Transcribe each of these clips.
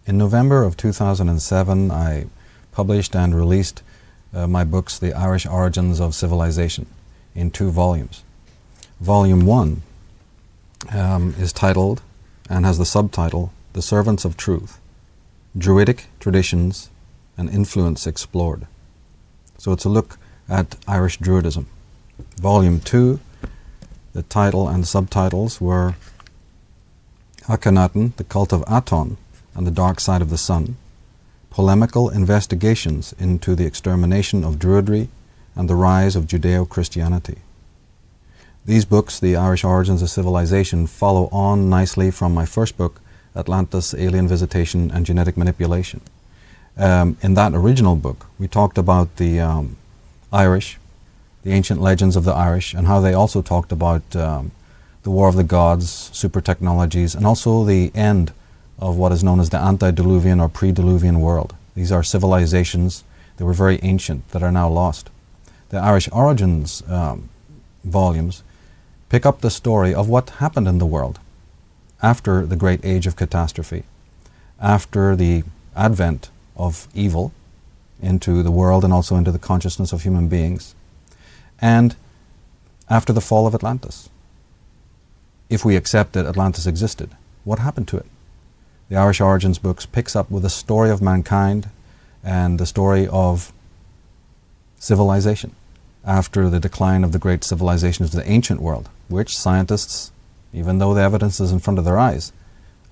In November of 2007, I published and released my books, The Irish Origins of Civilization, in 2 volumes. Volume 1 is titled and has the subtitle, The Servants of Truth, Druidic Traditions and Influence Explored. So it's a look at Irish Druidism. Volume 2, the title and subtitles were Akhenaten, the Cult of Aton and the Dark Side of the Sun, Polemical Investigations into the Extermination of Druidry and the Rise of Judeo-Christianity. These books, The Irish Origins of Civilization, follow on nicely from my first book, Atlantis, Alien Visitation and Genetic Manipulation. In that original book, we talked about the Irish, the ancient legends of the Irish, and how they also talked about the War of the Gods, super technologies, and also the end of what is known as the antediluvian or pre-diluvian world. These are civilizations that were very ancient, that are now lost. The Irish Origins volumes pick up the story of what happened in the world after the Great Age of Catastrophe, after the advent of evil into the world and also into the consciousness of human beings, and after the fall of Atlantis. If we accept that Atlantis existed, what happened to it? The Irish Origins books picks up with a story of mankind and the story of civilization after the decline of the great civilizations of the ancient world, which scientists, even though the evidence is in front of their eyes,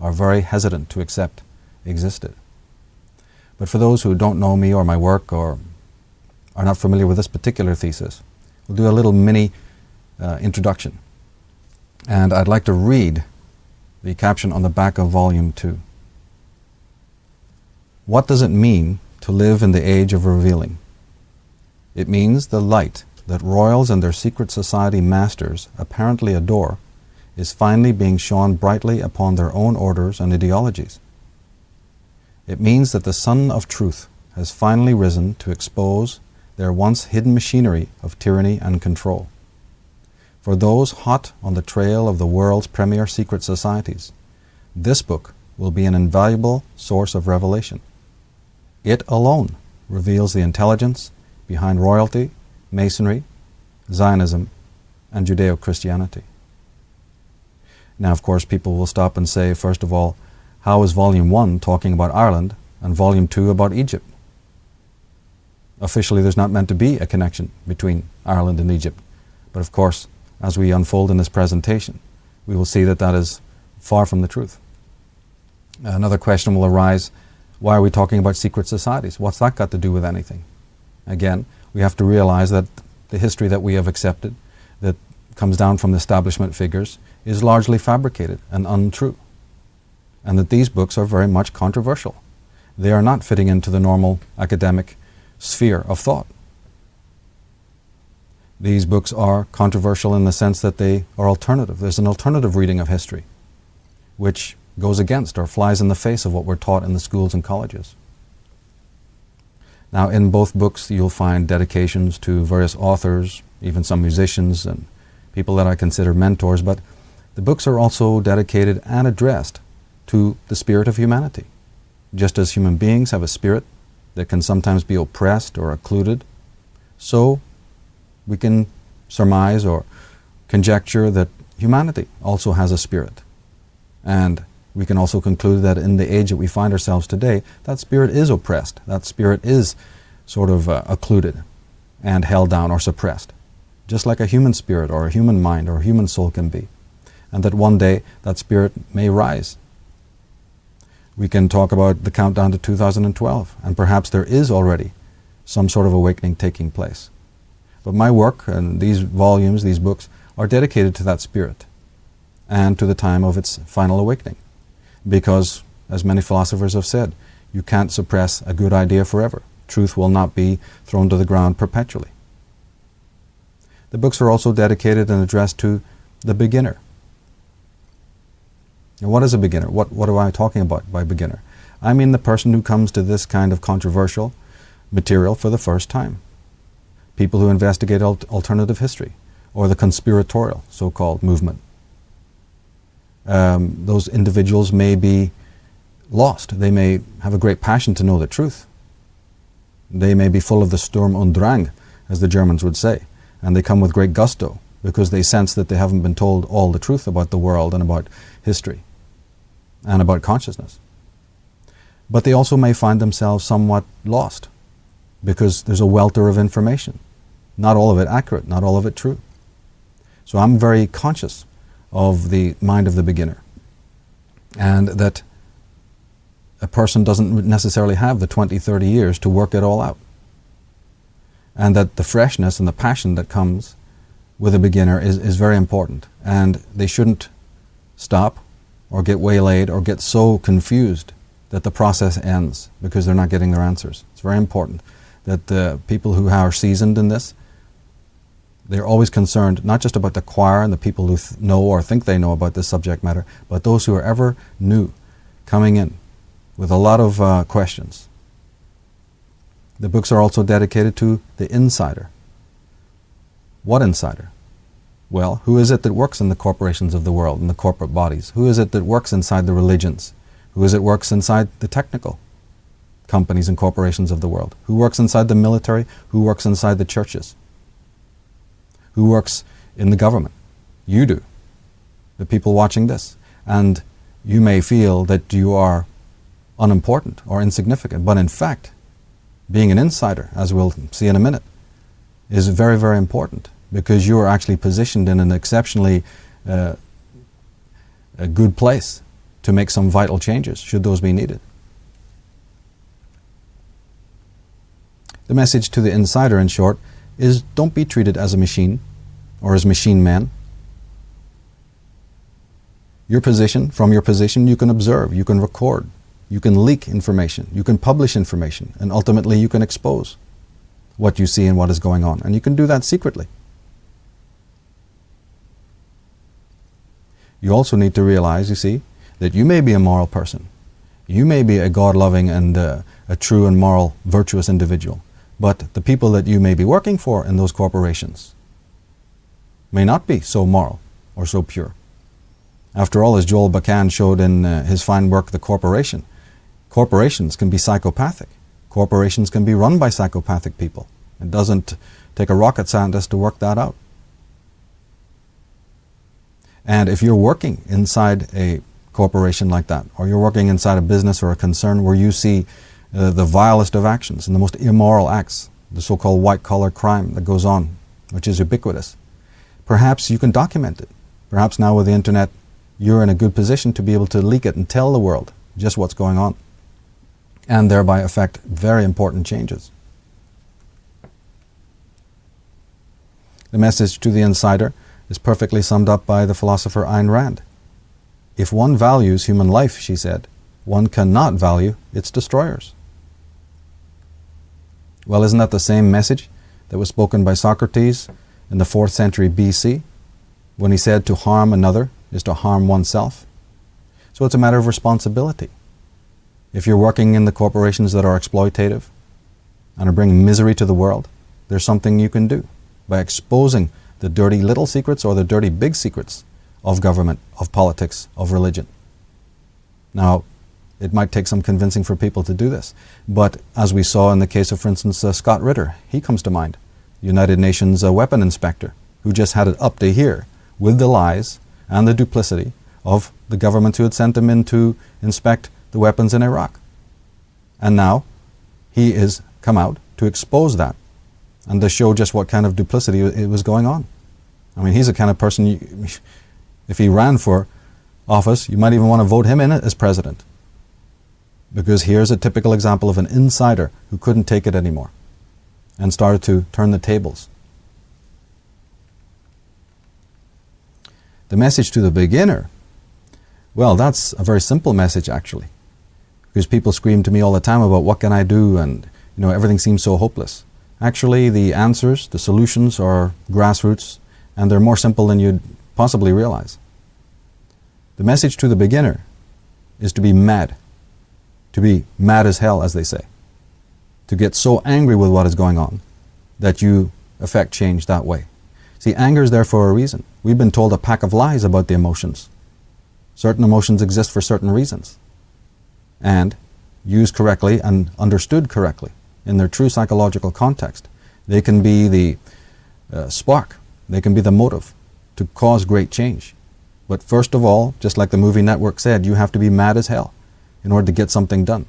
are very hesitant to accept existed. But for those who don't know me or my work or are not familiar with this particular thesis, we'll do a little mini introduction. And I'd like to read the caption on the back of Volume 2. What does it mean to live in the age of revealing? It means the light that royals and their secret society masters apparently adore is finally being shone brightly upon their own orders and ideologies. It means that the sun of truth has finally risen to expose their once hidden machinery of tyranny and control. For those hot on the trail of the world's premier secret societies, this book will be an invaluable source of revelation. It alone reveals the intelligence behind royalty, Masonry, Zionism, and Judeo-Christianity. Now, of course, people will stop and say, first of all, how is Volume 1 talking about Ireland and Volume 2 about Egypt? Officially, there's not meant to be a connection between Ireland and Egypt. But of course, as we unfold in this presentation, we will see that that is far from the truth. Another question will arise, why are we talking about secret societies? What's that got to do with anything? Again, we have to realize that the history that we have accepted, that comes down from the establishment figures, is largely fabricated and untrue. And that these books are very much controversial. They are not fitting into the normal academic sphere of thought. These books are controversial in the sense that they are alternative. There's an alternative reading of history, which goes against or flies in the face of what we're taught in the schools and colleges. Now, in both books, you'll find dedications to various authors, even some musicians and people that I consider mentors, but the books are also dedicated and addressed to the spirit of humanity. Just as human beings have a spirit that can sometimes be oppressed or occluded, so we can surmise or conjecture that humanity also has a spirit. And we can also conclude that in the age that we find ourselves today, that spirit is oppressed. That spirit is sort of occluded and held down or suppressed, just like a human spirit or a human mind or a human soul can be. And that one day that spirit may rise. We can talk about the countdown to 2012, and perhaps there is already some sort of awakening taking place. But my work and these volumes, these books, are dedicated to that spirit and to the time of its final awakening. Because, as many philosophers have said, you can't suppress a good idea forever. Truth will not be thrown to the ground perpetually. The books are also dedicated and addressed to the beginner. Now, what is a beginner? What am I talking about by beginner? I mean the person who comes to this kind of controversial material for the first time. People who investigate alternative history, or the conspiratorial so-called movement. Those individuals may be lost. They may have a great passion to know the truth. They may be full of the Sturm und Drang, as the Germans would say, and they come with great gusto because they sense that they haven't been told all the truth about the world and about history and about consciousness. But they also may find themselves somewhat lost because there's a welter of information. Not all of it accurate, not all of it true. So I'm very conscious of the mind of the beginner, and that a person doesn't necessarily have the 20, 30 years to work it all out. And that the freshness and the passion that comes with a beginner is very important. And they shouldn't stop or get waylaid or get so confused that the process ends because they're not getting their answers. It's very important that the people who are seasoned in this, they're always concerned not just about the choir and the people who know or think they know about this subject matter, but those who are ever new, coming in with a lot of questions. The books are also dedicated to the insider. What insider? Well, who is it that works in the corporations of the world, in the corporate bodies? Who is it that works inside the religions? Who is it works inside the technical companies and corporations of the world? Who works inside the military? Who works inside the churches? Who works in the government? You do, the people watching this. And you may feel that you are unimportant or insignificant, but in fact, being an insider, as we'll see in a minute, is very, very important because you are actually positioned in an exceptionally a good place to make some vital changes, should those be needed. The message to the insider, in short, is don't be treated as a machine or as machine man. From your position, you can observe, you can record, you can leak information, you can publish information, and ultimately you can expose what you see and what is going on. And you can do that secretly. You also need to realize, you see, that you may be a moral person. You may be a God-loving and a true and moral, virtuous individual. But the people that you may be working for in those corporations may not be so moral or so pure. After all, as Joel Bakan showed in his fine work, The Corporation, corporations can be psychopathic. Corporations can be run by psychopathic people. It doesn't take a rocket scientist to work that out. And if you're working inside a corporation like that, or you're working inside a business or a concern where you see the vilest of actions and the most immoral acts, the so-called white-collar crime that goes on, which is ubiquitous, perhaps you can document it. Perhaps now with the internet, you're in a good position to be able to leak it and tell the world just what's going on, and thereby affect very important changes. The message to the insider is perfectly summed up by the philosopher Ayn Rand. If one values human life, she said, one cannot value its destroyers. Well, isn't that the same message that was spoken by Socrates in the 4th century BC when he said to harm another is to harm oneself? So it's a matter of responsibility. If you're working in the corporations that are exploitative and are bringing misery to the world, there's something you can do by exposing the dirty little secrets or the dirty big secrets of government, of politics, of religion. Now, it might take some convincing for people to do this, but as we saw in the case of, for instance, Scott Ritter, he comes to mind, United Nations weapon inspector, who just had it up to here with the lies and the duplicity of the governments who had sent him in to inspect the weapons in Iraq. And now he is come out to expose that and to show just what kind of duplicity it was going on. I mean, he's the kind of person, if he ran for office, you might even want to vote him in as president. Because here's a typical example of an insider who couldn't take it anymore and started to turn the tables. The message to the beginner, well, that's a very simple message actually. Because people scream to me all the time about what can I do, and everything seems so hopeless. Actually, the answers, the solutions are grassroots, and they're more simple than you'd possibly realize. The message to the beginner is to be mad as hell, as they say. To get so angry with what is going on that you affect change that way. See, anger is there for a reason. We've been told a pack of lies about the emotions. Certain emotions exist for certain reasons. and used correctly and understood correctly in their true psychological context, they can be the spark, they can be the motive to cause great change. But first of all, just like the movie network said, you have to be mad as hell in order to get something done.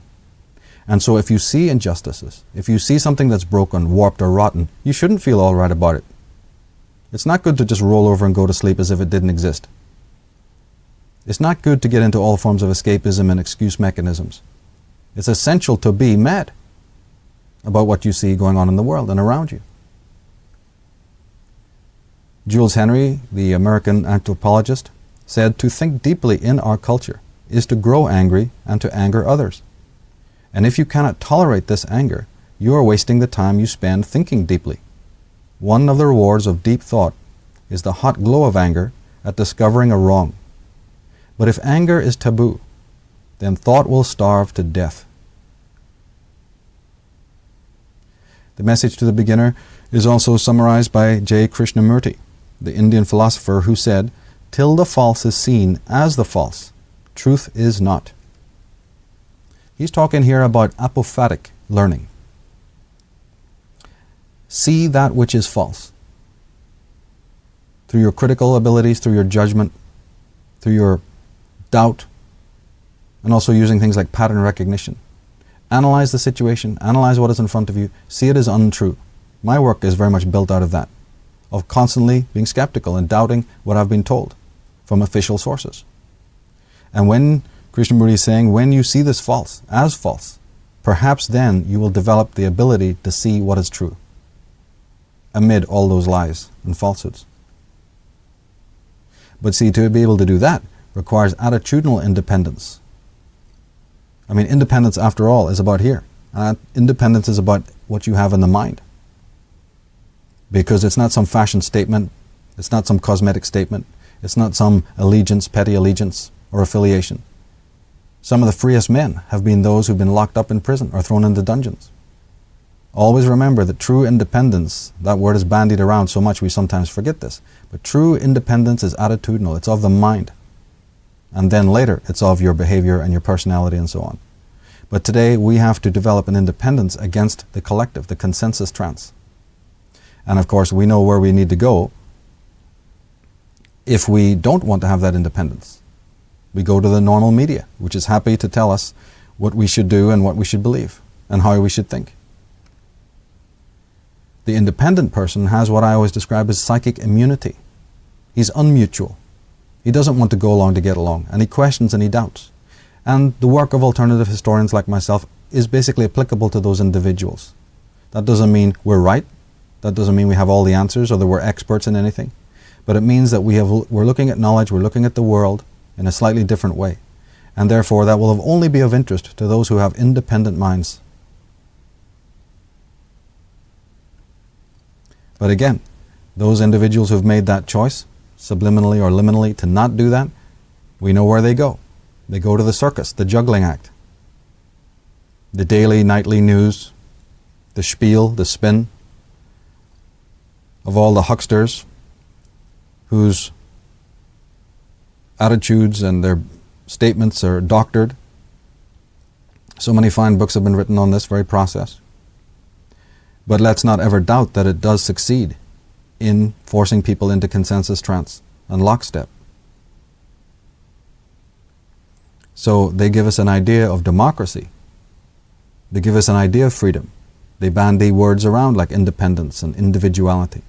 And so if you see injustices, if you see something that's broken, warped, or rotten, you shouldn't feel all right about it. It's not good to just roll over and go to sleep as if it didn't exist. It's not good to get into all forms of escapism and excuse mechanisms. It's essential to be mad about what you see going on in the world and around you. Jules Henry, the American anthropologist, said to think deeply in our culture is to grow angry and to anger others. And if you cannot tolerate this anger, you are wasting the time you spend thinking deeply. One of the rewards of deep thought is the hot glow of anger at discovering a wrong. But if anger is taboo, then thought will starve to death. The message to the beginner is also summarized by J. Krishnamurti, the Indian philosopher who said, "Till the false is seen as the false, truth is not." He's talking here about apophatic learning. See that which is false. Through your critical abilities, through your judgment, through your doubt, and also using things like pattern recognition. Analyze the situation, analyze what is in front of you, see it as untrue. My work is very much built out of that, of constantly being skeptical and doubting what I've been told from official sources. And when Krishnamurti is saying, when you see this false, as false, perhaps then you will develop the ability to see what is true amid all those lies and falsehoods. But see, to be able to do that requires attitudinal independence. I mean, independence, after all, is about here. Independence is about what you have in the mind. Because it's not some fashion statement, it's not some cosmetic statement, it's not some allegiance, petty allegiance, or affiliation. Some of the freest men have been those who've been locked up in prison or thrown into dungeons. Always remember that true independence, that word is bandied around so much we sometimes forget this, but true independence is attitudinal, it's of the mind. And then later, it's of your behavior and your personality and so on. But today, we have to develop an independence against the collective, the consensus trance. And of course, we know where we need to go if we don't want to have that independence. We go to the normal media, which is happy to tell us what we should do and what we should believe and how we should think. The independent person has what I always describe as psychic immunity. He's unmutual. He doesn't want to go along to get along, and he questions and he doubts. And the work of alternative historians like myself is basically applicable to those individuals. That doesn't mean we're right. That doesn't mean we have all the answers or that we're experts in anything. But it means that we're looking at knowledge, we're looking at the world in a slightly different way. And therefore, that will only be of interest to those who have independent minds. But again, those individuals who've made that choice, subliminally or liminally, to not do that, we know where they go. They go to the circus, the juggling act, the daily, nightly news, the spiel, the spin of all the hucksters whose attitudes and their statements are doctored. So many fine books have been written on this very process. But let's not ever doubt that it does succeed in forcing people into consensus trance and lockstep. So they give us an idea of democracy. They give us an idea of freedom. They bandy words around like independence and individuality.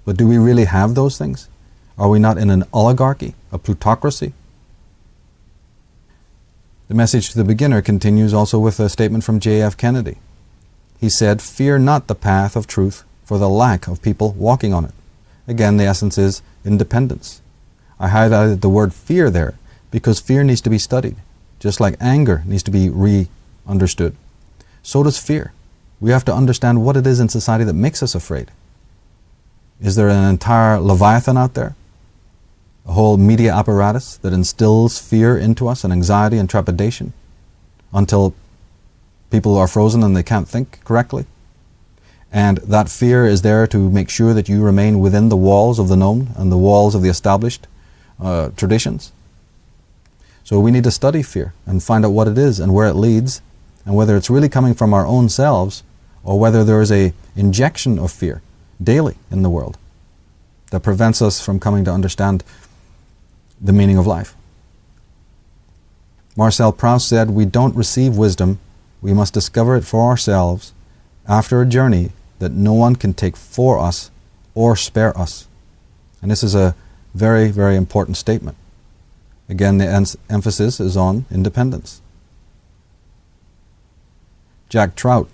But do we really have those things? Are we not in an oligarchy, a plutocracy? The message to the beginner continues also with a statement from J.F. Kennedy. He said, "Fear not the path of truth for the lack of people walking on it." Again, the essence is independence. I highlighted the word fear there because fear needs to be studied, just like anger needs to be re-understood. So does fear. We have to understand what it is in society that makes us afraid. Is there an entire Leviathan out there? A whole media apparatus that instills fear into us and anxiety and trepidation until people are frozen and they can't think correctly? And that fear is there to make sure that you remain within the walls of the known and the walls of the established traditions. So we need to study fear and find out what it is and where it leads, and whether it's really coming from our own selves or whether there is a injection of fear daily in the world that prevents us from coming to understand the meaning of life. Marcel Proust said, "We don't receive wisdom, we must discover it for ourselves after a journey that no one can take for us or spare us." And this is a very, very important statement. Again, the emphasis is on independence. Jack Trout,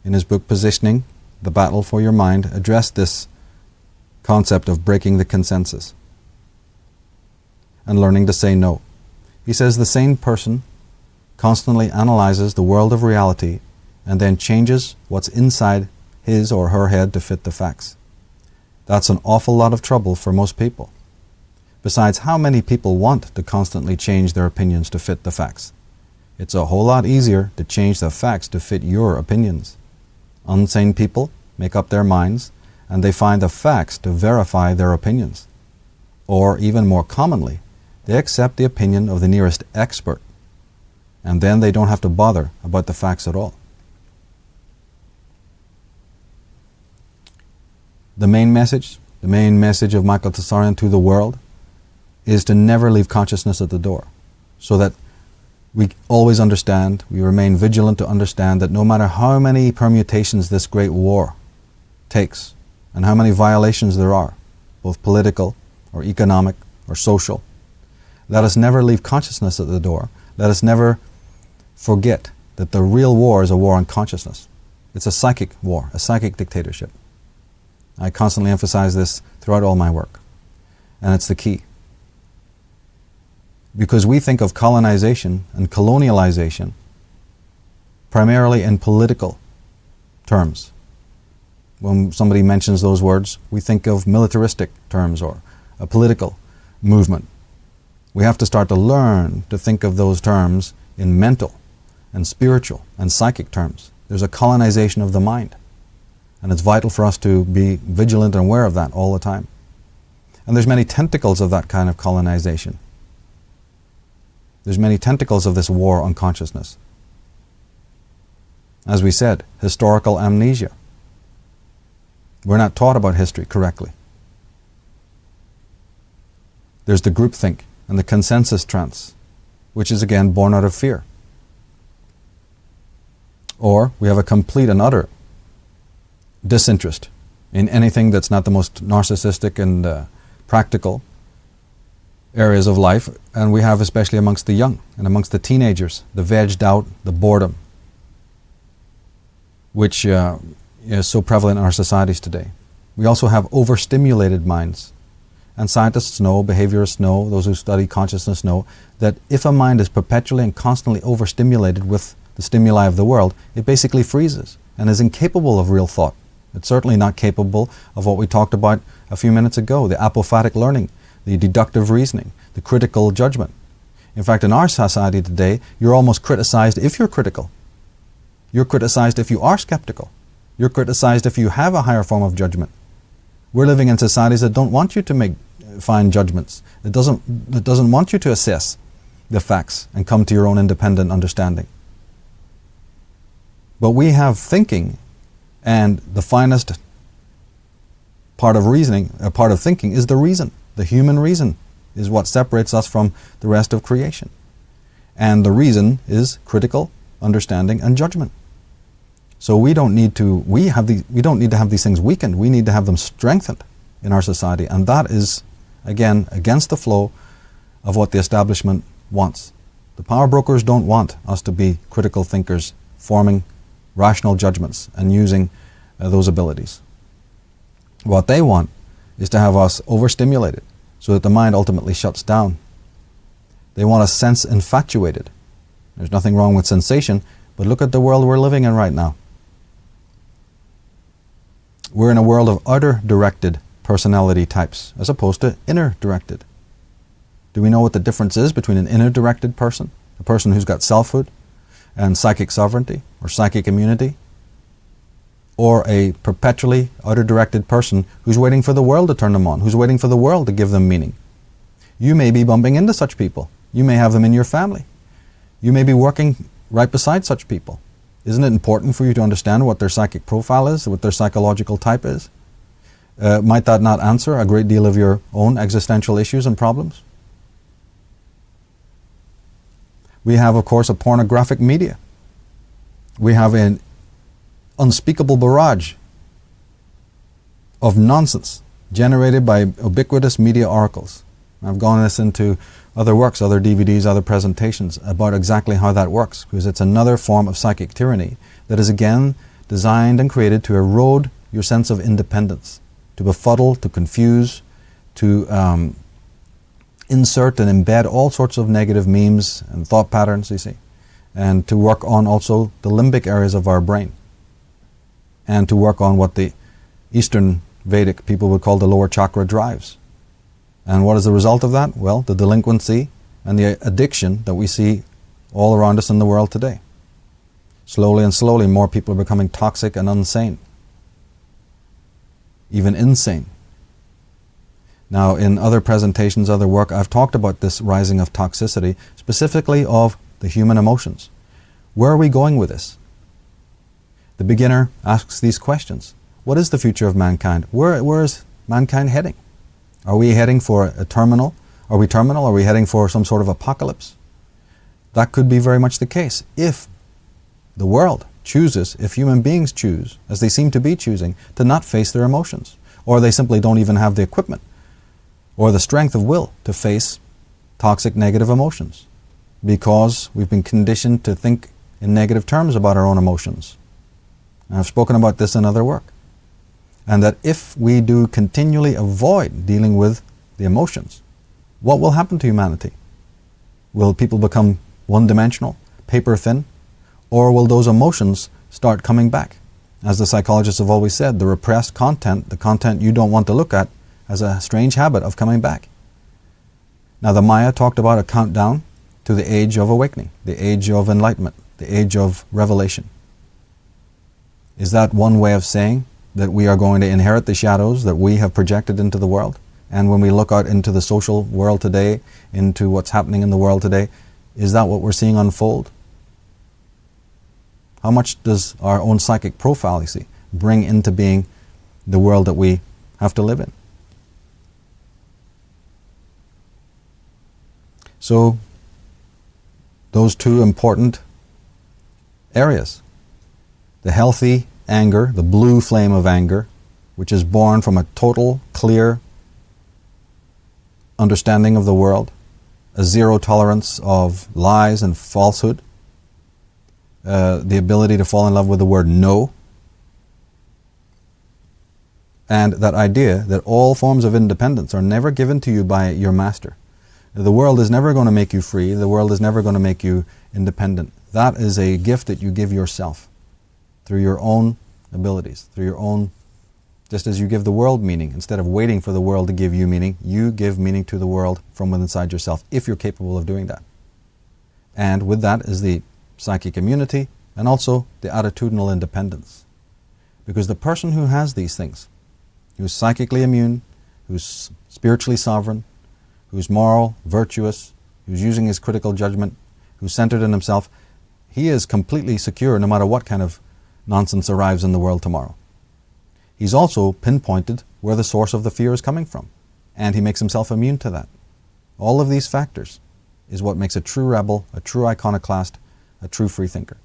in his book Positioning, The Battle for Your Mind, addressed this concept of breaking the consensus and learning to say no. He says the sane person constantly analyzes the world of reality and then changes what's inside his or her head to fit the facts. That's an awful lot of trouble for most people. Besides, how many people want to constantly change their opinions to fit the facts? It's a whole lot easier to change the facts to fit your opinions. Unsane people make up their minds and they find the facts to verify their opinions. Or, even more commonly, they accept the opinion of the nearest expert, and then they don't have to bother about the facts at all. The main message of Michael Tsarion to the world is to never leave consciousness at the door, so that we always understand, we remain vigilant to understand that no matter how many permutations this great war takes, and how many violations there are, both political or economic or social, let us never leave consciousness at the door. Let us never forget that the real war is a war on consciousness. It's a psychic war, a psychic dictatorship. I constantly emphasize this throughout all my work, and it's the key. Because we think of colonization and colonialization primarily in political terms. When somebody mentions those words, we think of militaristic terms or a political movement. We have to start to learn to think of those terms in mental and spiritual and psychic terms. There's a colonization of the mind, and it's vital for us to be vigilant and aware of that all the time. And there's many tentacles of that kind of colonization. There's many tentacles of this war on consciousness. As we said, historical amnesia. We're not taught about history correctly. There's the groupthink and the consensus trance, which is again born out of fear. Or we have a complete and utter disinterest in anything that's not the most narcissistic and practical areas of life, and we have, especially amongst the young and amongst the teenagers, the vegged out, the boredom, which is so prevalent in our societies today. We also have overstimulated minds. And scientists know, behaviorists know, those who study consciousness know, that if a mind is perpetually and constantly overstimulated with the stimuli of the world, it basically freezes and is incapable of real thought. It's certainly not capable of what we talked about a few minutes ago, the apophatic learning, the deductive reasoning, the critical judgment. In fact, in our society today, you're almost criticized if you're critical. You're criticized if you are skeptical. You're criticized if you have a higher form of judgment. We're living in societies that don't want you to make fine judgments. It doesn't want you to assess the facts and come to your own independent understanding. But we have thinking, and the finest part of reasoning, a part of thinking, is the reason. The human reason is what separates us from the rest of creation. And the reason is critical understanding and judgment. So we don't need to have these things weakened. We need to have them strengthened in our society, and that is, again, against the flow of what the establishment wants. The power brokers don't want us to be critical thinkers, forming rational judgments and using those abilities. What they want is to have us overstimulated so that the mind ultimately shuts down. They want us sense infatuated. There's nothing wrong with sensation, but look at the world we're living in right now. We're in a world of outer-directed personality types as opposed to inner-directed. Do we know what the difference is between an inner-directed person, a person who's got selfhood and psychic sovereignty or psychic immunity, or a perpetually outer-directed person who's waiting for the world to turn them on, who's waiting for the world to give them meaning? You may be bumping into such people You may have them in your family. You may be working right beside such people. Isn't it important for you to understand what their psychic profile is, what their psychological type is? Might that not answer a great deal of your own existential issues and problems? We have, of course, a pornographic media. We have an unspeakable barrage of nonsense generated by ubiquitous media oracles. I've gone this into other works, other DVDs, other presentations about exactly how that works, because it's another form of psychic tyranny that is again designed and created to erode your sense of independence, to befuddle, to confuse, to insert and embed all sorts of negative memes and thought patterns, you see, and to work on also the limbic areas of our brain, and to work on what the Eastern Vedic people would call the lower chakra drives. And what is the result of that? Well, the delinquency and the addiction that we see all around us in the world today. Slowly and slowly, more people are becoming toxic and insane, even insane. Now, in other presentations, other work, I've talked about this rising of toxicity, specifically of the human emotions. Where are we going with this? The beginner asks these questions. What is the future of mankind? Where is mankind heading? Are we heading for a terminal? Are we terminal? Are we heading for some sort of apocalypse? That could be very much the case if the world chooses, if human beings choose, as they seem to be choosing, to not face their emotions, or they simply don't even have the equipment or the strength of will to face toxic negative emotions, because we've been conditioned to think in negative terms about our own emotions. And I've spoken about this in other work. And that if we do continually avoid dealing with the emotions, what will happen to humanity? Will people become one-dimensional, paper-thin? Or will those emotions start coming back? As the psychologists have always said, the repressed content, the content you don't want to look at, has a strange habit of coming back. Now, the Maya talked about a countdown to the age of awakening, the age of enlightenment, the age of revelation. Is that one way of saying that we are going to inherit the shadows that we have projected into the world? And when we look out into the social world today, into what's happening in the world today, is that what we're seeing unfold? How much does our own psychic profile, you see, bring into being the world that we have to live in? So, those two important areas. The healthy anger, the blue flame of anger, which is born from a total, clear understanding of the world, a zero tolerance of lies and falsehood, the ability to fall in love with the word no, and that idea that all forms of independence are never given to you by your master. The world is never going to make you free. The world is never going to make you independent. That is a gift that you give yourself through your own abilities, through your own, just as you give the world meaning. Instead of waiting for the world to give you meaning, you give meaning to the world from within inside yourself, if you're capable of doing that. And with that is the psychic immunity and also the attitudinal independence. Because the person who has these things, who's psychically immune, who's spiritually sovereign, who's moral, virtuous, who's using his critical judgment, who's centered in himself, he is completely secure no matter what kind of nonsense arrives in the world tomorrow. He's also pinpointed where the source of the fear is coming from, and he makes himself immune to that. All of these factors is what makes a true rebel, a true iconoclast, a true freethinker.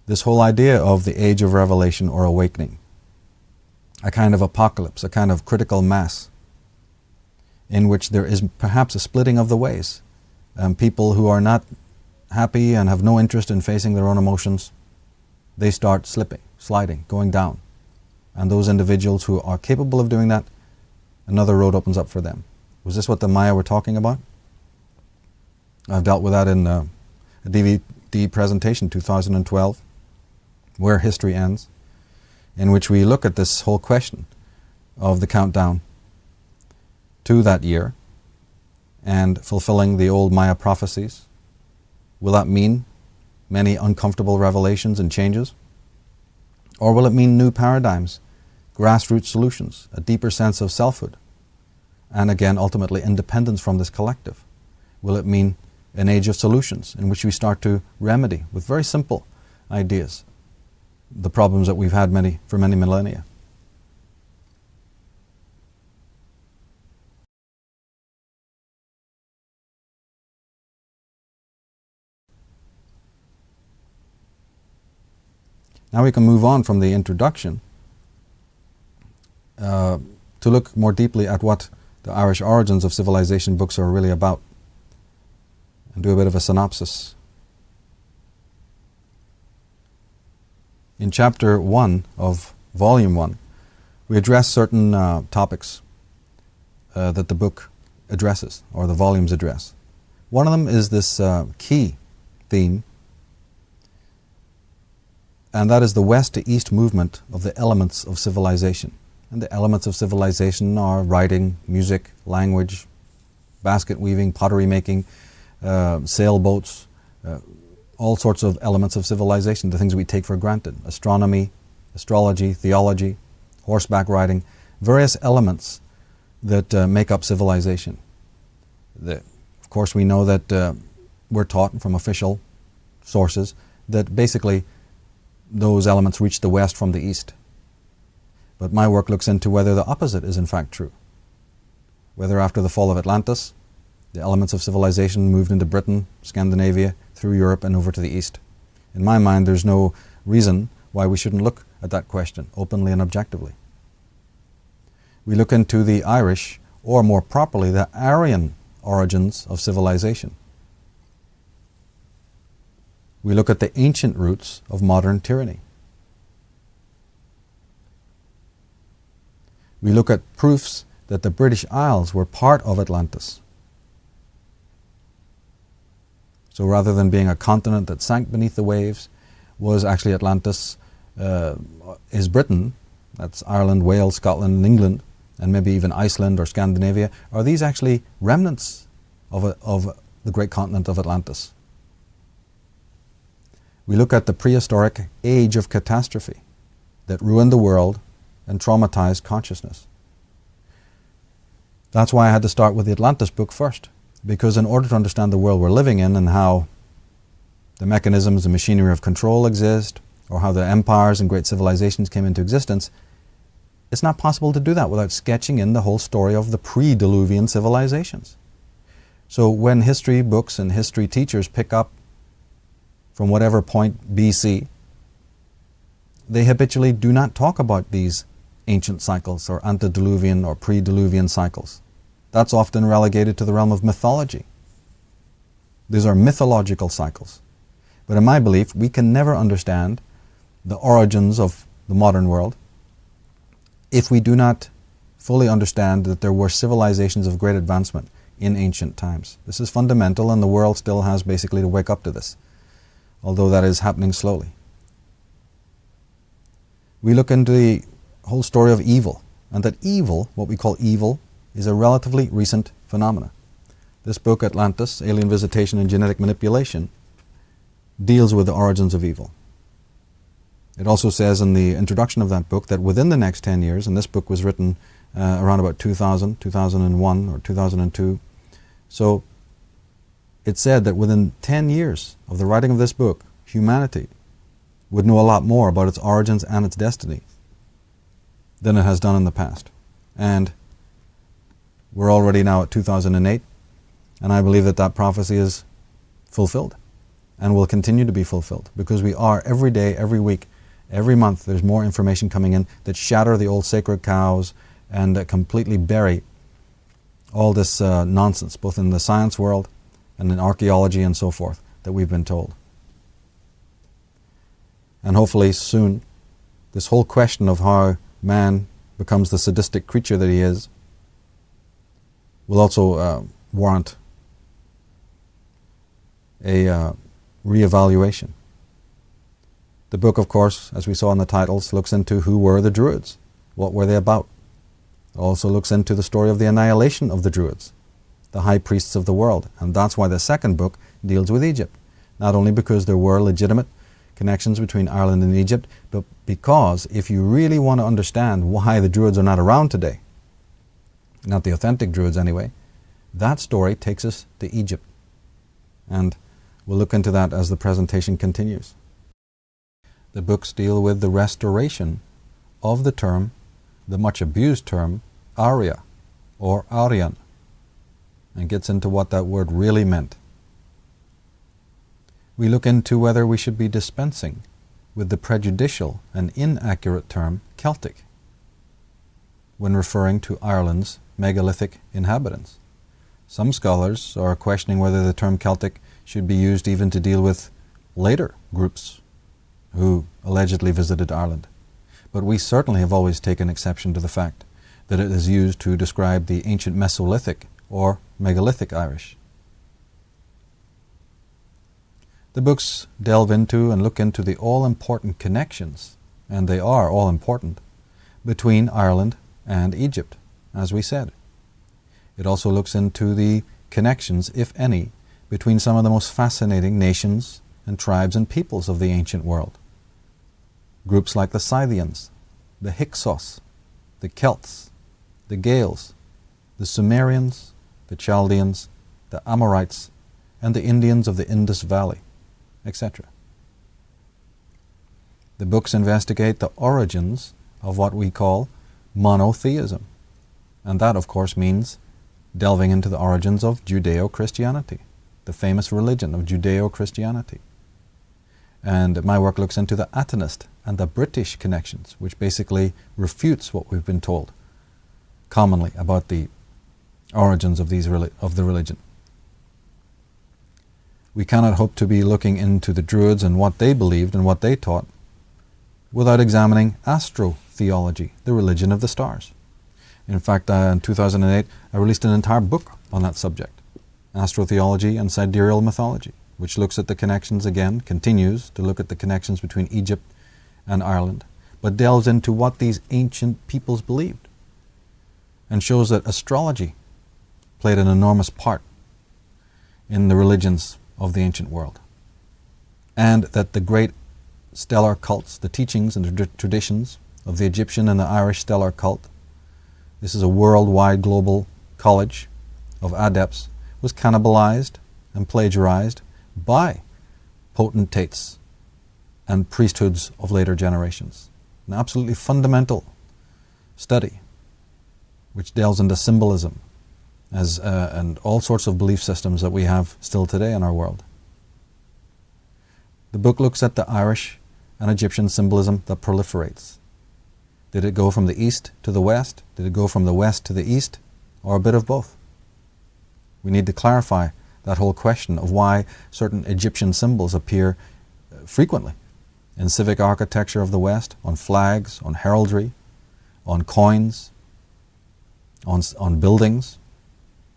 This whole idea of the age of revelation or awakening, a kind of apocalypse, a kind of critical mass, in which there is perhaps a splitting of the ways. People who are not happy and have no interest in facing their own emotions, they start slipping, sliding, going down. And those individuals who are capable of doing that, another road opens up for them. Was this what the Maya were talking about? I've dealt with that in a DVD presentation, 2012, Where History Ends, in which we look at this whole question of the countdown to that year and fulfilling the old Maya prophecies. Will that mean many uncomfortable revelations and changes? Or will it mean new paradigms, grassroots solutions, a deeper sense of selfhood, and again, ultimately, independence from this collective? Will it mean an age of solutions in which we start to remedy, with very simple ideas, the problems that we've had for many millennia? Now we can move on from the introduction to look more deeply at what the Irish Origins of Civilization books are really about, and do a bit of a synopsis. In Chapter 1 of Volume 1, we address certain topics that the book addresses, or the volumes address. One of them is this key theme, and that is the west to east movement of the elements of civilization. And the elements of civilization are writing, music, language, basket weaving, pottery making, sailboats, all sorts of elements of civilization, the things we take for granted. Astronomy, astrology, theology, horseback riding, various elements that make up civilization. Of course, we know that we're taught from official sources that basically those elements reach the west from the east. But my work looks into whether the opposite is in fact true. Whether after the fall of Atlantis, the elements of civilization moved into Britain, Scandinavia, through Europe and over to the east. In my mind, there's no reason why we shouldn't look at that question openly and objectively. We look into the Irish, or more properly, the Aryan origins of civilization. We look at the ancient roots of modern tyranny. We look at proofs that the British Isles were part of Atlantis. So rather than being a continent that sank beneath the waves, was actually Atlantis, is Britain, that's Ireland, Wales, Scotland, and England, and maybe even Iceland or Scandinavia. Are these actually remnants of the great continent of Atlantis? We look at the prehistoric age of catastrophe that ruined the world and traumatized consciousness. That's why I had to start with the Atlantis book first, because in order to understand the world we're living in and how the mechanisms, the machinery of control exist, or how the empires and great civilizations came into existence, it's not possible to do that without sketching in the whole story of the pre-Diluvian civilizations. So when history books and history teachers pick up from whatever point BC, they habitually do not talk about these ancient cycles or antediluvian or pre-Diluvian cycles. That's often relegated to the realm of mythology. These are mythological cycles. But in my belief, we can never understand the origins of the modern world if we do not fully understand that there were civilizations of great advancement in ancient times. This is fundamental, and the world still has basically to wake up to this, although that is happening slowly. We look into the whole story of evil, and that evil, what we call evil, is a relatively recent phenomena. This book, Atlantis, Alien Visitation and Genetic Manipulation, deals with the origins of evil. It also says in the introduction of that book that within the next 10 years, and this book was written around about 2000, 2001, or 2002, so it said that within 10 years of the writing of this book, humanity would know a lot more about its origins and its destiny than it has done in the past. And we're already now at 2008, and I believe that that prophecy is fulfilled and will continue to be fulfilled, because we are every day, every week, every month, there's more information coming in that shatter the old sacred cows and completely bury all this nonsense, both in the science world and in archaeology and so forth, that we've been told. And hopefully soon, this whole question of how man becomes the sadistic creature that he is will also warrant a reevaluation. The book, of course, as we saw in the titles, looks into who were the Druids, what were they about. It also looks into the story of the annihilation of the Druids, the high priests of the world, and that's why the second book deals with Egypt. Not only because there were legitimate connections between Ireland and Egypt, but because if you really want to understand why the Druids are not around today, not the authentic Druids anyway, that story takes us to Egypt. And we'll look into that as the presentation continues. The books deal with the restoration of the term, the much abused term, Arya or Aryan, and gets into what that word really meant. We look into whether we should be dispensing with the prejudicial and inaccurate term Celtic when referring to Ireland's megalithic inhabitants. Some scholars are questioning whether the term Celtic should be used even to deal with later groups who allegedly visited Ireland. But we certainly have always taken exception to the fact that it is used to describe the ancient Mesolithic or megalithic Irish. The books delve into and look into the all-important connections, and they are all-important, between Ireland and Egypt, as we said. It also looks into the connections, if any, between some of the most fascinating nations and tribes and peoples of the ancient world. Groups like the Scythians, the Hyksos, the Celts, the Gaels, the Sumerians, the Chaldeans, the Amorites, and the Indians of the Indus Valley, etc. The books investigate the origins of what we call monotheism, and that of course means delving into the origins of Judeo-Christianity, the famous religion of Judeo-Christianity. And my work looks into the Atenist and the British connections, which basically refutes what we've been told commonly about the origins of the religion. We cannot hope to be looking into the Druids and what they believed and what they taught without examining astrotheology, the religion of the stars. In fact, in 2008, I released an entire book on that subject, Astrotheology and Sidereal Mythology, which looks at the connections again, continues to look at the connections between Egypt and Ireland, but delves into what these ancient peoples believed and shows that astrology played an enormous part in the religions of the ancient world, and that the great stellar cults, the teachings and the traditions of the Egyptian and the Irish stellar cult, this is a worldwide global college of adepts, was cannibalized and plagiarized by potentates and priesthoods of later generations. An absolutely fundamental study which delves into symbolism and all sorts of belief systems that we have still today in our world. The book looks at the Irish and Egyptian symbolism that proliferates. Did it go from the east to the west? Did it go from the west to the east? Or a bit of both? We need to clarify that whole question of why certain Egyptian symbols appear frequently in civic architecture of the West, on flags, on heraldry, on coins, on buildings,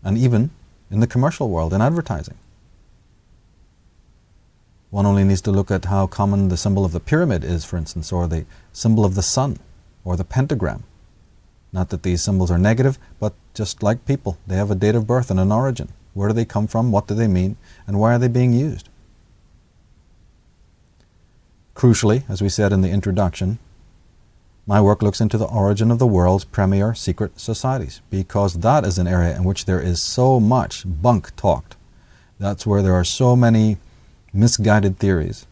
and even in the commercial world, in advertising. One only needs to look at how common the symbol of the pyramid is, for instance, or the symbol of the sun, or the pentagram. Not that these symbols are negative, but just like people, they have a date of birth and an origin. Where do they come from? What do they mean? And why are they being used? Crucially, as we said in the introduction, my work looks into the origin of the world's premier secret societies, because that is an area in which there is so much bunk talked. That's where there are so many misguided theories,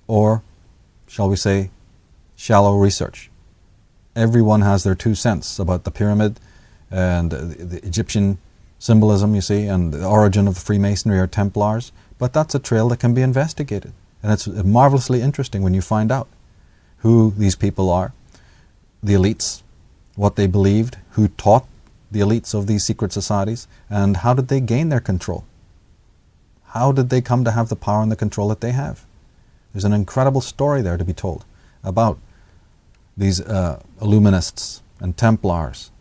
or, shall we say, shallow research. Everyone has their 2 cents about the pyramid and the Egyptian symbolism, you see, and the origin of the Freemasonry or Templars, but that's a trail that can be investigated. And it's marvelously interesting when you find out who these people are, the elites, what they believed, who taught the elites of these secret societies, and how did they gain their control? How did they come to have the power and the control that they have? There's an incredible story there to be told about these Illuminists and Templars,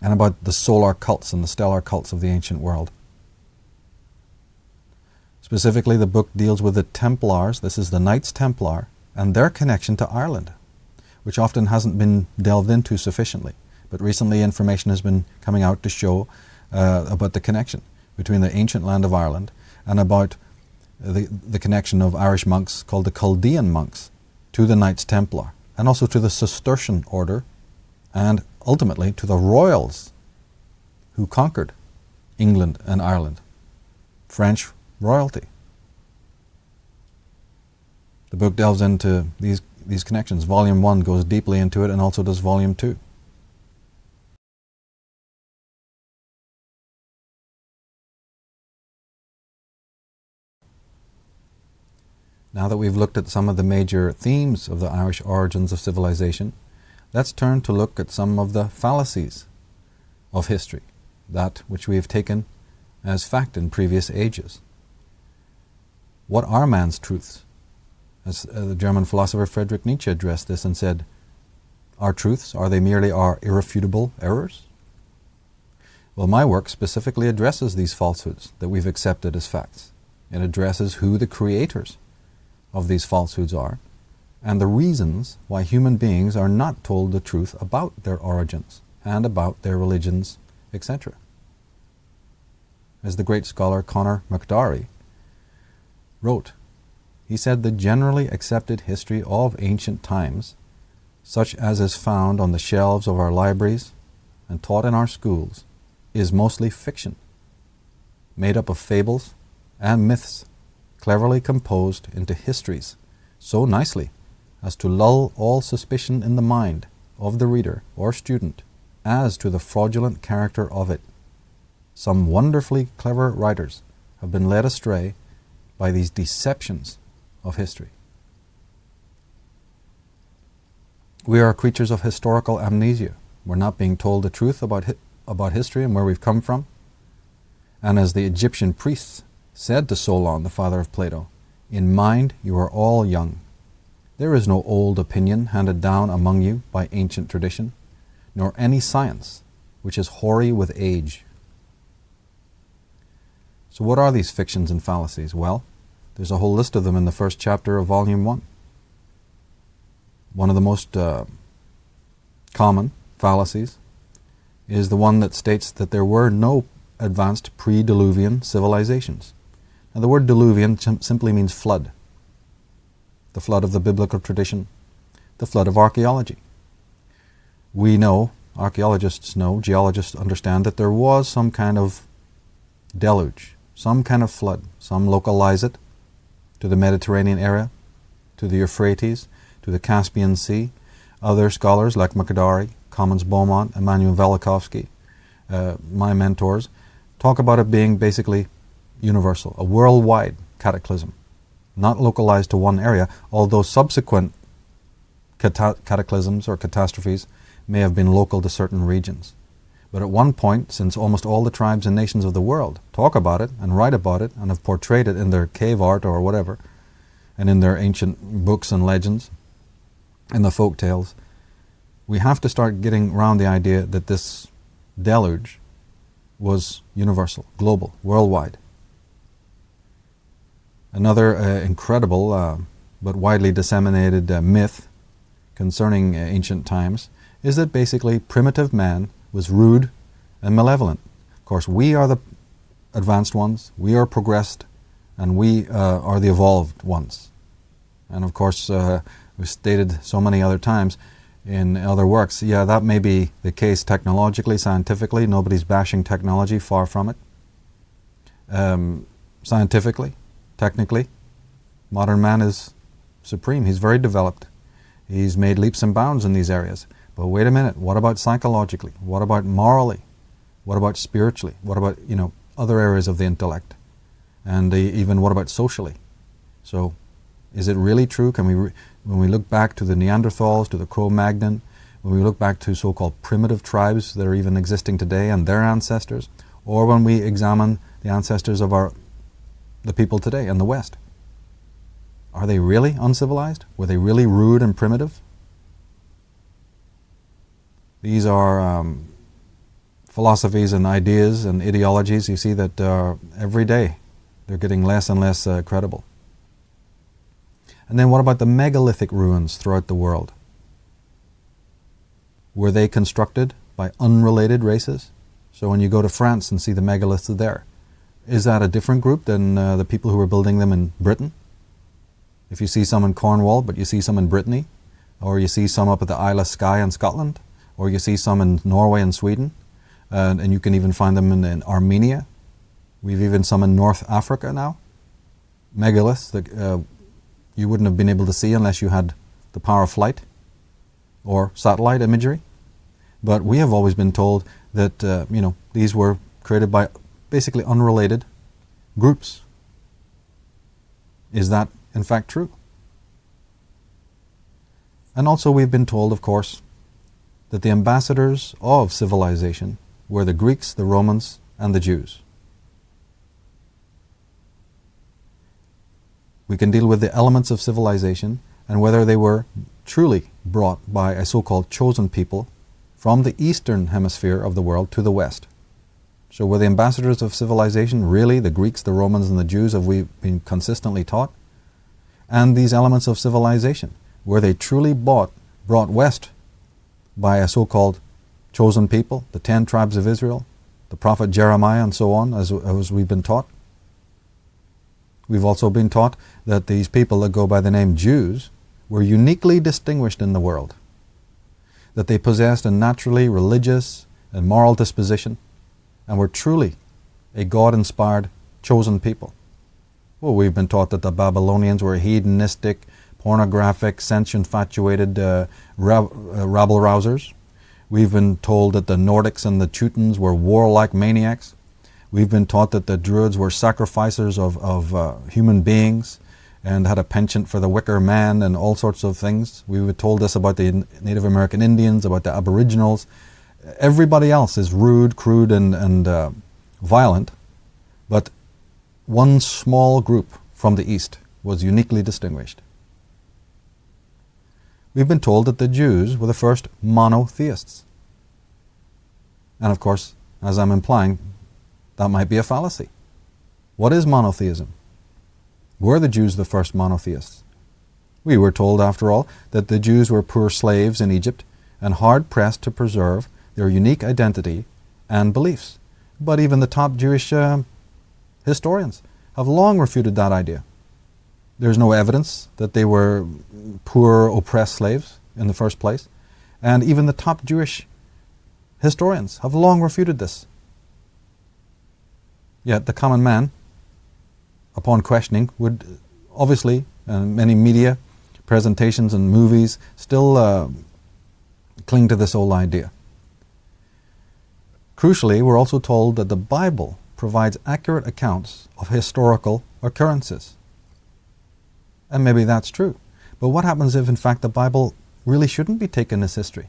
and about the solar cults and the stellar cults of the ancient world. Specifically, the book deals with the Templars, this is the Knights Templar, and their connection to Ireland, which often hasn't been delved into sufficiently. But recently information has been coming out to show about the connection between the ancient land of Ireland and about the connection of Irish monks called the Chaldean monks to the Knights Templar, and also to the Cistercian order and ultimately to the royals who conquered England and Ireland, French royalty. The book delves into these connections. Volume 1 goes deeply into it, and also does Volume 2. Now that we've looked at some of the major themes of the Irish origins of civilization, let's turn to look at some of the fallacies of history, that which we have taken as fact in previous ages. What are man's truths? As the German philosopher Friedrich Nietzsche addressed this and said, "Our truths, are they merely our irrefutable errors?" Well, my work specifically addresses these falsehoods that we've accepted as facts. It addresses who the creators of these falsehoods are, and the reasons why human beings are not told the truth about their origins and about their religions, etc. As the great scholar Conor McDowry wrote, he said, "The generally accepted history of ancient times, such as is found on the shelves of our libraries and taught in our schools, is mostly fiction, made up of fables and myths, cleverly composed into histories so nicely as to lull all suspicion in the mind of the reader or student as to the fraudulent character of it. Some wonderfully clever writers have been led astray by these deceptions of history." We are creatures of historical amnesia. We're not being told the truth about history and where we've come from. And as the Egyptian priests said to Solon, the father of Plato, "In mind you are all young. There is no old opinion handed down among you by ancient tradition, nor any science which is hoary with age." So what are these fictions and fallacies? Well, there's a whole list of them in the first chapter of Volume 1. One of the most common fallacies is the one that states that there were no advanced pre-Diluvian civilizations. Now, the word Diluvian simply means flood. The flood of the biblical tradition, the flood of archaeology. We know, archaeologists know, geologists understand that there was some kind of deluge, some kind of flood. Some localize it to the Mediterranean area, to the Euphrates, to the Caspian Sea. Other scholars like McDowry, Commons Beaumont, Immanuel Velikovsky, my mentors, talk about it being basically universal, a worldwide cataclysm, not localized to one area, although subsequent cataclysms or catastrophes may have been local to certain regions. But at one point, since almost all the tribes and nations of the world talk about it and write about it and have portrayed it in their cave art or whatever, and in their ancient books and legends, and the folk tales, we have to start getting around the idea that this deluge was universal, global, worldwide. Another incredible but widely disseminated myth concerning ancient times is that basically primitive man was rude and malevolent. Of course, we are the advanced ones, we are progressed, and we are the evolved ones. And of course, we've stated so many other times in other works, yeah, that may be the case technologically, scientifically. Nobody's bashing technology, far from it. Scientifically, technically, modern man is supreme. He's very developed. He's made leaps and bounds in these areas. But wait a minute, what about psychologically? What about morally? What about spiritually? What about, other areas of the intellect? And even what about socially? So, is it really true? Can we, when we look back to the Neanderthals, to the Cro-Magnon, when we look back to so-called primitive tribes that are even existing today and their ancestors, or when we examine the ancestors of the people today in the West, are they really uncivilized? Were they really rude and primitive? These are philosophies and ideas and ideologies, you see, that every day they're getting less and less credible. And then what about the megalithic ruins throughout the world? Were they constructed by unrelated races? So when you go to France and see the megaliths there, is that a different group than the people who were building them in Britain? If you see some in Cornwall, but you see some in Brittany, or you see some up at the Isle of Skye in Scotland, or you see some in Norway and Sweden, and you can even find them in Armenia. We've even some in North Africa now. Megaliths that you wouldn't have been able to see unless you had the power of flight or satellite imagery. But we have always been told that these were created by basically unrelated groups. Is that in fact true? And also we've been told, of course, that the ambassadors of civilization were the Greeks, the Romans, and the Jews. We can deal with the elements of civilization and whether they were truly brought by a so-called chosen people from the eastern hemisphere of the world to the west. So were the ambassadors of civilization really the Greeks, the Romans, and the Jews, as we've been consistently taught? And these elements of civilization, were they truly brought west by a so-called chosen people, the 10 tribes of Israel, the prophet Jeremiah, and so on, as we've been taught? We've also been taught that these people that go by the name Jews were uniquely distinguished in the world, that they possessed a naturally religious and moral disposition, and were truly a God-inspired, chosen people. Well, we've been taught that the Babylonians were hedonistic, pornographic, sense-infatuated rabble-rousers. We've been told that the Nordics and the Teutons were warlike maniacs. We've been taught that the Druids were sacrificers of human beings and had a penchant for the wicker man and all sorts of things. We were told this about the Native American Indians, about the Aboriginals. Everybody else is rude, crude, and violent, but one small group from the East was uniquely distinguished. We've been told that the Jews were the first monotheists. And of course, as I'm implying, that might be a fallacy. What is monotheism? Were the Jews the first monotheists? We were told, after all, that the Jews were poor slaves in Egypt and hard-pressed to preserve their unique identity and beliefs. But even the top Jewish historians have long refuted that idea. There's no evidence that they were poor, oppressed slaves in the first place. And even the top Jewish historians have long refuted this. Yet the common man, upon questioning, would obviously, many media presentations and movies still cling to this old idea. Crucially, we're also told that the Bible provides accurate accounts of historical occurrences. And maybe that's true. But what happens if, in fact, the Bible really shouldn't be taken as history?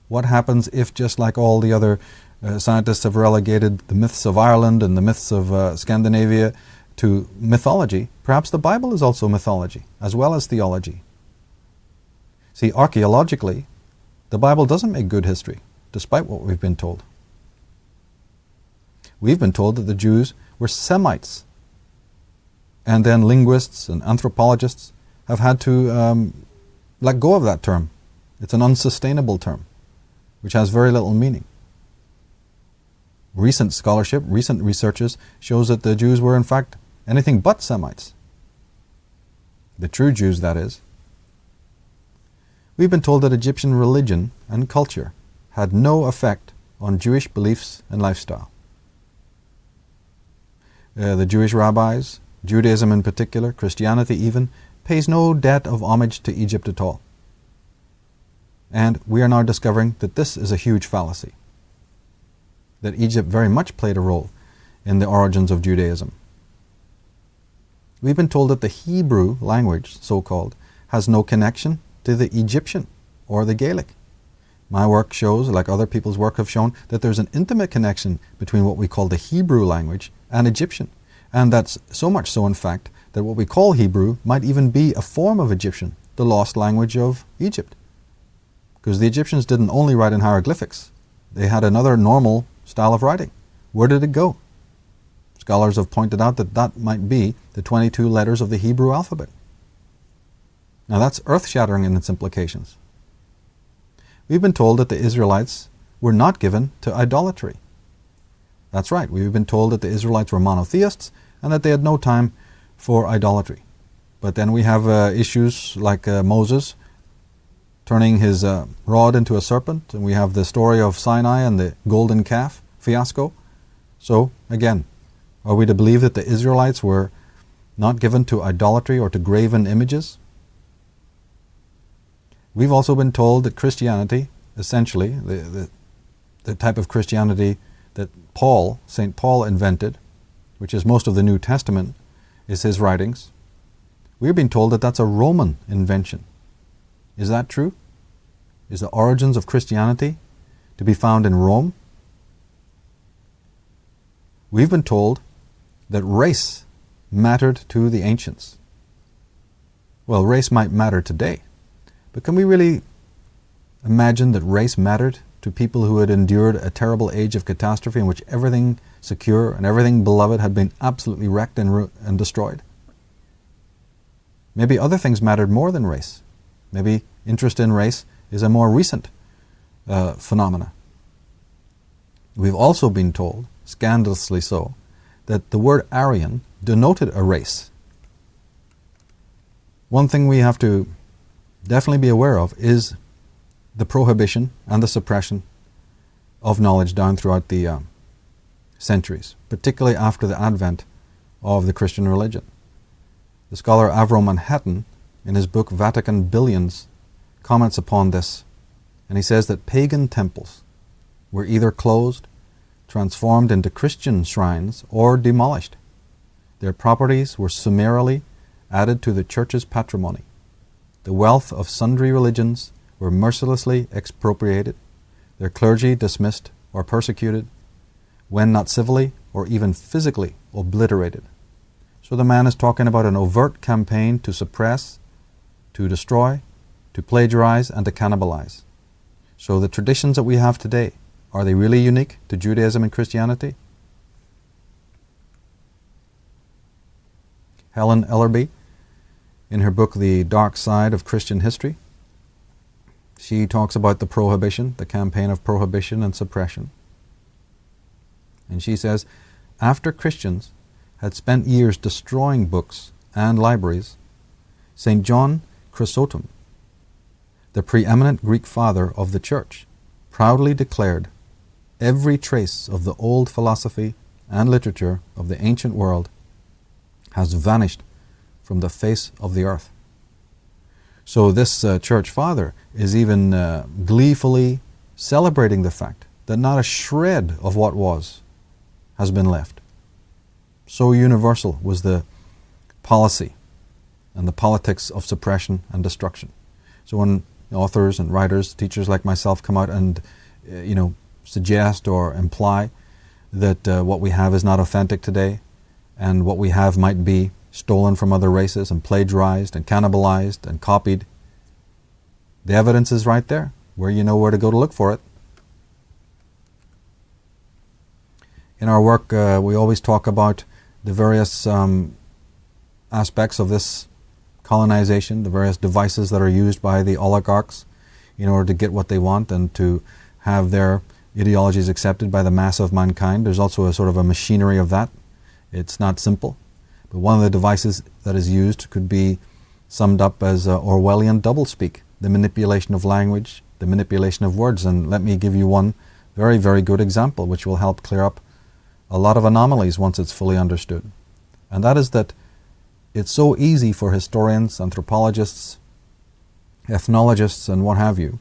What happens if, just like all the other scientists have relegated the myths of Ireland and the myths of Scandinavia to mythology, perhaps the Bible is also mythology, as well as theology? See, archaeologically, the Bible doesn't make good history, despite what we've been told. We've been told that the Jews were Semites. And then linguists and anthropologists have had to let go of that term. It's an unsustainable term, which has very little meaning. Recent scholarship, recent researches shows that the Jews were in fact anything but Semites. The true Jews, that is. We've been told that Egyptian religion and culture had no effect on Jewish beliefs and lifestyle. The Jewish rabbis, Judaism in particular, Christianity even, pays no debt of homage to Egypt at all. And we are now discovering that this is a huge fallacy, that Egypt very much played a role in the origins of Judaism. We've been told that the Hebrew language, so-called, has no connection to the Egyptian or the Gaelic. My work shows, like other people's work have shown, that there's an intimate connection between what we call the Hebrew language and Egyptian. And that's so much so, in fact, that what we call Hebrew might even be a form of Egyptian, the lost language of Egypt. Because the Egyptians didn't only write in hieroglyphics. They had another normal style of writing. Where did it go? Scholars have pointed out that that might be the 22 letters of the Hebrew alphabet. Now that's earth-shattering in its implications. We've been told that the Israelites were not given to idolatry. That's right, we've been told that the Israelites were monotheists and that they had no time for idolatry. But then we have issues like Moses turning his rod into a serpent, and we have the story of Sinai and the golden calf fiasco. So, again, are we to believe that the Israelites were not given to idolatry or to graven images? We've also been told that Christianity, essentially, the type of Christianity that St. Paul invented, which is most of the New Testament, is his writings. We're being told that that's a Roman invention. Is that true? Is the origins of Christianity to be found in Rome? We've been told that race mattered to the ancients. Well, race might matter today, but can we really imagine that race mattered to people who had endured a terrible age of catastrophe in which everything secure and everything beloved had been absolutely wrecked and destroyed? Maybe other things mattered more than race. Maybe interest in race is a more recent phenomena. We've also been told, scandalously so, that the word Aryan denoted a race. One thing we have to definitely be aware of is the prohibition and the suppression of knowledge down throughout the centuries, particularly after the advent of the Christian religion. The scholar Avro Manhattan, in his book Vatican Billions, comments upon this, and he says that pagan temples were either closed, transformed into Christian shrines, or demolished. Their properties were summarily added to the church's patrimony. The wealth of sundry religions were mercilessly expropriated, their clergy dismissed or persecuted, when not civilly or even physically obliterated. So the man is talking about an overt campaign to suppress, to destroy, to plagiarize, and to cannibalize. So the traditions that we have today, are they really unique to Judaism and Christianity? Helen Ellerby, in her book The Dark Side of Christian History, she talks about the prohibition, the campaign of prohibition and suppression. And she says, after Christians had spent years destroying books and libraries, St. John Chrysostom, the preeminent Greek father of the Church, proudly declared, every trace of the old philosophy and literature of the ancient world has vanished from the face of the earth. So this church father is even gleefully celebrating the fact that not a shred of what was has been left. So universal was the policy and the politics of suppression and destruction. So when authors and writers, teachers like myself come out and suggest or imply that what we have is not authentic today, and what we have might be stolen from other races and plagiarized and cannibalized and copied, the evidence is right there, where you know where to go to look for it. In our work, we always talk about the various aspects of this colonization, the various devices that are used by the oligarchs in order to get what they want and to have their ideologies accepted by the mass of mankind. There's also a sort of a machinery of that. It's not simple. But one of the devices that is used could be summed up as Orwellian doublespeak, the manipulation of language, the manipulation of words. And let me give you one very, very good example which will help clear up a lot of anomalies once it's fully understood. And that is that it's so easy for historians, anthropologists, ethnologists, and what have you,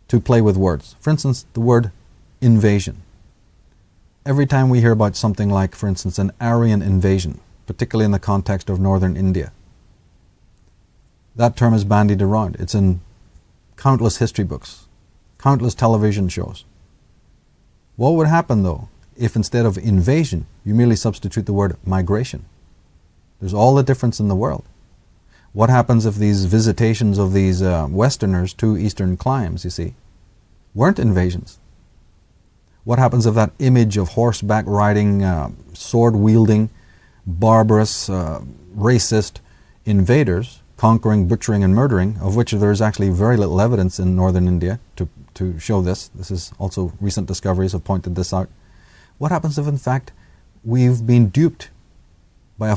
to play with words. For instance, the word invasion. Every time we hear about something like, for instance, an Aryan invasion, particularly in the context of northern India, that term is bandied around. It's in countless history books, countless television shows. What would happen, though, if instead of invasion, you merely substitute the word migration? There's all the difference in the world. What happens if these visitations of these Westerners to Eastern climes, you see, weren't invasions? What happens if that image of horseback riding, sword-wielding, barbarous, racist invaders, conquering, butchering, and murdering, of which there is actually very little evidence in northern India to show this. This is also recent discoveries have pointed this out. What happens if, in fact, we've been duped by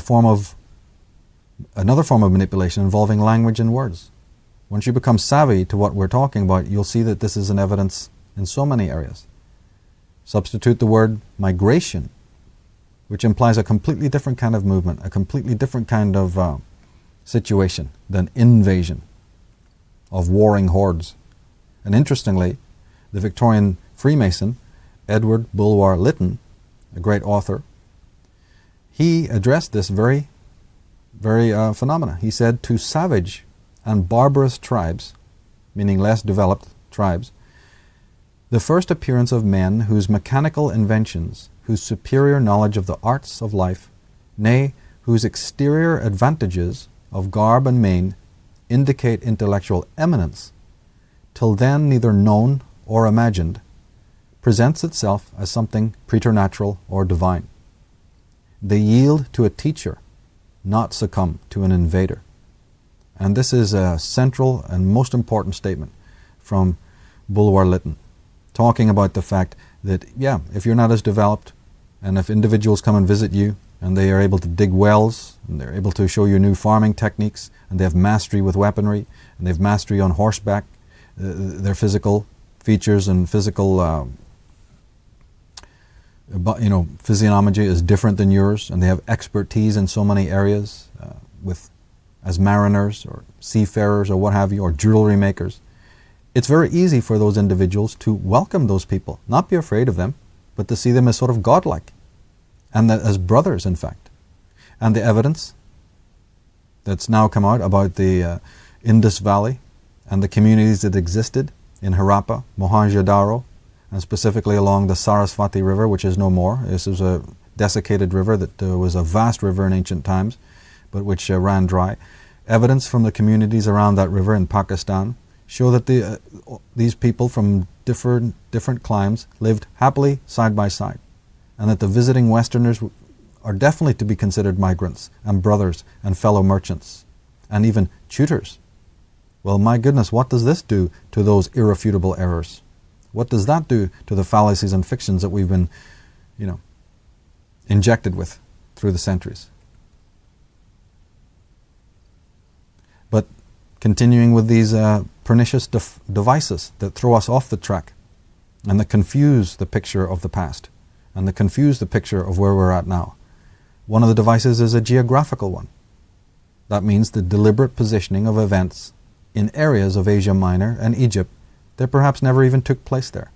another form of manipulation involving language and words? Once you become savvy to what we're talking about, you'll see that this is an evidence in so many areas. Substitute the word migration, which implies a completely different kind of movement, a completely different kind of situation than invasion of warring hordes. And interestingly, the Victorian Freemason, Edward Bulwer Lytton, a great author, he addressed this very phenomena. He said, to savage and barbarous tribes, meaning less developed tribes, the first appearance of men whose mechanical inventions, whose superior knowledge of the arts of life, nay, whose exterior advantages of garb and mien indicate intellectual eminence, till then neither known or imagined, presents itself as something preternatural or divine. They yield to a teacher, not succumb to an invader. And this is a central and most important statement from Bulwer Lytton, talking about the fact that, yeah, if you're not as developed, and if individuals come and visit you, and they are able to dig wells, and they're able to show you new farming techniques, and they have mastery with weaponry, and they have mastery on horseback, their physical features and physical physiognomy is different than yours, and they have expertise in so many areas as mariners or seafarers or what have you, or jewelry makers. It's very easy for those individuals to welcome those people, not be afraid of them, but to see them as sort of godlike, and that as brothers, in fact. And the evidence that's now come out about the Indus Valley and the communities that existed in Harappa, Mohenjo-Daro, and specifically along the Sarasvati River, which is no more. This is a desiccated river that was a vast river in ancient times, but which ran dry. Evidence from the communities around that river in Pakistan show that these people from different climes lived happily side by side, and that the visiting Westerners are definitely to be considered migrants and brothers and fellow merchants and even tutors. Well, my goodness, what does this do to those irrefutable errors? What does that do to the fallacies and fictions that we've been, injected with through the centuries? But continuing with these pernicious devices that throw us off the track and that confuse the picture of the past and that confuse the picture of where we're at now. One of the devices is a geographical one. That means the deliberate positioning of events in areas of Asia Minor and Egypt that perhaps never even took place there.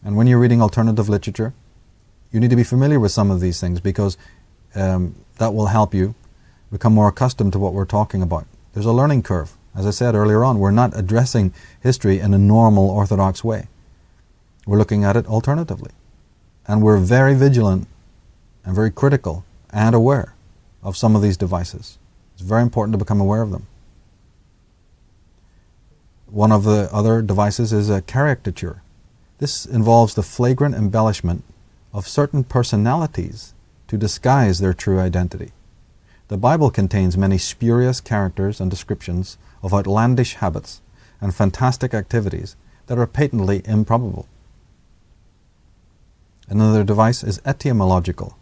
And when you're reading alternative literature, you need to be familiar with some of these things, because that will help you become more accustomed to what we're talking about. There's a learning curve. As I said earlier on, we're not addressing history in a normal orthodox way. We're looking at it alternatively. And we're very vigilant and very critical and aware of some of these devices. It's very important to become aware of them. One of the other devices is a caricature. This involves the flagrant embellishment of certain personalities to disguise their true identity. The Bible contains many spurious characters and descriptions of outlandish habits and fantastic activities that are patently improbable. Another device is etymological.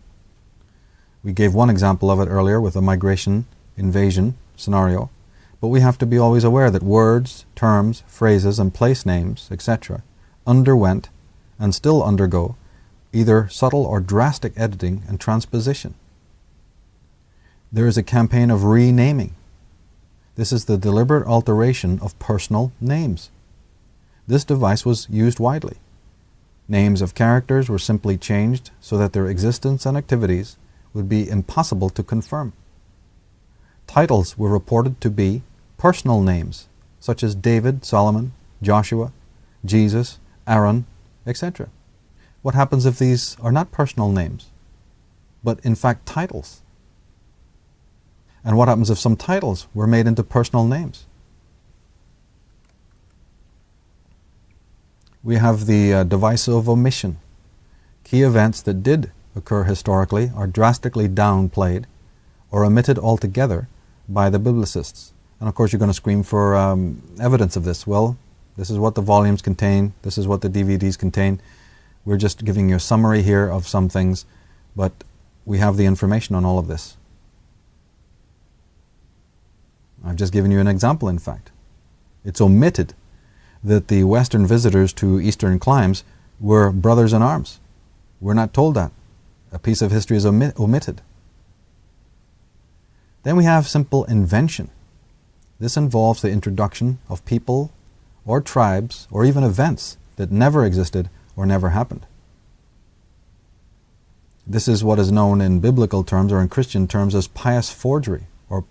We gave one example of it earlier with the migration invasion scenario, but we have to be always aware that words, terms, phrases, and place names, etc., underwent and still undergo either subtle or drastic editing and transposition. There is a campaign of renaming. This is the deliberate alteration of personal names. This device was used widely. Names of characters were simply changed so that their existence and activities would be impossible to confirm. Titles were reported to be personal names, such as David, Solomon, Joshua, Jesus, Aaron, etc. What happens if these are not personal names, but in fact titles? And what happens if some titles were made into personal names? We have the device of omission. Key events that did occur historically are drastically downplayed or omitted altogether by the biblicists. And of course you're going to scream for evidence of this. Well, this is what the volumes contain, this is what the DVDs contain. We're just giving you a summary here of some things, but we have the information on all of this. I've just given you an example, in fact. It's omitted that the Western visitors to Eastern climes were brothers in arms. We're not told that. A piece of history is omitted. Then we have simple invention. This involves the introduction of people or tribes or even events that never existed or never happened. This is what is known in biblical terms or in Christian terms as pious forgery, or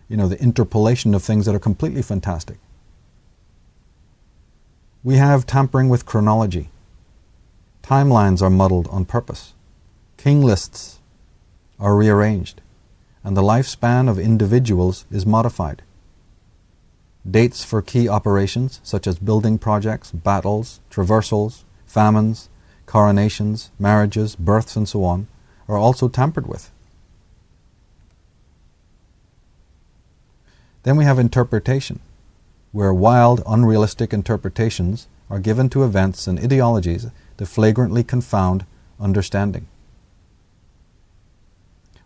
the interpolation of things that are completely fantastic. We have tampering with chronology. Timelines are muddled on purpose. King lists are rearranged, and the lifespan of individuals is modified. Dates for key operations, such as building projects, battles, traversals, famines, coronations, marriages, births, and so on, are also tampered with. Then we have interpretation, where wild, unrealistic interpretations are given to events and ideologies that flagrantly confound understanding.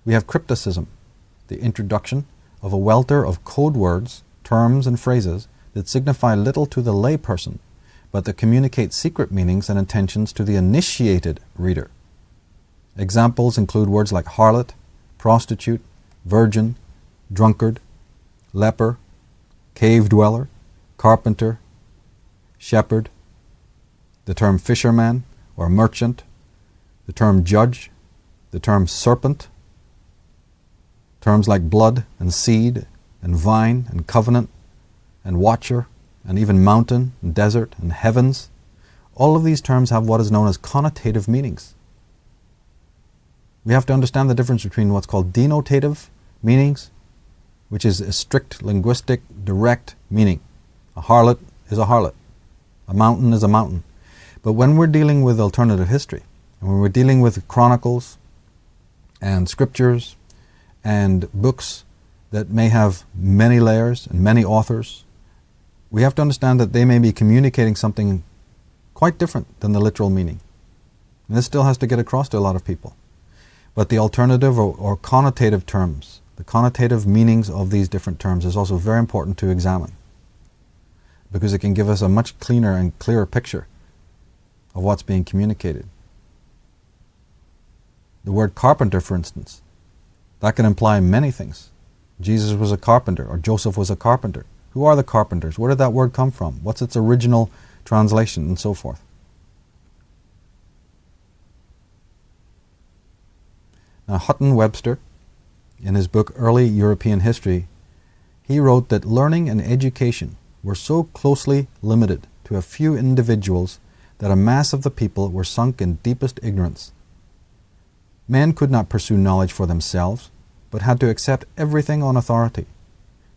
We have crypticism, the introduction of a welter of code words, terms, and phrases that signify little to the layperson, but that communicate secret meanings and intentions to the initiated reader. Examples include words like harlot, prostitute, virgin, drunkard, leper, cave dweller, carpenter, shepherd, the term fisherman or merchant, the term judge, the term serpent, terms like blood and seed and vine and covenant and watcher and even mountain and desert and heavens. All of these terms have what is known as connotative meanings. We have to understand the difference between what's called denotative meanings, which is a strict linguistic direct meaning. A harlot is a harlot. A mountain is a mountain. But when we're dealing with alternative history, and when we're dealing with chronicles and scriptures and books that may have many layers and many authors, we have to understand that they may be communicating something quite different than the literal meaning. And this still has to get across to a lot of people. But the alternative or connotative terms, the connotative meanings of these different terms is also very important to examine, because it can give us a much cleaner and clearer picture of what's being communicated. The word carpenter, for instance, that can imply many things. Jesus was a carpenter, or Joseph was a carpenter. Who are the carpenters? Where did that word come from? What's its original translation, and so forth? Now, Hutton Webster, in his book Early European History, he wrote that learning and education were so closely limited to a few individuals that a mass of the people were sunk in deepest ignorance. Men could not pursue knowledge for themselves, but had to accept everything on authority.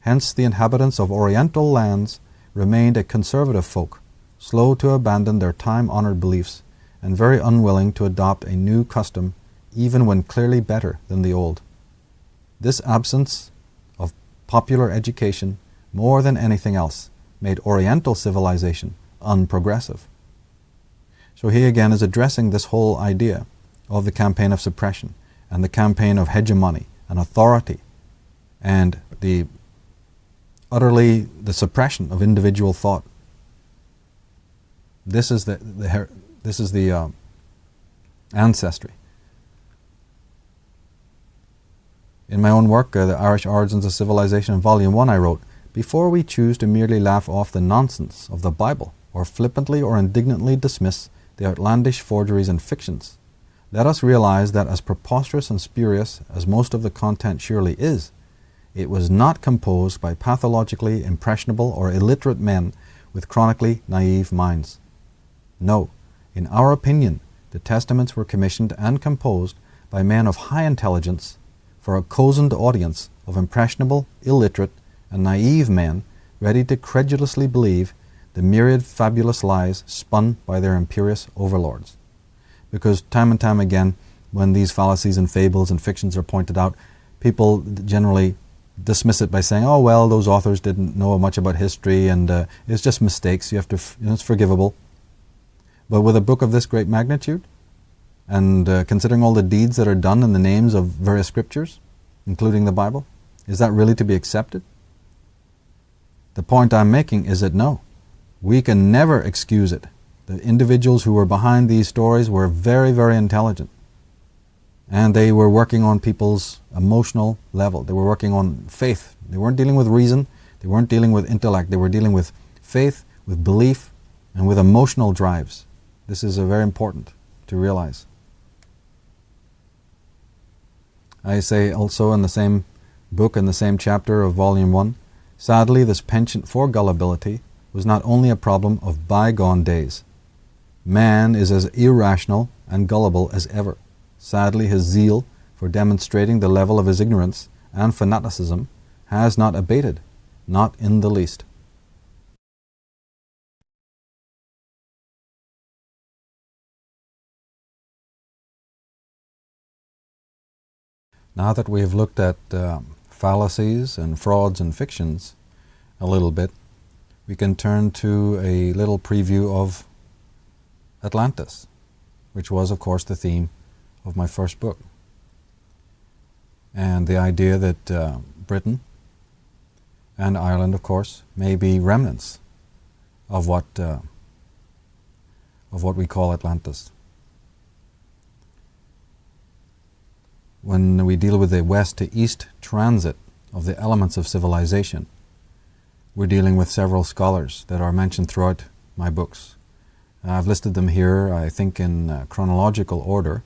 Hence the inhabitants of Oriental lands remained a conservative folk, slow to abandon their time-honored beliefs, and very unwilling to adopt a new custom even when clearly better than the old. This absence of popular education, more than anything else, made Oriental civilization unprogressive. So he again is addressing this whole idea of the campaign of suppression and the campaign of hegemony and authority and the suppression of individual thought. This is the ancestry. In my own work, The Irish Origins of Civilization, Volume 1, I wrote, "Before we choose to merely laugh off the nonsense of the Bible, or flippantly or indignantly dismiss the outlandish forgeries and fictions, let us realize that as preposterous and spurious as most of the content surely is, it was not composed by pathologically impressionable or illiterate men with chronically naive minds. No, in our opinion, the Testaments were commissioned and composed by men of high intelligence for a cozened audience of impressionable, illiterate, and naive men ready to credulously believe the myriad fabulous lies spun by their imperious overlords." Because time and time again, when these fallacies and fables and fictions are pointed out, people generally dismiss it by saying, "Oh well, those authors didn't know much about history, and it's just mistakes. You have to, it's forgivable." But with a book of this great magnitude, and considering all the deeds that are done in the names of various scriptures, including the Bible, is that really to be accepted? The point I'm making is that no, we can never excuse it. The individuals who were behind these stories were very, very intelligent. And they were working on people's emotional level. They were working on faith. They weren't dealing with reason. They weren't dealing with intellect. They were dealing with faith, with belief, and with emotional drives. This is very important to realize. I say also in the same book, in the same chapter of Volume 1, sadly, this penchant for gullibility was not only a problem of bygone days. Man is as irrational and gullible as ever. Sadly, his zeal for demonstrating the level of his ignorance and fanaticism has not abated, not in the least. Now that we have looked at fallacies and frauds and fictions a little bit, we can turn to a little preview of Atlantis, which was, of course, the theme of my first book. And the idea that Britain and Ireland, of course, may be remnants of what we call Atlantis. When we deal with the west to east transit of the elements of civilization, we're dealing with several scholars that are mentioned throughout my books. I've listed them here, I think, in chronological order.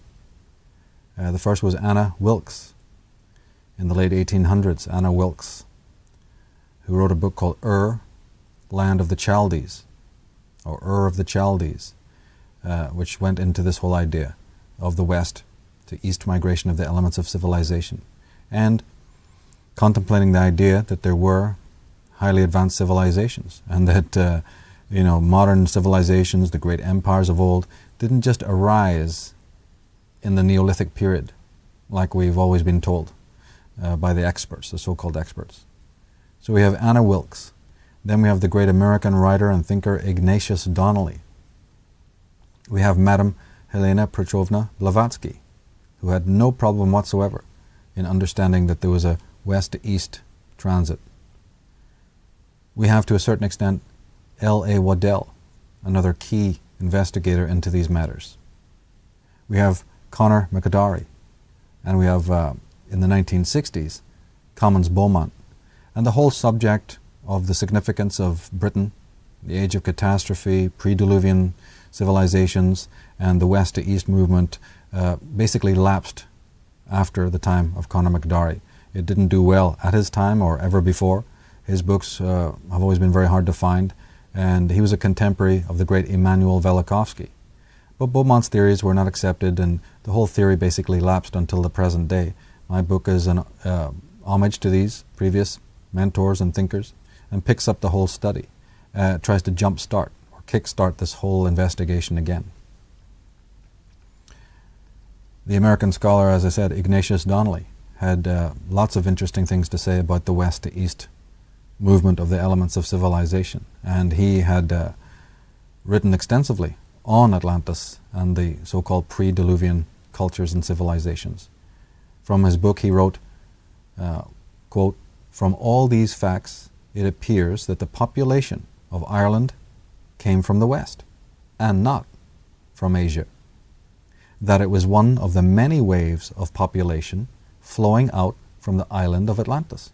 The first was Anna Wilkes, in the late 1800s. Anna Wilkes, who wrote a book called Land of the Chaldees, or of the Chaldees, which went into this whole idea of the west to east migration of the elements of civilization, and contemplating the idea that there were highly advanced civilizations, and that modern civilizations, the great empires of old, didn't just arise in the Neolithic period, like we've always been told by the experts, the so-called experts. So we have Anna Wilkes. Then we have the great American writer and thinker Ignatius Donnelly. We have Madame Helena Petrovna Blavatsky, who had no problem whatsoever in understanding that there was a west to east transit. We have, to a certain extent, L.A. Waddell, another key investigator into these matters. We have Connor McAdary, and we have, in the 1960s, Commons Beaumont, and the whole subject of the significance of Britain, the age of catastrophe, pre-Diluvian civilizations, and the west to east movement basically lapsed after the time of Connor McAdary. It didn't do well at his time or ever before. His books have always been very hard to find, and he was a contemporary of the great Immanuel Velikovsky. But Beaumont's theories were not accepted, and the whole theory basically lapsed until the present day. My book is an homage to these previous mentors and thinkers, and picks up the whole study, tries to jumpstart or kickstart this whole investigation again. The American scholar, as I said, Ignatius Donnelly, had lots of interesting things to say about the west to east movement of the elements of civilization, and he had written extensively on Atlantis and the so-called pre-Diluvian cultures and civilizations. From his book he wrote, quote, "From all these facts it appears that the population of Ireland came from the west and not from Asia, that it was one of the many waves of population flowing out from the island of Atlantis,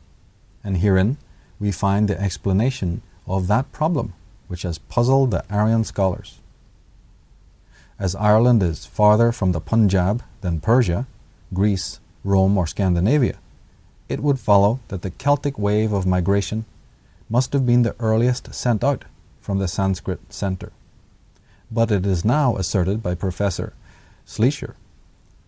and herein we find the explanation of that problem which has puzzled the Aryan scholars. As Ireland is farther from the Punjab than Persia, Greece, Rome, or Scandinavia, it would follow that the Celtic wave of migration must have been the earliest sent out from the Sanskrit center. But it is now asserted by Professor Schleicher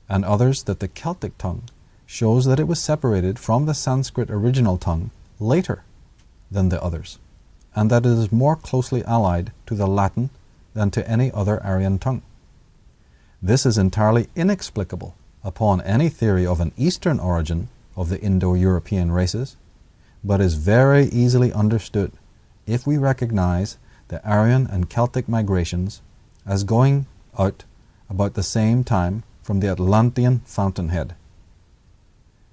and others that the Celtic tongue shows that it was separated from the Sanskrit original tongue later than the others, and that it is more closely allied to the Latin than to any other Aryan tongue. This is entirely inexplicable upon any theory of an Eastern origin of the Indo-European races, but is very easily understood if we recognize the Aryan and Celtic migrations as going out about the same time from the Atlantean fountainhead.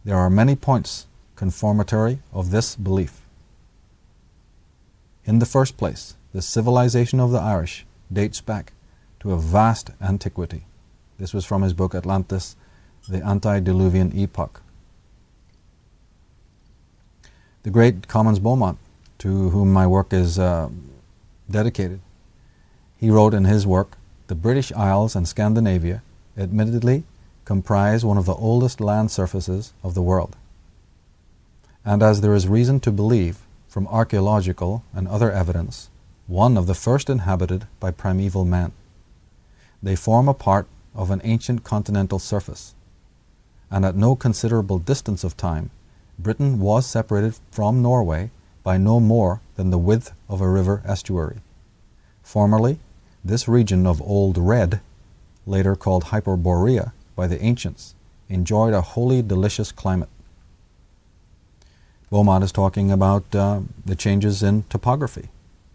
There are many points confirmatory of this belief. In the first place, the civilization of the Irish dates back to a vast antiquity. This was from his book Atlantis, the Antediluvian Epoch. The great Commons Beaumont, to whom my work is dedicated, he wrote in his work, "The British Isles and Scandinavia admittedly comprise one of the oldest land surfaces of the world. And as there is reason to believe, from archaeological and other evidence, one of the first inhabited by primeval man, they form a part of an ancient continental surface, and at no considerable distance of time, Britain was separated from Norway by no more than the width of a river estuary. Formerly, this region of Old Red, later called Hyperborea by the ancients, enjoyed a wholly delicious climate." Beaumont is talking about the changes in topography,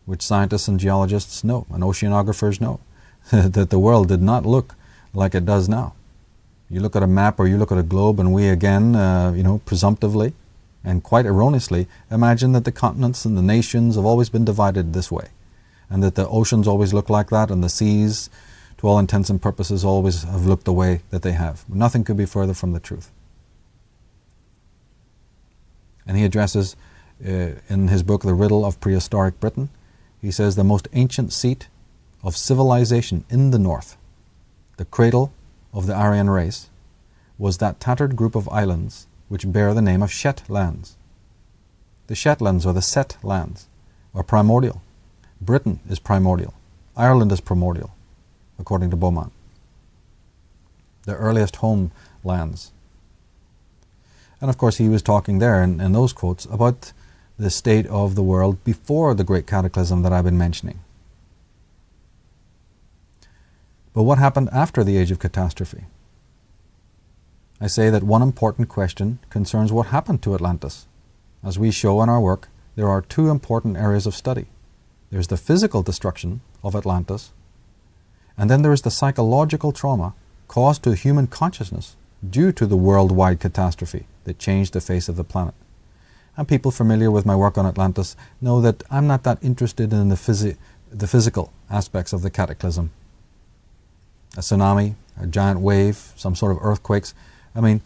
which scientists and geologists know, and oceanographers know, that the world did not look like it does now. You look at a map or you look at a globe, and we again, presumptively and quite erroneously imagine that the continents and the nations have always been divided this way, and that the oceans always look like that, and the seas, to all intents and purposes, always have looked the way that they have. Nothing could be further from the truth. And he addresses, in his book, The Riddle of Prehistoric Britain, he says, "The most ancient seat of civilization in the north, the cradle of the Aryan race, was that tattered group of islands which bear the name of Shetlands. The Shetlands, or the Set lands, are primordial. Britain is primordial. Ireland is primordial, according to Beaumont. The earliest homelands." And of course he was talking there in those quotes about the state of the world before the great cataclysm that I've been mentioning. But what happened after the age of catastrophe? I say that one important question concerns what happened to Atlantis. As we show in our work, there are two important areas of study. There's the physical destruction of Atlantis, and then there is the psychological trauma caused to human consciousness due to the worldwide catastrophe that changed the face of the planet. And people familiar with my work on Atlantis know that I'm not that interested in the physical aspects of the cataclysm. A tsunami, a giant wave, some sort of earthquakes. I mean,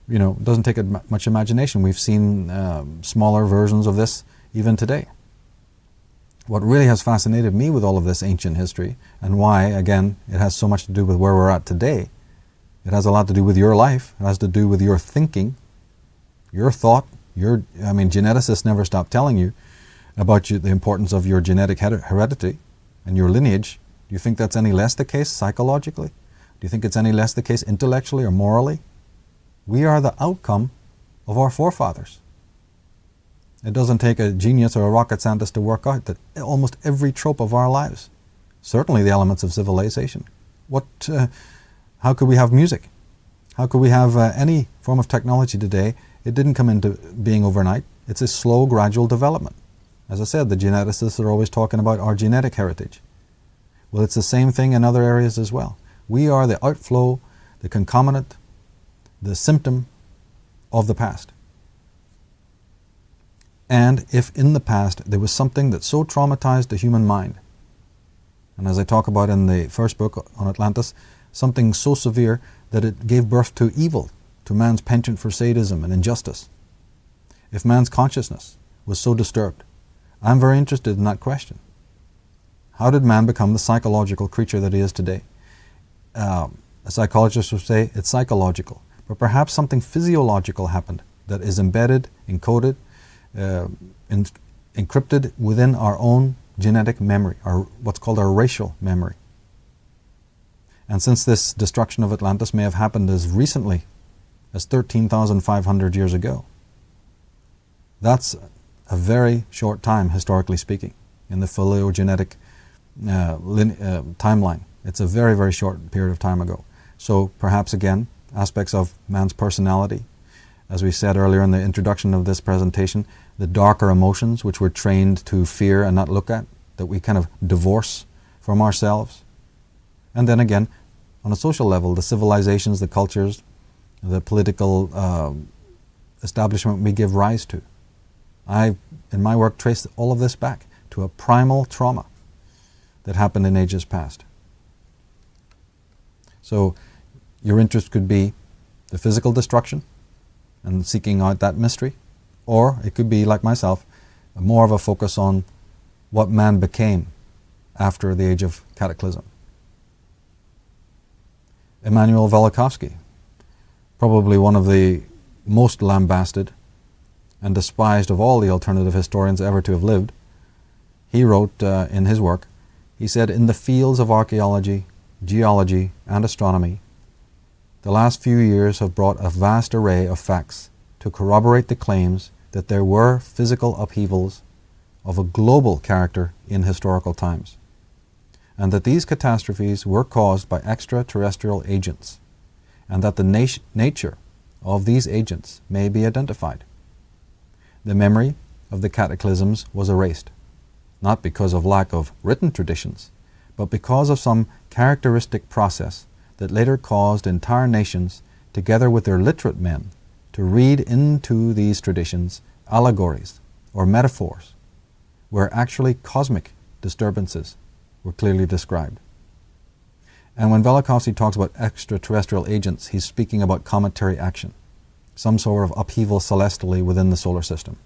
it doesn't take much imagination. We've seen smaller versions of this even today. What really has fascinated me with all of this ancient history, and why, again, it has so much to do with where we're at today. It has a lot to do with your life. It has to do with your thinking, your thought. Geneticists never stop telling you about the importance of your genetic heredity and your lineage. Do you think that's any less the case psychologically? Do you think it's any less the case intellectually or morally? We are the outcome of our forefathers. It doesn't take a genius or a rocket scientist to work out that almost every trope of our lives, certainly the elements of civilization. How could we have music? How could we have any form of technology today? It didn't come into being overnight. It's a slow, gradual development. As I said, the geneticists are always talking about our genetic heritage. Well, it's the same thing in other areas as well. We are the outflow, the concomitant, the symptom of the past. And if in the past there was something that so traumatized the human mind, and as I talk about in the first book on Atlantis, something so severe that it gave birth to evil, to man's penchant for sadism and injustice. If man's consciousness was so disturbed, I'm very interested in that question. How did man become the psychological creature that he is today? A psychologist would say it's psychological, but perhaps something physiological happened that is embedded, encoded, encrypted within our own genetic memory, or what's called our racial memory. And since this destruction of Atlantis may have happened as recently as 13,500 years ago, that's a very short time, historically speaking, in the phylogenetic timeline. It's a very, very short period of time ago. So perhaps, again, aspects of man's personality, as we said earlier in the introduction of this presentation, the darker emotions which we're trained to fear and not look at, that we kind of divorce from ourselves. And then again, on a social level, the civilizations, the cultures, the political establishment we give rise to. I, in my work, trace all of this back to a primal trauma that happened in ages past. So your interest could be the physical destruction and seeking out that mystery, or it could be, like myself, more of a focus on what man became after the age of cataclysm. Immanuel Velikovsky, probably one of the most lambasted and despised of all the alternative historians ever to have lived, he wrote in his work, he said, "In the fields of archaeology, geology, and astronomy, the last few years have brought a vast array of facts to corroborate the claims that there were physical upheavals of a global character in historical times, and that these catastrophes were caused by extraterrestrial agents, and that the nature of these agents may be identified. The memory of the cataclysms was erased, not because of lack of written traditions, but because of some characteristic process that later caused entire nations, together with their literate men, to read into these traditions allegories or metaphors, where actually cosmic disturbances were clearly described." And when Velikovsky talks about extraterrestrial agents, he's speaking about cometary action, some sort of upheaval celestially within the solar system.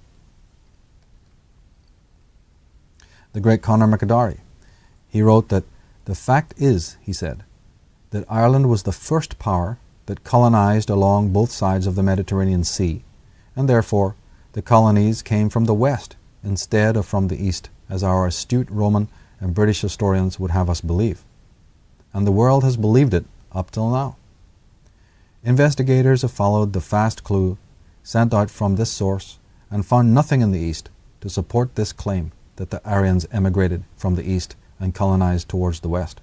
The great Conor McAdary, he wrote that the fact is, he said, that Ireland was the first power that colonized along both sides of the Mediterranean Sea, and therefore the colonies came from the west instead of from the east, as our astute Roman and British historians would have us believe. And the world has believed it up till now. Investigators have followed the fast clue sent out from this source and found nothing in the east to support this claim that the Aryans emigrated from the east and colonized towards the west.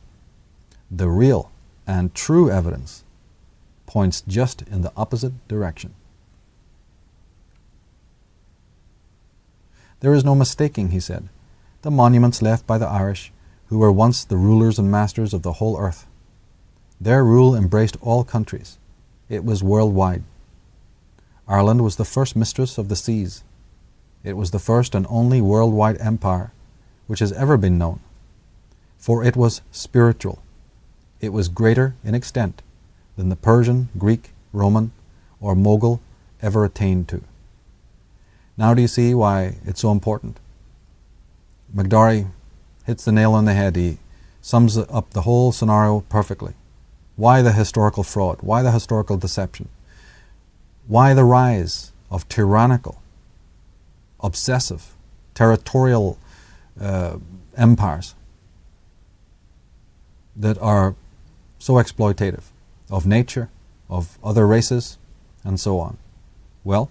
The real and true evidence points just in the opposite direction. There is no mistaking, he said, the monuments left by the Irish, who were once the rulers and masters of the whole earth. Their rule embraced all countries. It was worldwide. Ireland was the first mistress of the seas. It was the first and only worldwide empire which has ever been known. For it was spiritual. It was greater in extent than the Persian, Greek, Roman, or Mughal ever attained to. Now do you see why it's so important? McDarry hits the nail on the head. He sums up the whole scenario perfectly. Why the historical fraud? Why the historical deception? Why the rise of tyrannical, obsessive, territorial empires that are so exploitative of nature, of other races, and so on? Well,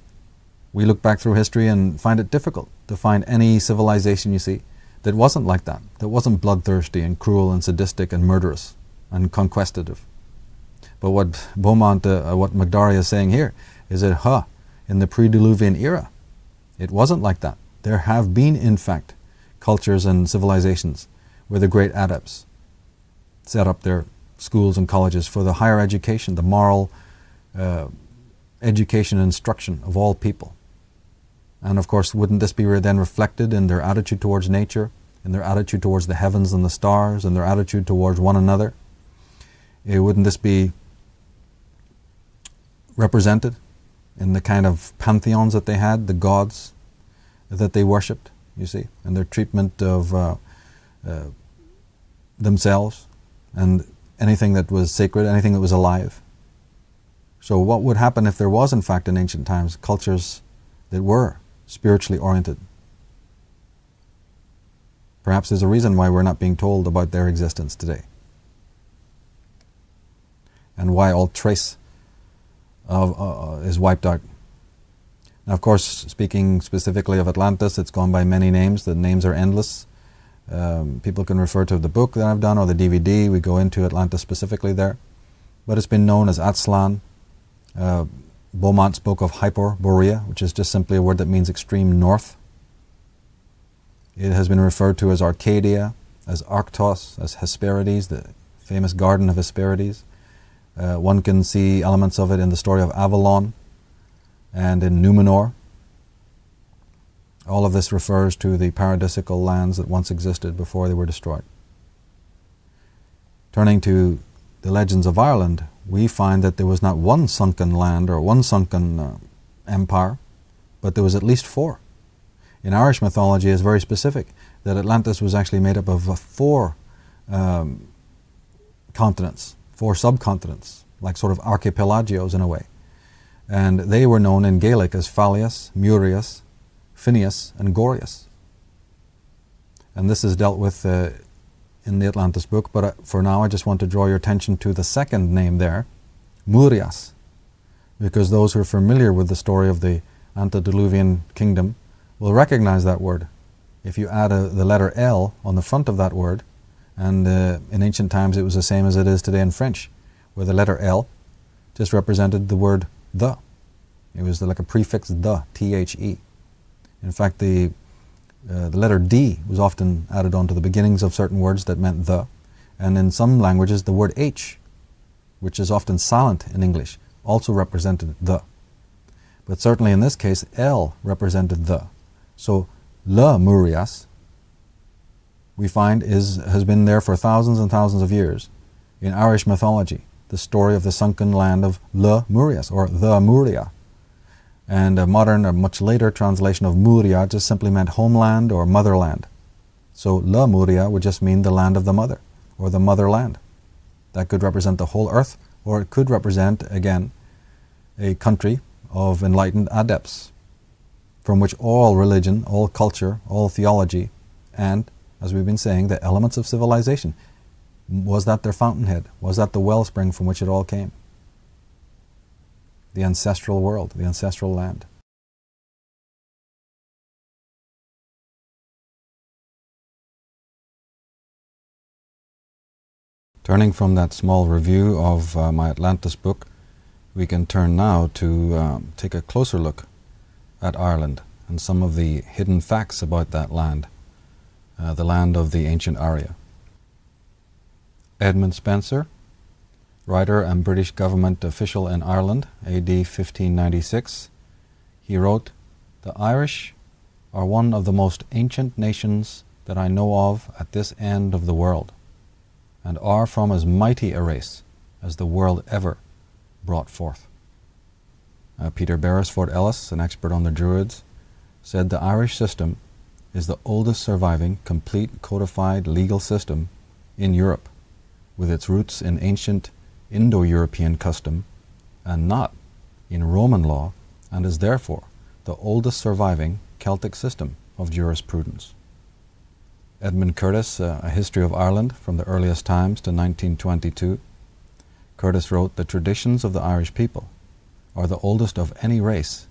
we look back through history and find it difficult to find any civilization, you see, that wasn't like that wasn't bloodthirsty and cruel and sadistic and murderous and conquestative. But what Beaumont, what McDarry is saying here is that, in the pre-Diluvian era, it wasn't like that. There have been, in fact, cultures and civilizations where the great adepts set up their schools and colleges for the higher education, the moral education and instruction of all people. And of course, wouldn't this be then reflected in their attitude towards nature, in their attitude towards the heavens and the stars, and their attitude towards one another? Wouldn't this be represented in the kind of pantheons that they had, the gods that they worshipped, you see, and their treatment of themselves and anything that was sacred, anything that was alive? So what would happen if there was, in fact, in ancient times, cultures that were spiritually oriented? Perhaps there's a reason why we're not being told about their existence today, and why all trace of is wiped out. Now, of course, speaking specifically of Atlantis, it's gone by many names. The names are endless. People can refer to the book that I've done or the DVD. We go into Atlantis specifically there. But it's been known as Aztlan. Beaumont spoke of Hyperborea, which is just simply a word that means extreme north. It has been referred to as Arcadia, as Arctos, as Hesperides, the famous Garden of Hesperides. One can see elements of it in the story of Avalon and in Numenor. All of this refers to the paradisical lands that once existed before they were destroyed. Turning to the legends of Ireland, we find that there was not one sunken land or one sunken empire, but there was at least four. In Irish mythology, it's very specific that Atlantis was actually made up of four continents, four subcontinents, like sort of archipelagios in a way. And they were known in Gaelic as Phalius, Murius, Phineus, and Gorius. And this is dealt with in the Atlantis book, but for now I just want to draw your attention to the second name there, Murias, because those who are familiar with the story of the antediluvian kingdom will recognize that word. If you add the letter L on the front of that word, and in ancient times it was the same as it is today in French, where the letter L just represented the word the. It was like a prefix the, T-H-E. In fact, the letter D was often added onto the beginnings of certain words that meant the, and in some languages the word H, which is often silent in English, also represented the. But certainly in this case, L represented the. So, Le Murias, we find, has been there for thousands and thousands of years in Irish mythology, the story of the sunken land of Le Murias, or the Muria. And a modern, or much later translation of Muria just simply meant homeland or motherland. So La Muria would just mean the land of the mother, or the motherland. That could represent the whole earth, or it could represent, again, a country of enlightened adepts, from which all religion, all culture, all theology, and, as we've been saying, the elements of civilization, was that their fountainhead? Was that the wellspring from which it all came? The ancestral world, the ancestral land. Turning from that small review of my Atlantis book, we can turn now to take a closer look at Ireland and some of the hidden facts about that land, the land of the ancient Arya. Edmund Spenser, writer and British government official in Ireland, AD 1596, he wrote, "The Irish are one of the most ancient nations that I know of at this end of the world, and are from as mighty a race as the world ever brought forth." Peter Beresford Ellis, an expert on the Druids, said the Irish system is the oldest surviving complete codified legal system in Europe, with its roots in ancient Indo-European custom and not in Roman law, and is therefore the oldest surviving Celtic system of jurisprudence. Edmund Curtis, A History of Ireland from the Earliest Times to 1922, Curtis wrote, "The traditions of the Irish people are the oldest of any race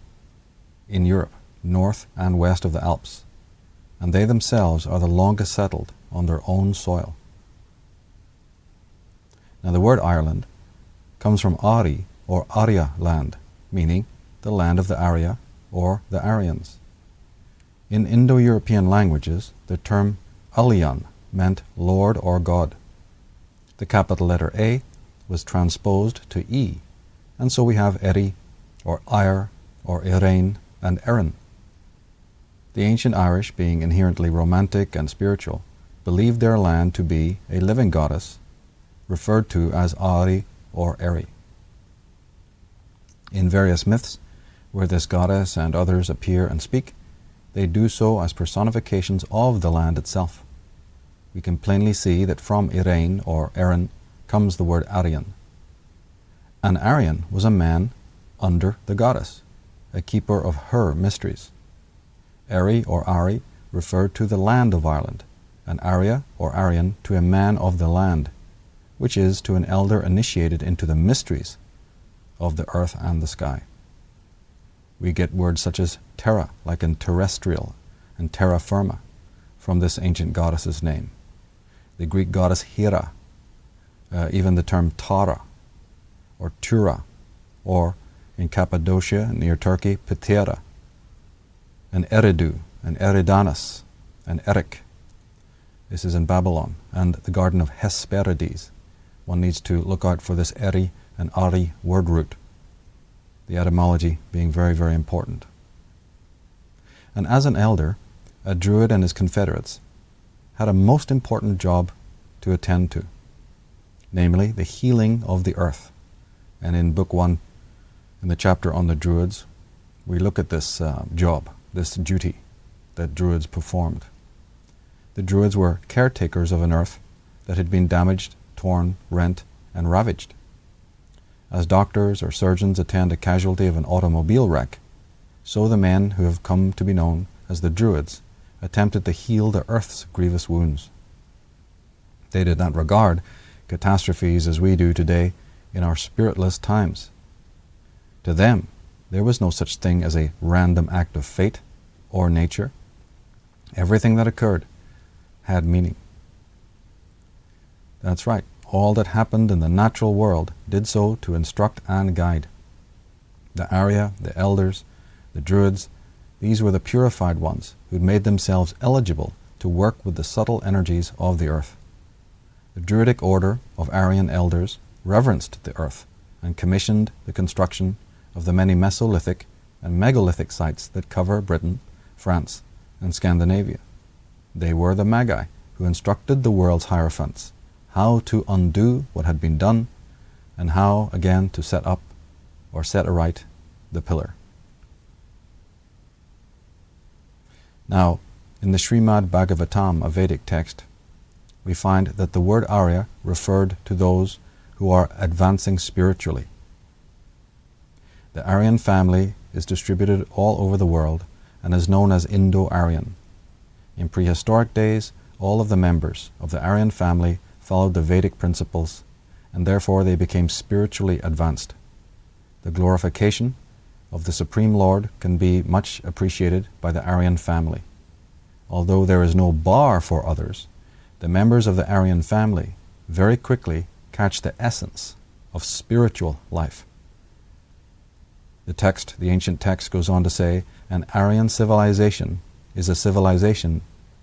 in Europe, north and west of the Alps, and they themselves are the longest settled on their own soil." Now the word Ireland comes from Ari, or Arya land, meaning the land of the Arya, or the Aryans. In Indo-European languages, the term Alian meant Lord or God. The capital letter A was transposed to E, and so we have Eri, or Ire, or Eirain, and Erin. The ancient Irish, being inherently romantic and spiritual, believed their land to be a living goddess, referred to as Ari or Eri. In various myths, where this goddess and others appear and speak, they do so as personifications of the land itself. We can plainly see that from Eirain or Erin comes the word Aryan. An Aryan was a man under the goddess, a keeper of her mysteries. Eri or Ari referred to the land of Ireland, and Arya or Aryan to a man of the land, which is to an elder initiated into the mysteries of the earth and the sky. We get words such as terra, like in terrestrial, and terra firma, from this ancient goddess's name. The Greek goddess Hera, even the term Tara, or Tura, or in Cappadocia near Turkey, Ptera, and Eridu, and Eridanus, and Erik. This is in Babylon, and the Garden of Hesperides. One needs to look out for this Eri and Ari word root, the etymology being very, very important. And as an elder, a Druid and his confederates had a most important job to attend to, namely the healing of the earth. And in Book 1, in the chapter on the Druids, we look at this job, this duty that Druids performed. The Druids were caretakers of an earth that had been damaged, torn, rent, and ravaged. As doctors or surgeons attend a casualty of an automobile wreck, so the men who have come to be known as the Druids attempted to heal the earth's grievous wounds. They did not regard catastrophes as we do today in our spiritless times. To them, there was no such thing as a random act of fate or nature. Everything that occurred had meaning. That's right. All that happened in the natural world did so to instruct and guide. The Arya, the elders, the Druids, these were the purified ones who'd made themselves eligible to work with the subtle energies of the earth. The Druidic order of Aryan elders reverenced the earth and commissioned the construction of the many Mesolithic and megalithic sites that cover Britain, France, and Scandinavia. They were the Magi who instructed the world's hierophants how to undo what had been done and how again to set up or set aright the pillar. Now, in the Srimad Bhagavatam, a Vedic text, we find that the word Arya referred to those who are advancing spiritually. The Aryan family is distributed all over the world and is known as Indo-Aryan. In prehistoric days, all of the members of the Aryan family followed the Vedic principles, and therefore they became spiritually advanced. The glorification of the Supreme Lord can be much appreciated by the Aryan family. Although there is no bar for others, the members of the Aryan family very quickly catch the essence of spiritual life. The ancient text goes on to say, an Aryan civilization is a civilization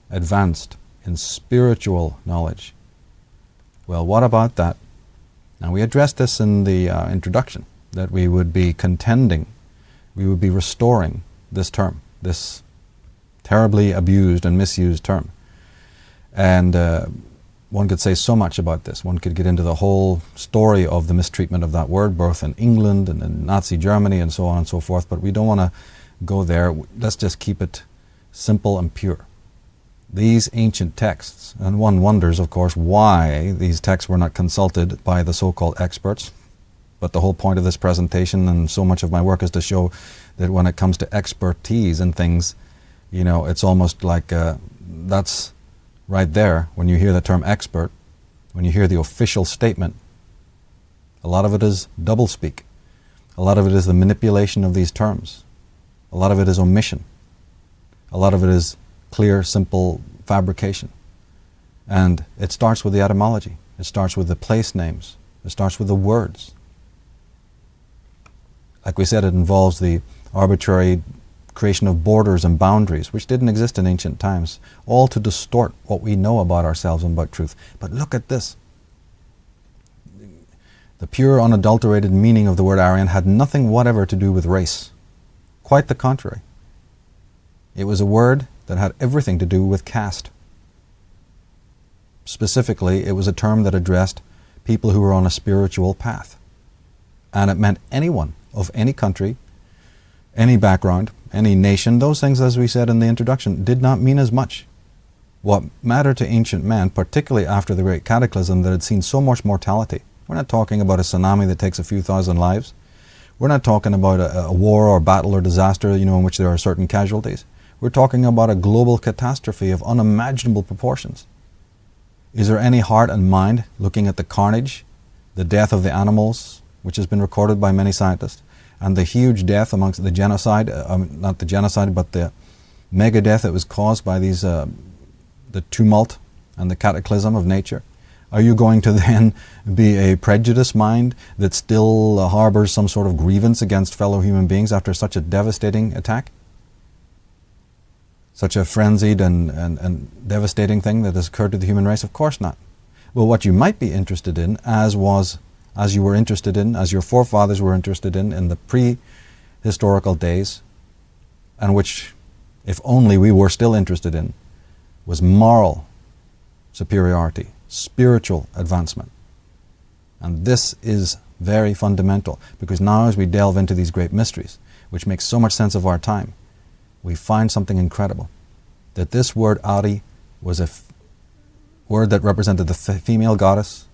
advanced in spiritual knowledge. Well, what about that? Now, we addressed this in the introduction, that we would be contending, we would be restoring this term, this terribly abused and misused term. And one could say so much about this. One could get into the whole story of the mistreatment of that word, both in England and in Nazi Germany and so on and so forth, but we don't want to go there. Let's just keep it simple and pure. These ancient texts, and one wonders, of course, why these texts were not consulted by the so-called experts, but the whole point of this presentation and so much of my work is to show that when it comes to expertise and things, you know, it's almost like that's right there. When you hear the term expert, when you hear the official statement, a lot of it is doublespeak. A lot of it is the manipulation of these terms. A lot of it is omission. A lot of it is clear, simple fabrication. And it starts with the etymology. It starts with the place names. It starts with the words. Like we said, it involves the arbitrary creation of borders and boundaries, which didn't exist in ancient times, all to distort what we know about ourselves and about truth. But look at this. The pure, unadulterated meaning of the word Aryan had nothing whatever to do with race. Quite the contrary. It was a word that had everything to do with caste. Specifically, it was a term that addressed people who were on a spiritual path. And it meant anyone of any country, any background, any nation. Those things, as we said in the introduction, did not mean as much. What mattered to ancient men, particularly after the Great Cataclysm that had seen so much mortality. We're not talking about a tsunami that takes a few thousand lives. We're not talking about a war or battle or disaster, you know, in which there are certain casualties. We're talking about a global catastrophe of unimaginable proportions. Is there any heart and mind looking at the carnage, the death of the animals, which has been recorded by many scientists, and the huge death amongst the genocide, not the genocide, but the mega death that was caused by these, the tumult and the cataclysm of nature? Are you going to then be a prejudiced mind that still harbors some sort of grievance against fellow human beings after such a devastating attack? Such a frenzied and devastating thing that has occurred to the human race? Of course not. Well, what you might be interested in, as you were interested in, as your forefathers were interested in the pre-historical days, and which if only we were still interested in, was moral superiority, spiritual advancement. And this is very fundamental, because now as we delve into these great mysteries, which make so much sense of our time, we find something incredible. That this word Ari was a word that represented the female goddess,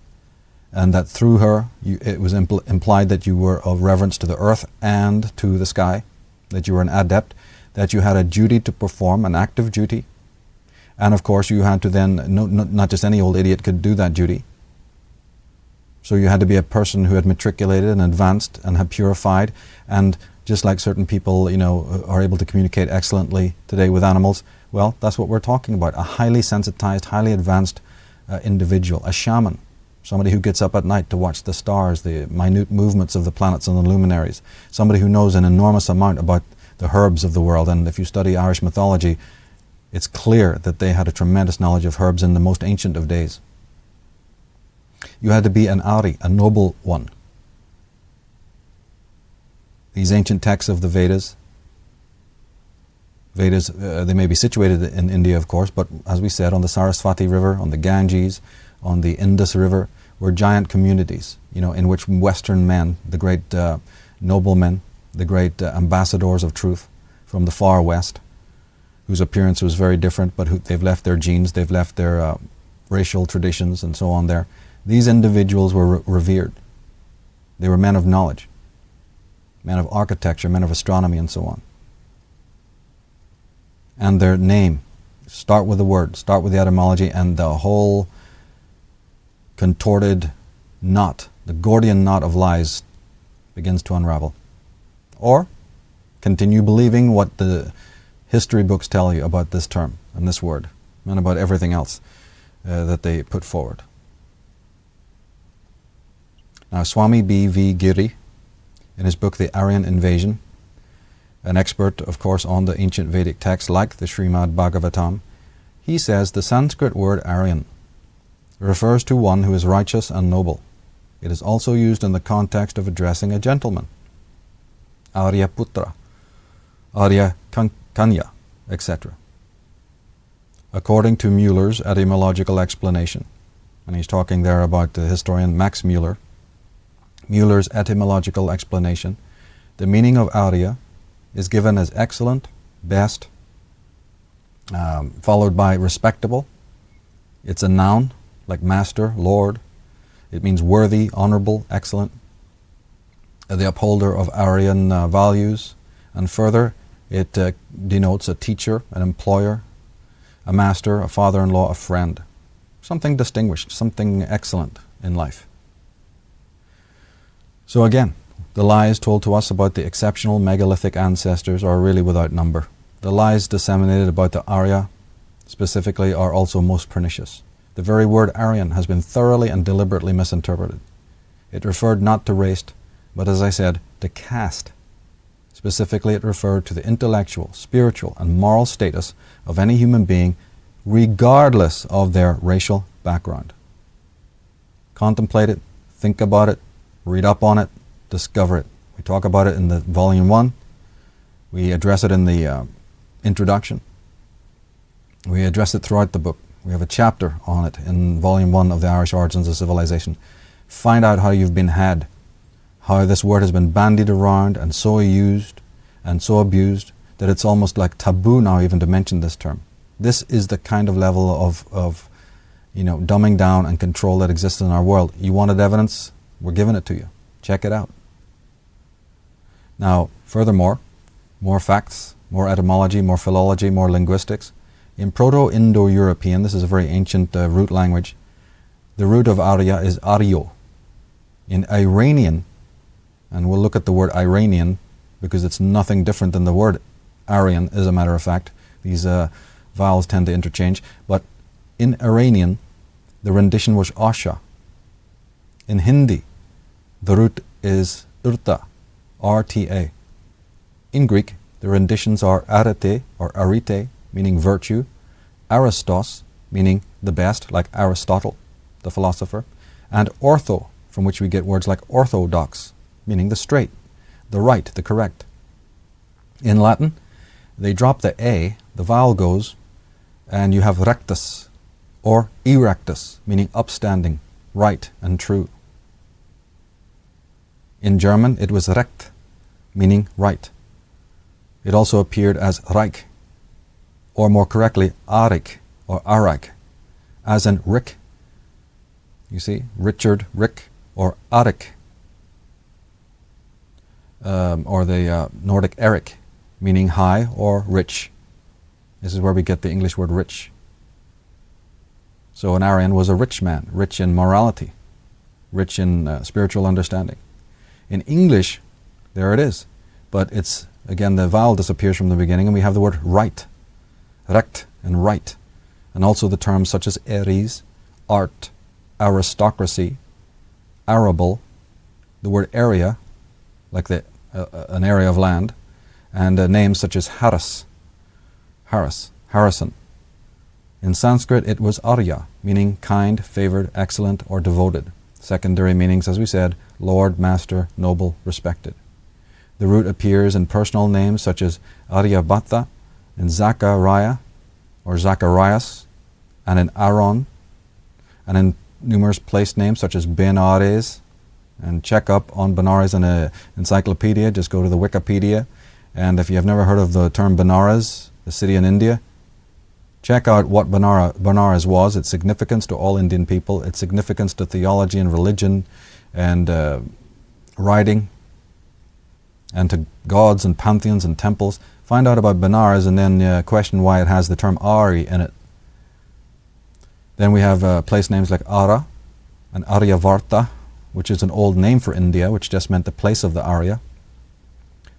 and that through her it was implied that you were of reverence to the earth and to the sky, that you were an adept, that you had a duty to perform, an active duty, and of course you had to then, not just any old idiot could do that duty. So you had to be a person who had matriculated and advanced and had purified, and just like certain people, are able to communicate excellently today with animals, well, that's what we're talking about. A highly sensitized, highly advanced individual, a shaman, somebody who gets up at night to watch the stars, the minute movements of the planets and the luminaries, somebody who knows an enormous amount about the herbs of the world. And if you study Irish mythology, it's clear that they had a tremendous knowledge of herbs in the most ancient of days. You had to be an Ari, a noble one. These ancient texts of the Vedas, they may be situated in India, of course, but as we said, on the Saraswati River, on the Ganges, on the Indus River, were giant communities, in which Western men, the great noblemen, the great ambassadors of truth from the far West, whose appearance was very different, but they've left their genes, they've left their racial traditions and so on there. These individuals were revered. They were men of knowledge, men of architecture, men of astronomy, and so on. And their name, start with the word, start with the etymology, and the whole contorted knot, the Gordian knot of lies begins to unravel. Or continue believing what the history books tell you about this term and this word, and about everything else that they put forward. Now, Swami B.V. Giri, in his book The Aryan Invasion, an expert, of course, on the ancient Vedic texts like the Srimad Bhagavatam, he says the Sanskrit word Aryan refers to one who is righteous and noble. It is also used in the context of addressing a gentleman, Arya Putra, Arya Kanya, etc. According to Müller's etymological explanation, and he's talking there about the historian Max Müller, Müller's etymological explanation, the meaning of Arya is given as excellent, best, followed by respectable. It's a noun, like master, lord. It means worthy, honorable, excellent, the upholder of Aryan values, and further, it denotes a teacher, an employer, a master, a father-in-law, a friend, something distinguished, something excellent in life. So again, the lies told to us about the exceptional megalithic ancestors are really without number. The lies disseminated about the Arya specifically are also most pernicious. The very word Aryan has been thoroughly and deliberately misinterpreted. It referred not to race, but as I said, to caste. Specifically, it referred to the intellectual, spiritual, and moral status of any human being, regardless of their racial background. Contemplate it, think about it, read up on it, discover it. We talk about it in the Volume 1. We address it in the introduction. We address it throughout the book. We have a chapter on it in Volume 1 of the Irish Origins of Civilization. Find out how you've been had, how this word has been bandied around and so used and so abused that it's almost like taboo now even to mention this term. This is the kind of level of dumbing down and control that exists in our world. You wanted evidence? We're giving it to you. Check it out. Now, furthermore, more facts, more etymology, more philology, more linguistics. In Proto-Indo-European, this is a very ancient root language, the root of Arya is Aryo. In Iranian, and we'll look at the word Iranian because it's nothing different than the word Aryan, as a matter of fact. These vowels tend to interchange. But in Iranian, the rendition was Asha. In Hindi, the root is Urta, R-T-A. In Greek, the renditions are arete or arete, meaning virtue, Aristos, meaning the best, like Aristotle, the philosopher, and ortho, from which we get words like orthodox, meaning the straight, the right, the correct. In Latin, they drop the A the vowel goes, and you have rectus or erectus, meaning upstanding, right and true. In German, it was recht, meaning right. It also appeared as Reich, or more correctly, Arik or Arak, as in Rick. You see, Richard, Rick, or Arik, or the Nordic Erik, meaning high or rich. This is where we get the English word rich. So an Aryan was a rich man, rich in morality, rich in spiritual understanding. In English, there it is, but it's, again, the vowel disappears from the beginning, and we have the word right, recht and right, and also the terms such as eres, art, aristocracy, arable, the word area, like an area of land, and names such as Haris, Harrison. In Sanskrit, it was Arya, meaning kind, favored, excellent, or devoted. Secondary meanings, as we said, lord, master, noble, respected. The root appears in personal names such as Aryabhata, in Zachariah, or Zacharias, and in Aaron, and in numerous place names such as Benares. And check up on Benares in an encyclopedia. Just go to the Wikipedia. And if you have never heard of the term Benares, the city in India, check out what Benares was, its significance to all Indian people, its significance to theology and religion and writing, and to gods and pantheons and temples. Find out about Benares and then question why it has the term Ari in it. Then we have place names like Ara and Aryavarta, which is an old name for India, which just meant the place of the Arya.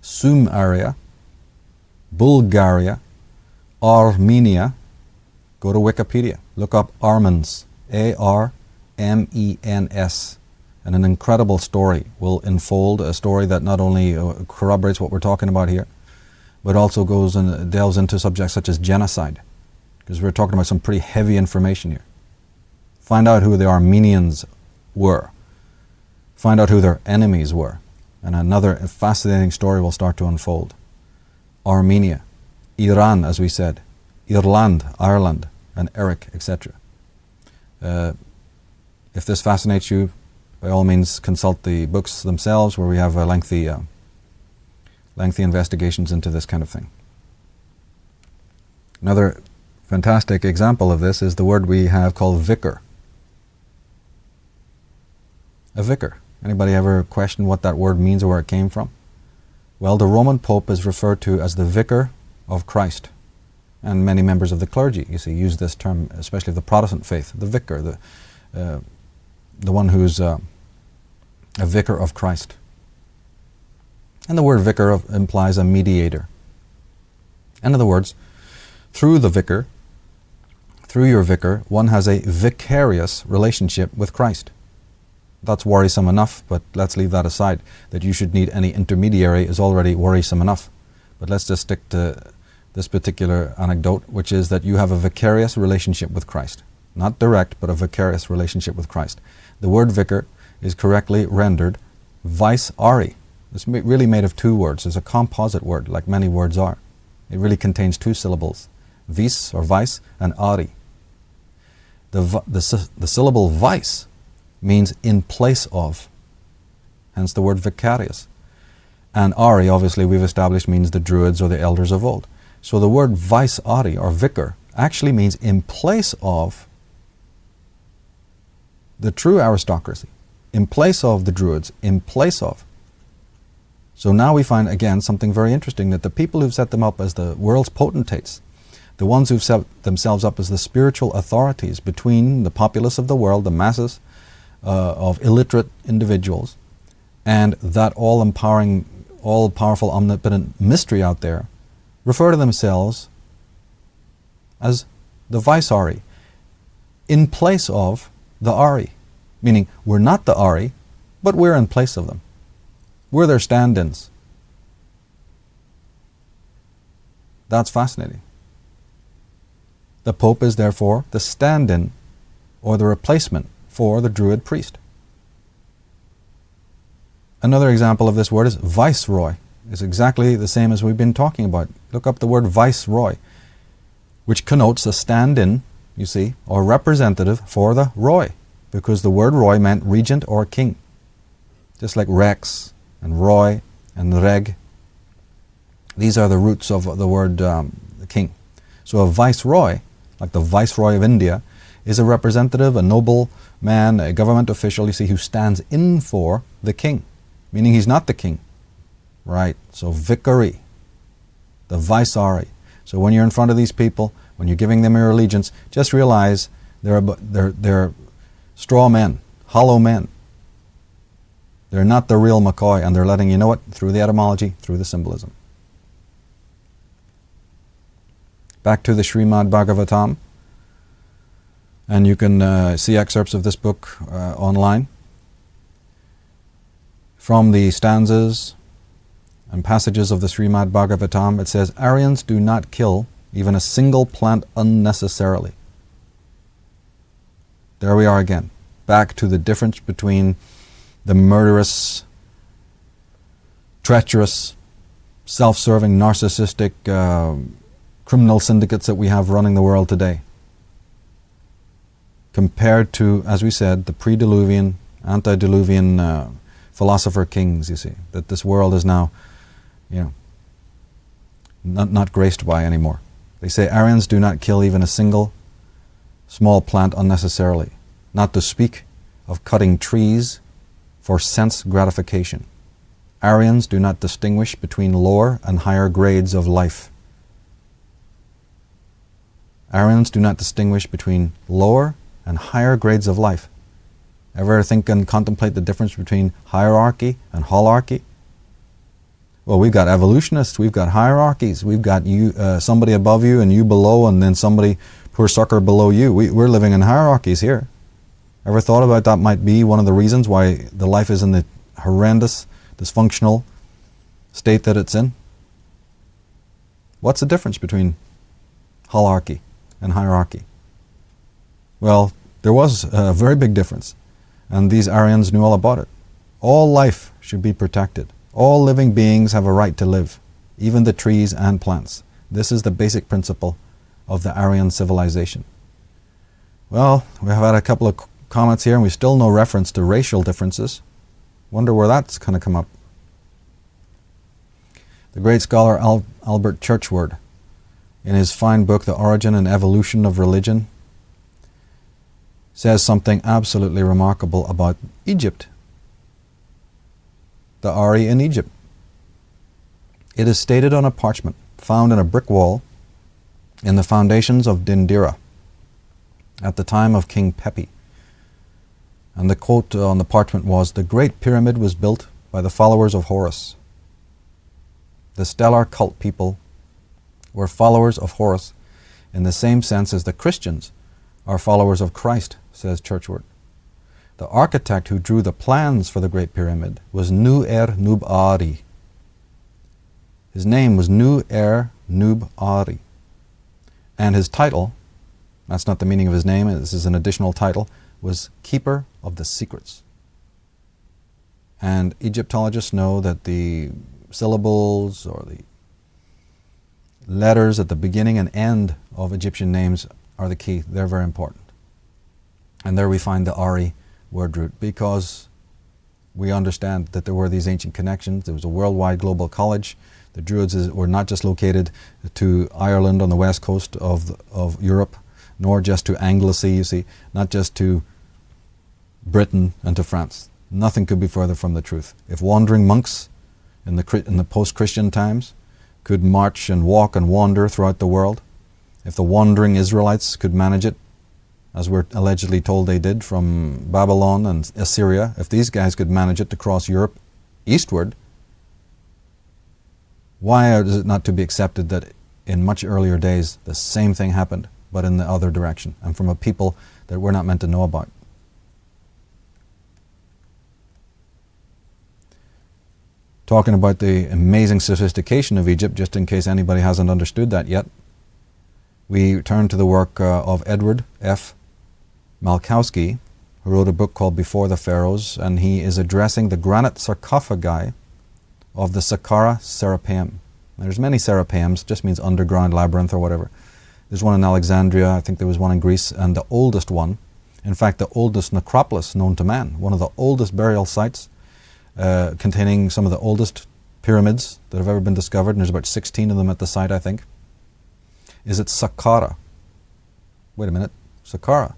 Sumeria, Bulgaria, Armenia. Go to Wikipedia. Look up Armens, A-R-M-E-N-S. And an incredible story will unfold, a story that not only corroborates what we're talking about here, but also goes and delves into subjects such as genocide, because we're talking about some pretty heavy information here. Find out who the Armenians were. Find out who their enemies were. And another fascinating story will start to unfold. Armenia, Iran, as we said, Ireland, Ireland, and Eric, etc. If this fascinates you, by all means consult the books themselves, where we have lengthy investigations into this kind of thing. Another fantastic example of this is the word we have called vicar. A vicar. Anybody ever question what that word means or where it came from? Well, the Roman Pope is referred to as the vicar of Christ. And many members of the clergy, you see, use this term, especially of the Protestant faith, the vicar, the one who's a vicar of Christ. And the word vicar implies a mediator. In other words, through the vicar, through your vicar, one has a vicarious relationship with Christ. That's worrisome enough, but let's leave that aside. That you should need any intermediary is already worrisome enough. But let's just stick to this particular anecdote, which is that you have a vicarious relationship with Christ. Not direct, but a vicarious relationship with Christ. The word vicar is correctly rendered vice ari. It's really made of two words. It's a composite word, like many words are. It really contains two syllables, vis or vice and ari. The syllable vice means in place of, hence the word vicarious. And ari, obviously, we've established means the Druids or the elders of old. So the word vice ari, or vicar, actually means in place of the true aristocracy, in place of the Druids, in place of. So now we find, again, something very interesting, that the people who've set them up as the world's potentates, the ones who've set themselves up as the spiritual authorities between the populace of the world, the masses of illiterate individuals, and that all-empowering, all-powerful, omnipotent mystery out there, refer to themselves as the vice-Ari, in place of the Ari. Meaning, we're not the Ari, but we're in place of them. We're their stand-ins. That's fascinating. The Pope is therefore the stand-in, or the replacement, for the Druid priest. Another example of this word is viceroy. It's exactly the same as we've been talking about. Look up the word viceroy. which connotes a stand-in, you see, or representative for the Roy, because the word Roy meant regent or king, just like Rex and Roy and Reg. These are the roots of the word king. So a viceroy, like the Viceroy of India, is a representative, a noble man, a government official, you see, who stands in for the king, meaning he's not the king. Right, so vicary, the viceroy. So when you're in front of these people, when you're giving them your allegiance, just realize they're straw men, hollow men. They're not the real McCoy, and they're letting you know it through the etymology, through the symbolism. Back to the Srimad Bhagavatam, and you can see excerpts of this book online. From the stanzas and passages of the Srimad Bhagavatam, it says, Aryans do not kill even a single plant unnecessarily. There we are again, back to the difference between the murderous, treacherous, self-serving, narcissistic criminal syndicates that we have running the world today, compared to, as we said, the pre-Diluvian, antediluvian philosopher kings, you see, that this world is now, not graced by anymore. They say Aryans do not kill even a single small plant unnecessarily, not to speak of cutting trees for sense gratification. Aryans do not distinguish between lower and higher grades of life. Aryans do not distinguish between lower and higher grades of life. Ever think and contemplate the difference between hierarchy and holarchy? Well, we've got evolutionists, we've got hierarchies, we've got you, somebody above you and you below, and then somebody, poor sucker, below you. We're living in hierarchies here. Ever thought about that might be one of the reasons why the life is in the horrendous, dysfunctional state that it's in? What's the difference between holarchy and hierarchy? Well, there was a very big difference, and these Aryans knew all about it. All life should be protected. All living beings have a right to live, even the trees and plants. This is the basic principle of the Aryan civilization. Well, we have had a couple of comments here, and we still no reference to racial differences. Wonder where that's going to come up. The great scholar Albert Churchward, in his fine book, The Origin and Evolution of Religion, says something absolutely remarkable about Egypt. The Ari in Egypt. It is stated on a parchment found in a brick wall in the foundations of Dindira at the time of King Pepi. And the quote on the parchment was, "The Great Pyramid was built by the followers of Horus." The stellar cult people were followers of Horus in the same sense as the Christians are followers of Christ, says Churchward. The architect who drew the plans for the Great Pyramid was Nu-Er-Nub-Ari. His name was Nu-Er-Nub-Ari. And his title, that's not the meaning of his name, this is an additional title, was Keeper of the Secrets. And Egyptologists know that the syllables or the letters at the beginning and end of Egyptian names are the key. They're very important. And there we find the Ari word root, because we understand that there were these ancient connections. There was a worldwide global college. The Druids were not just located to Ireland on the west coast of Europe, nor just to Anglesey, you see, not just to Britain and to France. Nothing could be further from the truth. If wandering monks in the post-Christian times could march and walk and wander throughout the world, if the wandering Israelites could manage it, as we're allegedly told they did from Babylon and Assyria, if these guys could manage it to cross Europe eastward, why is it not to be accepted that in much earlier days the same thing happened, but in the other direction, and from a people that we're not meant to know about? Talking about the amazing sophistication of Egypt, just in case anybody hasn't understood that yet, we turn to the work of Edward F. Malkowski, who wrote a book called Before the Pharaohs, and he is addressing the granite sarcophagi of the Saqqara Serapeum. There's many Serapeums, just means underground labyrinth or whatever. There's one in Alexandria, I think there was one in Greece, and the oldest one, in fact the oldest necropolis known to man, one of the oldest burial sites, containing some of the oldest pyramids that have ever been discovered, and there's about 16 of them at the site, I think, is at Saqqara. Wait a minute, Saqqara.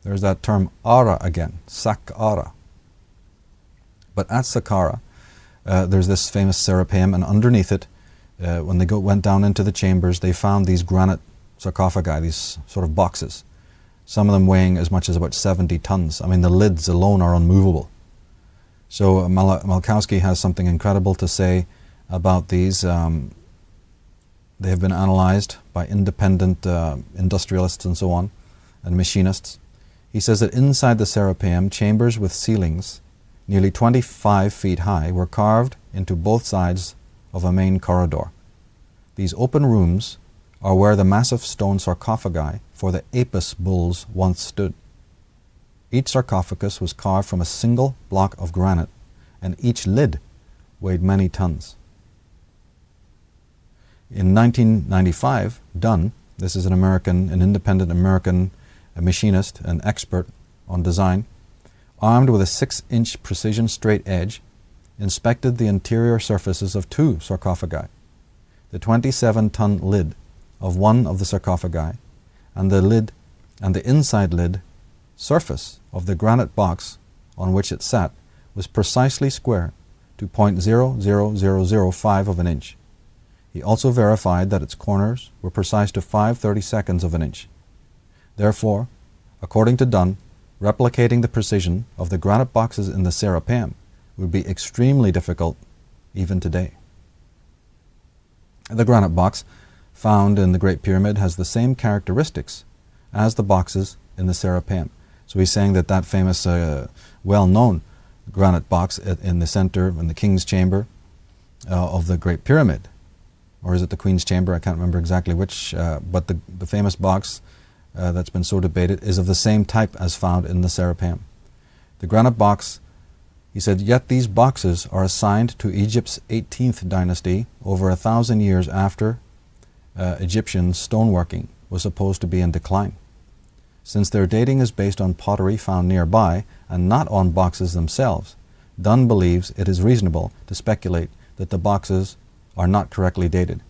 There's that term Ara again, Saqqara. But at Saqqara, there's this famous Serapeum, and underneath it, when they went down into the chambers, they found these granite sarcophagi, these sort of boxes, some of them weighing as much as about 70 tons. I mean, the lids alone are unmovable. So Malkowski has something incredible to say about these. They have been analyzed by independent industrialists and so on, and machinists. He says that inside the Serapeum, chambers with ceilings nearly 25 feet high were carved into both sides of a main corridor. These open rooms are where the massive stone sarcophagi for the Apis bulls once stood. Each sarcophagus was carved from a single block of granite, and each lid weighed many tons. In 1995, Dunn, this is an independent American machinist and expert on design, armed with a 6-inch precision straight edge, inspected the interior surfaces of 2 sarcophagi, the 27-ton lid of one of the sarcophagi, and the inside lid surface of the granite box on which it sat was precisely square to 0.00005 of an inch. He also verified that its corners were precise to 5/32 of an inch. Therefore, according to Dunn, replicating the precision of the granite boxes in the Serapeum would be extremely difficult even today. The granite box found in the Great Pyramid has the same characteristics as the boxes in the Serapeum. So he's saying that that famous, well-known granite box in the center, in the King's Chamber of the Great Pyramid, or is it the Queen's Chamber? I can't remember exactly which, but the famous box that's been so debated is of the same type as found in the Serapeum. The granite box, he said, yet these boxes are assigned to Egypt's 18th dynasty over 1,000 years after Egyptian stoneworking was supposed to be in decline. Since their dating is based on pottery found nearby and not on boxes themselves, Dunn believes it is reasonable to speculate that the boxes are not correctly dated.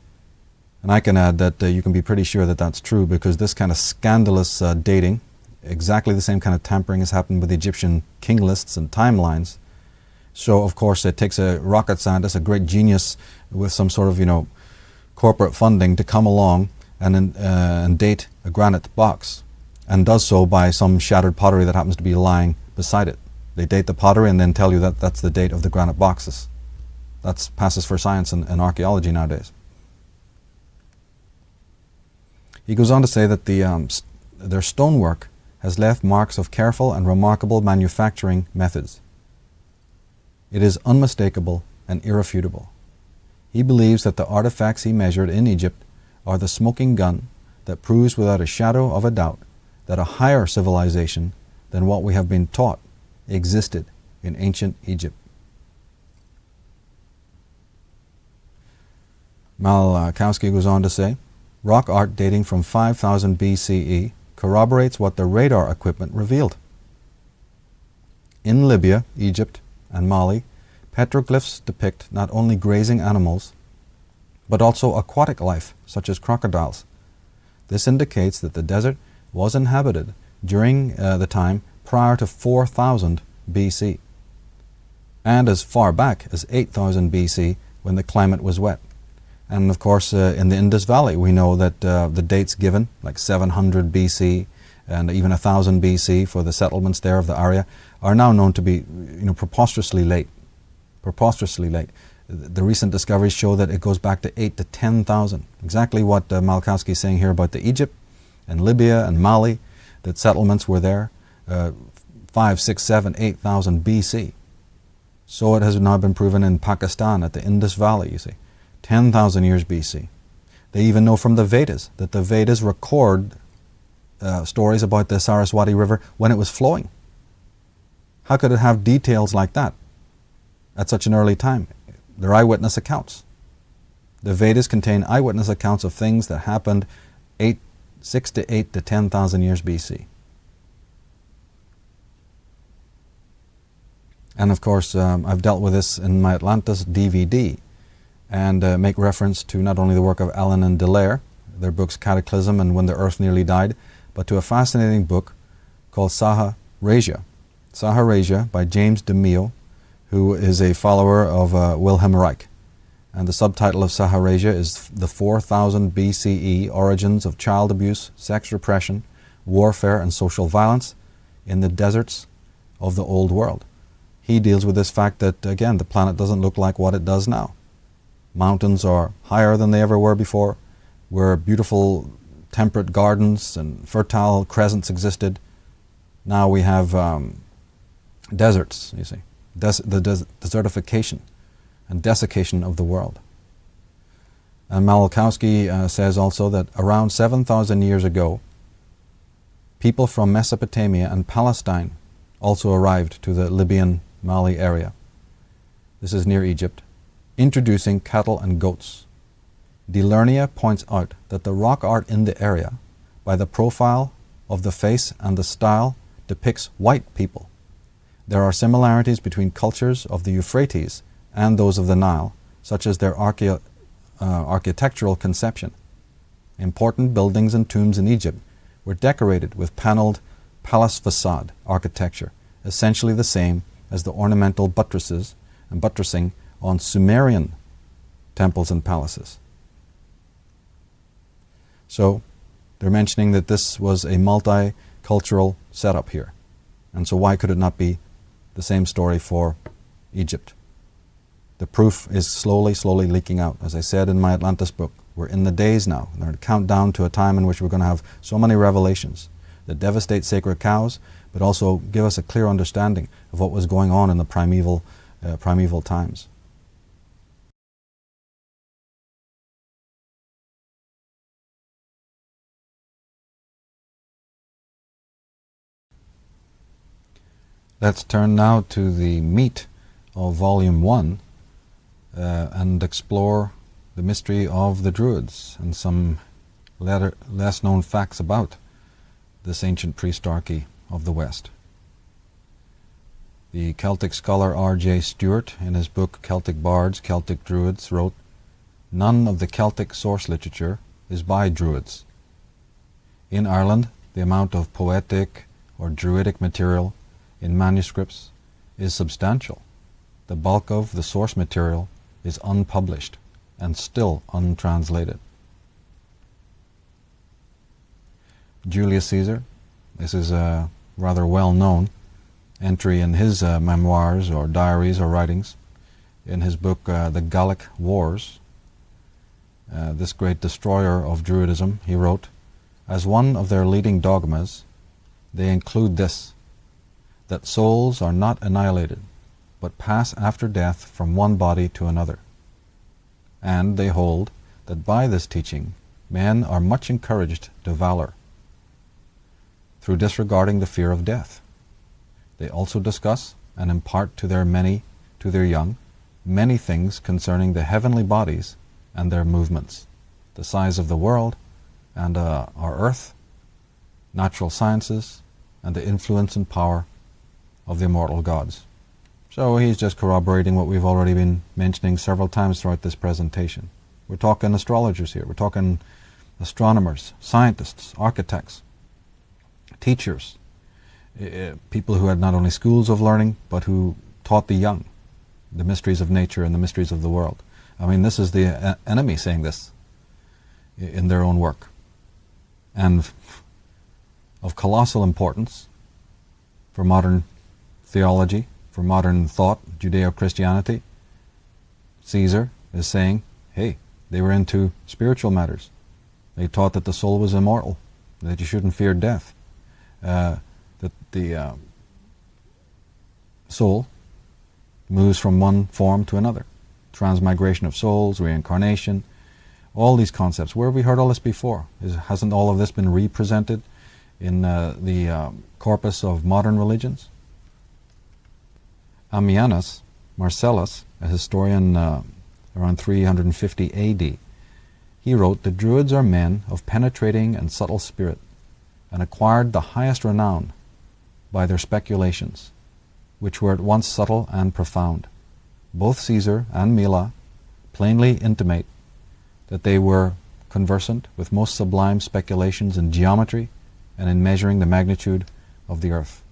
And I can add that you can be pretty sure that that's true, because this kind of scandalous dating, exactly the same kind of tampering has happened with Egyptian king lists and timelines. So, of course, it takes a rocket scientist, a great genius with some sort of, corporate funding to come along and date a granite box, and does so by some shattered pottery that happens to be lying beside it. They date the pottery and then tell you that that's the date of the granite boxes. That passes for science and archaeology nowadays. He goes on to say that their stonework has left marks of careful and remarkable manufacturing methods. It is unmistakable and irrefutable. He believes that the artifacts he measured in Egypt are the smoking gun that proves without a shadow of a doubt that a higher civilization than what we have been taught existed in ancient Egypt. Malkowski goes on to say, rock art dating from 5000 BCE corroborates what the radar equipment revealed. In Libya, Egypt, and Mali, petroglyphs depict not only grazing animals, but also aquatic life, such as crocodiles. This indicates that the desert was inhabited during the time prior to 4000 BC, and as far back as 8000 BC when the climate was wet. And of course, in the Indus Valley, we know that the dates given, like 700 BC and even 1000 BC for the settlements there of the area, are now known to be, preposterously late. Preposterously late. The recent discoveries show that it goes back to 8 to 10,000. Exactly what Malkowski is saying here about the Egypt and Libya and Mali, that settlements were there 5, 6, 7, 8,000 BC. So it has now been proven in Pakistan at the Indus Valley, you see. 10,000 years BC. They even know from the Vedas that the Vedas record stories about the Saraswati River when it was flowing. How could it have details like that at such an early time? They're eyewitness accounts. The Vedas contain eyewitness accounts of things that happened 6 to 8 to 10,000 years BC. And of course, I've dealt with this in my Atlantis DVD, and make reference to not only the work of Allen and Delaire, their books Cataclysm and When the Earth Nearly Died, but to a fascinating book called Saharasia. Saharasia by James DeMille, who is a follower of Wilhelm Reich. And the subtitle of Saharasia is The 4000 BCE Origins of Child Abuse, Sex Repression, Warfare, and Social Violence in the Deserts of the Old World. He deals with this fact that, again, the planet doesn't look like what it does now. Mountains are higher than they ever were before, where beautiful temperate gardens and fertile crescents existed. Now we have deserts, you see, the desertification and desiccation of the world. And Malachowski says also that around 7,000 years ago, people from Mesopotamia and Palestine also arrived to the Libyan Mali area. This is near Egypt, introducing cattle and goats. Delernia points out that the rock art in the area, by the profile of the face and the style, depicts white people. There are similarities between cultures of the Euphrates and those of the Nile, such as their architectural conception. Important buildings and tombs in Egypt were decorated with paneled palace facade architecture, essentially the same as the ornamental buttresses and buttressing on Sumerian temples and palaces. So they're mentioning that this was a multicultural setup here. And so why could it not be the same story for Egypt? The proof is slowly leaking out. As I said in my Atlantis book, we're in the days now. They're going to count down to a time in which we're going to have so many revelations that devastate sacred cows, but also give us a clear understanding of what was going on in the primeval times. Let's turn now to the meat of Volume 1 and explore the mystery of the Druids and some less known facts about this ancient priestarchy of the West. The Celtic scholar R.J. Stewart, in his book Celtic Bards, Celtic Druids, wrote, "None of the Celtic source literature is by Druids. In Ireland, the amount of poetic or Druidic material in manuscripts is substantial. The bulk of the source material is unpublished and still untranslated." Julius Caesar, this is a rather well-known entry in his memoirs or diaries or writings. In his book, The Gallic Wars, this great destroyer of Druidism, he wrote, "As one of their leading dogmas, they include this, that souls are not annihilated, but pass after death from one body to another. And they hold that by this teaching, men are much encouraged to valor, through disregarding the fear of death. They also discuss and impart to their young, many things concerning the heavenly bodies and their movements, the size of the world and our earth, natural sciences, and the influence and power of the immortal gods." So he's just corroborating what we've already been mentioning several times throughout this presentation. We're talking astrologers here. We're talking astronomers, scientists, architects, teachers, people who had not only schools of learning, but who taught the young the mysteries of nature and the mysteries of the world. I mean, this is the enemy saying this in their own work. And of colossal importance for modern theology, for modern thought, Judeo-Christianity, Caesar is saying, hey, they were into spiritual matters. They taught that the soul was immortal, that you shouldn't fear death, that the soul moves from one form to another. Transmigration of souls, reincarnation, all these concepts. Where have we heard all this before? Hasn't all of this been represented in the corpus of modern religions? Ammianus Marcellus, a historian around 350 AD, he wrote, "The Druids are men of penetrating and subtle spirit, and acquired the highest renown by their speculations, which were at once subtle and profound. Both Caesar and Mela plainly intimate that they were conversant with most sublime speculations in geometry and in measuring the magnitude of the earth."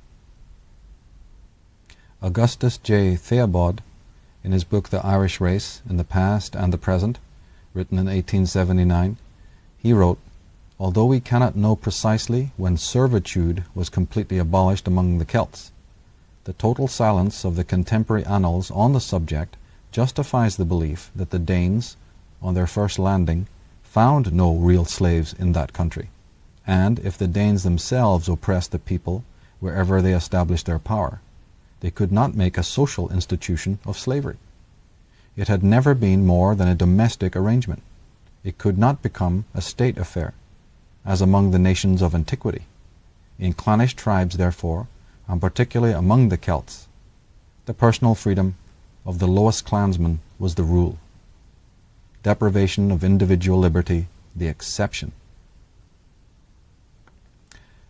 Augustus J. Theobald, in his book The Irish Race in the Past and the Present, written in 1879, he wrote, "Although we cannot know precisely when servitude was completely abolished among the Celts, the total silence of the contemporary annals on the subject justifies the belief that the Danes, on their first landing, found no real slaves in that country, and if the Danes themselves oppressed the people wherever they established their power, they could not make a social institution of slavery. It had never been more than a domestic arrangement. It could not become a state affair, as among the nations of antiquity. In clannish tribes, therefore, and particularly among the Celts, the personal freedom of the lowest clansman was the rule. Deprivation of individual liberty the exception."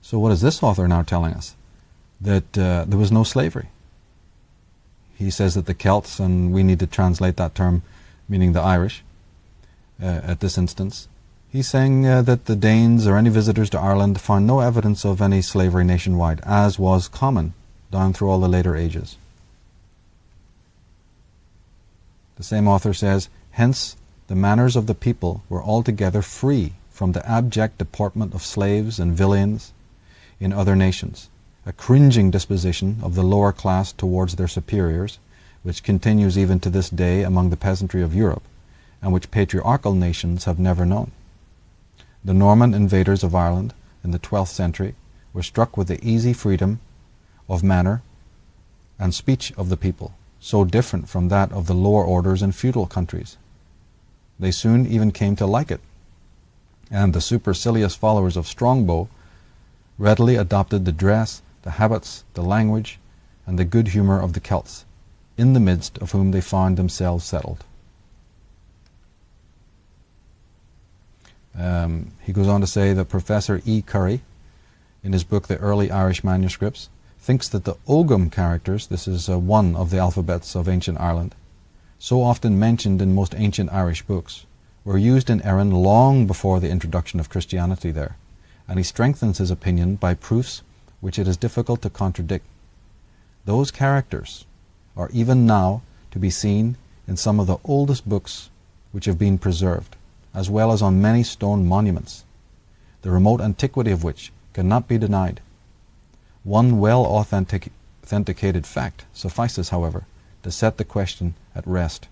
So what is this author now telling us? That there was no slavery. He says that the Celts, and we need to translate that term, meaning the Irish, at this instance. He's saying that the Danes or any visitors to Ireland found no evidence of any slavery nationwide, as was common down through all the later ages. The same author says, "Hence the manners of the people were altogether free from the abject deportment of slaves and villeins in other nations, a cringing disposition of the lower class towards their superiors, which continues even to this day among the peasantry of Europe, and which patriarchal nations have never known. The Norman invaders of Ireland in the 12th century were struck with the easy freedom of manner and speech of the people, so different from that of the lower orders in feudal countries. They soon even came to like it, and the supercilious followers of Strongbow readily adopted the dress, the habits, the language, and the good humor of the Celts, in the midst of whom they found themselves settled." He goes on to say that Professor E. Curry, in his book The Early Irish Manuscripts, thinks that the Ogham characters, this is one of the alphabets of ancient Ireland, so often mentioned in most ancient Irish books, were used in Erin long before the introduction of Christianity there, and he strengthens his opinion by proofs which it is difficult to contradict. Those characters are even now to be seen in some of the oldest books which have been preserved, as well as on many stone monuments, the remote antiquity of which cannot be denied. One well-authenticated fact suffices, however, to set the question at rest.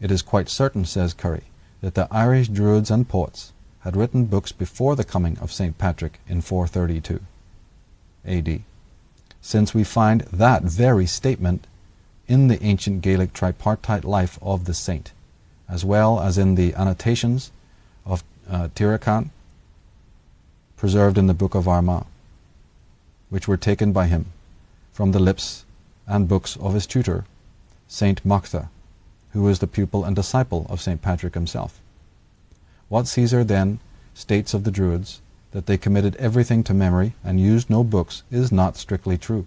"It is quite certain," says Curry, "that the Irish Druids and poets had written books before the coming of St. Patrick in 432 AD, since we find that very statement in the ancient Gaelic tripartite life of the saint, as well as in the annotations of Tsarion, preserved in the Book of Armagh, which were taken by him from the lips and books of his tutor, Saint Macta, who was the pupil and disciple of St. Patrick himself. What Caesar then states of the Druids, that they committed everything to memory and used no books, is not strictly true.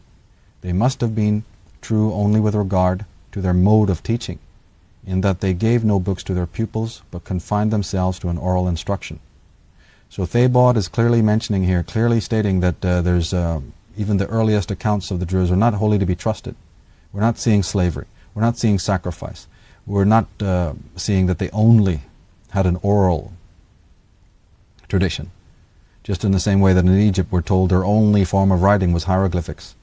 They must have been true only with regard to their mode of teaching, in that they gave no books to their pupils, but confined themselves to an oral instruction." So Theobald is clearly mentioning here, clearly stating that there's even the earliest accounts of the Druids are not wholly to be trusted. We're not seeing slavery. We're not seeing sacrifice. We're not seeing that they only had an oral tradition. Just in the same way that in Egypt we're told their only form of writing was hieroglyphics.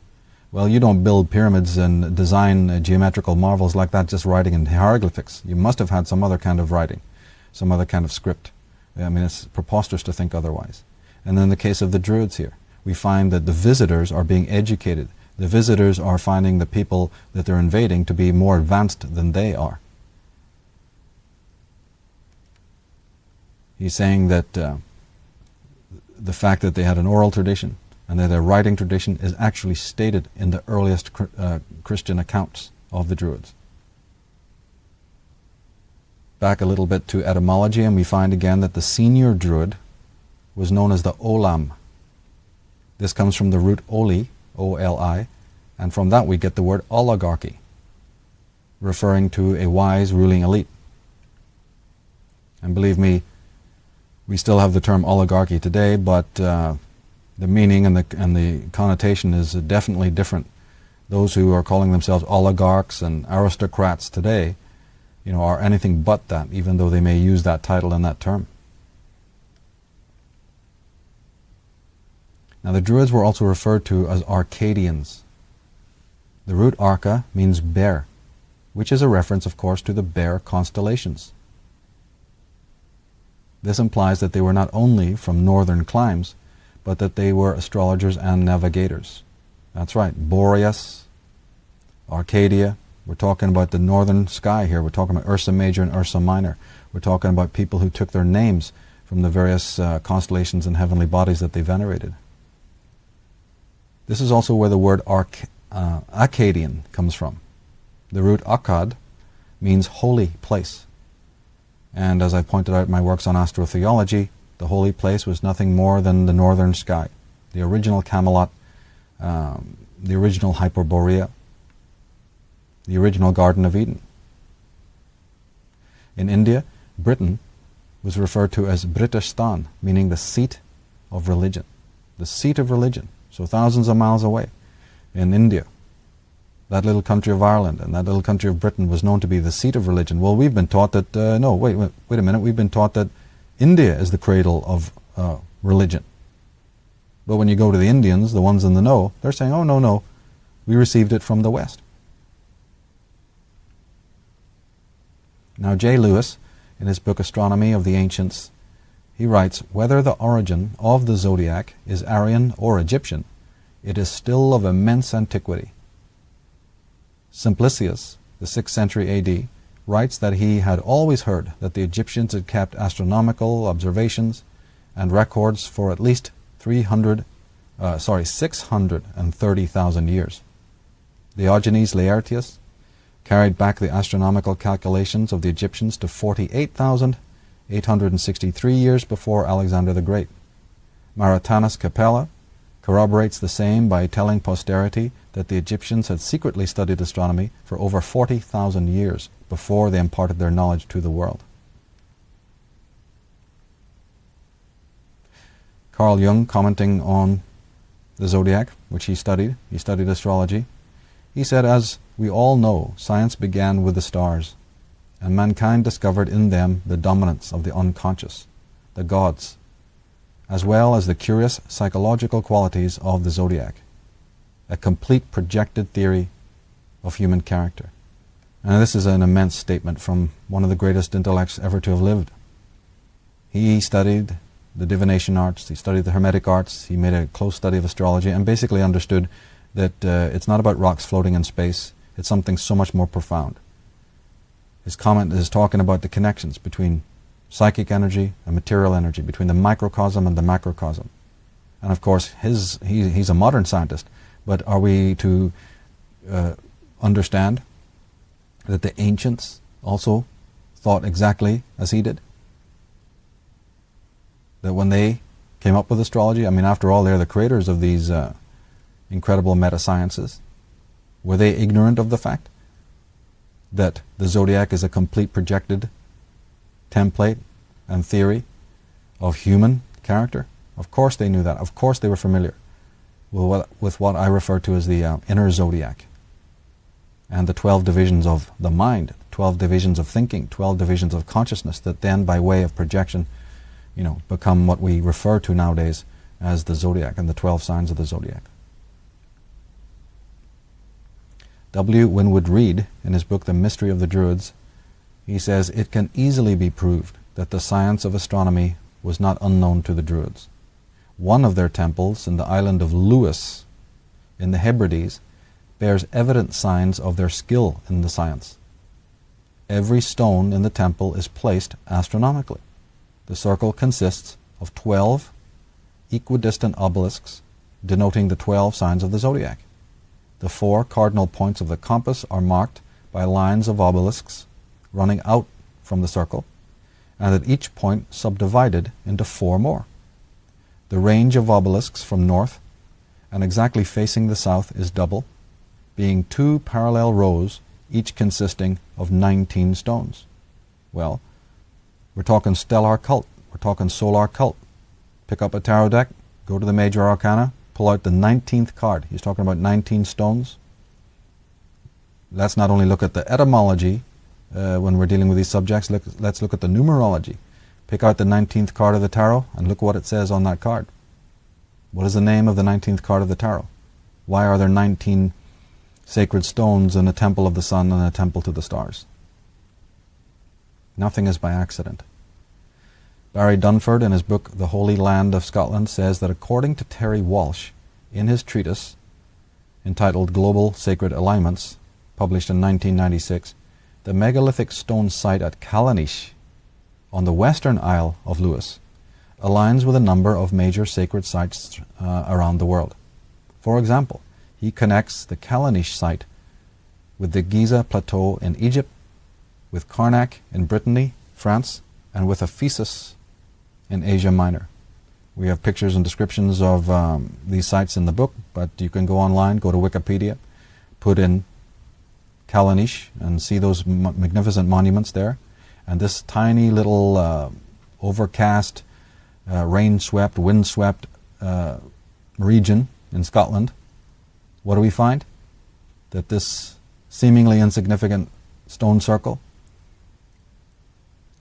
Well, you don't build pyramids and design geometrical marvels like that just writing in hieroglyphics. You must have had some other kind of writing, some other kind of script. I mean, it's preposterous to think otherwise. And then in the case of the Druids here, we find that the visitors are being educated. The visitors are finding the people that they're invading to be more advanced than they are. He's saying that the fact that they had an oral tradition and that their writing tradition is actually stated in the earliest Christian accounts of the Druids. back a little bit to etymology, and we find again that the senior Druid was known as the Olam. This comes from the root oli, O-L-I, and from that we get the word oligarchy, referring to a wise ruling elite. And believe me, we still have the term oligarchy today, but the meaning and the connotation is definitely different. Those who are calling themselves oligarchs and aristocrats today, are anything but that, even though they may use that title and that term. Now, the Druids were also referred to as Arcadians. The root arca means bear, which is a reference, of course, to the bear constellations. This implies that they were not only from northern climes, but that they were astrologers and navigators. That's right, Boreas, Arcadia. We're talking about the northern sky here. We're talking about Ursa Major and Ursa Minor. We're talking about people who took their names from the various constellations and heavenly bodies that they venerated. This is also where the word Akkadian comes from. The root Akkad means holy place. And as I pointed out in my works on astrotheology, the holy place was nothing more than the northern sky, the original Camelot, the original Hyperborea, the original Garden of Eden. In India, Britain was referred to as Britistan, meaning the seat of religion. The seat of religion. So thousands of miles away in India, that little country of Ireland and that little country of Britain was known to be the seat of religion. Well, we've been taught that, no, wait a minute, we've been taught that India is the cradle of religion. But when you go to the Indians, the ones in the know, they're saying, oh, no, we received it from the West. Now, J. Lewis, in his book Astronomy of the Ancients, he writes, whether the origin of the zodiac is Aryan or Egyptian, it is still of immense antiquity. Simplicius, the 6th century A.D., writes that he had always heard that the Egyptians had kept astronomical observations and records for at least 630,000 years. Diogenes Laertius carried back the astronomical calculations of the Egyptians to 48,863 years before Alexander the Great. Maritanus Capella corroborates the same by telling posterity that the Egyptians had secretly studied astronomy for over 40,000 years before they imparted their knowledge to the world. Carl Jung, commenting on the zodiac, which he studied astrology, he said, as we all know, science began with the stars, and mankind discovered in them the dominance of the unconscious, the gods, as well as the curious psychological qualities of the zodiac, a complete projected theory of human character. And this is an immense statement from one of the greatest intellects ever to have lived. He studied the divination arts, he studied the hermetic arts, he made a close study of astrology, and basically understood that it's not about rocks floating in space, it's something so much more profound. His comment is talking about the connections between psychic energy and material energy, between the microcosm and the macrocosm. And of course, he's a modern scientist, but are we to understand that the ancients also thought exactly as he did? That when they came up with astrology, I mean, after all, they're the creators of these incredible meta-sciences. Were they ignorant of the fact that the zodiac is a complete projected template and theory of human character? Of course they knew that. Of course they were familiar with what I refer to as the inner zodiac and the 12 divisions of the mind, 12 divisions of thinking, 12 divisions of consciousness that then by way of projection, become what we refer to nowadays as the zodiac and the 12 signs of the zodiac. W. Winwood Reade, in his book The Mystery of the Druids, he says, it can easily be proved that the science of astronomy was not unknown to the Druids. One of their temples in the island of Lewis in the Hebrides bears evident signs of their skill in the science. Every stone in the temple is placed astronomically. The circle consists of 12 equidistant obelisks denoting the 12 signs of the zodiac. The 4 cardinal points of the compass are marked by lines of obelisks running out from the circle, and at each point subdivided into 4 more. The range of obelisks from north and exactly facing the south is double, being 2 parallel rows, each consisting of 19 stones. Well, we're talking stellar cult, we're talking solar cult. Pick up a tarot deck, go to the major arcana, pull out the 19th card. He's talking about 19 stones. Let's not only look at the etymology when we're dealing with these subjects, let's look at the numerology. Pick out the 19th card of the tarot and look what it says on that card. What is the name of the 19th card of the tarot? Why are there 19 sacred stones in a temple of the sun and a temple to the stars? Nothing is by accident. Barry Dunford, in his book The Holy Land of Scotland, says that according to Terry Walsh, in his treatise entitled Global Sacred Alignments, published in 1996, the megalithic stone site at Callanish, on the western Isle of Lewis, aligns with a number of major sacred sites around the world. For example, he connects the Callanish site with the Giza Plateau in Egypt, with Karnak in Brittany, France, and with Ephesus in Asia Minor. We have pictures and descriptions of these sites in the book, but you can go online, go to Wikipedia, put in Callanish and see those magnificent monuments there. And this tiny little overcast, rain-swept, wind-swept region in Scotland, what do we find? That this seemingly insignificant stone circle,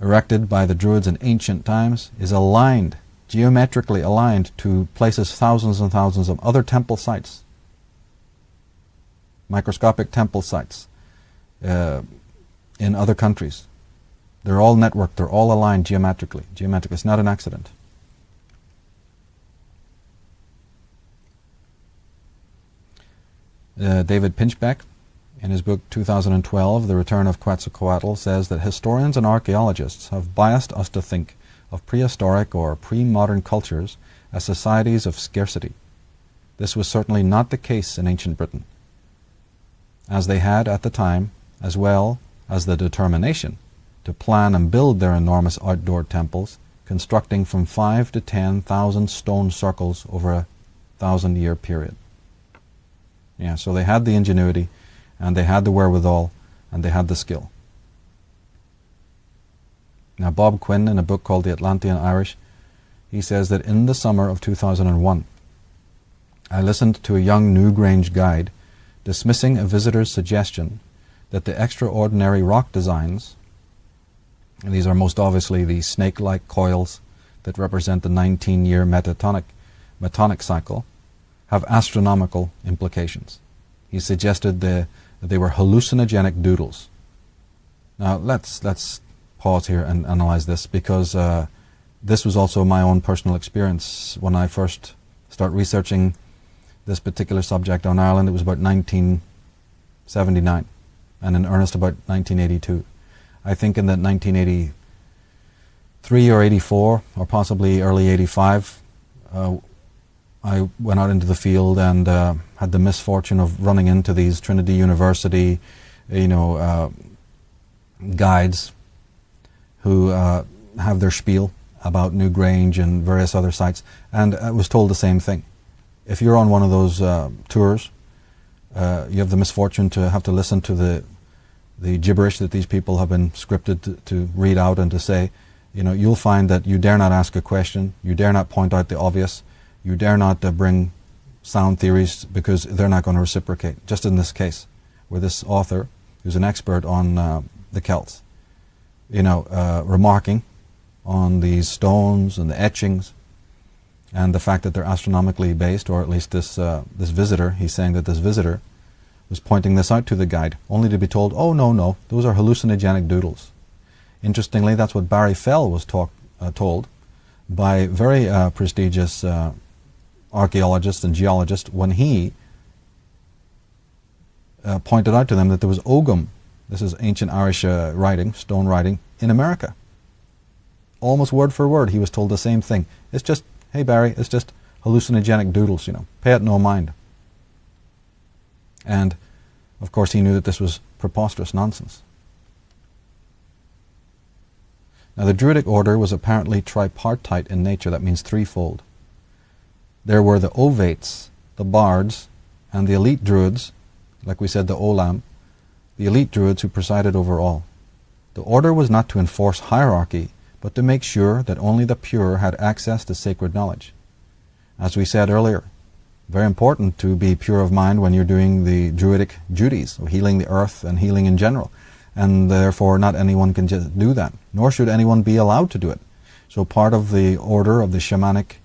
erected by the Druids in ancient times, is aligned, geometrically aligned to places thousands and thousands of other temple sites, microscopic temple sites in other countries. They're all networked, they're all aligned geometrically. It's not an accident. David Pinchbeck, in his book 2012, The Return of Quetzalcoatl, says that historians and archaeologists have biased us to think of prehistoric or pre-modern cultures as societies of scarcity. This was certainly not the case in ancient Britain, as they had at the time, as well as the determination to plan and build their enormous outdoor temples, constructing from 5,000 to 10,000 stone circles over a 1,000-year period. Yeah, so they had the ingenuity, and they had the wherewithal, and they had the skill. Now, Bob Quinn, in a book called The Atlantean Irish, he says that in the summer of 2001, I listened to a young Newgrange guide dismissing a visitor's suggestion that the extraordinary rock designs, and these are most obviously the snake-like coils that represent the 19-year metonic cycle, have astronomical implications. He suggested that they were hallucinogenic doodles. Now let's pause here and analyze this, because this was also my own personal experience when I first started researching this particular subject on Ireland. It was about 1979, and in earnest about 1982. I think in that 1983 or 84, or possibly early 85, I went out into the field and had the misfortune of running into these Trinity University, guides who have their spiel about Newgrange and various other sites, and I was told the same thing. If you're on one of those tours, you have the misfortune to have to listen to the gibberish that these people have been scripted to read out and to say. You'll find that you dare not ask a question, you dare not point out the obvious, you dare not bring sound theories, because they're not going to reciprocate. Just in this case, where this author, who's an expert on the Celts, remarking on these stones and the etchings and the fact that they're astronomically based, or at least this visitor, he's saying that this visitor was pointing this out to the guide, only to be told, oh, no, those are hallucinogenic doodles. Interestingly, that's what Barry Fell was told by very prestigious archaeologist and geologist when he pointed out to them that there was Ogum, this is ancient Irish writing, stone writing, in America. Almost word for word, he was told the same thing. It's just, hey Barry, it's just hallucinogenic doodles, pay it no mind. And, of course, he knew that this was preposterous nonsense. Now the Druidic order was apparently tripartite in nature, that means threefold. There were the Ovates, the Bards, and the elite Druids, like we said, the Olam, the elite Druids who presided over all. The order was not to enforce hierarchy, but to make sure that only the pure had access to sacred knowledge. As we said earlier, very important to be pure of mind when you're doing the Druidic duties, of healing the earth and healing in general. And therefore not anyone can just do that, nor should anyone be allowed to do it. So part of the order of the shamanic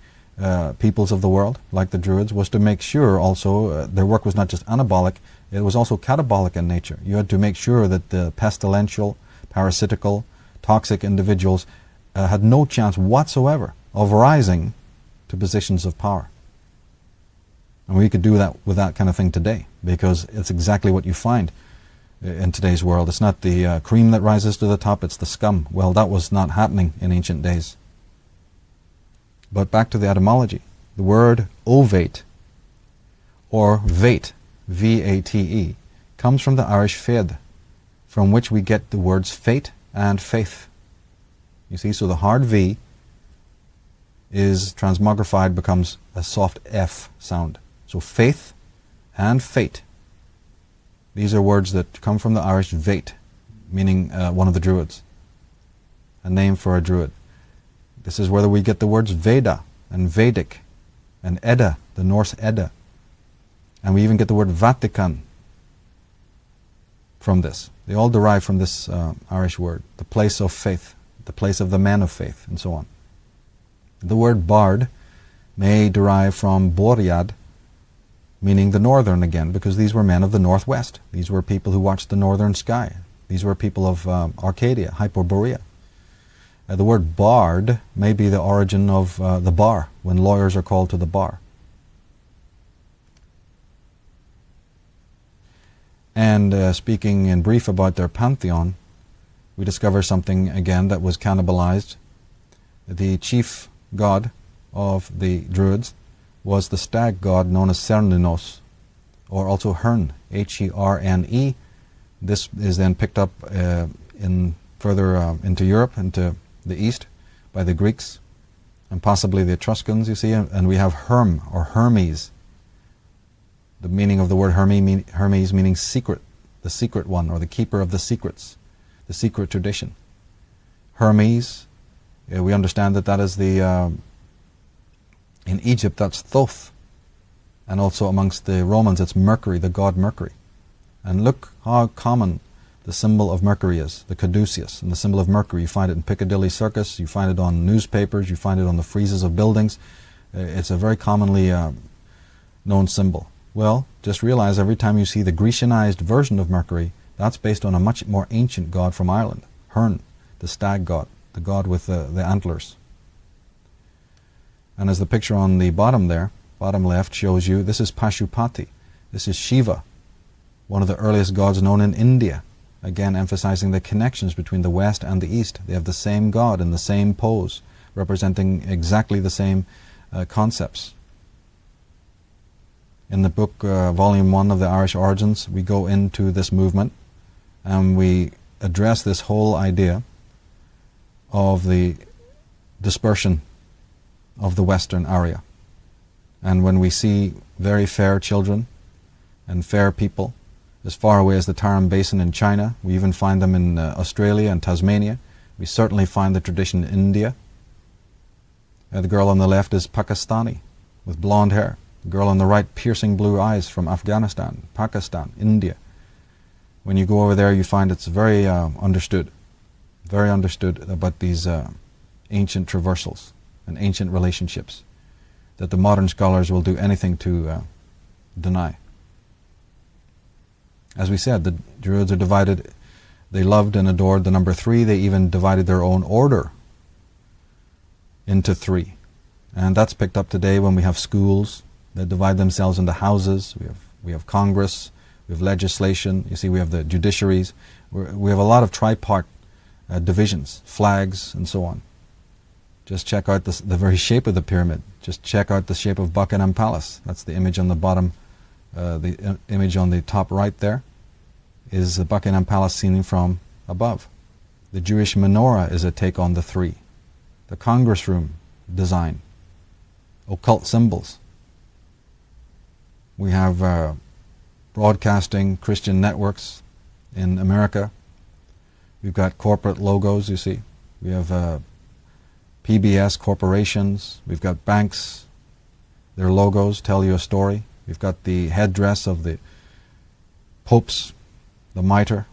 peoples of the world, like the Druids, was to make sure also their work was not just anabolic, it was also catabolic in nature. You had to make sure that the pestilential, parasitical, toxic individuals had no chance whatsoever of rising to positions of power. And we could do that with that kind of thing today, because it's exactly what you find in today's world. It's not the cream that rises to the top, it's the scum. Well, that was not happening in ancient days. But back to the etymology. The word ovate, or vate, V-A-T-E, comes from the Irish fed, from which we get the words fate and faith. You see, so the hard V is transmogrified, becomes a soft F sound. So faith and fate. These are words that come from the Irish vate, meaning one of the Druids, a name for a Druid. This is where we get the words Veda and Vedic and Edda, the Norse Edda. And we even get the word Vatican from this. They all derive from this Irish word, the place of faith, the place of the men of faith, and so on. The word bard may derive from Boread, meaning the northern again, because these were men of the northwest. These were people who watched the northern sky. These were people of Arcadia, Hyperborea. The word bard may be the origin of the bar, when lawyers are called to the bar. And speaking in brief about their pantheon, we discover something again that was cannibalized. The chief god of the Druids was the stag god known as Cernunnos, or also Herne, H-E-R-N-E. This is then picked up further into Europe, into the east, by the Greeks, and possibly the Etruscans, you see, and we have Herm, or Hermes. The meaning of the word Hermes meaning secret, the secret one, or the keeper of the secrets, the secret tradition. Hermes, we understand that that is the, in Egypt that's Thoth, and also amongst the Romans it's Mercury, the god Mercury. And look how common the symbol of Mercury is, the caduceus, and the symbol of Mercury. You find it in Piccadilly Circus, you find it on newspapers, you find it on the friezes of buildings. It's a very commonly known symbol. Well, just realize every time you see the Grecianized version of Mercury, that's based on a much more ancient god from Ireland, Herne, the stag god, the god with the antlers. And as the picture on the bottom there, bottom left, shows you, this is Pashupati. This is Shiva, one of the earliest gods known in India. Again, emphasizing the connections between the West and the East. They have the same god in the same pose, representing exactly the same concepts. In the book, Volume 1 of the Irish Origins, we go into this movement and we address this whole idea of the dispersion of the Western area. And when we see very fair children and fair people as far away as the Tarim Basin in China, we even find them in Australia and Tasmania. We certainly find the tradition in India. The girl on the left is Pakistani, with blonde hair. The girl on the right, piercing blue eyes, from Afghanistan, Pakistan, India. When you go over there, you find it's very understood about these ancient traversals and ancient relationships that the modern scholars will do anything to deny. As we said, the Druids are divided. They loved and adored the number 3. They even divided their own order into 3. And that's picked up today when we have schools that divide themselves into houses. We have Congress, we have legislation. You see, we have the judiciaries. We have a lot of tripart divisions, flags, and so on. Just check out the very shape of the pyramid. Just check out the shape of Buckingham Palace. That's the image on the bottom. The image on the top right there is the Buckingham Palace seen from above. The Jewish menorah is a take on the three. The Congress room design. Occult symbols. We have broadcasting Christian networks in America. We've got corporate logos, you see. We have PBS corporations. We've got banks. Their logos tell you a story. We've got the headdress of the popes, the mitre.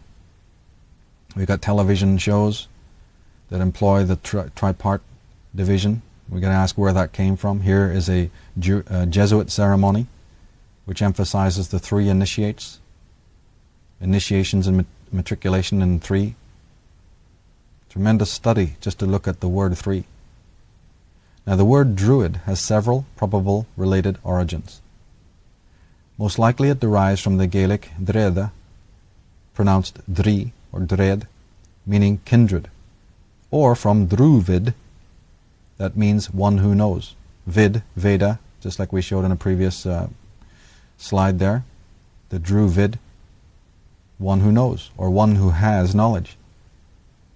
We've got television shows that employ the tripart division. We're going to ask where that came from. Here is a Jesuit ceremony which emphasizes the three initiations and matriculation in three. Tremendous study just to look at the word three. Now the word druid has several probable related origins. Most likely it derives from the Gaelic dreda, pronounced dri or dred, meaning kindred, or from druvid, that means one who knows. Vid, Veda, just like we showed in a previous slide there. The druvid, one who knows, or one who has knowledge.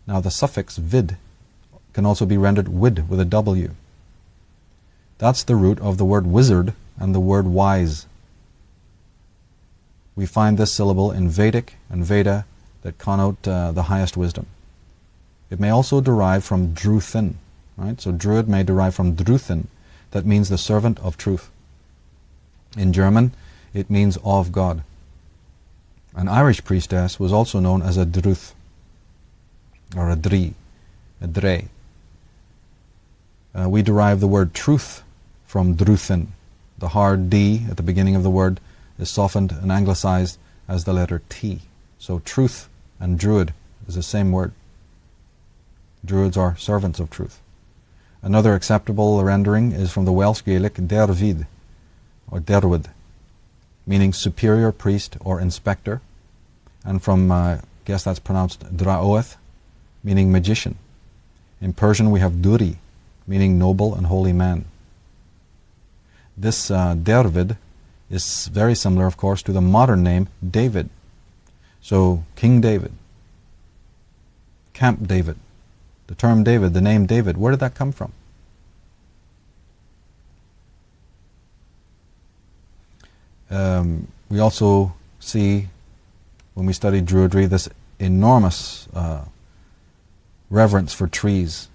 Now the suffix vid can also be rendered wid with a W. That's the root of the word wizard and the word wise. We find this syllable in Vedic and Veda that connote the highest wisdom. It may also derive from druthin, right? So druid may derive from druthin, that means the servant of truth. In German, it means of God. An Irish priestess was also known as a druth, or a dre. We derive the word truth from druthin. The hard D at the beginning of the word is softened and anglicized as the letter T. So truth and druid is the same word. Druids are servants of truth. Another acceptable rendering is from the Welsh Gaelic dervid, or derwid, meaning superior priest or inspector, and from, I guess that's pronounced draoeth, meaning magician. In Persian we have duri, meaning noble and holy man. This dervid is very similar, of course, to the modern name David. So King David, Camp David, the term David, the name David, where did that come from? We also see, when we study Druidry, this enormous reverence for trees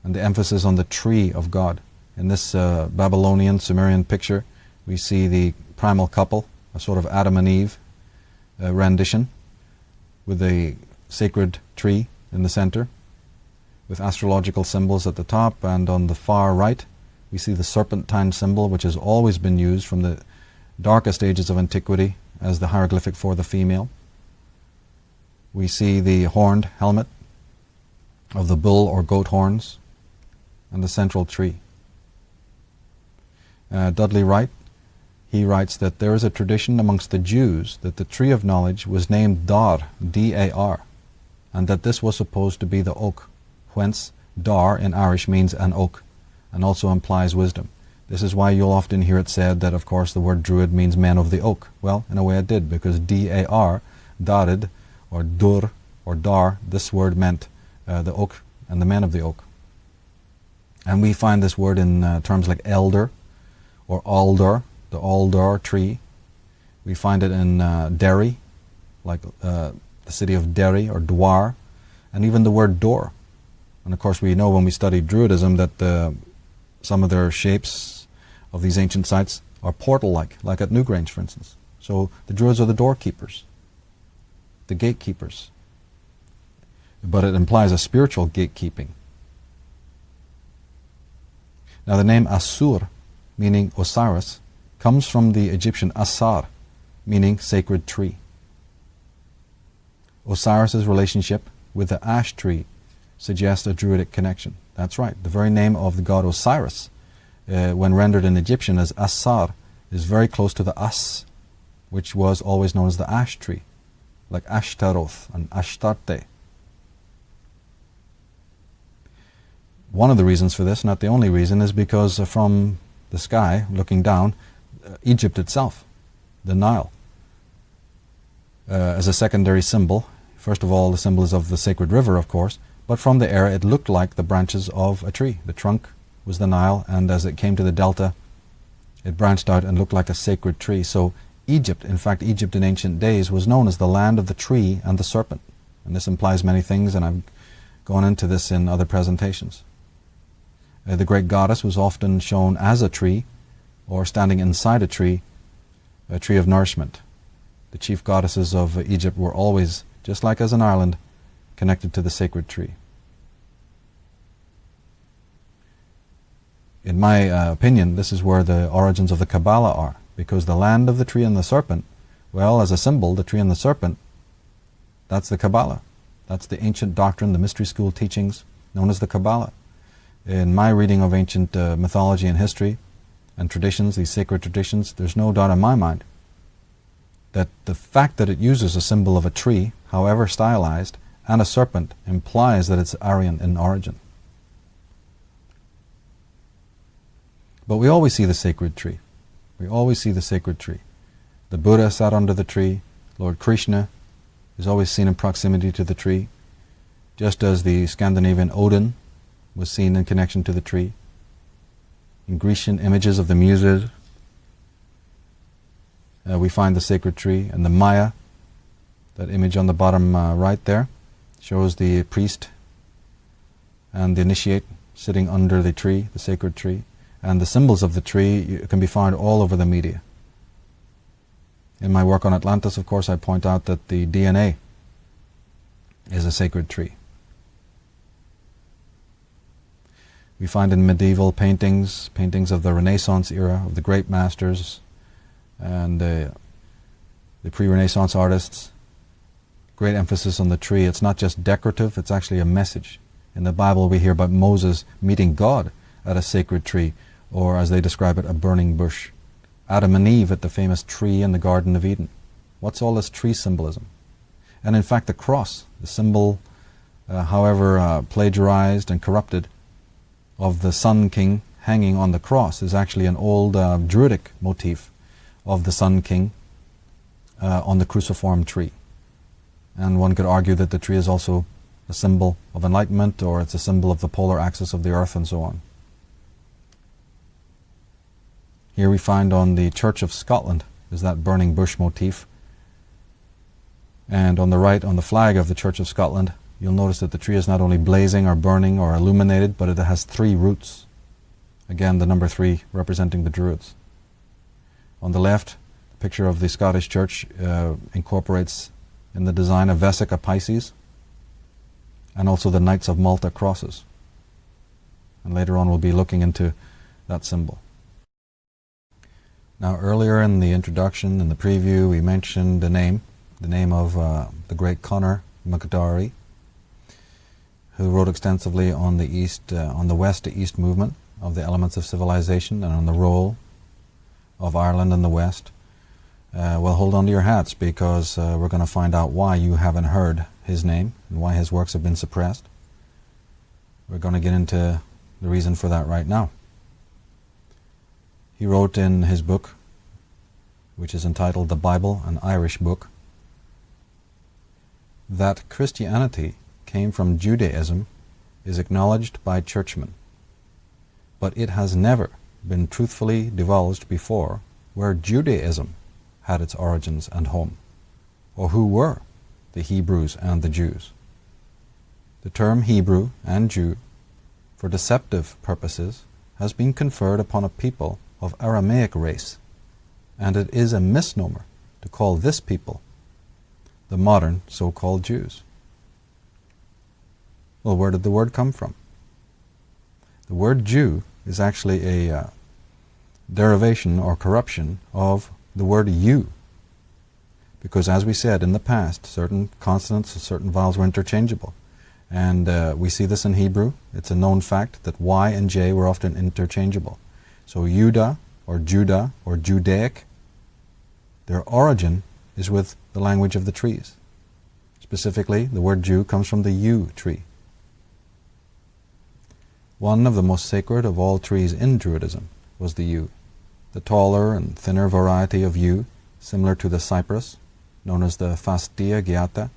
and the emphasis on the tree of God. In this Babylonian, Sumerian picture, we see the primal couple, a sort of Adam and Eve rendition, with a sacred tree in the center, with astrological symbols at the top, and on the far right we see the serpentine symbol, which has always been used from the darkest ages of antiquity as the hieroglyphic for the female. We see the horned helmet of the bull or goat horns and the central tree. Dudley Wright, he writes that there is a tradition amongst the Jews that the tree of knowledge was named Dar, D-A-R, and that this was supposed to be the oak, whence Dar in Irish means an oak, and also implies wisdom. This is why you'll often hear it said that, of course, the word druid means men of the oak. Well, in a way it did, because D-A-R, Darid, or Dur, or Dar, this word meant the oak and the men of the oak. And we find this word in terms like elder, or alder, the alder tree. We find it in Derry, like the city of Derry, or Dwar, and even the word door. And of course we know when we study Druidism that some of their shapes of these ancient sites are portal-like, like at Newgrange, for instance. So the Druids are the doorkeepers, the gatekeepers. But it implies a spiritual gatekeeping. Now the name Asur, meaning Osiris, comes from the Egyptian Asar, meaning sacred tree. Osiris's relationship with the ash tree suggests a Druidic connection. That's right, the very name of the god Osiris, when rendered in Egyptian as Asar, is very close to the As, which was always known as the ash tree, like Ashtaroth and Ashtarte. One of the reasons for this, not the only reason, is because from the sky, looking down, Egypt itself, the Nile, as a secondary symbol First of all, the symbol is of the sacred river, of course, but from the air it looked like the branches of a tree. The trunk was the Nile, and as it came to the delta, it branched out and looked like a sacred tree. So Egypt, in fact, Egypt in ancient days was known as the land of the tree and the serpent. And this implies many things, and I've gone into this in other presentations. The great goddess was often shown as a tree, or standing inside a tree of nourishment. The chief goddesses of Egypt were always, just like as in Ireland, connected to the sacred tree. In my opinion, this is where the origins of the Kabbalah are, because the land of the tree and the serpent, well, as a symbol, the tree and the serpent, that's the Kabbalah. That's the ancient doctrine, the mystery school teachings, known as the Kabbalah. In my reading of ancient mythology and history and traditions, these sacred traditions, there's no doubt in my mind that the fact that it uses a symbol of a tree, however stylized, and a serpent implies that it's Aryan in origin. But we always see the sacred tree. We always see the sacred tree. The Buddha sat under the tree. Lord Krishna is always seen in proximity to the tree, just as the Scandinavian Odin was seen in connection to the tree. In Grecian images of the Muses, we find the sacred tree. And the Maya, that image on the bottom right there, shows the priest and the initiate sitting under the tree, the sacred tree. And the symbols of the tree can be found all over the media. In my work on Atlantis, of course, I point out that the DNA is a sacred tree. We find in medieval paintings of the Renaissance era, of the great masters and the pre-Renaissance artists, great emphasis on the tree. It's not just decorative, it's actually a message. In the Bible we hear about Moses meeting God at a sacred tree, or as they describe it, a burning bush. Adam and Eve at the famous tree in the Garden of Eden. What's all this tree symbolism? And in fact the cross, the symbol, however plagiarized and corrupted, of the Sun King hanging on the cross is actually an old Druidic motif of the Sun King on the cruciform tree. And one could argue that the tree is also a symbol of enlightenment, or it's a symbol of the polar axis of the earth, and so on. Here we find on the Church of Scotland is that burning bush motif. And on the right, on the flag of the Church of Scotland, you'll notice that the tree is not only blazing or burning or illuminated, but it has 3 roots. Again, the number 3 representing the Druids. On the left, the picture of the Scottish Church incorporates in the design a Vesica Pisces and also the Knights of Malta crosses. And later on we'll be looking into that symbol. Now earlier in the introduction, in the preview, we mentioned the name of the great Conor McDowry, who wrote extensively on the west to east movement of the elements of civilization and on the role of Ireland in the West. Well, hold on to your hats, because we're going to find out why you haven't heard his name and why his works have been suppressed. We're going to get into the reason for that right now. He wrote in his book, which is entitled The Bible, an Irish Book, that Christianity came from Judaism is acknowledged by churchmen, but it has never been truthfully divulged before where Judaism had its origins and home, or who were the Hebrews and the Jews. The term Hebrew and Jew, for deceptive purposes, has been conferred upon a people of Aramaic race, and it is a misnomer to call this people the modern so-called Jews. Well, where did the word come from? The word Jew is actually a derivation or corruption of the word you, because as we said in the past, certain consonants and certain vowels were interchangeable, and we see this in Hebrew. It's a known fact that Y and J were often interchangeable. So Judah or Judaic, their origin is with the language of the trees. Specifically, the word Jew comes from the yew tree. One of the most sacred of all trees in Druidism was the yew, the taller and thinner variety of yew, similar to the cypress, known as the Fastia Giata,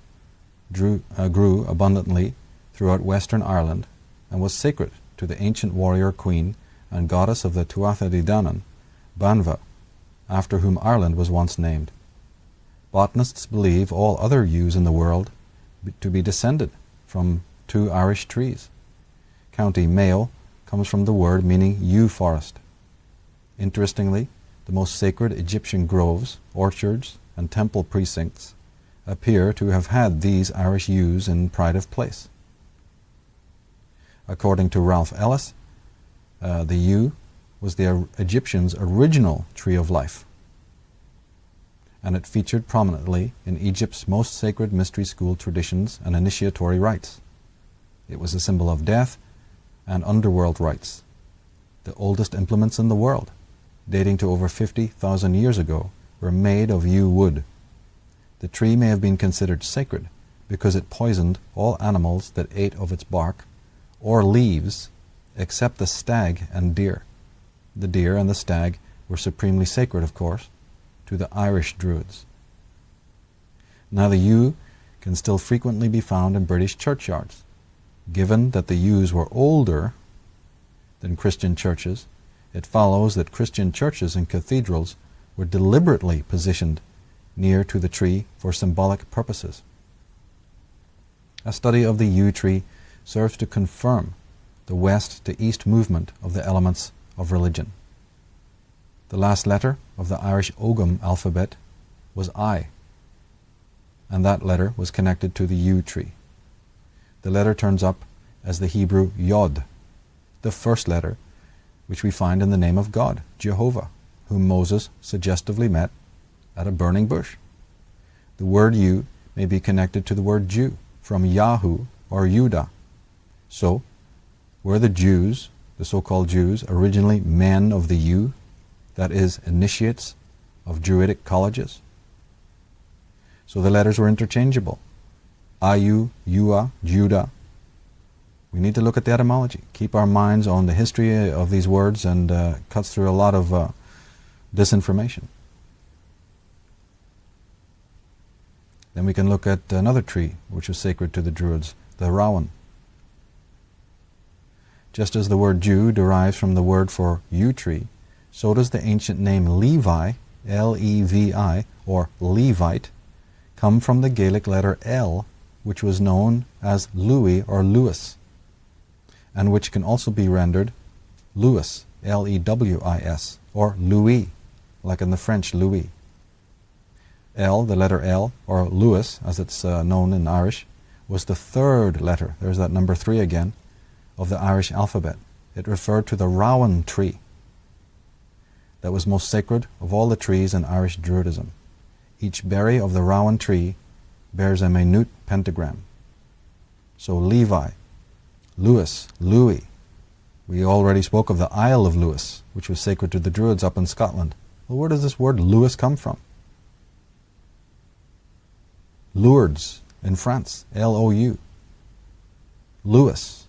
grew abundantly throughout western Ireland and was sacred to the ancient warrior queen and goddess of the Tuatha De Danann, Banva, after whom Ireland was once named. Botanists believe all other yews in the world to be descended from two Irish trees. County Mayo comes from the word meaning yew forest. Interestingly, the most sacred Egyptian groves, orchards, and temple precincts appear to have had these Irish yews in pride of place. According to Ralph Ellis, the yew was the Egyptians' original tree of life, and it featured prominently in Egypt's most sacred mystery school traditions and initiatory rites. It was a symbol of death and underworld rites. The oldest implements in the world, dating to over 50,000 years ago, were made of yew wood. The tree may have been considered sacred because it poisoned all animals that ate of its bark or leaves except the stag and deer. The deer and the stag were supremely sacred, of course, to the Irish Druids. Now the yew can still frequently be found in British churchyards. Given that the yews were older than Christian churches, it follows that Christian churches and cathedrals were deliberately positioned near to the tree for symbolic purposes. A study of the yew tree serves to confirm the west to east movement of the elements of religion. The last letter of the Irish Ogham alphabet was I, and that letter was connected to the yew tree. The letter turns up as the Hebrew Yod, the first letter, which we find in the name of God, Jehovah, whom Moses suggestively met at a burning bush. The word yew may be connected to the word Jew, from Yahu or Judah. So, were the Jews, the so-called Jews, originally men of the yew, that is, initiates of Druidic colleges? So the letters were interchangeable. Ayu, Yua, Judah. We need to look at the etymology, keep our minds on the history of these words, and cuts through a lot of disinformation. Then we can look at another tree which was sacred to the Druids, the Rowan. Just as the word Jew derives from the word for yew tree, so does the ancient name Levi, L-E-V-I, or Levite, come from the Gaelic letter L, which was known as Louis or Lewis, and which can also be rendered Louis, L-E-W-I-S, or Louis, like in the French Louis. L, the letter L, or Louis, as it's known in Irish, was the third letter, there's that number 3 again, of the Irish alphabet. It referred to the Rowan tree that was most sacred of all the trees in Irish Druidism. Each berry of the Rowan tree bears a minute pentagram. So Levi, Lewis, Louis. We already spoke of the Isle of Lewis, which was sacred to the Druids up in Scotland. Well, where does this word Lewis come from? Lourdes in France, L-O-U. Lewis,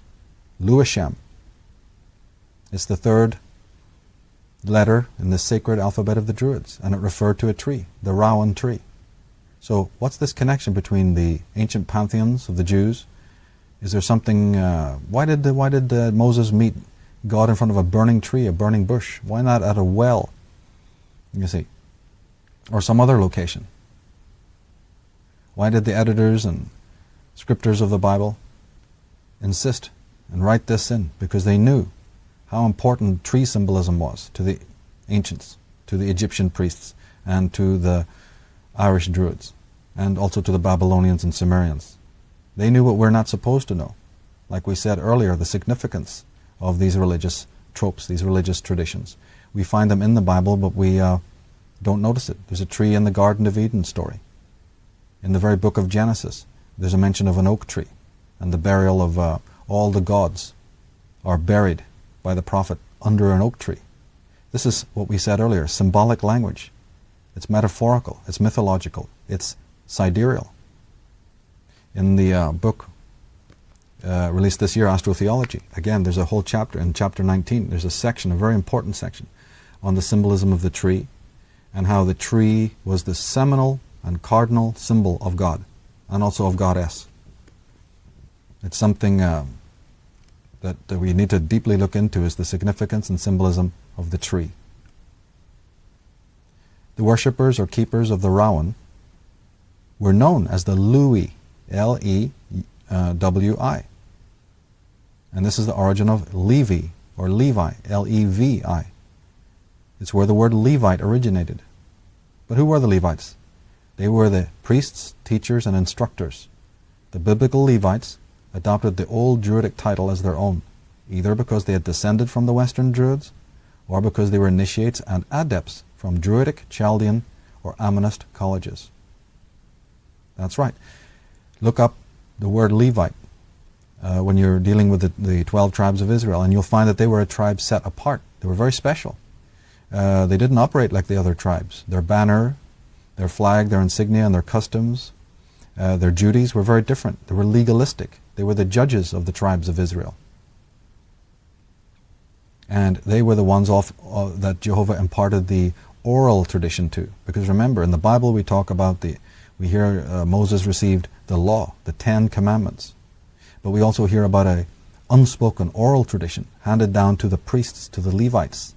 Lewisham. It's the third letter in the sacred alphabet of the Druids, and it referred to a tree, the Rowan tree. So what's this connection between the ancient pantheons of the Jews? Is there something, why did Moses meet God in front of a burning tree, a burning bush? Why not at a well, you see, or some other location? Why did the editors and scriptors of the Bible insist and write this in? Because they knew how important tree symbolism was to the ancients, to the Egyptian priests, and to the Irish Druids, and also to the Babylonians and Sumerians. They knew what we're not supposed to know. Like we said earlier, the significance of these religious tropes, these religious traditions. We find them in the Bible, but we don't notice it. There's a tree in the Garden of Eden story. In the very book of Genesis, there's a mention of an oak tree, and the burial of all the gods are buried by the prophet under an oak tree. This is what we said earlier, symbolic language. It's metaphorical, it's mythological, it's sidereal. In the book released this year, Astrotheology, again, there's a whole chapter, in chapter 19, there's a section, a very important section, on the symbolism of the tree, and how the tree was the seminal and cardinal symbol of God, and also of Goddess, It's something that we need to deeply look into, is the significance and symbolism of the tree. The worshippers or keepers of the Rowan were known as the Lewi, L-E-W-I. And this is the origin of Levi, or Levi, L-E-V-I. It's where the word Levite originated. But who were the Levites? They were the priests, teachers, and instructors. The biblical Levites adopted the old Druidic title as their own, either because they had descended from the Western Druids, or because they were initiates and adepts from Druidic, Chaldean, or Ammonist colleges. That's right. Look up the word Levite when you're dealing with the 12 tribes of Israel, and you'll find that they were a tribe set apart. They were very special. They didn't operate like the other tribes. Their banner, their flag, their insignia, and their customs, their duties were very different. They were legalistic. They were the judges of the tribes of Israel. And they were the ones that Jehovah imparted the oral tradition to. Because remember, in the Bible we talk about we hear Moses received the law, the 10 Commandments. But we also hear about an unspoken oral tradition handed down to the priests, to the Levites.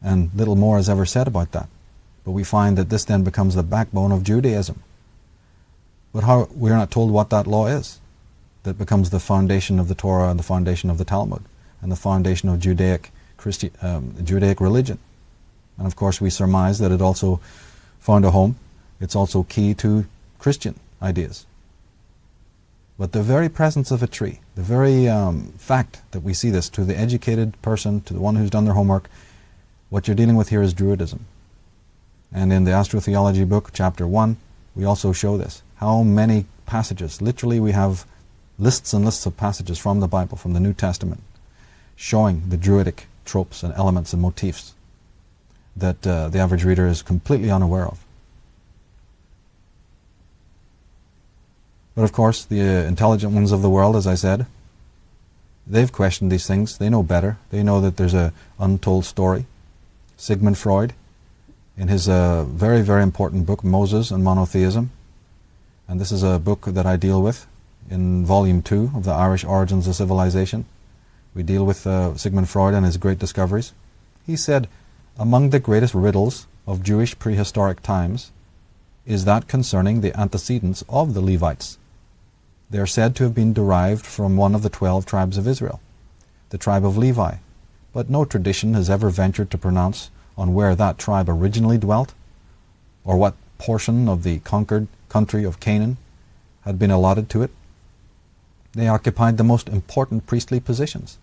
And little more is ever said about that. But we find that this then becomes the backbone of Judaism. But we are not told what that law is. That becomes the foundation of the Torah and the foundation of the Talmud and the foundation of Judaic religion. And of course we surmise that it also found a home. It's also key to Christian ideas. But the very presence of a tree, the very fact that we see this, to the educated person, to the one who's done their homework, what you're dealing with here is Druidism. And in the Astrotheology book, chapter 1, we also show this. How many passages, literally we have lists and lists of passages from the Bible, from the New Testament, showing the Druidic tropes and elements and motifs that the average reader is completely unaware of. But of course, the intelligent ones of the world, as I said, they've questioned these things. They know better. They know that there's an untold story. Sigmund Freud, in his very, very important book, Moses and Monotheism, and this is a book that I deal with in Volume 2 of the Irish Origins of Civilization. We deal with Sigmund Freud and his great discoveries. He said, among the greatest riddles of Jewish prehistoric times is that concerning the antecedents of the Levites. They are said to have been derived from one of the 12 tribes of Israel, the tribe of Levi, but no tradition has ever ventured to pronounce on where that tribe originally dwelt, or what portion of the conquered country of Canaan had been allotted to it. They occupied the most important priestly positions,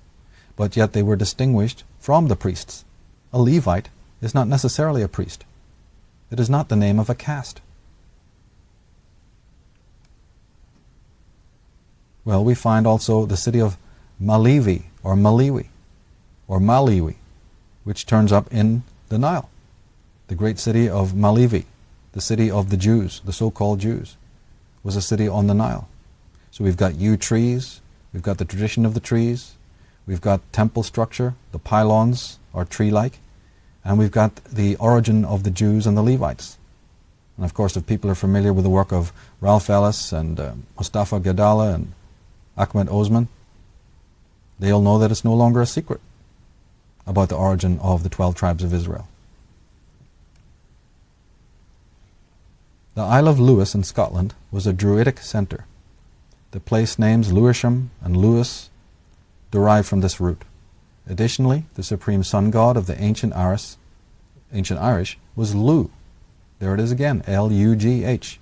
but yet they were distinguished from the priests. A Levite is not necessarily a priest. It is not the name of a caste. Well, we find also the city of Malivi, or Maliwi, or Maliwi, which turns up in the Nile. The great city of Malivi, the city of the Jews, the so-called Jews, was a city on the Nile. So we've got yew trees, we've got the tradition of the trees, we've got temple structure, the pylons are tree-like, and we've got the origin of the Jews and the Levites. And of course, if people are familiar with the work of Ralph Ellis and Mustafa Gadala and Ahmed Osman, they'll know that it's no longer a secret about the origin of the 12 tribes of Israel. The Isle of Lewis in Scotland was a Druidic centre. The place names Lewisham and Lewis derive from this root. Additionally, the supreme sun god of the ancient Irish was Lu. There it is again, L-U-G-H.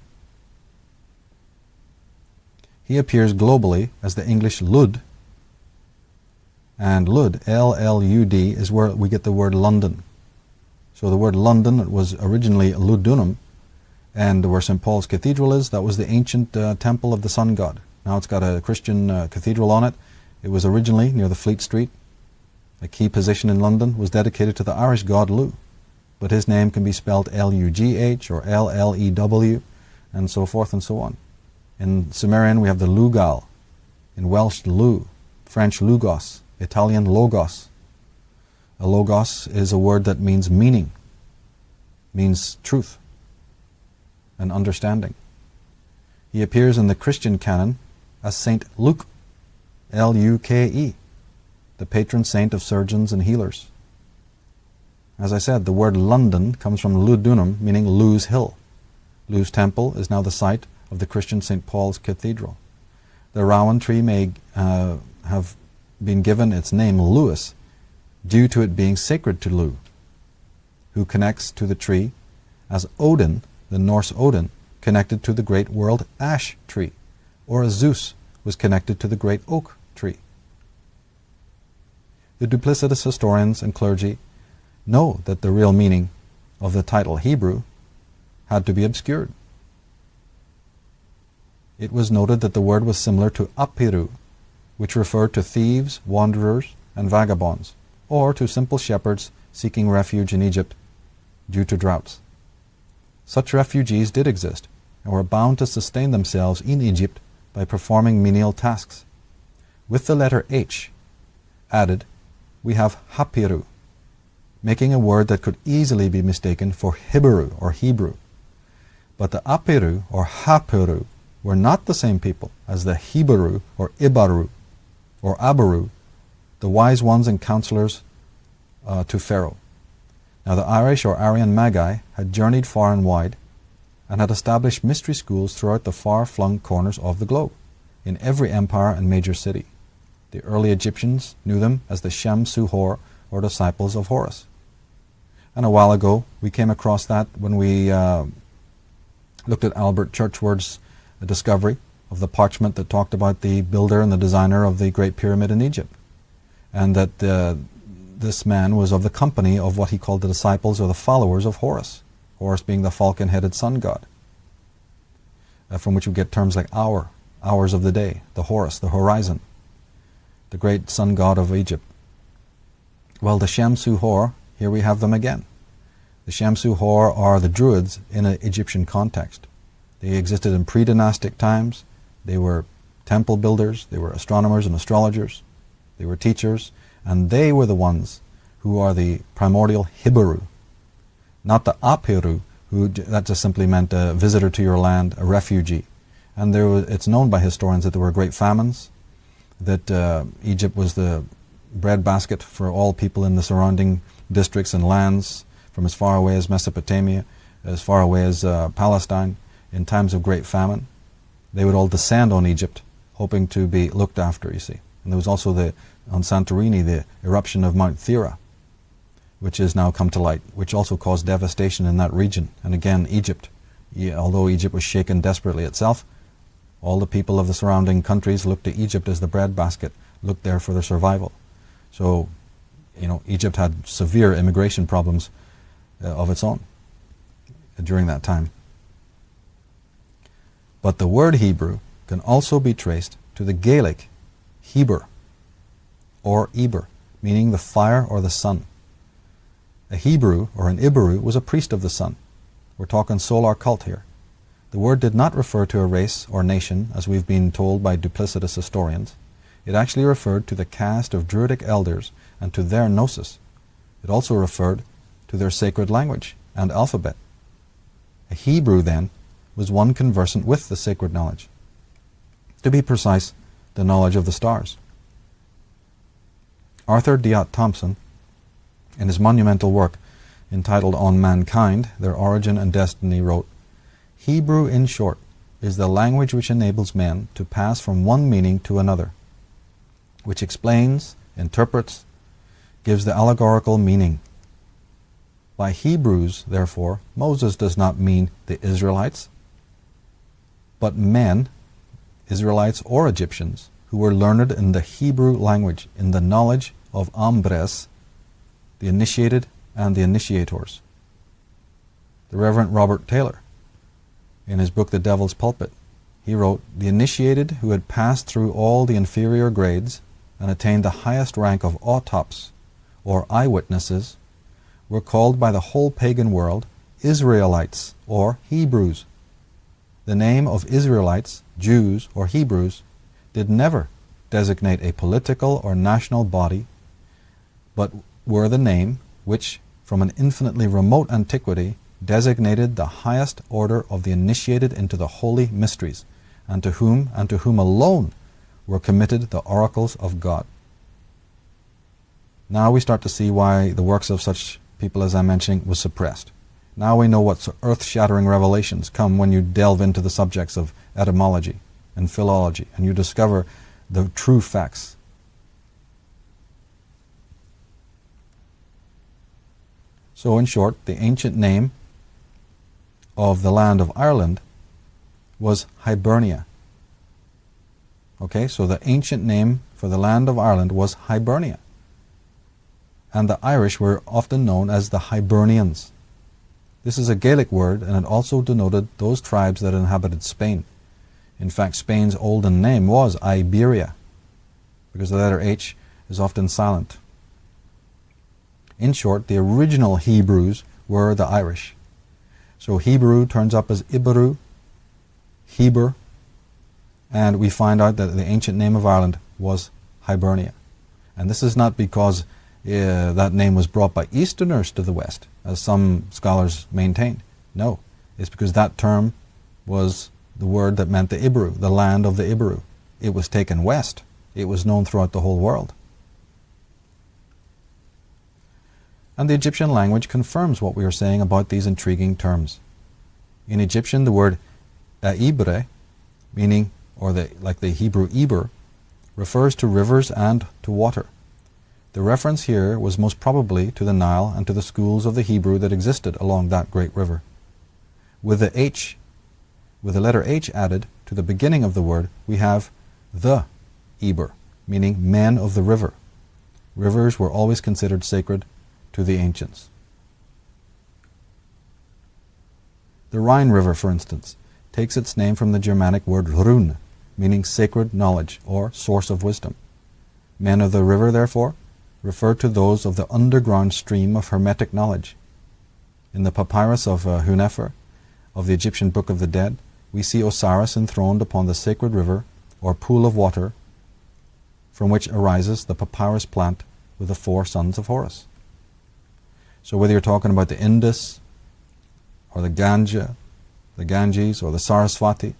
He appears globally as the English Lud, and Lud, L-L-U-D, is where we get the word London. So the word London was originally Ludunum, and where St. Paul's Cathedral is, that was the ancient temple of the sun god. Now it's got a Christian cathedral on it. It was originally near the Fleet Street. A key position in London, was dedicated to the Irish god Lu, but his name can be spelled L-U-G-H or L-L-E-W, and so forth and so on. In Sumerian we have the Lugal, in Welsh Lu, French Lugos, Italian Logos. A logos is a word that means meaning, means truth and understanding. He appears in the Christian canon as Saint Luke Luke, the patron saint of surgeons and healers. As I said, the word London comes from Ludunum, meaning Lewes Hill. Lewes Temple is now the site of the Christian St. Paul's Cathedral. The rowan tree may have been given its name Lewis due to it being sacred to Lu, who connects to the tree as Odin, the Norse Odin, connected to the great world ash tree, or as Zeus was connected to the great oak tree. The duplicitous historians and clergy know that the real meaning of the title Hebrew had to be obscured. It was noted that the word was similar to Apiru, which referred to thieves, wanderers, and vagabonds, or to simple shepherds seeking refuge in Egypt due to droughts. Such refugees did exist, and were bound to sustain themselves in Egypt by performing menial tasks. With the letter H added, we have Hapiru, making a word that could easily be mistaken for Hebrew or Hebrew. But the Apiru or Hapiru were not the same people as the Hebrew or Ibaru or Abaru, the wise ones and counselors to Pharaoh. Now the Irish or Aryan Magi had journeyed far and wide and had established mystery schools throughout the far-flung corners of the globe, in every empire and major city. The early Egyptians knew them as the Shem Suhor, or disciples of Horus. And a while ago we came across that when we looked at Albert Churchward's discovery of the parchment that talked about the builder and the designer of the Great Pyramid in Egypt, and that this man was of the company of what he called the disciples or the followers of Horus, Horus being the falcon-headed sun god, from which we get terms like hour, hours of the day, the Horus, the horizon, the great sun god of Egypt. Well, the Shem Suhor, here we have them again. The Shem Suhor are the Druids in an Egyptian context. They existed in pre-dynastic times. They were temple builders, they were astronomers and astrologers, they were teachers, and they were the ones who are the primordial Hebrew, not the Apiru, that just simply meant a visitor to your land, a refugee. And it's known by historians that there were great famines, that Egypt was the breadbasket for all people in the surrounding districts and lands, from as far away as Mesopotamia, as far away as Palestine. In times of great famine, they would all descend on Egypt, hoping to be looked after, you see. And there was also on Santorini, the eruption of Mount Thera, which has now come to light, which also caused devastation in that region. And again, Egypt, although Egypt was shaken desperately itself, all the people of the surrounding countries looked to Egypt as the breadbasket, looked there for their survival. So, Egypt had severe immigration problems of its own during that time. But the word Hebrew can also be traced to the Gaelic Heber or Eber, meaning the fire or the sun. A Hebrew or an Iberu was a priest of the sun. We're talking solar cult here. The word did not refer to a race or nation, as we've been told by duplicitous historians. It actually referred to the caste of Druidic elders and to their gnosis. It also referred to their sacred language and alphabet. A Hebrew, then, was one conversant with the sacred knowledge. To be precise, the knowledge of the stars. Arthur Diott Thompson, in his monumental work entitled On Mankind, Their Origin and Destiny, wrote, Hebrew, in short, is the language which enables men to pass from one meaning to another, which explains, interprets, gives the allegorical meaning. By Hebrews, therefore, Moses does not mean the Israelites, but men, Israelites or Egyptians, who were learned in the Hebrew language, in the knowledge of Ambres, the initiated and the initiators. The Reverend Robert Taylor, in his book The Devil's Pulpit, he wrote, the initiated who had passed through all the inferior grades and attained the highest rank of autops, or eyewitnesses, were called by the whole pagan world Israelites, or Hebrews. The name of Israelites, Jews, or Hebrews did never designate a political or national body, but were the name which, from an infinitely remote antiquity, designated the highest order of the initiated into the holy mysteries, and to whom alone were committed the oracles of God. Now we start to see why the works of such people as I'm mentioning was suppressed. Now we know what earth-shattering revelations come when you delve into the subjects of etymology and philology, and you discover the true facts. So in short, the ancient name of the land of Ireland was Hibernia. Okay, so the ancient name for the land of Ireland was Hibernia. And the Irish were often known as the Hibernians. This is a Gaelic word, and it also denoted those tribes that inhabited Spain. In fact, Spain's olden name was Iberia, because the letter H is often silent. In short, the original Hebrews were the Irish. So Hebrew turns up as Iberu, Heber, and we find out that the ancient name of Ireland was Hibernia. And this is not because that name was brought by Easterners to the West, as some scholars maintain. No, it's because that term was the word that meant the Iberu, the land of the Iberu. It was taken west. It was known throughout the whole world. And the Egyptian language confirms what we are saying about these intriguing terms. In Egyptian, the word Ibre, meaning, like the Hebrew Eber, refers to rivers and to water. The reference here was most probably to the Nile and to the schools of the Hebrew that existed along that great river. With the letter H added to the beginning of the word, we have the Eber, meaning men of the river. Rivers were always considered sacred to the ancients. The Rhine River, for instance, takes its name from the Germanic word Rhun, meaning sacred knowledge or source of wisdom. Men of the river, therefore, refer to those of the underground stream of hermetic knowledge. In the papyrus of Hunefer, of the Egyptian Book of the Dead, we see Osiris enthroned upon the sacred river or pool of water from which arises the papyrus plant with the 4 sons of Horus. So whether you're talking about the Indus or the Ganges or the Saraswati,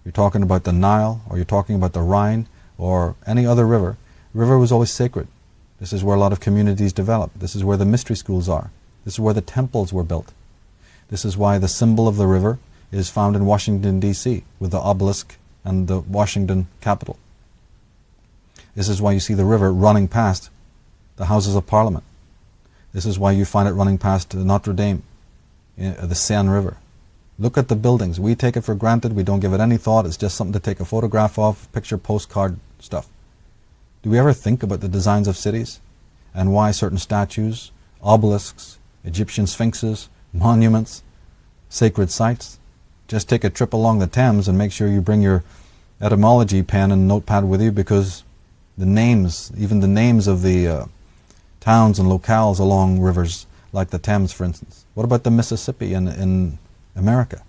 you're talking about the Nile, or you're talking about the Rhine or any other river, river was always sacred. This is where a lot of communities developed. This is where the mystery schools are. This is where the temples were built. This is why the symbol of the river is found in Washington, D.C., with the obelisk and the Washington Capitol. This is why you see the river running past the Houses of Parliament. This is why you find it running past Notre Dame, the Seine River. Look at the buildings. We take it for granted. We don't give it any thought. It's just something to take a photograph of, picture, postcard stuff. Do we ever think about the designs of cities and why certain statues, obelisks, Egyptian sphinxes, monuments, sacred sites? Just take a trip along the Thames and make sure you bring your etymology pen and notepad with you, because the names, even the names of the towns and locales along rivers like the Thames, for instance. What about the Mississippi in America?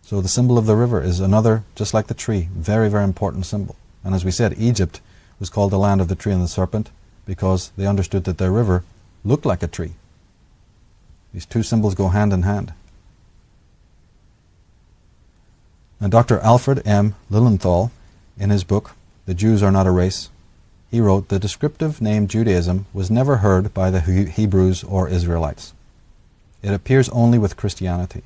So the symbol of the river is another, just like the tree, very, very important symbol. And as we said, Egypt was called the land of the tree and the serpent because they understood that their river looked like a tree. These two symbols go hand in hand. Now, Dr. Alfred M. Lilienthal, in his book, The Jews Are Not a Race, he wrote, "The descriptive name Judaism was never heard by the Hebrews or Israelites. It appears only with Christianity.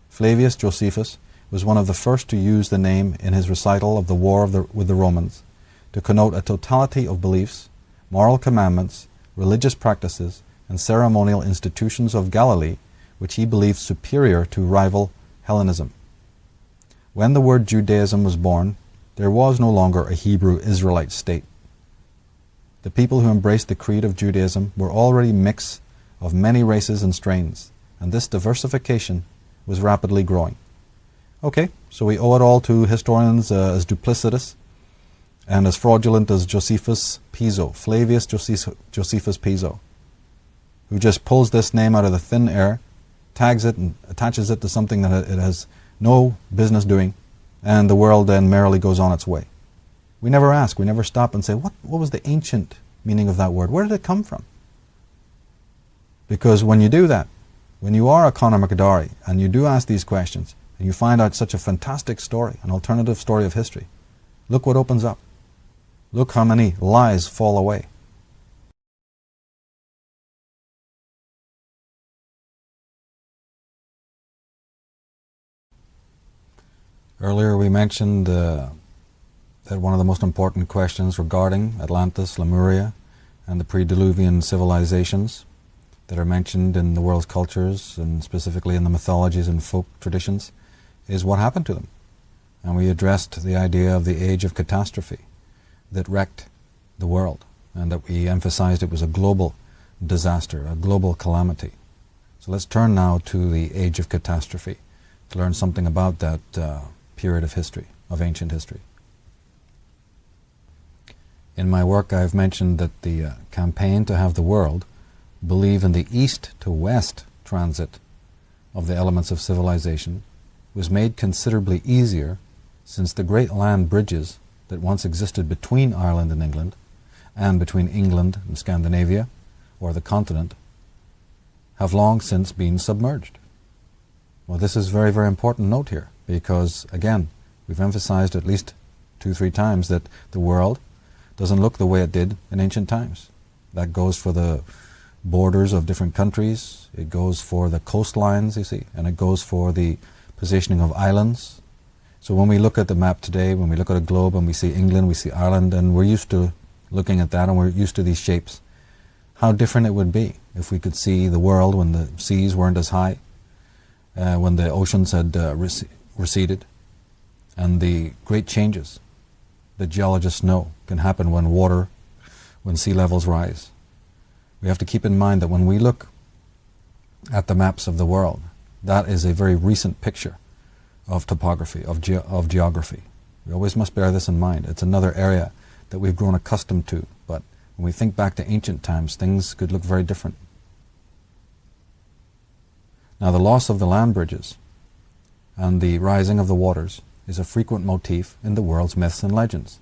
Flavius Josephus was one of the first to use the name in his recital of the war with the Romans to connote a totality of beliefs, moral commandments, religious practices, and ceremonial institutions of Galilee, which he believed superior to rival Hellenism. When the word Judaism was born, there was no longer a Hebrew Israelite state. The people who embraced the creed of Judaism were already a mix of many races and strains, and this diversification was rapidly growing." Okay, so we owe it all to historians as duplicitous and as fraudulent as Josephus Piso, Flavius Josephus Piso, who just pulls this name out of the thin air, tags it and attaches it to something that it has no business doing, and the world then merrily goes on its way. We never ask, we never stop and say, what was the ancient meaning of that word? Where did it come from? Because when you do that, when you are a Conor McDowry and you do ask these questions, and you find out such a fantastic story, an alternative story of history, look what opens up. Look how many lies fall away. Earlier we mentioned that one of the most important questions regarding Atlantis, Lemuria, and the pre-Diluvian civilizations that are mentioned in the world's cultures, and specifically in the mythologies and folk traditions, is what happened to them. And we addressed the idea of the age of catastrophe that wrecked the world, and that we emphasized it was a global disaster, a global calamity. So let's turn now to the age of catastrophe to learn something about that period of history, of ancient history. In my work I've mentioned that the campaign to have the world believe in the east to west transit of the elements of civilization was made considerably easier since the great land bridges that once existed between Ireland and England, and between England and Scandinavia, or the continent, have long since been submerged. Well, this is a very, very important note here, because, again, we've emphasized at least 2-3 times that the world doesn't look the way it did in ancient times. That goes for the borders of different countries, it goes for the coastlines, you see, and it goes for the positioning of islands. So when we look at the map today, when we look at a globe and we see England, we see Ireland, and we're used to looking at that and we're used to these shapes, how different it would be if we could see the world when the seas weren't as high, when the oceans had receded, and the great changes that geologists know can happen when sea levels rise. We have to keep in mind that when we look at the maps of the world, that is a very recent picture of topography, of geography. We always must bear this in mind. It's another area that we've grown accustomed to, but when we think back to ancient times, things could look very different. Now, the loss of the land bridges and the rising of the waters is a frequent motif in the world's myths and legends.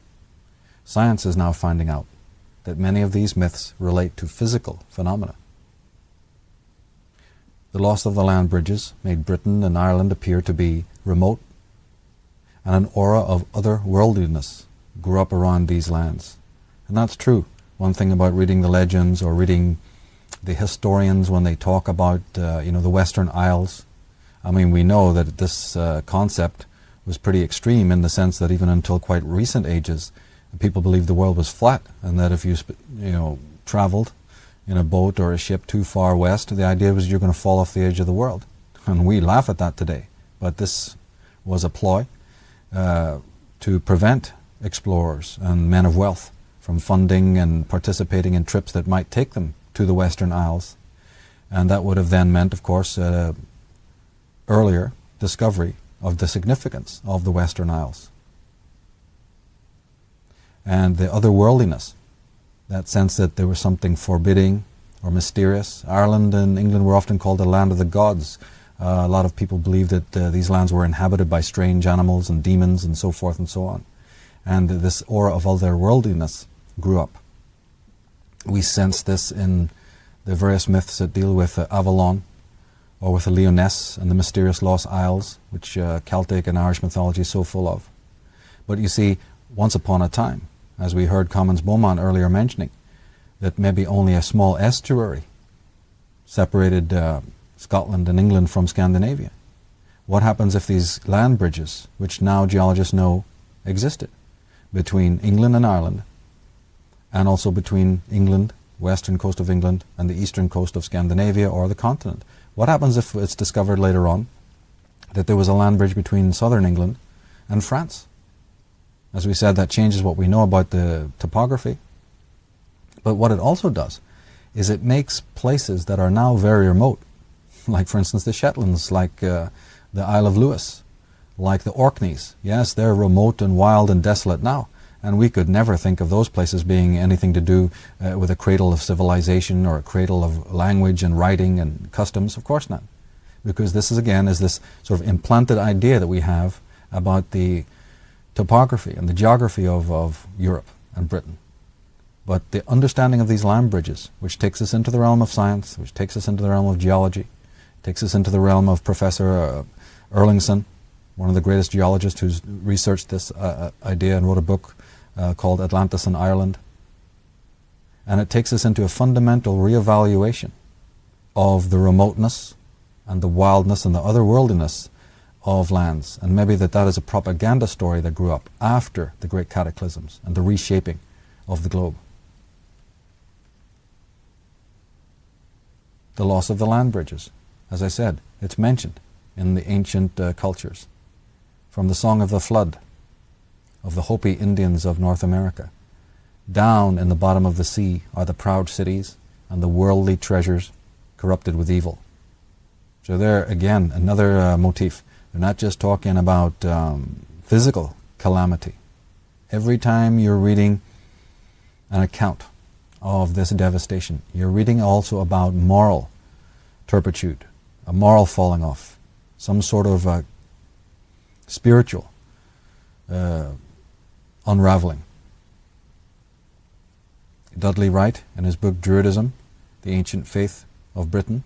Science is now finding out that many of these myths relate to physical phenomena. The loss of the land bridges made Britain and Ireland appear to be remote, and an aura of otherworldliness grew up around these lands. And that's true. One thing about reading the legends or reading the historians when they talk about the Western Isles, I mean, we know that this concept was pretty extreme in the sense that even until quite recent ages, people believed the world was flat, and that if you traveled in a boat or a ship too far west, the idea was you're going to fall off the edge of the world. And we laugh at that today. But this was a ploy to prevent explorers and men of wealth from funding and participating in trips that might take them to the Western Isles. And that would have then meant, of course, earlier discovery of the significance of the Western Isles. And the otherworldliness, that sense that there was something forbidding or mysterious. Ireland and England were often called the land of the gods. A lot of people believed that these lands were inhabited by strange animals and demons and so forth and so on. And this aura of otherworldliness grew up. We sense this in the various myths that deal with Avalon, or with the Lyonesse and the mysterious Lost Isles, which Celtic and Irish mythology is so full of. But you see, once upon a time, as we heard Commons Beaumont earlier mentioning, that maybe only a small estuary separated Scotland and England from Scandinavia. What happens if these land bridges, which now geologists know existed, between England and Ireland, and also between England, western coast of England, and the eastern coast of Scandinavia or the continent? What happens if it's discovered later on that there was a land bridge between southern England and France? As we said, that changes what we know about the topography. But what it also does is it makes places that are now very remote, like for instance the Shetlands, like the Isle of Lewis, like the Orkneys. Yes, they're remote and wild and desolate now, and we could never think of those places being anything to do with a cradle of civilization or a cradle of language and writing and customs. Of course not, because this is again this sort of implanted idea that we have about the topography and the geography of Europe and Britain. But the understanding of these land bridges, which takes us into the realm of science, which takes us into the realm of geology, takes us into the realm of Professor Erlingson, one of the greatest geologists who's researched this idea and wrote a book called Atlantis and Ireland. And it takes us into a fundamental reevaluation of the remoteness and the wildness and the otherworldliness of lands. And maybe that is a propaganda story that grew up after the great cataclysms and the reshaping of the globe. The loss of the land bridges. As I said, it's mentioned in the ancient cultures. From the Song of the Flood of the Hopi Indians of North America. Down in the bottom of the sea are the proud cities and the worldly treasures corrupted with evil. So there, again, another motif. They're not just talking about physical calamity. Every time you're reading an account of this devastation, you're reading also about moral turpitude, a moral falling off, some sort of spiritual unraveling. Dudley Wright, in his book Druidism, The Ancient Faith of Britain,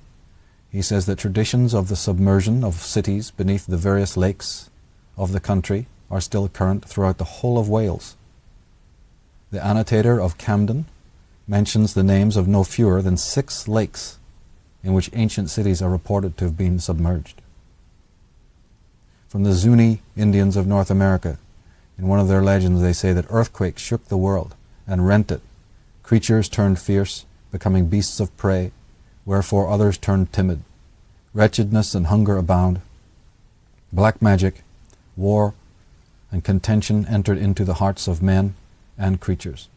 he says that traditions of the submersion of cities beneath the various lakes of the country are still current throughout the whole of Wales. The annotator of Camden mentions the names of no fewer than 6 lakes in which ancient cities are reported to have been submerged. From the Zuni Indians of North America, in one of their legends they say that earthquakes shook the world and rent it. Creatures turned fierce, becoming beasts of prey, wherefore others turned timid. Wretchedness and hunger abound. Black magic, war, and contention entered into the hearts of men and creatures.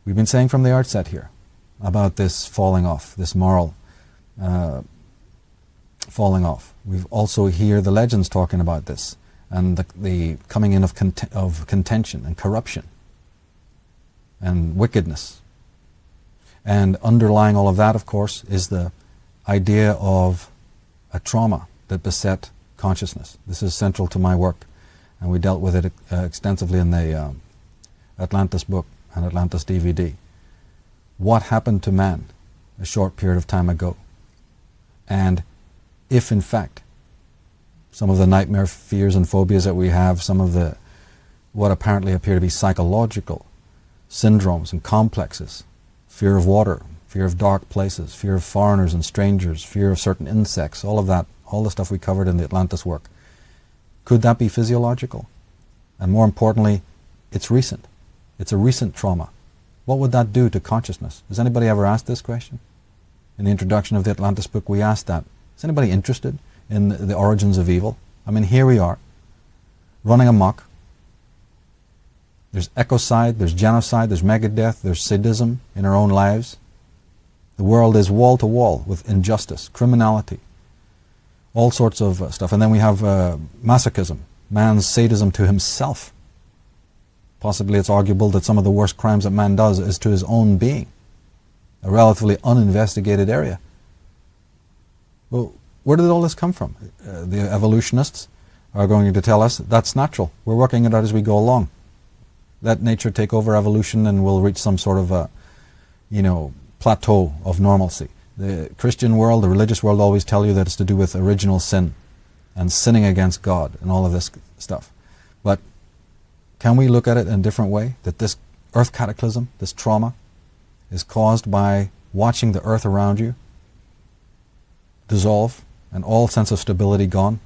We've been saying from the outset here about this falling off, this moral falling off. We've also hear the legends talking about this, and the coming in of contention and corruption and wickedness. And underlying all of that, of course, is the idea of a trauma that beset consciousness. This is central to my work, and we dealt with it extensively in the Atlantis book and Atlantis DVD. What happened to man a short period of time ago? And if, in fact, some of the nightmare fears and phobias that we have, some of the what apparently appear to be psychological syndromes and complexes, fear of water, fear of dark places, fear of foreigners and strangers, fear of certain insects, all of that, all the stuff we covered in the Atlantis work, could that be physiological? And more importantly, it's recent. It's a recent trauma. What would that do to consciousness? Has anybody ever asked this question? In the introduction of the Atlantis book, we asked that. Is anybody interested in the origins of evil? I mean, here we are, running amok. There's ecocide, there's genocide, there's megadeath, there's sadism in our own lives. The world is wall to wall with injustice, criminality, all sorts of stuff. And then we have masochism, man's sadism to himself. Possibly it's arguable that some of the worst crimes that man does is to his own being, a relatively uninvestigated area. Well, where did all this come from? The evolutionists are going to tell us that's natural. We're working it out as we go along. Let nature take over evolution and we'll reach some sort of a, plateau of normalcy. The Christian world, the religious world always tell you that it's to do with original sin and sinning against God and all of this stuff. But can we look at it in a different way? That this earth cataclysm, this trauma, is caused by watching the earth around you dissolve and all sense of stability gone.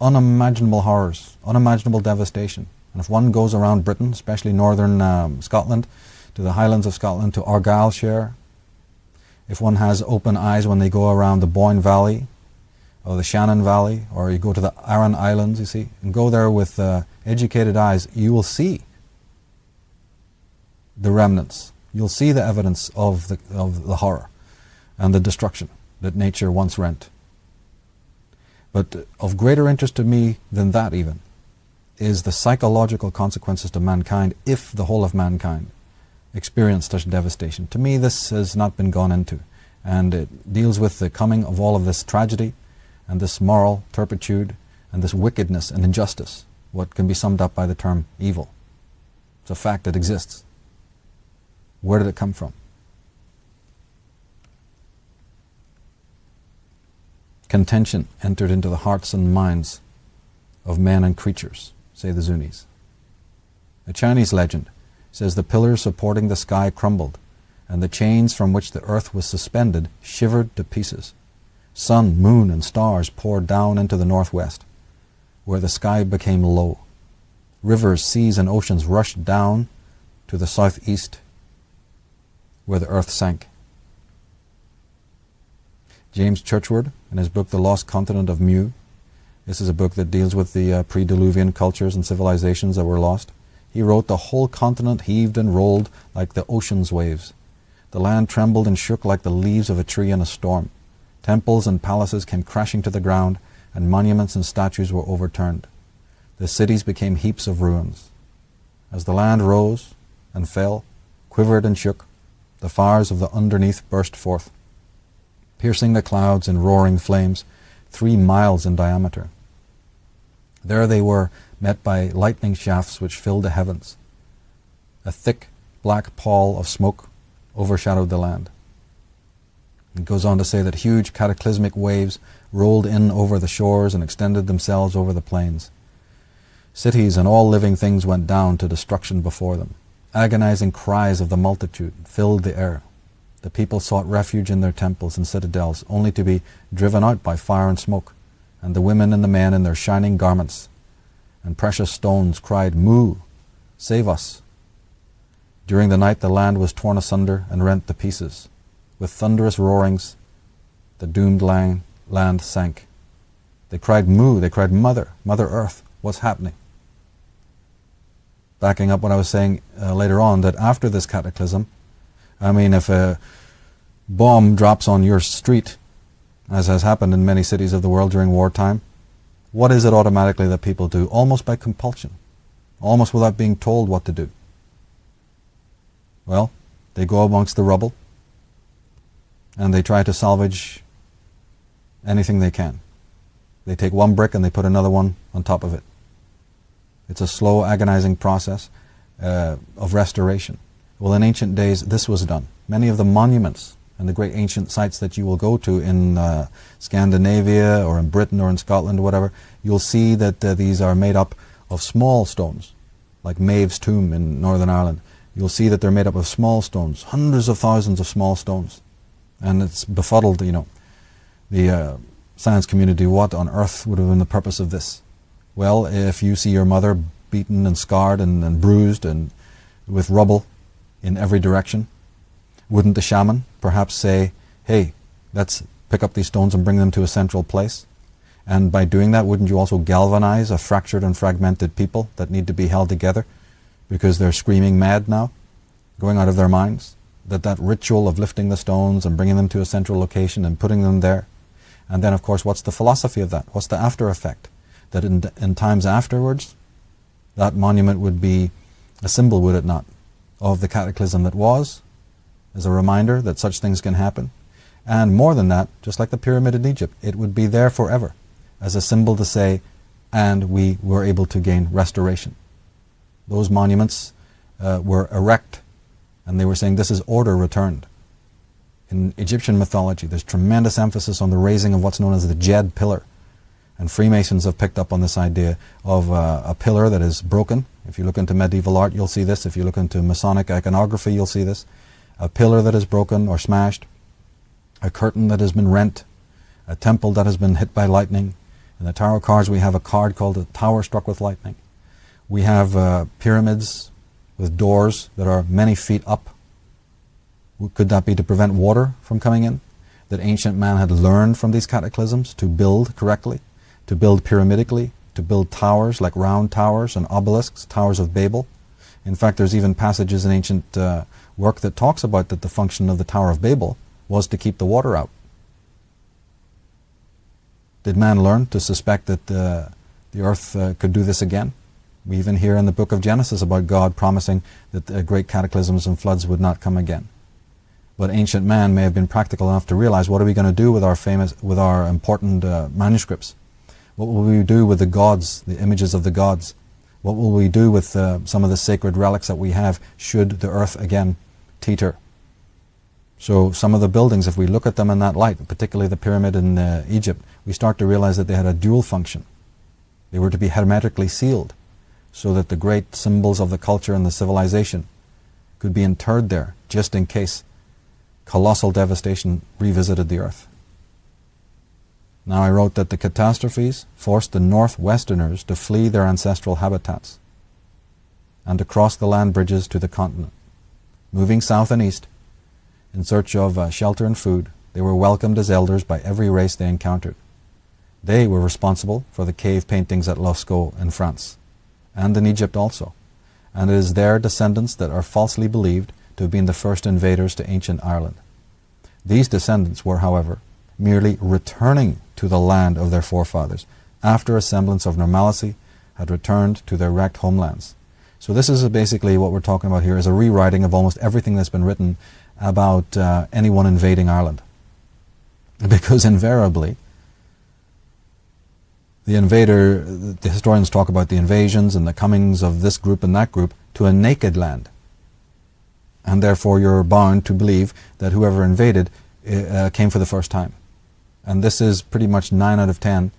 Unimaginable horrors, unimaginable devastation. And if one goes around Britain, especially northern Scotland, to the Highlands of Scotland, to Argyllshire, if one has open eyes when they go around the Boyne Valley, or the Shannon Valley, or you go to the Aran Islands, you see, and go there with educated eyes, you will see the remnants. You'll see the evidence of the horror and the destruction that nature once rent. But of greater interest to me than that even is the psychological consequences to mankind if the whole of mankind experienced such devastation. To me, this has not been gone into, and it deals with the coming of all of this tragedy and this moral turpitude and this wickedness and injustice, what can be summed up by the term evil. It's a fact that exists. Where did it come from? Contention entered into the hearts and minds of men and creatures, say the Zunis. A Chinese legend says the pillars supporting the sky crumbled, and the chains from which the earth was suspended shivered to pieces. Sun, moon, and stars poured down into the northwest, where the sky became low. Rivers, seas, and oceans rushed down to the southeast, where the earth sank. James Churchward, in his book The Lost Continent of Mu, this is a book that deals with the pre-Diluvian cultures and civilizations that were lost. He wrote, "The whole continent heaved and rolled like the ocean's waves. The land trembled and shook like the leaves of a tree in a storm. Temples and palaces came crashing to the ground, and monuments and statues were overturned. The cities became heaps of ruins. As the land rose and fell, quivered and shook, the fires of the underneath burst forth, piercing the clouds in roaring flames, 3 miles in diameter. There they were, met by lightning shafts which filled the heavens. A thick black pall of smoke overshadowed the land." It goes on to say that huge cataclysmic waves rolled in over the shores and extended themselves over the plains. Cities and all living things went down to destruction before them. Agonizing cries of the multitude filled the air. The people sought refuge in their temples and citadels, only to be driven out by fire and smoke, and the women and the men in their shining garments and precious stones cried, "Mu, save us." During the night the land was torn asunder and rent to pieces. With thunderous roarings, the doomed land sank. They cried, "Mu," they cried, "Mother, Mother Earth, what's happening?" Backing up what I was saying later on, that after this cataclysm, I mean, if a bomb drops on your street, as has happened in many cities of the world during wartime, what is it automatically that people do? Almost by compulsion, almost without being told what to do. Well, they go amongst the rubble and they try to salvage anything they can. They take one brick and they put another one on top of it. It's a slow, agonizing process of restoration. Well, in ancient days, this was done. Many of the monuments and the great ancient sites that you will go to in Scandinavia or in Britain or in Scotland or whatever, you'll see that these are made up of small stones, like Maeve's tomb in Northern Ireland. You'll see that they're made up of small stones, hundreds of thousands of small stones. And it's befuddled, the science community. What on earth would have been the purpose of this? Well, if you see your mother beaten and scarred and bruised and with rubble in every direction, wouldn't the shaman perhaps say, "Hey, let's pick up these stones and bring them to a central place"? And by doing that, wouldn't you also galvanize a fractured and fragmented people that need to be held together because they're screaming mad now, going out of their minds? That ritual of lifting the stones and bringing them to a central location and putting them there. And then, of course, what's the philosophy of that? What's the after effect? That in times afterwards, that monument would be a symbol, would it not, of the cataclysm that was, as a reminder that such things can happen. And more than that, just like the pyramid in Egypt, it would be there forever, as a symbol to say, and we were able to gain restoration. Those monuments were erect, and they were saying this is order returned. In Egyptian mythology, there's tremendous emphasis on the raising of what's known as the Djed pillar. And Freemasons have picked up on this idea of a pillar that is broken. If you look into medieval art, you'll see this. If you look into Masonic iconography, you'll see this. A pillar that is broken or smashed, a curtain that has been rent, a temple that has been hit by lightning. In the tarot cards, we have a card called a tower struck with lightning. We have pyramids with doors that are many feet up. Could that be to prevent water from coming in? That ancient man had learned from these cataclysms to build correctly, to build pyramidically, to build towers like round towers and obelisks, towers of Babel. In fact, there's even passages in ancient work that talks about that the function of the Tower of Babel was to keep the water out. Did man learn to suspect that the earth could do this again? We even hear in the book of Genesis about God promising that great cataclysms and floods would not come again. But ancient man may have been practical enough to realize, what are we going to do with our important manuscripts? What will we do with the gods, the images of the gods? What will we do with some of the sacred relics that we have should the earth again teeter? So some of the buildings, if we look at them in that light, particularly the pyramid in Egypt, we start to realize that they had a dual function. They were to be hermetically sealed so that the great symbols of the culture and the civilization could be interred there just in case colossal devastation revisited the earth. Now I wrote that the catastrophes forced the Northwesterners to flee their ancestral habitats and to cross the land bridges to the continent. Moving south and east in search of shelter and food, they were welcomed as elders by every race they encountered. They were responsible for the cave paintings at Lascaux in France, and in Egypt also, and it is their descendants that are falsely believed to have been the first invaders to ancient Ireland. These descendants were, however, merely returning to the land of their forefathers after a semblance of normalcy had returned to their wrecked homelands. So this is basically what we're talking about here, is a rewriting of almost everything that's been written about anyone invading Ireland. Because invariably, the invader, the historians talk about the invasions and the comings of this group and that group to a naked land. And therefore you're bound to believe that whoever invaded came for the first time. And this is pretty much 9 out of 10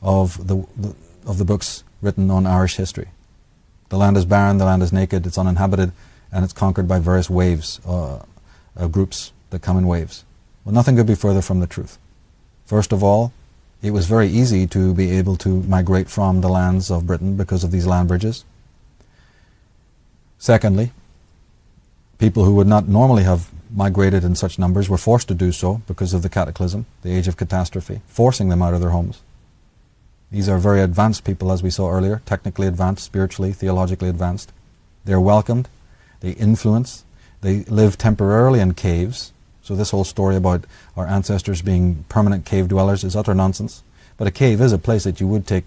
of the books written on Irish history. The land is barren, the land is naked, it's uninhabited, and it's conquered by various waves, groups that come in waves. Well, nothing could be further from the truth. First of all, it was very easy to be able to migrate from the lands of Britain because of these land bridges. Secondly, people who would not normally have migrated in such numbers were forced to do so because of the cataclysm, the age of catastrophe, forcing them out of their homes. These are very advanced people, as we saw earlier, technically advanced, spiritually, theologically advanced. They're welcomed, they influence, they live temporarily in caves. So this whole story about our ancestors being permanent cave dwellers is utter nonsense. But a cave is a place that you would take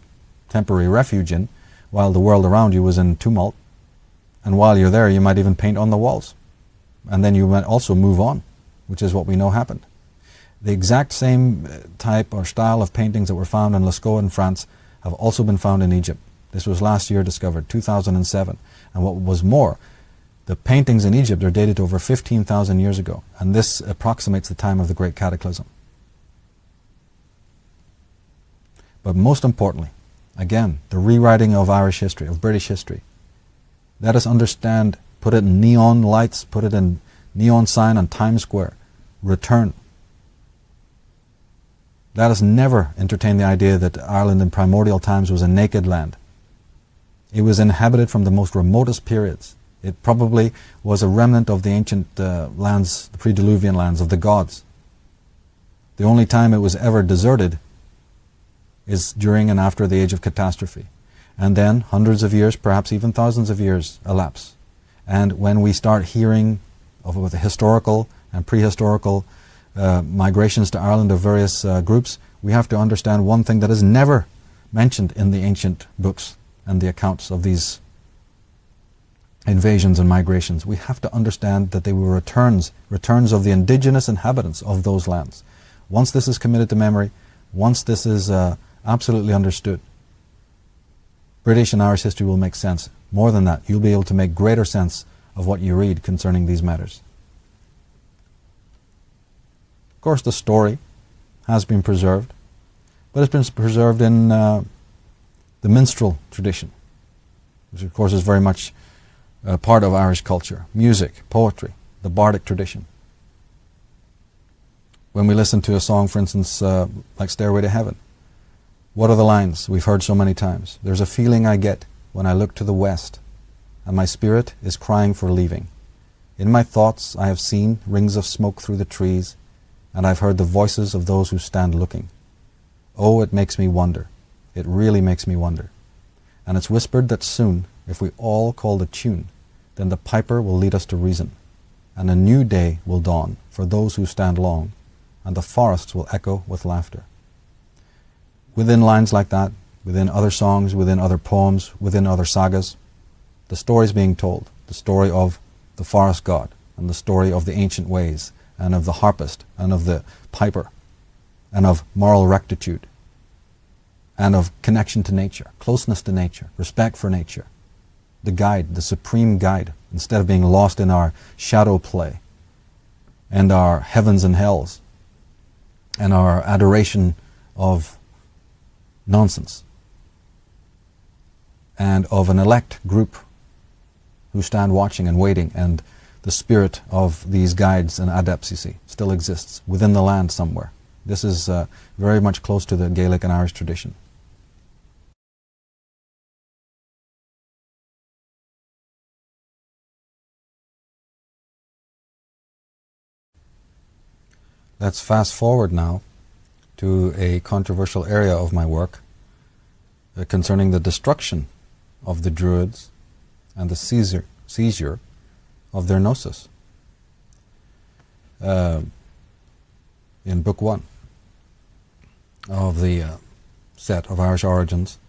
temporary refuge in while the world around you was in tumult. And while you're there, you might even paint on the walls. And then you might also move on, which is what we know happened. The exact same type or style of paintings that were found in Lascaux in France have also been found in Egypt. This was last year discovered, 2007. And what was more, the paintings in Egypt are dated to over 15,000 years ago, and this approximates the time of the Great Cataclysm. But most importantly, again, the rewriting of Irish history, of British history. Let us understand, put it in neon lights, put it in neon sign on Times Square. Return. Let us never entertain the idea that Ireland in primordial times was a naked land. It was inhabited from the most remotest periods. It probably was a remnant of the ancient lands, the pre-Diluvian lands of the gods. The only time it was ever deserted is during and after the age of catastrophe. And then hundreds of years, perhaps even thousands of years elapse. And when we start hearing of the historical and prehistorical migrations to Ireland of various groups, we have to understand one thing that is never mentioned in the ancient books and the accounts of these invasions and migrations. We have to understand that they were returns of the indigenous inhabitants of those lands. Once this is committed to memory, once this is absolutely understood, British and Irish history will make sense. More than that, you'll be able to make greater sense of what you read concerning these matters. Of course, the story has been preserved, but it's been preserved in the minstrel tradition, which of course is very much part of Irish culture. Music, poetry, the bardic tradition. When we listen to a song, for instance, like Stairway to Heaven, what are the lines we've heard so many times? There's a feeling I get when I look to the west, and my spirit is crying for leaving. In my thoughts I have seen rings of smoke through the trees, and I've heard the voices of those who stand looking. Oh, it makes me wonder. It really makes me wonder. And it's whispered that soon, if we all call the tune, then the piper will lead us to reason, and a new day will dawn for those who stand long, and the forests will echo with laughter. Within lines like that, within other songs, within other poems, within other sagas, the story is being told, the story of the forest god, and the story of the ancient ways, and of the harpist, and of the piper, and of moral rectitude, and of connection to nature, closeness to nature, respect for nature. The guide, the supreme guide, instead of being lost in our shadow play and our heavens and hells and our adoration of nonsense. and of an elect group who stand watching and waiting, and the spirit of these guides and adepts, you see, still exists within the land somewhere. This is very much close to the Gaelic and Irish tradition. Let's fast forward now to a controversial area of my work concerning the destruction of the Druids and the seizure of their gnosis. In Book 1 of the set of Irish Origins,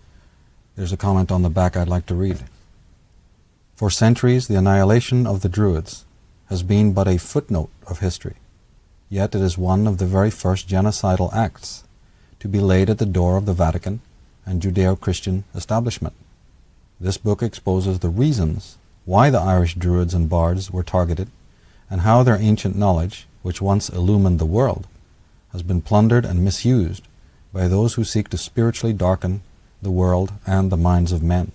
there's a comment on the back I'd like to read. For centuries, the annihilation of the Druids has been but a footnote of history, yet it is one of the very first genocidal acts to be laid at the door of the Vatican and Judeo-Christian establishment. This book exposes the reasons why the Irish Druids and Bards were targeted, and how their ancient knowledge, which once illumined the world, has been plundered and misused by those who seek to spiritually darken the world and the minds of men.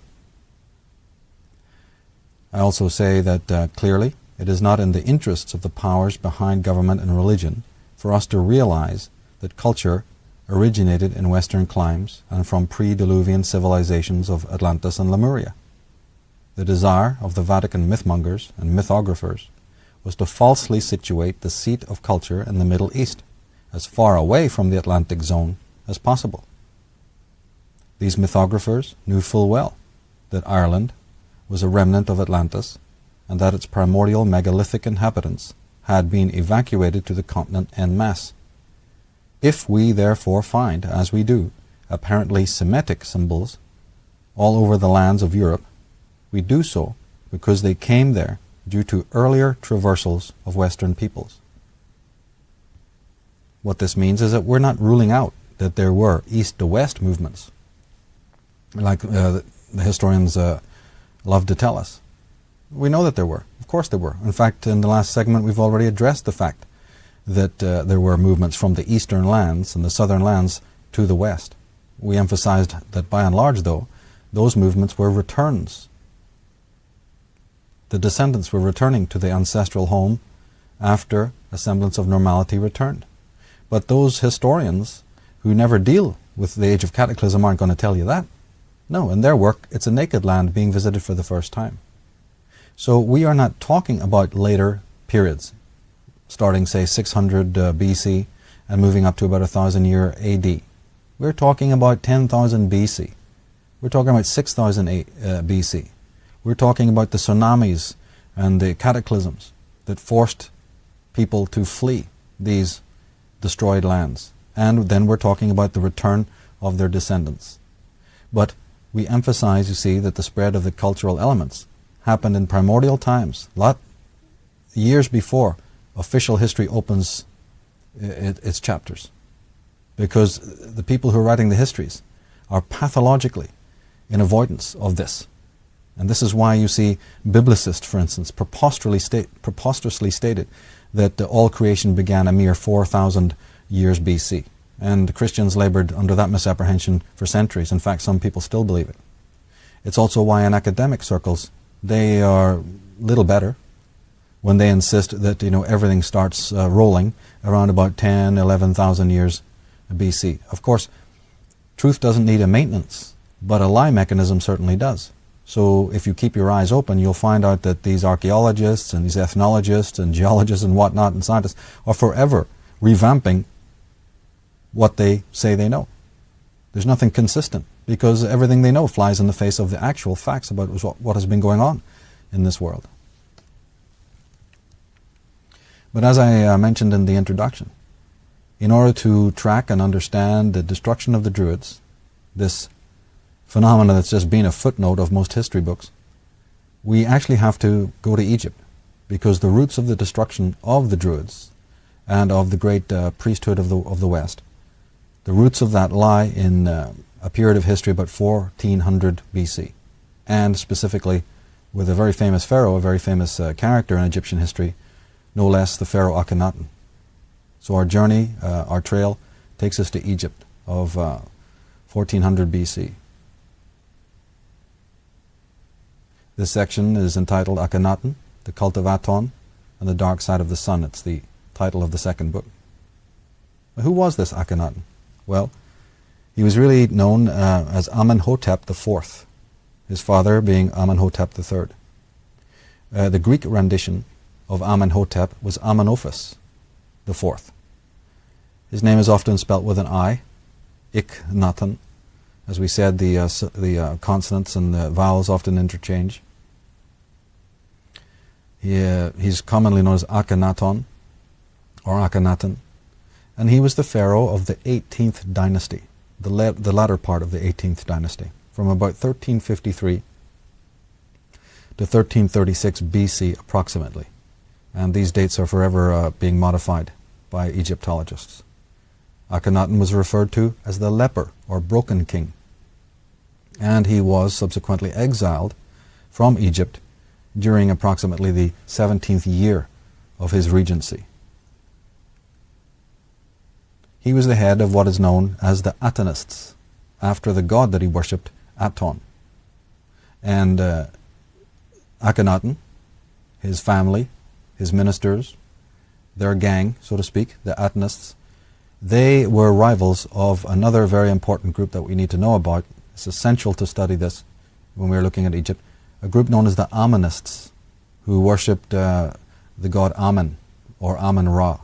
I also say that clearly it is not in the interests of the powers behind government and religion for us to realize that culture originated in Western climes and from pre-Diluvian civilizations of Atlantis and Lemuria. The desire of the Vatican mythmongers and mythographers was to falsely situate the seat of culture in the Middle East, as far away from the Atlantic zone as possible. These mythographers knew full well that Ireland was a remnant of Atlantis, and that its primordial megalithic inhabitants had been evacuated to the continent en masse. If we therefore find, as we do, apparently Semitic symbols all over the lands of Europe, we do so because they came there due to earlier traversals of Western peoples. What this means is that we're not ruling out that there were east to west movements, like the historians love to tell us. We know that there were. Of course there were. In fact, in the last segment we've already addressed the fact that there were movements from the eastern lands and the southern lands to the west. We emphasized that by and large, though, those movements were returns. The descendants were returning to the ancestral home after a semblance of normality returned. But those historians who never deal with the age of cataclysm aren't going to tell you that. No, in their work, it's a naked land being visited for the first time. So we are not talking about later periods, starting, say, 600 BC and moving up to about 1,000 year AD. We're talking about 10,000 BC. We're talking about 6,000 BC. We're talking about the tsunamis and the cataclysms that forced people to flee these destroyed lands. And then we're talking about the return of their descendants. But we emphasize, you see, that the spread of the cultural elements happened in primordial times, years before official history opens its chapters. Because the people who are writing the histories are pathologically in avoidance of this. And this is why you see biblicists, for instance, preposterously stated that all creation began a mere 4,000 years BC. And Christians labored under that misapprehension for centuries. In fact, some people still believe it. It's also why in academic circles they are little better when they insist that everything starts rolling around about 10, 11,000 years BC. Of course, truth doesn't need a maintenance, but a lie mechanism certainly does. So if you keep your eyes open, you'll find out that these archaeologists and these ethnologists and geologists and whatnot and scientists are forever revamping what they say they know. There's nothing consistent because everything they know flies in the face of the actual facts about what has been going on in this world. But as I mentioned in the introduction, in order to track and understand the destruction of the Druids, this phenomena that's just been a footnote of most history books, we actually have to go to Egypt, because the roots of the destruction of the Druids and of the great priesthood of the West, the roots of that lie in a period of history about 1400 BC, and specifically with a very famous pharaoh, a very famous character in Egyptian history, no less the pharaoh Akhenaten. So our journey, our trail, takes us to Egypt of 1400 BC. This section is entitled Akhenaten, the Cult of Aton, and the Dark Side of the Sun. It's the title of the second book. Who was this Akhenaten? Well, he was really known as Amenhotep IV, his father being Amenhotep III. The Greek rendition of Amenhotep was Amenophis IV. His name is often spelt with an I, Iknaten. As we said, the consonants and the vowels often interchange. He's commonly known as Akhenaton or Akhenaten, and he was the pharaoh of the 18th dynasty, the latter part of the 18th dynasty, from about 1353 to 1336 BC approximately. And these dates are forever being modified by Egyptologists. Akhenaten was referred to as the leper or broken king, and he was subsequently exiled from Egypt during approximately the 17th year of his regency. He was the head of what is known as the Atonists, after the god that he worshipped, Aton. And Akhenaten, his family, his ministers, their gang, so to speak, the Atonists, they were rivals of another very important group that we need to know about. It's essential to study this when we're looking at Egypt. A group known as the Amonists, who worshipped the god Amen, or Amen-Ra.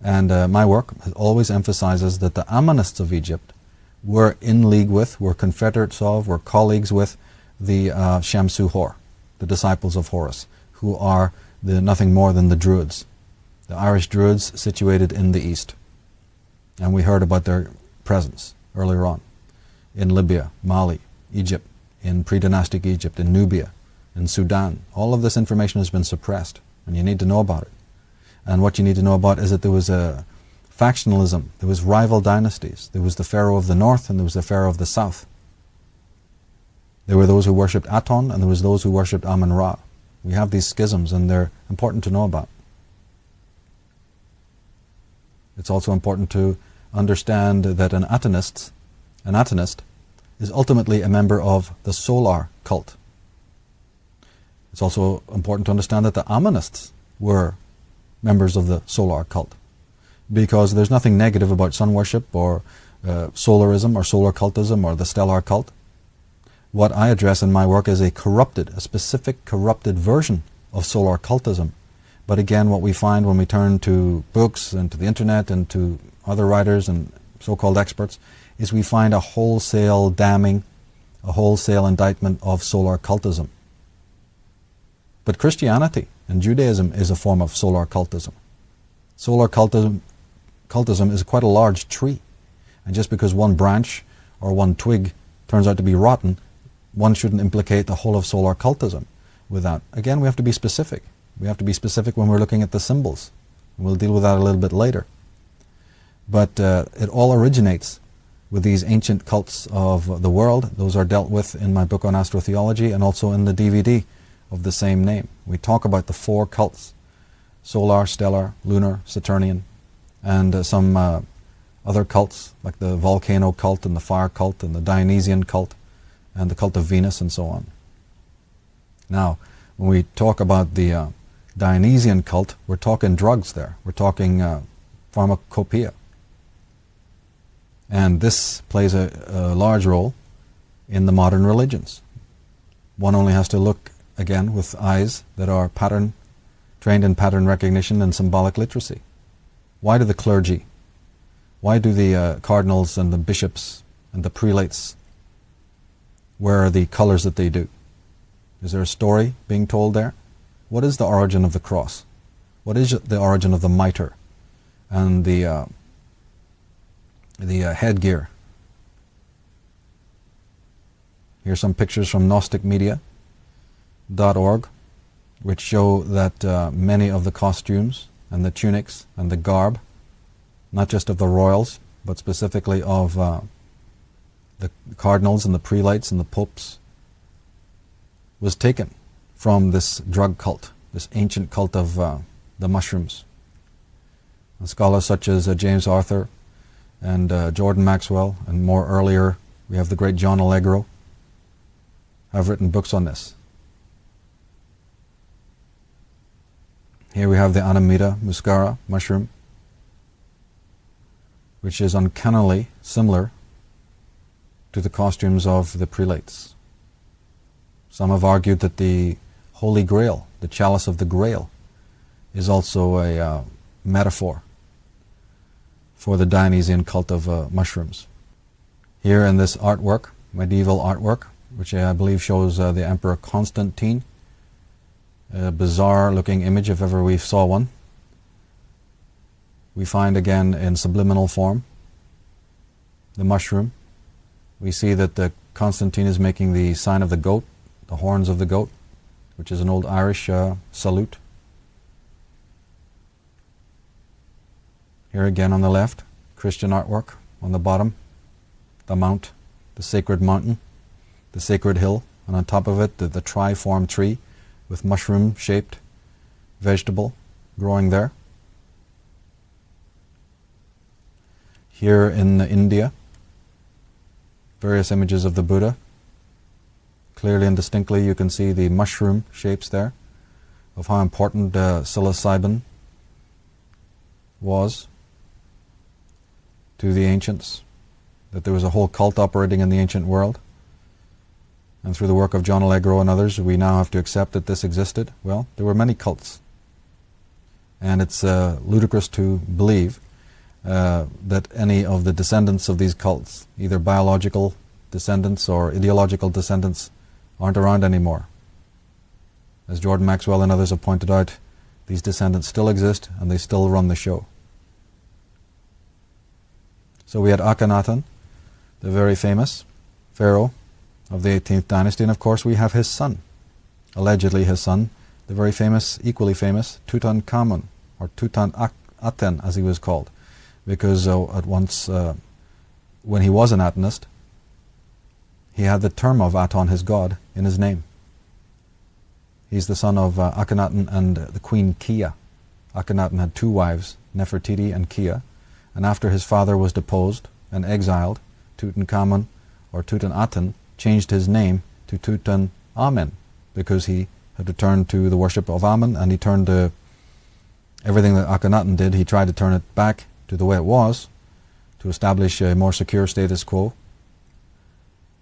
And my work always emphasizes that the Ammonists of Egypt were in league with, were confederates of, were colleagues with the Shamsu-Hor, the disciples of Horus, who are nothing more than the Druids, the Irish Druids situated in the east. And we heard about their presence earlier on in Libya, Mali, Egypt, in pre-dynastic Egypt, in Nubia, in Sudan. All of this information has been suppressed, and you need to know about it. And what you need to know about is that there was a factionalism, there was rival dynasties. There was the Pharaoh of the north and there was the Pharaoh of the south. There were those who worshipped Aton and there was those who worshipped Amen-Ra. We have these schisms and they're important to know about. It's also important to understand that an Atonist is ultimately a member of the solar cult. It's also important to understand that the Ammonists were members of the solar cult, because there's nothing negative about sun worship or solarism or solar cultism or the stellar cult. What I address in my work is a specific corrupted version of solar cultism. But again, what we find when we turn to books and to the internet and to other writers and so-called experts is we find a wholesale damning, a wholesale indictment of solar cultism. But Christianity and Judaism is a form of solar cultism. Solar cultism is quite a large tree. And just because one branch or one twig turns out to be rotten, one shouldn't implicate the whole of solar cultism with that. Again, we have to be specific. We have to be specific when we're looking at the symbols. And we'll deal with that a little bit later. But it all originates with these ancient cults of the world. Those are dealt with in my book on astrotheology and also in the DVD of the same name. We talk about the four cults: solar, stellar, lunar, Saturnian, and some other cults like the volcano cult and the fire cult and the Dionysian cult and the cult of Venus and so on. Now, when we talk about the Dionysian cult, we're talking drugs there. We're talking pharmacopoeia. And this plays a large role in the modern religions. One only has to look, again, with eyes that are trained in pattern recognition and symbolic literacy. Why do the clergy, why do the cardinals and the bishops and the prelates wear the colors that they do? Is there a story being told there? What is the origin of the cross? What is the origin of the mitre and the headgear? Here's some pictures from GnosticMedia.org, which show that many of the costumes and the tunics and the garb, not just of the royals, but specifically of the cardinals and the prelates and the popes, was taken from this drug cult, this ancient cult of the mushrooms. And scholars such as James Arthur and Jordan Maxwell, and more earlier we have the great John Allegro, have written books on this. Here we have the Amanita muscara mushroom, which is uncannily similar to the costumes of the prelates. Some have argued that the Holy Grail, the chalice of the Grail, is also a metaphor for the Dionysian cult of mushrooms. Here in this artwork, medieval artwork, which I believe shows the Emperor Constantine, a bizarre looking image if ever we saw one, we find again in subliminal form the mushroom. We see that Constantine is making the sign of the goat, the horns of the goat, which is an old Irish salute. Here again on the left, Christian artwork. On the bottom, the mount, the sacred mountain, the sacred hill, and on top of it the triform tree with mushroom-shaped vegetable growing there. Here in India, various images of the Buddha. Clearly and distinctly you can see the mushroom shapes there of how important psilocybin was to the ancients, that there was a whole cult operating in the ancient world. And through the work of John Allegro and others, we now have to accept that this existed. Well, there were many cults. And it's ludicrous to believe that any of the descendants of these cults, either biological descendants or ideological descendants, aren't around anymore. As Jordan Maxwell and others have pointed out, these descendants still exist and they still run the show. So we had Akhenaten, the very famous pharaoh of the 18th dynasty, and of course we have his son, allegedly his son, the very famous, equally famous Tutankhamun, or Tutankhaten as he was called, because at once, when he was an Atenist, he had the term of Aton, his god, in his name. He's the son of Akhenaten and the queen Kia. Akhenaten had two wives, Nefertiti and Kia, and after his father was deposed and exiled, Tutankhamun, or Tutankhaten, changed his name to Tutankhamen, because he had returned to the worship of Amen, and he turned everything that Akhenaten did, he tried to turn it back to the way it was, to establish a more secure status quo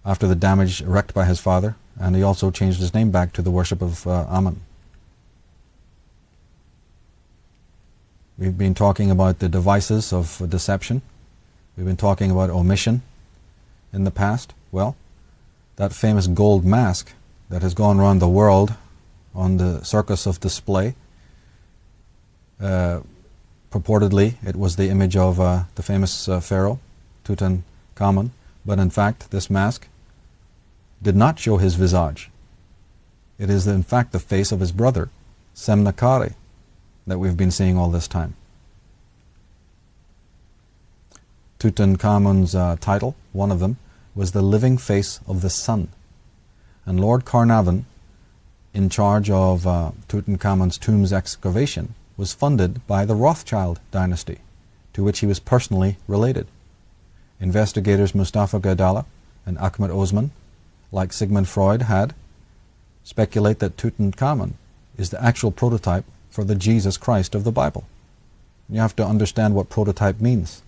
after the damage wreaked by his father, and he also changed his name back to the worship of Amen. We've been talking about the devices of deception. We've been talking about omission in the past. Well, that famous gold mask that has gone around the world on the circus of display, purportedly it was the image of the famous pharaoh, Tutankhamun, but in fact this mask did not show his visage. It is in fact the face of his brother, Semnakare, that we've been seeing all this time. Tutankhamun's title, one of them, was the living face of the sun. And Lord Carnarvon, in charge of Tutankhamun's tomb's excavation, was funded by the Rothschild dynasty, to which he was personally related. Investigators Mustafa Gaidala and Ahmed Osman, like Sigmund Freud had, speculate that Tutankhamun is the actual prototype for the Jesus Christ of the Bible. You have to understand what prototype means.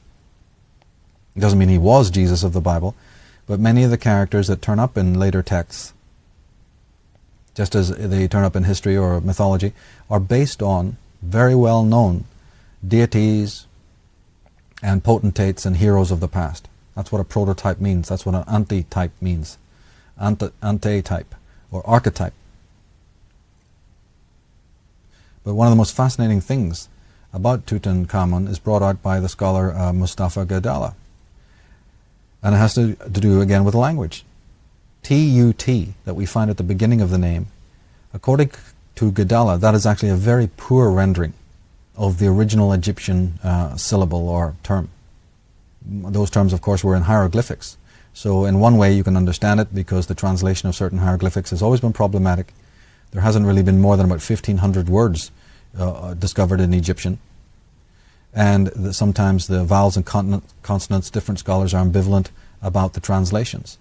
It doesn't mean he was Jesus of the Bible, but many of the characters that turn up in later texts, just as they turn up in history or mythology, are based on very well-known deities and potentates and heroes of the past. That's what a prototype means. That's what an antitype means. Antitype or archetype. But one of the most fascinating things about Tutankhamun is brought out by the scholar Mustafa Gaidala. And it has to do again with language. T-U-T that we find at the beginning of the name, according to Gaidala, that is actually a very poor rendering of the original Egyptian syllable or term. Those terms, of course, were in hieroglyphics. So in one way you can understand it, because the translation of certain hieroglyphics has always been problematic. There hasn't really been more than about 1,500 words discovered in Egyptian. And sometimes the vowels and consonants, different scholars are ambivalent about the translations.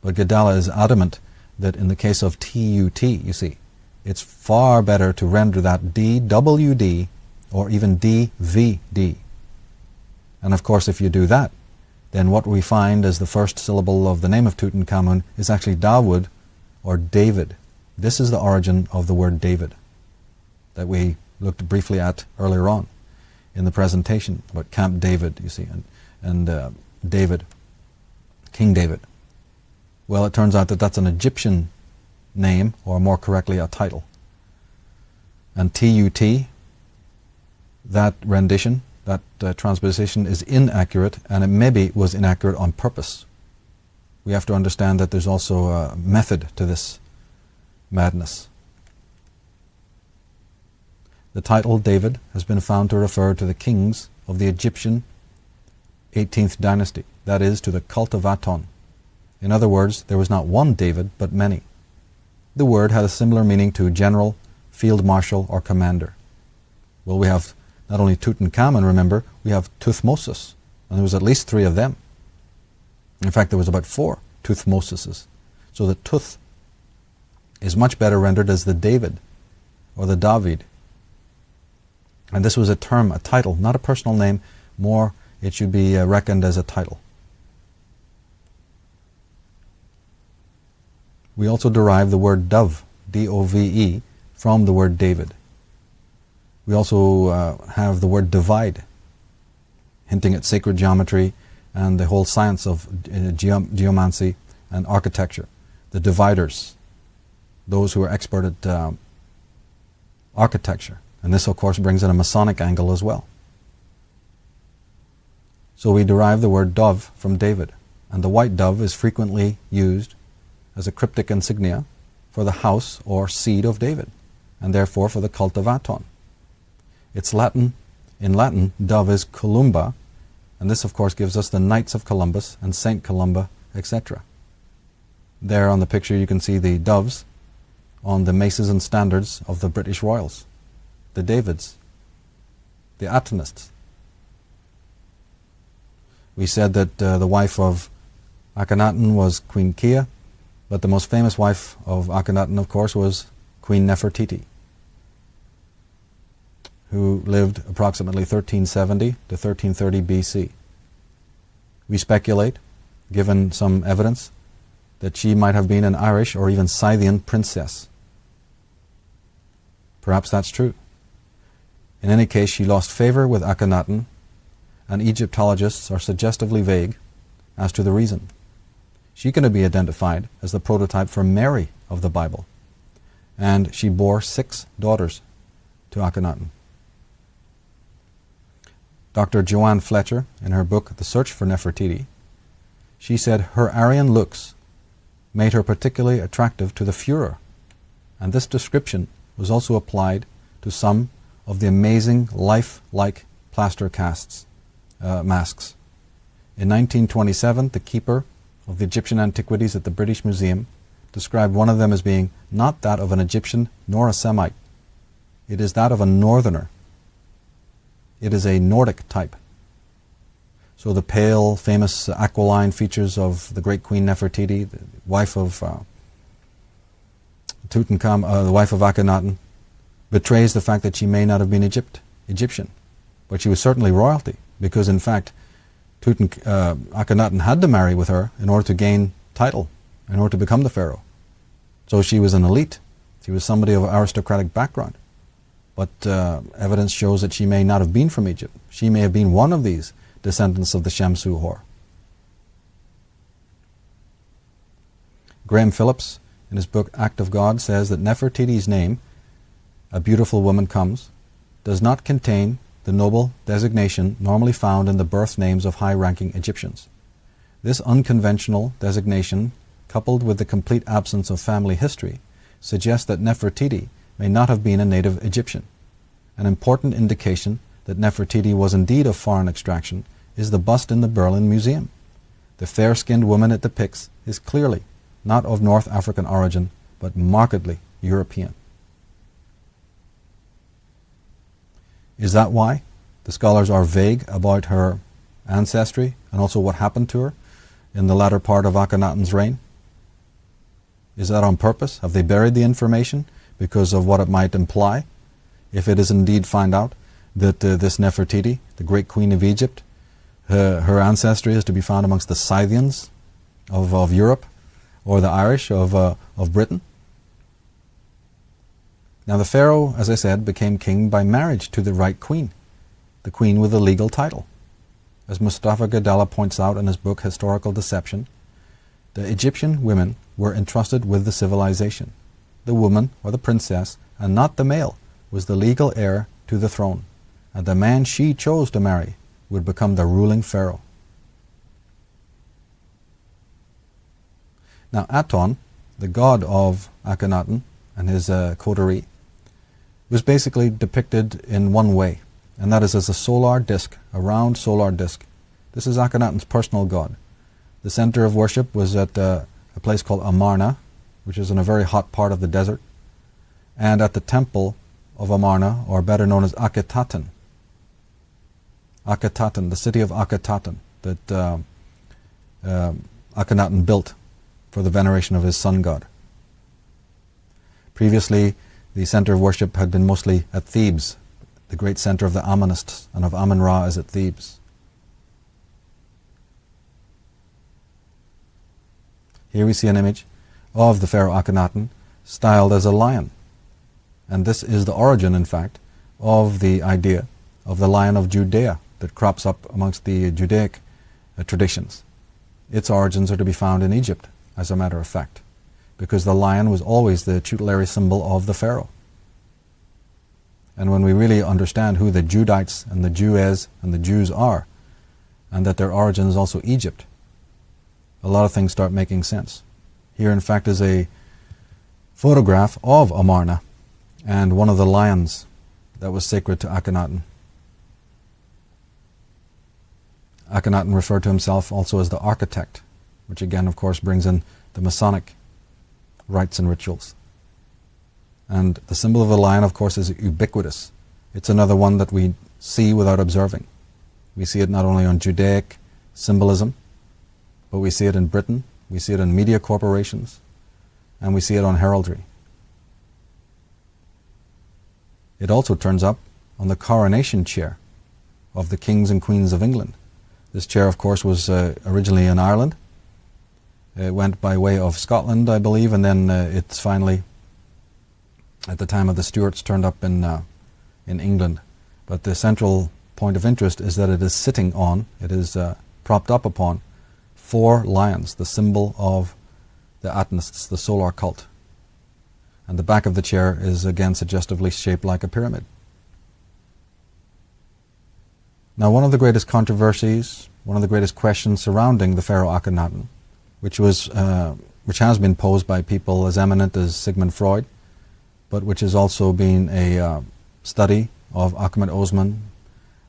But Gaidala is adamant that in the case of TUT, you see, it's far better to render that DWD or even DVD. And of course, if you do that, then what we find as the first syllable of the name of Tutankhamun is actually Dawood or David. This is the origin of the word David that we looked briefly at earlier on in the presentation about Camp David, you see, and David, King David. Well, it turns out that that's an Egyptian name, or more correctly, a title. And TUT, that rendition, that transposition is inaccurate, and it maybe was inaccurate on purpose. We have to understand that there's also a method to this madness. The title David has been found to refer to the kings of the Egyptian 18th dynasty, that is, to the cult of Aton. In other words, there was not one David, but many. The word had a similar meaning to general, field marshal, or commander. Well, we have not only Tutankhamun, remember, we have Tuthmosis, and there was at least 3 of them. In fact, there was about 4 Tuthmosises. So the Tuth is much better rendered as the David, or the David. And this was a term, a title, not a personal name, more it should be reckoned as a title. We also derive the word dove, D-O-V-E, from the word David. We also have the word divide, hinting at sacred geometry and the whole science of geomancy and architecture. The dividers, those who are expert at architecture. And this, of course, brings in a Masonic angle as well. So we derive the word dove from David, and the white dove is frequently used as a cryptic insignia for the house or seed of David, and therefore for the cult of Aton. It's Latin. In Latin, dove is columba, and this, of course, gives us the Knights of Columbus and Saint Columba, etc. There on the picture you can see the doves on the maces and standards of the British royals, the Davids, the Atonists. We said that the wife of Akhenaten was Queen Kia, but the most famous wife of Akhenaten, of course, was Queen Nefertiti, who lived approximately 1370 to 1330 BC. We speculate, given some evidence, that she might have been an Irish or even Scythian princess. Perhaps that's true. In any case, she lost favor with Akhenaten, and Egyptologists are suggestively vague as to the reason. She can be identified as the prototype for Mary of the Bible, and she bore 6 daughters to Akhenaten. Dr. Joanne Fletcher, in her book The Search for Nefertiti, she said her Aryan looks made her particularly attractive to the Führer, and this description was also applied to some of the amazing life-like plaster casts, masks. In 1927, the keeper of the Egyptian antiquities at the British Museum described one of them as being not that of an Egyptian nor a Semite. It is that of a northerner. It is a Nordic type. So the pale, famous aquiline features of the great Queen Nefertiti, the wife of Tutankhamun, the wife of Akhenaten, betrays the fact that she may not have been Egyptian, but she was certainly royalty, because in fact Akhenaten had to marry with her in order to gain title, in order to become the pharaoh. So she was an elite. She was somebody of aristocratic background. But evidence shows that she may not have been from Egypt. She may have been one of these descendants of the Shamsu Hor. Graham Phillips, in his book Act of God, says that Nefertiti's name, a beautiful woman comes, does not contain the noble designation normally found in the birth names of high-ranking Egyptians. This unconventional designation, coupled with the complete absence of family history, suggests that Nefertiti may not have been a native Egyptian. An important indication that Nefertiti was indeed of foreign extraction is the bust in the Berlin Museum. The fair-skinned woman it depicts is clearly not of North African origin, but markedly European. Is that why the scholars are vague about her ancestry and also what happened to her in the latter part of Akhenaten's reign? Is that on purpose? Have they buried the information because of what it might imply? If it is indeed found out that this Nefertiti, the great queen of Egypt, her ancestry is to be found amongst the Scythians of Europe, or the Irish of Britain. Now the Pharaoh, as I said, became king by marriage to the right queen, the queen with a legal title. As Mustafa Gadala points out in his book Historical Deception, the Egyptian women were entrusted with the civilization. The woman, or the princess, and not the male, was the legal heir to the throne, and the man she chose to marry would become the ruling pharaoh. Now Aton, the god of Akhenaten and his coterie, was basically depicted in one way, and that is as a solar disk, a round solar disk. This is Akhenaten's personal god. The center of worship was at a place called Amarna, which is in a very hot part of the desert, and at the temple of Amarna, or better known as Akhetaten. Akhetaten, the city of Akhetaten, that Akhenaten built for the veneration of his sun god. Previously, the center of worship had been mostly at Thebes. The great center of the Amonists and of Amun-Ra is at Thebes. Here we see an image of the Pharaoh Akhenaten styled as a lion. And this is the origin, in fact, of the idea of the Lion of Judea that crops up amongst the Judaic traditions. Its origins are to be found in Egypt, as a matter of fact, because the lion was always the tutelary symbol of the Pharaoh. And when we really understand who the Judites and the Jewess and the Jews are, and that their origin is also Egypt, a lot of things start making sense. Here, in fact, is a photograph of Amarna and one of the lions that was sacred to Akhenaten. Akhenaten referred to himself also as the architect, which again, of course, brings in the Masonic rites and rituals. And the symbol of the lion, of course, is ubiquitous. It's another one that we see without observing. We see it not only on Judaic symbolism, but we see it in Britain, we see it in media corporations, and we see it on heraldry. It also turns up on the coronation chair of the kings and queens of England. This chair, of course, was originally in Ireland. It went by way of Scotland, I believe, and then it's finally, at the time of the Stuarts, turned up in England. But the central point of interest is that it is sitting on, it is propped up upon 4 lions, the symbol of the Atonists, the solar cult. And the back of the chair is again suggestively shaped like a pyramid. Now, one of the greatest controversies, one of the greatest questions surrounding the Pharaoh Akhenaten, which has been posed by people as eminent as Sigmund Freud, but which has also been a study of Ahmed Osman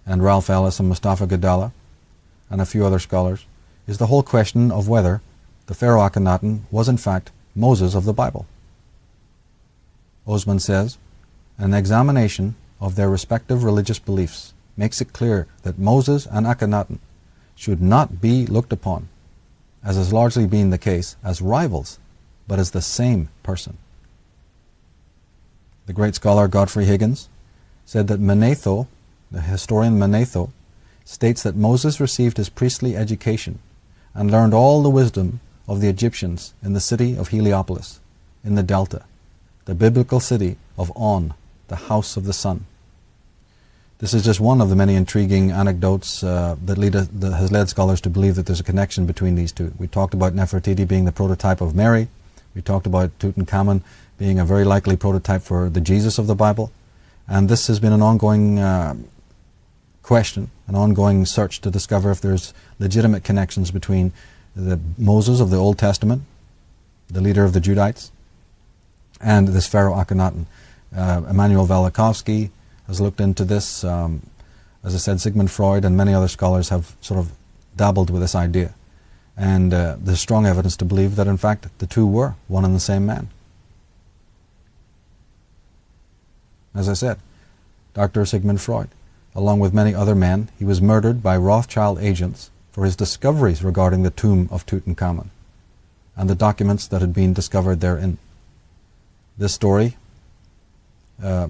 and Ralph Ellis and Mustafa Gadala and a few other scholars, is the whole question of whether the Pharaoh Akhenaten was in fact Moses of the Bible. Osman says, an examination of their respective religious beliefs makes it clear that Moses and Akhenaten should not be looked upon, as has largely been the case, as rivals, but as the same person. The great scholar Godfrey Higgins said that Manetho, the historian Manetho, states that Moses received his priestly education and learned all the wisdom of the Egyptians in the city of Heliopolis, in the Delta, the biblical city of On, the house of the sun. This is just one of the many intriguing anecdotes that has led scholars to believe that there's a connection between these two. We talked about Nefertiti being the prototype of Mary. We talked about Tutankhamun being a very likely prototype for the Jesus of the Bible. And this has been an ongoing question, an ongoing search to discover if there's legitimate connections between the Moses of the Old Testament, the leader of the Judites, and this Pharaoh Akhenaten. Emanuel Velikovsky has looked into this. As I said, Sigmund Freud and many other scholars have sort of dabbled with this idea. And there's strong evidence to believe that, in fact, the two were one and the same man. As I said, Dr. Sigmund Freud, along with many other men, he was murdered by Rothschild agents for his discoveries regarding the tomb of Tutankhamun. and the documents that had been discovered therein. This story,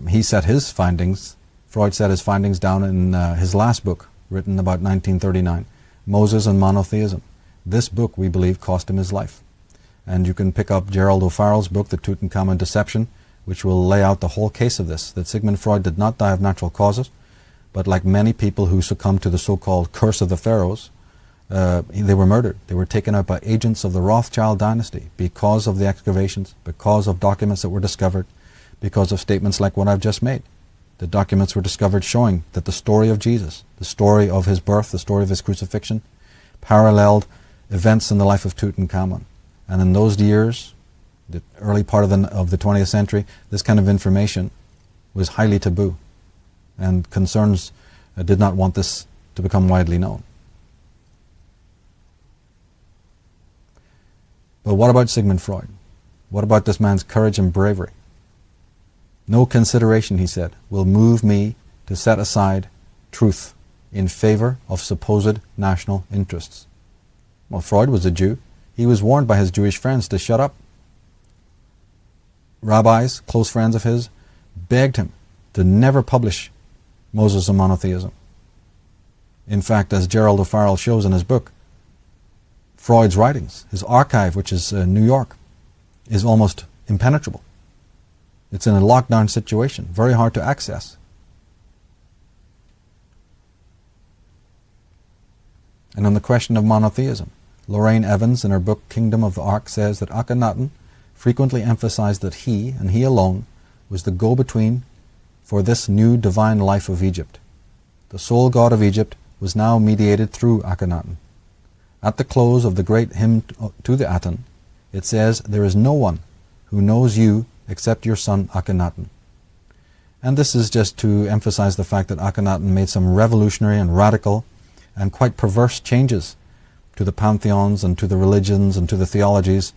he set his findings, Freud set his findings down in his last book, written about 1939, Moses and Monotheism. This book, we believe, cost him his life. And you can pick up Gerald O'Farrell's book, The Tutankhamun Deception, which will lay out the whole case of this, that Sigmund Freud did not die of natural causes, but like many people who succumbed to the so-called curse of the pharaohs, they were murdered. They were taken out by agents of the Rothschild dynasty because of the excavations, because of documents that were discovered, because of statements like what I've just made. The documents were discovered showing that the story of Jesus, the story of his birth, the story of his crucifixion, paralleled events in the life of Tutankhamun. And in those years, the early part of the 20th century, this kind of information was highly taboo, and concerns did not want this to become widely known. But what about Sigmund Freud? What about this man's courage and bravery? No consideration, he said, will move me to set aside truth in favor of supposed national interests. Well, Freud was a Jew. He was warned by his Jewish friends to shut up. Rabbis, close friends of his, begged him to never publish Moses and Monotheism. In fact, as Gerald O'Farrell shows in his book, Freud's writings, his archive, which is New York, is almost impenetrable. It's in a lockdown situation, very hard to access. And on the question of monotheism, Lorraine Evans in her book Kingdom of the Ark says that Akhenaten frequently emphasized that he, and he alone, was the go-between for this new divine life of Egypt. The sole god of Egypt was now mediated through Akhenaten. At the close of the great hymn to the Aten, it says, "There is no one who knows you except your son Akhenaten." And this is just to emphasize the fact that Akhenaten made some revolutionary and radical and quite perverse changes to the pantheons and to the religions and to the theologies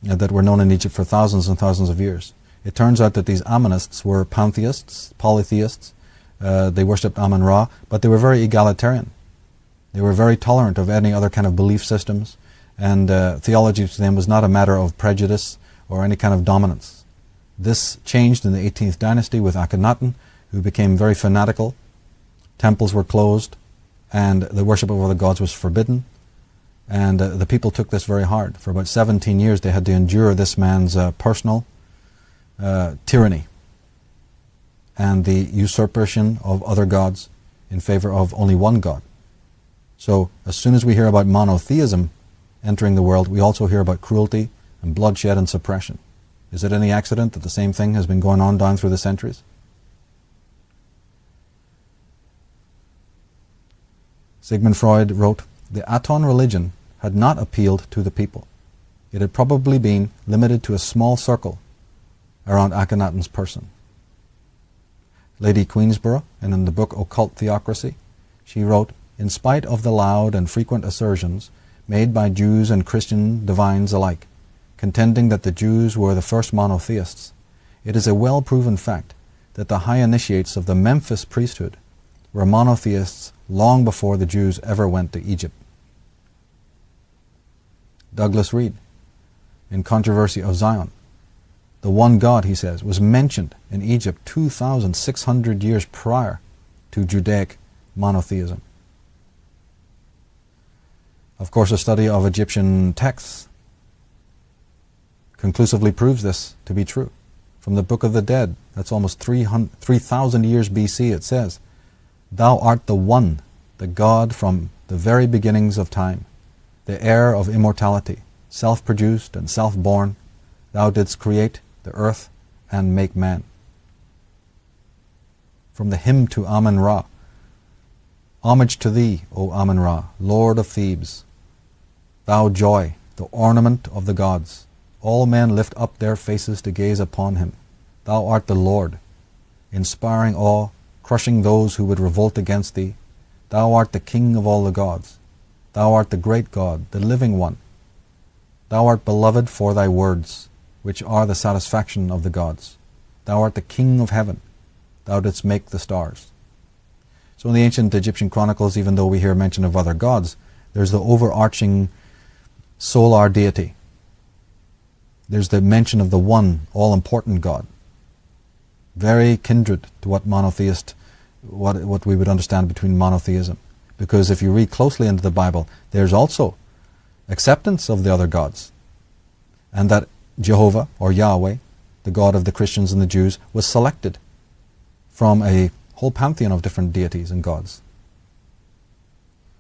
that were known in Egypt for thousands and thousands of years. It turns out that these Amonists were pantheists, polytheists. They worshipped Amun-Ra, but they were very egalitarian. They were very tolerant of any other kind of belief systems, and theology to them was not a matter of prejudice or any kind of dominance. This changed in the 18th dynasty with Akhenaten, who became very fanatical. Temples were closed, and the worship of other gods was forbidden. And the people took this very hard. For about 17 years they had to endure this man's personal tyranny and the usurpation of other gods in favor of only one god. So as soon as we hear about monotheism entering the world, we also hear about cruelty and bloodshed and suppression. Is it any accident that the same thing has been going on down through the centuries? Sigmund Freud wrote, "The Aton religion had not appealed to the people. It had probably been limited to a small circle around Akhenaten's person." Lady Queensborough, and in the book Occult Theocracy, she wrote, "In spite of the loud and frequent assertions made by Jews and Christian divines alike, contending that the Jews were the first monotheists, it is a well-proven fact that the high initiates of the Memphis priesthood were monotheists long before the Jews ever went to Egypt." Douglas Reed, in Controversy of Zion, the one God, he says, was mentioned in Egypt 2,600 years prior to Judaic monotheism. Of course, a study of Egyptian texts conclusively proves this to be true. From the Book of the Dead, that's almost 3,000 years BC, it says, "Thou art the One, the God from the very beginnings of time, the heir of immortality, self-produced and self-born. Thou didst create the earth and make man." From the hymn to Amun-Ra, "Homage to thee, O Amun-Ra, Lord of Thebes. Thou joy, the ornament of the gods. All men lift up their faces to gaze upon him. Thou art the Lord, inspiring awe, crushing those who would revolt against thee. Thou art the King of all the gods. Thou art the great God, the living one. Thou art beloved for thy words, which are the satisfaction of the gods. Thou art the King of heaven. Thou didst make the stars." So in the ancient Egyptian chronicles, even though we hear mention of other gods, there's the overarching solar deity There's the mention of the one all-important God, very kindred to what we would understand between monotheism. Because if you read closely into the Bible, there's also acceptance of the other gods, and that Jehovah, or Yahweh, the God of the Christians and the Jews, was selected from a whole pantheon of different deities and gods.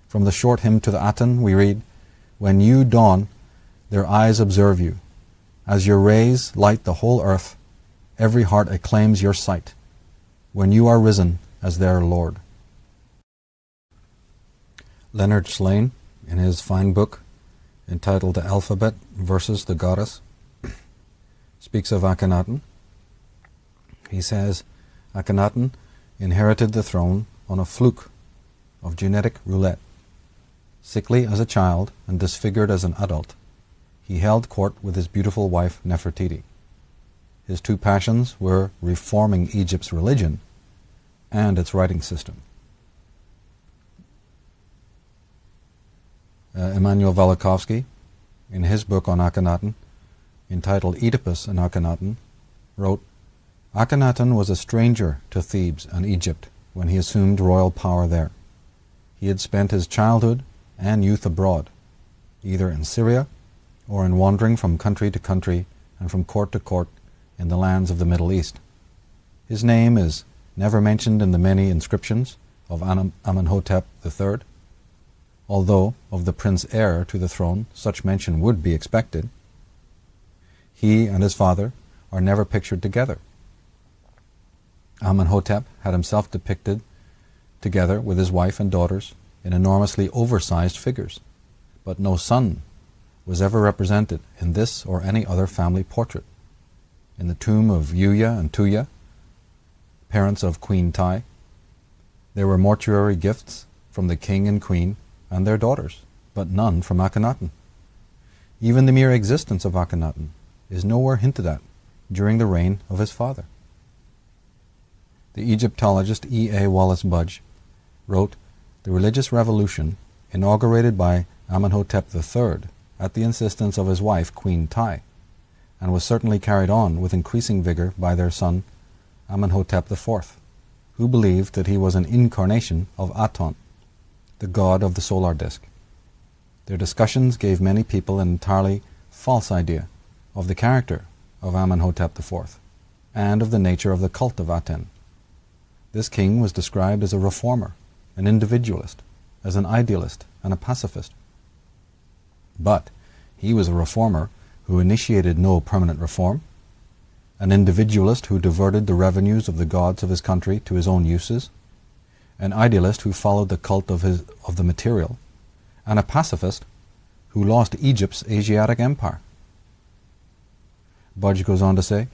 From the short hymn to the Aten, we read, "When you dawn, their eyes observe you. As your rays light the whole earth, every heart acclaims your sight, when you are risen as their Lord." Leonard Slane, in his fine book entitled The Alphabet versus the Goddess, speaks of Akhenaten. He says, Akhenaten inherited the throne on a fluke of genetic roulette. Sickly as a child and disfigured as an adult, he held court with his beautiful wife Nefertiti. His two passions were reforming Egypt's religion and its writing system. Immanuel Velikovsky, in his book on Akhenaten, entitled Oedipus and Akhenaten, wrote, Akhenaten was a stranger to Thebes and Egypt when he assumed royal power there. He had spent his childhood and youth abroad, either in Syria or in wandering from country to country and from court to court in the lands of the Middle East. His name is never mentioned in the many inscriptions of Amenhotep III, although of the prince heir to the throne such mention would be expected. He and his father are never pictured together. Amenhotep had himself depicted together with his wife and daughters in enormously oversized figures, but no son was ever represented in this or any other family portrait. In the tomb of Yuya and Tuya, parents of Queen Tai, there were mortuary gifts from the king and queen and their daughters, but none from Akhenaten. Even the mere existence of Akhenaten is nowhere hinted at during the reign of his father. The Egyptologist E. A. Wallace Budge wrote, "The religious revolution, inaugurated by Amenhotep III at the insistence of his wife, Queen Tai, and was certainly carried on with increasing vigor by their son, Amenhotep IV, who believed that he was an incarnation of Aton, the god of the solar disk. Their discussions gave many people an entirely false idea of the character of Amenhotep IV and of the nature of the cult of Aten. This king was described as a reformer, an individualist, as an idealist and a pacifist. But he was a reformer who initiated no permanent reform, an individualist who diverted the revenues of the gods of his country to his own uses, an idealist who followed the cult of the material, and a pacifist who lost Egypt's Asiatic empire." Budge goes on to say,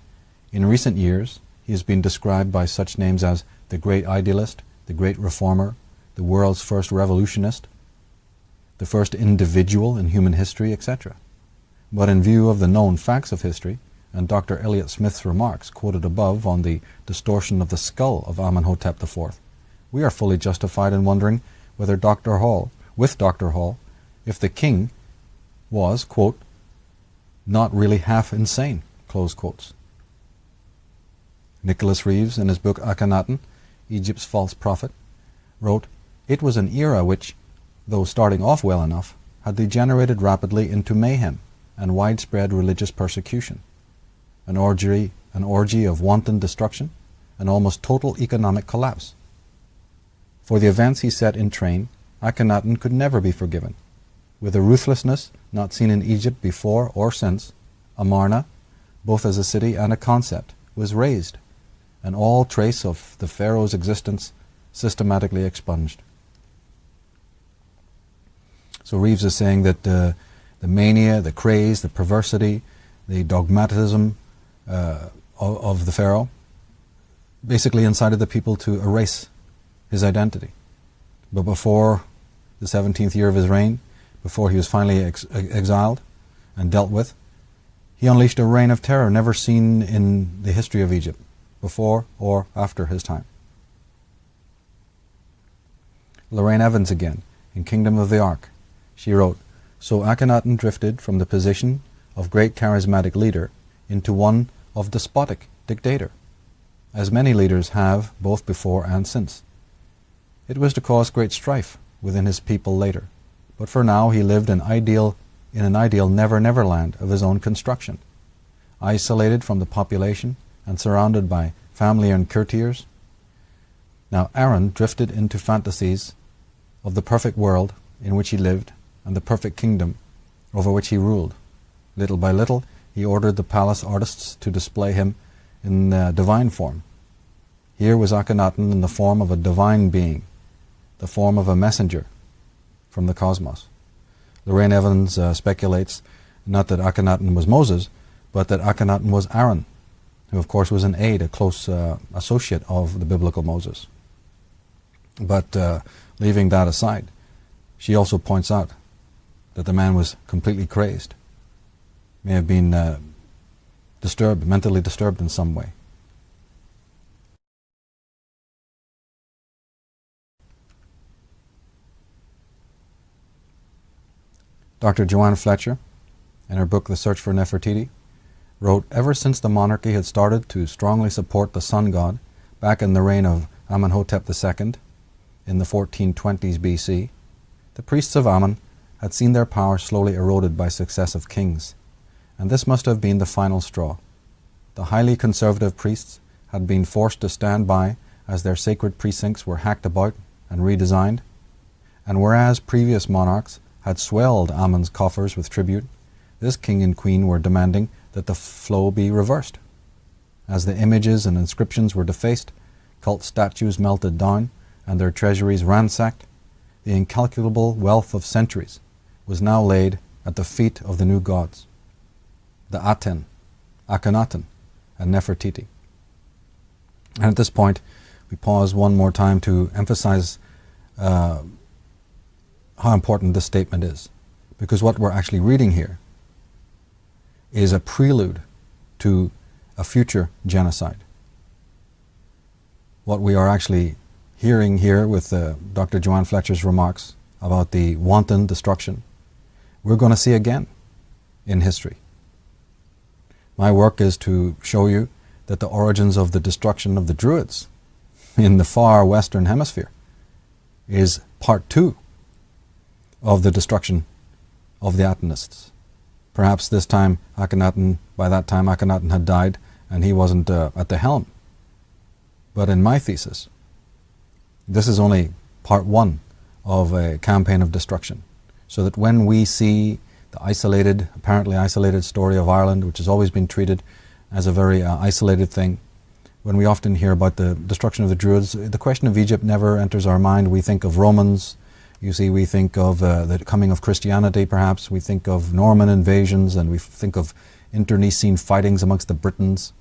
"In recent years, he has been described by such names as the great idealist, the great reformer, the world's first revolutionist, the first individual in human history, etc. But in view of the known facts of history, and Dr. Elliot Smith's remarks quoted above on the distortion of the skull of Amenhotep IV, we are fully justified in wondering whether Dr. Hall, if the king was, quote, not really half insane, close quotes." Nicholas Reeves, in his book Akhenaten, Egypt's False Prophet, wrote, "It was an era which, though starting off well enough, had degenerated rapidly into mayhem and widespread religious persecution, an orgy of wanton destruction, and almost total economic collapse. For the events he set in train, Akhenaten could never be forgiven. With a ruthlessness not seen in Egypt before or since, Amarna, both as a city and a concept, was razed, and all trace of the pharaoh's existence systematically expunged." So Reeves is saying that the mania, the craze, the perversity, the dogmatism of the pharaoh basically incited the people to erase his identity. But before the 17th year of his reign, before he was finally exiled and dealt with, he unleashed a reign of terror never seen in the history of Egypt, before or after his time. Lorraine Evans again, in Kingdom of the Ark, she wrote, "So Akhenaten drifted from the position of great charismatic leader into one of despotic dictator, as many leaders have both before and since. It was to cause great strife within his people later, but for now he lived in an ideal never-never land of his own construction, isolated from the population and surrounded by family and courtiers. Now Aaron drifted into fantasies of the perfect world in which he lived and the perfect kingdom over which he ruled. Little by little, he ordered the palace artists to display him in divine form. Here was Akhenaten in the form of a divine being, the form of a messenger from the cosmos. Lorraine Evans speculates not that Akhenaten was Moses, but that Akhenaten was Aaron, who of course was an aide, a close associate of the biblical Moses. But leaving that aside, she also points out that the man was completely crazed, may have been mentally disturbed in some way. Dr. Joanne Fletcher, in her book The Search for Nefertiti, wrote, ever since the monarchy had started to strongly support the sun god back in the reign of Amenhotep II in the 1420s BC, the priests of Amun had seen their power slowly eroded by successive kings, and this must have been the final straw. The highly conservative priests had been forced to stand by as their sacred precincts were hacked about and redesigned, and whereas previous monarchs had swelled Amun's coffers with tribute, this king and queen were demanding that the flow be reversed. As the images and inscriptions were defaced, cult statues melted down, and their treasuries ransacked, the incalculable wealth of centuries was now laid at the feet of the new gods, the Aten, Akhenaten, and Nefertiti. And at this point, we pause one more time to emphasize how important this statement is, because what we're actually reading here is a prelude to a future genocide. What we are actually hearing here with Dr. Joanne Fletcher's remarks about the wanton destruction, we're going to see again in history. My work is to show you that the origins of the destruction of the Druids in the far western hemisphere is part 2 of the destruction of the Atenists. Perhaps this time Akhenaten, by that time Akhenaten had died and he wasn't at the helm. But in my thesis, this is only part 1 of a campaign of destruction. So that when we see the apparently isolated story of Ireland, which has always been treated as a very isolated thing, when we often hear about the destruction of the Druids, the question of Egypt never enters our mind. We think of Romans, you see, we think of the coming of Christianity perhaps, we think of Norman invasions, and we think of internecine fightings amongst the Britons,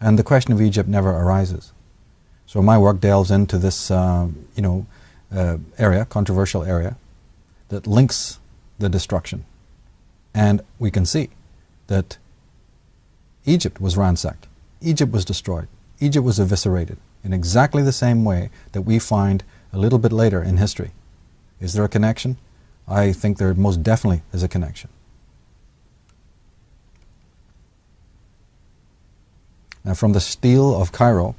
and the question of Egypt never arises. So my work delves into this area, controversial area, that links the destruction. And we can see that Egypt was ransacked, Egypt was destroyed, Egypt was eviscerated in exactly the same way that we find a little bit later in history. Is there a connection? I think there most definitely is a connection. Now from the Stele of Cairo,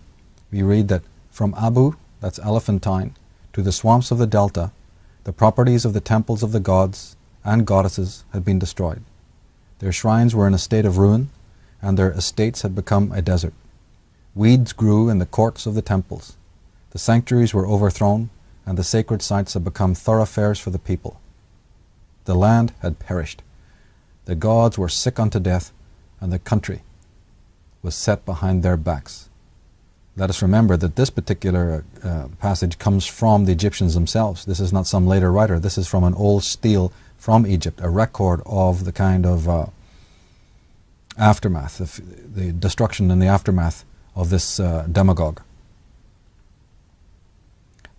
we read that from Abu, that's Elephantine, to the swamps of the Delta, the properties of the temples of the gods and goddesses had been destroyed. Their shrines were in a state of ruin, and their estates had become a desert. Weeds grew in the courts of the temples. The sanctuaries were overthrown, and the sacred sites had become thoroughfares for the people. The land had perished. The gods were sick unto death, and the country was set behind their backs. Let us remember that this particular passage comes from the Egyptians themselves. This is not some later writer. This is from an old stele from Egypt, a record of the kind of aftermath, the destruction and the aftermath of this demagogue.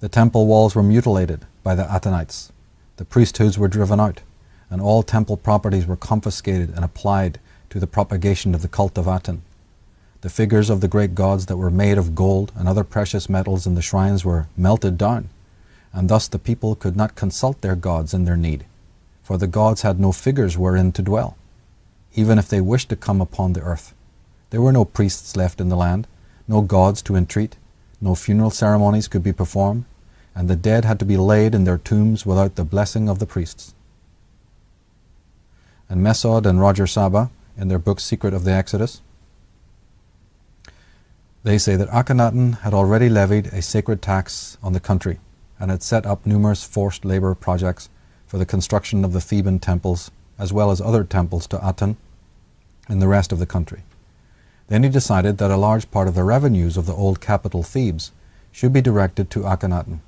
The temple walls were mutilated by the Atenites. The priesthoods were driven out, and all temple properties were confiscated and applied to the propagation of the cult of Aten. The figures of the great gods that were made of gold and other precious metals in the shrines were melted down, and thus the people could not consult their gods in their need, for the gods had no figures wherein to dwell. even if they wished to come upon the earth. There were no priests left in the land, no gods to entreat, no funeral ceremonies could be performed, and the dead had to be laid in their tombs without the blessing of the priests. And Mesod and Roger Saba, in their book Secret of the Exodus, they say that Akhenaten had already levied a sacred tax on the country and had set up numerous forced labor projects for the construction of the Theban temples as well as other temples to Aten in the rest of the country. Then he decided that a large part of the revenues of the old capital Thebes should be directed to Akhenaten.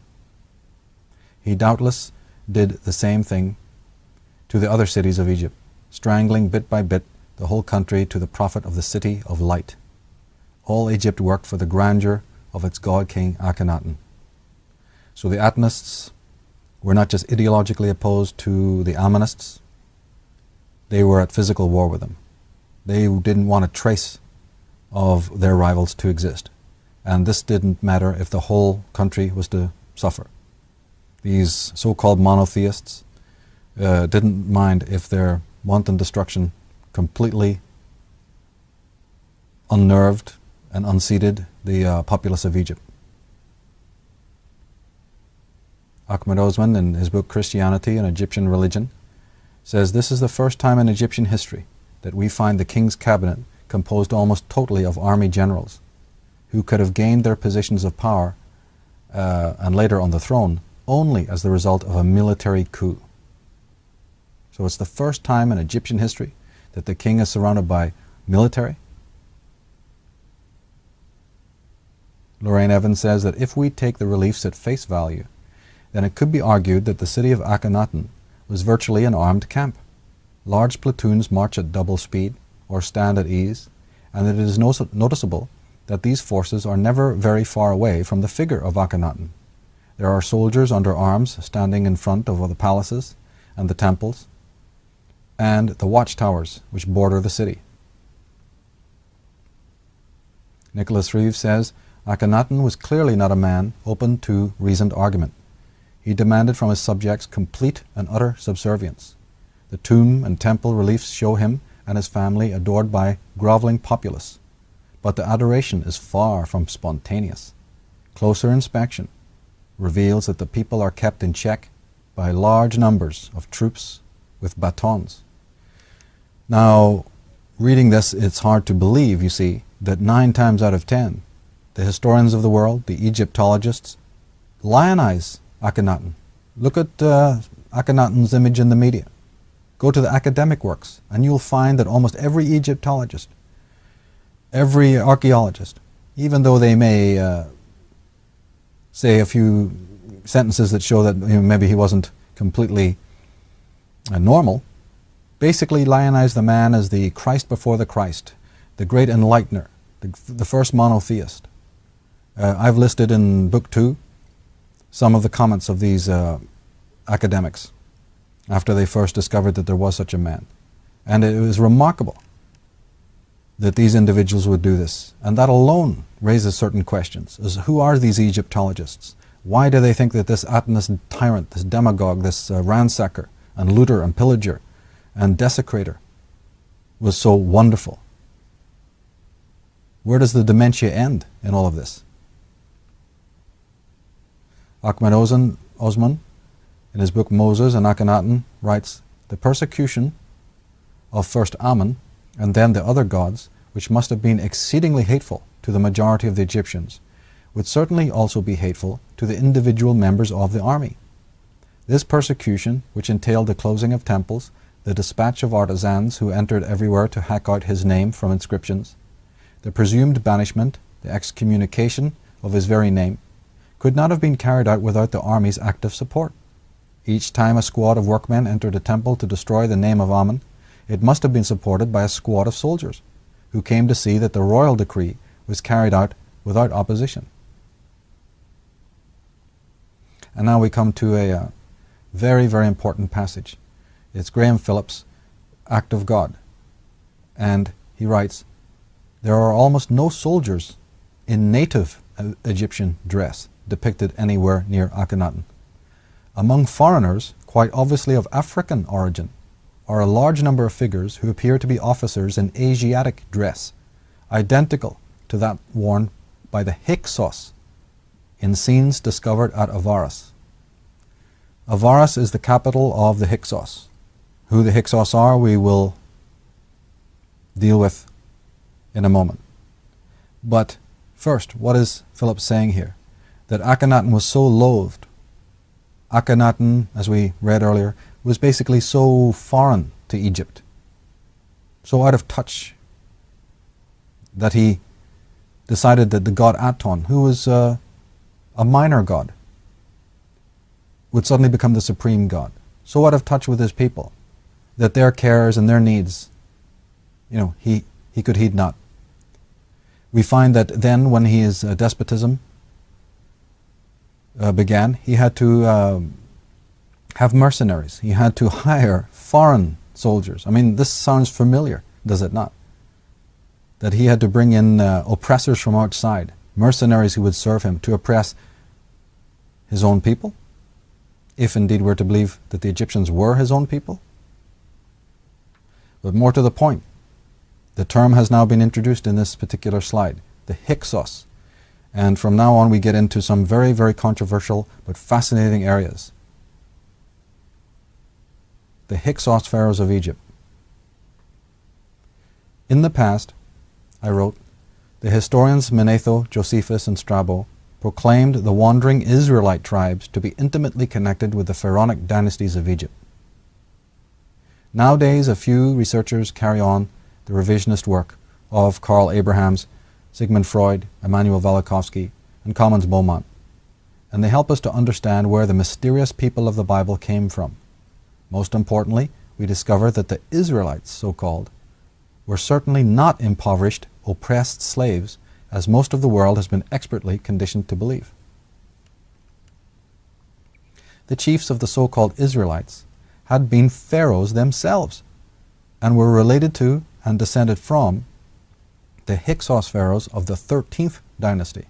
He doubtless did the same thing to the other cities of Egypt, strangling bit by bit the whole country to the profit of the city of light. All Egypt worked for the grandeur of its god-king Akhenaten. So the Atenists were not just ideologically opposed to the Amonists, they were at physical war with them. They didn't want a trace of their rivals to exist. And this didn't matter if the whole country was to suffer. These so-called monotheists didn't mind if their wanton destruction completely unnerved and unseated the populace of Egypt. Ahmed Osman, in his book Christianity and Egyptian Religion, says this is the first time in Egyptian history that we find the king's cabinet composed almost totally of army generals who could have gained their positions of power and later on the throne only as the result of a military coup. So it's the first time in Egyptian history that the king is surrounded by military. Lorraine Evans says that if we take the reliefs at face value, then it could be argued that the city of Akhenaten was virtually an armed camp. Large platoons march at double speed or stand at ease, and it is noticeable that these forces are never very far away from the figure of Akhenaten. There are soldiers under arms standing in front of the palaces and the temples and the watchtowers which border the city. Nicholas Reeve says, Akhenaten was clearly not a man open to reasoned argument. He demanded from his subjects complete and utter subservience. The tomb and temple reliefs show him and his family adored by groveling populace, but the adoration is far from spontaneous. Closer inspection reveals that the people are kept in check by large numbers of troops with batons. Now, reading this, it's hard to believe, you see, that 9 times out of 10, the historians of the world, the Egyptologists, lionize Akhenaten. Look at Akhenaten's image in the media. Go to the academic works, and you'll find that almost every Egyptologist, every archaeologist, even though they may say a few sentences that show that maybe he wasn't completely normal, basically lionize the man as the Christ before the Christ, the great enlightener, the first monotheist. I've listed in Book 2 some of the comments of these academics after they first discovered that there was such a man. And it was remarkable that these individuals would do this. And that alone raises certain questions. Who are these Egyptologists? Why do they think that this Atenist tyrant, this demagogue, this ransacker and looter and pillager and desecrator was so wonderful? Where does the dementia end in all of this? Ahmed Osman, in his book Moses and Akhenaten, writes, the persecution of first Amun and then the other gods, which must have been exceedingly hateful to the majority of the Egyptians, would certainly also be hateful to the individual members of the army. This persecution, which entailed the closing of temples, the dispatch of artisans who entered everywhere to hack out his name from inscriptions, the presumed banishment, the excommunication of his very name, could not have been carried out without the army's active support. Each time a squad of workmen entered a temple to destroy the name of Amun, it must have been supported by a squad of soldiers who came to see that the royal decree was carried out without opposition. And now we come to a very, very important passage. It's Graham Phillips' Act of God. And he writes, there are almost no soldiers in native Egyptian dress depicted anywhere near Akhenaten. Among foreigners, quite obviously of African origin, are a large number of figures who appear to be officers in Asiatic dress, identical to that worn by the Hyksos in scenes discovered at Avaris. Avaris is the capital of the Hyksos. Who the Hyksos are, we will deal with in a moment. But first, what is Philip saying here? That Akhenaten was so loathed. Akhenaten, as we read earlier, was basically so foreign to Egypt, so out of touch, that he decided that the god Aton, who was a minor god, would suddenly become the supreme god, so out of touch with his people that their cares and their needs, he could heed not. We find that then, when his despotism began, he had to have mercenaries. He had to hire foreign soldiers. I mean, this sounds familiar, does it not? That he had to bring in oppressors from outside, mercenaries who would serve him to oppress his own people, if indeed we're to believe that the Egyptians were his own people. But more to the point, the term has now been introduced in this particular slide, the Hyksos. And from now on we get into some very, very controversial but fascinating areas. The Hyksos pharaohs of Egypt. In the past, I wrote, the historians Manetho, Josephus, and Strabo proclaimed the wandering Israelite tribes to be intimately connected with the pharaonic dynasties of Egypt. Nowadays, a few researchers carry on the revisionist work of Karl Abrahams, Sigmund Freud, Immanuel Velikovsky, and Commons Beaumont, and they help us to understand where the mysterious people of the Bible came from. Most importantly, we discover that the Israelites, so-called, were certainly not impoverished, oppressed slaves, as most of the world has been expertly conditioned to believe. The chiefs of the so-called Israelites had been pharaohs themselves, and were related to and descended from the Hyksos pharaohs of the 13th dynasty.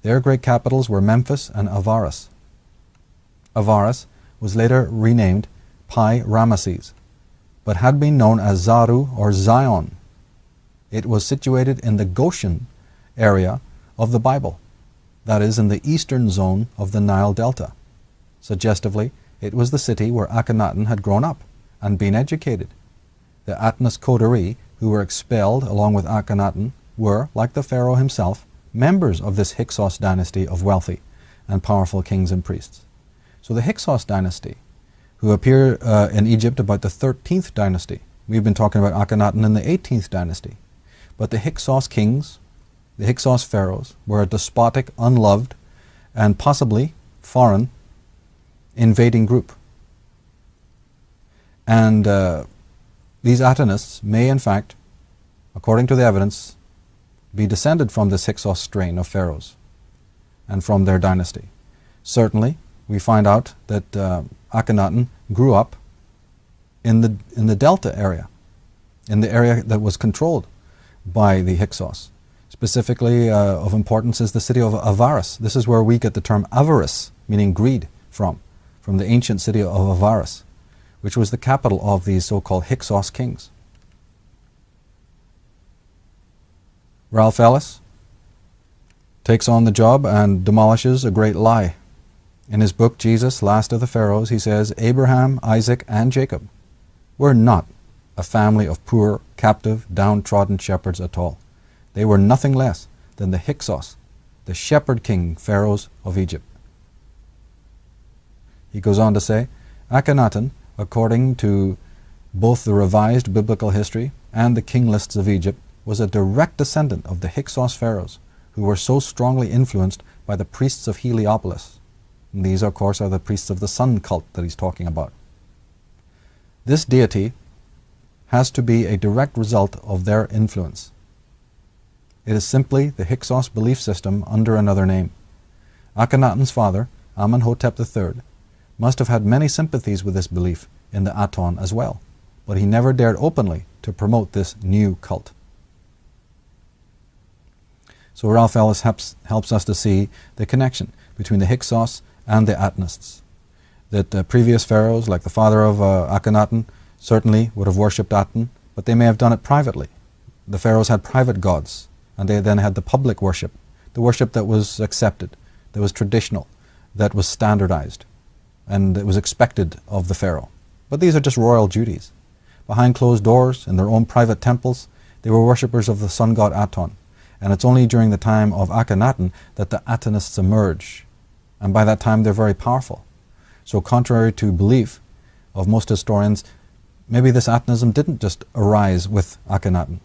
Their great capitals were Memphis and Avaris. Avaris was later renamed Pi-Ramesses, but had been known as Zaru or Zion. It was situated in the Goshen area of the Bible, that is, in the eastern zone of the Nile Delta. Suggestively, it was the city where Akhenaten had grown up and been educated. The Atnas coterie, who were expelled along with Akhenaten, were, like the pharaoh himself, members of this Hyksos dynasty of wealthy and powerful kings and priests. So the Hyksos dynasty, who appear in Egypt about the 13th dynasty. We've been talking about Akhenaten in the 18th dynasty. But the Hyksos kings, the Hyksos pharaohs, were a despotic, unloved, and possibly foreign invading group. And these Atanists may, in fact, according to the evidence, be descended from this Hyksos strain of pharaohs and from their dynasty. Certainly, we find out that Akhenaten grew up in the Delta area, in the area that was controlled by the Hyksos. Specifically of importance is the city of Avaris. This is where we get the term avarice, meaning greed, from the ancient city of Avaris, which was the capital of these so-called Hyksos kings. Ralph Ellis takes on the job and demolishes a great lie. In his book, Jesus, Last of the Pharaohs, he says, Abraham, Isaac, and Jacob were not a family of poor, captive, downtrodden shepherds at all. They were nothing less than the Hyksos, the shepherd king pharaohs of Egypt. He goes on to say, Akhenaten, according to both the revised biblical history and the king lists of Egypt, was a direct descendant of the Hyksos pharaohs, who were so strongly influenced by the priests of Heliopolis. And these, of course, are the priests of the sun cult that he's talking about. This deity has to be a direct result of their influence. It is simply the Hyksos belief system under another name. Akhenaten's father, Amenhotep III, must have had many sympathies with this belief in the Aton as well, but he never dared openly to promote this new cult. So Ralph Ellis helps us to see the connection between the Hyksos and the Atanists. That previous pharaohs, like the father of Akhenaten, certainly would have worshipped Aten, but they may have done it privately. The pharaohs had private gods, and they then had the public worship, the worship that was accepted, that was traditional, that was standardized, and it was expected of the pharaoh. But these are just royal duties. Behind closed doors, in their own private temples, they were worshippers of the sun god Aton. And it's only during the time of Akhenaten that the Atenists emerge. And by that time, they're very powerful. So contrary to belief of most historians, maybe this Atenism didn't just arise with Akhenaten.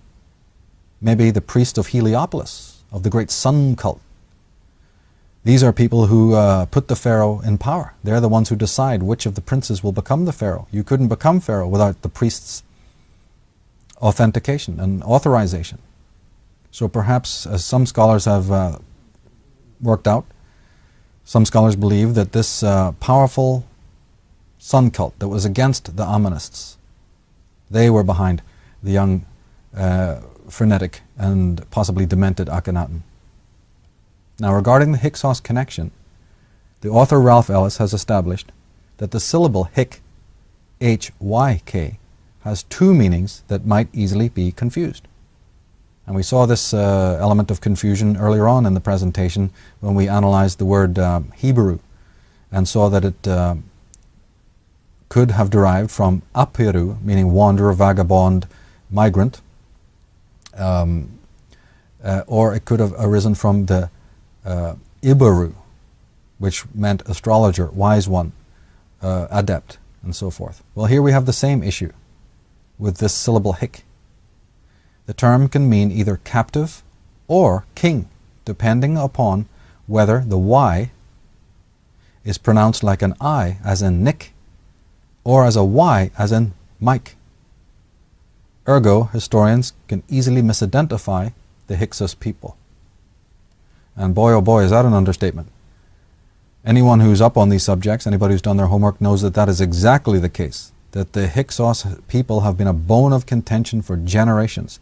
Maybe the priest of Heliopolis, of the great sun cult. These are people who put the pharaoh in power. They're the ones who decide which of the princes will become the pharaoh. You couldn't become pharaoh without the priest's authentication and authorization. So perhaps, as some scholars have worked out, some scholars believe that this powerful sun cult that was against the Amonists, they were behind the young, frenetic, and possibly demented Akhenaten. Now, regarding the Hyksos connection, the author Ralph Ellis has established that the syllable Hyk, H-Y-K, has two meanings that might easily be confused. And we saw this element of confusion earlier on in the presentation when we analyzed the word Hebrew and saw that it could have derived from Apiru, meaning wanderer, vagabond, migrant, or it could have arisen from the Ibaru, which meant astrologer, wise one, adept, and so forth. Well, here we have the same issue with this syllable Hyk. The term can mean either captive or king, depending upon whether the Y is pronounced like an I, as in Nick, or as a Y, as in Mike. Ergo, historians can easily misidentify the Hyksos people. And boy, oh boy, is that an understatement. Anyone who's up on these subjects, anybody who's done their homework, knows that that is exactly the case, that the Hyksos people have been a bone of contention for generations.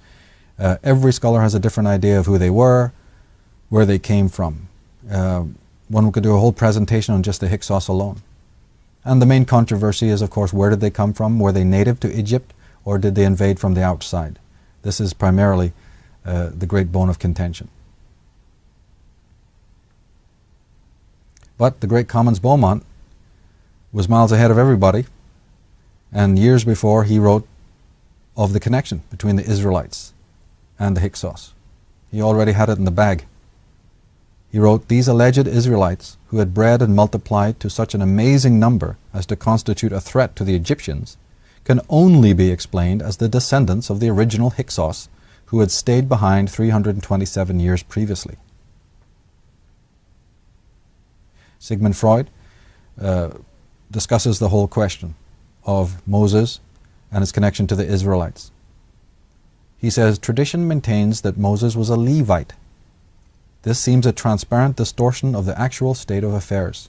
Every scholar has a different idea of who they were, where they came from. One could do a whole presentation on just the Hyksos alone. And the main controversy is, of course, where did they come from? Were they native to Egypt, or did they invade from the outside? This is primarily the great bone of contention. But the great Commons Beaumont was miles ahead of everybody, and years before he wrote of the connection between the Israelites and the Hyksos. He already had it in the bag. He wrote, "These alleged Israelites, who had bred and multiplied to such an amazing number as to constitute a threat to the Egyptians, can only be explained as the descendants of the original Hyksos, who had stayed behind 327 years previously." Sigmund Freud discusses the whole question of Moses and his connection to the Israelites. He says, "Tradition maintains that Moses was a Levite. This seems a transparent distortion of the actual state of affairs.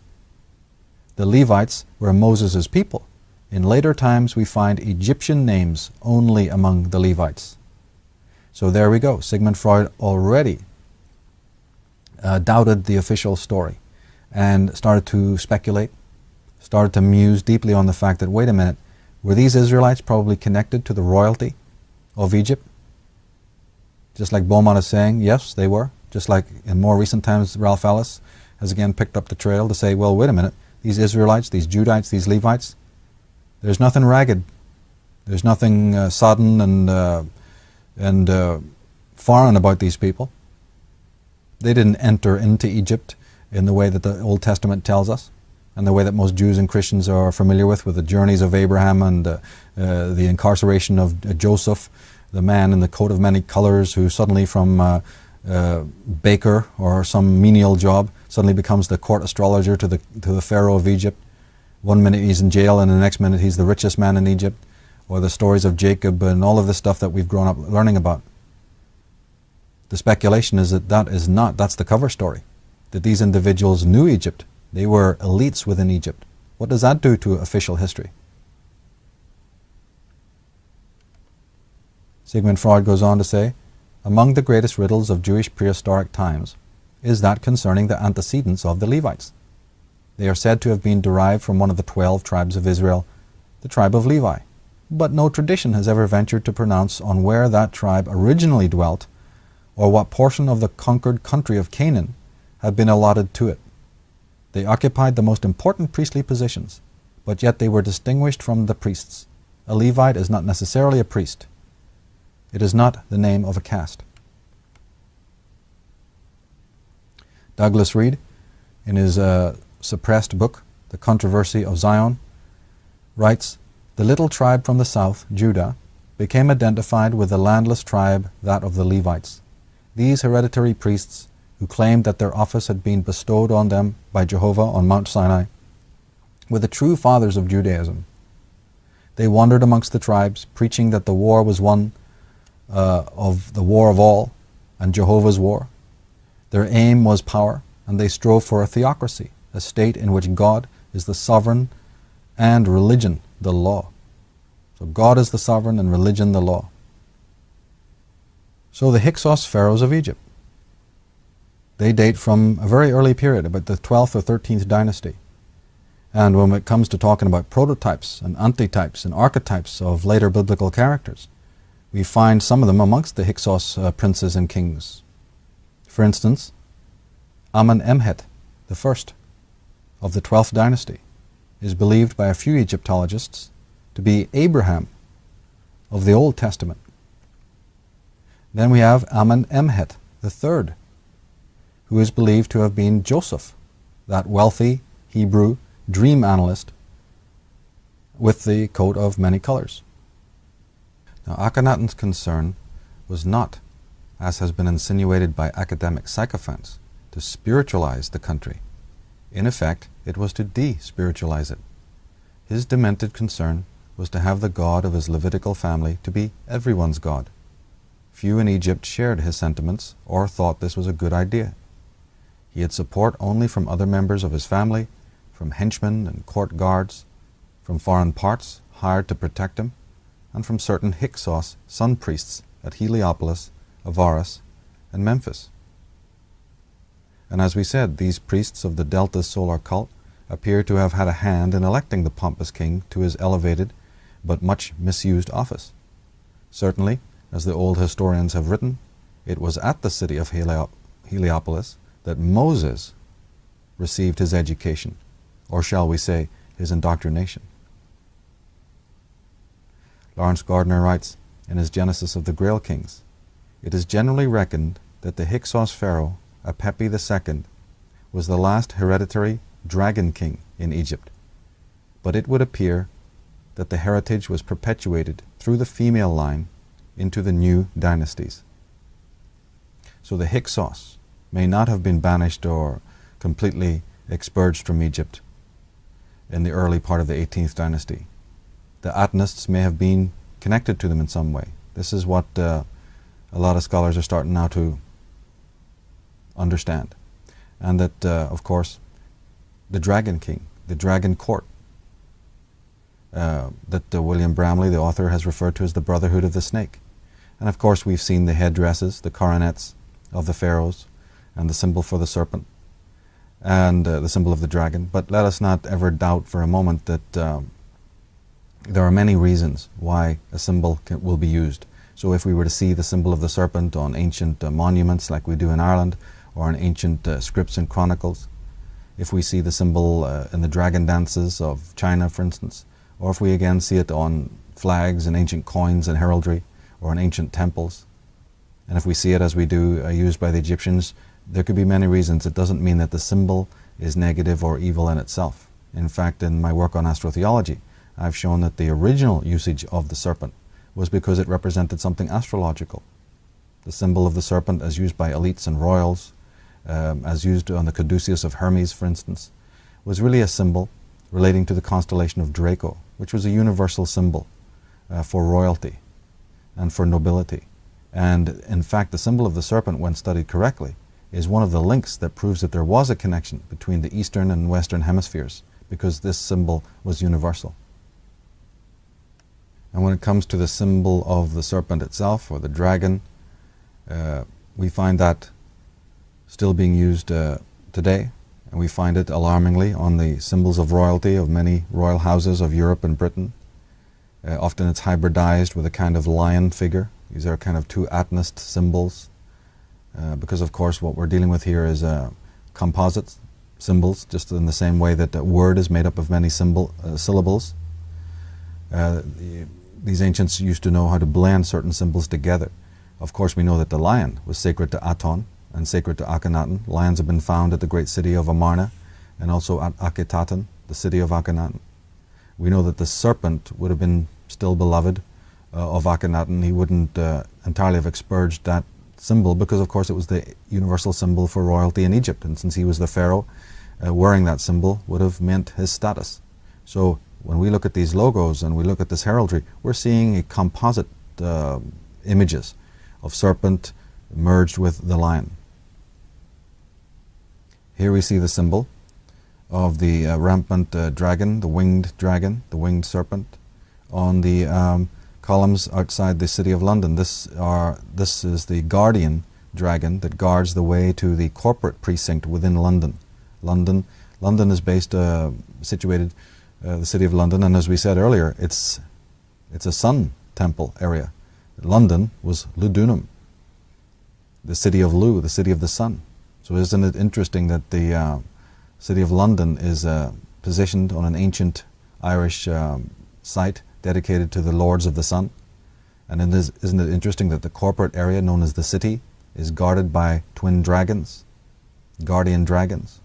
The Levites were Moses' people. In later times we find Egyptian names only among the Levites." So there we go. Sigmund Freud already doubted the official story and started to speculate, started to muse deeply on the fact that, wait a minute, were these Israelites probably connected to the royalty of Egypt? Just like Beaumont is saying, yes, they were. Just like in more recent times, Ralph Ellis has again picked up the trail to say, well, wait a minute, these Israelites, these Judites, these Levites, there's nothing ragged. There's nothing sodden and foreign about these people. They didn't enter into Egypt in the way that the Old Testament tells us, and the way that most Jews and Christians are familiar with the journeys of Abraham and the incarceration of Joseph, the man in the coat of many colors who suddenly from baker or some menial job suddenly becomes the court astrologer to the Pharaoh of Egypt. One minute he's in jail and the next minute he's the richest man in Egypt. Or the stories of Jacob and all of this stuff that we've grown up learning about. The speculation is that that's the cover story. That these individuals knew Egypt. They were elites within Egypt. What does that do to official history? Sigmund Freud goes on to say, "Among the greatest riddles of Jewish prehistoric times is that concerning the antecedents of the Levites. They are said to have been derived from one of the 12 tribes of Israel, the tribe of Levi. but no tradition has ever ventured to pronounce on where that tribe originally dwelt or what portion of the conquered country of Canaan had been allotted to it. They occupied the most important priestly positions, but yet they were distinguished from the priests. A Levite is not necessarily a priest. It is not the name of a caste. Douglas Reed, in his suppressed book, The Controversy of Zion, writes, "The little tribe from the south, Judah, became identified with the landless tribe, that of the Levites. These hereditary priests, who claimed that their office had been bestowed on them by Jehovah on Mount Sinai, were the true fathers of Judaism. They wandered amongst the tribes, preaching that the war was one of the war of all, and Jehovah's war. Their aim was power, and they strove for a theocracy, a state in which God is the sovereign and religion the law." So God is the sovereign and religion the law. So the Hyksos pharaohs of Egypt, they date from a very early period, about the 12th or 13th dynasty. And when it comes to talking about prototypes and antitypes and archetypes of later biblical characters, we find some of them amongst the Hyksos princes and kings. For instance, Amen-Emhet, the first of the 12th dynasty, is believed by a few Egyptologists to be Abraham of the Old Testament. Then we have Amen-Emhet the third, who is believed to have been Joseph, that wealthy Hebrew dream analyst with the coat of many colors. Now, Akhenaten's concern was not, as has been insinuated by academic sycophants, to spiritualize the country. In effect, it was to de-spiritualize it. His demented concern was to have the God of his Levitical family to be everyone's God. Few in Egypt shared his sentiments or thought this was a good idea. He had support only from other members of his family, from henchmen and court guards, from foreign parts hired to protect him, and from certain Hyksos sun priests at Heliopolis, Avaris, and Memphis. And as we said, these priests of the Delta solar cult appear to have had a hand in electing the pompous king to his elevated but much misused office. Certainly, as the old historians have written, it was at the city of Heliopolis that Moses received his education, or shall we say, his indoctrination. Lawrence Gardner writes in his Genesis of the Grail Kings, "It is generally reckoned that the Hyksos pharaoh, Apepi II, was the last hereditary dragon king in Egypt, but it would appear that the heritage was perpetuated through the female line into the new dynasties." So the Hyksos may not have been banished or completely expurged from Egypt in the early part of the 18th dynasty. The Atenists may have been connected to them in some way. This is what a lot of scholars are starting now to understand. And that, of course, the Dragon King, the Dragon Court, that William Bramley, the author, has referred to as the Brotherhood of the Snake. And of course we've seen the headdresses, the coronets of the pharaohs, and the symbol for the serpent, and the symbol of the dragon. But let us not ever doubt for a moment that there are many reasons why a symbol will be used. So if we were to see the symbol of the serpent on ancient monuments like we do in Ireland, or in ancient scripts and chronicles, if we see the symbol in the dragon dances of China, for instance, or if we again see it on flags and ancient coins and heraldry, or in ancient temples, and if we see it as we do used by the Egyptians, there could be many reasons. It doesn't mean that the symbol is negative or evil in itself. In fact, in my work on astrotheology, I've shown that the original usage of the serpent was because it represented something astrological. The symbol of the serpent, as used by elites and royals, as used on the caduceus of Hermes, for instance, was really a symbol relating to the constellation of Draco, which was a universal symbol for royalty and for nobility. And in fact, the symbol of the serpent, when studied correctly, is one of the links that proves that there was a connection between the eastern and western hemispheres, because this symbol was universal. And when it comes to the symbol of the serpent itself, or the dragon, we find that still being used today, and we find it alarmingly on the symbols of royalty of many royal houses of Europe and Britain. Often it's hybridized with a kind of lion figure. These are kind of two Atonist symbols, because of course what we're dealing with here is composite symbols, just in the same way that a word is made up of many syllables. These ancients used to know how to blend certain symbols together. Of course, we know that the lion was sacred to Aton and sacred to Akhenaten. Lions have been found at the great city of Amarna and also at Akhetaten, the city of Akhenaten. We know that the serpent would have been still beloved of Akhenaten. He wouldn't entirely have expurged that symbol because, of course, it was the universal symbol for royalty in Egypt. And since he was the pharaoh, wearing that symbol would have meant his status. So when we look at these logos and we look at this heraldry, we're seeing a composite images of serpent merged with the lion. Here we see the symbol of the rampant dragon, the winged serpent, on the columns outside the city of London. This is the guardian dragon that guards the way to the corporate precinct within London. London is situated, the city of London, and as we said earlier, it's a sun temple area. London was Ludunum, the city of Lu, the city of the sun. So isn't it interesting that the city of London is positioned on an ancient Irish site dedicated to the lords of the sun? And isn't it interesting that the corporate area known as the city is guarded by twin dragons, guardian dragons?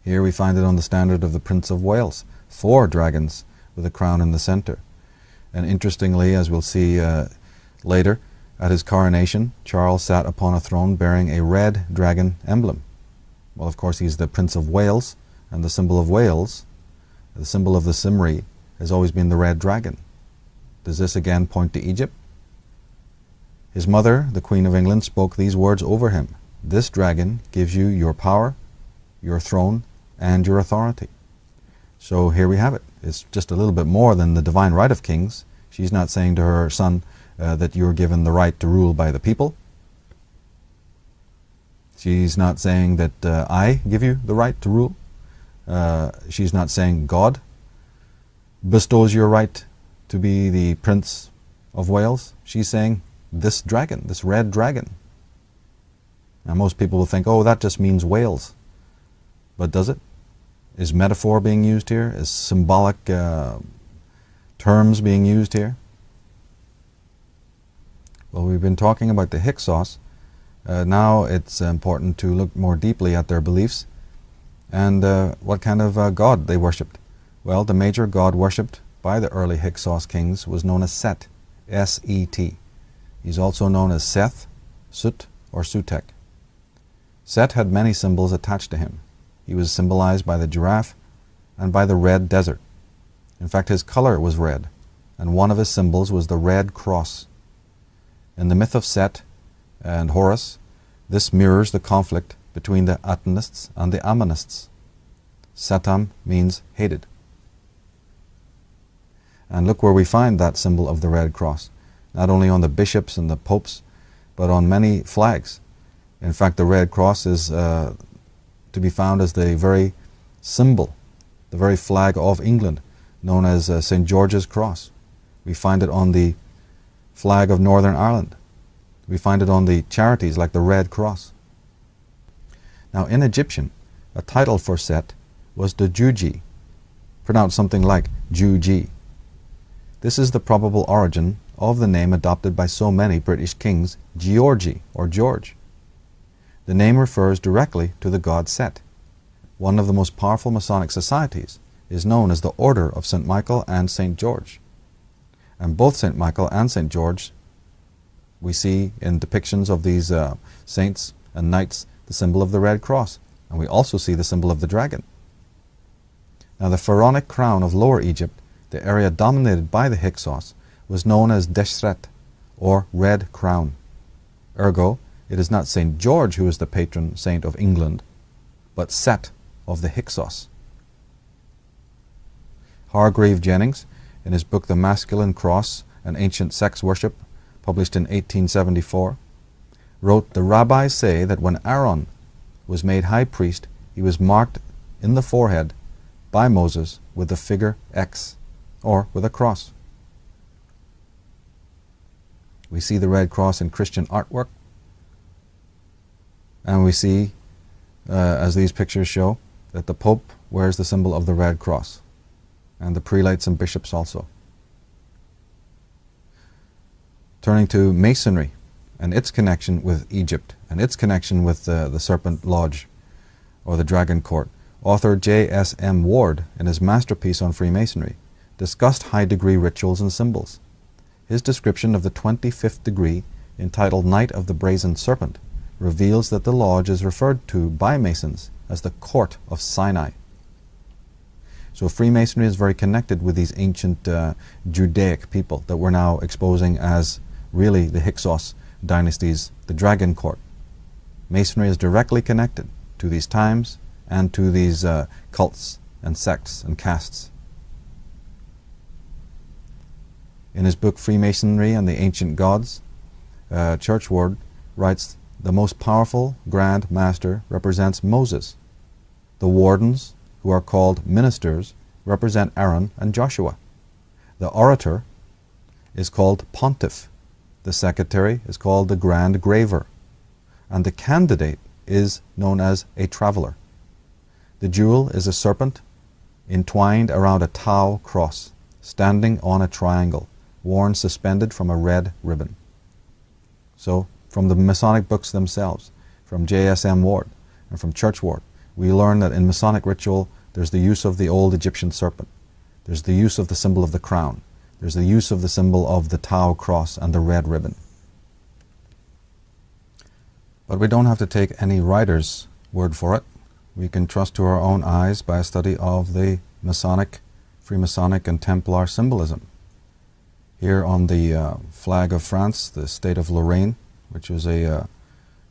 Here we find it on the standard of the Prince of Wales, 4 dragons with a crown in the center. And interestingly, as we'll see later, at his coronation, Charles sat upon a throne bearing a red dragon emblem. Well, of course, he's the Prince of Wales, and the symbol of Wales, the symbol of the Cymry, has always been the red dragon. Does this again point to Egypt? His mother, the Queen of England, spoke these words over him: "This dragon gives you your power, your throne, and your authority." So here we have it. It's just a little bit more than the divine right of kings. She's not saying to her son that you're given the right to rule by the people. She's not saying that I give you the right to rule. She's not saying God bestows your right to be the Prince of Wales. She's saying this dragon, this red dragon. Now most people will think, oh, that just means Wales. But does it? Is metaphor being used here? Is symbolic terms being used here? Well, we've been talking about the Hyksos. Now it's important to look more deeply at their beliefs and what kind of god they worshipped. Well, the major god worshipped by the early Hyksos kings was known as Set, S-E-T. He's also known as Seth, Sut, or Sutek. Set had many symbols attached to him. He was symbolized by the giraffe and by the red desert. In fact, his color was red, and one of his symbols was the red cross. In the myth of Set and Horus, this mirrors the conflict between the Atonists and the Ammonists. Satam means hated. And look where we find that symbol of the red cross, not only on the bishops and the popes, but on many flags. In fact, the red cross is to be found as the very symbol, the very flag of England, known as St. George's Cross. We find it on the flag of Northern Ireland. We find it on the charities like the Red Cross. Now in Egyptian, a title for Set was the Juji, pronounced something like Juji. This is the probable origin of the name adopted by so many British kings, Georgie or George. The name refers directly to the god Set. One of the most powerful Masonic societies is known as the Order of St. Michael and St. George. And both St. Michael and St. George we see in depictions of these saints and knights the symbol of the Red Cross, and we also see the symbol of the dragon. Now the pharaonic crown of Lower Egypt, the area dominated by the Hyksos, was known as Deshret, or Red Crown. Ergo, it is not St. George who is the patron saint of England, but Set of the Hyksos. Hargrave Jennings, in his book The Masculine Cross and Ancient Sex Worship, published in 1874, wrote, "The rabbis say that when Aaron was made high priest, he was marked in the forehead by Moses with the figure X or with a cross. We see the red cross in Christian artwork, and we see, as these pictures show, that the Pope wears the symbol of the red cross, and the prelates and bishops also. Turning to Masonry and its connection with Egypt and its connection with the Serpent Lodge or the Dragon Court, author J.S.M. Ward, in his masterpiece on Freemasonry, discussed high-degree rituals and symbols. His description of the 25th degree, entitled Knight of the Brazen Serpent, reveals that the lodge is referred to by Masons as the Court of Sinai. So Freemasonry is very connected with these ancient Judaic people that we're now exposing as really the Hyksos dynasties, the Dragon Court. Masonry is directly connected to these times and to these cults and sects and castes. In his book Freemasonry and the Ancient Gods, Churchward writes, "The most powerful Grand Master represents Moses. The wardens, who are called ministers, represent Aaron and Joshua. The orator is called Pontiff. The secretary is called the Grand Graver. And the candidate is known as a traveler. The jewel is a serpent entwined around a Tau cross, standing on a triangle, worn suspended from a red ribbon." So, from the Masonic books themselves, from J.S.M. Ward and from Churchward, we learn that in Masonic ritual there's the use of the old Egyptian serpent, there's the use of the symbol of the crown, there's the use of the symbol of the Tau cross and the red ribbon. But we don't have to take any writer's word for it. We can trust to our own eyes by a study of the Masonic, Freemasonic and Templar symbolism. Here on the flag of France, the state of Lorraine, which was a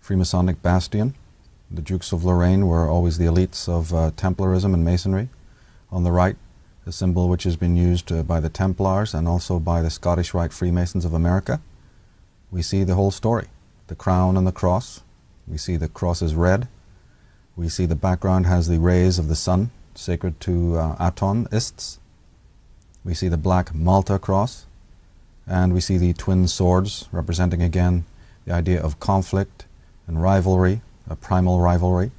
Freemasonic bastion. The Dukes of Lorraine were always the elites of Templarism and Masonry. On the right, a symbol which has been used by the Templars and also by the Scottish Rite Freemasons of America. We see the whole story, the crown and the cross. We see the cross is red. We see the background has the rays of the sun, sacred to Atonists. We see the black Malta cross, and we see the twin swords representing again the idea of conflict and rivalry, a primal rivalry.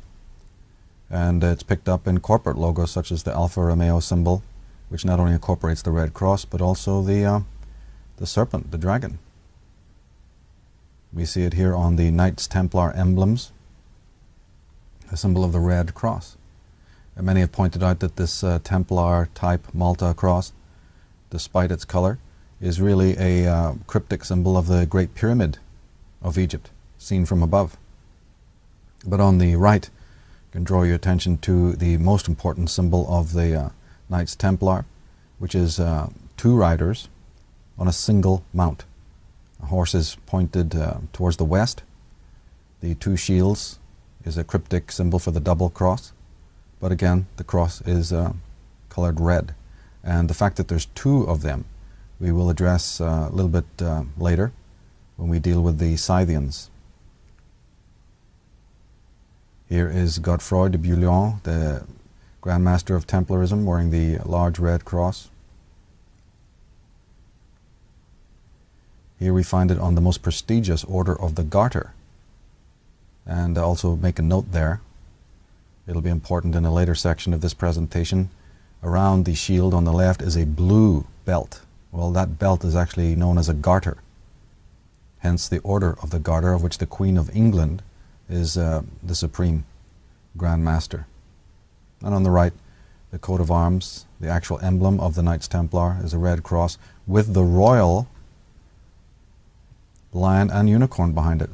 And it's picked up in corporate logos such as the Alfa Romeo symbol, which not only incorporates the red cross but also the serpent, the dragon. We see it here on the Knights Templar emblems, a symbol of the red cross. And many have pointed out that this Templar type Malta cross, despite its color, is really a cryptic symbol of the Great Pyramid of Egypt, seen from above. But on the right, you can draw your attention to the most important symbol of the Knights Templar, which is two riders on a single mount. The horse is pointed towards the west. The two shields is a cryptic symbol for the double cross, but again, the cross is colored red. And the fact that there's two of them we will address a little bit later when we deal with the Scythians. Here is Godefroy de Bouillon, the Grand Master of Templarism, wearing the large red cross. Here we find it on the most prestigious Order of the Garter. And also make a note there. It'll be important in a later section of this presentation. Around the shield on the left is a blue belt. Well, that belt is actually known as a garter. Hence the Order of the Garter, of which the Queen of England is the supreme Grand Master. And on the right, the coat of arms, the actual emblem of the Knights Templar, is a red cross with the royal lion and unicorn behind it.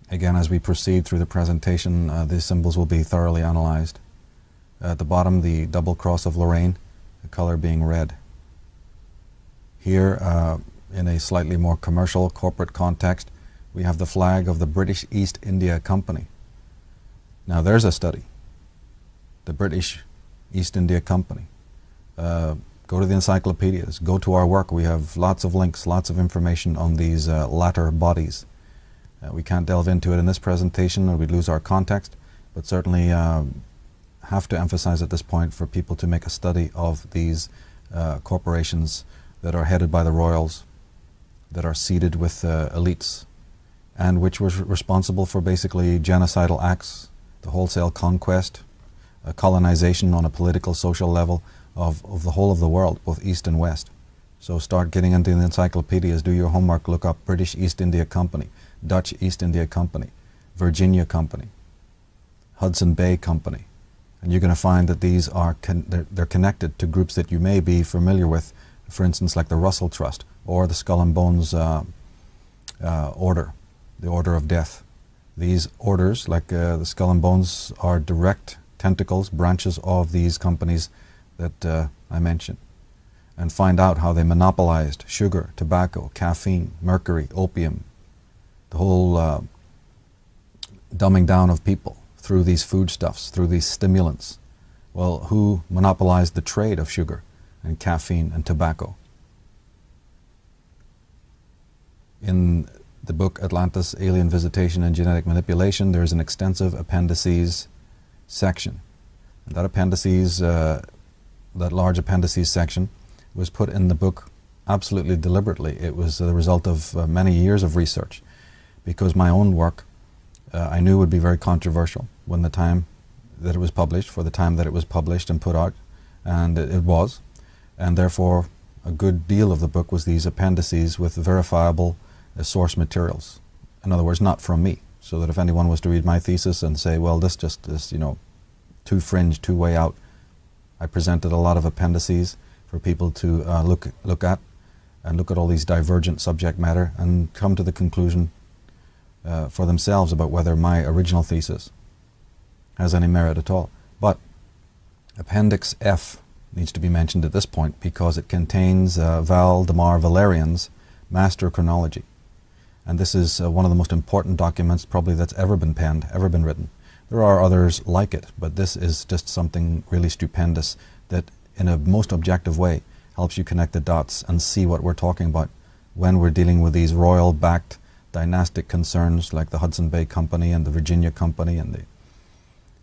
Again, as we proceed through the presentation, these symbols will be thoroughly analyzed. At the bottom, the double cross of Lorraine, the color being red. Here, in a slightly more commercial corporate context, we have the flag of the British East India Company. Now there's a study. The British East India Company. Go to the encyclopedias, go to our work. We have lots of links, lots of information on these latter bodies. We can't delve into it in this presentation or we'd lose our context, but certainly have to emphasize at this point for people to make a study of these corporations that are headed by the royals, that are seated with elites, and which was responsible for basically genocidal acts, the wholesale conquest, colonization on a political, social level of the whole of the world, both East and West. So start getting into the encyclopedias, do your homework, look up British East India Company, Dutch East India Company, Virginia Company, Hudson Bay Company. And you're going to find that these are they're connected to groups that you may be familiar with, for instance, like the Russell Trust or the Skull and Bones Order, the Order of Death. These orders, like the Skull and Bones, are direct tentacles, branches of these companies that I mentioned. And find out how they monopolized sugar, tobacco, caffeine, mercury, opium, the whole dumbing down of people through these foodstuffs, through these stimulants. Well, who monopolized the trade of sugar and caffeine and tobacco? In the book Atlantis, Alien Visitation and Genetic Manipulation, there's an extensive appendices section. And that appendices, that large appendices section, was put in the book absolutely deliberately. It was the result of many years of research, because my own work I knew would be very controversial when the time that it was published, for the time that it was published and put out, and it was. And therefore, a good deal of the book was these appendices with verifiable source materials. In other words, not from me, so that if anyone was to read my thesis and say, well, this just is, you know, too fringe, too way out, I presented a lot of appendices for people to look at all these divergent subject matter and come to the conclusion for themselves about whether my original thesis has any merit at all. But Appendix F needs to be mentioned at this point because it contains Valdemar Valerian's Master Chronology. And this is one of the most important documents probably that's ever been penned, ever been written. There are others like it, but this is just something really stupendous that in a most objective way helps you connect the dots and see what we're talking about when we're dealing with these royal-backed dynastic concerns like the Hudson Bay Company and the Virginia Company and the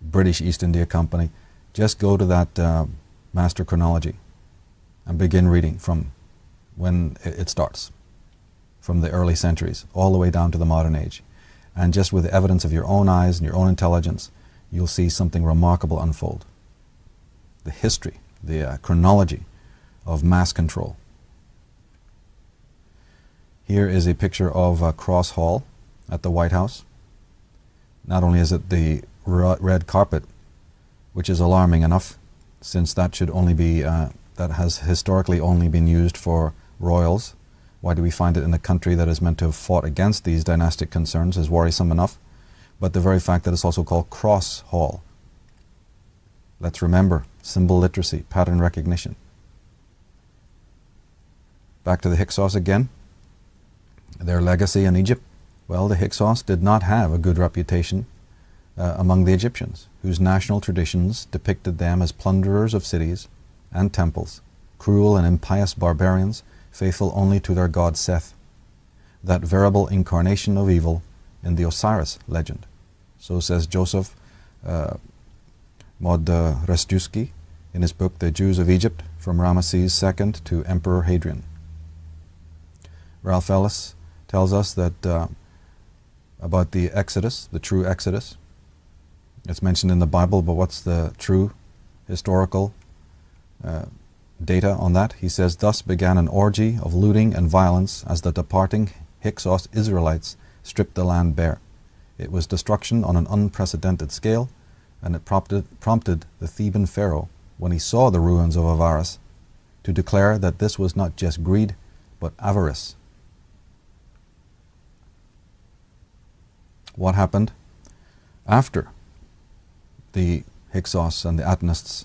British East India Company. Just go to that Master Chronology and begin reading from when it starts, from the early centuries all the way down to the modern age. And just with the evidence of your own eyes and your own intelligence, you'll see something remarkable unfold. The history, the chronology of mass control. Here is a picture of Cross Hall at the White House. Not only is it the red carpet, which is alarming enough, since that should only be, that has historically only been used for royals. Why do we find it in a country that is meant to have fought against these dynastic concerns is worrisome enough. But the very fact that it's also called Cross Hall. Let's remember, symbol literacy, pattern recognition. Back to the Hyksos again. Their legacy in Egypt. Well, the Hyksos did not have a good reputation among the Egyptians, whose national traditions depicted them as plunderers of cities and temples, cruel and impious barbarians, faithful only to their god Seth, that variable incarnation of evil in the Osiris legend. So says Joseph Modrestewski in his book The Jews of Egypt, from Ramesses II to Emperor Hadrian. Ralph Ellis tells us that about the Exodus, the true Exodus. It's mentioned in the Bible, but what's the true historical data on that? He says, thus began an orgy of looting and violence as the departing Hyksos Israelites stripped the land bare. It was destruction on an unprecedented scale, and it prompted the Theban pharaoh, when he saw the ruins of Avaris, to declare that this was not just greed, but avarice. What happened after the Hyksos and the Atenists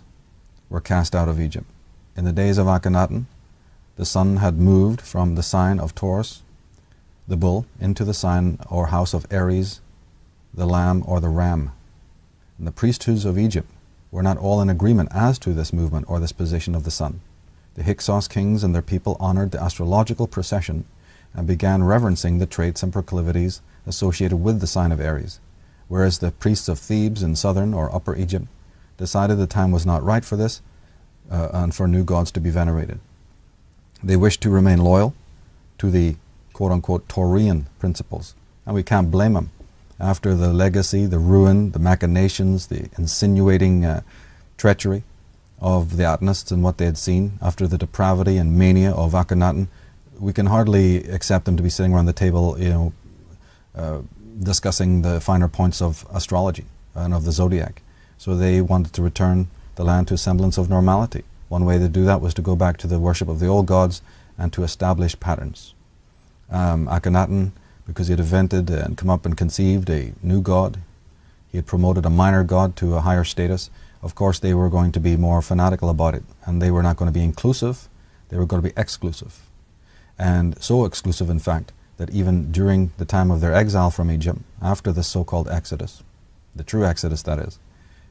were cast out of Egypt? In the days of Akhenaten, the sun had moved from the sign of Taurus, the bull, into the sign or house of Aries, the lamb or the ram. And the priesthoods of Egypt were not all in agreement as to this movement or this position of the sun. The Hyksos kings and their people honored the astrological procession and began reverencing the traits and proclivities associated with the sign of Aries, whereas the priests of Thebes in southern or upper Egypt decided the time was not right for this and for new gods to be venerated. They wished to remain loyal to the quote-unquote Tsarion principles, and we can't blame them. After the legacy, the ruin, the machinations, the insinuating treachery of the Atenists and what they had seen, after the depravity and mania of Akhenaten, we can hardly accept them to be sitting around the table, discussing the finer points of astrology and of the zodiac. So they wanted to return the land to a semblance of normality. One way to do that was to go back to the worship of the old gods and to establish patterns. Akhenaten, because he had invented and come up and conceived a new god, he had promoted a minor god to a higher status. Of course, they were going to be more fanatical about it, and they were not going to be inclusive, they were going to be exclusive. And so exclusive, in fact, that even during the time of their exile from Egypt, after the so-called Exodus, the true Exodus that is,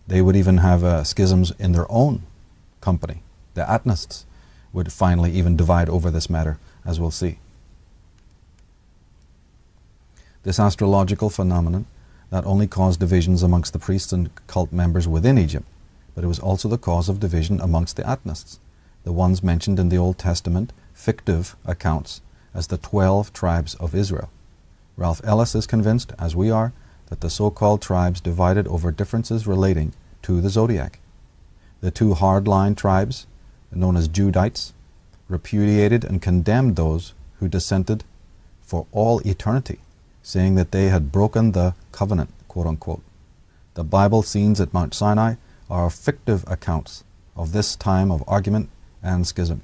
they would even have schisms in their own company. The Atenists would finally even divide over this matter, as we'll see. This astrological phenomenon not only caused divisions amongst the priests and cult members within Egypt, but it was also the cause of division amongst the Atenists, the ones mentioned in the Old Testament fictive accounts as the 12 tribes of Israel. Ralph Ellis is convinced, as we are, that the so-called tribes divided over differences relating to the zodiac. The two hardline tribes, known as Judites, repudiated and condemned those who dissented for all eternity, saying that they had broken the covenant, quote-unquote. The Bible scenes at Mount Sinai are fictive accounts of this time of argument and schism.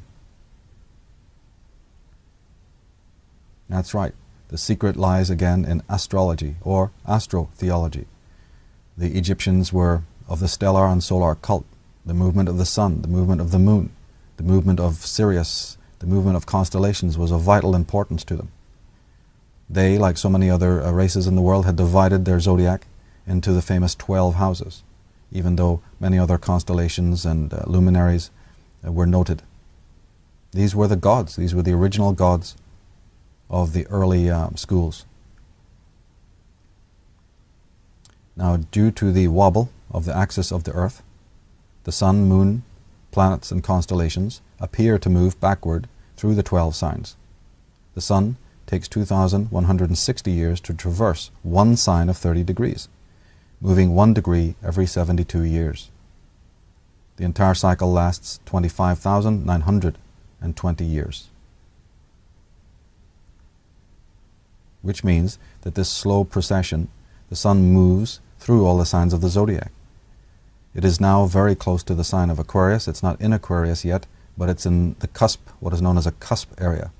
That's right. The secret lies again in astrology or astrotheology. The Egyptians were of the stellar and solar cult, the movement of the sun, the movement of the moon, the movement of Sirius, the movement of constellations was of vital importance to them. They, like so many other races in the world, had divided their zodiac into the famous 12 houses, even though many other constellations and luminaries were noted. These were the gods. These were the original gods of the early schools. Now, due to the wobble of the axis of the Earth, the sun, moon, planets, and constellations appear to move backward through the 12 signs. The sun takes 2,160 years to traverse one sign of 30 degrees, moving 1 degree every 72 years. The entire cycle lasts 25,920 years. Which means that this slow procession, the sun moves through all the signs of the zodiac. It is now very close to the sign of Aquarius. It's not in Aquarius yet, but it's in the cusp, what is known as a cusp area.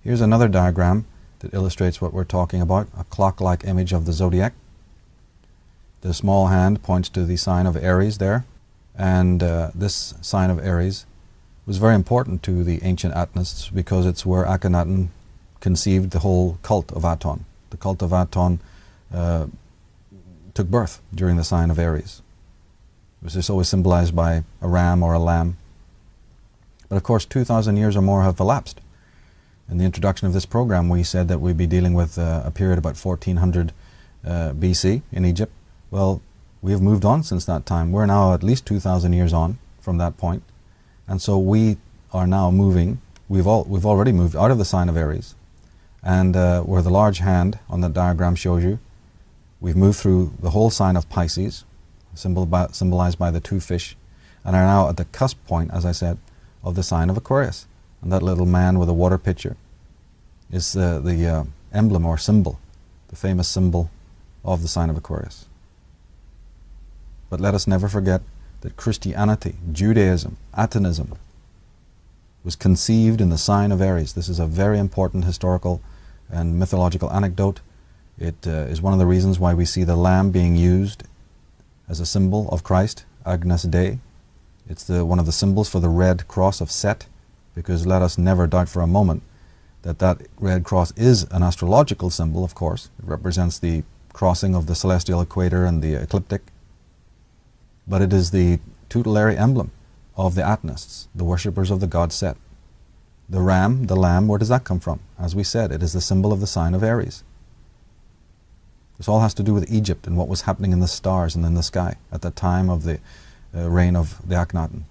Here's another diagram that illustrates what we're talking about, a clock-like image of the zodiac. The small hand points to the sign of Aries there, and this sign of Aries was very important to the ancient Atenists because it's where Akhenaten conceived the whole cult of Aton. The cult of Aton took birth during the sign of Aries. It was just always symbolized by a ram or a lamb. But of course, 2,000 years or more have elapsed. In the introduction of this program, we said that we'd be dealing with a period about 1400 BC in Egypt. Well, we have moved on since that time. We're now at least 2,000 years on from that point. And so we are now moving, we've already moved out of the sign of Aries. And where the large hand on that diagram shows you, we've moved through the whole sign of Pisces, symbolized by the two fish, and are now at the cusp point, as I said, of the sign of Aquarius. And that little man with a water pitcher is the emblem or symbol, the famous symbol of the sign of Aquarius. But let us never forget that Christianity, Judaism, Atonism was conceived in the sign of Aries. This is a very important historical and mythological anecdote. It is one of the reasons why we see the lamb being used as a symbol of Christ, Agnus Dei. It's one of the symbols for the red cross of Set, because let us never doubt for a moment that that red cross is an astrological symbol, of course. It represents the crossing of the celestial equator and the ecliptic. But it is the tutelary emblem of the Atenists, the worshippers of the god Set. The ram, the lamb, where does that come from? As we said, it is the symbol of the sign of Aries. This all has to do with Egypt and what was happening in the stars and in the sky at the time of the reign of the Akhenaten.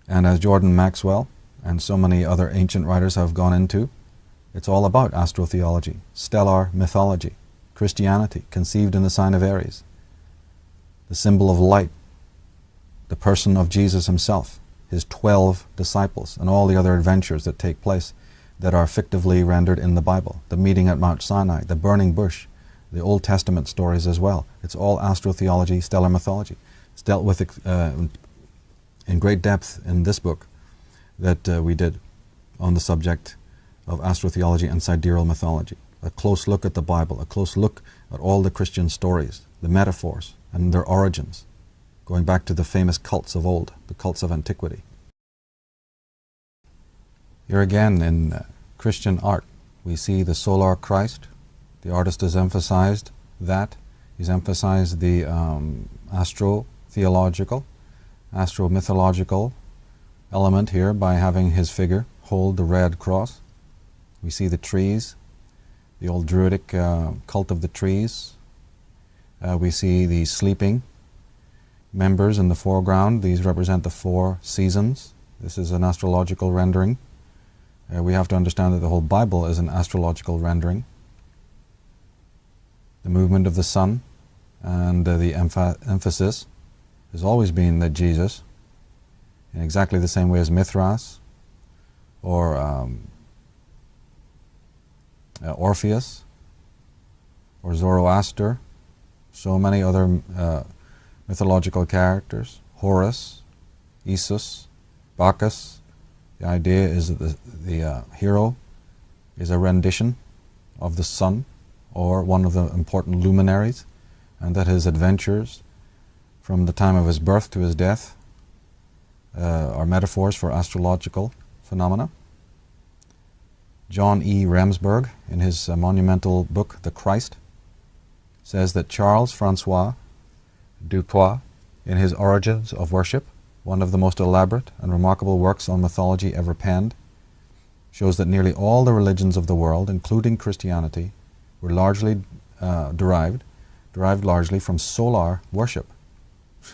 And as Jordan Maxwell and so many other ancient writers have gone into, it's all about astrotheology, stellar mythology, Christianity conceived in the sign of Aries, the symbol of light, the person of Jesus himself, his 12 disciples, and all the other adventures that take place that are fictively rendered in the Bible, the meeting at Mount Sinai, the burning bush, the Old Testament stories as well. It's all astrotheology, stellar mythology. It's dealt with in great depth in this book that we did on the subject of astrotheology and sidereal mythology. A close look at the Bible, a close look at all the Christian stories, the metaphors and their origins, going back to the famous cults of old, the cults of antiquity. Here again in Christian art, we see the solar Christ. The artist has emphasized that. He's emphasized the astro-theological, astro-mythological element here by having his figure hold the red cross. We see the trees, the old Druidic cult of the trees. We see the sleeping members in the foreground. These represent the 4 seasons. This is an astrological rendering. We have to understand that the whole Bible is an astrological rendering. The movement of the sun, and the emphasis has always been that Jesus, in exactly the same way as Mithras or Orpheus or Zoroaster, so many other mythological characters, Horus, Isis, Bacchus. The idea is that the hero is a rendition of the sun or one of the important luminaries, and that his adventures from the time of his birth to his death are metaphors for astrological phenomena. John E. Remsburg, in his monumental book, The Christ, says that Charles Francois Dutoit, in his Origins of Worship, one of the most elaborate and remarkable works on mythology ever penned, shows that nearly all the religions of the world, including Christianity, were largely derived largely from solar worship.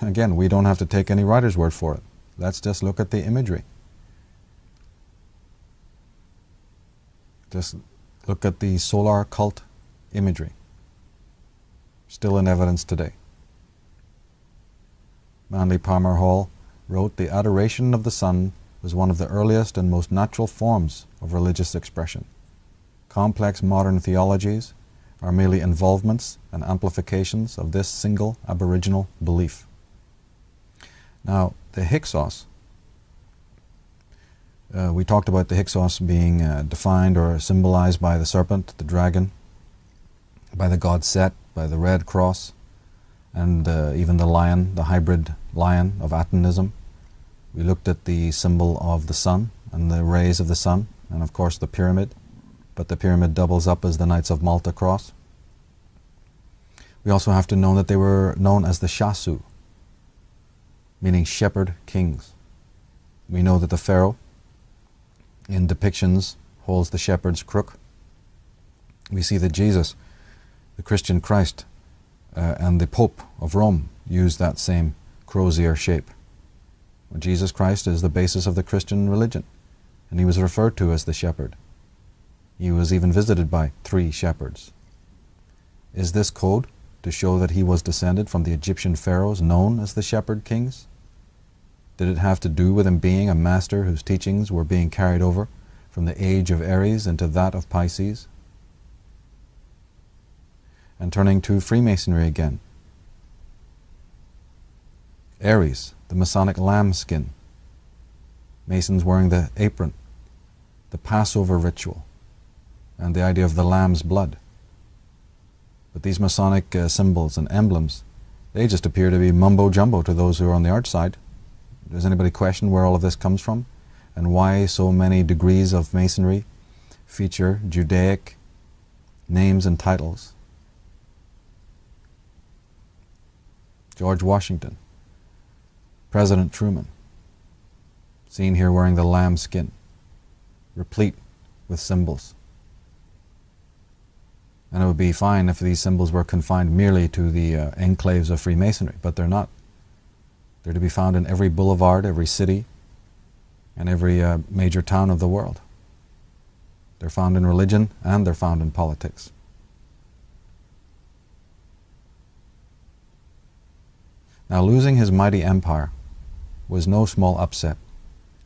Again, we don't have to take any writer's word for it. Let's just look at the imagery. Just look at the solar cult imagery. Still in evidence today. Manly Palmer Hall wrote, "The adoration of the sun was one of the earliest and most natural forms of religious expression. Complex modern theologies are merely involvements and amplifications of this single aboriginal belief." Now, the Hyksos, we talked about the Hyksos being defined or symbolized by the serpent, the dragon, by the god Set, by the red cross, and even the lion, the hybrid lion of Atonism. We looked at the symbol of the sun and the rays of the sun, and of course the pyramid, but the pyramid doubles up as the Knights of Malta cross. We also have to know that they were known as the Shasu, meaning shepherd kings. We know that the Pharaoh in depictions holds the shepherd's crook. We see that Jesus, the Christian Christ, and the Pope of Rome use that same crow's ear shape. Jesus Christ is the basis of the Christian religion, and he was referred to as the shepherd. He was even visited by 3 shepherds. Is this code to show that he was descended from the Egyptian pharaohs known as the shepherd kings? Did it have to do with him being a master whose teachings were being carried over from the age of Aries into that of Pisces? And turning to Freemasonry again. Aries, the Masonic lambskin. Masons wearing the apron, the Passover ritual, and the idea of the lamb's blood. But these Masonic symbols and emblems, they just appear to be mumbo-jumbo to those who are on the outside. Does anybody question where all of this comes from? And why so many degrees of Masonry feature Judaic names and titles? George Washington, President Truman, seen here wearing the lamb skin, replete with symbols. And it would be fine if these symbols were confined merely to the enclaves of Freemasonry, but they're not. They're to be found in every boulevard, every city, and every major town of the world. They're found in religion and they're found in politics. Now, losing his mighty empire was no small upset.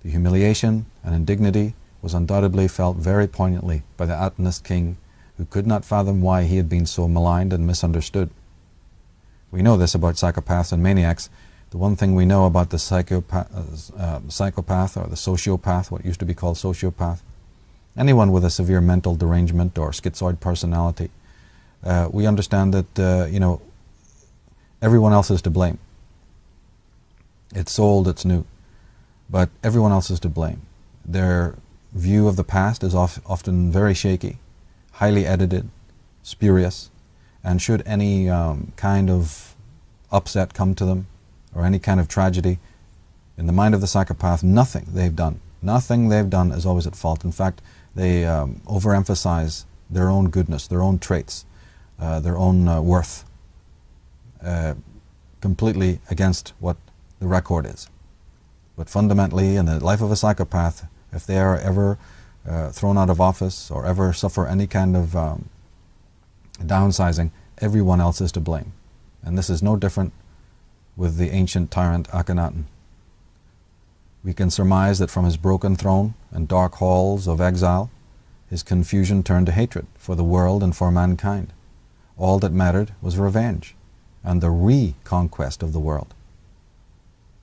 The humiliation and indignity was undoubtedly felt very poignantly by the Atenist king, who could not fathom why he had been so maligned and misunderstood. We know this about psychopaths and maniacs. The one thing we know about the psychopath or the sociopath, what used to be called sociopath, anyone with a severe mental derangement or schizoid personality, we understand that everyone else is to blame. It's old, it's new, but everyone else is to blame. Their view of the past is often very shaky, highly edited, spurious, and should any kind of upset come to them, or any kind of tragedy, in the mind of the psychopath, nothing they've done is always at fault. In fact, they overemphasize their own goodness, their own traits, their own worth, completely against what the record is. But fundamentally, in the life of a psychopath, if they are ever thrown out of office or ever suffer any kind of downsizing, everyone else is to blame. And this is no different with the ancient tyrant Akhenaten. We can surmise that from his broken throne and dark halls of exile, his confusion turned to hatred for the world and for mankind. All that mattered was revenge and the reconquest of the world.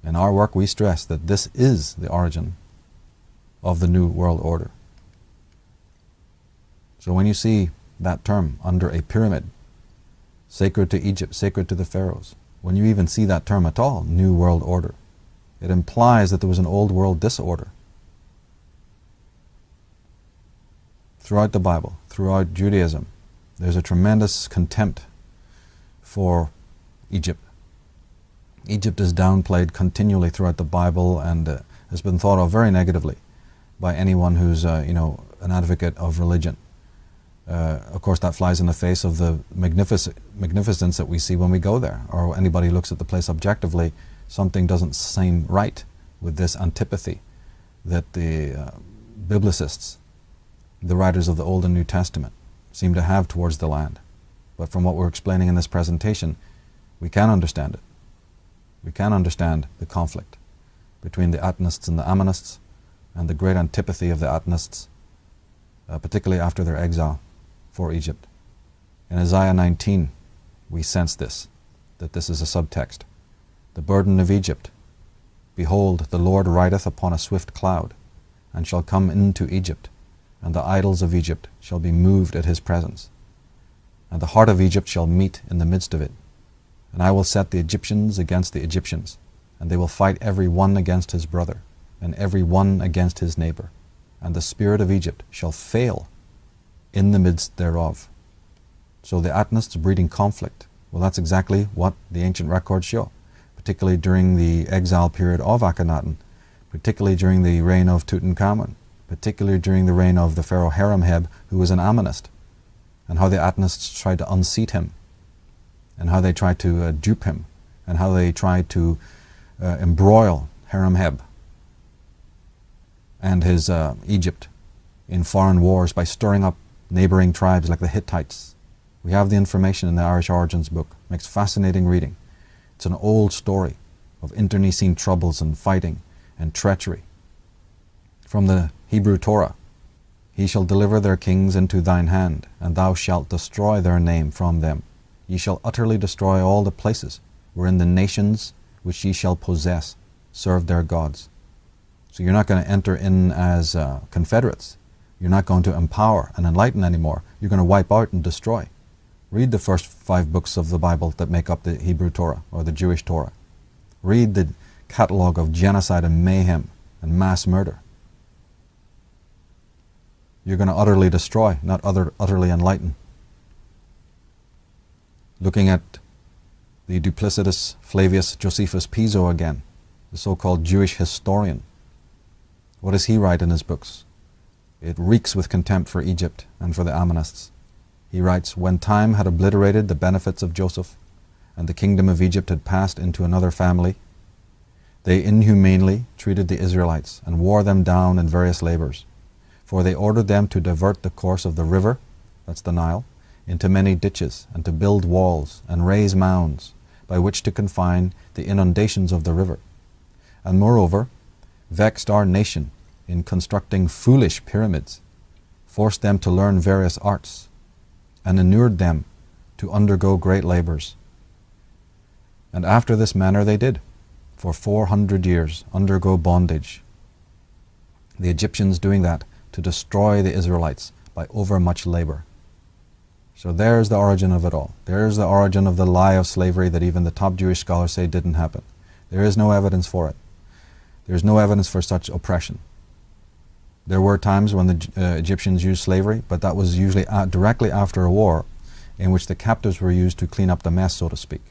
In our work, we stress that this is the origin of the New World Order. So when you see that term under a pyramid, sacred to Egypt, sacred to the pharaohs, when you even see that term at all, New World Order, it implies that there was an old world disorder. Throughout the Bible, throughout Judaism, there's a tremendous contempt for Egypt. Egypt is downplayed continually throughout the Bible and has been thought of very negatively by anyone who's an advocate of religion. Of course, that flies in the face of the magnificence that we see when we go there, or anybody looks at the place objectively. Something doesn't seem right with this antipathy that the biblicists, the writers of the Old and New Testament, seem to have towards the land. But from what we're explaining in this presentation, we can understand it. We can understand the conflict between the Atenists and the Ammonists, and the great antipathy of the Atenists, particularly after their exile for Egypt. In Isaiah 19, we sense this, that this is a subtext. The burden of Egypt. Behold, the Lord rideth upon a swift cloud, and shall come into Egypt, and the idols of Egypt shall be moved at his presence. And the heart of Egypt shall meet in the midst of it. And I will set the Egyptians against the Egyptians, and they will fight every one against his brother, and every one against his neighbor. And the spirit of Egypt shall fail in the midst thereof. So the Atenists breeding conflict. Well, that's exactly what the ancient records show, particularly during the exile period of Akhenaten, particularly during the reign of Tutankhamun, particularly during the reign of the pharaoh Haremheb, who was an Ammonist, and how the Atenists tried to unseat him, and how they tried to dupe him, and how they tried to embroil Haremheb and his Egypt in foreign wars by stirring up neighboring tribes like the Hittites. We have the information in the Irish Origins book. Makes fascinating reading. It's an old story of internecine troubles and fighting and treachery. From the Hebrew Torah, He shall deliver their kings into thine hand, and thou shalt destroy their name from them. Ye shall utterly destroy all the places wherein the nations which ye shall possess serve their gods. So you're not going to enter in as confederates. You're not going to empower and enlighten anymore. You're going to wipe out and destroy. Read the first 5 books of the Bible that make up the Hebrew Torah, or the Jewish Torah. Read the catalog of genocide and mayhem and mass murder. You're going to utterly destroy, not utterly enlighten. Looking at the duplicitous Flavius Josephus Piso again, the so-called Jewish historian. What does he write in his books? It reeks with contempt for Egypt and for the Ammonists. He writes, "When time had obliterated the benefits of Joseph, and the kingdom of Egypt had passed into another family, they inhumanely treated the Israelites and wore them down in various labors. For they ordered them to divert the course of the river," that's the Nile, "into many ditches, and to build walls and raise mounds, by which to confine the inundations of the river. And moreover, vexed our nation in constructing foolish pyramids, forced them to learn various arts, and inured them to undergo great labors. And after this manner they did, for 400 years, undergo bondage, the Egyptians doing that to destroy the Israelites by overmuch labor." So there's the origin of it all. There's the origin of the lie of slavery that even the top Jewish scholars say didn't happen. There is no evidence for it. There's no evidence for such oppression. There were times when the Egyptians used slavery, but that was usually directly after a war in which the captives were used to clean up the mess, so to speak.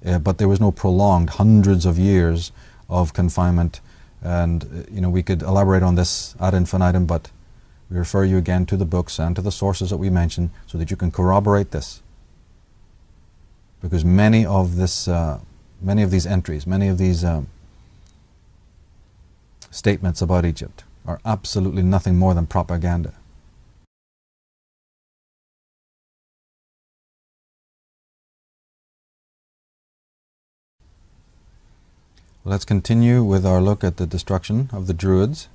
But there was no prolonged hundreds of years of confinement, and we could elaborate on this ad infinitum, but we refer you again to the books and to the sources that we mentioned so that you can corroborate this. Because many of these entries, many of these statements about Egypt are absolutely nothing more than propaganda. Let's continue with our look at the destruction of the Druids.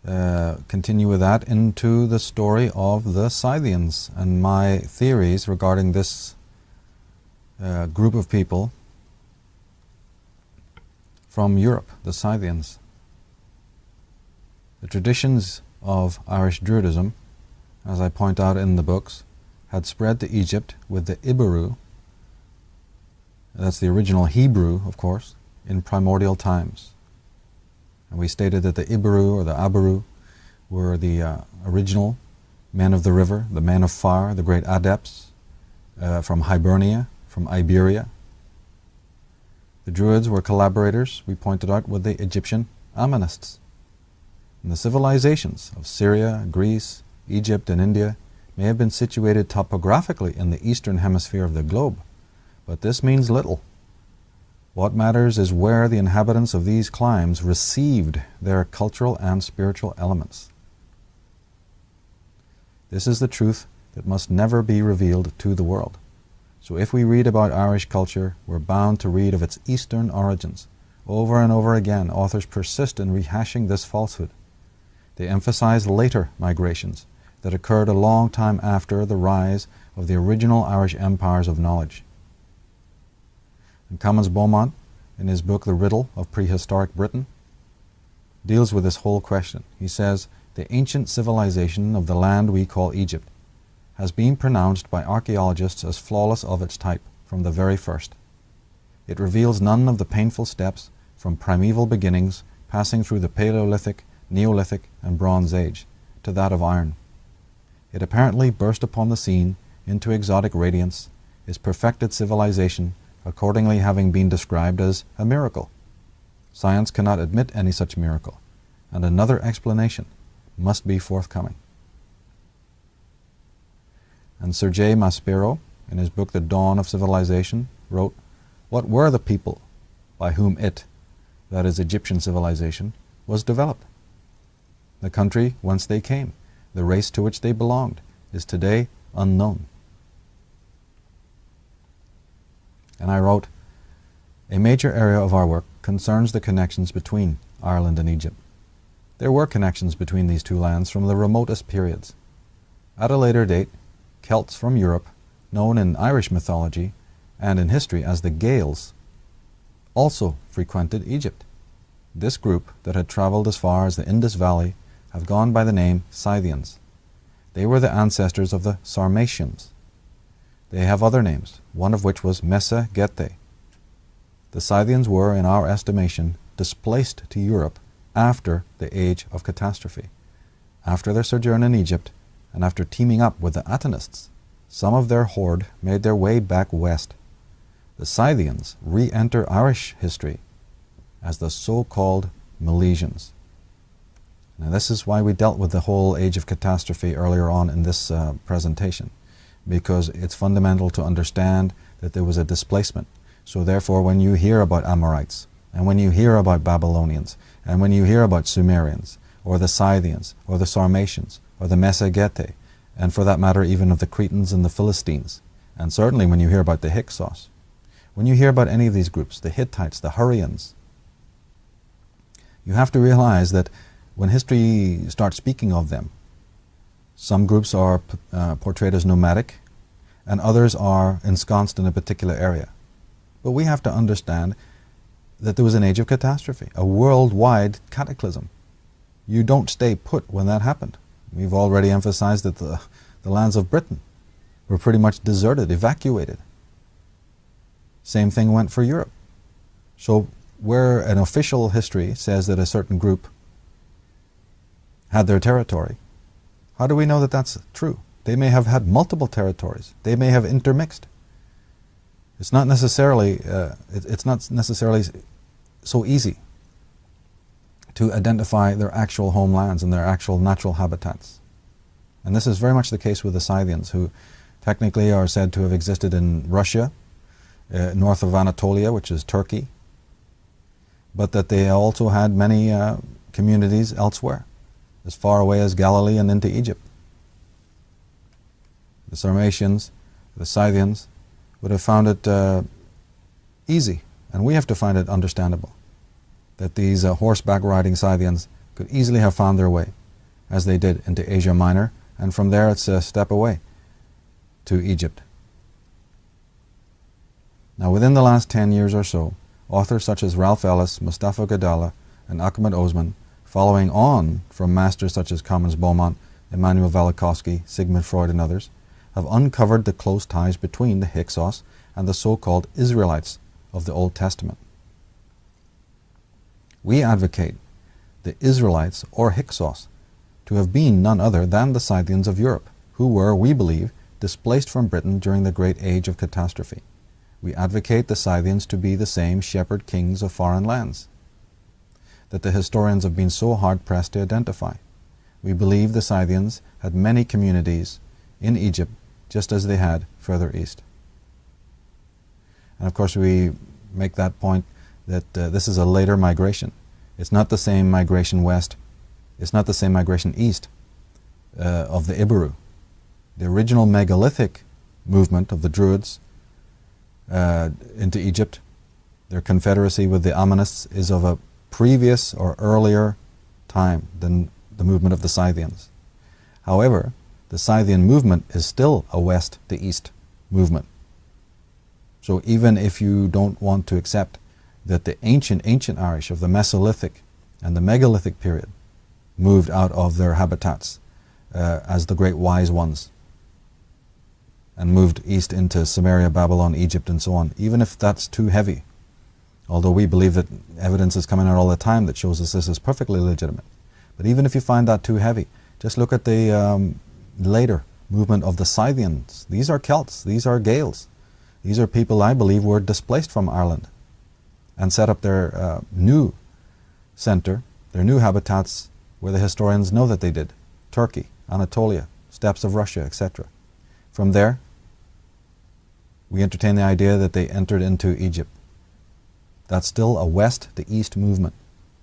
Continue with that into the story of the Scythians and my theories regarding this group of people from Europe, the Scythians. The traditions of Irish Druidism, as I point out in the books, had spread to Egypt with the Iberu, that's the original Hebrew, of course, in primordial times. And we stated that the Iberu or the Aberu were the original men of the river, the men of fire, the great adepts from Hibernia, from Iberia. The Druids were collaborators, we pointed out, with the Egyptian Ammonists. And the civilizations of Syria, Greece, Egypt, and India may have been situated topographically in the eastern hemisphere of the globe, but this means little. What matters is where the inhabitants of these climes received their cultural and spiritual elements. This is the truth that must never be revealed to the world. So if we read about Irish culture, we're bound to read of its eastern origins. Over and over again, authors persist in rehashing this falsehood. They emphasize later migrations that occurred a long time after the rise of the original Irish empires of knowledge. And Commons Beaumont, in his book The Riddle of Prehistoric Britain, deals with this whole question. He says, "The ancient civilization of the land we call Egypt has been pronounced by archaeologists as flawless of its type from the very first. It reveals none of the painful steps from primeval beginnings passing through the Paleolithic, Neolithic, and Bronze Age to that of iron. It apparently burst upon the scene into exotic radiance, its perfected civilization accordingly having been described as a miracle. Science cannot admit any such miracle, and another explanation must be forthcoming." And Sir J. Maspero, in his book The Dawn of Civilization, wrote, "What were the people by whom it, that is Egyptian civilization, was developed? The country whence they came, the race to which they belonged, is today unknown." And I wrote, "A major area of our work concerns the connections between Ireland and Egypt. There were connections between these two lands from the remotest periods. At a later date, Celts from Europe, known in Irish mythology and in history as the Gaels, also frequented Egypt. This group that had traveled as far as the Indus Valley have gone by the name Scythians. They were the ancestors of the Sarmatians. They have other names, one of which was Messa Getae. The Scythians were, in our estimation, displaced to Europe after the Age of Catastrophe. After their sojourn in Egypt, and after teaming up with the Atenists, some of their horde made their way back west. The Scythians re-enter Irish history as the so-called Milesians." Now, this is why we dealt with the whole age of catastrophe earlier on in this presentation, because it's fundamental to understand that there was a displacement. So therefore, when you hear about Amorites, and when you hear about Babylonians, and when you hear about Sumerians, or the Scythians, or the Sarmatians, or the Mesogete, and for that matter even of the Cretans and the Philistines, and certainly when you hear about the Hyksos, when you hear about any of these groups, the Hittites, the Hurrians, you have to realize that when history starts speaking of them, some groups are portrayed as nomadic, and others are ensconced in a particular area. But we have to understand that there was an age of catastrophe, a worldwide cataclysm. You don't stay put when that happened. We've already emphasized that the lands of Britain were pretty much deserted, evacuated. Same thing went for Europe. So where an official history says that a certain group had their territory, how do we know that that's true? They may have had multiple territories. They may have intermixed. It's not necessarily so easy to identify their actual homelands and their actual natural habitats. And this is very much the case with the Scythians, who technically are said to have existed in Russia, north of Anatolia, which is Turkey, but that they also had many communities elsewhere, as far away as Galilee and into Egypt. The Sarmatians, the Scythians, would have found it easy, and we have to find it understandable, that these horseback riding Scythians could easily have found their way, as they did, into Asia Minor, and from there it's a step away to Egypt. Now, within the last 10 years or so, authors such as Ralph Ellis, Mustafa Gadala, and Ahmed Osman, following on from masters such as Commons Beaumont, Immanuel Velikovsky, Sigmund Freud, and others, have uncovered the close ties between the Hyksos and the so-called Israelites of the Old Testament. We advocate the Israelites, or Hyksos, to have been none other than the Scythians of Europe, who were, we believe, displaced from Britain during the great age of catastrophe. We advocate the Scythians to be the same shepherd kings of foreign lands that the historians have been so hard-pressed to identify. We believe the Scythians had many communities in Egypt, just as they had further east. And of course we make that point that this is a later migration. It's not the same migration west, it's not the same migration east of the Iberu. The original megalithic movement of the Druids into Egypt, their confederacy with the Ammonists, is of a previous or earlier time than the movement of the Scythians. However, the Scythian movement is still a west to east movement. So even if you don't want to accept that the ancient Irish of the Mesolithic and the megalithic period moved out of their habitats as the great wise ones and moved east into Samaria, Babylon, Egypt, and so on, even if that's too heavy, although we believe that evidence is coming out all the time that shows us this is perfectly legitimate. But even if you find that too heavy, just look at the later movement of the Scythians. These are Celts, these are Gaels. These are people, I believe, were displaced from Ireland and set up their new center, their new habitats, where the historians know that they did. Turkey, Anatolia, steppes of Russia, etc. From there, we entertain the idea that they entered into Egypt. That's still a west to east movement.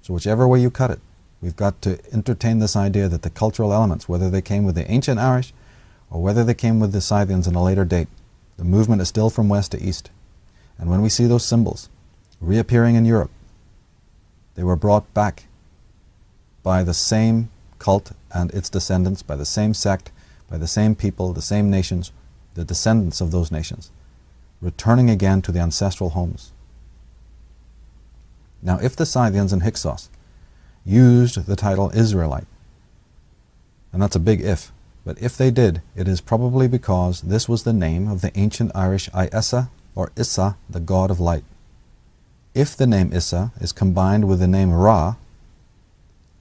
So whichever way you cut it, we've got to entertain this idea that the cultural elements, whether they came with the ancient Irish or whether they came with the Scythians in a later date, the movement is still from west to east. And when we see those symbols reappearing in Europe, they were brought back by the same cult and its descendants, by the same sect, by the same people, the same nations, the descendants of those nations, returning again to the ancestral homes. Now, if the Scythians and Hyksos used the title Israelite, and that's a big if, but if they did, it is probably because this was the name of the ancient Irish Iessa, or Issa, the god of light. If the name Issa is combined with the name Ra,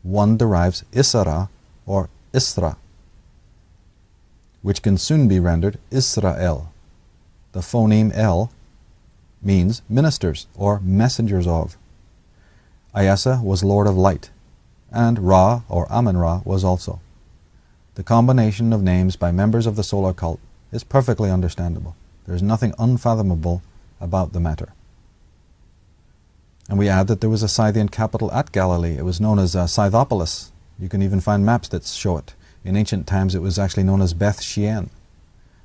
one derives Isra, or Isra, which can soon be rendered Israel. The phoneme L means ministers or messengers of. Iessa was Lord of Light, and Ra, or Amun-Ra, was also. The combination of names by members of the solar cult is perfectly understandable. There is nothing unfathomable about the matter. And we add that there was a Scythian capital at Galilee. It was known as Scythopolis. You can even find maps that show it. In ancient times it was actually known as Beth Shean,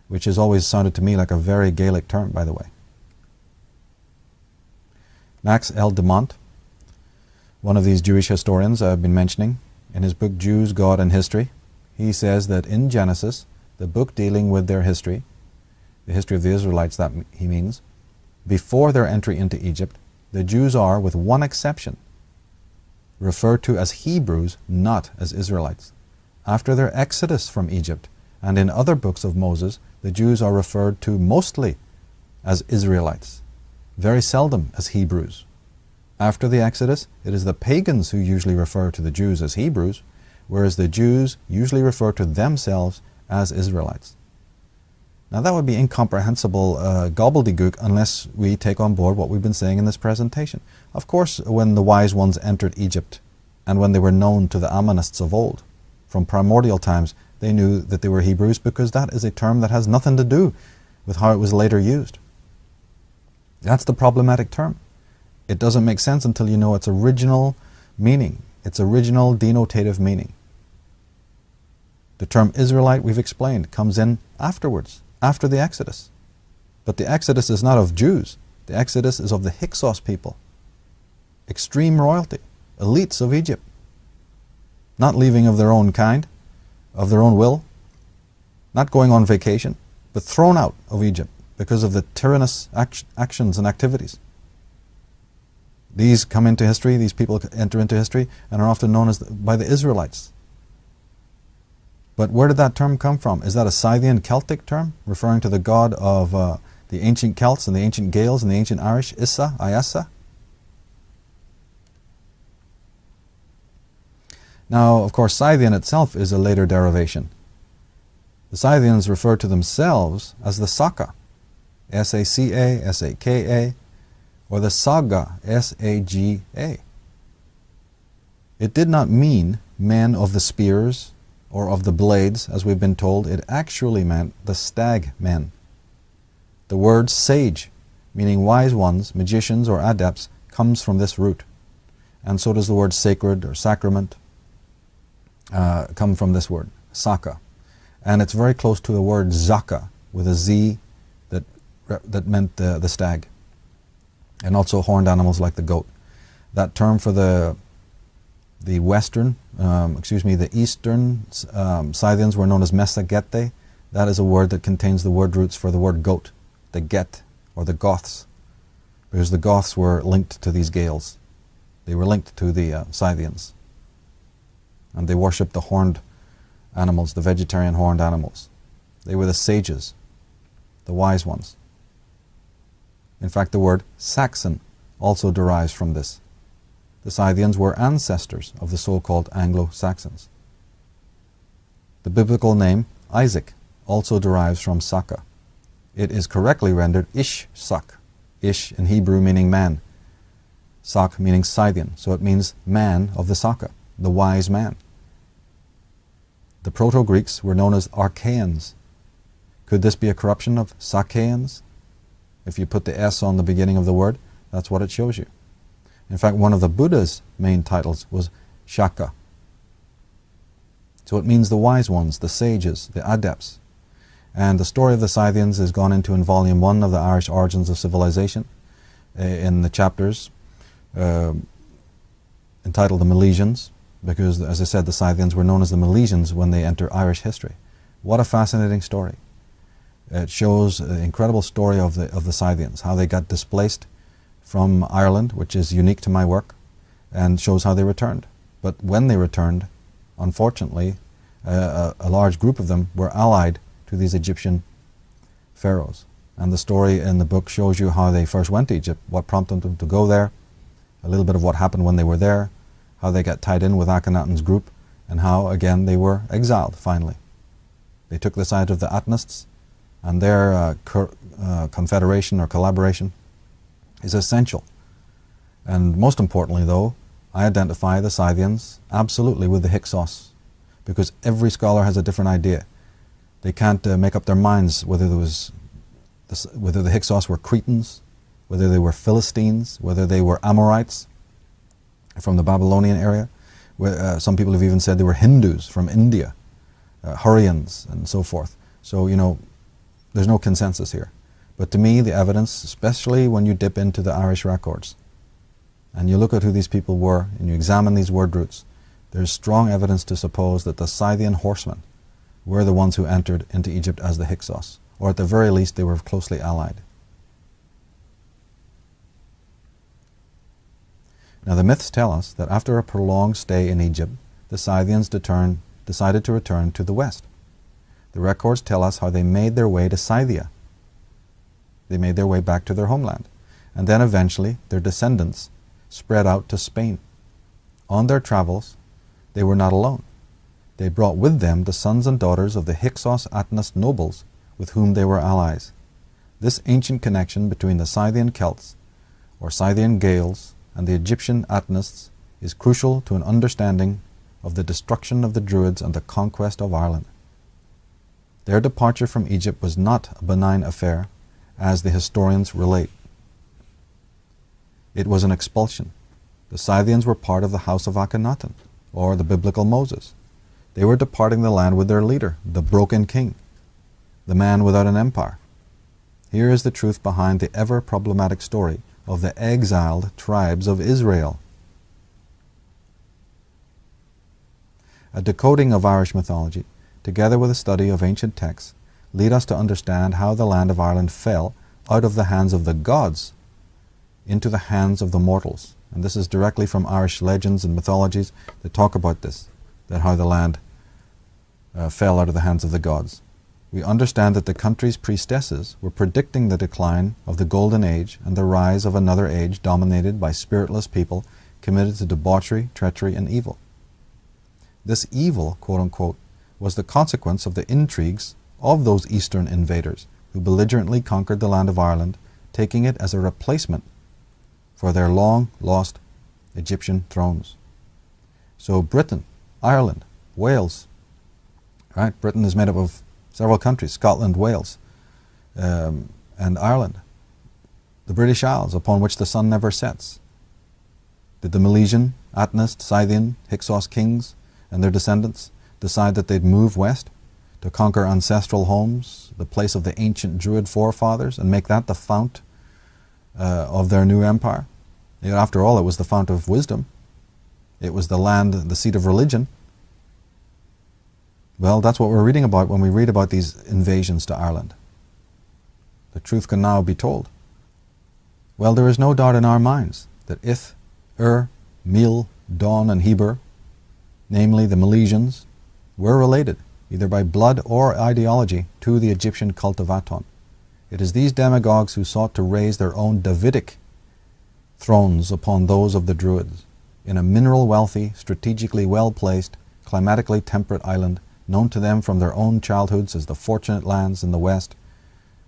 which has always sounded to me like a very Gaelic term, by the way. Max L. de Mont, one of these Jewish historians I've been mentioning, in his book Jews, God and History, he says that in Genesis, the book dealing with their history, the history of the Israelites, that he means, before their entry into Egypt, the Jews are, with one exception, referred to as Hebrews, not as Israelites. After their exodus from Egypt, and in other books of Moses, the Jews are referred to mostly as Israelites, very seldom as Hebrews. After the Exodus, it is the pagans who usually refer to the Jews as Hebrews, whereas the Jews usually refer to themselves as Israelites. Now that would be incomprehensible gobbledygook unless we take on board what we've been saying in this presentation. Of course, when the wise ones entered Egypt, and when they were known to the Ammonists of old, from primordial times, they knew that they were Hebrews, because that is a term that has nothing to do with how it was later used. That's the problematic term. It doesn't make sense until you know its original meaning, its original denotative meaning. The term Israelite, we've explained, comes in afterwards, after the Exodus. But the Exodus is not of Jews. The Exodus is of the Hyksos people, extreme royalty, elites of Egypt, not leaving of their own kind, of their own will, not going on vacation, but thrown out of Egypt because of the tyrannous actions and activities. These come into history, these people enter into history, and are often known as by the Israelites. But where did that term come from? Is that a Scythian Celtic term, referring to the god of the ancient Celts and the ancient Gaels and the ancient Irish, Issa, Iessa? Now, of course, Scythian itself is a later derivation. The Scythians refer to themselves as the Saka, S-A-C-A, S-A-K-A, or the Saga, S-A-G-A. It did not mean men of the spears or of the blades, as we've been told. It actually meant the stag men. The word sage, meaning wise ones, magicians, or adepts, comes from this root. And so does the word sacred or sacrament come from this word, Saka. And it's very close to the word Zaka, with a Z that meant the stag. And also horned animals like the goat. That term for the Eastern Scythians were known as Mesagete. That is a word that contains the word roots for the word goat, the Get, or the Goths, because the Goths were linked to these Gaels. They were linked to the Scythians. And they worshipped the horned animals, the vegetarian horned animals. They were the sages, the wise ones. In fact, the word Saxon also derives from this. The Scythians were ancestors of the so-called Anglo-Saxons. The biblical name Isaac also derives from Saka. It is correctly rendered Ish-Sak, Ish in Hebrew meaning man, Sak meaning Scythian, so it means man of the Saka, the wise man. The Proto-Greeks were known as Archaeans. Could this be a corruption of Sacaeans? If you put the S on the beginning of the word, that's what it shows you. In fact, one of the Buddha's main titles was Shaka. So it means the wise ones, the sages, the adepts. And the story of the Scythians is gone into in Volume 1 of the Irish Origins of Civilization, in the chapters entitled The Milesians, because, as I said, the Scythians were known as the Milesians when they enter Irish history. What a fascinating story. It shows the incredible story of the Scythians, how they got displaced from Ireland, which is unique to my work, and shows how they returned. But when they returned, unfortunately, a large group of them were allied to these Egyptian pharaohs. And the story in the book shows you how they first went to Egypt, what prompted them to go there, a little bit of what happened when they were there, how they got tied in with Akhenaten's group, and how, again, they were exiled, finally. They took the side of the Atenists, and their confederation or collaboration is essential. And most importantly, though, I identify the Scythians absolutely with the Hyksos, because every scholar has a different idea. They can't make up their minds whether the Hyksos were Cretans, whether they were Philistines, whether they were Amorites from the Babylonian area. Some people have even said they were Hindus from India, Hurrians, and so forth. So, there's no consensus here. But to me, the evidence, especially when you dip into the Irish records, and you look at who these people were, and you examine these word roots, there's strong evidence to suppose that the Scythian horsemen were the ones who entered into Egypt as the Hyksos, or at the very least they were closely allied. Now the myths tell us that after a prolonged stay in Egypt, the Scythians decided to return to the west. The records tell us how they made their way to Scythia. They made their way back to their homeland, and then eventually their descendants spread out to Spain. On their travels, they were not alone. They brought with them the sons and daughters of the Hyksos Atnas nobles with whom they were allies. This ancient connection between the Scythian Celts, or Scythian Gaels, and the Egyptian Atnists is crucial to an understanding of the destruction of the Druids and the conquest of Ireland. Their departure from Egypt was not a benign affair, as the historians relate. It was an expulsion. The Scythians were part of the house of Akhenaten, or the biblical Moses. They were departing the land with their leader, the broken king, the man without an empire. Here is the truth behind the ever-problematic story of the exiled tribes of Israel. A decoding of Irish mythology, together with a study of ancient texts, lead us to understand how the land of Ireland fell out of the hands of the gods into the hands of the mortals. And this is directly from Irish legends and mythologies that talk about this, that how the land fell out of the hands of the gods. We understand that the country's priestesses were predicting the decline of the Golden Age and the rise of another age dominated by spiritless people committed to debauchery, treachery, and evil. This evil, quote-unquote, was the consequence of the intrigues of those eastern invaders who belligerently conquered the land of Ireland, taking it as a replacement for their long-lost Egyptian thrones. So Britain, Ireland, Wales, right? Britain is made up of several countries, Scotland, Wales, and Ireland. The British Isles, upon which the sun never sets. Did the Milesian, Atnist, Scythian, Hyksos kings and their descendants decide that they'd move west to conquer ancestral homes, the place of the ancient Druid forefathers, and make that the fount of their new empire? Yet after all, it was the fount of wisdom. It was the land, the seat of religion. Well, that's what we're reading about when we read about these invasions to Ireland. The truth can now be told. Well, there is no doubt in our minds that Ith, Ur, Mil, Don, and Heber, namely the Milesians, were related, either by blood or ideology, to the Egyptian cult of Aton. It is these demagogues who sought to raise their own Davidic thrones upon those of the Druids, in a mineral-wealthy, strategically well-placed, climatically temperate island, known to them from their own childhoods as the Fortunate Lands in the west,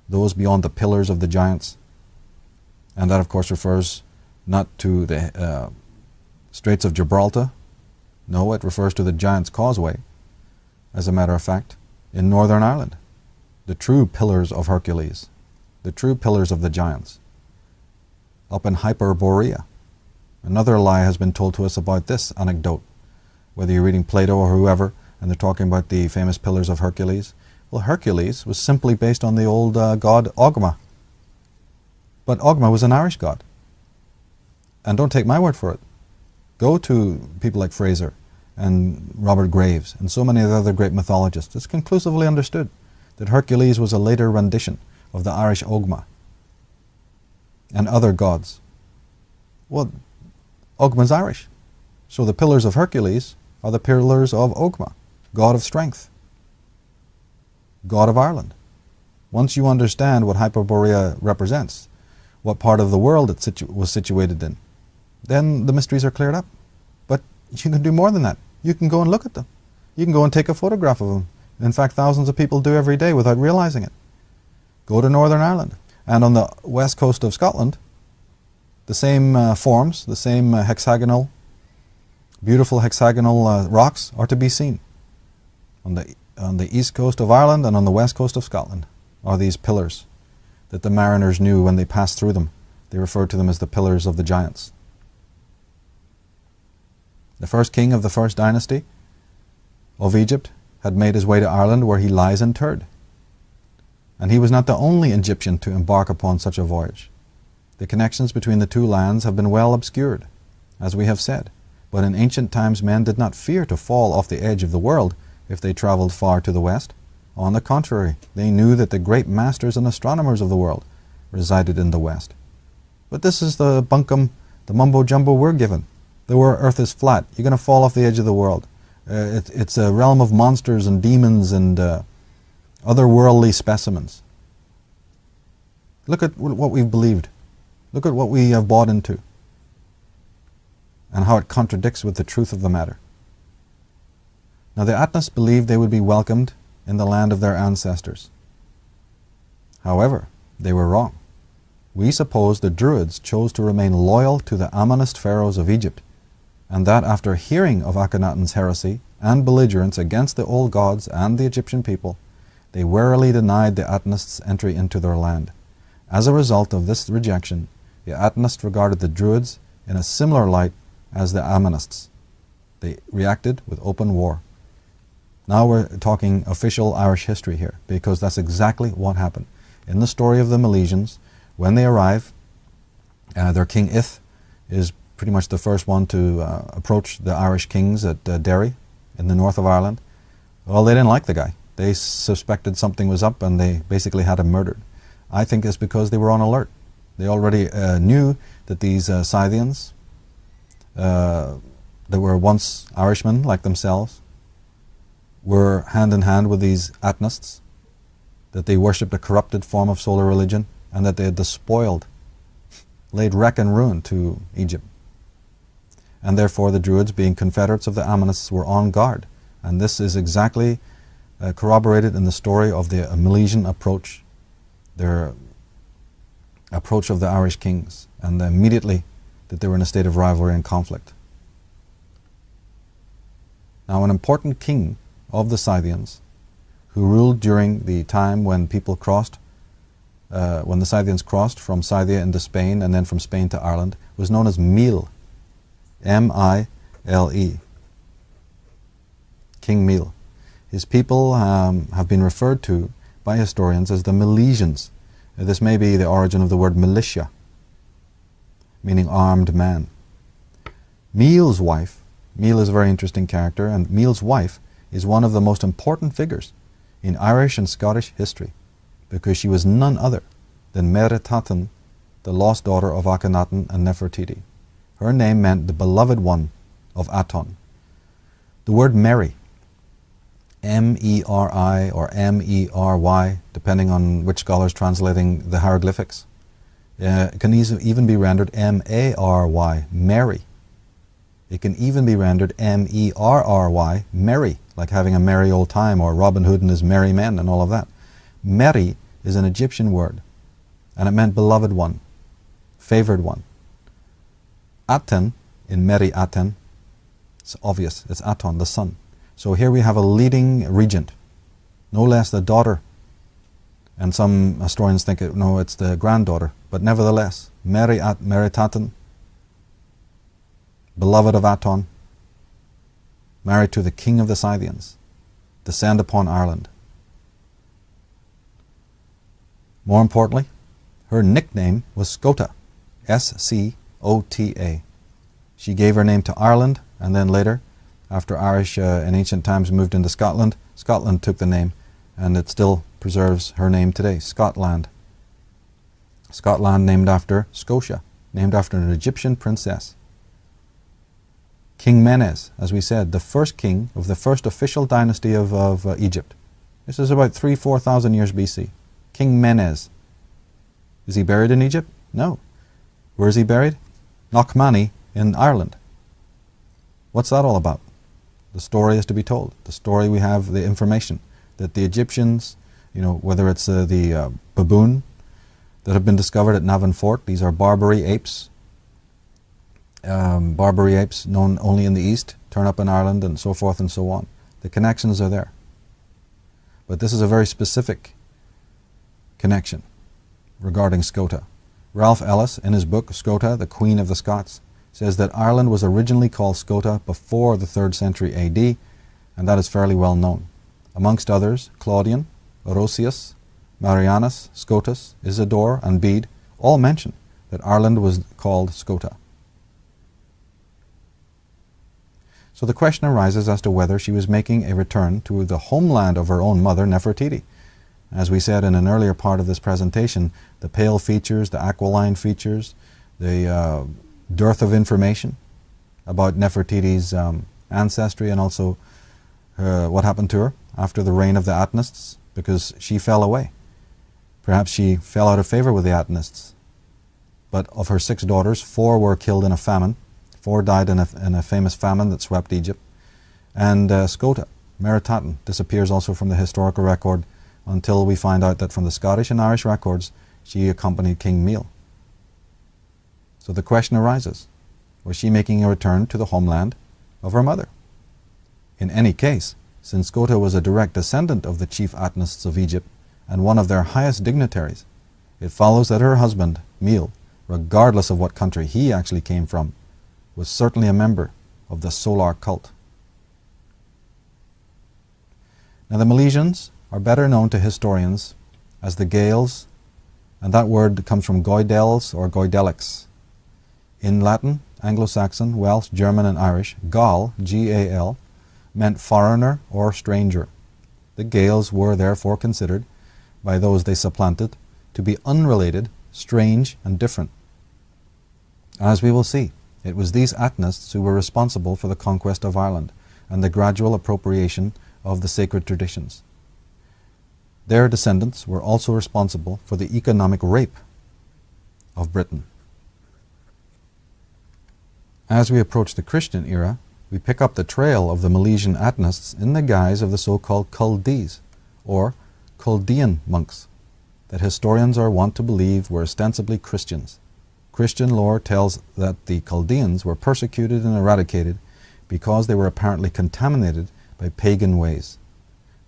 those beyond the Pillars of the Giants. And that, of course, refers not to the Straits of Gibraltar. No, it refers to the Giant's Causeway, as a matter of fact, in Northern Ireland. The true Pillars of Hercules, the true Pillars of the Giants, up in Hyperborea. Another lie has been told to us about this anecdote, whether you're reading Plato or whoever, and they're talking about the famous Pillars of Hercules. Well, Hercules was simply based on the old god Ogma. But Ogma was an Irish god. And don't take my word for it. Go to people like Fraser and Robert Graves and so many of the other great mythologists. It's conclusively understood that Hercules was a later rendition of the Irish Ogma and other gods. Well, Ogma's Irish. So the Pillars of Hercules are the Pillars of Ogma, god of strength, god of Ireland. Once you understand what Hyperborea represents, what part of the world it was situated in, then the mysteries are cleared up. But you can do more than that. You can go and look at them. You can go and take a photograph of them. In fact, thousands of people do every day without realizing it. Go to Northern Ireland. And on the west coast of Scotland, the same forms, the same hexagonal beautiful hexagonal rocks are to be seen. On the east coast of Ireland and on the west coast of Scotland are these pillars that the mariners knew when they passed through them. They referred to them as the pillars of the giants. The first king of the first dynasty of Egypt had made his way to Ireland, where he lies interred. And he was not the only Egyptian to embark upon such a voyage. The connections between the two lands have been well obscured, as we have said. But in ancient times men did not fear to fall off the edge of the world if they traveled far to the west. On the contrary, they knew that the great masters and astronomers of the world resided in the west. But this is the bunkum, the mumbo-jumbo we're given. The earth is flat. You're going to fall off the edge of the world. It's a realm of monsters and demons and otherworldly specimens. Look at what we've believed. Look at what we have bought into and how it contradicts with the truth of the matter. Now the Atnas believed they would be welcomed in the land of their ancestors. However, they were wrong. We suppose the Druids chose to remain loyal to the Ammonist pharaohs of Egypt, and that after hearing of Akhenaten's heresy and belligerence against the old gods and the Egyptian people, they warily denied the Atnists entry into their land. As a result of this rejection, the Atnists regarded the Druids in a similar light as the Ammonists. They reacted with open war. Now we're talking official Irish history here, because that's exactly what happened. In the story of the Milesians, when they arrive, their king Ith is pretty much the first one to approach the Irish kings at Derry in the north of Ireland. Well, they didn't like the guy. They suspected something was up and they basically had him murdered. I think it's because they were on alert. They already knew that these Scythians, that were once Irishmen like themselves, were hand in hand with these Atnists, that they worshipped a corrupted form of solar religion, and that they had despoiled, laid wreck and ruin to Egypt. And therefore the Druids, being confederates of the Ammonists, were on guard. And this is exactly corroborated in the story of the Milesian approach, their approach of the Irish kings, and immediately that they were in a state of rivalry and conflict. Now an important king of the Scythians, who ruled during the time when people crossed, when the Scythians crossed from Scythia into Spain and then from Spain to Ireland, was known as Mile, M-I-L-E, King Mile. His people have been referred to by historians as the Milesians. This may be the origin of the word militia, meaning armed man. Mile's wife, Mile is a very interesting character, and Mile's wife is one of the most important figures in Irish and Scottish history, because she was none other than Meritaten, the lost daughter of Akhenaten and Nefertiti. Her name meant the beloved one of Aton. The word Mary, M-E-R-I or M-E-R-Y, depending on which scholar is translating the hieroglyphics, can even be rendered M-A-R-Y, Mary. It can even be rendered M-E-R-R-Y, merry, like having a merry old time, or Robin Hood and his merry men and all of that. Mary is an Egyptian word, and it meant beloved one, favored one. Aten, in Meri Aten, it's obvious, it's Aton, the sun. So here we have a leading regent, no less the daughter, and some historians think no, it's the granddaughter, but nevertheless, Meritaten, beloved of Aton, married to the king of the Scythians, descend upon Ireland. More importantly, her nickname was Scota, S-C-O-T-A. She gave her name to Ireland, and then later, after Irish in ancient times moved into Scotland, Scotland took the name, and it still preserves her name today, Scotland. Scotland named after Scotia, named after an Egyptian princess. King Menes, as we said, the first king of the first official dynasty of Egypt. This is about 3,000-4,000 years BC. King Menes. Is he buried in Egypt? No. Where is he buried? Knockmany in Ireland. What's that all about? The story is to be told. The story, we have the information that the Egyptians, whether it's the baboon that have been discovered at Navan Fort, these are Barbary apes, Barbary apes known only in the East turn up in Ireland, and so forth and so on. The connections are there. But this is a very specific connection regarding Scota. Ralph Ellis, in his book Scota, the Queen of the Scots, says that Ireland was originally called Scota before the 3rd century AD, and that is fairly well known. Amongst others, Claudian, Orosius, Marianus, Scotus, Isidore, and Bede all mention that Ireland was called Scota. So the question arises as to whether she was making a return to the homeland of her own mother, Nefertiti. As we said in an earlier part of this presentation, the pale features, the aquiline features, the dearth of information about Nefertiti's ancestry, and also what happened to her after the reign of the Atenists, because she fell away. Perhaps she fell out of favor with the Atenists. But of her 6 daughters, 4 were killed in a famine. 4 died in a famous famine that swept Egypt. And Scota, Meritaten, disappears also from the historical record until we find out that from the Scottish and Irish records, she accompanied King Miel. So the question arises, was she making a return to the homeland of her mother? In any case, since Scota was a direct descendant of the chief Atenists of Egypt and one of their highest dignitaries, it follows that her husband, Miel, regardless of what country he actually came from, was certainly a member of the solar cult. Now the Milesians are better known to historians as the Gaels, and that word comes from Goidels or Goidelics. In Latin, Anglo-Saxon, Welsh, German, and Irish, Gael, G-A-L, meant foreigner or stranger. The Gaels were therefore considered, by those they supplanted, to be unrelated, strange, and different. As we will see, it was these Atenists who were responsible for the conquest of Ireland and the gradual appropriation of the sacred traditions. Their descendants were also responsible for the economic rape of Britain. As we approach the Christian era, we pick up the trail of the Milesian Atenists in the guise of the so-called Chaldees, or Chaldean monks, that historians are wont to believe were ostensibly Christians. Christian lore tells that the Chaldeans were persecuted and eradicated because they were apparently contaminated by pagan ways.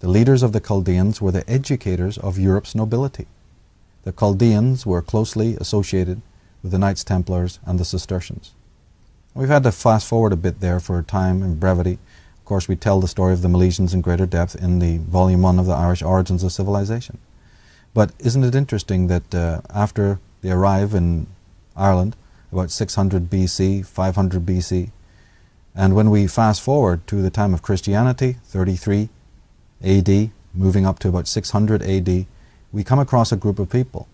The leaders of the Chaldeans were the educators of Europe's nobility. The Chaldeans were closely associated with the Knights Templars and the Cistercians. We've had to fast forward a bit there for time and brevity. Of course, we tell the story of the Milesians in greater depth in the Volume 1 of the Irish Origins of Civilization. But isn't it interesting that after they arrive in Ireland, about 600 BC, 500 BC, and when we fast forward to the time of Christianity, 33 AD, moving up to about 600 AD, we come across a group of people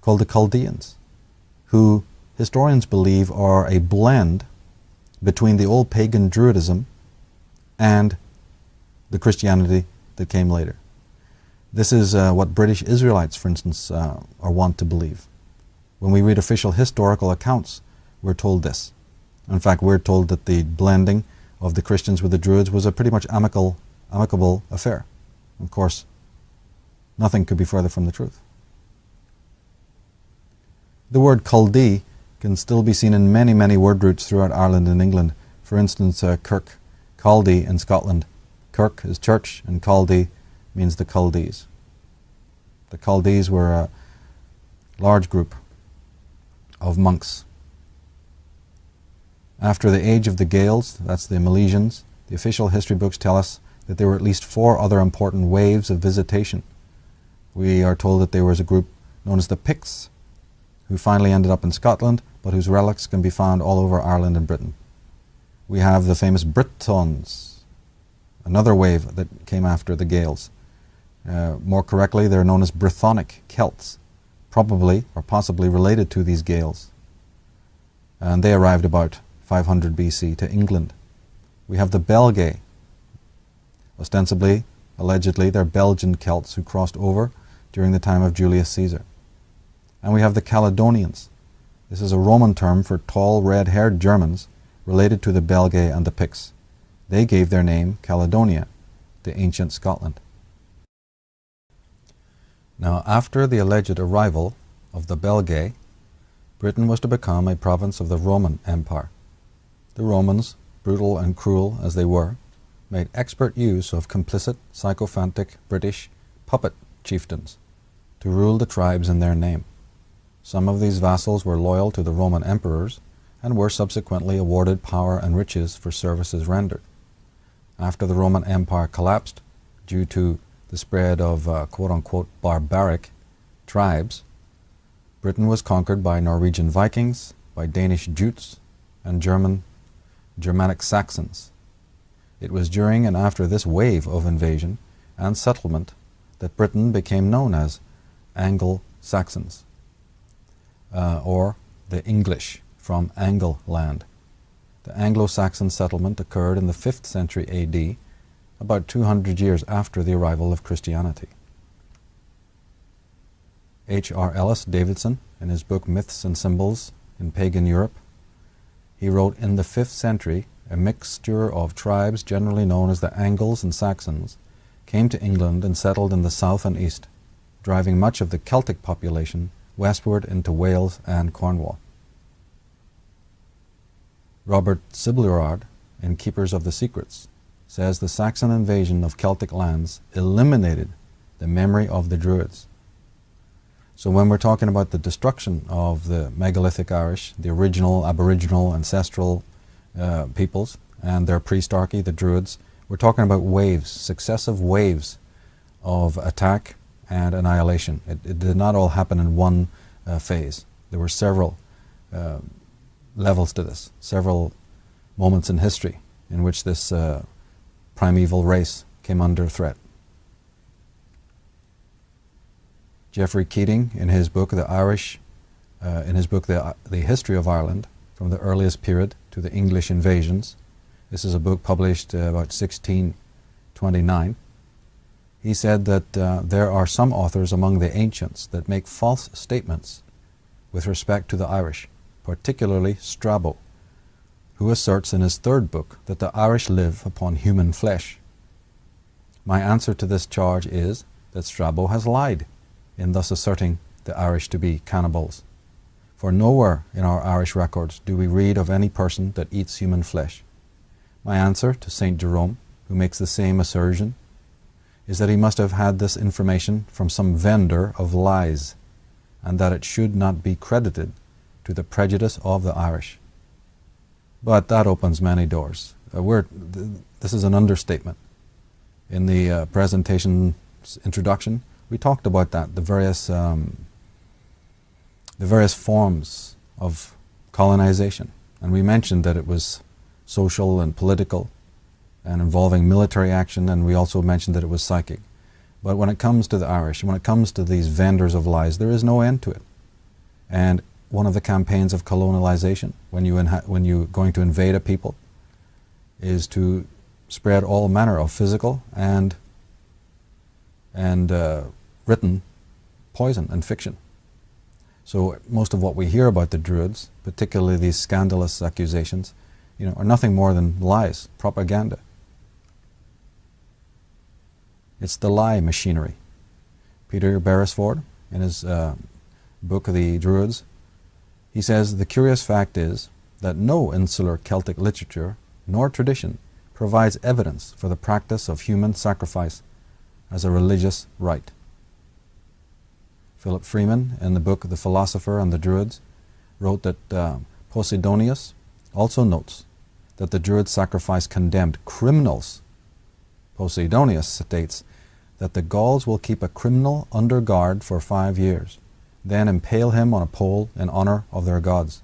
called the Chaldeans, who historians believe are a blend between the old pagan Druidism and the Christianity that came later. This is what British Israelites, for instance, are wont to believe. When we read official historical accounts, we're told this. In fact, we're told that the blending of the Christians with the Druids was a pretty much amicable affair. Of course, nothing could be further from the truth. The word Chaldee can still be seen in many, many word roots throughout Ireland and England. For instance, Kirk, Chaldee in Scotland. Kirk is church, and Chaldee means the Chaldees. The Chaldees were a large group of monks. After the age of the Gaels, that's the Milesians, the official history books tell us that there were at least 4 other important waves of visitation. We are told that there was a group known as the Picts, who finally ended up in Scotland, but whose relics can be found all over Ireland and Britain. We have the famous Britons, another wave that came after the Gaels. More correctly, they're known as Brythonic Celts, probably or possibly related to these Gaels. And they arrived about 500 BC to England. We have the Belgae. Ostensibly, allegedly, they're Belgian Celts who crossed over during the time of Julius Caesar. And we have the Caledonians. This is a Roman term for tall, red-haired Germans related to the Belgae and the Picts. They gave their name, Caledonia, to ancient Scotland. Now, after the alleged arrival of the Belgae, Britain was to become a province of the Roman Empire. The Romans, brutal and cruel as they were, made expert use of complicit, sycophantic British puppet chieftains to rule the tribes in their name. Some of these vassals were loyal to the Roman emperors and were subsequently awarded power and riches for services rendered. After the Roman Empire collapsed, due to the spread of quote-unquote barbaric tribes, Britain was conquered by Norwegian Vikings, by Danish Jutes, and Germanic Saxons. It was during and after this wave of invasion and settlement that Britain became known as Anglo-Saxons, or the English from Angleland. The Anglo-Saxon settlement occurred in the 5th century AD, about 200 years after the arrival of Christianity. H.R. Ellis Davidson, in his book Myths and Symbols in Pagan Europe, he wrote, "In the 5th century, a mixture of tribes generally known as the Angles and Saxons came to England and settled in the south and east, driving much of the Celtic population westward into Wales and Cornwall." Robert Siblurard, in Keepers of the Secrets, says the Saxon invasion of Celtic lands eliminated the memory of the Druids. So when we're talking about the destruction of the megalithic Irish, the original aboriginal ancestral peoples and their priestarchy, the Druids, we're talking about waves, successive waves of attack and annihilation. It did not all happen in one phase. There were several levels to this, several moments in history in which this primeval race came under threat. Geoffrey Keating, in his book The History of Ireland, from the earliest period to the English invasions, this is a book published about 1629, he said that there are some authors among the ancients that make false statements with respect to the Irish, particularly Strabo, who asserts in his 3rd book that the Irish live upon human flesh. My answer to this charge is that Strabo has lied in thus asserting the Irish to be cannibals. For nowhere in our Irish records do we read of any person that eats human flesh. My answer to St. Jerome, who makes the same assertion, is that he must have had this information from some vendor of lies, and that it should not be credited to the prejudice of the Irish. But that opens many doors. This is an understatement. In the presentation's introduction, we talked about that, the various forms of colonization, and we mentioned that it was social and political and involving military action, and we also mentioned that it was psychic. But when it comes to the Irish, when it comes to these vendors of lies, there is no end to it. And one of the campaigns of colonialization, when you're going to invade a people, is to spread all manner of physical and written poison and fiction. So most of what we hear about the Druids, particularly these scandalous accusations, are nothing more than lies, propaganda. It's the lie machinery. Peter Beresford, in his book The Druids, he says, "The curious fact is that no insular Celtic literature nor tradition provides evidence for the practice of human sacrifice as a religious rite." Philip Freeman, in the book The Philosopher and the Druids, wrote that Posidonius also notes that the Druid sacrifice condemned criminals. Posidonius states that the Gauls will keep a criminal under guard for 5 years, then impale him on a pole in honor of their gods.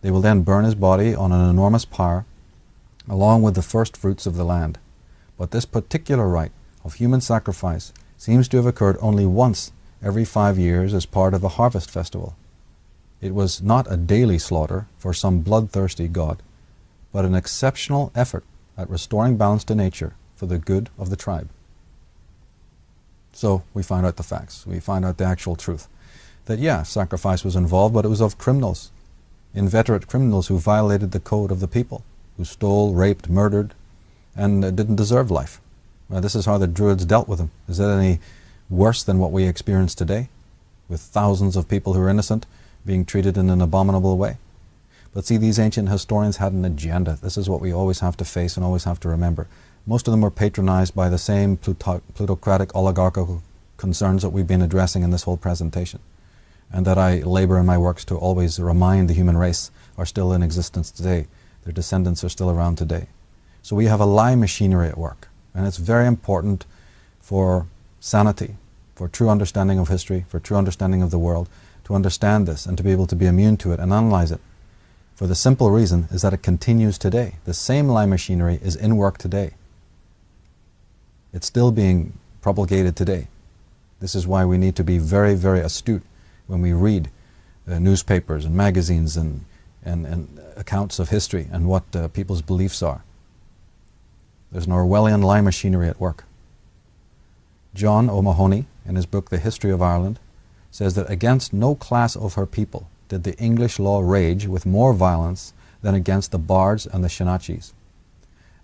They will then burn his body on an enormous pyre, along with the first fruits of the land. But this particular rite of human sacrifice seems to have occurred only once every 5 years as part of a harvest festival. It was not a daily slaughter for some bloodthirsty god, but an exceptional effort at restoring balance to nature for the good of the tribe. So we find out the facts. We find out the actual truth. That, yeah, sacrifice was involved, but it was of criminals, inveterate criminals who violated the code of the people, who stole, raped, murdered, and didn't deserve life. Well, this is how the Druids dealt with them. Is that any worse than what we experience today, with thousands of people who are innocent being treated in an abominable way. But see, these ancient historians had an agenda. This is what we always have to face and always have to remember. Most of them were patronized by the same plutocratic, oligarchical concerns that we've been addressing in this whole presentation, and that I labor in my works to always remind the human race are still in existence today. Their descendants are still around today. So we have a lie machinery at work, and it's very important for sanity, for true understanding of history, for true understanding of the world, to understand this and to be able to be immune to it and analyze it. For the simple reason is that it continues today. The same lie machinery is in work today. It's still being propagated today. This is why we need to be very, very astute when we read newspapers and magazines and accounts of history and what people's beliefs are. There's an Orwellian lie machinery at work. John O'Mahony, in his book The History of Ireland, says that against no class of her people did the English law rage with more violence than against the Bards and the Shanachis,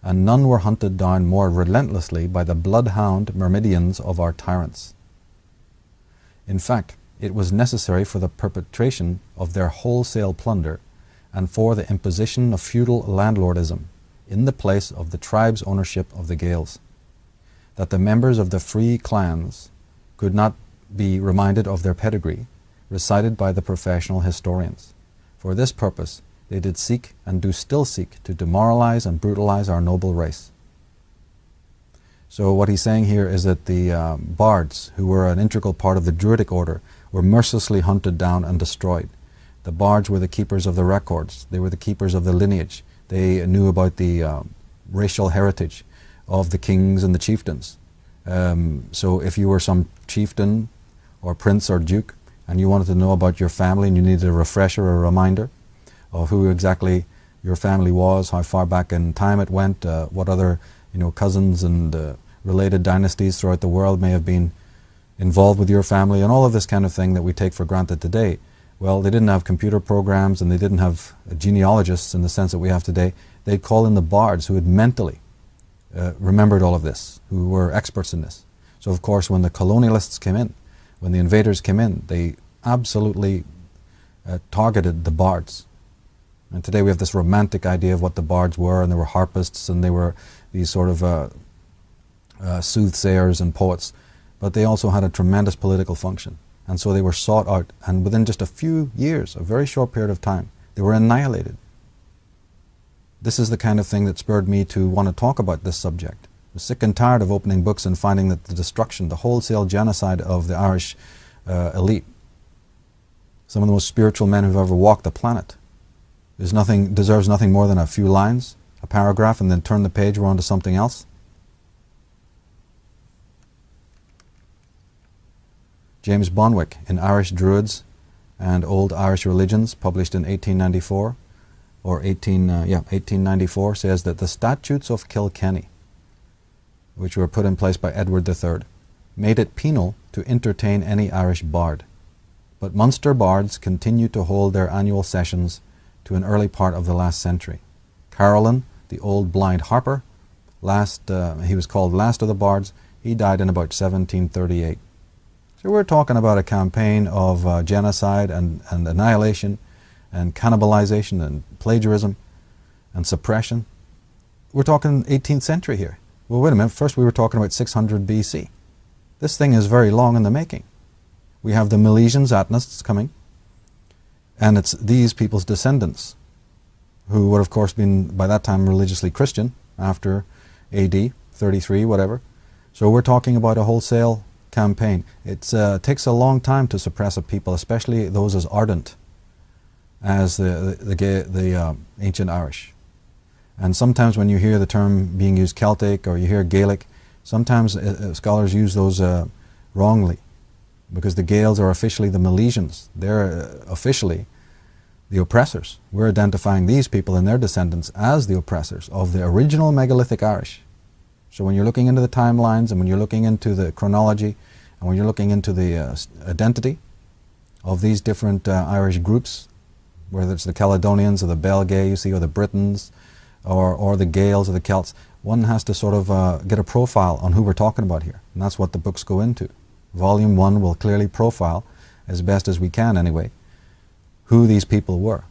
and none were hunted down more relentlessly by the bloodhound myrmidons of our tyrants. In fact, it was necessary for the perpetration of their wholesale plunder and for the imposition of feudal landlordism in the place of the tribe's ownership of the Gaels, that the members of the free clans could not be reminded of their pedigree, recited by the professional historians. For this purpose, they did seek and do still seek to demoralize and brutalize our noble race. So what he's saying here is that the bards, who were an integral part of the Druidic order, were mercilessly hunted down and destroyed. The bards were the keepers of the records. They were the keepers of the lineage. They knew about the racial heritage of the kings and the chieftains. So if you were some chieftain or prince or duke and you wanted to know about your family and you needed a refresher or a reminder of who exactly your family was, how far back in time it went, what other cousins and related dynasties throughout the world may have been involved with your family, and all of this kind of thing that we take for granted today. Well, they didn't have computer programs and they didn't have genealogists in the sense that we have today. They'd call in the bards who had mentally remembered all of this, who were experts in this. So of course when the colonialists came in, when the invaders came in, they absolutely targeted the bards. And today we have this romantic idea of what the bards were, and they were harpists and they were these sort of soothsayers and poets. But they also had a tremendous political function. And so they were sought out, and within just a few years, a very short period of time, they were annihilated. This is the kind of thing that spurred me to want to talk about this subject. I was sick and tired of opening books and finding that the destruction, the wholesale genocide of the Irish elite, some of the most spiritual men who've ever walked the planet, deserves nothing more than a few lines, a paragraph, and then turn the page, we're on to something else. James Bonwick, in Irish Druids and Old Irish Religions, published in 1894, or 1894, says that the statutes of Kilkenny, which were put in place by Edward III, made it penal to entertain any Irish bard. But Munster bards continued to hold their annual sessions to an early part of the last century. Carolan, the old blind harper, he was called last of the bards, he died in about 1738. So we're talking about a campaign of genocide and annihilation and cannibalization and plagiarism and suppression. We're talking 18th century here. Well, wait a minute, first we were talking about 600 BC. This thing is very long in the making. We have the Milesians, Atnists coming, and it's these people's descendants, who would of course been by that time religiously Christian after AD 33, whatever. So we're talking about a wholesale campaign. It takes a long time to suppress a people, especially those as ardent as the ancient Irish. And sometimes when you hear the term being used Celtic or you hear Gaelic, sometimes scholars use those wrongly, because the Gaels are officially the Milesians. They're officially the oppressors. We're identifying these people and their descendants as the oppressors of the original megalithic Irish. So when you're looking into the timelines and when you're looking into the chronology and when you're looking into the identity of these different Irish groups, whether it's the Caledonians or the Belgae, you see, or the Britons, or the Gaels or the Celts, one has to sort of get a profile on who we're talking about here. And that's what the books go into. Volume 1 will clearly profile, as best as we can anyway, who these people were.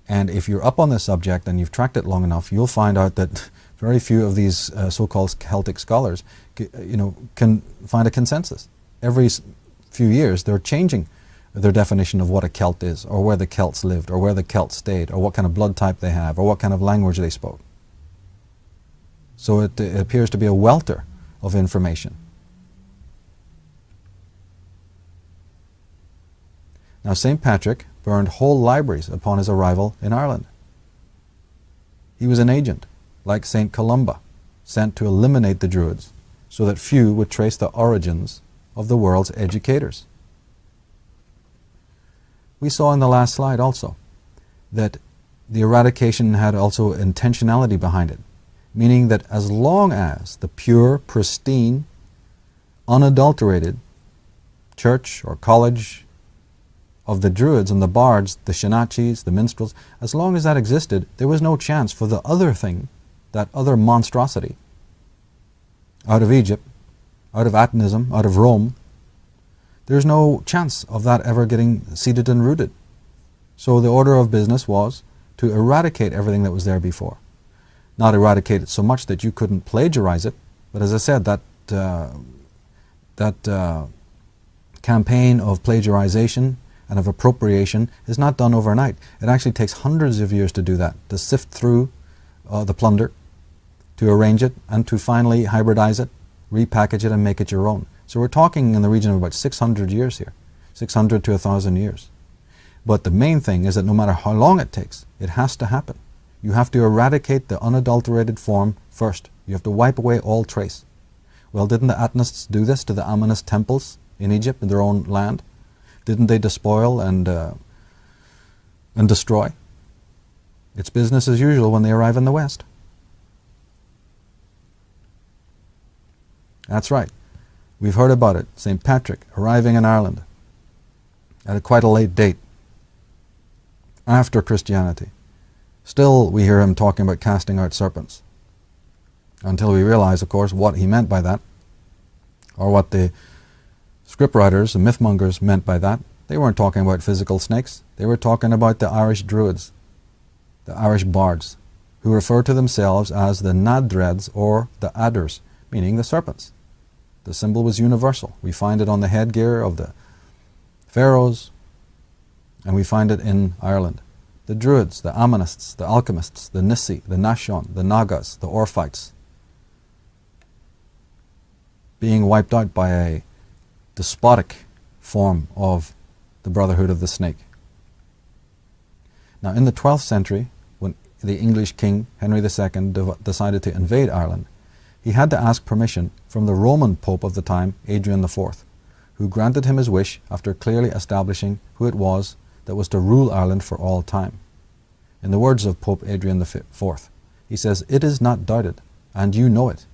And if you're up on this subject and you've tracked it long enough, you'll find out that very few of these so-called Celtic scholars can find a consensus. Every few years they're changing their definition of what a Celt is, or where the Celts lived, or where the Celts stayed, or what kind of blood type they have, or what kind of language they spoke. So it appears to be a welter of information. Now, St. Patrick burned whole libraries upon his arrival in Ireland. He was an agent, like St. Columba, sent to eliminate the Druids so that few would trace the origins of the world's educators. We saw in the last slide also that the eradication had also intentionality behind it, meaning that as long as the pure, pristine, unadulterated church or college of the Druids and the bards, the Shinachis, the minstrels, as long as that existed, there was no chance for the other thing, that other monstrosity, out of Egypt, out of Atanism, out of Rome. There's no chance of that ever getting seated and rooted. So the order of business was to eradicate everything that was there before. Not eradicate it so much that you couldn't plagiarize it, but as I said, that campaign of plagiarization and of appropriation is not done overnight. It actually takes hundreds of years to do that, to sift through the plunder, to arrange it, and to finally hybridize it, repackage it, and make it your own. So we're talking in the region of about 600 years here, 600 to 1,000 years. But the main thing is that no matter how long it takes, it has to happen. You have to eradicate the unadulterated form first. You have to wipe away all trace. Well, didn't the Atanists do this to the Amonist temples in Egypt, in their own land? Didn't they despoil and destroy? It's business as usual when they arrive in the West. That's right. We've heard about it. St. Patrick arriving in Ireland at quite a late date, after Christianity. Still, we hear him talking about casting out serpents, until we realize, of course, what he meant by that, or what the scriptwriters, the mythmongers, meant by that. They weren't talking about physical snakes. They were talking about the Irish Druids, the Irish bards, who referred to themselves as the Nadreds or the Adders, meaning the serpents. The symbol was universal. We find it on the headgear of the pharaohs, and we find it in Ireland. The Druids, the Ammonists, the alchemists, the Nissi, the Nashon, the Nagas, the Orphites, being wiped out by a despotic form of the Brotherhood of the Snake. Now, in the 12th century, when the English king, Henry II, decided to invade Ireland, he had to ask permission from the Roman Pope of the time, Adrian IV, who granted him his wish after clearly establishing who it was that was to rule Ireland for all time. In the words of Pope Adrian IV, he says, "It is not doubted, and you know it,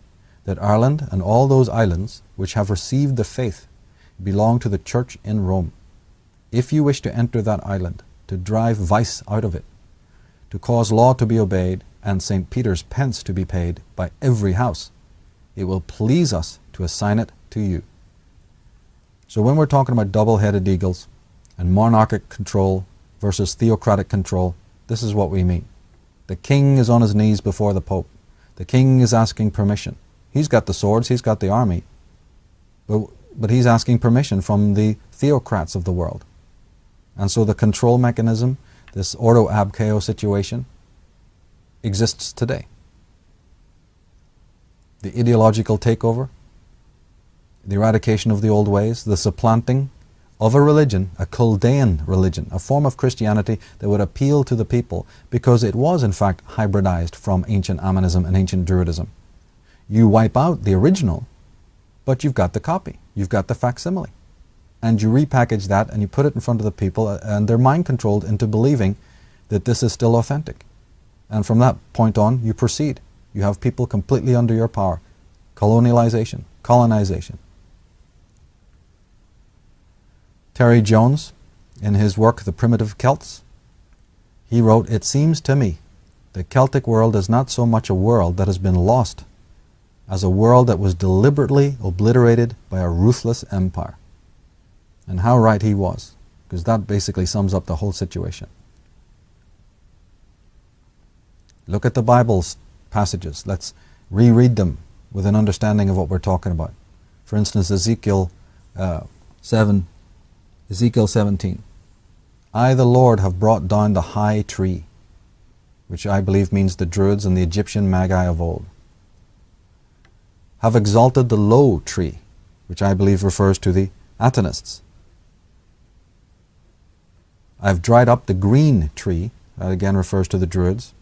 that Ireland and all those islands which have received the faith belong to the Church in Rome. If you wish to enter that island, to drive vice out of it, to cause law to be obeyed, and St. Peter's pence to be paid by every house, it will please us to assign it to you." So when we're talking about double-headed eagles and monarchic control versus theocratic control, this is what we mean. The king is on his knees before the Pope. The king is asking permission. He's got the swords, he's got the army, but he's asking permission from the theocrats of the world. And so the control mechanism, this ordo ab chao situation, exists today. The ideological takeover, the eradication of the old ways, the supplanting of a religion, a Chaldean religion, a form of Christianity that would appeal to the people because it was in fact hybridized from ancient Ammonism and ancient Druidism. You wipe out the original, but you've got the copy, you've got the facsimile. And you repackage that and you put it in front of the people, and they're mind controlled into believing that this is still authentic. And from that point on, you proceed. You have people completely under your power. Colonialization, colonization. Terry Jones, in his work, The Primitive Celts, he wrote, "It seems to me the Celtic world is not so much a world that has been lost as a world that was deliberately obliterated by a ruthless empire." And how right he was. because that basically sums up the whole situation. Look at the Bible's passages. Let's reread them with an understanding of what we're talking about. For instance, Ezekiel 17. I, the Lord, have brought down the high tree, which I believe means the Druids and the Egyptian Magi of old. Have exalted the low tree, which I believe refers to the Atenists. I have dried up the green tree, that again refers to the Druids,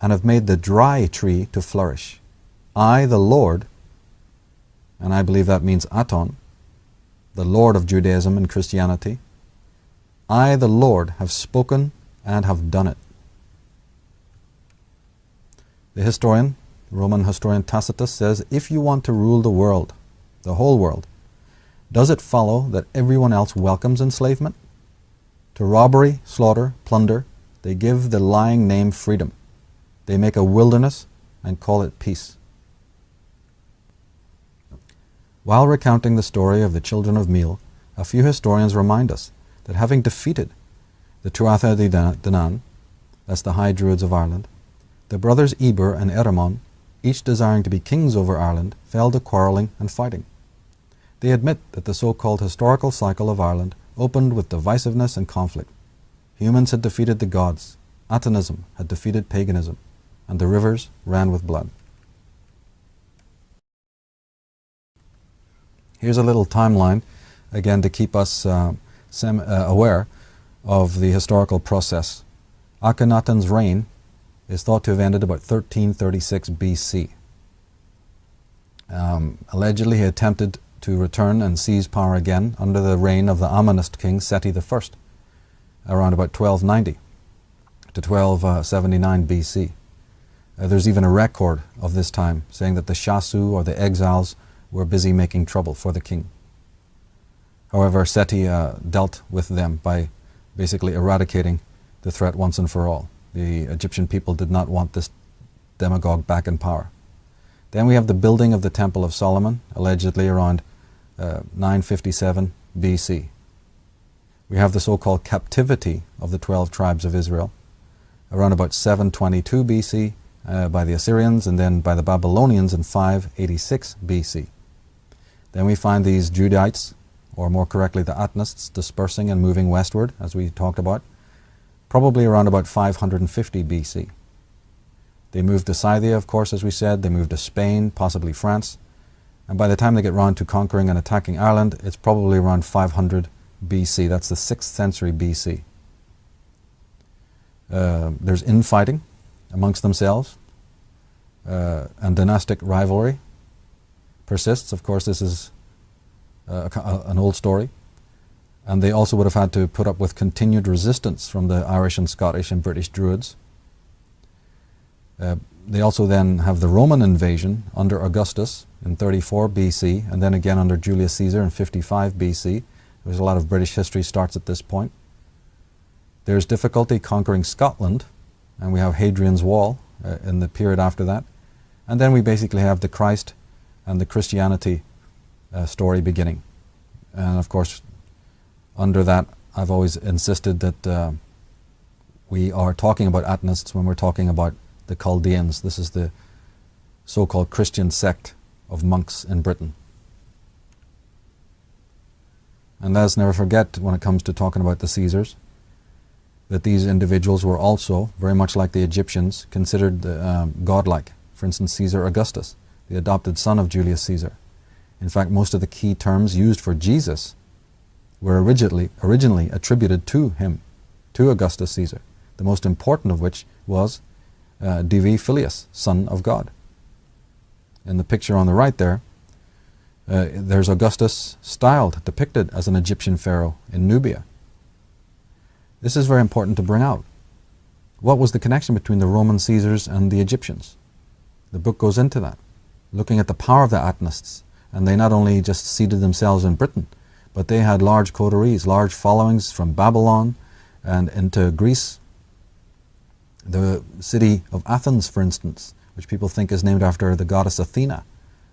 and have made the dry tree to flourish. I, the Lord, and I believe that means Aton, the Lord of Judaism and Christianity, I, the Lord, have spoken and have done it. The historian, Roman historian Tacitus says, if you want to rule the world, the whole world, does it follow that everyone else welcomes enslavement? To robbery, slaughter, plunder, they give the lying name freedom. They make a wilderness and call it peace. While recounting the story of the children of Meal, a few historians remind us that having defeated the Tuatha De Danann, that's the High Druids of Ireland, the brothers Eber and Eramon, each desiring to be kings over Ireland, fell to quarrelling and fighting. They admit that the so-called historical cycle of Ireland opened with divisiveness and conflict. Humans had defeated the gods, Atonism had defeated paganism, and the rivers ran with blood. Here's a little timeline, again to keep us aware of the historical process. Akhenaten's reign is thought to have ended about 1336 BC. Allegedly he attempted to return and seize power again under the reign of the Amonist king Seti I, around about 1290 to 1279 BC. There's even a record of this time saying that the Shasu, or the exiles, were busy making trouble for the king. However, Seti dealt with them by basically eradicating the threat once and for all. The Egyptian people did not want this demagogue back in power. Then we have the building of the Temple of Solomon, allegedly around 957 BC. We have the so-called captivity of the 12 tribes of Israel, around about 722 BC by the Assyrians, and then by the Babylonians in 586 BC. Then we find these Judites, or more correctly the Atenists, dispersing and moving westward, as we talked about, probably around about 550 BC. They moved to Scythia, of course, as we said. They moved to Spain, possibly France. And by the time they get round to conquering and attacking Ireland, it's probably around 500 BC. That's the 6th century BC. There's infighting amongst themselves, and dynastic rivalry persists. Of course, this is an old story. And they also would have had to put up with continued resistance from the Irish and Scottish and British Druids. They also then have the Roman invasion under Augustus in 34 BC, and then again under Julius Caesar in 55 BC. There's a lot of British history starts at this point. There's difficulty conquering Scotland, and we have Hadrian's Wall in the period after that. And then we basically have the Christ and the Christianity story beginning. And of course, under that, I've always insisted that we are talking about Atenists when we're talking about the Chaldeans. This is the so-called Christian sect of monks in Britain. And let's never forget, when it comes to talking about the Caesars, that these individuals were also, very much like the Egyptians, considered godlike. For instance, Caesar Augustus, the adopted son of Julius Caesar. In fact, most of the key terms used for Jesus were originally attributed to him, to Augustus Caesar, the most important of which was Divi Filius, Son of God. In the picture on the right there, there's Augustus styled, depicted as an Egyptian pharaoh in Nubia. This is very important to bring out. What was the connection between the Roman Caesars and the Egyptians? The book goes into that, looking at the power of the Atenists. And they not only just seated themselves in Britain, but they had large coteries, large followings from Babylon and into Greece. The city of Athens, for instance, which people think is named after the goddess Athena.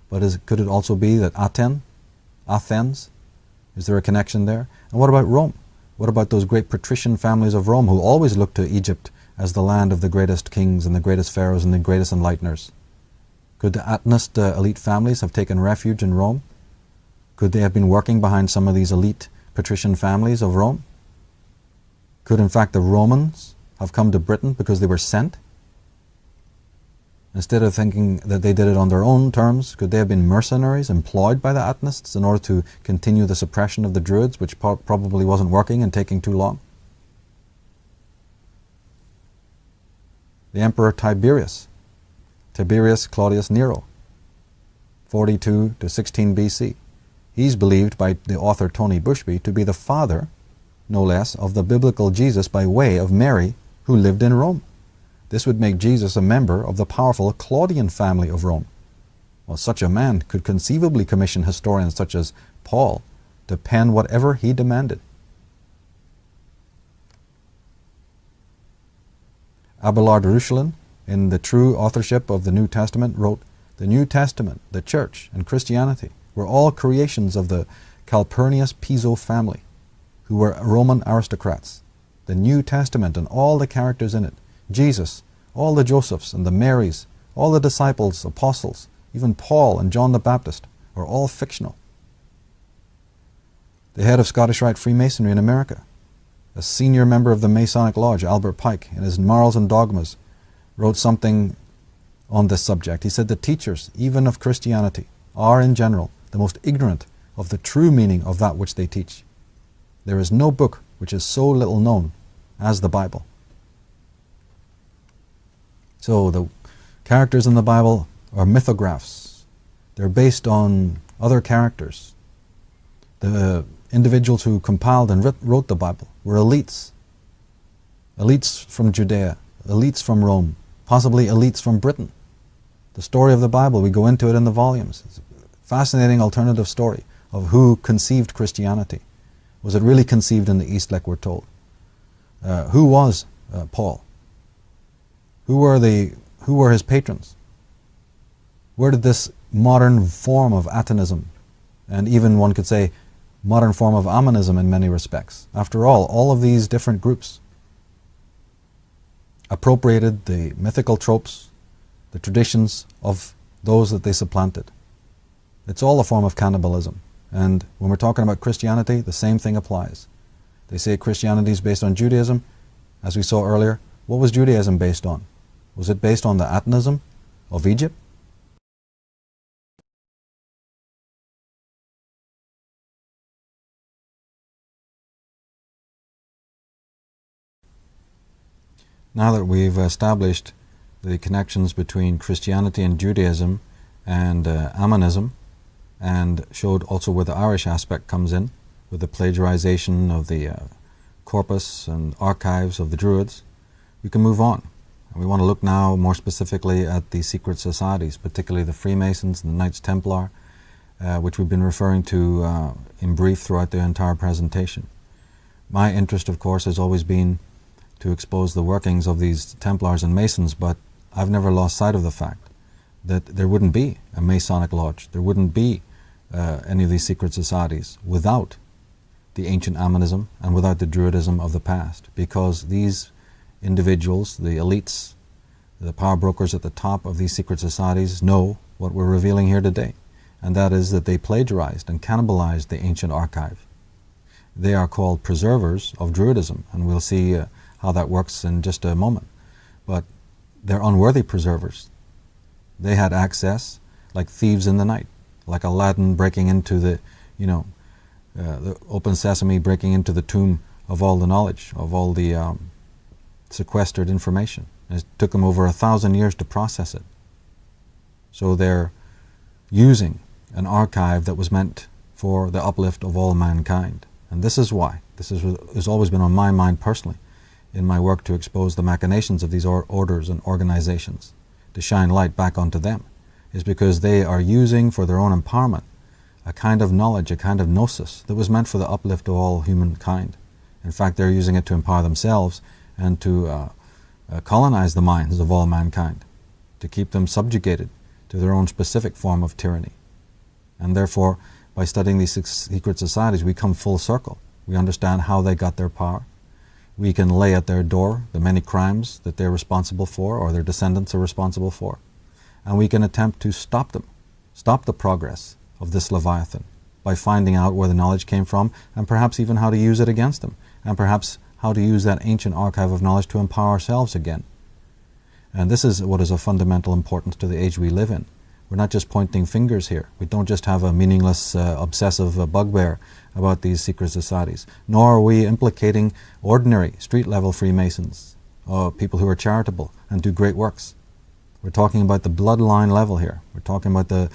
But could it also be that Athens? Is there a connection there? And what about Rome? What about those great patrician families of Rome who always looked to Egypt as the land of the greatest kings and the greatest pharaohs and the greatest enlighteners? Could the Atenist elite families have taken refuge in Rome? Could they have been working behind some of these elite patrician families of Rome? Could in fact the Romans have come to Britain because they were sent? Instead of thinking that they did it on their own terms, could they have been mercenaries employed by the Atenists in order to continue the suppression of the Druids, which probably wasn't working and taking too long? The Emperor Tiberius Claudius Nero, 42 to 16 BC. He's believed by the author Tony Bushby to be the father, no less, of the biblical Jesus by way of Mary, who lived in Rome. This would make Jesus a member of the powerful Claudian family of Rome. Well, such a man could conceivably commission historians such as Paul to pen whatever he demanded. Abelard Reuchlin, in the true authorship of the New Testament, wrote, "The New Testament, the Church, and Christianity were all creations of the Calpurnius Piso family, who were Roman aristocrats. The New Testament and all the characters in it, Jesus, all the Josephs and the Marys, all the disciples, apostles, even Paul and John the Baptist, are all fictional." The head of Scottish Rite Freemasonry in America, a senior member of the Masonic Lodge, Albert Pike, in his Morals and Dogmas, wrote something on this subject. He said, "The teachers, even of Christianity, are in general the most ignorant of the true meaning of that which they teach. There is no book which is so little known as the Bible." So the characters in the Bible are mythographs. They're based on other characters. The individuals who compiled and wrote the Bible were elites. Elites from Judea, elites from Rome, possibly elites from Britain. The story of the Bible, we go into it in the volumes. It's a fascinating alternative story of who conceived Christianity. Was it really conceived in the East like we're told? Who was Paul? Who were his patrons? Where did this modern form of Atenism, and even one could say modern form of Ammonism in many respects, after all of these different groups appropriated the mythical tropes, the traditions of those that they supplanted. It's all a form of cannibalism. And when we're talking about Christianity, the same thing applies. They say Christianity is based on Judaism. As we saw earlier, what was Judaism based on? Was it based on the Atenism of Egypt? Now that we've established the connections between Christianity and Judaism and Ammonism, and showed also where the Irish aspect comes in, with the plagiarization of the corpus and archives of the Druids, we can move on. And we want to look now more specifically at the secret societies, particularly the Freemasons and the Knights Templar, which we've been referring to in brief throughout the entire presentation. My interest, of course, has always been to expose the workings of these Templars and Masons, but I've never lost sight of the fact that there wouldn't be a Masonic lodge, there wouldn't be any of these secret societies without the ancient Ammonism and without the Druidism of the past, because these individuals, the elites, the power brokers at the top of these secret societies know what we're revealing here today, and that is that they plagiarized and cannibalized the ancient archive. They are called preservers of Druidism, and we'll see how that works in just a moment. But they're unworthy preservers. They had access like thieves in the night, like Aladdin breaking into the open sesame, breaking into the tomb of all the knowledge, of all the sequestered information. And it took them over 1,000 years to process it. So they're using an archive that was meant for the uplift of all mankind. And this is why, this has always been on my mind personally in my work to expose the machinations of these orders and organizations, to shine light back onto them, is because they are using for their own empowerment a kind of knowledge, a kind of gnosis that was meant for the uplift of all humankind. In fact, they're using it to empower themselves and to colonize the minds of all mankind, to keep them subjugated to their own specific form of tyranny. And therefore, by studying these secret societies, we come full circle We understand how they got their power. We can lay at their door the many crimes that they're responsible for or their descendants are responsible for. And we can attempt to stop them, stop the progress of this Leviathan by finding out where the knowledge came from and perhaps even how to use it against them, and perhaps how to use that ancient archive of knowledge to empower ourselves again. And this is what is of fundamental importance to the age we live in. We're not just pointing fingers here. We don't just have a meaningless, obsessive bugbear about these secret societies, nor are we implicating ordinary street-level Freemasons, people who are charitable and do great works. We're talking about the bloodline level here. We're talking about the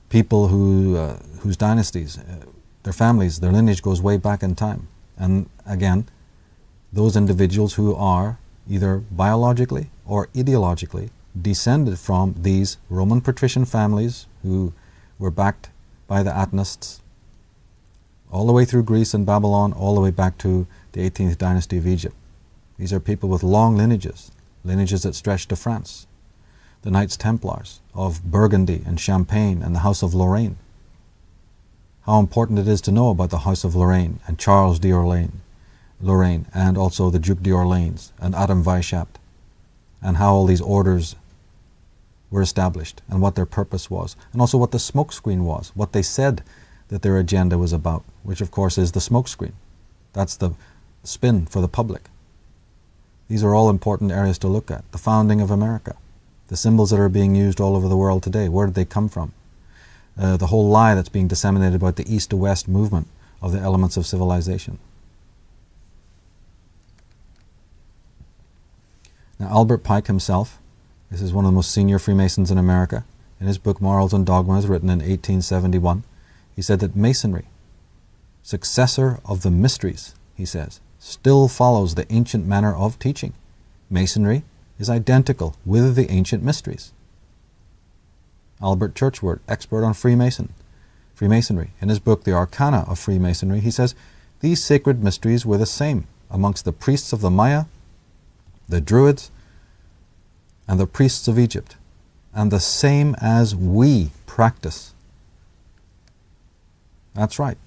people whose dynasties, their families, their lineage goes way back in time. And again, those individuals who are either biologically or ideologically descended from these Roman patrician families who were backed by the Atenists all the way through Greece and Babylon, all the way back to the 18th dynasty of Egypt. These are people with long lineages, lineages that stretch to France. The Knights Templars of Burgundy and Champagne and the House of Lorraine. How important it is to know about the House of Lorraine and Charles Lorraine, and also the Duke d'Orléans and Adam Weishaupt, and how all these orders were established and what their purpose was, and also what the smokescreen was, what they said that their agenda was about, which of course is the smokescreen. That's the spin for the public. These are all important areas to look at. The founding of America, the symbols that are being used all over the world today, where did they come from? The whole lie that's being disseminated about the East to West movement of the elements of civilization. Now, Albert Pike himself, this is one of the most senior Freemasons in America, in his book Morals and Dogmas, written in 1871, he said that Masonry, successor of the mysteries, he says, still follows the ancient manner of teaching. Masonry is identical with the ancient mysteries. Albert Churchward, expert on Freemasonry, in his book The Arcana of Freemasonry, he says, these sacred mysteries were the same amongst the priests of the Maya, the Druids, and the priests of Egypt, and the same as we practice. That's right.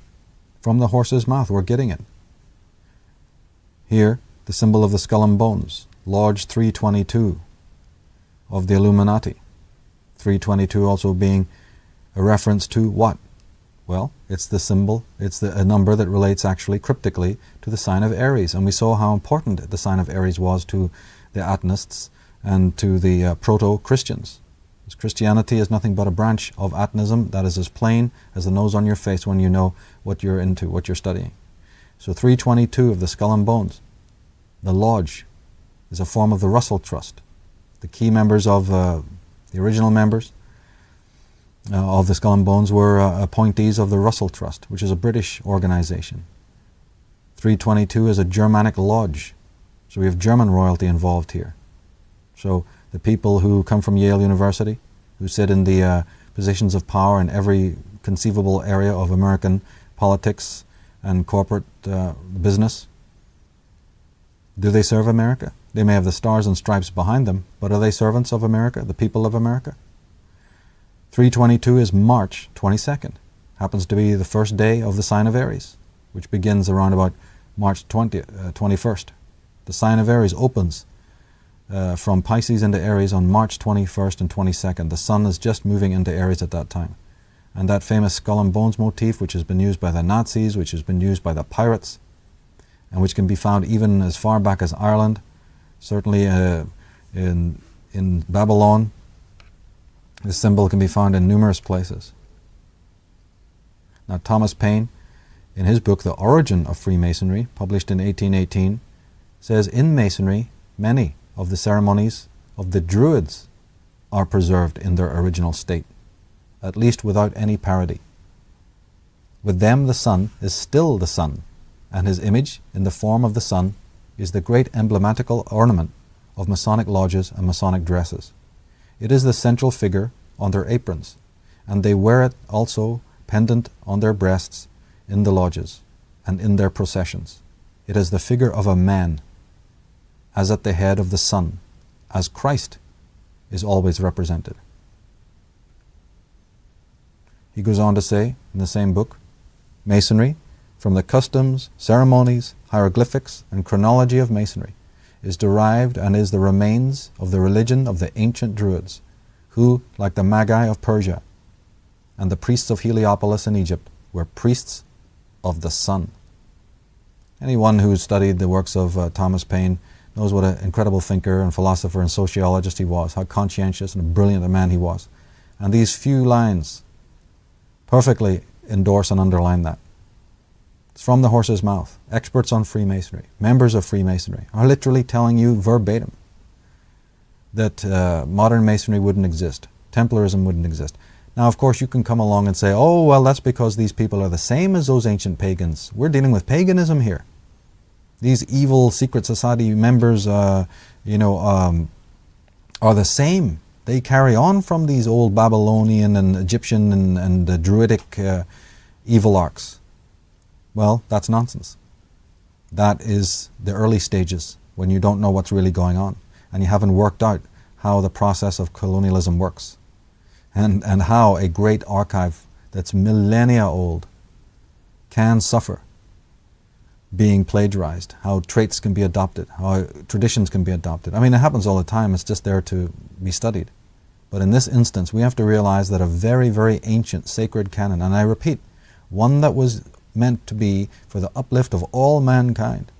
From the horse's mouth, we're getting it. Here, the symbol of the skull and bones, Lodge 322 of the Illuminati. 322 also being a reference to what? Well, it's the symbol, it's a number that relates actually cryptically to the sign of Aries. And we saw how important the sign of Aries was to the Atenists and to the proto-Christians. Christianity is nothing but a branch of Atonism that is as plain as the nose on your face when you know what you're into, what you're studying. So 322 of the skull and bones. The lodge is a form of the Russell Trust. The key members of the original members of the Skull and Bones were appointees of the Russell Trust, which is a British organization. 322 is a Germanic lodge. So we have German royalty involved here. So the people who come from Yale University, who sit in the positions of power in every conceivable area of American politics and corporate business, do they serve America? They may have the stars and stripes behind them, but are they servants of America, the people of America? 322 is March 22nd. Happens to be the first day of the sign of Aries, which begins around about March 21st. The sign of Aries opens from Pisces into Aries on March 21st and 22nd. The sun is just moving into Aries at that time. And that famous skull and bones motif, which has been used by the Nazis, which has been used by the pirates, and which can be found even as far back as Ireland, certainly in Babylon. This symbol can be found in numerous places. Now, Thomas Paine, in his book The Origin of Freemasonry, published in 1818, says, in Masonry, many of the ceremonies of the Druids are preserved in their original state, at least without any parody. With them, the sun is still the sun, and his image, in the form of the sun, is the great emblematical ornament of Masonic lodges and Masonic dresses. It is the central figure on their aprons, and they wear it also pendant on their breasts in the lodges and in their processions. It is the figure of a man, as at the head of the sun, as Christ is always represented. He goes on to say, in the same book, Masonry, from the customs, ceremonies, hieroglyphics, and chronology of Masonry is derived and is the remains of the religion of the ancient Druids, who, like the Magi of Persia and the priests of Heliopolis in Egypt, were priests of the sun. Anyone who studied the works of Thomas Paine knows what an incredible thinker and philosopher and sociologist he was, how conscientious and brilliant a man he was. And these few lines perfectly endorse and underline that. It's from the horse's mouth. Experts on Freemasonry, members of Freemasonry, are literally telling you verbatim that modern Masonry wouldn't exist, Templarism wouldn't exist. Now, of course, you can come along and say, oh, well, that's because these people are the same as those ancient pagans. We're dealing with paganism here. These evil secret society members, are the same. They carry on from these old Babylonian and Egyptian and Druidic evil arcs. Well, that's nonsense. That is the early stages when you don't know what's really going on and you haven't worked out how the process of colonialism works and how a great archive that's millennia old can suffer being plagiarized, how traits can be adopted, how traditions can be adopted. I mean, it happens all the time. It's just there to be studied. But in this instance, we have to realize that a very, very ancient sacred canon, and I repeat, one that was meant to be for the uplift of all mankind.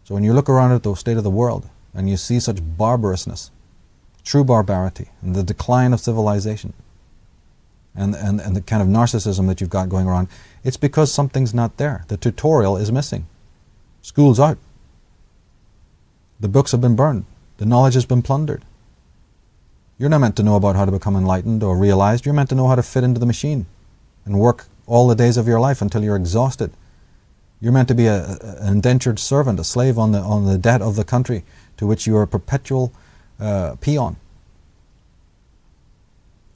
So when you look around at the state of the world and you see such barbarousness, true barbarity, and the decline of civilization, and the kind of narcissism that you've got going around, it's because something's not there. The tutorial is missing. School's out. The books have been burned. The knowledge has been plundered. You're not meant to know about how to become enlightened or realized. You're meant to know how to fit into the machine and work all the days of your life until you're exhausted. You're meant to be an indentured servant, a slave on the debt of the country to which you are a perpetual peon.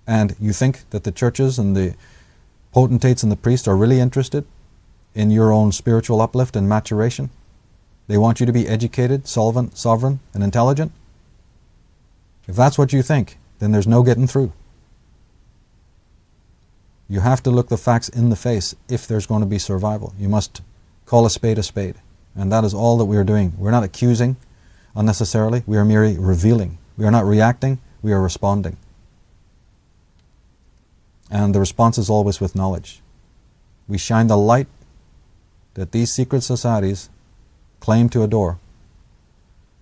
And you think that the churches and the potentates and the priests are really interested in your own spiritual uplift and maturation? They want you to be educated, solvent, sovereign, and intelligent? If that's what you think, then there's no getting through. You have to look the facts in the face if there's going to be survival. You must call a spade a spade. And that is all that we are doing. We're not accusing unnecessarily. We are merely revealing. We are not reacting. We are responding. And the response is always with knowledge. We shine the light that these secret societies claim to adore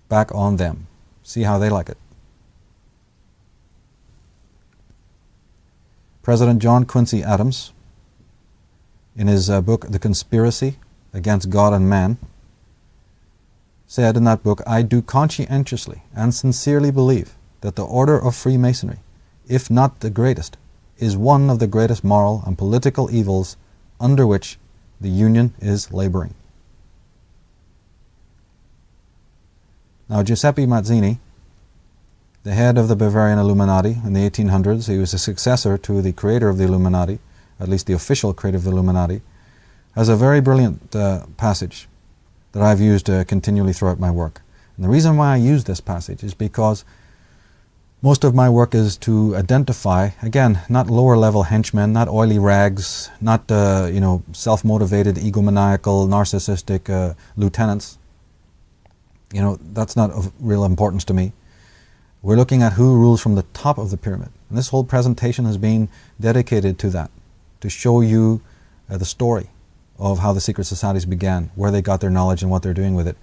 back on them. See how they like it. President John Quincy Adams, in his book, The Conspiracy Against God and Man, said in that book, I do conscientiously and sincerely believe that the order of Freemasonry, if not the greatest, is one of the greatest moral and political evils under which the Union is laboring. Now, Giuseppe Mazzini, the head of the Bavarian Illuminati in the 1800s, he was a successor to the creator of the Illuminati, at least the official creator of the Illuminati, has a very brilliant passage that I've used continually throughout my work. And the reason why I use this passage is because most of my work is to identify, again, not lower-level henchmen, not oily rags, not self-motivated, egomaniacal, narcissistic lieutenants. That's not of real importance to me. We're looking at who rules from the top of the pyramid. And this whole presentation has been dedicated to that, to show you the story of how the secret societies began, where they got their knowledge and what they're doing with it,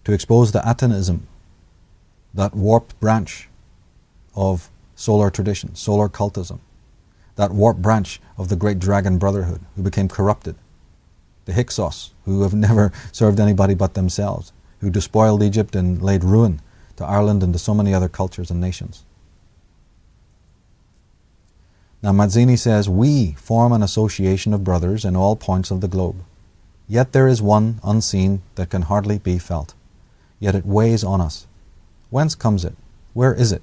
to expose the Atanism, that warped branch of solar tradition, solar cultism, that warped branch of the great dragon brotherhood who became corrupted, the Hyksos, who have never served anybody but themselves, who despoiled Egypt and laid ruin to Ireland and to so many other cultures and nations. Now Mazzini says, we form an association of brothers in all points of the globe. Yet there is one unseen that can hardly be felt. Yet it weighs on us. Whence comes it? Where is it?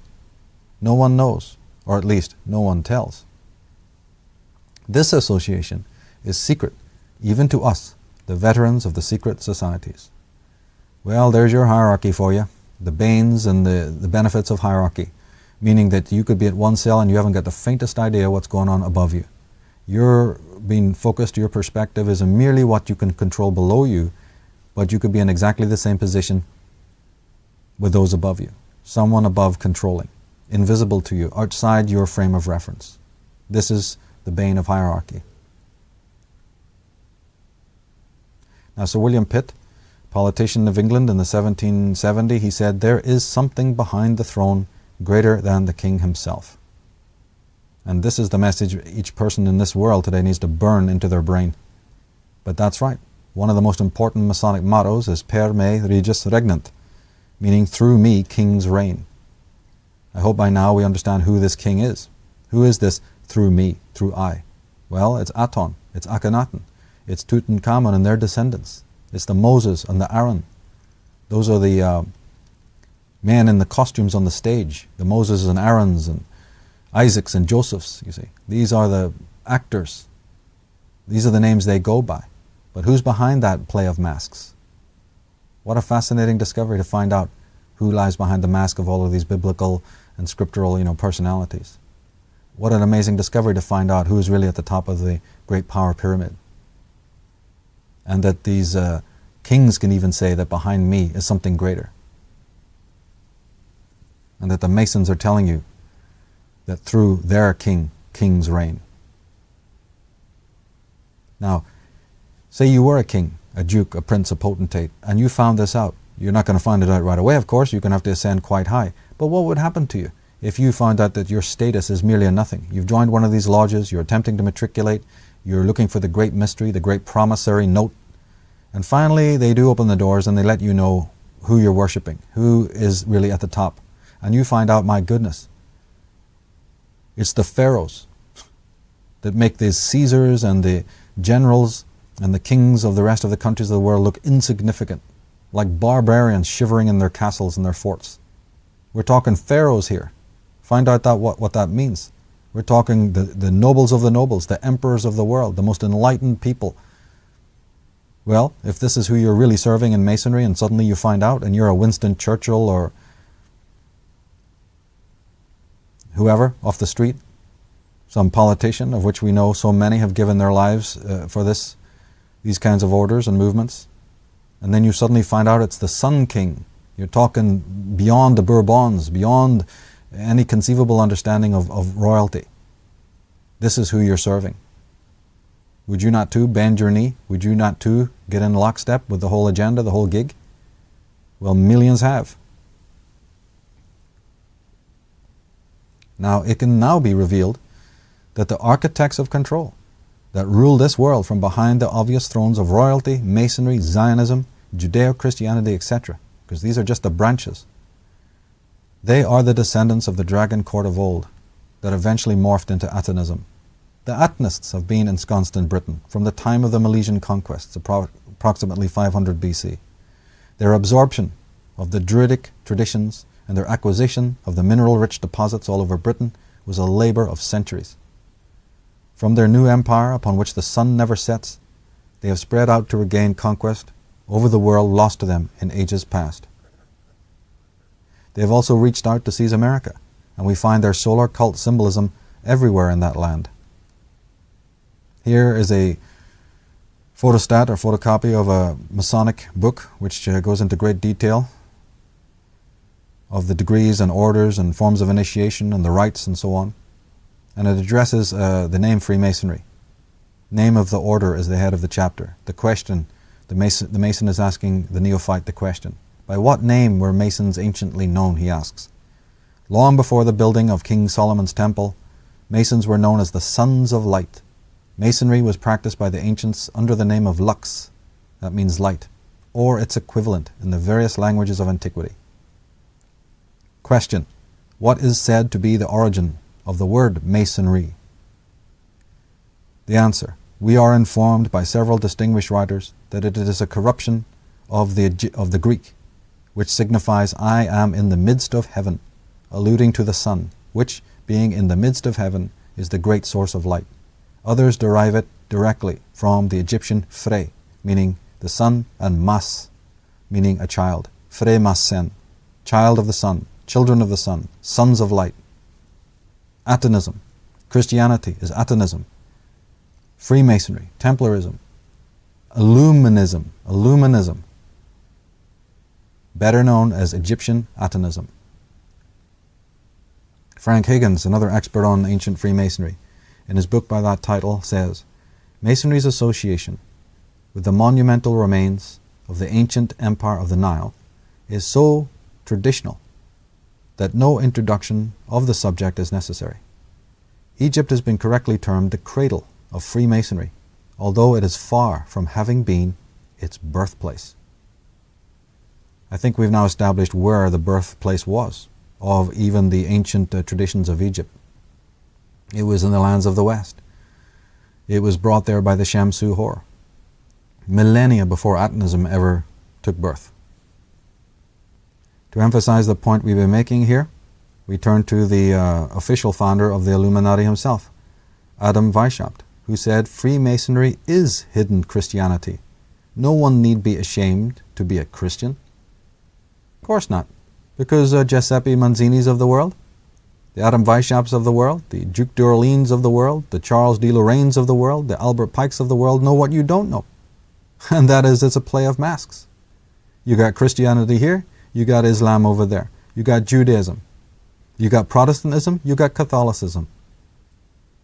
No one knows, or at least no one tells. This association is secret, even to us, the veterans of the secret societies. Well, there's your hierarchy for you. The banes and the benefits of hierarchy, meaning that you could be at one cell and you haven't got the faintest idea what's going on above you. You're being focused, your perspective is merely what you can control below you, but you could be in exactly the same position with those above you. Someone above controlling, invisible to you, outside your frame of reference. This is the bane of hierarchy. Now, Sir William Pitt, politician of England in the 1770, he said, "There is something behind the throne greater than the king himself." And this is the message each person in this world today needs to burn into their brain. But that's right. One of the most important Masonic mottos is "Per me regis regnant," meaning "through me kings reign." I hope by now we understand who this king is. Who is this "through me," through I? Well, it's Aton, it's Akhenaten, it's Tutankhamun and their descendants. It's the Moses and the Aaron. Those are the men in the costumes on the stage, the Moses and Aarons and Isaacs and Josephs, you see. These are the actors. These are the names they go by. But who's behind that play of masks? What a fascinating discovery to find out who lies behind the mask of all of these biblical and scriptural, personalities. What an amazing discovery to find out who is really at the top of the great power pyramid. And that these kings can even say that behind me is something greater. And that the Masons are telling you that through their king, kings reign. Now, say you were a king, a duke, a prince, a potentate, and you found this out. You're not going to find it out right away, of course. You're going to have to ascend quite high. But what would happen to you if you found out that your status is merely a nothing? You've joined one of these lodges, you're attempting to matriculate, you're looking for the great mystery, the great promissory note, and finally they do open the doors and they let you know who you're worshipping, who is really at the top. And you find out, my goodness, it's the pharaohs that make the Caesars and the generals and the kings of the rest of the countries of the world look insignificant, like barbarians shivering in their castles and their forts. We're talking pharaohs here. Find out what that means. We're talking the nobles of the nobles, the emperors of the world, the most enlightened people. Well, if this is who you're really serving in Masonry and suddenly you find out and you're a Winston Churchill or whoever off the street, some politician of which we know so many have given their lives for these kinds of orders and movements, and then you suddenly find out it's the Sun King. You're talking beyond the Bourbons, beyond any conceivable understanding of royalty. This is who you're serving. Would you not too bend your knee? Would you not too get in lockstep with the whole agenda, the whole gig? Well, millions have. Now, it can now be revealed that the architects of control that rule this world from behind the obvious thrones of royalty, Masonry, Zionism, Judeo-Christianity, etc., because these are just the branches, they are the descendants of the dragon court of old that eventually morphed into Atonism. The Atonists have been ensconced in Britain from the time of the Milesian conquests, approximately 500 BC. Their absorption of the Druidic traditions and their acquisition of the mineral-rich deposits all over Britain was a labor of centuries. From their new empire, upon which the sun never sets, they have spread out to regain conquest over the world lost to them in ages past. They have also reached out to seize America, and we find their solar cult symbolism everywhere in that land. Here is a photostat or photocopy of a Masonic book which goes into great detail of the degrees and orders and forms of initiation and the rites and so on. And it addresses the name Freemasonry. Name of the order is the head of the chapter. The question, the Mason is asking the neophyte the question. By what name were Masons anciently known, he asks. Long before the building of King Solomon's temple, Masons were known as the Sons of Light. Masonry was practiced by the ancients under the name of Lux, that means light, or its equivalent in the various languages of antiquity. Question. What is said to be the origin of the word Masonry? The answer. We are informed by several distinguished writers that it is a corruption of the Greek, which signifies I am in the midst of heaven, alluding to the sun, which, being in the midst of heaven, is the great source of light. Others derive it directly from the Egyptian Fre, meaning the sun, and Mas, meaning a child. Fre Masen, child of the sun, children of the sun, sons of light. Atonism. Christianity is Atonism. Freemasonry, Templarism, Illuminism, better known as Egyptian Atonism. Frank Higgins, another expert on ancient Freemasonry, in his book by that title says, Masonry's association with the monumental remains of the ancient empire of the Nile is so traditional that no introduction of the subject is necessary. Egypt has been correctly termed the cradle of Freemasonry, although it is far from having been its birthplace. I think we've now established where the birthplace was of even the ancient traditions of Egypt. It was in the lands of the West. It was brought there by the Shamsu Hor, millennia before Atonism ever took birth. To emphasize the point we've been making here, we turn to the official founder of the Illuminati himself, Adam Weishaupt, who said, Freemasonry is hidden Christianity. No one need be ashamed to be a Christian. Of course not, because Giuseppe Manzini's of the world, the Adam Weishaupts of the world, the Duke d'Orleans of the world, the Charles de Lorraines of the world, the Albert Pikes of the world know what you don't know. And that is, it's a play of masks. You got Christianity here, you got Islam over there. You got Judaism. You got Protestantism, you got Catholicism.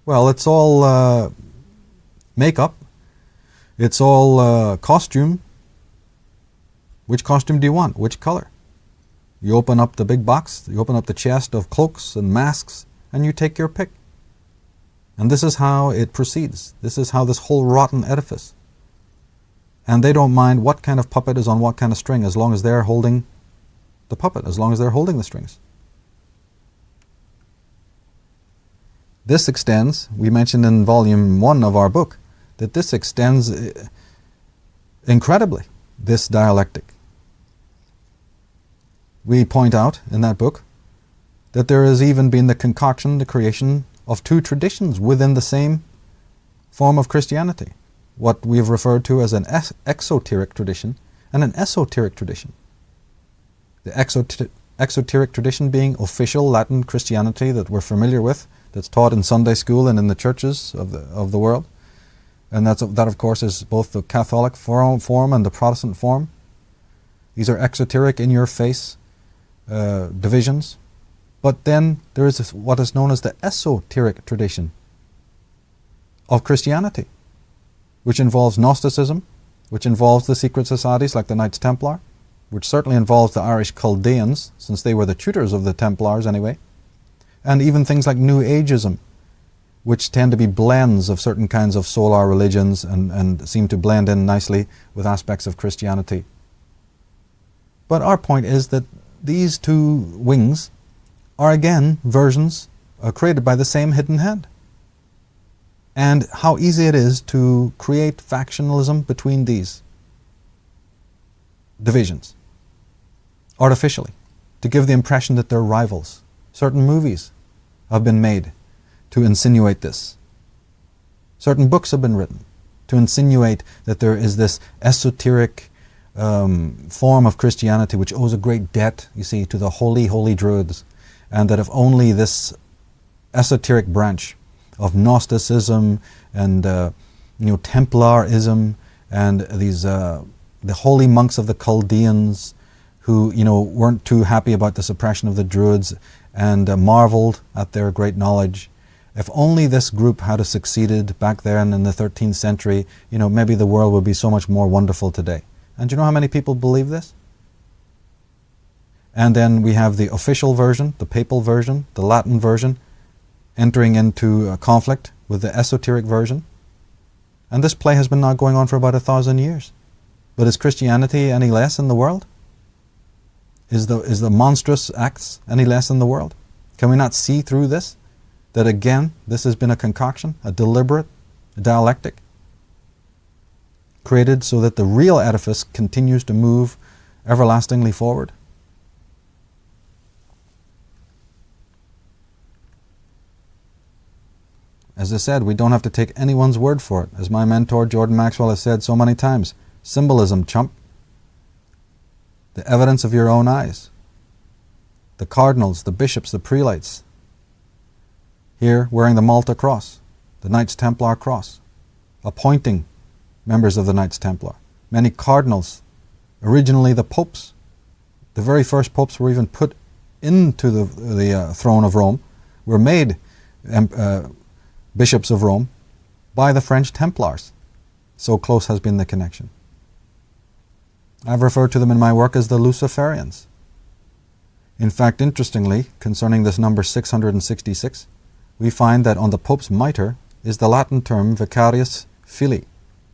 Well, it's all makeup. It's all costume. Which costume do you want? Which color? You open up the big box, you open up the chest of cloaks and masks, and you take your pick. And this is how it proceeds. This is how this whole rotten edifice. And they don't mind what kind of puppet is on what kind of string, as long as they're holding the puppet, as long as they're holding the strings. This extends, we mentioned in volume 1 of our book, that this extends incredibly, this dialectic. We point out in that book that there has even been the concoction, the creation of two traditions within the same form of Christianity. What we've referred to as an exoteric tradition and an esoteric tradition. The exoteric tradition being official Latin Christianity that we're familiar with, that's taught in Sunday school and in the churches of the world. And that of course is both the Catholic form and the Protestant form. These are exoteric, in your face divisions. But then there is what is known as the esoteric tradition of Christianity, which involves Gnosticism, which involves the secret societies like the Knights Templar, which certainly involves the Irish Chaldeans, since they were the tutors of the Templars anyway, and even things like New Ageism, which tend to be blends of certain kinds of solar religions and seem to blend in nicely with aspects of Christianity. But our point is that these two wings are again versions created by the same hidden hand. And how easy it is to create factionalism between these divisions, artificially, to give the impression that they're rivals. Certain movies have been made to insinuate this. Certain books have been written to insinuate that there is this esoteric form of Christianity which owes a great debt, you see, to the holy Druids, and that if only this esoteric branch of Gnosticism and Templarism and these the holy monks of the Chaldeans who weren't too happy about the suppression of the Druids and marveled at their great knowledge. If only this group had succeeded back then in the 13th century, maybe the world would be so much more wonderful today. And do you know how many people believe this? And then we have the official version, the papal version, the Latin version, entering into conflict with the esoteric version. And this play has been now going on for about 1,000 years. But is Christianity any less in the world? Is the monstrous acts any less in the world? Can we not see through this? That again, this has been a concoction, a deliberate dialectic, created so that the real edifice continues to move everlastingly forward. As I said, we don't have to take anyone's word for it. As my mentor Jordan Maxwell has said so many times, symbolism, chump. The evidence of your own eyes. The cardinals, the bishops, the prelates, here wearing the Malta cross, the Knights Templar cross. appointing members of the Knights Templar. Many cardinals, originally the popes, the very first popes were even put into the throne of Rome, were made bishops of Rome by the French Templars. So close has been the connection. I've referred to them in my work as the Luciferians. In fact, interestingly, concerning this number 666, we find that on the Pope's mitre is the Latin term Vicarius Filii,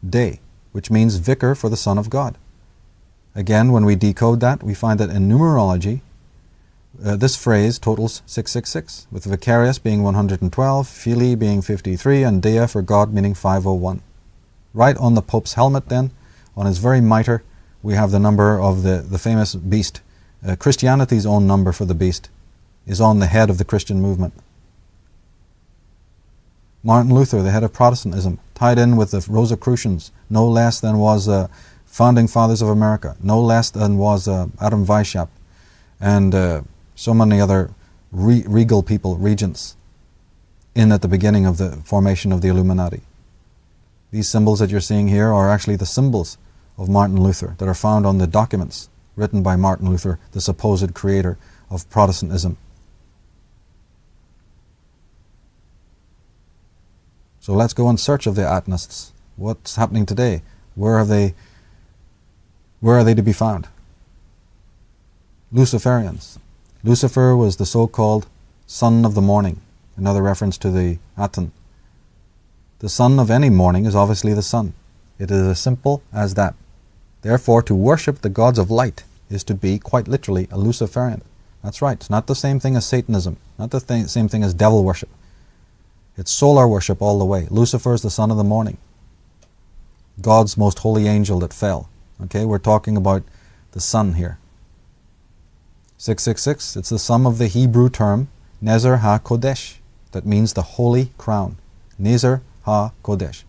Dei, which means vicar for the Son of God. Again, when we decode that, we find that in numerology, this phrase totals 666, with Vicarius being 112, Filii being 53, and Dea for God meaning 501. Right on the Pope's helmet then, on his very mitre, we have the number of the famous beast. Christianity's own number for the beast is on the head of the Christian movement. Martin Luther, the head of Protestantism, tied in with the Rosicrucians, no less than was founding fathers of America, no less than was Adam Weishaupt, and so many other regal people, regents, at the beginning of the formation of the Illuminati. These symbols that you're seeing here are actually the symbols of Martin Luther that are found on the documents written by Martin Luther, the supposed creator of Protestantism. So let's go in search of the Atonists. What's happening today? Where are they to be found? Luciferians. Lucifer was the so-called son of the morning, another reference to the Aton. The son of any morning is obviously the sun. It is as simple as that. Therefore, to worship the gods of light is to be, quite literally, a Luciferian. That's right. It's not the same thing as Satanism, not the same thing as devil worship. It's solar worship all the way. Lucifer is the son of the morning, God's most holy angel that fell. Okay, we're talking about the sun here. 666, it's the sum of the Hebrew term Nezer HaKodesh, that means the holy crown. Nezer HaKodesh,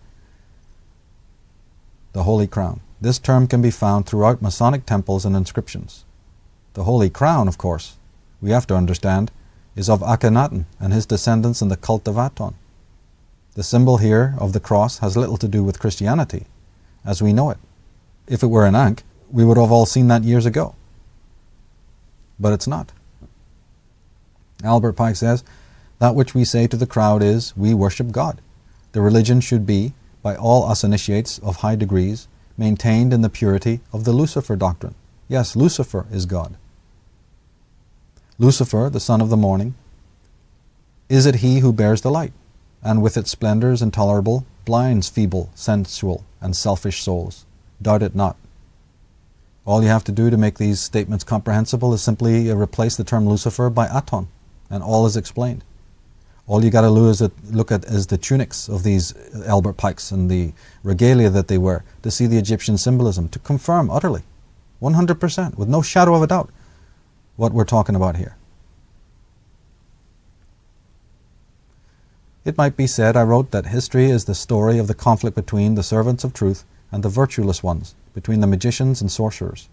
the holy crown. This term can be found throughout Masonic temples and inscriptions. The holy crown, of course, we have to understand, is of Akhenaten and his descendants in the cult of Aton. The symbol here of the cross has little to do with Christianity as we know it. If it were an Ankh, we would have all seen that years ago. But it's not. Albert Pike says, that which we say to the crowd is, we worship God. The religion should be, by all us initiates of high degrees, maintained in the purity of the Lucifer doctrine. Yes, Lucifer is God. Lucifer, the son of the morning, is it he who bears the light, and with its splendors intolerable, blinds feeble, sensual, and selfish souls? Doubt it not. All you have to do to make these statements comprehensible is simply replace the term Lucifer by Aton, and all is explained. All you got to do is look at the tunics of these Albert Pikes and the regalia that they wear to see the Egyptian symbolism, to confirm utterly, 100%, with no shadow of a doubt, what we're talking about here. It might be said, I wrote, that history is the story of the conflict between the servants of truth and the virtueless ones, between the magicians and sorcerers.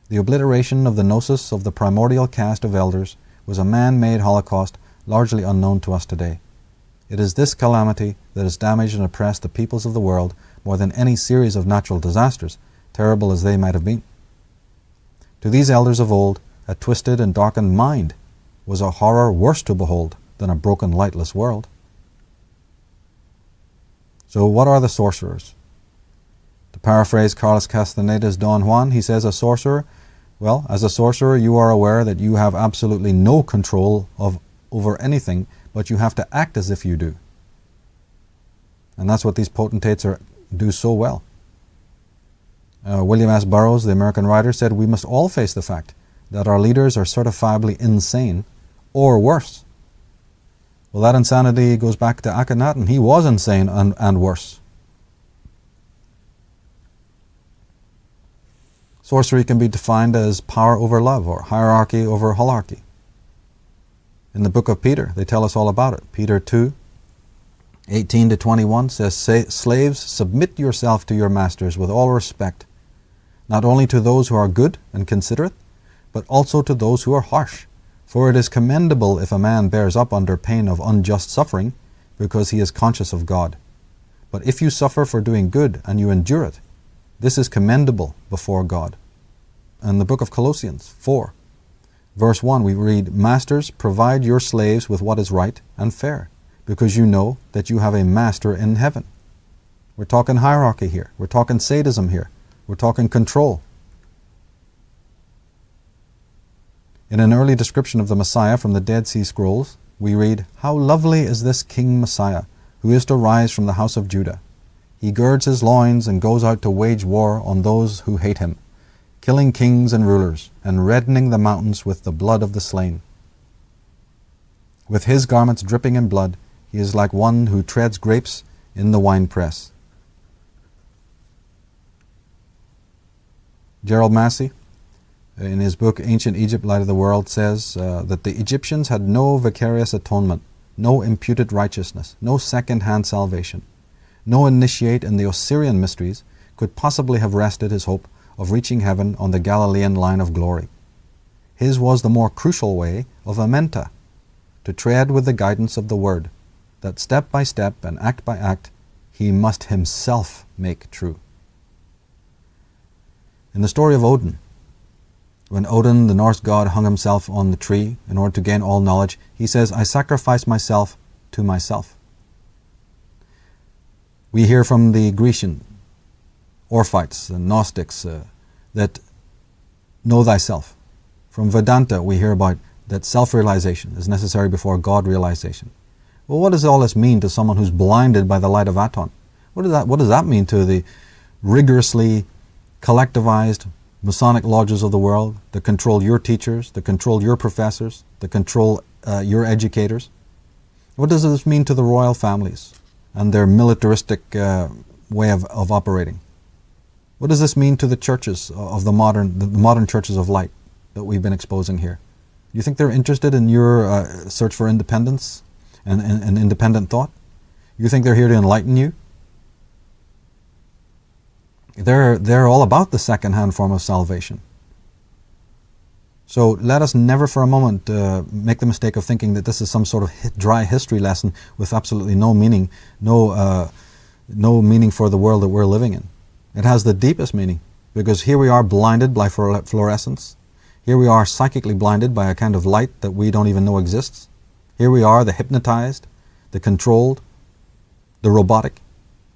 The obliteration of the gnosis of the primordial caste of elders was a man-made holocaust largely unknown to us today. It is this calamity that has damaged and oppressed the peoples of the world more than any series of natural disasters, terrible as they might have been. To these elders of old, a twisted and darkened mind was a horror worse to behold than a broken, lightless world. So what are the sorcerers? To paraphrase Carlos Castaneda's Don Juan, he says, a sorcerer, well, as a sorcerer you are aware that you have absolutely no control over anything, but you have to act as if you do. And that's what these potentates do so well. William S. Burroughs, the American writer, said we must all face the fact that our leaders are certifiably insane, or worse. Well, that insanity goes back to Akhenaten. He was insane and worse. Sorcery can be defined as power over love, or hierarchy over holarchy. In the book of Peter, they tell us all about it. Peter 2, 18-21 says, slaves, submit yourself to your masters with all respect, not only to those who are good and considerate, but also to those who are harsh. For it is commendable if a man bears up under pain of unjust suffering, because he is conscious of God. But if you suffer for doing good and you endure it, this is commendable before God. In the book of Colossians 4, verse 1, we read, Masters, provide your slaves with what is right and fair, because you know that you have a master in heaven. We're talking hierarchy here. We're talking sadism here. We're talking control. In an early description of the Messiah from the Dead Sea Scrolls, we read, How lovely is this King Messiah, who is to rise from the house of Judah. He girds his loins and goes out to wage war on those who hate him, killing kings and rulers, and reddening the mountains with the blood of the slain. With his garments dripping in blood, he is like one who treads grapes in the winepress. Gerald Massey, in his book Ancient Egypt, Light of the World, says that the Egyptians had no vicarious atonement, no imputed righteousness, no second-hand salvation. No initiate in the Osirian mysteries could possibly have rested his hope of reaching heaven on the Galilean line of glory. His was the more crucial way of amenta, to tread with the guidance of the Word, that step by step and act by act he must himself make true. In the story of Odin, when Odin, the Norse god, hung himself on the tree in order to gain all knowledge, he says, I sacrifice myself to myself. We hear from the Grecian Orphites and Gnostics that know thyself. From Vedanta we hear about that self-realization is necessary before God-realization. Well, what does all this mean to someone who's blinded by the light of Aton? What does that mean to the rigorously collectivized Masonic lodges of the world that control your teachers, that control your professors, that control your educators? What does this mean to the royal families and their militaristic way of operating? What does this mean to the churches of the modern churches of light that we've been exposing here? Do you think they're interested in your search for independence and independent thought? You think they're here to enlighten you? They're all about the second-hand form of salvation. So let us never for a moment make the mistake of thinking that this is some sort of dry history lesson with absolutely no meaning, no meaning for the world that we're living in. It has the deepest meaning, because here we are blinded by fluorescence. Here we are psychically blinded by a kind of light that we don't even know exists. Here we are, the hypnotized, the controlled, the robotic,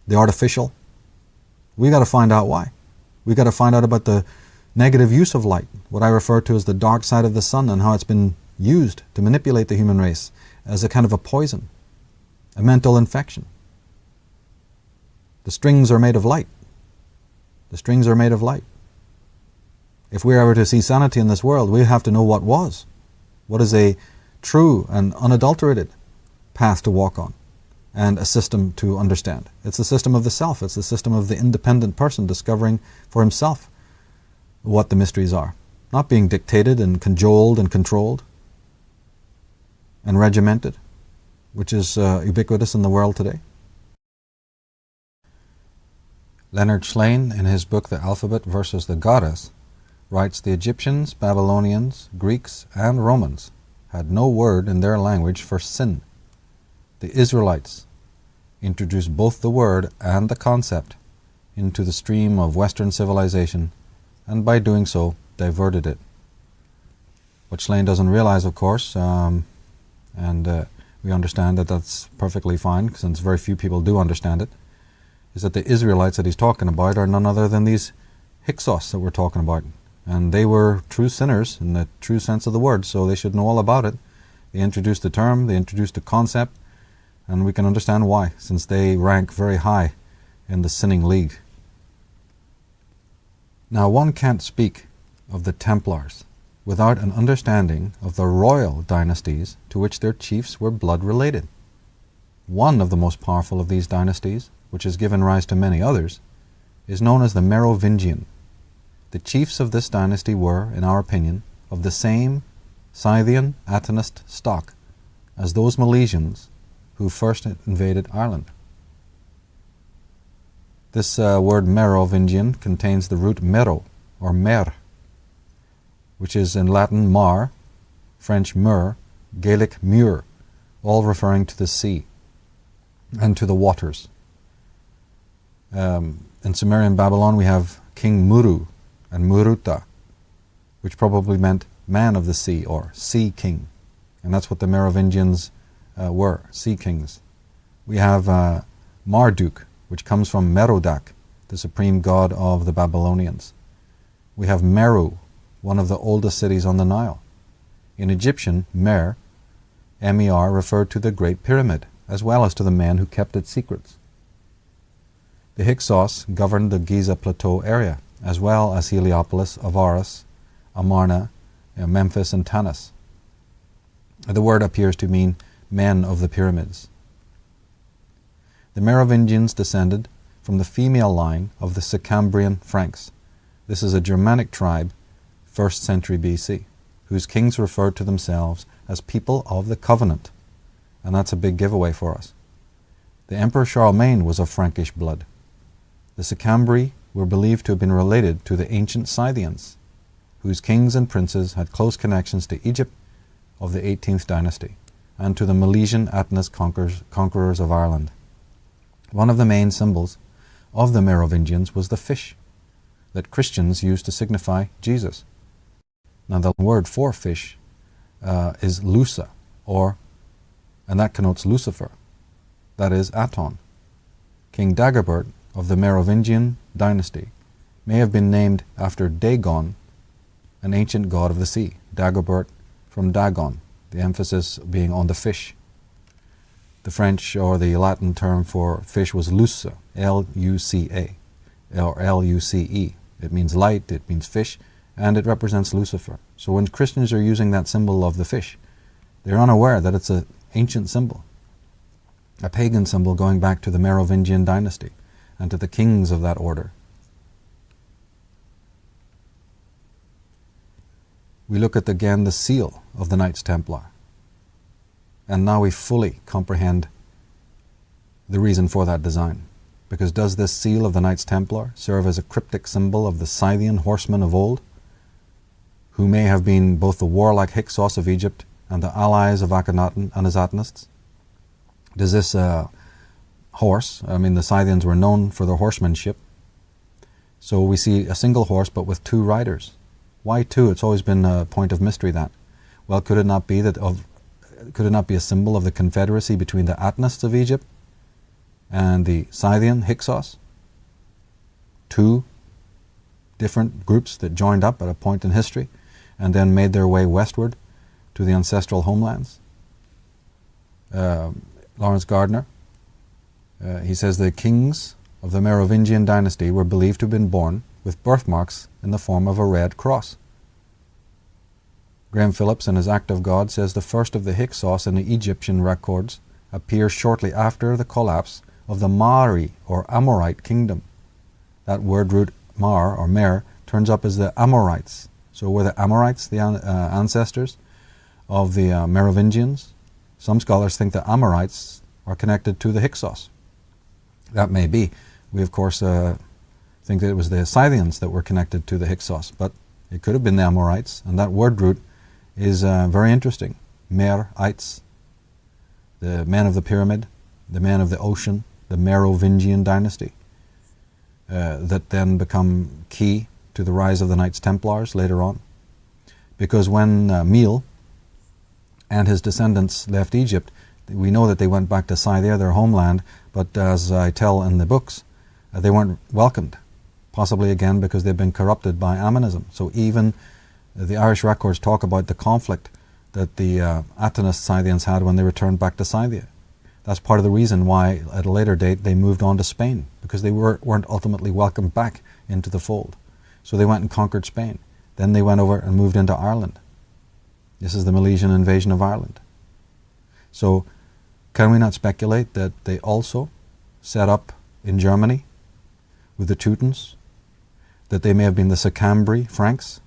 the artificial. We got to find out why. We got to find out about the negative use of light, what I refer to as the dark side of the sun, and how it's been used to manipulate the human race as a kind of a poison, a mental infection. The strings are made of light. The strings are made of light. If we're ever to see sanity in this world, we have to know what was. What is a true and unadulterated path to walk on, and a system to understand. It's the system of the self. It's the system of the independent person discovering for himself what the mysteries are, not being dictated and cajoled and controlled and regimented, which is ubiquitous in the world today. Leonard Shlain, in his book The Alphabet versus the Goddess, writes, the Egyptians, Babylonians, Greeks, and Romans had no word in their language for sin. The Israelites introduced both the word and the concept into the stream of Western civilization, and by doing so diverted it. What Shlain doesn't realize, of course, and we understand that that's perfectly fine, since very few people do understand it, is that the Israelites that he's talking about are none other than these Hyksos that we're talking about. And they were true sinners in the true sense of the word, so they should know all about it. They introduced the term, they introduced the concept, and we can understand why, since they rank very high in the sinning league. Now, one can't speak of the Templars without an understanding of the royal dynasties to which their chiefs were blood related. One of the most powerful of these dynasties, which has given rise to many others, is known as the Merovingian. The chiefs of this dynasty were, in our opinion, of the same Scythian Atonist stock as those Milesians who first invaded Ireland. This word Merovingian contains the root mero, or mer, which is in Latin mar, French mur, Gaelic mur, all referring to the sea and to the waters. In Sumerian Babylon we have King Muru and Muruta, which probably meant man of the sea or sea king. And that's what the Merovingians were, sea kings. We have Marduk, which comes from Merodach, the supreme god of the Babylonians. We have Meru, one of the oldest cities on the Nile. In Egyptian, Mer, M-E-R, referred to the Great Pyramid, as well as to the man who kept its secrets. The Hyksos governed the Giza Plateau area, as well as Heliopolis, Avaris, Amarna, Memphis, and Tanis. The word appears to mean men of the pyramids. The Merovingians descended from the female line of the Sicambrian Franks. This is a Germanic tribe, 1st century BC, whose kings referred to themselves as people of the covenant. And that's a big giveaway for us. The Emperor Charlemagne was of Frankish blood. The Sicambri were believed to have been related to the ancient Scythians, whose kings and princes had close connections to Egypt of the 18th dynasty, and to the Milesian Atnus conquerors of Ireland. One of the main symbols of the Merovingians was the fish that Christians used to signify Jesus. Now the word for fish is Lusa, and that connotes Lucifer. That is Aton. King Dagobert of the Merovingian dynasty may have been named after Dagon, an ancient god of the sea. Dagobert from Dagon, the emphasis being on the fish. The French or the Latin term for fish was Luce, L-U-C-A, or L-U-C-E. It means light, it means fish, and it represents Lucifer. So when Christians are using that symbol of the fish, they're unaware that it's an ancient symbol, a pagan symbol going back to the Merovingian dynasty and to the kings of that order. We look at again the seal of the Knights Templar, and now we fully comprehend the reason for that design. Because does this seal of the Knights Templar serve as a cryptic symbol of the Scythian horsemen of old, who may have been both the warlike Hyksos of Egypt and the allies of Akhenaten and his Atnists? Does this horse, the Scythians were known for their horsemanship, so we see a single horse but with two riders. Why two? It's always been a point of mystery that. Well, could it not be a symbol of the confederacy between the Atnists of Egypt and the Scythian Hyksos? Two different groups that joined up at a point in history and then made their way westward to the ancestral homelands. Lawrence Gardner, he says the kings of the Merovingian dynasty were believed to have been born with birthmarks in the form of a red cross. Graham Phillips in his Act of God says the first of the Hyksos in the Egyptian records appears shortly after the collapse of the Mari or Amorite kingdom. That word root Mar or Mer turns up as the Amorites. So were the Amorites the ancestors of the Merovingians? Some scholars think the Amorites are connected to the Hyksos. That may be. We of course think that it was the Scythians that were connected to the Hyksos, but it could have been the Amorites, and that word root is very interesting. Mer-ites, the men of the pyramid, the men of the ocean, the Merovingian dynasty, that then become key to the rise of the Knights Templars later on. Because when Mil and his descendants left Egypt, we know that they went back to Scythia, their homeland, but as I tell in the books, they weren't welcomed, possibly again because they've been corrupted by Ammonism. So even the Irish records talk about the conflict that the Atenist Scythians had when they returned back to Scythia. That's part of the reason why at a later date they moved on to Spain, because they weren't ultimately welcomed back into the fold. So they went and conquered Spain. Then they went over and moved into Ireland. This is the Milesian invasion of Ireland. So can we not speculate that they also set up in Germany with the Teutons, that they may have been the Sicambri Franks?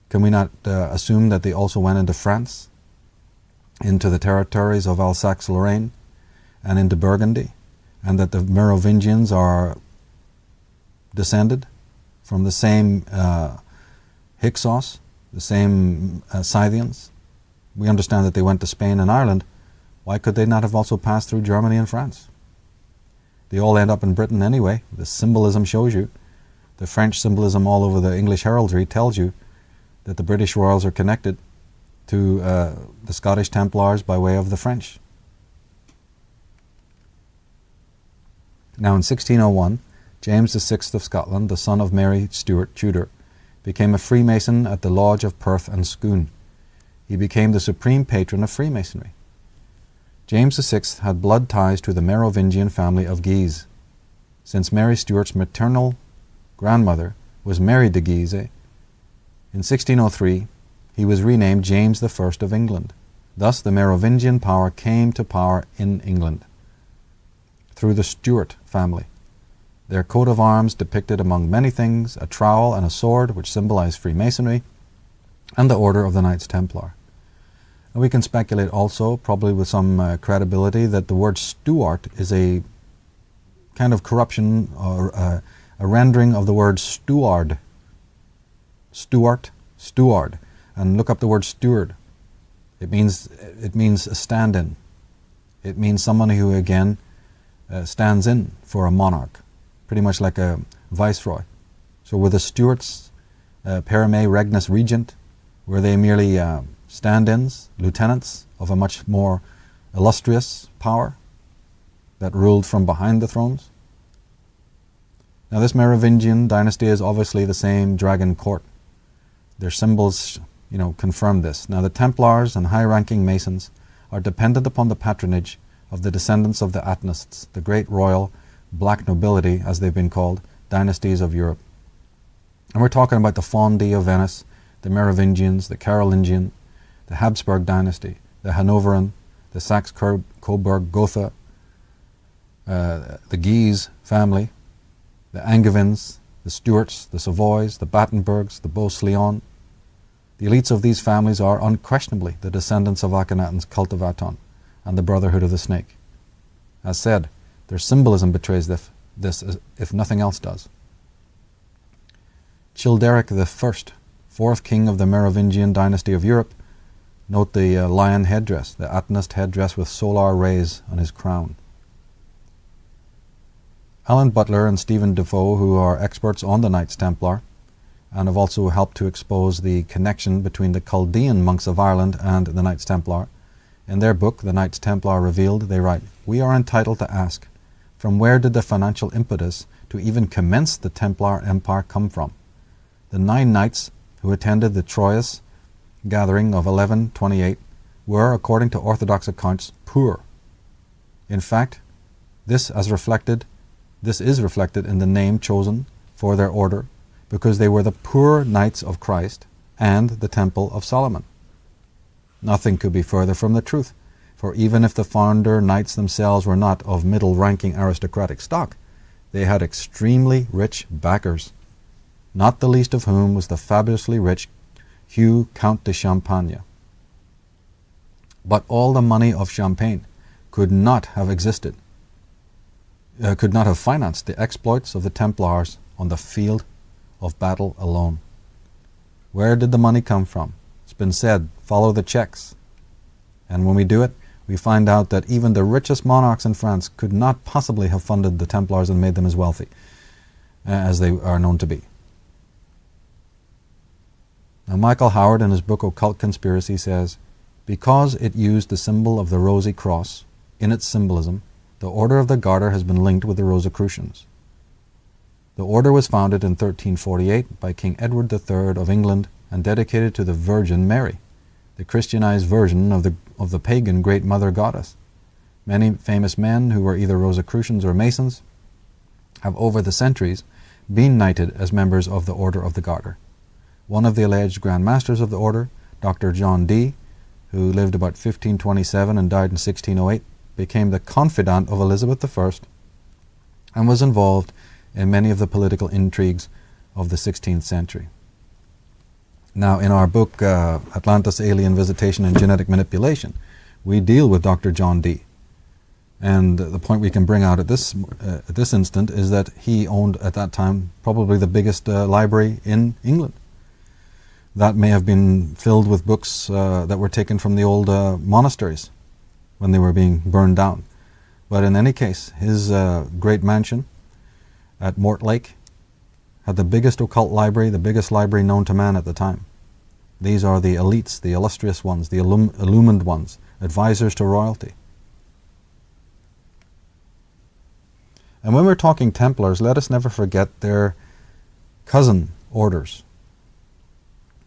Can we not assume that they also went into France, into the territories of Alsace-Lorraine and into Burgundy, and that the Merovingians are descended from the same Hyksos, the same Scythians? We understand that they went to Spain and Ireland. Why could they not have also passed through Germany and France? They all end up in Britain anyway. The symbolism shows you. The French symbolism all over the English heraldry tells you that the British royals are connected to the Scottish Templars by way of the French. Now in 1601, James VI of Scotland, the son of Mary Stuart Tudor, became a Freemason at the Lodge of Perth and Scone. He became the supreme patron of Freemasonry. James VI had blood ties to the Merovingian family of Guise. Since Mary Stuart's maternal grandmother was Mary de Guise, in 1603 he was renamed James I of England. Thus the Merovingian power came to power in England through the Stuart family. Their coat of arms depicted, among many things, a trowel and a sword, which symbolize Freemasonry, and the Order of the Knights Templar. And we can speculate also, probably with some credibility, that the word Stuart is a kind of corruption or a rendering of the word steward. Stuart, steward. And look up the word steward. It means a stand-in. It means someone who, again, stands in for a monarch, pretty much like a viceroy. So were the Stuarts Perime Regnus Regent? Were they merely stand-ins, lieutenants of a much more illustrious power that ruled from behind the thrones? Now this Merovingian dynasty is obviously the same dragon court. Their symbols, confirm this. Now the Templars and high-ranking Masons are dependent upon the patronage of the descendants of the Atnists, the great royal black nobility, as they've been called, dynasties of Europe. And we're talking about the Fondi of Venice, the Merovingians, the Carolingian, the Habsburg dynasty, the Hanoverian, the Saxe-Coburg-Gotha, the Guise family, the Angevins, the Stuarts, the Savoys, the Battenbergs, the Beauce-Lyon. The elites of these families are unquestionably the descendants of Akhenaten's cult of Aton and the Brotherhood of the Snake. As said, their symbolism betrays this if nothing else does. Childeric I, fourth king of the Merovingian dynasty of Europe, note the lion headdress, the Atonist headdress with solar rays on his crown. Alan Butler and Stephen Defoe, who are experts on the Knights Templar, and have also helped to expose the connection between the Chaldean monks of Ireland and the Knights Templar. In their book, The Knights Templar Revealed, they write, "We are entitled to ask, from where did the financial impetus to even commence the Templar Empire come from? The 9 knights who attended the Troyes gathering of 1128 were, according to Orthodox accounts, poor. In fact, this is reflected in the name chosen for their order, because they were the poor knights of Christ and the Temple of Solomon. Nothing could be further from the truth, for even if the founder knights themselves were not of middle-ranking aristocratic stock, they had extremely rich backers, not the least of whom was the fabulously rich Hugh Count de Champagne. But all the money of Champagne could not have financed the exploits of the Templars on the field of battle alone. Where did the money come from? It's been said, follow the checks. And when we do it, we find out that even the richest monarchs in France could not possibly have funded the Templars and made them as wealthy as they are known to be. Now, Michael Howard, in his book Occult Conspiracy, says, because it used the symbol of the Rosy Cross in its symbolism, the Order of the Garter has been linked with the Rosicrucians. The order was founded in 1348 by King Edward III of England and dedicated to the Virgin Mary, the Christianized version of the pagan Great Mother Goddess. Many famous men who were either Rosicrucians or Masons have over the centuries been knighted as members of the Order of the Garter. One of the alleged Grand Masters of the Order, Dr. John Dee, who lived about 1527 and died in 1608, became the confidant of Elizabeth I and was involved in many of the political intrigues of the 16th century. Now, in our book, Atlantis, Alien Visitation and Genetic Manipulation, we deal with Dr. John Dee. And the point we can bring out at this instant is that he owned, at that time, probably the biggest library in England. That may have been filled with books that were taken from the old monasteries when they were being burned down. But in any case, his great mansion at Mortlake had the biggest occult library, the biggest library known to man at the time. These are the elites, the illustrious ones, the illumined ones, advisors to royalty. And when we're talking Templars, let us never forget their cousin orders.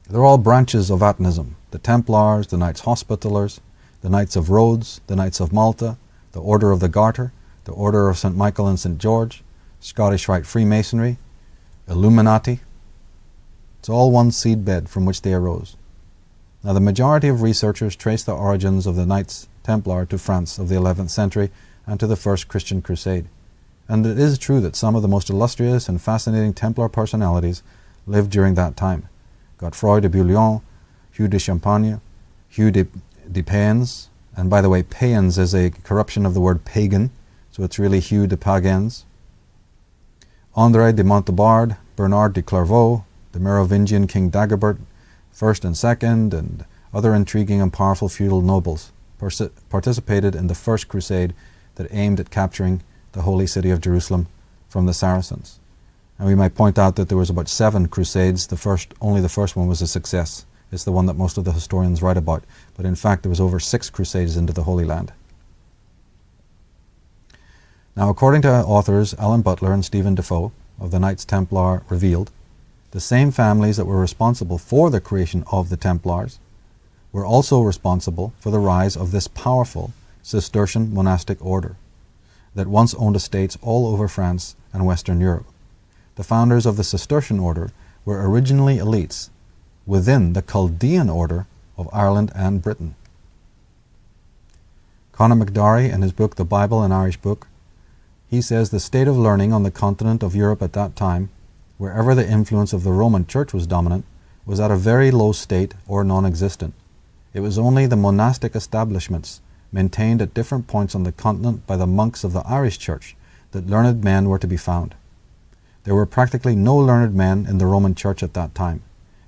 They're all branches of Atonism. The Templars, the Knights Hospitallers, the Knights of Rhodes, the Knights of Malta, the Order of the Garter, the Order of St. Michael and St. George, Scottish Rite Freemasonry, Illuminati. It's all one seedbed from which they arose. Now, the majority of researchers trace the origins of the Knights Templar to France of the 11th century and to the First Christian Crusade. And it is true that some of the most illustrious and fascinating Templar personalities lived during that time. Godefroy de Bouillon, Hugh de Champagne, Hugh de Payens, and by the way, Payens is a corruption of the word pagan, so it's really Hugh de Pagens, André de Montbard, Bernard de Clairvaux, the Merovingian King Dagobert I and II, and other intriguing and powerful feudal nobles participated in the First Crusade that aimed at capturing the holy city of Jerusalem from the Saracens. And we might point out that there was about 7 crusades. Only the first one was a success. It's the one that most of the historians write about. But in fact, there was over 6 crusades into the Holy Land. Now, according to authors Alan Butler and Stephen Defoe of the Knights Templar Revealed, the same families that were responsible for the creation of the Templars were also responsible for the rise of this powerful Cistercian monastic order that once owned estates all over France and Western Europe. The founders of the Cistercian order were originally elites within the Chaldean order of Ireland and Britain. Conor McDarry, in his book The Bible, an Irish Book, he says the state of learning on the continent of Europe at that time, wherever the influence of the Roman Church was dominant, was at a very low state or non-existent. It was only the monastic establishments maintained at different points on the continent by the monks of the Irish Church that learned men were to be found. There were practically no learned men in the Roman Church at that time.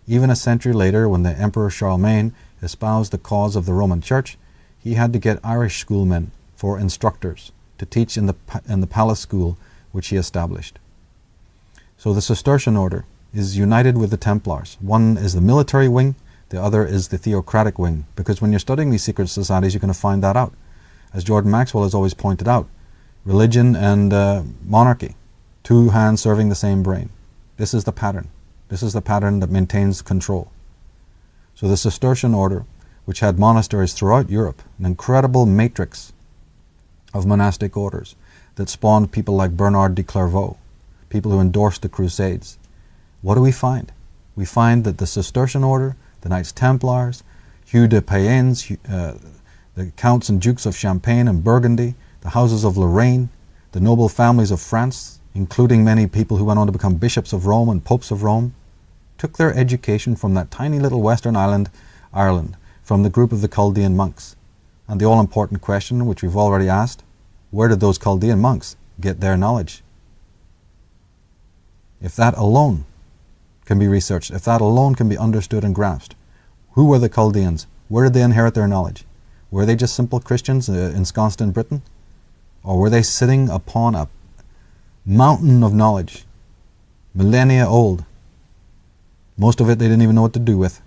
Even a century later, when the Emperor Charlemagne espoused the cause of the Roman Church, he had to get Irish schoolmen for instructors to teach in the palace school which he established. So the Cistercian order is united with the Templars. One is the military wing, the other is the theocratic wing, because when you're studying these secret societies, you're going to find that out. As Jordan Maxwell has always pointed out, religion and monarchy, 2 hands serving the same brain. This is the pattern. This is the pattern that maintains control. So the Cistercian order, which had monasteries throughout Europe, an incredible matrix of monastic orders that spawned people like Bernard de Clairvaux, people who endorsed the Crusades. What do we find? We find that the Cistercian order, the Knights Templars, Hugh de Payens, the Counts and Dukes of Champagne and Burgundy, the houses of Lorraine, the noble families of France, including many people who went on to become bishops of Rome and popes of Rome, took their education from that tiny little western island, Ireland, from the group of the Chaldean monks. And the all-important question, which we've already asked, where did those Chaldean monks get their knowledge? If that alone can be researched, if that alone can be understood and grasped, who were the Chaldeans? Where did they inherit their knowledge? Were they just simple Christians ensconced in Britain? Or were they sitting upon a mountain of knowledge, millennia old? Most of it they didn't even know what to do with,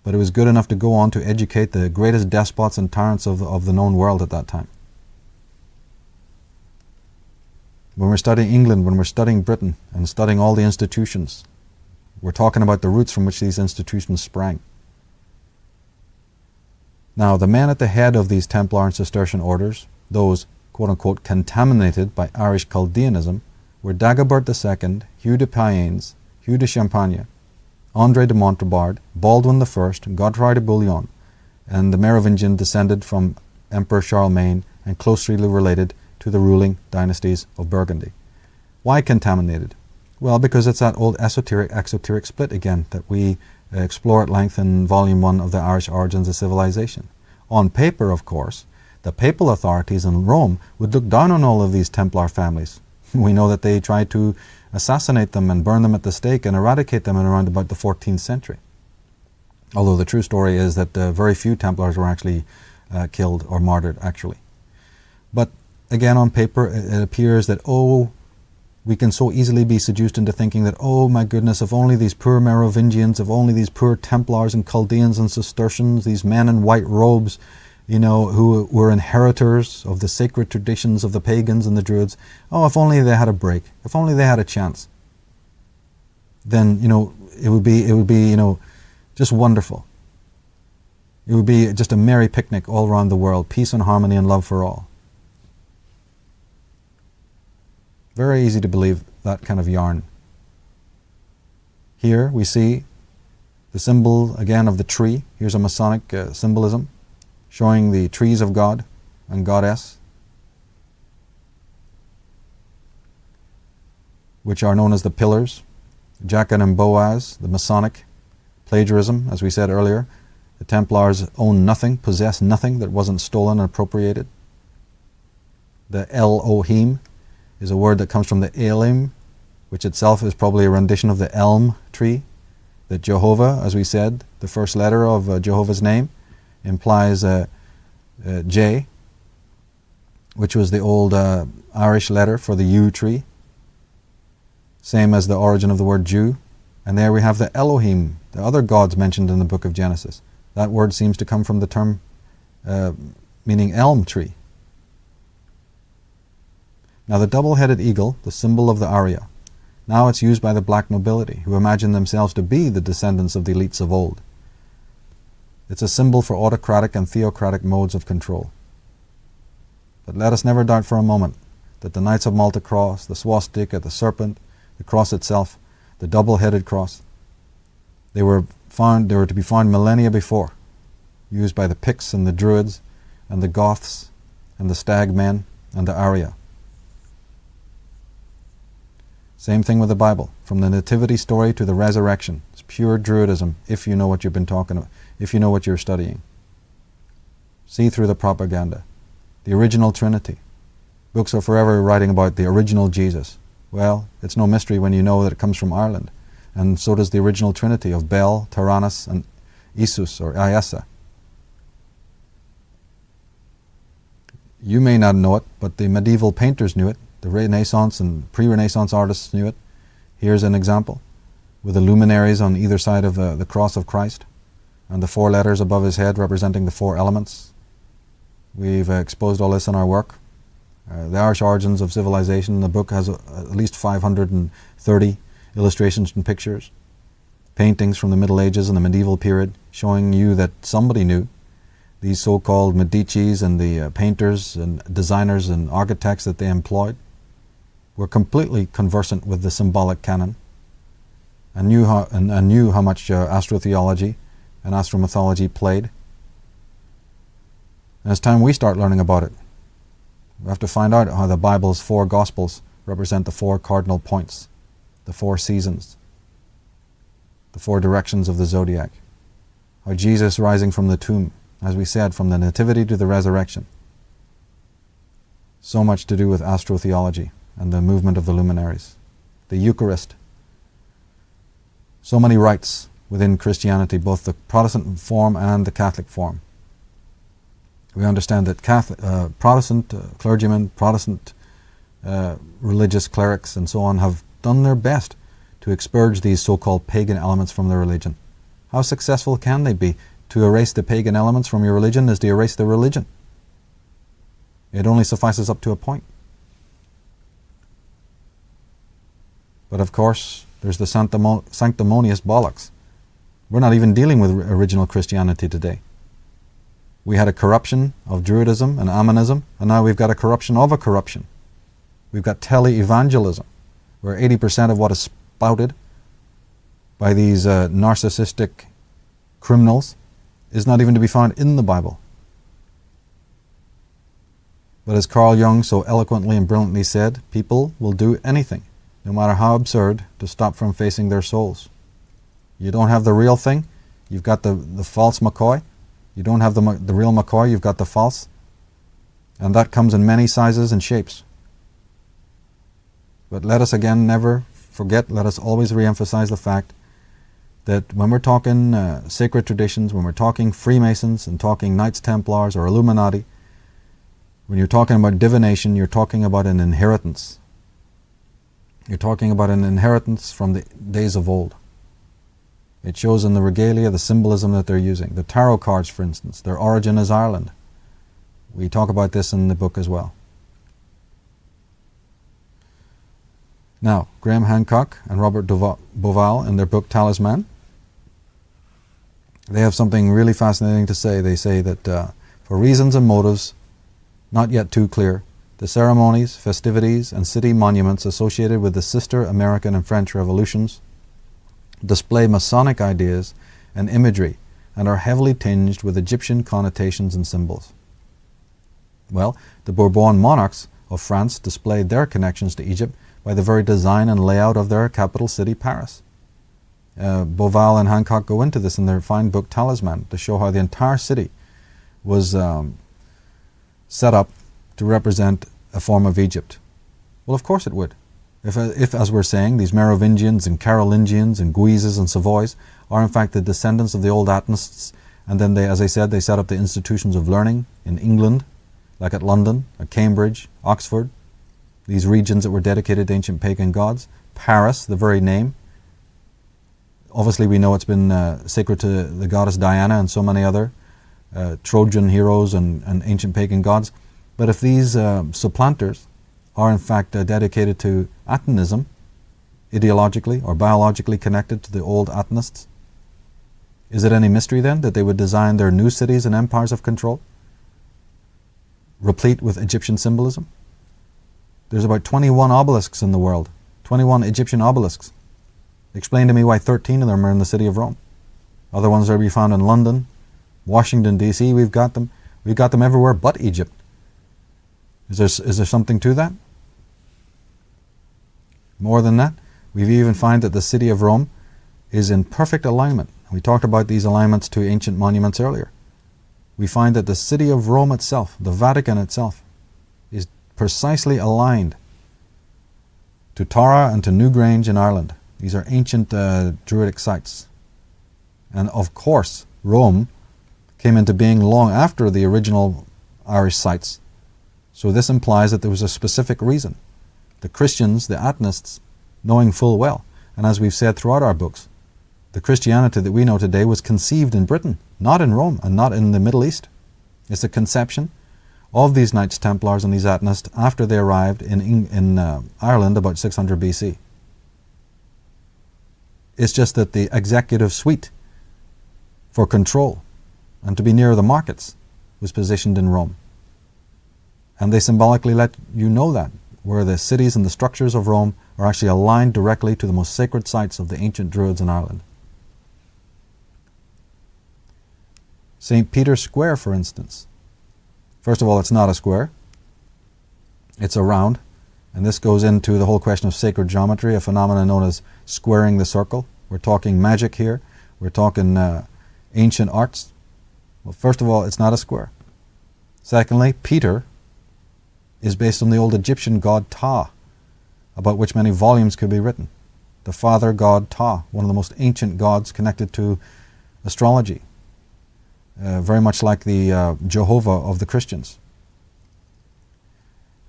but it was good enough to go on to educate the greatest despots and tyrants of the known world at that time. When we're studying England, when we're studying Britain, and studying all the institutions, we're talking about the roots from which these institutions sprang. Now, the men at the head of these Templar and Cistercian orders, those quote-unquote contaminated by Irish Chaldeanism, were Dagobert II, Hugh de Payens, Hugh de Champagne, André de Montbard, Baldwin I, Godefroy de Bouillon, and the Merovingian descended from Emperor Charlemagne and closely related to the ruling dynasties of Burgundy. Why contaminated? Well, because it's that old esoteric-exoteric split again that we explore at length in Volume 1 of the Irish Origins of Civilization. On paper, of course, the papal authorities in Rome would look down on all of these Templar families. We know that they tried to assassinate them and burn them at the stake and eradicate them in around about the 14th century. Although the true story is that very few Templars were actually killed or martyred, actually. But again, on paper, it appears that, oh, we can so easily be seduced into thinking that, oh my goodness, if only these poor Merovingians, if only these poor Templars and Chaldeans and Cistercians, these men in white robes, who were inheritors of the sacred traditions of the pagans and the Druids, oh, if only they had a break, if only they had a chance, then, it would be, just wonderful. It would be just a merry picnic all around the world, peace and harmony and love for all. Very easy to believe that kind of yarn. Here we see the symbol again of the tree. Here's a Masonic symbolism showing the trees of God and Goddess, which are known as the pillars. Jachin and Boaz, the Masonic plagiarism, as we said earlier. The Templars own nothing, possess nothing that wasn't stolen and appropriated. The Elohim is a word that comes from the Elim, which itself is probably a rendition of the elm tree. That Jehovah, as we said, the first letter of Jehovah's name, implies J, which was the old Irish letter for the yew tree, same as the origin of the word Jew. And there we have the Elohim, the other gods mentioned in the book of Genesis. That word seems to come from the term meaning elm tree. Now the double-headed eagle, the symbol of the Arya, now it's used by the black nobility, who imagine themselves to be the descendants of the elites of old. It's a symbol for autocratic and theocratic modes of control. But let us never doubt for a moment that the Knights of Malta cross, the swastika, the serpent, the cross itself, the double-headed cross, they were to be found millennia before, used by the Picts and the Druids and the Goths and the Stag men and the Arya. Same thing with the Bible. From the nativity story to the resurrection. It's pure Druidism, if you know what you've been talking about, if you know what you're studying. See through the propaganda. The original Trinity. Books are forever writing about the original Jesus. Well, it's no mystery when you know that it comes from Ireland. And so does the original Trinity of Bel, Tyrannus, and Isus, or Iesa. You may not know it, but the medieval painters knew it. The Renaissance and pre-Renaissance artists knew it. Here's an example, with the luminaries on either side of the cross of Christ, and the 4 letters above his head representing the 4 elements. We've exposed all this in our work. The Irish Origins of Civilization, the book has at least 530 illustrations and pictures, paintings from the Middle Ages and the medieval period, showing you that somebody knew. These so-called Medicis and the painters and designers and architects that they employed were completely conversant with the symbolic canon and knew how much astrotheology and astromythology played. And it's time we start learning about it. We have to find out how the Bible's 4 Gospels represent the 4 cardinal points, the 4 seasons, the 4 directions of the zodiac, how Jesus rising from the tomb, as we said, from the nativity to the resurrection. So much to do with astrotheology and the movement of the luminaries. The Eucharist. So many rites within Christianity, both the Protestant form and the Catholic form. We understand that Protestant clergymen, Protestant religious clerics and so on have done their best to expurge these so-called pagan elements from their religion. How successful can they be? To erase the pagan elements from your religion is to erase the religion. It only suffices up to a point. But of course, there's the sanctimonious bollocks. We're not even dealing with original Christianity today. We had a corruption of Druidism and Ammonism, and now we've got a corruption of a corruption. We've got tele-evangelism, where 80% of what is spouted by these narcissistic criminals is not even to be found in the Bible. But as Carl Jung so eloquently and brilliantly said, people will do anything, no matter how absurd, to stop from facing their souls. You don't have the real thing, you've got the false McCoy. You don't have the real McCoy, you've got the false. And that comes in many sizes and shapes. But let us again never forget, let us always re-emphasize the fact that when we're talking sacred traditions, when we're talking Freemasons and talking Knights Templars or Illuminati, When you're talking about divination, you're talking about an inheritance. You're talking about an inheritance from the days of old. It shows in the regalia the symbolism that they're using. The tarot cards, for instance, their origin is Ireland. We talk about this in the book as well. Now, Graham Hancock and Robert Boval, in their book Talisman, they have something really fascinating to say. They say that for reasons and motives not yet too clear, the ceremonies, festivities, and city monuments associated with the sister American and French revolutions display Masonic ideas and imagery and are heavily tinged with Egyptian connotations and symbols. Well, the Bourbon monarchs of France displayed their connections to Egypt by the very design and layout of their capital city, Paris. Boval and Hancock go into this in their fine book Talisman to show how the entire city was set up to represent a form of Egypt. Well, of course it would. If, as we're saying, these Merovingians and Carolingians and Guises and Savoys are in fact the descendants of the old Atnists, and then they, as I said, they set up the institutions of learning in England, like at London, at Cambridge, Oxford, these regions that were dedicated to ancient pagan gods. Paris, the very name. Obviously we know it's been sacred to the goddess Diana and so many other Trojan heroes and ancient pagan gods. But if these supplanters are in fact dedicated to Atonism, ideologically or biologically connected to the old Atonists, is it any mystery then that they would design their new cities and empires of control, replete with Egyptian symbolism? There's about 21 obelisks in the world, 21 Egyptian obelisks. Explain to me why 13 of them are in the city of Rome. Other ones are to be found in London, Washington, D.C. We've got them everywhere but Egypt. Is there something to that? More than that, we even find that the city of Rome is in perfect alignment. We talked about these alignments to ancient monuments earlier. We find that the city of Rome itself, the Vatican itself, is precisely aligned to Tara and to Newgrange in Ireland. These are ancient Druidic sites. And of course, Rome came into being long after the original Irish sites. So this implies that there was a specific reason. The Christians, the Atonists, knowing full well, and as we've said throughout our books, the Christianity that we know today was conceived in Britain, not in Rome and not in the Middle East. It's the conception of these Knights Templars and these Atonists after they arrived in Ireland about 600 BC. It's just that the executive suite for control and to be near the markets was positioned in Rome. And they symbolically let you know that, where the cities and the structures of Rome are actually aligned directly to the most sacred sites of the ancient Druids in Ireland. St. Peter's Square, for instance. First of all, it's not a square. It's a round. And this goes into the whole question of sacred geometry, a phenomenon known as squaring the circle. We're talking magic here. We're talking ancient arts. Well, first of all, it's not a square. Secondly, Peter is based on the old Egyptian god Ptah, about which many volumes could be written. The father god Ptah, one of the most ancient gods connected to astrology, very much like the Jehovah of the Christians.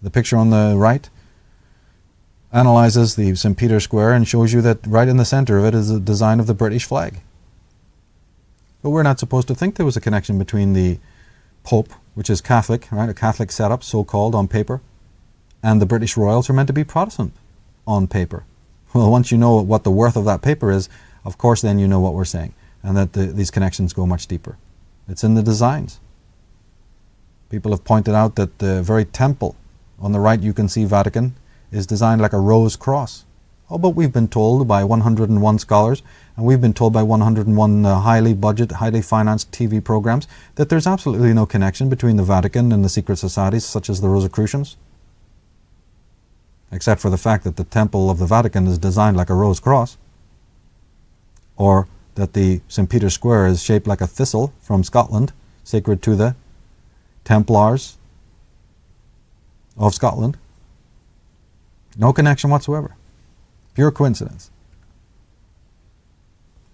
The picture on the right analyzes the St. Peter's Square and shows you that right in the center of it is the design of the British flag. But we're not supposed to think there was a connection between the Pope, which is Catholic, right, a Catholic setup, so-called, on paper, and the British royals are meant to be Protestant on paper. Well, once you know what the worth of that paper is, of course then you know what we're saying, and that these connections go much deeper. It's in the designs. People have pointed out that the very temple on the right, you can see Vatican, is designed like a rose cross. Oh, but we've been told by 101 scholars, and we've been told by 101 highly budget, highly financed TV programs, that there's absolutely no connection between the Vatican and the secret societies such as the Rosicrucians. Except for the fact that the temple of the Vatican is designed like a rose cross, or that the St. Peter's Square is shaped like a thistle from Scotland, sacred to the Templars of Scotland. No connection whatsoever. Pure coincidence.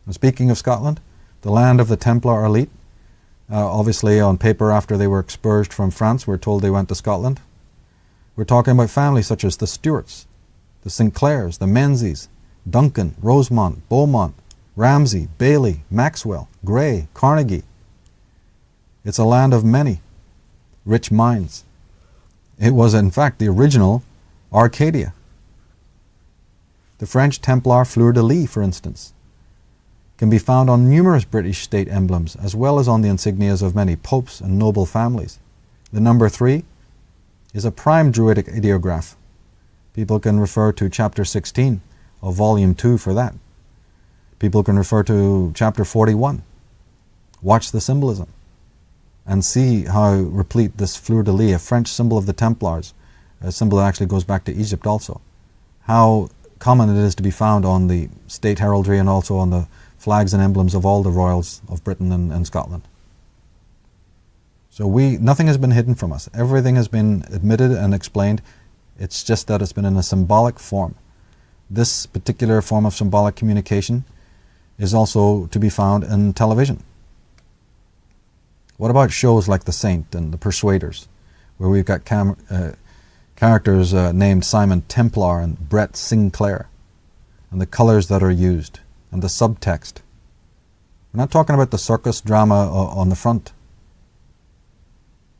And speaking of Scotland, the land of the Templar elite, Obviously, on paper, after they were expurged from France, we're told they went to Scotland. We're talking about families such as the Stuarts, the Sinclairs, the Menzies, Duncan, Rosemont, Beaumont, Ramsay, Bailey, Maxwell, Grey, Carnegie. It's a land of many rich minds. It was, in fact, the original Arcadia. The French Templar fleur-de-lis, for instance, can be found on numerous British state emblems, as well as on the insignias of many popes and noble families. The number 3 is a prime Druidic ideograph. People can refer to chapter 16 of volume 2 for that. People can refer to chapter 41. Watch the symbolism and see how replete this fleur-de-lis, a French symbol of the Templars, a symbol that actually goes back to Egypt also, how common it is to be found on the state heraldry and also on the flags and emblems of all the royals of Britain and Scotland. So nothing has been hidden from us. Everything has been admitted and explained. It's just that it's been in a symbolic form. This particular form of symbolic communication is also to be found in television. What about shows like The Saint and The Persuaders, where we've got characters named Simon Templar and Brett Sinclair, and the colors that are used, and the subtext? We're not talking about the circus drama on the front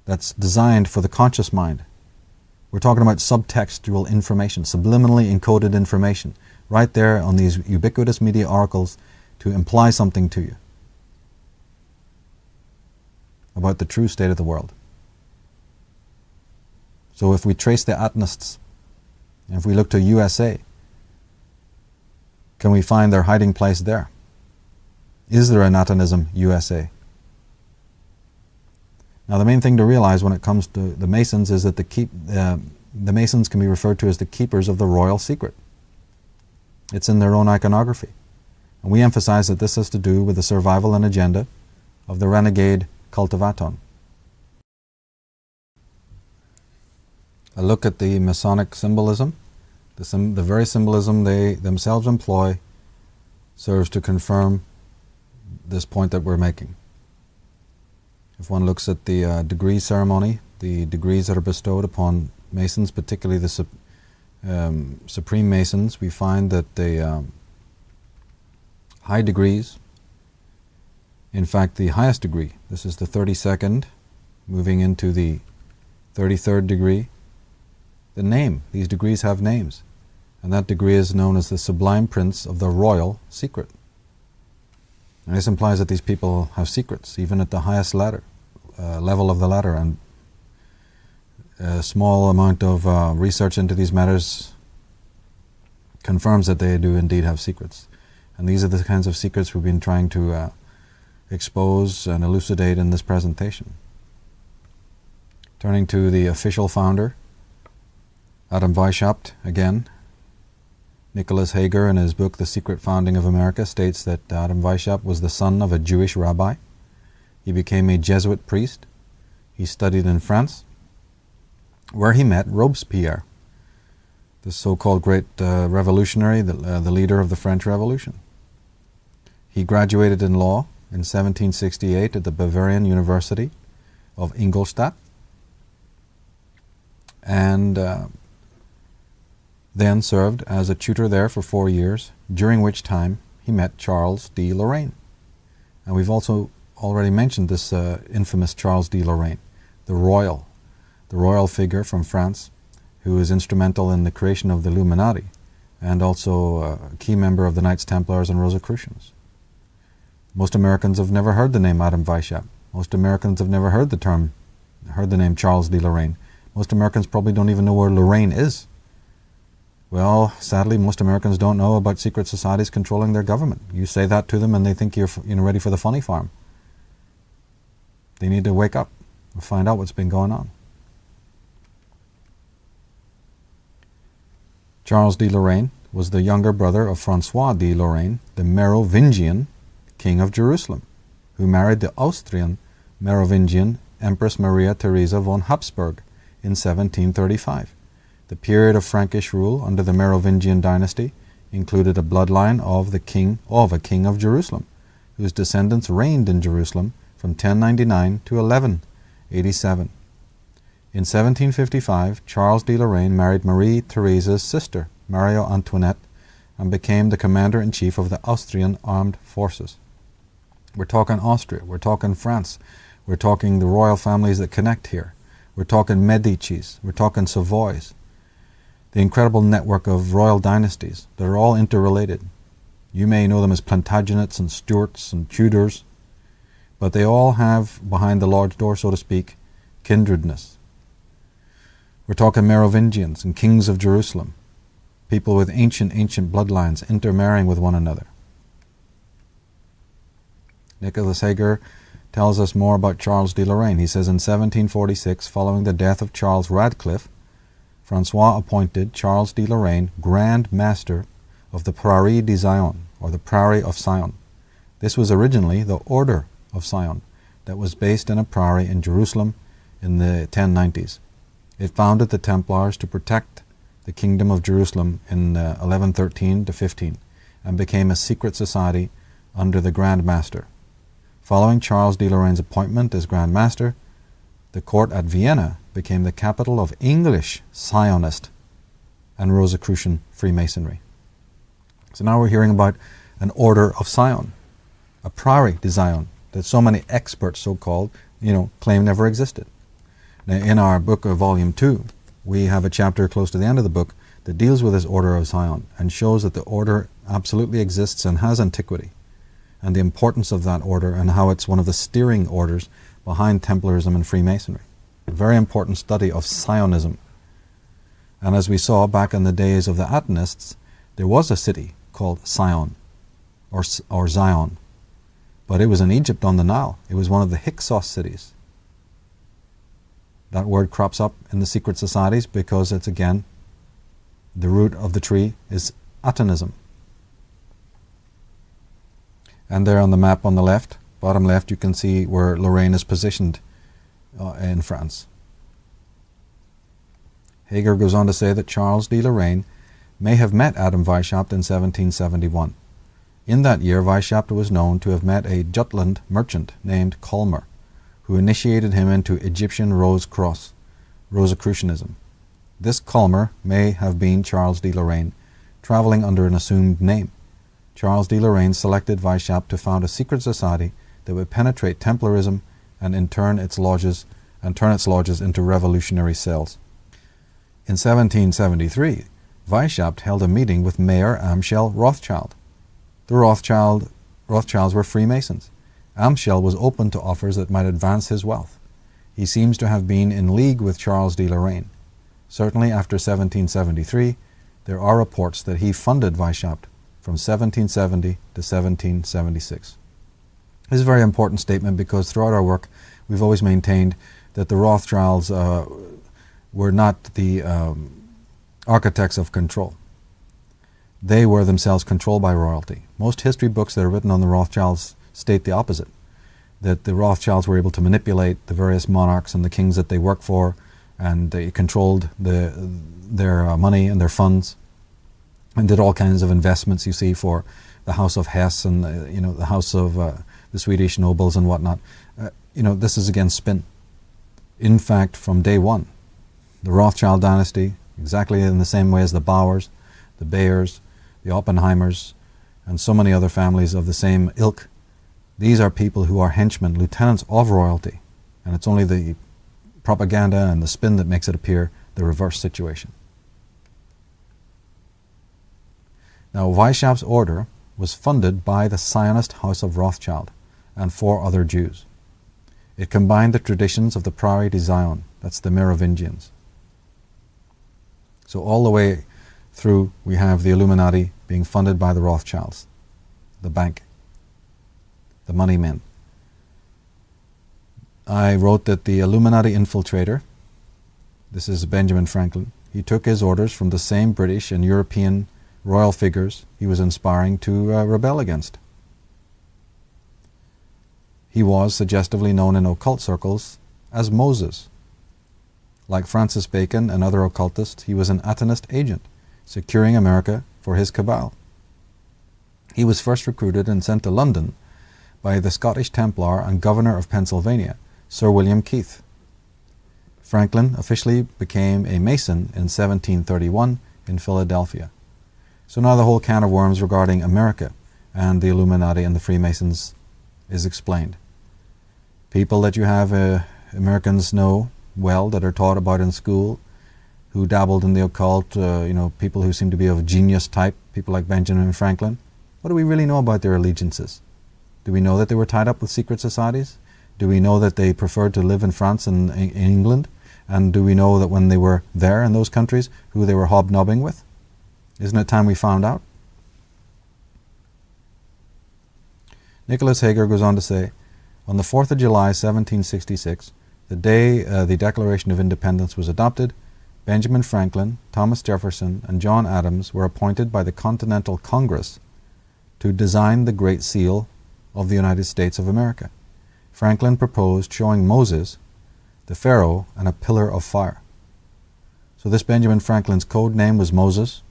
that's designed for the conscious mind. We're talking about subtextual information, subliminally encoded information, right there on these ubiquitous media oracles to imply something to you about the true state of the world. So if we trace the Atonists, and if we look to USA, can we find their hiding place there? Is there an Atonism USA? Now, the main thing to realize when it comes to the Masons is that the Masons can be referred to as the keepers of the royal secret. It's in their own iconography. And we emphasize that this has to do with the survival and agenda of the renegade cult of Aton. A look at the Masonic symbolism. The very symbolism they themselves employ serves to confirm this point that we're making. If one looks at the degree ceremony, the degrees that are bestowed upon Masons, particularly the Supreme Masons, we find that the high degrees, in fact the highest degree, this is the 32nd, moving into the 33rd degree. The name, these degrees have names, and that degree is known as the Sublime Prince of the Royal Secret. And this implies that these people have secrets, even at the highest level of the ladder, and a small amount of research into these matters confirms that they do indeed have secrets. And these are the kinds of secrets we've been trying to expose and elucidate in this presentation. Turning to the official founder, Adam Weishaupt, again, Nicholas Hager, in his book The Secret Founding of America, states that Adam Weishaupt was the son of a Jewish rabbi. He became a Jesuit priest. He studied in France, where he met Robespierre, the so-called great revolutionary, the leader of the French Revolution. He graduated in law in 1768 at the Bavarian University of Ingolstadt, and then served as a tutor there for 4 years, during which time he met Charles de Lorraine. And we've also already mentioned this infamous Charles de Lorraine, the royal figure from France, who was instrumental in the creation of the Illuminati, and also a key member of the Knights Templars and Rosicrucians. Most Americans have never heard the name Adam Weishaupt. Most Americans have never heard the name Charles de Lorraine. Most Americans probably don't even know where Lorraine is. Well, sadly, most Americans don't know about secret societies controlling their government. You say that to them and they think you're ready for the funny farm. They need to wake up and find out what's been going on. Charles de Lorraine was the younger brother of Francois de Lorraine, the Merovingian king of Jerusalem, who married the Austrian Merovingian Empress Maria Theresa von Habsburg in 1735. The period of Frankish rule under the Merovingian dynasty included a bloodline of a king of Jerusalem, whose descendants reigned in Jerusalem from 1099 to 1187. In 1755, Charles de Lorraine married Marie Therese's sister, Marie Antoinette, and became the commander-in-chief of the Austrian armed forces. We're talking Austria, we're talking France, we're talking the royal families that connect here, we're talking Medicis, we're talking Savoys, the incredible network of royal dynasties that are all interrelated. You may know them as Plantagenets and Stuarts and Tudors, but they all have, behind the large door, so to speak, kindredness. We're talking Merovingians and kings of Jerusalem, people with ancient bloodlines intermarrying with one another. Nicholas Hager tells us more about Charles de Lorraine. He says in 1746, following the death of Charles Radcliffe, Francois appointed Charles de Lorraine Grand Master of the Prairie de Zion, or the Prairie of Sion. This was originally the Order of Sion that was based in a priory in Jerusalem in the 1090s. It founded the Templars to protect the Kingdom of Jerusalem in 1113 to 15 and became a secret society under the Grand Master. Following Charles de Lorraine's appointment as Grand Master, the court at Vienna became the capital of English Zionist and Rosicrucian Freemasonry. So now we're hearing about an Order of Sion, a Prairie de Zion that so many experts, so-called, claim never existed. Now, in our book of Volume 2, we have a chapter close to the end of the book that deals with this Order of Sion and shows that the order absolutely exists and has antiquity, and the importance of that order and how it's one of the steering orders behind Templarism and Freemasonry. A very important study of Zionism. And as we saw back in the days of the Atenists, there was a city called Sion, or Zion, but it was in Egypt on the Nile. It was one of the Hyksos cities. That word crops up in the secret societies because it's, again, the root of the tree is Atonism. And there on the map on the left, bottom left, you can see where Lorraine is positioned in France. Hager goes on to say that Charles de Lorraine may have met Adam Weishaupt in 1771. In that year, Weishaupt was known to have met a Jutland merchant named Colmer, who initiated him into Egyptian Rose Cross, Rosicrucianism. This Colmer may have been Charles de Lorraine, traveling under an assumed name. Charles de Lorraine selected Weishaupt to found a secret society that would penetrate Templarism and in turn turn its lodges into revolutionary cells. In 1773, Weishaupt held a meeting with Mayor Amschel Rothschild. The Rothschilds were Freemasons. Amschel was open to offers that might advance his wealth. He seems to have been in league with Charles de Lorraine. Certainly after 1773, there are reports that he funded Weishaupt from 1770 to 1776. This is a very important statement because throughout our work we've always maintained that the Rothschilds were not the architects of control. They were themselves controlled by royalty. Most history books that are written on the Rothschilds state the opposite, that the Rothschilds were able to manipulate the various monarchs and the kings that they worked for, and they controlled their money and their funds, and did all kinds of investments, you see, for the House of Hesse and the House of the Swedish nobles and whatnot. This is again spin. In fact, from day one, the Rothschild dynasty, exactly in the same way as the Bauers, the Bayers, the Oppenheimers, and so many other families of the same ilk, these are people who are henchmen, lieutenants of royalty, and it's only the propaganda and the spin that makes it appear the reverse situation. Now, Weishaupt's order was funded by the Zionist House of Rothschild and 4 other Jews. It combined the traditions of the Prairie de Zion, that's the Merovingians. So all the way through, we have the Illuminati being funded by the Rothschilds, the bank, the money men. I wrote that the Illuminati infiltrator, this is Benjamin Franklin, he took his orders from the same British and European royal figures he was inspiring to rebel against. He was suggestively known in occult circles as Moses. Like Francis Bacon and other occultists, he was an Atenist agent, securing America for his cabal. He was first recruited and sent to London by the Scottish Templar and Governor of Pennsylvania, Sir William Keith. Franklin officially became a Mason in 1731 in Philadelphia. So now the whole can of worms regarding America and the Illuminati and the Freemasons is explained. People that you have Americans know well, that are taught about in school, who dabbled in the occult, people who seem to be of genius type, people like Benjamin Franklin. What do we really know about their allegiances? Do we know that they were tied up with secret societies? Do we know that they preferred to live in France and in England? And do we know that when they were there in those countries, who they were hobnobbing with? Isn't it time we found out? Nicholas Hager goes on to say, on the 4th of July, 1766, the day the Declaration of Independence was adopted, Benjamin Franklin, Thomas Jefferson, and John Adams were appointed by the Continental Congress to design the Great Seal of the United States of America. Franklin proposed showing Moses, the Pharaoh, and a pillar of fire. So this Benjamin Franklin's code name was Moses,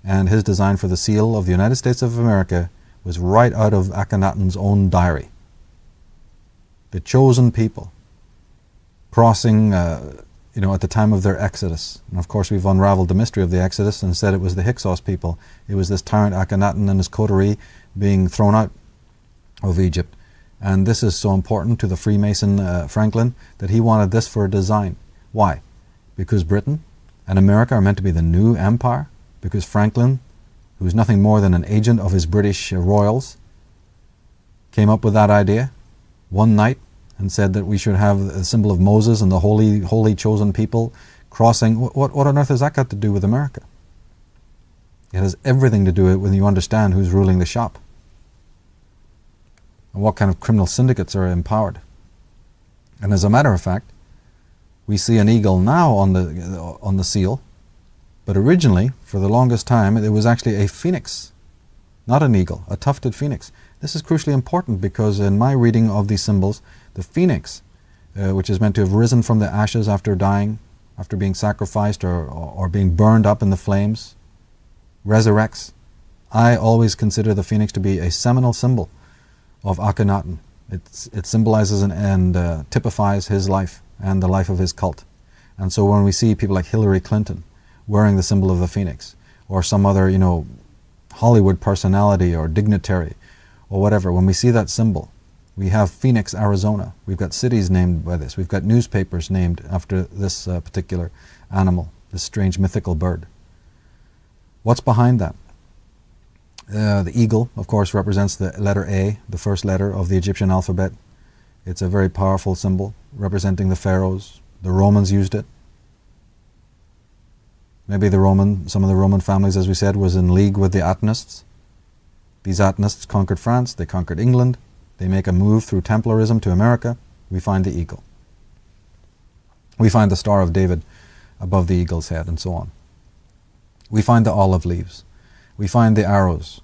and his design for the seal of the United States of America was right out of Akhenaten's own diary. The chosen people crossing, at the time of their exodus. And of course we've unraveled the mystery of the exodus and said it was the Hyksos people. It was this tyrant Akhenaten and his coterie being thrown out of Egypt. And this is so important to the Freemason Franklin that he wanted this for a design. Why? Because Britain and America are meant to be the new empire. Because Franklin, who is nothing more than an agent of his British royals, came up with that idea one night and said that we should have a symbol of Moses and the holy chosen people crossing. What on earth has that got to do with America? It has everything to do with it when you understand who's ruling the shop and what kind of criminal syndicates are empowered. And as a matter of fact, we see an eagle now on the seal, but originally, for the longest time, it was actually a phoenix, not an eagle, a tufted phoenix. This is crucially important because in my reading of these symbols, the phoenix, which is meant to have risen from the ashes after dying, after being sacrificed or being burned up in the flames, resurrects. I always consider the phoenix to be a seminal symbol of Akhenaten. It symbolizes and typifies his life and the life of his cult. And so when we see people like Hillary Clinton wearing the symbol of the phoenix, or some other, Hollywood personality or dignitary or whatever, when we see that symbol, we have Phoenix, Arizona. We've got cities named by this. We've got newspapers named after this particular animal, this strange mythical bird. What's behind that? The eagle, of course, represents the letter A, the first letter of the Egyptian alphabet. It's a very powerful symbol representing the pharaohs. The Romans used it. Maybe some of the Roman families, as we said, was in league with the Atenists. These Atenists conquered France, they conquered England, they make a move through Templarism to America. We find the eagle. We find the Star of David above the eagle's head, and so on. We find the olive leaves. We find the arrows.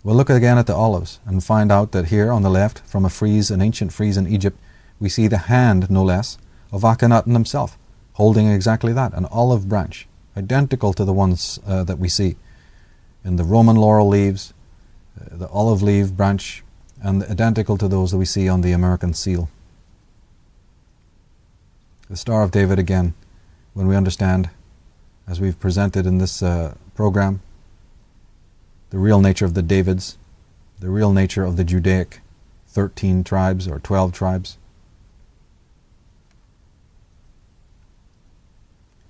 We'll look again at the olives and find out that here on the left, from an ancient frieze in Egypt, we see the hand, no less, of Akhenaten himself, holding exactly that, an olive branch, identical to the ones that we see in the Roman laurel leaves, the olive leaf branch, and identical to those that we see on the American seal. The Star of David, again, when we understand, as we've presented in this program, the real nature of the Davids, the real nature of the Judaic 13 tribes or 12 tribes.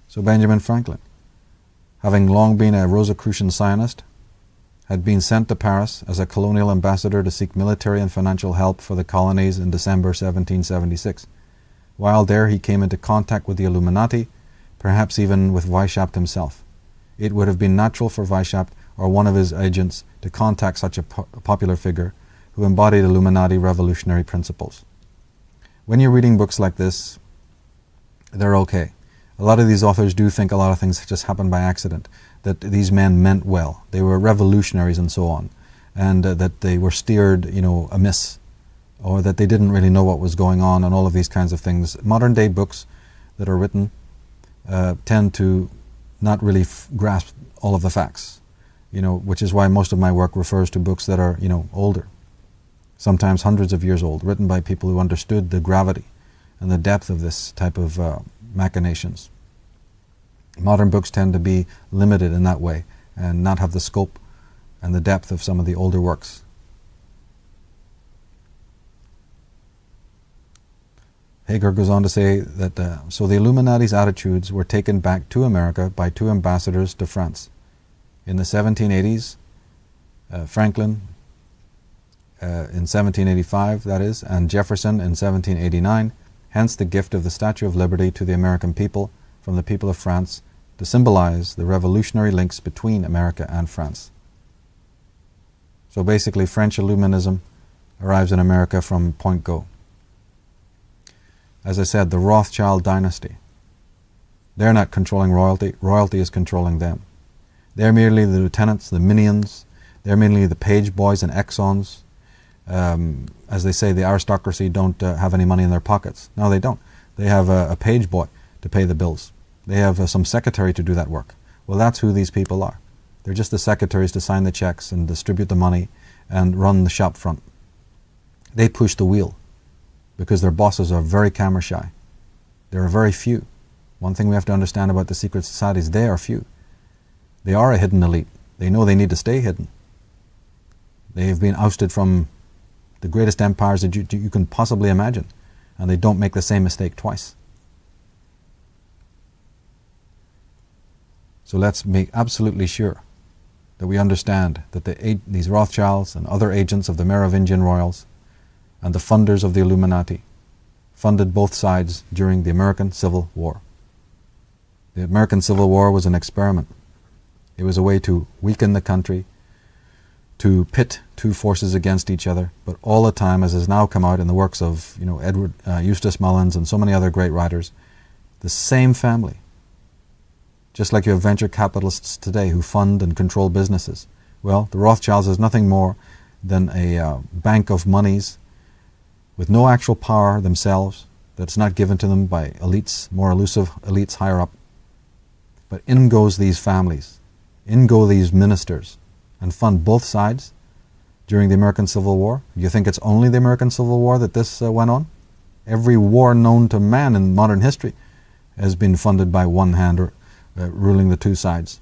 So Benjamin Franklin, having long been a Rosicrucian Zionist, had been sent to Paris as a colonial ambassador to seek military and financial help for the colonies in December 1776. While there, he came into contact with the Illuminati, perhaps even with Weishaupt himself. It would have been natural for Weishaupt or one of his agents to contact such a popular figure who embodied Illuminati revolutionary principles. When you're reading books like this, they're okay. A lot of these authors do think a lot of things just happen by accident, that these men meant well. They were revolutionaries and so on, and that they were steered, amiss, or that they didn't really know what was going on and all of these kinds of things. Modern day books that are written tend to not really grasp all of the facts, which is why most of my work refers to books that are, older. sometimes hundreds of years old, written by people who understood the gravity and the depth of this type of machinations. Modern books tend to be limited in that way and not have the scope and the depth of some of the older works. Hager goes on to say that so the Illuminati's attitudes were taken back to America by two ambassadors to France. In the 1780s, Franklin in 1785, that is, and Jefferson in 1789, hence the gift of the Statue of Liberty to the American people from the people of France to symbolize the revolutionary links between America and France. So basically, French Illuminism arrives in America from point go. As I said, the Rothschild dynasty. They're not controlling royalty. Royalty is controlling them. They're merely the lieutenants, the minions. They're merely the page boys and exons. As they say, the aristocracy don't have any money in their pockets. No, they don't. They have a page boy to pay the bills. They have some secretary to do that work. Well, that's who these people are. They're just the secretaries to sign the checks and distribute the money and run the shop front. They push the wheel because their bosses are very camera shy. There are very few. One thing we have to understand about the secret societies, they are few. They are a hidden elite. They know they need to stay hidden. They have been ousted from the greatest empires that you can possibly imagine, and they don't make the same mistake twice. So let's make absolutely sure that we understand that these Rothschilds and other agents of the Merovingian royals and the funders of the Illuminati funded both sides during the American Civil War. The American Civil War was an experiment. It was a way to weaken the country, to pit two forces against each other, but all the time, as has now come out in the works of Edward Eustace Mullins and so many other great writers, the same family. Just like you have venture capitalists today who fund and control businesses. Well, the Rothschilds is nothing more than a bank of monies with no actual power themselves, that's not given to them by elites, more elusive elites higher up. But in goes these families, in go these ministers, and fund both sides during the American Civil War. You think it's only the American Civil War that this went on? Every war known to man in modern history has been funded by one hand or ruling the two sides.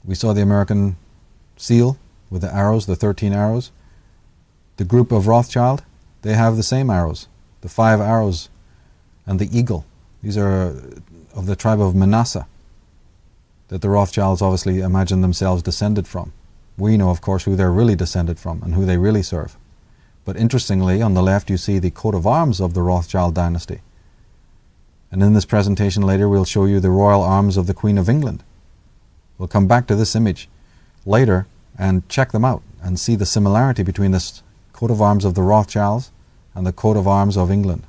We saw the American seal with the arrows, the 13 arrows. The group of Rothschild, they have the same arrows, the 5 arrows and the eagle. These are of the tribe of Manasseh that the Rothschilds obviously imagine themselves descended from. We know, of course, who they're really descended from and who they really serve. But interestingly, on the left you see the coat of arms of the Rothschild dynasty. And in this presentation later we'll show you the royal arms of the Queen of England. We'll come back to this image later and check them out and see the similarity between this coat of arms of the Rothschilds and the coat of arms of England.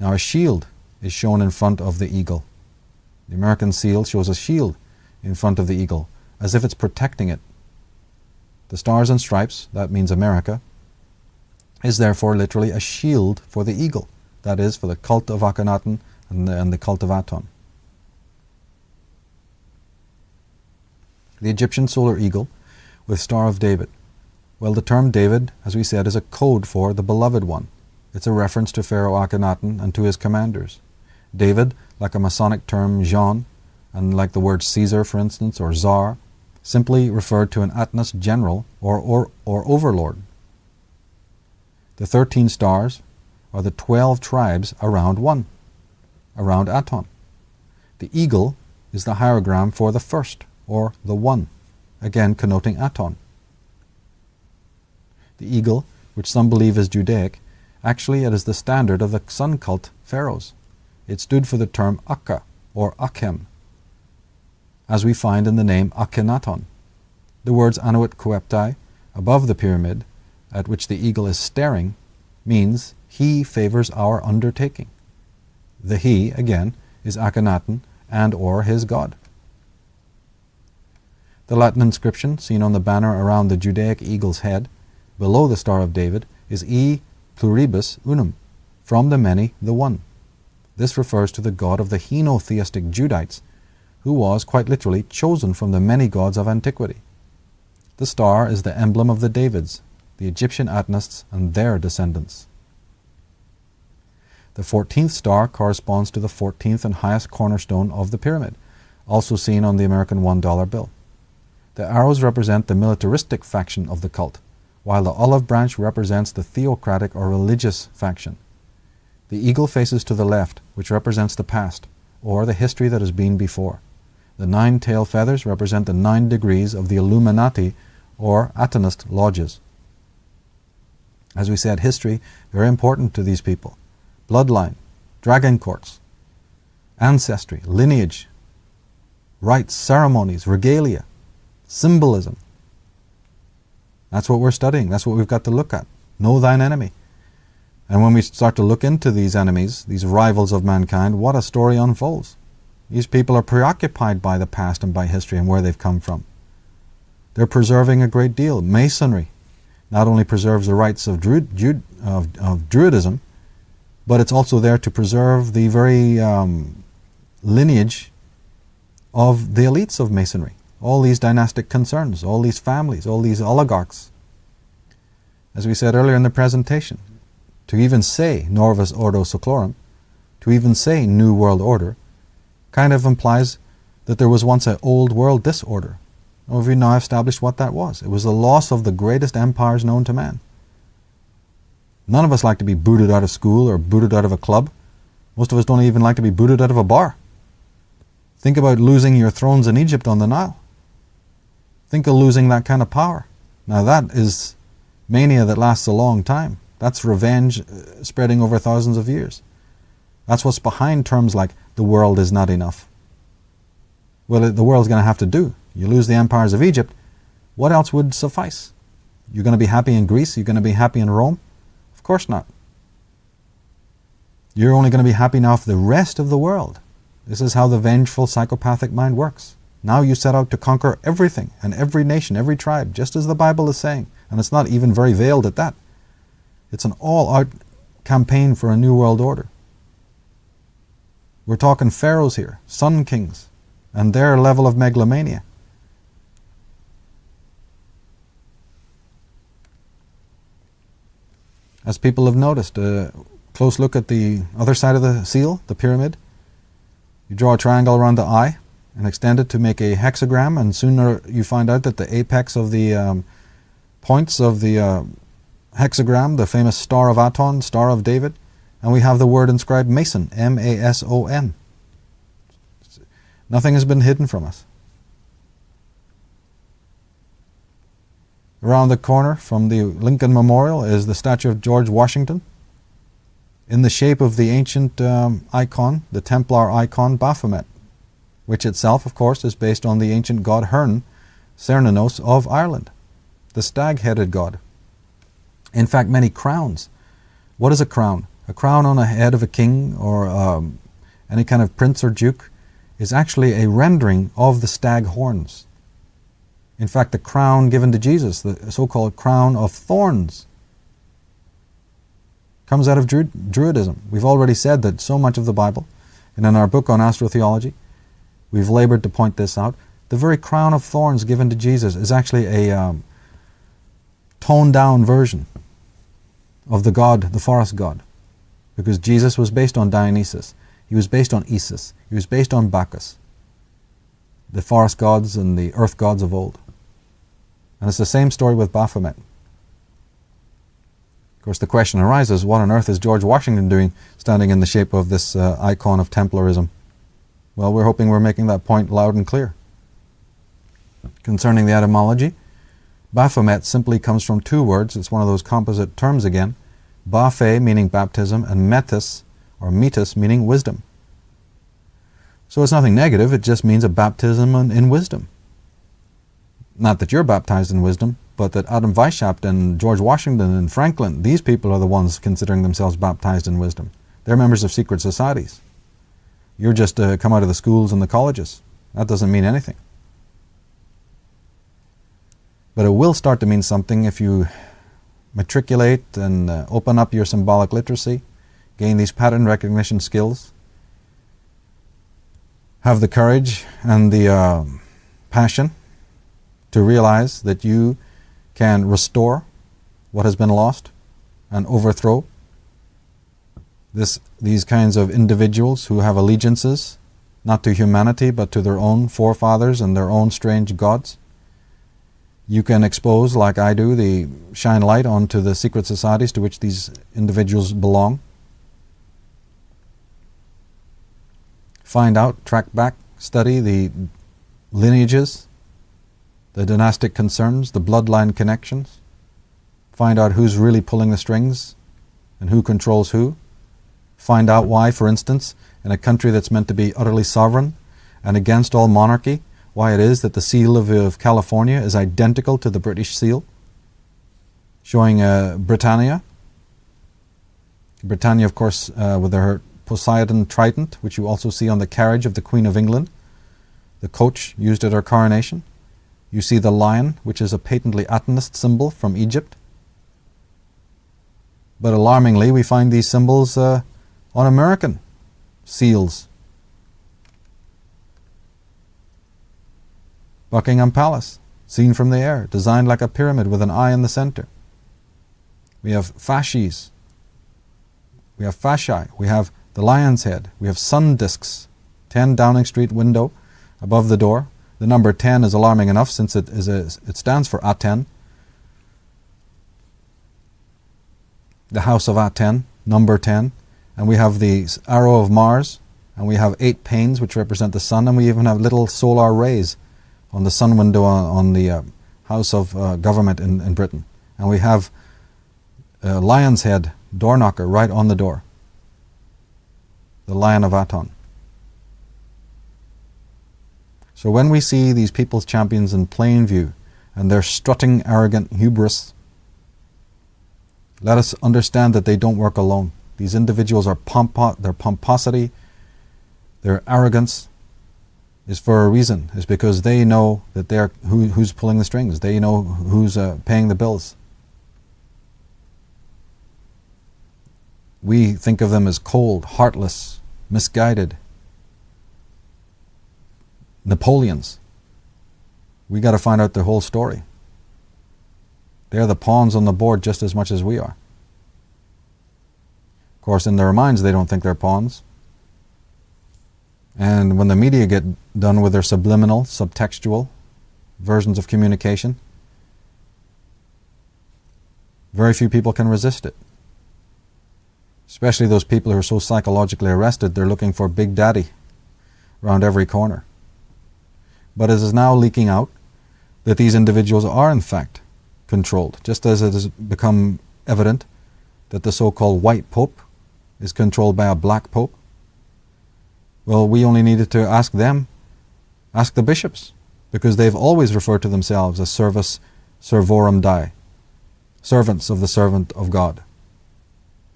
Now a shield is shown in front of the eagle. The American seal shows a shield in front of the eagle, as if it's protecting it. The stars and stripes, that means America, is therefore literally a shield for the eagle. That is, for the cult of Akhenaten and the cult of Aton. The Egyptian solar eagle with Star of David. Well, the term David, as we said, is a code for the beloved one. It's a reference to Pharaoh Akhenaten and to his commanders. David, like a Masonic term Jean, and like the word Caesar, for instance, or Tsar, simply referred to an Atnas general or overlord. The 13 stars are the 12 tribes around Aton. The eagle is the hierogram for the first, or the one, again connoting Aton. The eagle, which some believe is Judaic, actually it is the standard of the sun cult pharaohs. It stood for the term Akka, or Akhem, as we find in the name Akhenaton. The words Anuit Kueptai, above the pyramid, at which the eagle is staring, means he favors our undertaking. The he, again, is Akhenaten and or his god. The Latin inscription seen on the banner around the Judaic eagle's head, below the Star of David, is E pluribus unum, from the many the one. This refers to the god of the henotheistic Judites, who was, quite literally, chosen from the many gods of antiquity. The star is the emblem of the Davids, the Egyptian Atnists, and their descendants. The 14th star corresponds to the 14th and highest cornerstone of the pyramid, also seen on the American $1 bill. The arrows represent the militaristic faction of the cult, while the olive branch represents the theocratic or religious faction. The eagle faces to the left, which represents the past, or the history that has been before. The 9 tail feathers represent the 9 degrees of the Illuminati or Atonist lodges. As we said, history, very important to these people. Bloodline, dragon courts, ancestry, lineage, rites, ceremonies, regalia, symbolism. That's what we're studying. That's what we've got to look at. Know thine enemy. And when we start to look into these enemies, these rivals of mankind, what a story unfolds. These people are preoccupied by the past and by history and where they've come from. They're preserving a great deal. Masonry not only preserves the rites of Druidism, but it's also there to preserve the very lineage of the elites of Masonry. All these dynastic concerns, all these families, all these oligarchs. As we said earlier in the presentation, to even say Novus Ordo Seclorum, to even say New World Order, kind of implies that there was once an old world disorder. Well, we've now established what that was. It was the loss of the greatest empires known to man. None of us like to be booted out of school or booted out of a club. Most of us don't even like to be booted out of a bar. Think about losing your thrones in Egypt on the Nile. Think of losing that kind of power. Now that is mania that lasts a long time. That's revenge spreading over thousands of years. That's what's behind terms like the world is not enough. Well, the world's going to have to do. You lose the empires of Egypt, what else would suffice? You're going to be happy in Greece? You're going to be happy in Rome? Of course not. You're only going to be happy now for the rest of the world. This is how the vengeful psychopathic mind works. Now you set out to conquer everything and every nation, every tribe, just as the Bible is saying. And it's not even very veiled at that. It's an all-out campaign for a new world order. We're talking pharaohs here, sun kings, and their level of megalomania. As people have noticed, a close look at the other side of the seal, the pyramid. You draw a triangle around the eye and extend it to make a hexagram, and sooner you find out that the apex of the points of the hexagram, the famous Star of Aton, Star of David, and we have the word inscribed Mason, M-A-S-O-N. Nothing has been hidden from us. Around the corner from the Lincoln Memorial is the statue of George Washington in the shape of the ancient icon, the Templar icon Baphomet, which itself, of course, is based on the ancient god Herne, Cernunnos of Ireland, the stag-headed god. In fact, many crowns. What is a crown? A crown on the head of a king or any kind of prince or duke is actually a rendering of the stag horns. In fact, the crown given to Jesus, the so-called crown of thorns, comes out of Druidism. We've already said that so much of the Bible, and in our book on astrotheology, we've labored to point this out. The very crown of thorns given to Jesus is actually a toned-down version of the god, the forest god, because Jesus was based on Dionysus. He was based on Isis. He was based on Bacchus, the forest gods and the earth gods of old. And it's the same story with Baphomet. Of course, the question arises, what on earth is George Washington doing standing in the shape of this icon of Templarism? Well, we're hoping we're making that point loud and clear. Concerning the etymology, Baphomet simply comes from 2 words. It's one of those composite terms again. Baphe, meaning baptism, and metis, or metis, meaning wisdom. So it's nothing negative, it just means a baptism in wisdom. Not that you're baptized in wisdom, but that Adam Weishaupt and George Washington and Franklin, these people are the ones considering themselves baptized in wisdom. They're members of secret societies. You're just come out of the schools and the colleges. That doesn't mean anything. But it will start to mean something if you matriculate and open up your symbolic literacy, gain these pattern recognition skills, have the courage and the passion to realize that you can restore what has been lost and overthrow these kinds of individuals who have allegiances not to humanity but to their own forefathers and their own strange gods. You can expose, like I do, shine light onto the secret societies to which these individuals belong. Find out, track back, study the lineages, the dynastic concerns, the bloodline connections. Find out who's really pulling the strings and who controls who. Find out why, for instance, in a country that's meant to be utterly sovereign and against all monarchy, why it is that the seal of California is identical to the British seal, showing Britannia. Britannia, of course, with her Poseidon trident, which you also see on the carriage of the Queen of England, the coach used at her coronation. You see the lion, which is a patently Atenist symbol from Egypt. But alarmingly, we find these symbols on American seals. Buckingham Palace, seen from the air, designed like a pyramid with an eye in the center. We have fasces. We have fasci. We have the lion's head. We have sun discs. 10 Downing Street window above the door. The number 10 is alarming enough since it stands for Aten. The house of Aten, number 10. And we have the arrow of Mars. And we have 8 panes which represent the sun. And we even have little solar rays on the sun window on the House of Government in Britain. And we have a lion's head door knocker right on the door. The Lion of Aton. So when we see these people's champions in plain view and their strutting, arrogant hubris, let us understand that they don't work alone. These individuals are their pomposity, their arrogance is for a reason. It's because they know that they're who's pulling the strings. They know who's paying the bills. We think of them as cold, heartless, misguided Napoleons. We got to find out the whole story. They're the pawns on the board just as much as we are. Of course, in their minds, they don't think they're pawns. And when the media get done with their subliminal, subtextual versions of communication, very few people can resist it. Especially those people who are so psychologically arrested, they're looking for Big Daddy around every corner. But it is now leaking out that these individuals are in fact controlled, just as it has become evident that the so-called white pope is controlled by a black pope. Well, we only needed to ask them, ask the bishops, because they've always referred to themselves as servus servorum Dei, servants of the servant of God.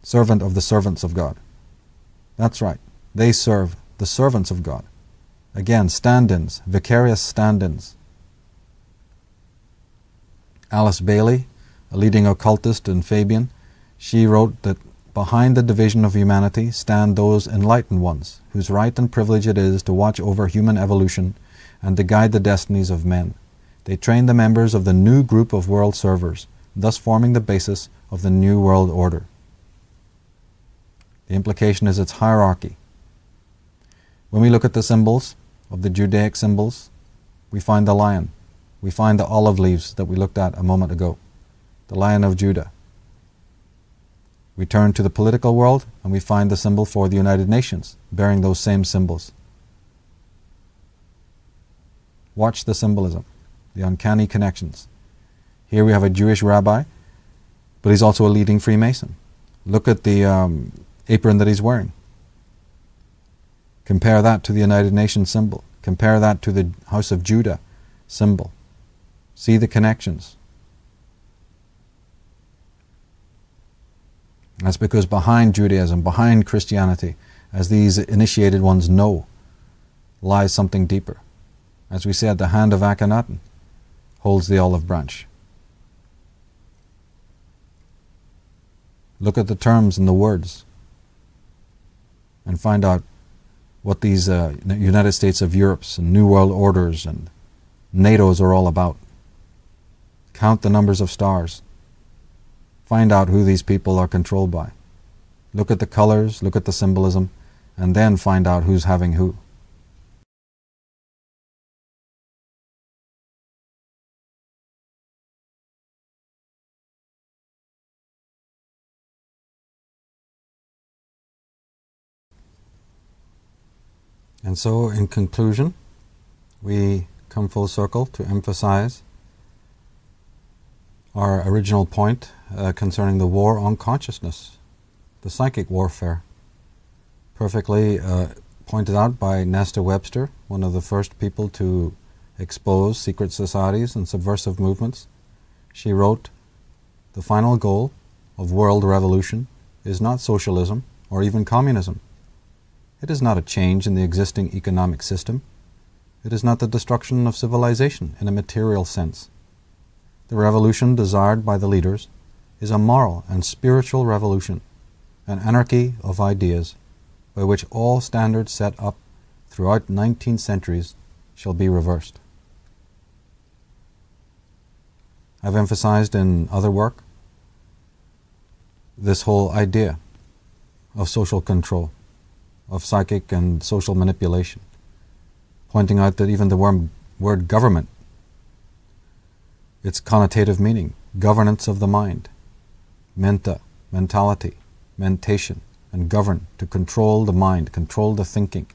Servant of the servants of God. That's right. They serve the servants of God. Again, stand-ins, vicarious stand-ins. Alice Bailey, a leading occultist in Fabian, she wrote that behind the division of humanity stand those enlightened ones, whose right and privilege it is to watch over human evolution and to guide the destinies of men. They train the members of the new group of world servers, thus forming the basis of the new world order. The implication is its hierarchy. When we look at the symbols of the Judaic symbols, we find the lion. We find the olive leaves that we looked at a moment ago, the Lion of Judah. We turn to the political world and we find the symbol for the United Nations, bearing those same symbols. Watch the symbolism, the uncanny connections. Here we have a Jewish rabbi, but he's also a leading Freemason. Look at the apron that he's wearing. Compare that to the United Nations symbol. Compare that to the House of Judah symbol. See the connections. That's because behind Judaism, behind Christianity, as these initiated ones know, lies something deeper. As we said, the hand of Akhenaten holds the olive branch. Look at the terms and the words and find out what these United States of Europe's and New World Orders and NATO's are all about. Count the numbers of stars. Find out who these people are controlled by. Look at the colors, look at the symbolism, and then find out who's having who. And so, in conclusion, we come full circle to emphasize our original point concerning the war on consciousness, the psychic warfare, perfectly pointed out by Nesta Webster, one of the first people to expose secret societies and subversive movements. She wrote, "The final goal of world revolution is not socialism or even communism. It is not a change in the existing economic system. It is not the destruction of civilization in a material sense. The revolution desired by the leaders is a moral and spiritual revolution, an anarchy of ideas by which all standards set up throughout 19 centuries shall be reversed." I've emphasized in other work this whole idea of social control, of psychic and social manipulation, pointing out that even the word government, its connotative meaning, governance of the mind, menta, mentality, mentation, and govern, to control the mind, control the thinking.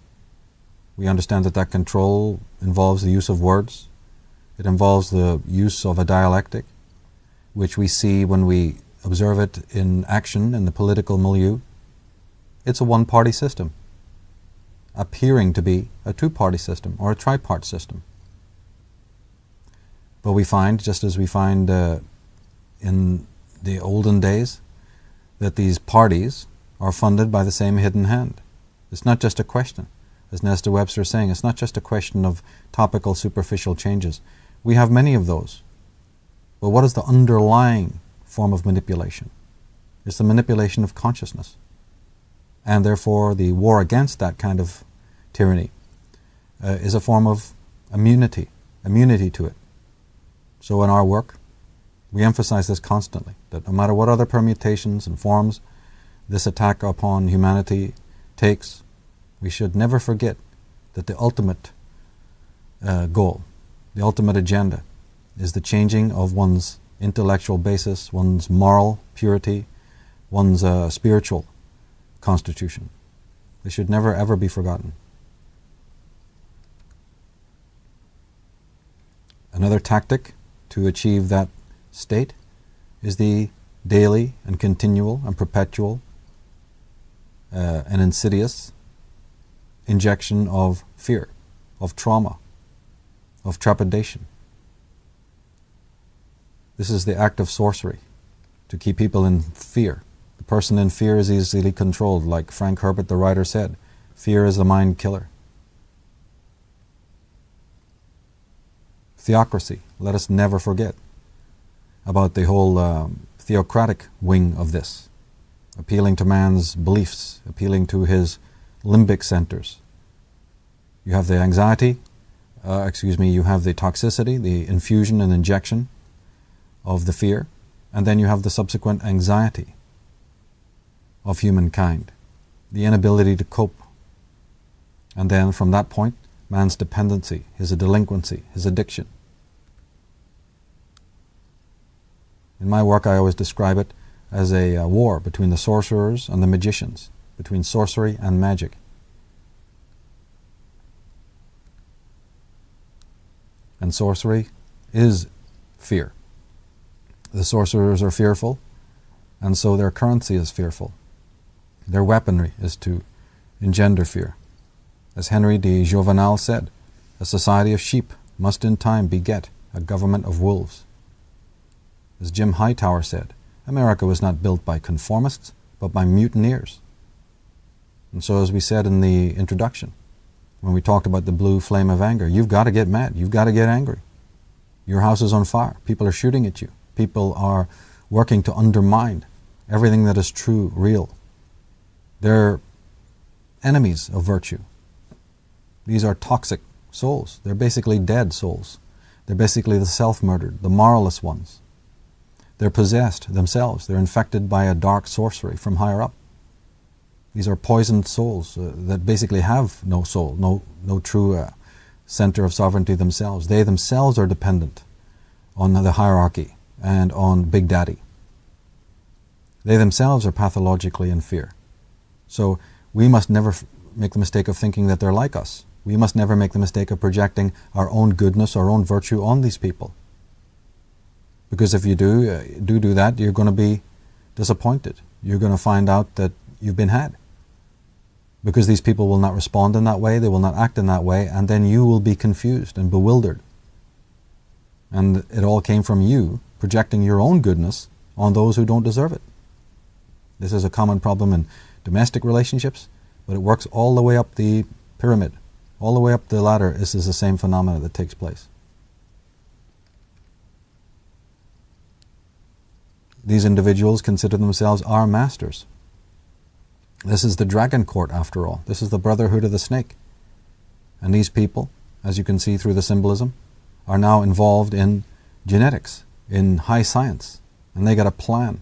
We understand that that control involves the use of words. It involves the use of a dialectic, which we see when we observe it in action in the political milieu. It's a one-party system, appearing to be a two-party system or a tripart system. But we find, just as we find in the olden days, that these parties are funded by the same hidden hand. It's not just a question, as Nesta Webster is saying, it's not just a question of topical, superficial changes. We have many of those. But what is the underlying form of manipulation? It's the manipulation of consciousness. And therefore, the war against that kind of tyranny is a form of immunity to it. So in our work, we emphasize this constantly, that no matter what other permutations and forms this attack upon humanity takes, we should never forget that the ultimate goal, the ultimate agenda, is the changing of one's intellectual basis, one's moral purity, one's spiritual constitution. They should never ever be forgotten. Another tactic to achieve that state is the daily and continual and perpetual and insidious injection of fear, of trauma, of trepidation. This is the act of sorcery, to keep people in fear. The person in fear is easily controlled, like Frank Herbert, the writer, said. Fear is the mind killer. Theocracy. Let us never forget about the whole theocratic wing of this, appealing to man's beliefs, appealing to his limbic centers. You have the anxiety, you have the toxicity, the infusion and injection of the fear, and then you have the subsequent anxiety of humankind, the inability to cope. And then from that point, man's dependency, his delinquency, his addiction. In my work, I always describe it as a war between the sorcerers and the magicians, between sorcery and magic. And sorcery is fear. The sorcerers are fearful, and so their currency is fearful. Their weaponry is to engender fear. As Henry de Jovenel said, a society of sheep must in time beget a government of wolves. As Jim Hightower said, America was not built by conformists, but by mutineers. And so, as we said in the introduction, when we talked about the blue flame of anger, you've got to get mad, you've got to get angry. Your house is on fire, people are shooting at you, people are working to undermine everything that is true, real. They're enemies of virtue. These are toxic souls. They're basically dead souls. They're basically the self-murdered, the moralless ones. They're possessed themselves. They're infected by a dark sorcery from higher up. These are poisoned souls that basically have no soul, no true center of sovereignty themselves. They themselves are dependent on the hierarchy and on Big Daddy. They themselves are pathologically in fear. So we must never make the mistake of thinking that they're like us. We must never make the mistake of projecting our own goodness, our own virtue on these people. Because if you do that, you're going to be disappointed. You're going to find out that you've been had. Because these people will not respond in that way, they will not act in that way, and then you will be confused and bewildered. And it all came from you projecting your own goodness on those who don't deserve it. This is a common problem in domestic relationships, but it works all the way up the pyramid. All the way up the ladder, this is the same phenomena that takes place. These individuals consider themselves our masters. This is the dragon court, after all. This is the brotherhood of the snake. And these people, as you can see through the symbolism, are now involved in genetics, in high science, and they got a plan.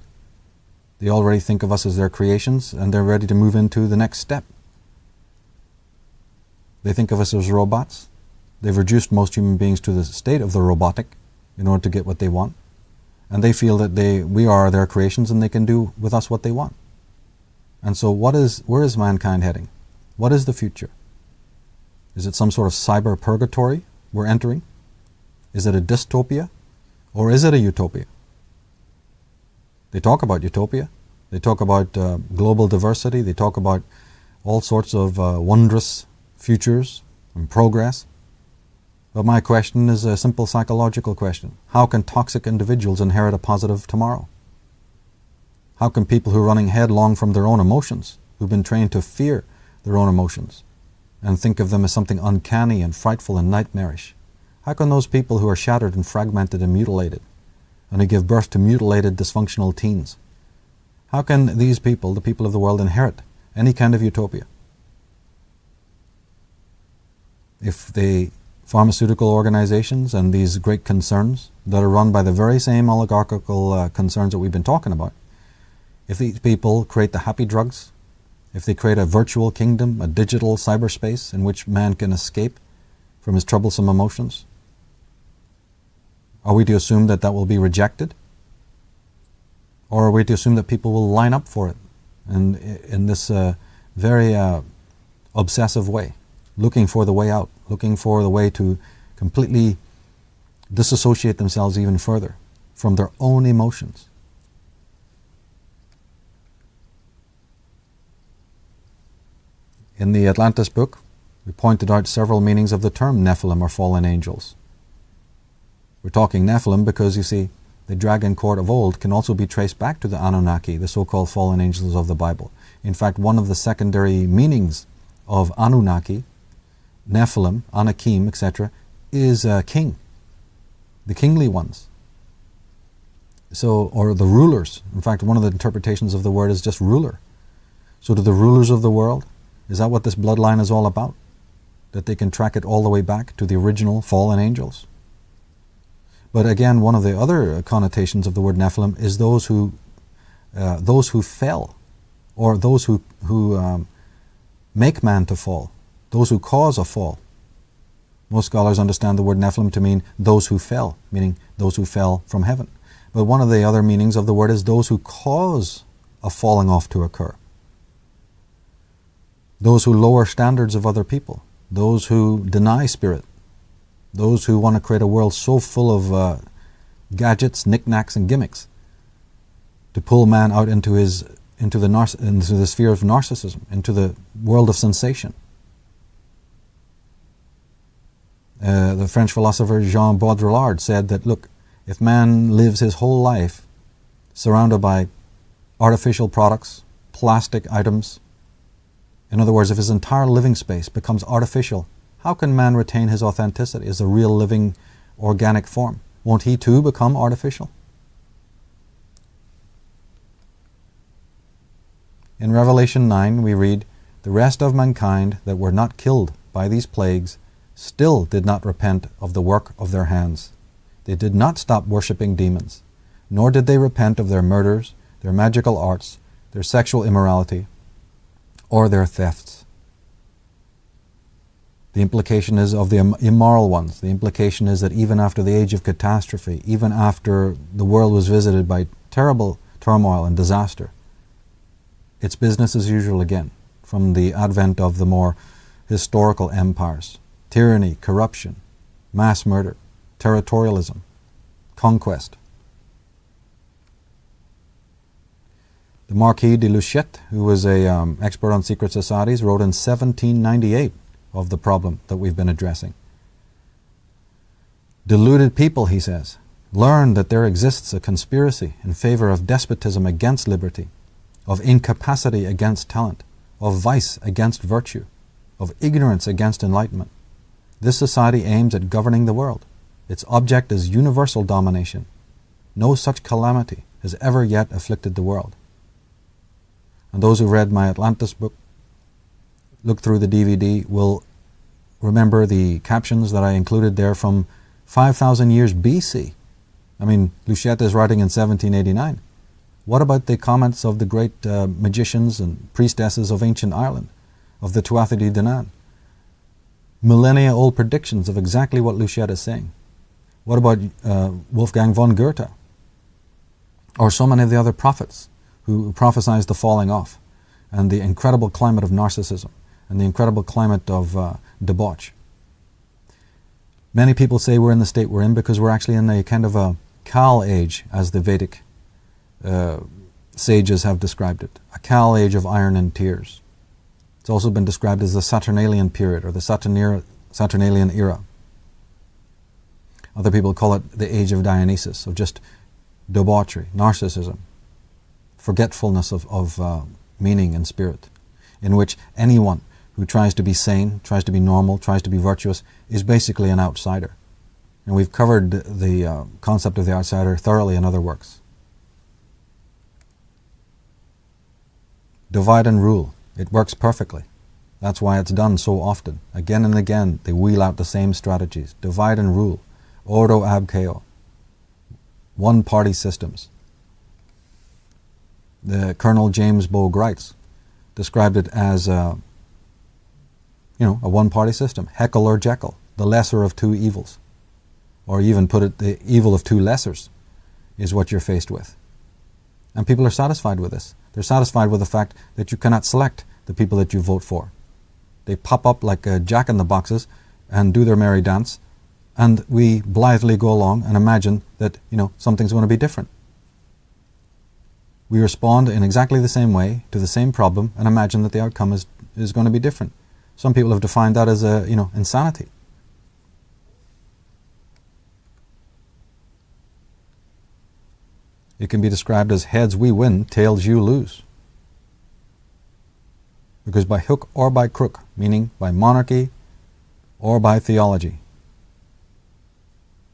They already think of us as their creations, and they're ready to move into the next step. They think of us as robots. They've reduced most human beings to the state of the robotic in order to get what they want. And they feel that we are their creations and they can do with us what they want. And so where is mankind heading? What is the future? Is it some sort of cyber purgatory we're entering? Is it a dystopia? Or is it a utopia? They talk about utopia. They talk about global diversity. They talk about all sorts of wondrous futures and progress. But my question is a simple psychological question. How can toxic individuals inherit a positive tomorrow? How can people who are running headlong from their own emotions, who've been trained to fear their own emotions and think of them as something uncanny and frightful and nightmarish, how can those people who are shattered and fragmented and mutilated and who give birth to mutilated, dysfunctional teens, how can these people, the people of the world, inherit any kind of utopia? If the pharmaceutical organizations and these great concerns that are run by the very same oligarchical concerns that we've been talking about, if these people create the happy drugs, if they create a virtual kingdom, a digital cyberspace in which man can escape from his troublesome emotions, are we to assume that that will be rejected? Or are we to assume that people will line up for it and in this very obsessive way, looking for the way out, looking for the way to completely disassociate themselves even further from their own emotions? In the Atlantis book, we pointed out several meanings of the term Nephilim or fallen angels. We're talking Nephilim because, you see, the dragon court of old can also be traced back to the Anunnaki, the so-called fallen angels of the Bible. In fact, one of the secondary meanings of Anunnaki, Nephilim, Anakim, etc., is king, the kingly ones. So, or the rulers. In fact, one of the interpretations of the word is just ruler. So to the rulers of the world, is that what this bloodline is all about? That they can track it all the way back to the original fallen angels? But again, one of the other connotations of the word Nephilim is those who fell, or those who make man to fall, those who cause a fall. Most scholars understand the word Nephilim to mean those who fell, meaning those who fell from heaven. But one of the other meanings of the word is those who cause a falling off to occur. Those who lower standards of other people, those who deny spirit, those who want to create a world so full of gadgets, knickknacks, and gimmicks to pull man out into the sphere of narcissism, into the world of sensation. The French philosopher Jean Baudrillard said that, look, if man lives his whole life surrounded by artificial products, plastic items, in other words, if his entire living space becomes artificial, how can man retain his authenticity as a real living organic form? Won't he too become artificial? In Revelation 9 we read, "The rest of mankind that were not killed by these plagues still did not repent of the work of their hands. They did not stop worshipping demons, nor did they repent of their murders, their magical arts, their sexual immorality, or their thefts. The implication is of the immoral ones. The implication is that even after the age of catastrophe, even after the world was visited by terrible turmoil and disaster, it's business as usual again, from the advent of the more historical empires. Tyranny, corruption, mass murder, territorialism, conquest. The Marquis de Luchet, who was an expert on secret societies, wrote in 1798 of the problem that we've been addressing. Deluded people, he says, learn that there exists a conspiracy in favor of despotism against liberty, of incapacity against talent, of vice against virtue, of ignorance against enlightenment. This society aims at governing the world. Its object is universal domination. No such calamity has ever yet afflicted the world. And those who read my Atlantis book, look through the DVD, will remember the captions that I included there from 5,000 years BC. I mean, Luchet is writing in 1789. What about the comments of the great magicians and priestesses of ancient Ireland, of the Tuatha De Danann? Millennia-old predictions of exactly what Luchet is saying. What about Wolfgang von Goethe? Or so many of the other prophets who prophesied the falling off and the incredible climate of narcissism and the incredible climate of debauch. Many people say we're in the state we're in because we're actually in a kind of a Kal age, as the Vedic sages have described it. A Kal age of iron and tears. It's also been described as the Saturnalian period or the Saturnalian era. Other people call it the age of Dionysus, of just debauchery, narcissism, forgetfulness of meaning and spirit, in which anyone who tries to be sane, tries to be normal, tries to be virtuous, is basically an outsider. And we've covered the concept of the outsider thoroughly in other works. Divide and rule. It works perfectly. That's why it's done so often. Again and again, they wheel out the same strategies. Divide and rule. Ordo ab chaos. One-party systems. The Colonel James Bogue Grites described it as a one-party system. Heckle or Jekyll, the lesser of two evils. Or even put it, the evil of two lessers is what you're faced with. And people are satisfied with this. They're satisfied with the fact that you cannot select the people that you vote for. They pop up like a jack-in-the-boxes and do their merry dance, and we blithely go along and imagine that, something's going to be different. We respond in exactly the same way to the same problem and imagine that the outcome is going to be different. Some people have defined that as insanity. It can be described as heads we win, tails you lose. Because by hook or by crook, meaning by monarchy or by theology,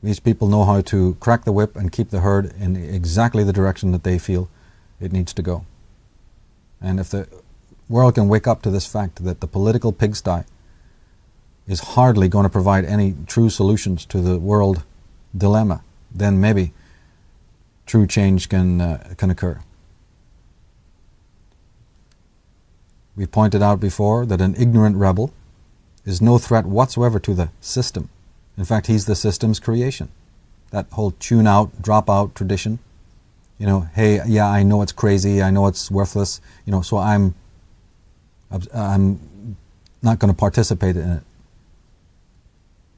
these people know how to crack the whip and keep the herd in exactly the direction that they feel it needs to go. And if the world can wake up to this fact that the political pigsty is hardly going to provide any true solutions to the world dilemma, then maybe true change can occur. We pointed out before that an ignorant rebel is no threat whatsoever to the system. In fact, he's the system's creation. That whole tune out, drop out tradition. Hey, yeah, I know it's crazy, I know it's worthless, so I'm not going to participate in it,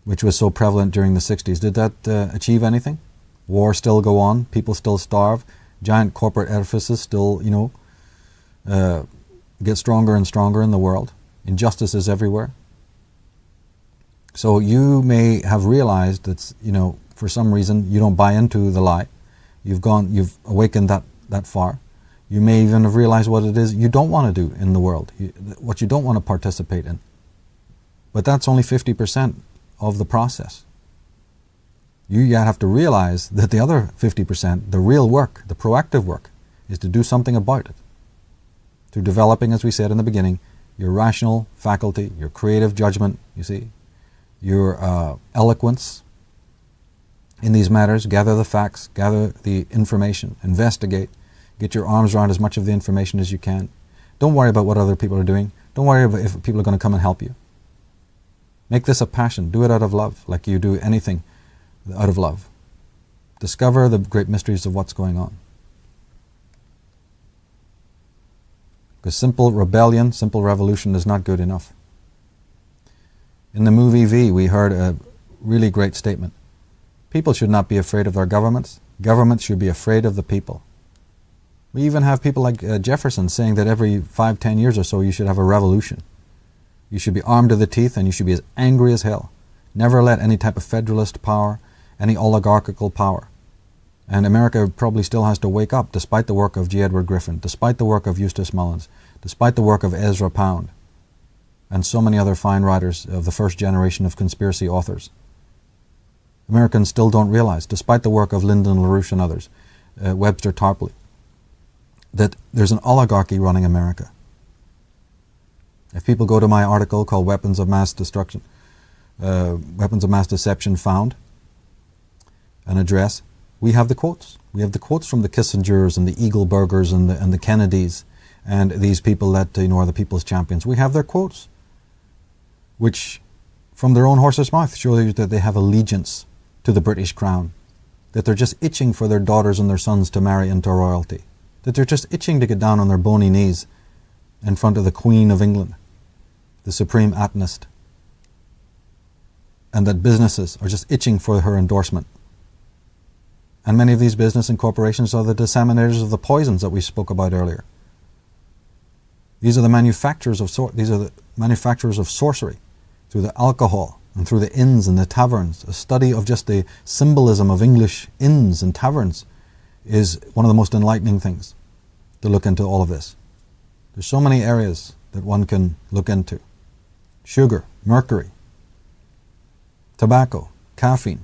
which was so prevalent during the 60s. Did that achieve anything? War still go on, people still starve, giant corporate edifices still, get stronger and stronger in the world. Injustice is everywhere. So you may have realized that, for some reason you don't buy into the lie. You've awakened that far. You may even have realized what it is you don't want to do in the world, what you don't want to participate in. But that's only 50% of the process. You have to realize that the other 50%, the real work, the proactive work, is to do something about it. Through developing, as we said in the beginning, your rational faculty, your creative judgment, you see, your eloquence in these matters. Gather the facts, gather the information, investigate, get your arms around as much of the information as you can. Don't worry about what other people are doing. Don't worry about if people are going to come and help you. Make this a passion. Do it out of love, like you do anything out of love. Discover the great mysteries of what's going on. Because simple rebellion, simple revolution is not good enough. In the movie V, we heard a really great statement. People should not be afraid of their governments. Governments should be afraid of the people. We even have people like Jefferson saying that every 5-10 years or so you should have a revolution. You should be armed to the teeth and you should be as angry as hell. Never let any type of federalist power, any oligarchical power. And America probably still has to wake up, despite the work of G. Edward Griffin, despite the work of Eustace Mullins, despite the work of Ezra Pound, and so many other fine writers of the first generation of conspiracy authors. Americans still don't realize, despite the work of Lyndon LaRouche and others, Webster Tarpley, that there's an oligarchy running America. If people go to my article called Weapons of Mass Destruction, Weapons of Mass Deception Found, an address, we have the quotes. We have the quotes from the Kissingers and the Eagleburgers and the Kennedys and these people that are the people's champions. We have their quotes, which from their own horse's mouth show you that they have allegiance to the British crown, that they're just itching for their daughters and their sons to marry into royalty, that they're just itching to get down on their bony knees in front of the Queen of England, the supreme Atonist, and that businesses are just itching for her endorsement. And many of these business and corporations are the disseminators of the poisons that we spoke about earlier. These are the manufacturers of sorcery through the alcohol and through the inns and the taverns. A study of just the symbolism of English inns and taverns is one of the most enlightening things to look into all of this. There's so many areas that one can look into. Sugar, mercury, tobacco, caffeine.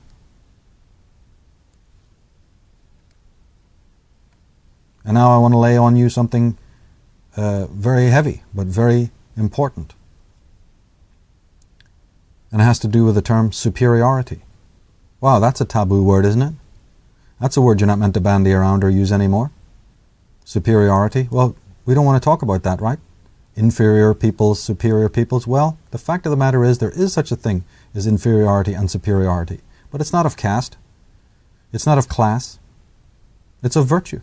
And now I want to lay on you something very heavy, but very important. And it has to do with the term superiority. Wow, that's a taboo word, isn't it? That's a word you're not meant to bandy around or use anymore. Superiority. Well, we don't want to talk about that, right? Inferior peoples, superior peoples. Well, the fact of the matter is there is such a thing as inferiority and superiority. But it's not of caste. It's not of class. It's of virtue.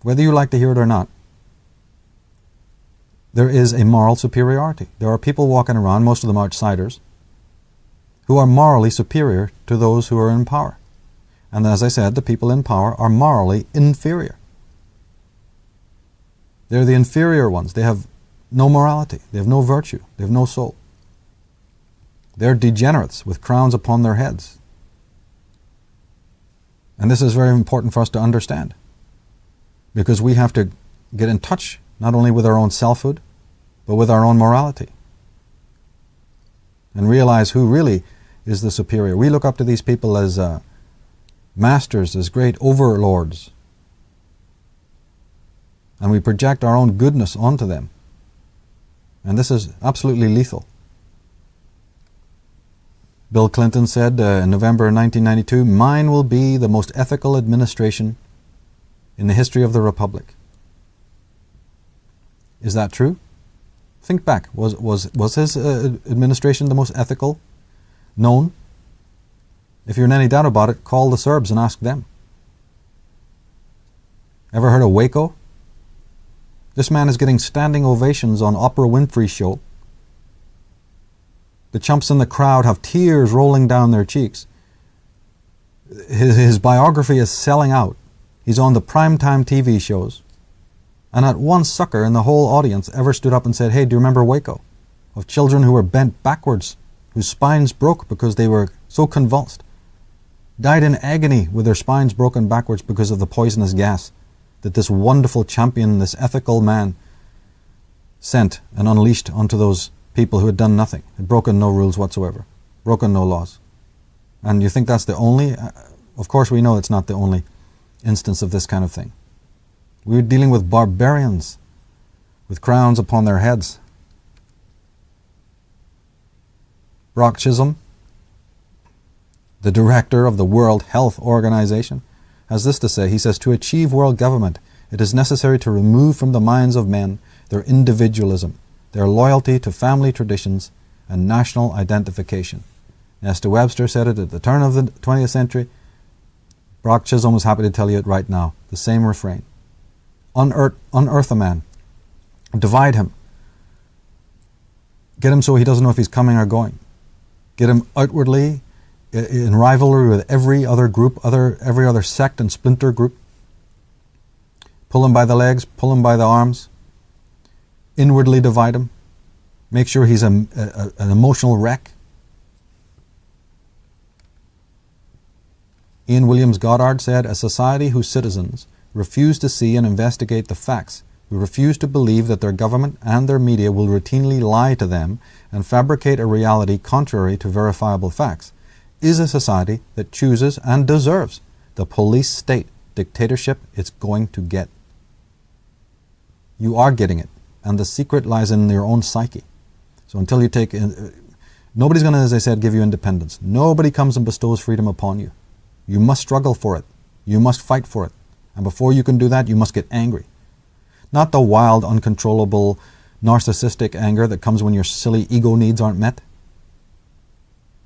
Whether you like to hear it or not, there is a moral superiority. There are people walking around, most of them outsiders, who are morally superior to those who are in power. And as I said, the people in power are morally inferior. They're the inferior ones. They have no morality. They have no virtue. They have no soul. They're degenerates with crowns upon their heads. And this is very important for us to understand, because we have to get in touch not only with our own selfhood, but with our own morality, and realize who really is the superior. We look up to these people as masters, as great overlords, and we project our own goodness onto them. And this is absolutely lethal. Bill Clinton said in November 1992, "Mine will be the most ethical administration in the history of the Republic." Is that true? Think back. Was his administration the most ethical known? If you're in any doubt about it, call the Serbs and ask them. Ever heard of Waco? This man is getting standing ovations on Oprah Winfrey's show. The chumps in the crowd have tears rolling down their cheeks. His biography is selling out. He's on the primetime TV shows. And not one sucker in the whole audience ever stood up and said, "Hey, do you remember Waco?" Of children who were bent backwards, whose spines broke because they were so convulsed, died in agony with their spines broken backwards because of the poisonous gas that this wonderful champion, this ethical man, sent and unleashed onto those people who had done nothing, had broken no rules whatsoever, broken no laws. And you think that's the only? Of course we know it's not the only instance of this kind of thing. We're dealing with barbarians with crowns upon their heads. Brock Chisholm, the director of the World Health Organization, has this to say. He says, "To achieve world government, it is necessary to remove from the minds of men their individualism, their loyalty to family traditions, and national identification." Esther Webster said it at the turn of the 20th century. Brock Chisholm was happy to tell you it right now. The same refrain. Unearth a man. Divide him. Get him so he doesn't know if he's coming or going. Get him outwardly in rivalry with every other group, every other sect and splinter group. Pull him by the legs, pull him by the arms. Inwardly divide him. Make sure he's an emotional wreck. Ian Williams Goddard said, "A society whose citizens refuse to see and investigate the facts, who refuse to believe that their government and their media will routinely lie to them and fabricate a reality contrary to verifiable facts, is a society that chooses and deserves the police state dictatorship it's going to get." You are getting it, and the secret lies in your own psyche. So until you take... nobody's going to, as I said, give you independence. Nobody comes and bestows freedom upon you. You must struggle for it. You must fight for it. And before you can do that, you must get angry. Not the wild, uncontrollable, narcissistic anger that comes when your silly ego needs aren't met,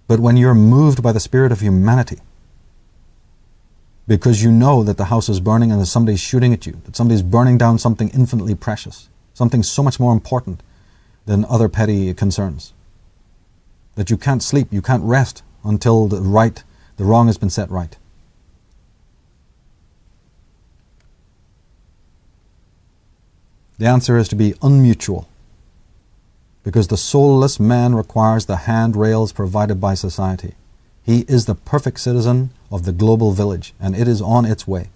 but when you're moved by the spirit of humanity, because you know that the house is burning and that somebody's shooting at you, that somebody's burning down something infinitely precious, something so much more important than other petty concerns, that you can't sleep, you can't rest until the wrong has been set right. The answer is to be unmutual, because the soulless man requires the handrails provided by society. He is the perfect citizen of the global village, and it is on its way.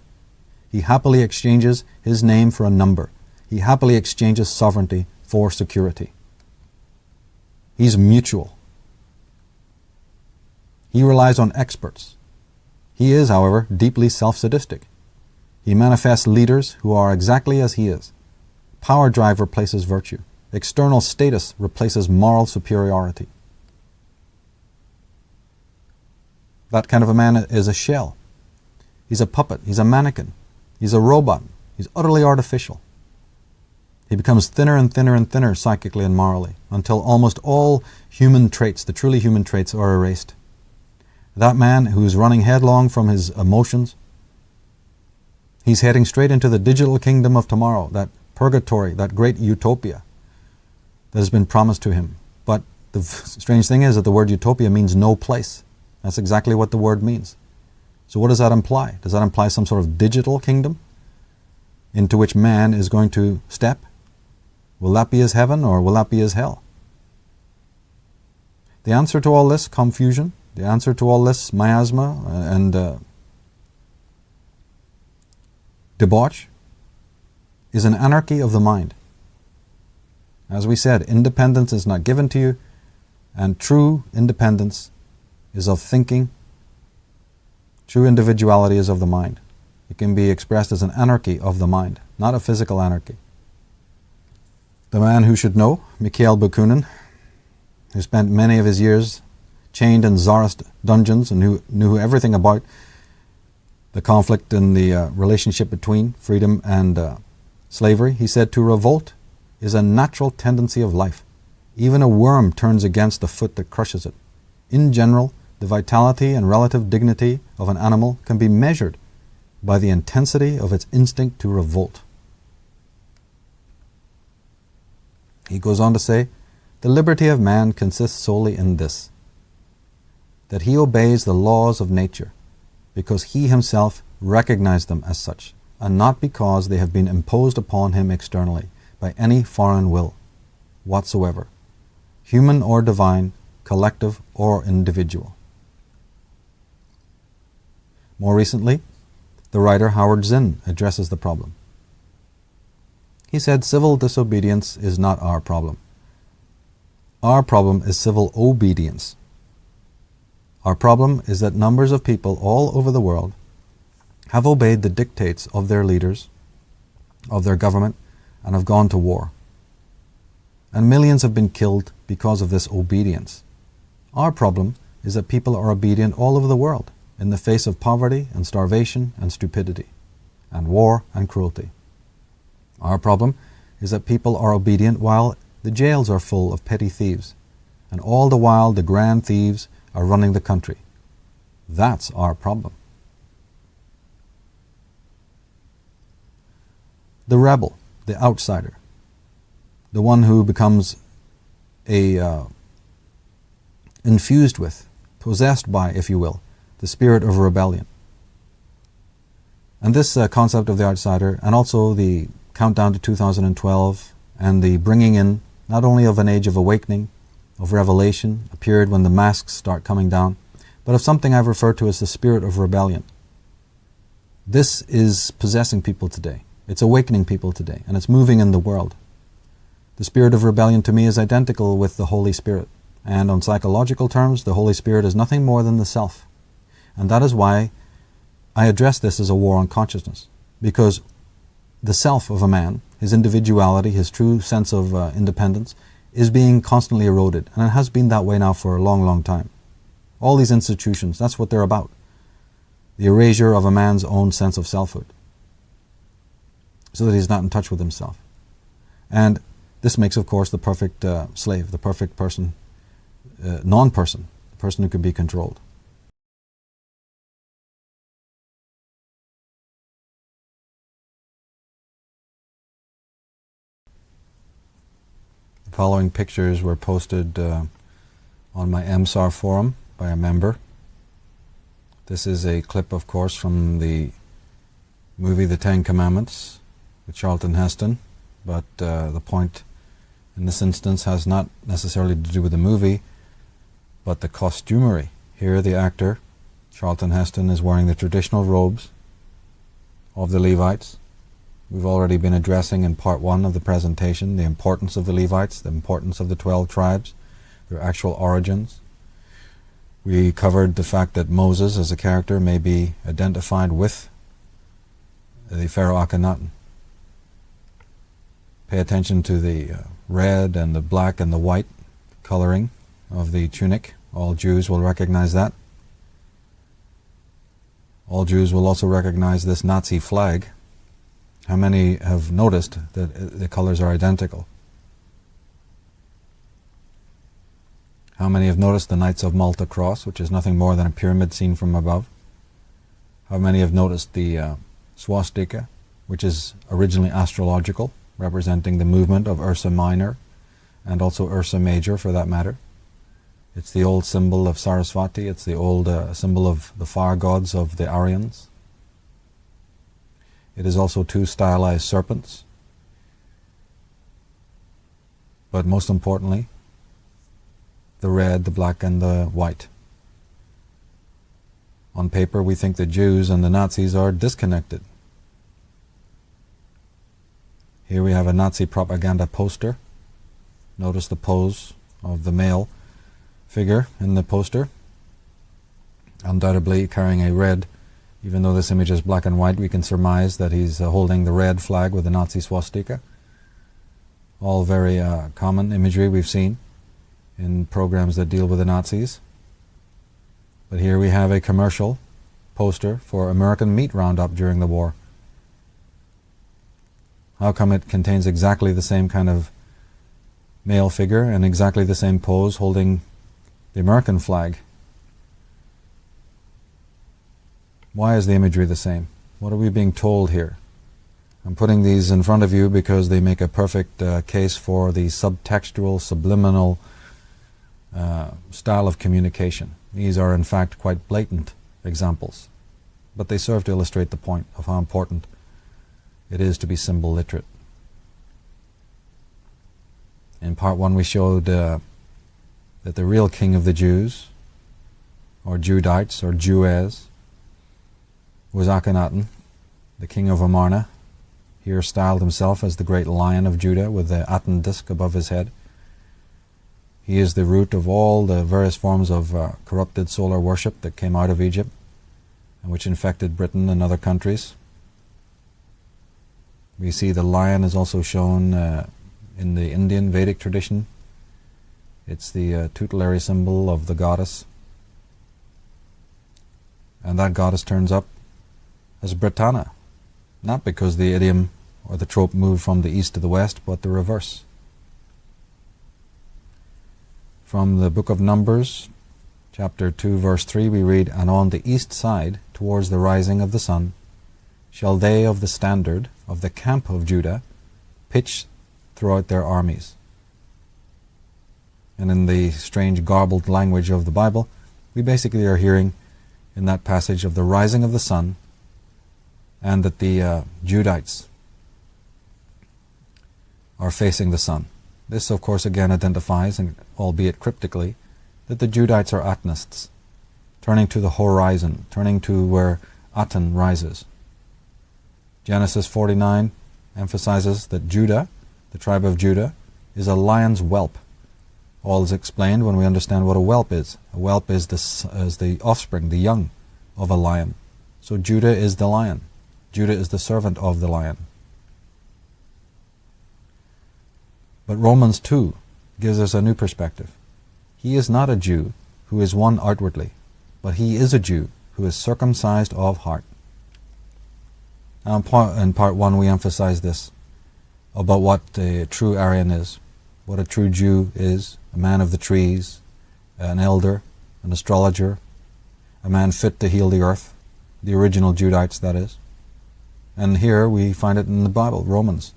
He happily exchanges his name for a number. He happily exchanges sovereignty for security. He's mutual. He relies on experts. He is, however, deeply self-sadistic. He manifests leaders who are exactly as he is. Power drive replaces virtue. External status replaces moral superiority. That kind of a man is a shell. He's a puppet. He's a mannequin. He's a robot. He's utterly artificial. He becomes thinner and thinner and thinner psychically and morally until almost all human traits, the truly human traits, are erased. That man who's running headlong from his emotions, he's heading straight into the digital kingdom of tomorrow, that purgatory, that great utopia that has been promised to him. But the strange thing is that the word utopia means no place. That's exactly what the word means. So what does that imply? Does that imply some sort of digital kingdom into which man is going to step? Will that be his heaven or will that be his hell? The answer to all this confusion, the answer to all this miasma and debauch is an anarchy of the mind. As we said, independence is not given to you, and true independence is of thinking. True individuality is of the mind. It can be expressed as an anarchy of the mind, not a physical anarchy. The man who should know, Mikhail Bakunin, who spent many of his years chained in Tsarist dungeons and who knew everything about the conflict in the relationship between freedom and slavery, he said, "To revolt is a natural tendency of life. Even a worm turns against the foot that crushes it. In general, the vitality and relative dignity of an animal can be measured by the intensity of its instinct to revolt." He goes on to say, "The liberty of man consists solely in this, that he obeys the laws of nature because he himself recognized them as such, and not because they have been imposed upon him externally by any foreign will whatsoever, human or divine, collective or individual." More recently, the writer Howard Zinn addresses the problem. He said, "Civil disobedience is not our problem. Our problem is civil obedience. Our problem is that numbers of people all over the world have obeyed the dictates of their leaders, of their government, and have gone to war. And millions have been killed because of this obedience. Our problem is that people are obedient all over the world in the face of poverty and starvation and stupidity and war and cruelty. Our problem is that people are obedient while the jails are full of petty thieves, and all the while the grand thieves are running the country. That's our problem. The rebel, the outsider, the one who becomes infused with, possessed by, if you will, the spirit of rebellion. And this concept of the outsider, and also the countdown to 2012, and the bringing in not only of an age of awakening, of revelation, a period when the masks start coming down, but of something I've referred to as the spirit of rebellion. This is possessing people today. It's awakening people today, and it's moving in the world. The spirit of rebellion to me is identical with the Holy Spirit, and on psychological terms, the Holy Spirit is nothing more than the self. And that is why I address this as a war on consciousness, because the self of a man, his individuality, his true sense of independence, is being constantly eroded, and it has been that way now for a long, long time. All these institutions, that's what they're about. The erasure of a man's own sense of selfhood, so that he's not in touch with himself. And this makes, of course, the perfect slave, the perfect person, non-person, the person who can be controlled. The following pictures were posted on my MSAR forum by a member. This is a clip, of course, from the movie The Ten Commandments with Charlton Heston, but the point in this instance has not necessarily to do with the movie, but the costumery. Here the actor, Charlton Heston, is wearing the traditional robes of the Levites. We've already been addressing in part 1 of the presentation the importance of the Levites, the importance of the 12 tribes, their actual origins. We covered the fact that Moses as a character may be identified with the Pharaoh Akhenaten. Pay attention to the red and the black and the white coloring of the tunic. All Jews will recognize that. All Jews will also recognize this Nazi flag. How many have noticed that the colors are identical? How many have noticed the Knights of Malta cross, which is nothing more than a pyramid seen from above? How many have noticed the swastika, which is originally astrological, representing the movement of Ursa Minor, and also Ursa Major for that matter? It's the old symbol of Saraswati, it's the old symbol of the fire gods of the Aryans. It is also 2 stylized serpents. But most importantly, the red, the black, and the white. On paper, we think the Jews and the Nazis are disconnected. Here we have a Nazi propaganda poster. Notice the pose of the male figure in the poster, undoubtedly carrying a red. Even though this image is black and white, we can surmise that he's holding the red flag with the Nazi swastika. All very common imagery we've seen in programs that deal with the Nazis. But here we have a commercial poster for American Meat Roundup during the war. How come it contains exactly the same kind of male figure and exactly the same pose holding the American flag? Why is the imagery the same? What are we being told here? I'm putting these in front of you because they make a perfect case for the subtextual, subliminal style of communication. These are in fact quite blatant examples, but they serve to illustrate the point of how important it is to be symbol literate. In part 1 we showed that the real king of the Jews, or Judites, or Jewess, was Akhenaten, the king of Amarna, here styled himself as the great lion of Judah with the Aten disc above his head. He is the root of all the various forms of corrupted solar worship that came out of Egypt and which infected Britain and other countries. We see the lion is also shown in the Indian Vedic tradition It's the tutelary symbol of the goddess. And that goddess turns up as Britannia, not because the idiom or the trope moved from the east to the west, but the reverse. From the book of Numbers, chapter 2, verse 3, we read, "And on the east side, towards the rising of the sun, shall they of the standard of the camp of Judah pitch throughout their armies." And in the strange garbled language of the Bible, we basically are hearing in that passage of the rising of the sun, and that the Judites are facing the sun. This, of course, again identifies, and albeit cryptically, that the Judites are Atonists, turning to the horizon, turning to where Aton rises. Genesis 49 emphasizes that Judah, the tribe of Judah, is a lion's whelp. All is explained when we understand what a whelp is. A whelp is the offspring, the young of a lion. So Judah is the lion. Judah is the servant of the lion. But Romans 2 gives us a new perspective. He is not a Jew who is one outwardly, but he is a Jew who is circumcised of heart. Now in part 1 we emphasize this, about what a true Aryan is, what a true Jew is, a man of the trees, an elder, an astrologer, a man fit to heal the earth, the original Judites, that is. And here we find it in the Bible, Romans,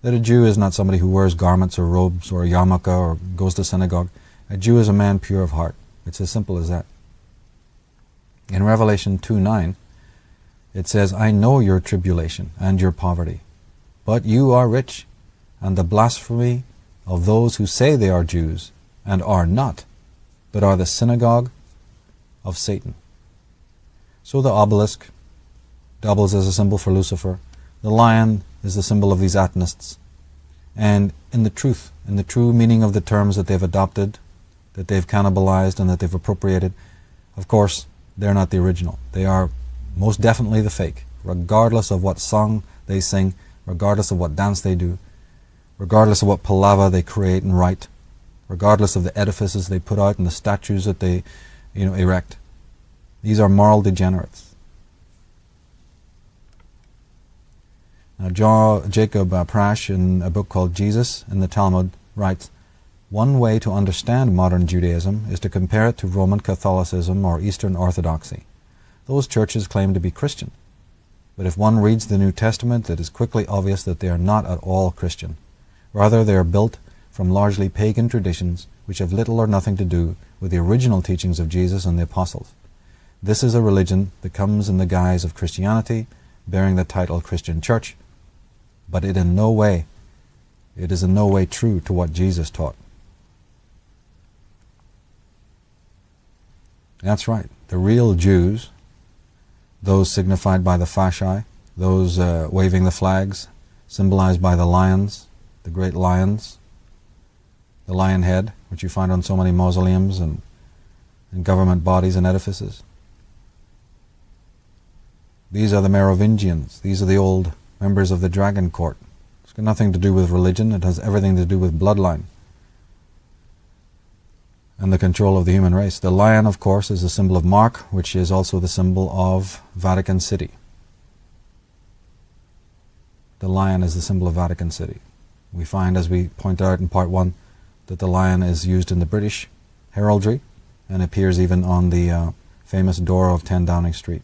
that a Jew is not somebody who wears garments or robes or a yarmulke or goes to synagogue. A Jew is a man pure of heart. It's as simple as that. In Revelation 2:9, it says, "I know your tribulation and your poverty, but you are rich, and the blasphemy of those who say they are Jews and are not, but are the synagogue of Satan." So the obelisk doubles as a symbol for Lucifer. The lion is the symbol of these Atonists. And in the true meaning of the terms that they've adopted, that they've cannibalized and that they've appropriated, of course, they're not the original. They are most definitely the fake, regardless of what song they sing, regardless of what dance they do, regardless of what palaver they create and write, regardless of the edifices they put out and the statues that they erect. These are moral degenerates. Now, Jacob Prasch, in a book called Jesus in the Talmud, writes, "One way to understand modern Judaism is to compare it to Roman Catholicism or Eastern Orthodoxy. Those churches claim to be Christian, but if one reads the New Testament, it is quickly obvious that they are not at all Christian. Rather, they are built from largely pagan traditions which have little or nothing to do with the original teachings of Jesus and the apostles. This is a religion that comes in the guise of Christianity, bearing the title Christian Church, but it is in no way true to what Jesus taught." That's right. The real Jews, those signified by the fasci, those waving the flags, symbolized by the lions, the great lions, the lion head, which you find on so many mausoleums and government bodies and edifices. These are the Merovingians. These are the old members of the Dragon Court. It's got nothing to do with religion. It has everything to do with bloodline and the control of the human race. The lion, of course, is a symbol of Mark, which is also the symbol of Vatican City. The lion is the symbol of Vatican City. We find, as we point out in part 1, that the lion is used in the British heraldry and appears even on the famous door of 10 Downing Street.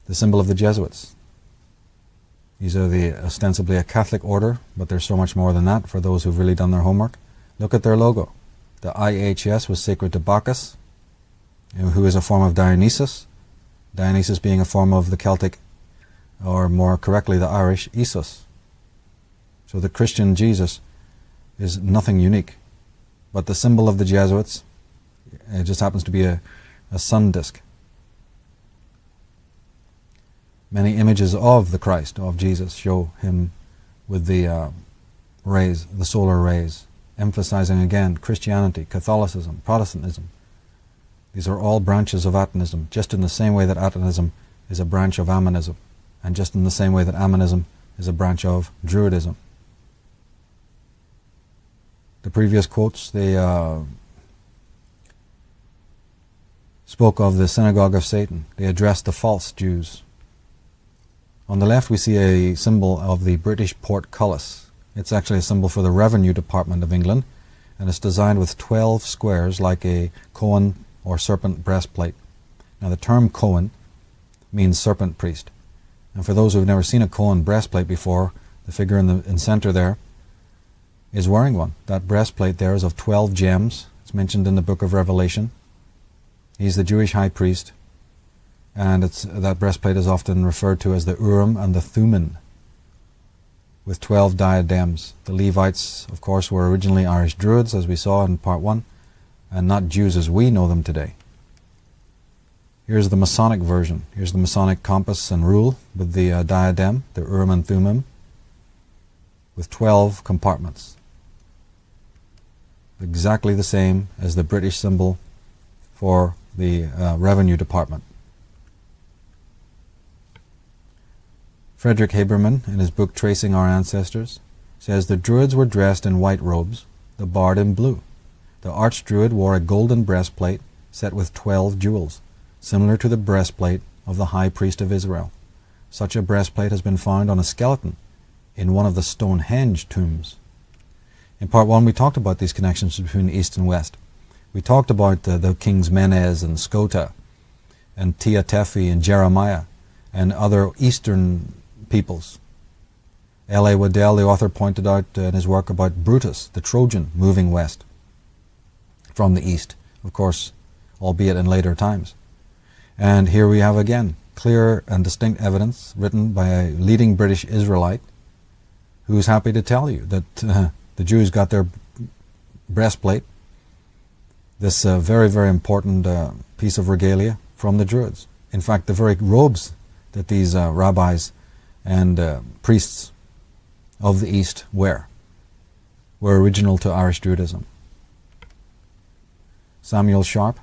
The symbol of the Jesuits. These are ostensibly a Catholic order, but there's so much more than that for those who've really done their homework. Look at their logo. The IHS was sacred to Bacchus, who is a form of Dionysus. Dionysus being a form of the Celtic, or more correctly the Irish, Isus. So the Christian Jesus is nothing unique. But the symbol of the Jesuits, it just happens to be a sun disk. Many images of the Christ, of Jesus, show him with the rays, the solar rays, emphasizing again Christianity, Catholicism, Protestantism. These are all branches of Atonism, just in the same way that Atonism is a branch of Ammonism, and just in the same way that Ammonism is a branch of Druidism. The previous quotes, they spoke of the synagogue of Satan. They addressed the false Jews. On the left we see a symbol of the British portcullis. It's actually a symbol for the Revenue Department of England, and it's designed with 12 squares like a Cohen or serpent breastplate. Now the term Cohen means serpent priest. And for those who have never seen a Cohen breastplate before, the figure in the center there is wearing one. That breastplate there is of 12 gems. It's mentioned in the book of Revelation. He's the Jewish high priest, and that breastplate is often referred to as the Urim and the Thummim, with 12 diadems. The Levites, of course, were originally Irish Druids, as we saw in part 1, and not Jews as we know them today. Here's the Masonic version. Here's the Masonic compass and rule with the diadem, the Urim and Thummim, with 12 compartments. Exactly the same as the British symbol for the Revenue Department. Frederick Haberman, in his book Tracing Our Ancestors, says the Druids were dressed in white robes, the bard in blue. The Archdruid wore a golden breastplate set with 12 jewels, similar to the breastplate of the High Priest of Israel. Such a breastplate has been found on a skeleton in one of the Stonehenge tombs. In part 1 we talked about these connections between East and West. We talked about the kings Menez and Skota and Tia Tefi and Jeremiah and other Eastern peoples. L.A. Waddell, the author, pointed out in his work about Brutus, the Trojan, moving west from the east, of course, albeit in later times. And here we have again clear and distinct evidence written by a leading British Israelite who's happy to tell you that the Jews got their breastplate, this very, very important piece of regalia, from the Druids. In fact, the very robes that these rabbis and priests of the East wear were original to Irish Druidism. Samuel Sharp,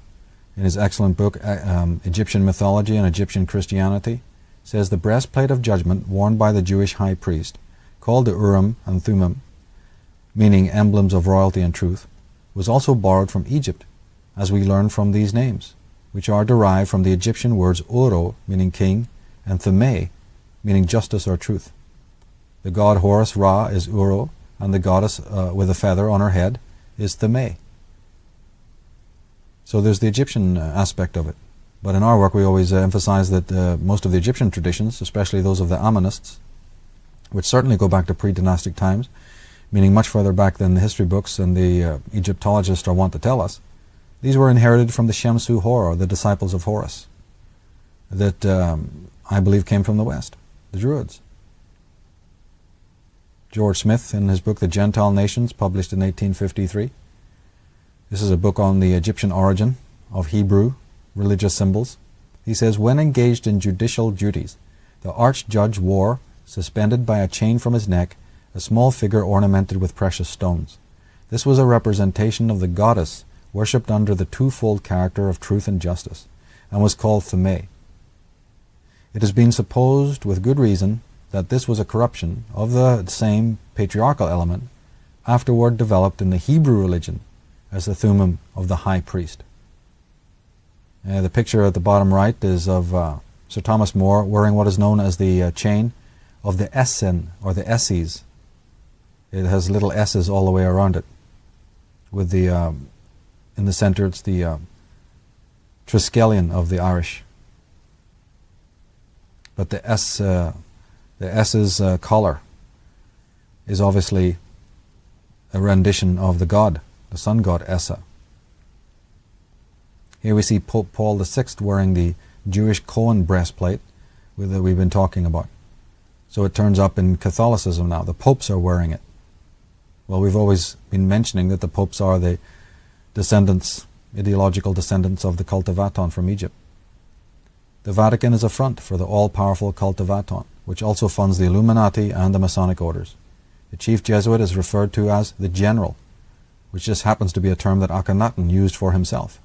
in his excellent book Egyptian Mythology and Egyptian Christianity, says the breastplate of judgment worn by the Jewish high priest, called the Urim and Thummim, meaning emblems of royalty and truth, was also borrowed from Egypt, as we learn from these names, which are derived from the Egyptian words Oro, meaning king, and Thumé, meaning justice or truth. The god Horus Ra is Uro, and the goddess with a feather on her head is Thumé. So there's the Egyptian aspect of it. But in our work we always emphasize that most of the Egyptian traditions, especially those of the Ammonists, which certainly go back to pre-dynastic times, meaning much further back than the history books and the Egyptologists are wont to tell us, these were inherited from the Shemsu Hor, the disciples of Horus, that I believe came from the West, the Druids. George Smith, in his book The Gentile Nations, published in 1853, this is a book on the Egyptian origin of Hebrew religious symbols. He says, when engaged in judicial duties, the archjudge wore, suspended by a chain from his neck, a small figure ornamented with precious stones. This was a representation of the goddess worshipped under the twofold character of truth and justice, and was called Thumé. It has been supposed, with good reason, that this was a corruption of the same patriarchal element afterward developed in the Hebrew religion as the Thummim of the high priest. The picture at the bottom right is of Sir Thomas More wearing what is known as the chain of the Essen, or the Esses. It has little S's all the way around it. With the in the center, it's the Triskelion of the Irish. But the S's collar is obviously a rendition of the god, the sun god Essa. Here we see Pope Paul VI wearing the Jewish Cohen breastplate that we've been talking about. So it turns up in Catholicism now. The popes are wearing it. Well, we've always been mentioning that the popes are the descendants, ideological descendants of the cult of Aton from Egypt. The Vatican is a front for the all-powerful cult of Aton, which also funds the Illuminati and the Masonic orders. The chief Jesuit is referred to as the General, which just happens to be a term that Akhenaten used for himself.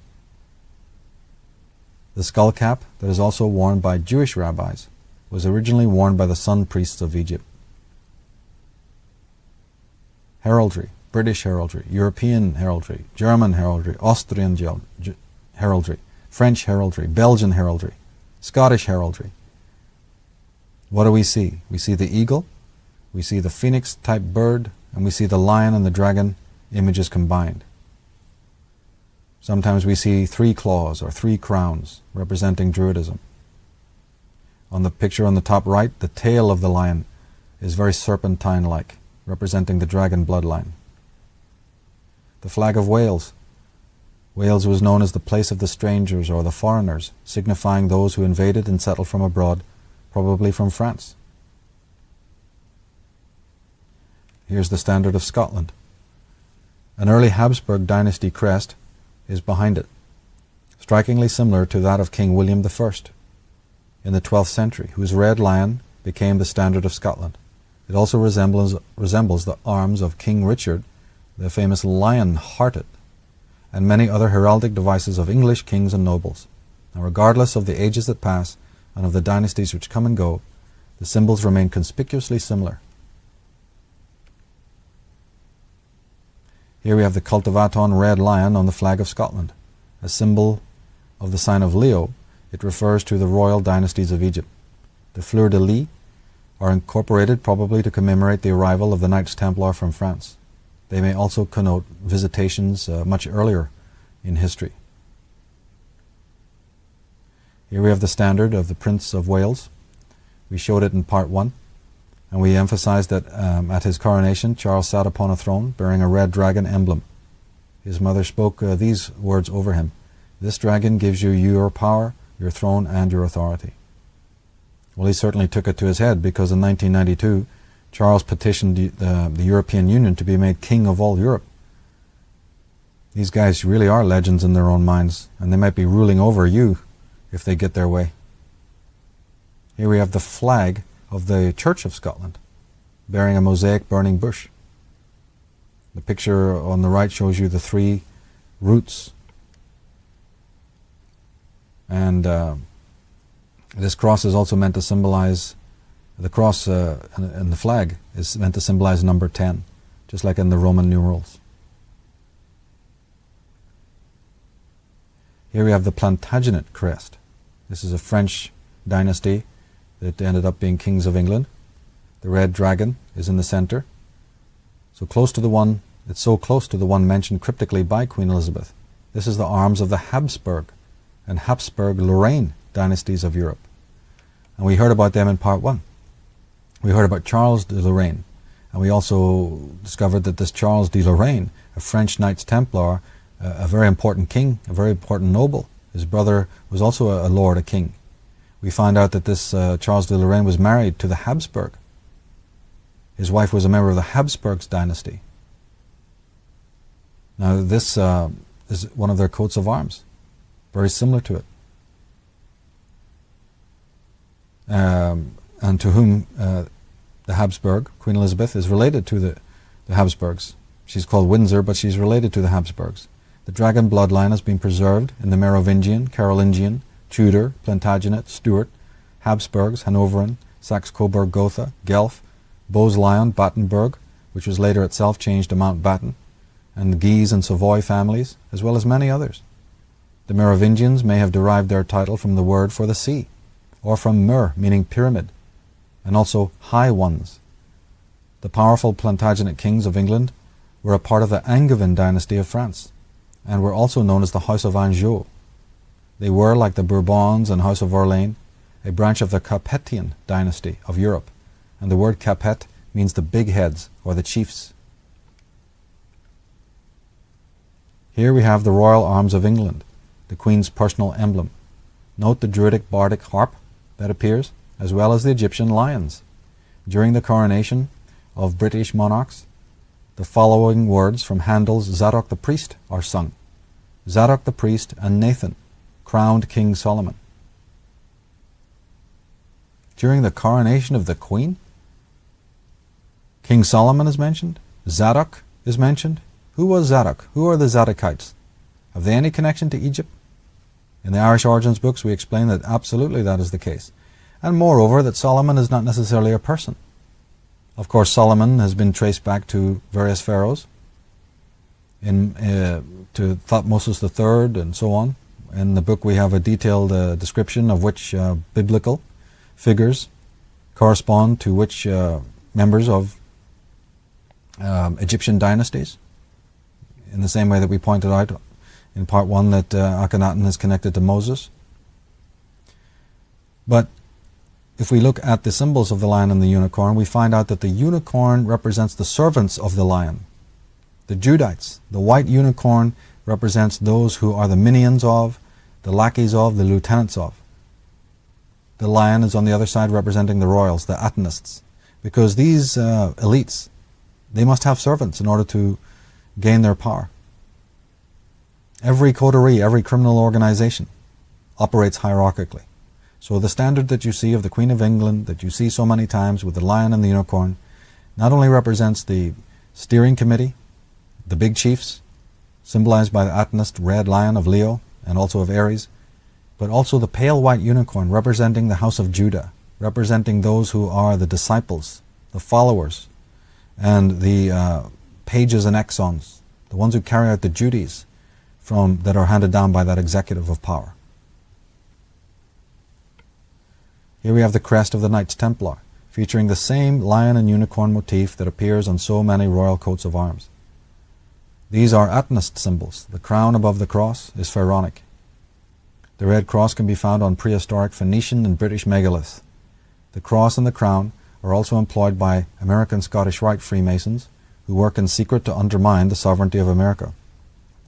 The skull cap that is also worn by Jewish rabbis was originally worn by the sun priests of Egypt. Heraldry, British heraldry, European heraldry, German heraldry, Austrian heraldry, French heraldry, Belgian heraldry, Scottish heraldry. What do we see? We see the eagle, we see the phoenix-type bird, and we see the lion and the dragon images combined. Sometimes we see 3 claws or 3 crowns representing Druidism. On the picture on the top right, the tail of the lion is very serpentine-like, representing the dragon bloodline. The flag of Wales. Wales was known as the place of the strangers or the foreigners, signifying those who invaded and settled from abroad, probably from France. Here's the standard of Scotland. An early Habsburg dynasty crest is behind it, strikingly similar to that of King William I in the 12th century, whose red lion became the standard of Scotland. It also resembles the arms of King Richard, the famous lion-hearted, and many other heraldic devices of English kings and nobles. Now, regardless of the ages that pass and of the dynasties which come and go, the symbols remain conspicuously similar. Here we have the cultivaton red lion on the flag of Scotland. A symbol of the sign of Leo, it refers to the royal dynasties of Egypt. The fleurs-de-lis are incorporated probably to commemorate the arrival of the Knights Templar from France. They may also connote visitations much earlier in history. Here we have the standard of the Prince of Wales. We showed it in part 1, and we emphasized that at his coronation, Charles sat upon a throne bearing a red dragon emblem. His mother spoke these words over him: "This dragon gives you your power, your throne, and your authority." Well, he certainly took it to his head, because in 1992, Charles petitioned the European Union to be made king of all Europe. These guys really are legends in their own minds, and they might be ruling over you if they get their way. Here we have the flag of the Church of Scotland, bearing a mosaic burning bush. The picture on the right shows you the 3 roots. And this cross is also meant to symbolize, the cross and the flag is meant to symbolize number 10, just like in the Roman numerals. Here we have the Plantagenet crest. This is a French dynasty that ended up being kings of England. The red dragon is in the center. It's so close to the one mentioned cryptically by Queen Elizabeth. This is the arms of the Habsburg and Habsburg-Lorraine dynasties of Europe. And we heard about them in part 1. We heard about Charles de Lorraine, and we also discovered that this Charles de Lorraine, a French Knights Templar, a very important king, a very important noble. His brother was also a lord, a king. We find out that this Charles de Lorraine was married to the Habsburg. His wife was a member of the Habsburgs dynasty. Now this is one of their coats of arms, very similar to it. And to whom the Habsburg, Queen Elizabeth, is related to the Habsburgs. She's called Windsor, but she's related to the Habsburgs. The dragon bloodline has been preserved in the Merovingian, Carolingian, Tudor, Plantagenet, Stuart, Habsburgs, Hanoverian, Saxe-Coburg-Gotha, Guelph, Bose-Lyon, Battenberg, which was later itself changed to Mountbatten, and the Guise and Savoy families, as well as many others. The Merovingians may have derived their title from the word for the sea, or from Mer, meaning pyramid, and also high ones. The powerful Plantagenet kings of England were a part of the Angevin dynasty of France, and were also known as the House of Anjou. They were, like the Bourbons and House of Orléans, a branch of the Capetian dynasty of Europe, and the word Capet means the big heads, or the chiefs. Here we have the royal arms of England, the Queen's personal emblem. Note the Druidic bardic harp that appears, as well as the Egyptian lions. During the coronation of British monarchs, the following words from Handel's Zadok the Priest are sung. Zadok the Priest and Nathan crowned King Solomon. During the coronation of the Queen, King Solomon is mentioned, Zadok is mentioned. Who was Zadok? Who are the Zadokites? Have they any connection to Egypt? In the Irish Origins books we explain that absolutely that is the case, and moreover that Solomon is not necessarily a person. Of course, Solomon has been traced back to various pharaohs, to Thutmose III and so on. In the book we have a detailed description of which biblical figures correspond to which members of Egyptian dynasties, in the same way that we pointed out in part 1 that Akhenaten is connected to Moses. But if we look at the symbols of the lion and the unicorn, we find out that the unicorn represents the servants of the lion, the Judites. The white unicorn represents those who are the minions of, the lackeys of, the lieutenants of. The lion is on the other side representing the royals, the Atenists, because these elites, they must have servants in order to gain their power. Every coterie, every criminal organization operates hierarchically. So the standard that you see of the Queen of England, that you see so many times with the lion and the unicorn, not only represents the steering committee, the big chiefs, symbolized by the Atenist red lion of Leo and also of Aries, but also the pale white unicorn representing the house of Judah, representing those who are the disciples, the followers, and the pages and exons, the ones who carry out the duties that are handed down by that executive of power. Here we have the crest of the Knights Templar, featuring the same lion and unicorn motif that appears on so many royal coats of arms. These are Atenist symbols. The crown above the cross is pharaonic. The red cross can be found on prehistoric Phoenician and British megaliths. The cross and the crown are also employed by American Scottish Rite Freemasons, who work in secret to undermine the sovereignty of America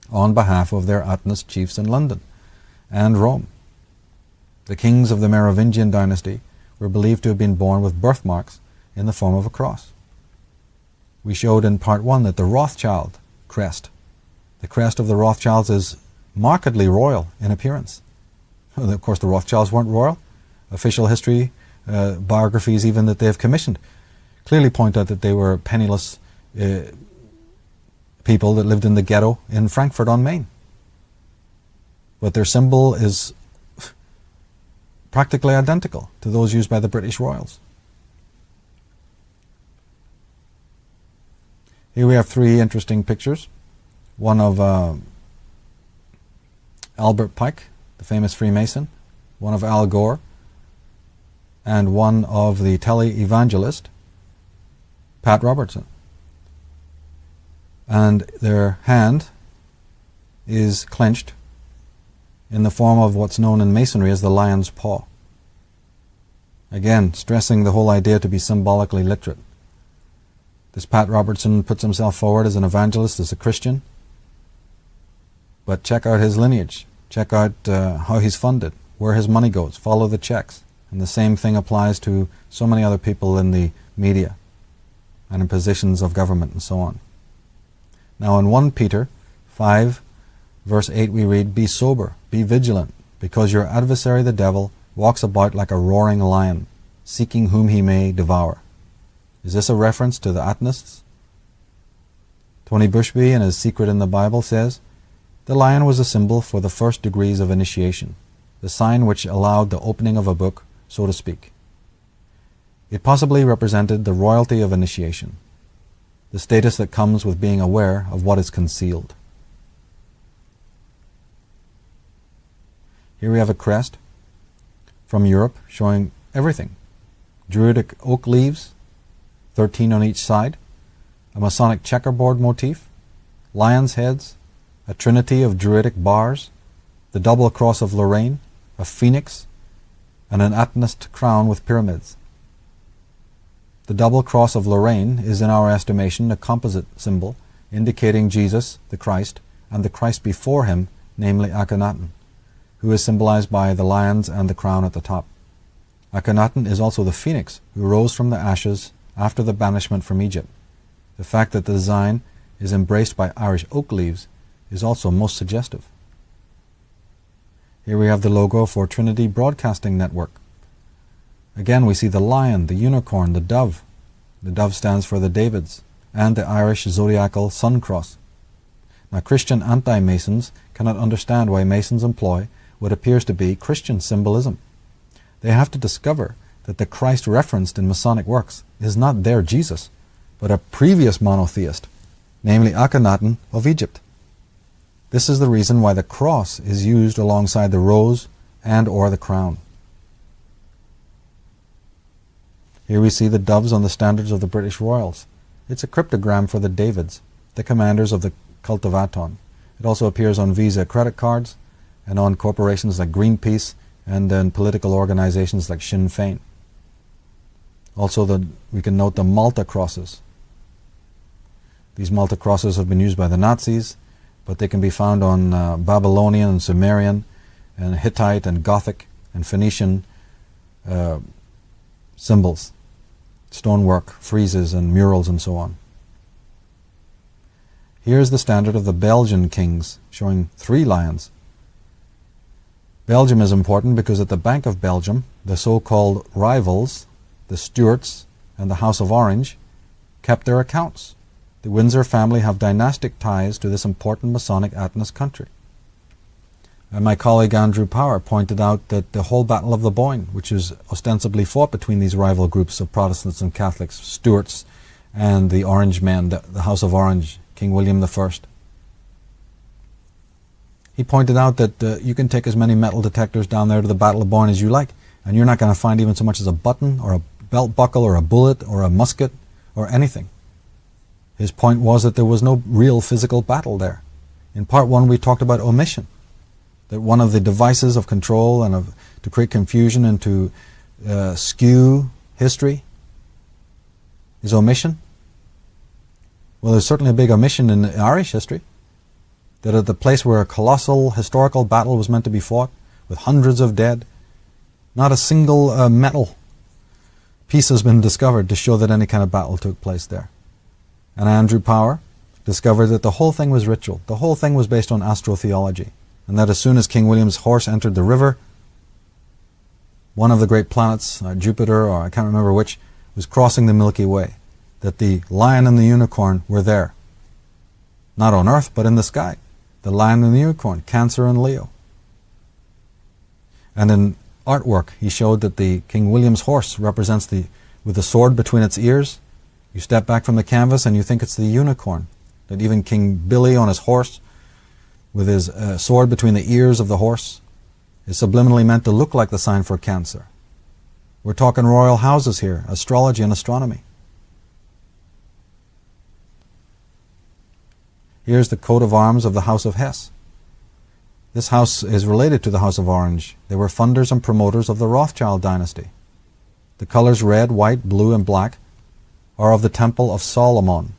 on behalf of their Atenist chiefs in London and Rome. The kings of the Merovingian dynasty were believed to have been born with birthmarks in the form of a cross. We showed in part 1 that the Rothschild crest, the crest of the Rothschilds, is markedly royal in appearance. Of course, the Rothschilds weren't royal. Official history, biographies even that they have commissioned, clearly point out that they were penniless people that lived in the ghetto in Frankfurt on Main. But their symbol is practically identical to those used by the British royals. Here we have 3 interesting pictures. One of Albert Pike, the famous Freemason, one of Al Gore, and one of the tele-evangelist, Pat Robertson. And their hand is clenched in the form of what's known in Masonry as the lion's paw. Again, stressing the whole idea to be symbolically literate. This Pat Robertson puts himself forward as an evangelist, as a Christian, but check out his lineage. Check out how he's funded, where his money goes. Follow the checks. And the same thing applies to so many other people in the media and in positions of government and so on. Now in 1 Peter 5, verse 8 we read, "Be sober, be vigilant, because your adversary the devil walks about like a roaring lion, seeking whom he may devour." Is this a reference to the Atenists? Tony Bushby, in his Secret in the Bible, says, "The lion was a symbol for the first degrees of initiation, the sign which allowed the opening of a book, so to speak. It possibly represented the royalty of initiation, the status that comes with being aware of what is concealed." Here we have a crest from Europe showing everything. Druidic oak leaves, 13 on each side, a Masonic checkerboard motif, lions' heads, a trinity of Druidic bars, the double cross of Lorraine, a phoenix, and an Atenist crown with pyramids. The double cross of Lorraine is, in our estimation, a composite symbol indicating Jesus, the Christ, and the Christ before him, namely Akhenaten, who is symbolized by the lions and the crown at the top. Akhenaten is also the phoenix who rose from the ashes after the banishment from Egypt. The fact that the design is embraced by Irish oak leaves is also most suggestive. Here we have the logo for Trinity Broadcasting Network. Again, we see the lion, the unicorn, the dove. The dove stands for the Davids, and the Irish zodiacal sun cross. Now, Christian anti-Masons cannot understand why Masons employ what appears to be Christian symbolism. They have to discover that the Christ referenced in Masonic works is not their Jesus, but a previous monotheist, namely Akhenaten of Egypt, This is the reason why the cross is used alongside the rose and or the crown. Here we see the doves on the standards of the British Royals. It's a cryptogram for the Davids, the commanders of the cult of Aton. It also appears on Visa credit cards and on corporations like Greenpeace and in political organizations like Sinn Féin. Also, we can note the Malta crosses. These Malta crosses have been used by the Nazis, but they can be found on Babylonian and Sumerian and Hittite and Gothic and Phoenician symbols, stonework, friezes and murals and so on. Here's the standard of the Belgian kings, showing 3 lions. Belgium is important because at the Bank of Belgium, the so-called rivals, the Stuarts and the House of Orange, kept their accounts. The Windsor family have dynastic ties to this important Masonic Atlas country. And my colleague Andrew Power pointed out that the whole Battle of the Boyne, which was ostensibly fought between these rival groups of Protestants and Catholics, Stuarts and the Orange men, the House of Orange, King William I. He pointed out that you can take as many metal detectors down there to the Battle of Boyne as you like, and you're not going to find even so much as a button or a belt buckle or a bullet or a musket or anything. His point was that there was no real physical battle there. In part 1 we talked about omission, that one of the devices of control and to create confusion and to skew history is omission. Well, there's certainly a big omission in Irish history, that at the place where a colossal historical battle was meant to be fought, with hundreds of dead, not a single metal piece has been discovered to show that any kind of battle took place there. And Andrew Power discovered that the whole thing was ritual. The whole thing was based on astrotheology. And that as soon as King William's horse entered the river, one of the great planets, Jupiter, or I can't remember which, was crossing the Milky Way. That the lion and the unicorn were there. Not on Earth, but in the sky. The lion and the unicorn, Cancer and Leo. And in artwork, he showed that the King William's horse represents with the sword between its ears. You step back from the canvas and you think it's the unicorn. That even King Billy on his horse, with his sword between the ears of the horse, is subliminally meant to look like the sign for Cancer. We're talking royal houses here, astrology and astronomy. Here's the coat of arms of the House of Hesse. This house is related to the House of Orange. They were funders and promoters of the Rothschild dynasty. The colors red, white, blue and black are of the Temple of Solomon.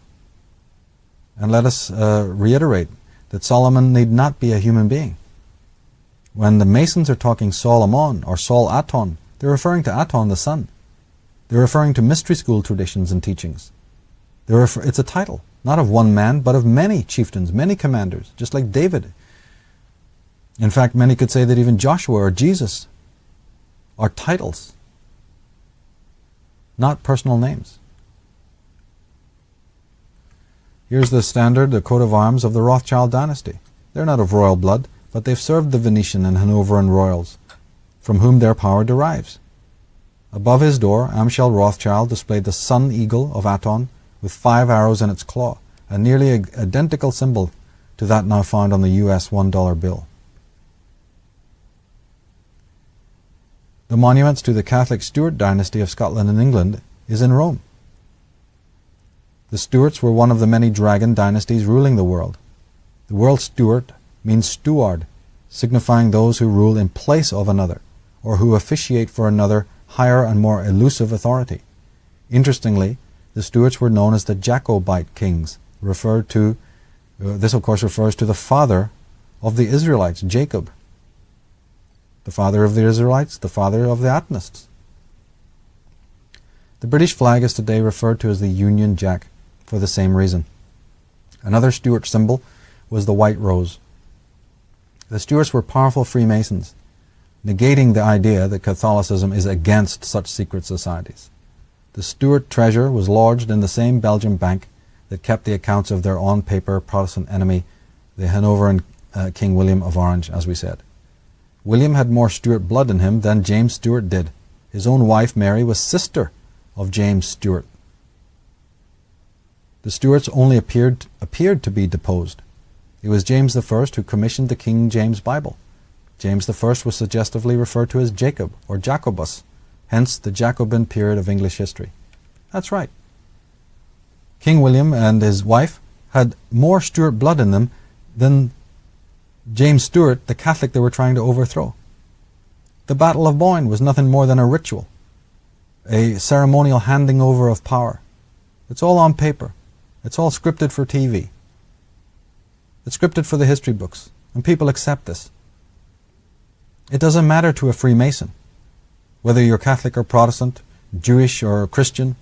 And let us reiterate that Solomon need not be a human being. When the Masons are talking Solomon or Sol Aton, they're referring to Aton the sun. They're referring to mystery school traditions and teachings. It's a title, not of one man, but of many chieftains, many commanders, just like David. In fact, many could say that even Joshua or Jesus are titles, not personal names. Here's the standard, the coat of arms of the Rothschild dynasty. They're not of royal blood, but they've served the Venetian and Hanoverian royals, from whom their power derives. Above his door, Amschel Rothschild displayed the sun eagle of Aton with 5 arrows in its claw, a nearly identical symbol to that now found on the US $1 bill. The monuments to the Catholic Stuart dynasty of Scotland and England is in Rome. The Stuarts were one of the many dragon dynasties ruling the world. The word Stuart means steward, signifying those who rule in place of another, or who officiate for another higher and more elusive authority. Interestingly, the Stuarts were known as the Jacobite kings, this of course refers to the father of the Israelites, Jacob. The father of the Israelites, the father of the Atonists. The British flag is today referred to as the Union Jack for the same reason. Another Stuart symbol was the white rose. The Stuarts were powerful Freemasons, negating the idea that Catholicism is against such secret societies. The Stuart treasure was lodged in the same Belgian bank that kept the accounts of their on-paper Protestant enemy, the Hanoverian King William of Orange, as we said. William had more Stuart blood in him than James Stuart did. His own wife, Mary, was sister of James Stuart. The Stuarts only appeared to be deposed. It was James I who commissioned the King James Bible. James I was suggestively referred to as Jacob or Jacobus, hence the Jacobin period of English history. That's right. King William and his wife had more Stuart blood in them than James Stuart, the Catholic they were trying to overthrow. The Battle of Boyne was nothing more than a ritual, a ceremonial handing over of power. It's all on paper. It's all scripted for TV. It's scripted for the history books, and people accept this. It doesn't matter to a Freemason whether you're Catholic or Protestant, Jewish or Christian,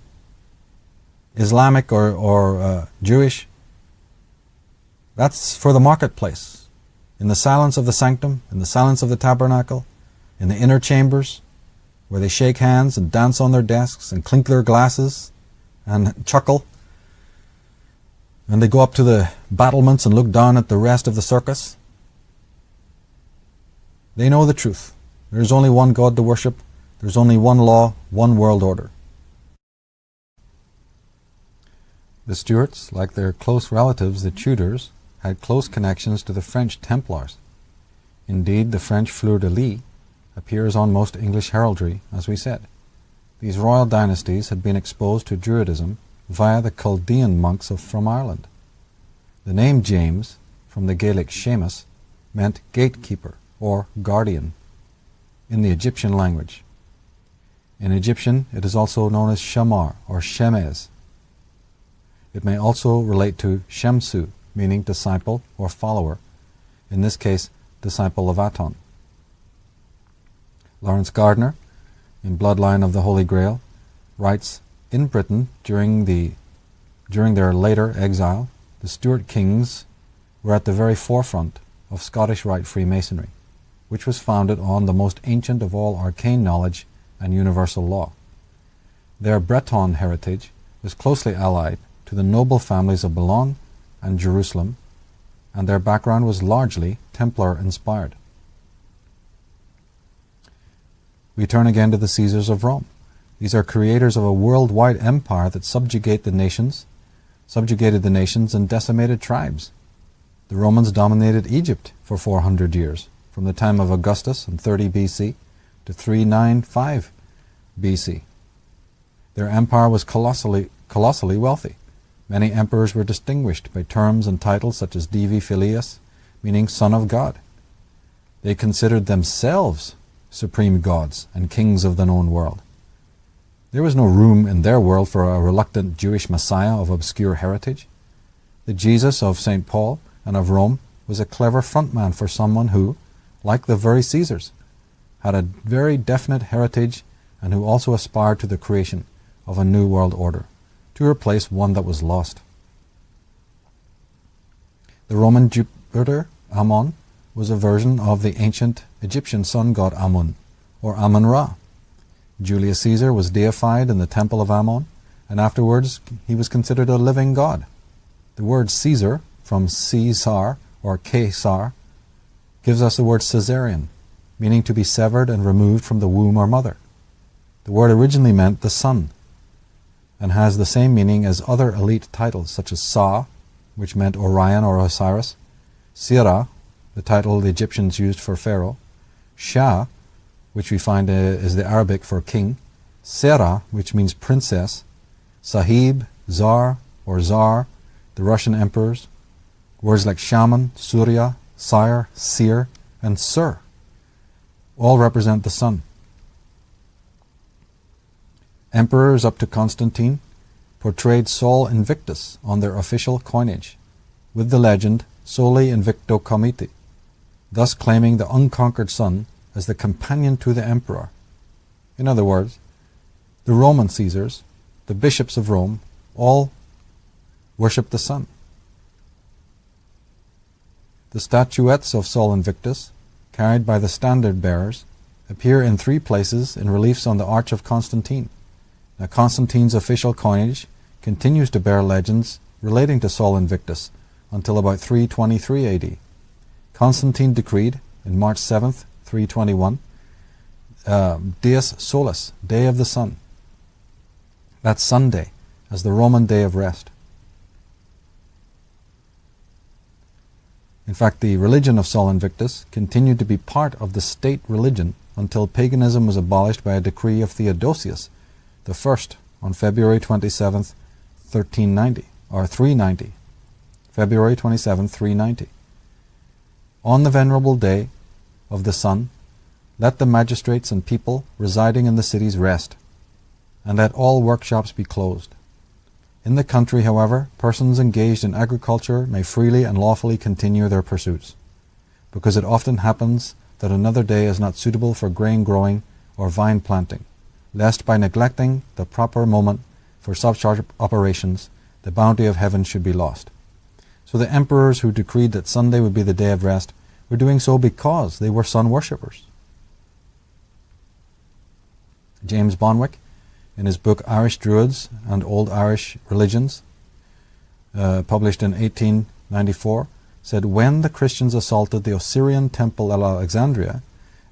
Islamic or Jewish. That's for the marketplace. In the silence of the sanctum, in the silence of the tabernacle, in the inner chambers, where they shake hands and dance on their desks and clink their glasses and chuckle, and they go up to the battlements and look down at the rest of the circus. They know the truth. There's only one God to worship. There's only one law, one world order. The Stuarts, like their close relatives, the Tudors, had close connections to the French Templars. Indeed, the French fleur-de-lis appears on most English heraldry, as we said. These royal dynasties had been exposed to Druidism via the Chaldean monks from Ireland. The name James, from the Gaelic Seamus, meant gatekeeper or guardian in the Egyptian language. In Egyptian, it is also known as Shamar or Shemez. It may also relate to Shemsu, meaning disciple or follower, in this case, disciple of Aton. Lawrence Gardner, in Bloodline of the Holy Grail, writes, in Britain, during their later exile, the Stuart kings were at the very forefront of Scottish Rite Freemasonry, which was founded on the most ancient of all arcane knowledge and universal law. Their Breton heritage was closely allied to the noble families of Boulogne and Jerusalem, and their background was largely Templar-inspired. We turn again to the Caesars of Rome. These are creators of a worldwide empire that subjugated the nations and decimated tribes. The Romans dominated Egypt for 400 years, from the time of Augustus in 30 BC to 395 BC. Their empire was colossally wealthy. Many emperors were distinguished by terms and titles such as Divi Filius, meaning Son of God. They considered themselves supreme gods and kings of the known world. There was no room in their world for a reluctant Jewish Messiah of obscure heritage. The Jesus of St. Paul and of Rome was a clever frontman for someone who, like the very Caesars, had a very definite heritage and who also aspired to the creation of a new world order, to replace one that was lost. The Roman Jupiter, Ammon, was a version of the ancient Egyptian sun god Amun, or Amun-Ra. Julius Caesar was deified in the temple of Ammon, and afterwards he was considered a living god. The word Caesar, from Caesar or Caesar, gives us the word Caesarean, meaning to be severed and removed from the womb or mother. The word originally meant the sun, and has the same meaning as other elite titles such as Sa, which meant Orion or Osiris, Sira, the title the Egyptians used for Pharaoh, Shah, which we find is the Arabic for king, Sera, which means princess, Sahib, Tsar, or Tsar, the Russian emperors, words like shaman, Surya, sire, seer, and sir, all represent the sun. Emperors up to Constantine portrayed Sol Invictus on their official coinage, with the legend Soli Invicto Comiti, thus claiming the unconquered sun as the companion to the emperor. In other words, the Roman Caesars, the bishops of Rome, all worshipped the sun. The statuettes of Sol Invictus, carried by the standard bearers, appear in 3 places in reliefs on the Arch of Constantine. Now, Constantine's official coinage continues to bear legends relating to Sol Invictus until about 323 AD. Constantine decreed, in March 7th, 321, Dies Solis, Day of the Sun. That's Sunday, as the Roman day of rest. In fact, the religion of Sol Invictus continued to be part of the state religion until paganism was abolished by a decree of Theodosius I on February 27th, 1390, or 390. February 27, 390. On the venerable day of the sun, let the magistrates and people residing in the cities rest, and let all workshops be closed. In the country, however, persons engaged in agriculture may freely and lawfully continue their pursuits, because it often happens that another day is not suitable for grain growing or vine planting, lest by neglecting the proper moment for such operations, the bounty of heaven should be lost. So the emperors who decreed that Sunday would be the day of rest were doing so because they were sun worshippers. James Bonwick, in his book Irish Druids and Old Irish Religions, published in 1894, said, when the Christians assaulted the Osirian temple at Alexandria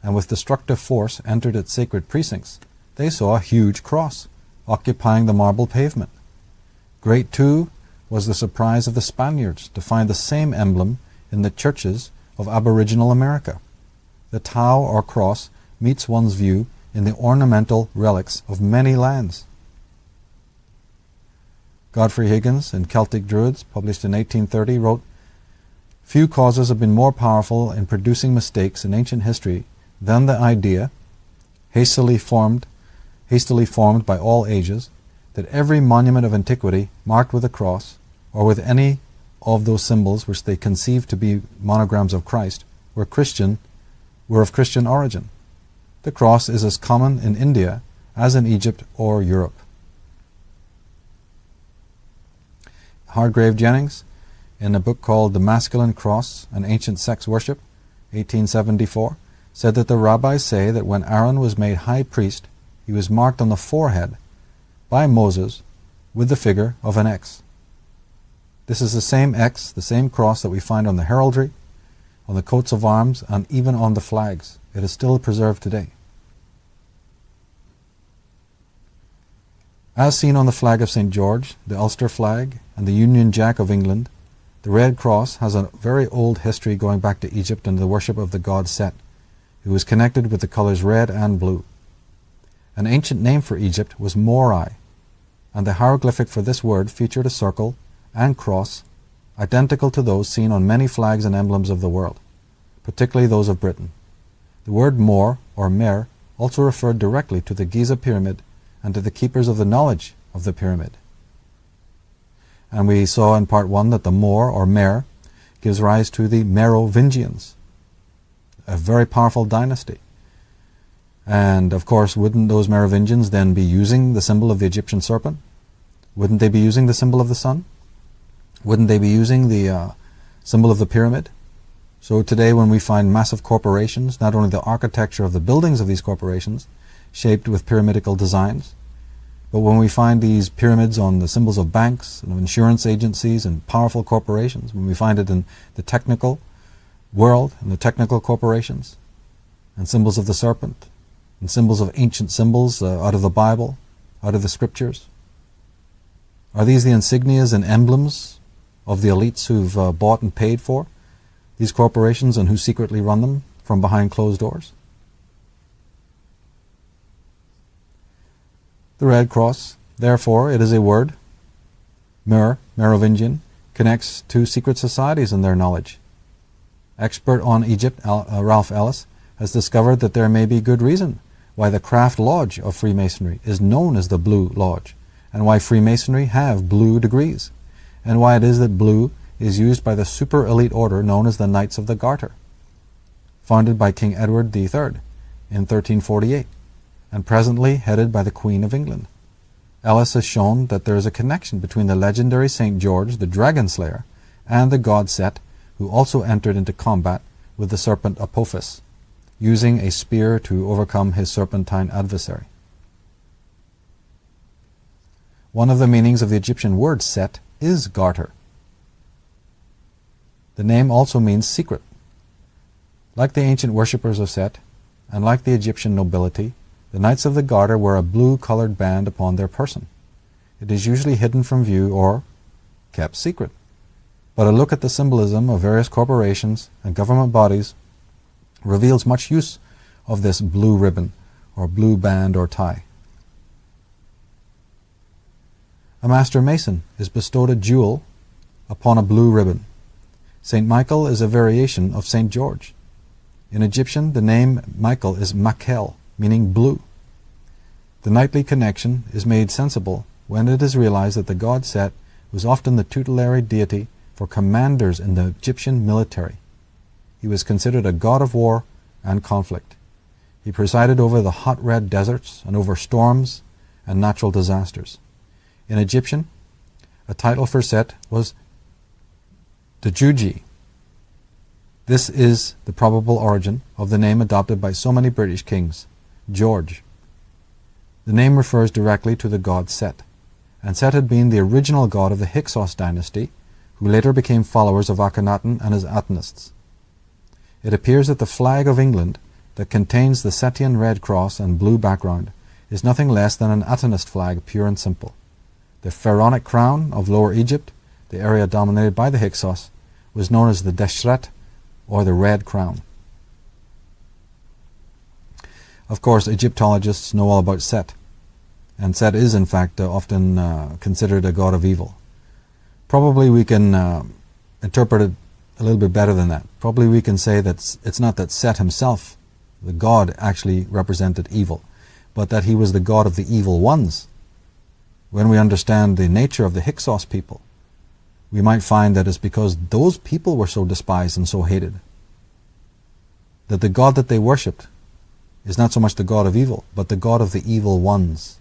and with destructive force entered its sacred precincts, they saw a huge cross occupying the marble pavement. Great, too, was the surprise of the Spaniards to find the same emblem in the churches of Aboriginal America. The Tau or cross meets one's view in the ornamental relics of many lands. Godfrey Higgins, in Celtic Druids, published in 1830, wrote, few causes have been more powerful in producing mistakes in ancient history than the idea, hastily formed by all ages, that every monument of antiquity marked with a cross, or with any of those symbols which they conceived to be monograms of Christ, were of Christian origin. The cross is as common in India as in Egypt or Europe. Hargrave Jennings, in a book called The Masculine Cross and Ancient Sex Worship, 1874, said that the rabbis say that when Aaron was made high priest, he was marked on the forehead by Moses with the figure of an X. This is the same X, the same cross that we find on the heraldry, on the coats of arms, and even on the flags. It is still preserved today. As seen on the flag of St. George, the Ulster flag, and the Union Jack of England, the Red Cross has a very old history going back to Egypt and the worship of the god Set, who was connected with the colors red and blue. An ancient name for Egypt was Morai, and the hieroglyphic for this word featured a circle and cross identical to those seen on many flags and emblems of the world, particularly those of Britain. The word Mor, or Mer, also referred directly to the Giza pyramid and to the keepers of the knowledge of the pyramid. And we saw in part 1 that the Mor, or Mer, gives rise to the Merovingians, a very powerful dynasty. And of course, wouldn't those Merovingians then be using the symbol of the Egyptian serpent? Wouldn't they be using the symbol of the sun? Wouldn't they be using the symbol of the pyramid? So today when we find massive corporations, not only the architecture of the buildings of these corporations shaped with pyramidical designs, but when we find these pyramids on the symbols of banks and of insurance agencies and powerful corporations, when we find it in the technical world and the technical corporations, and symbols of the serpent, and symbols of ancient symbols out of the Bible, out of the scriptures, are these the insignias and emblems of the elites who've bought and paid for these corporations and who secretly run them from behind closed doors? The Red Cross, therefore, it is a word, Merovingian, connects two secret societies in their knowledge. Expert on Egypt, Ralph Ellis, has discovered that there may be good reason why the Craft Lodge of Freemasonry is known as the Blue Lodge, and why Freemasonry have blue degrees, and why it is that blue is used by the super elite order known as the Knights of the Garter, founded by King Edward III in 1348. And presently headed by the Queen of England. Ellis has shown that there is a connection between the legendary St. George, the dragon slayer, and the god Set, who also entered into combat with the serpent Apophis, using a spear to overcome his serpentine adversary. One of the meanings of the Egyptian word Set is garter. The name also means secret. Like the ancient worshippers of Set, and like the Egyptian nobility, the Knights of the Garter wear a blue-colored band upon their person. It is usually hidden from view or kept secret. but a look at the symbolism of various corporations and government bodies reveals much use of this blue ribbon or blue band or tie. A master mason is bestowed a jewel upon a blue ribbon. St. Michael is a variation of St. George. In Egyptian, the name Michael is Makel, meaning blue. The knightly connection is made sensible when it is realized that the god Set was often the tutelary deity for commanders in the Egyptian military. He was considered a god of war and conflict. He presided over the hot red deserts and over storms and natural disasters. In Egyptian, a title for Set was Djuji. This is the probable origin of the name adopted by so many British kings, George. The name refers directly to the god Set, and Set had been the original god of the Hyksos dynasty, who later became followers of Akhenaten and his Atenists. It appears that the flag of England that contains the Setian red cross and blue background is nothing less than an Atenist flag, pure and simple. The pharaonic crown of Lower Egypt, the area dominated by the Hyksos, was known as the Deshret, or the Red Crown. Of course, Egyptologists know all about Set, and Set is in fact often considered a god of evil. Probably we can interpret it a little bit better than that. Probably we can say that it's not that Set himself, the god, actually represented evil, but that he was the god of the evil ones. When we understand the nature of the Hyksos people, we might find that it's because those people were so despised and so hated that the god that they worshipped is not so much the god of evil, but the god of the evil ones.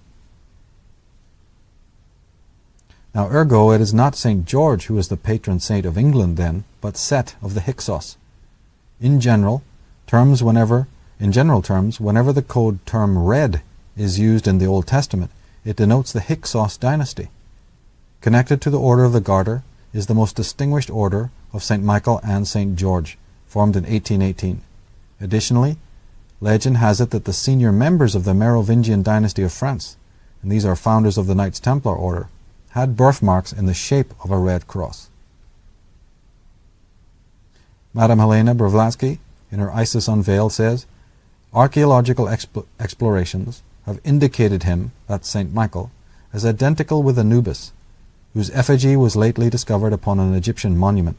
Now, ergo, it is not St. George who is the patron saint of England then, but Set of the Hyksos. In general terms, whenever the code term red is used in the Old Testament, it denotes the Hyksos dynasty. Connected to the Order of the Garter is the most distinguished order of St. Michael and St. George, formed in 1818. Additionally, legend has it that the senior members of the Merovingian dynasty of France, and these are founders of the Knights Templar order, had birthmarks in the shape of a red cross. Madame Helena Blavatsky, in her Isis Unveiled, says, archaeological explorations have indicated him, that's St. Michael, as identical with Anubis, whose effigy was lately discovered upon an Egyptian monument,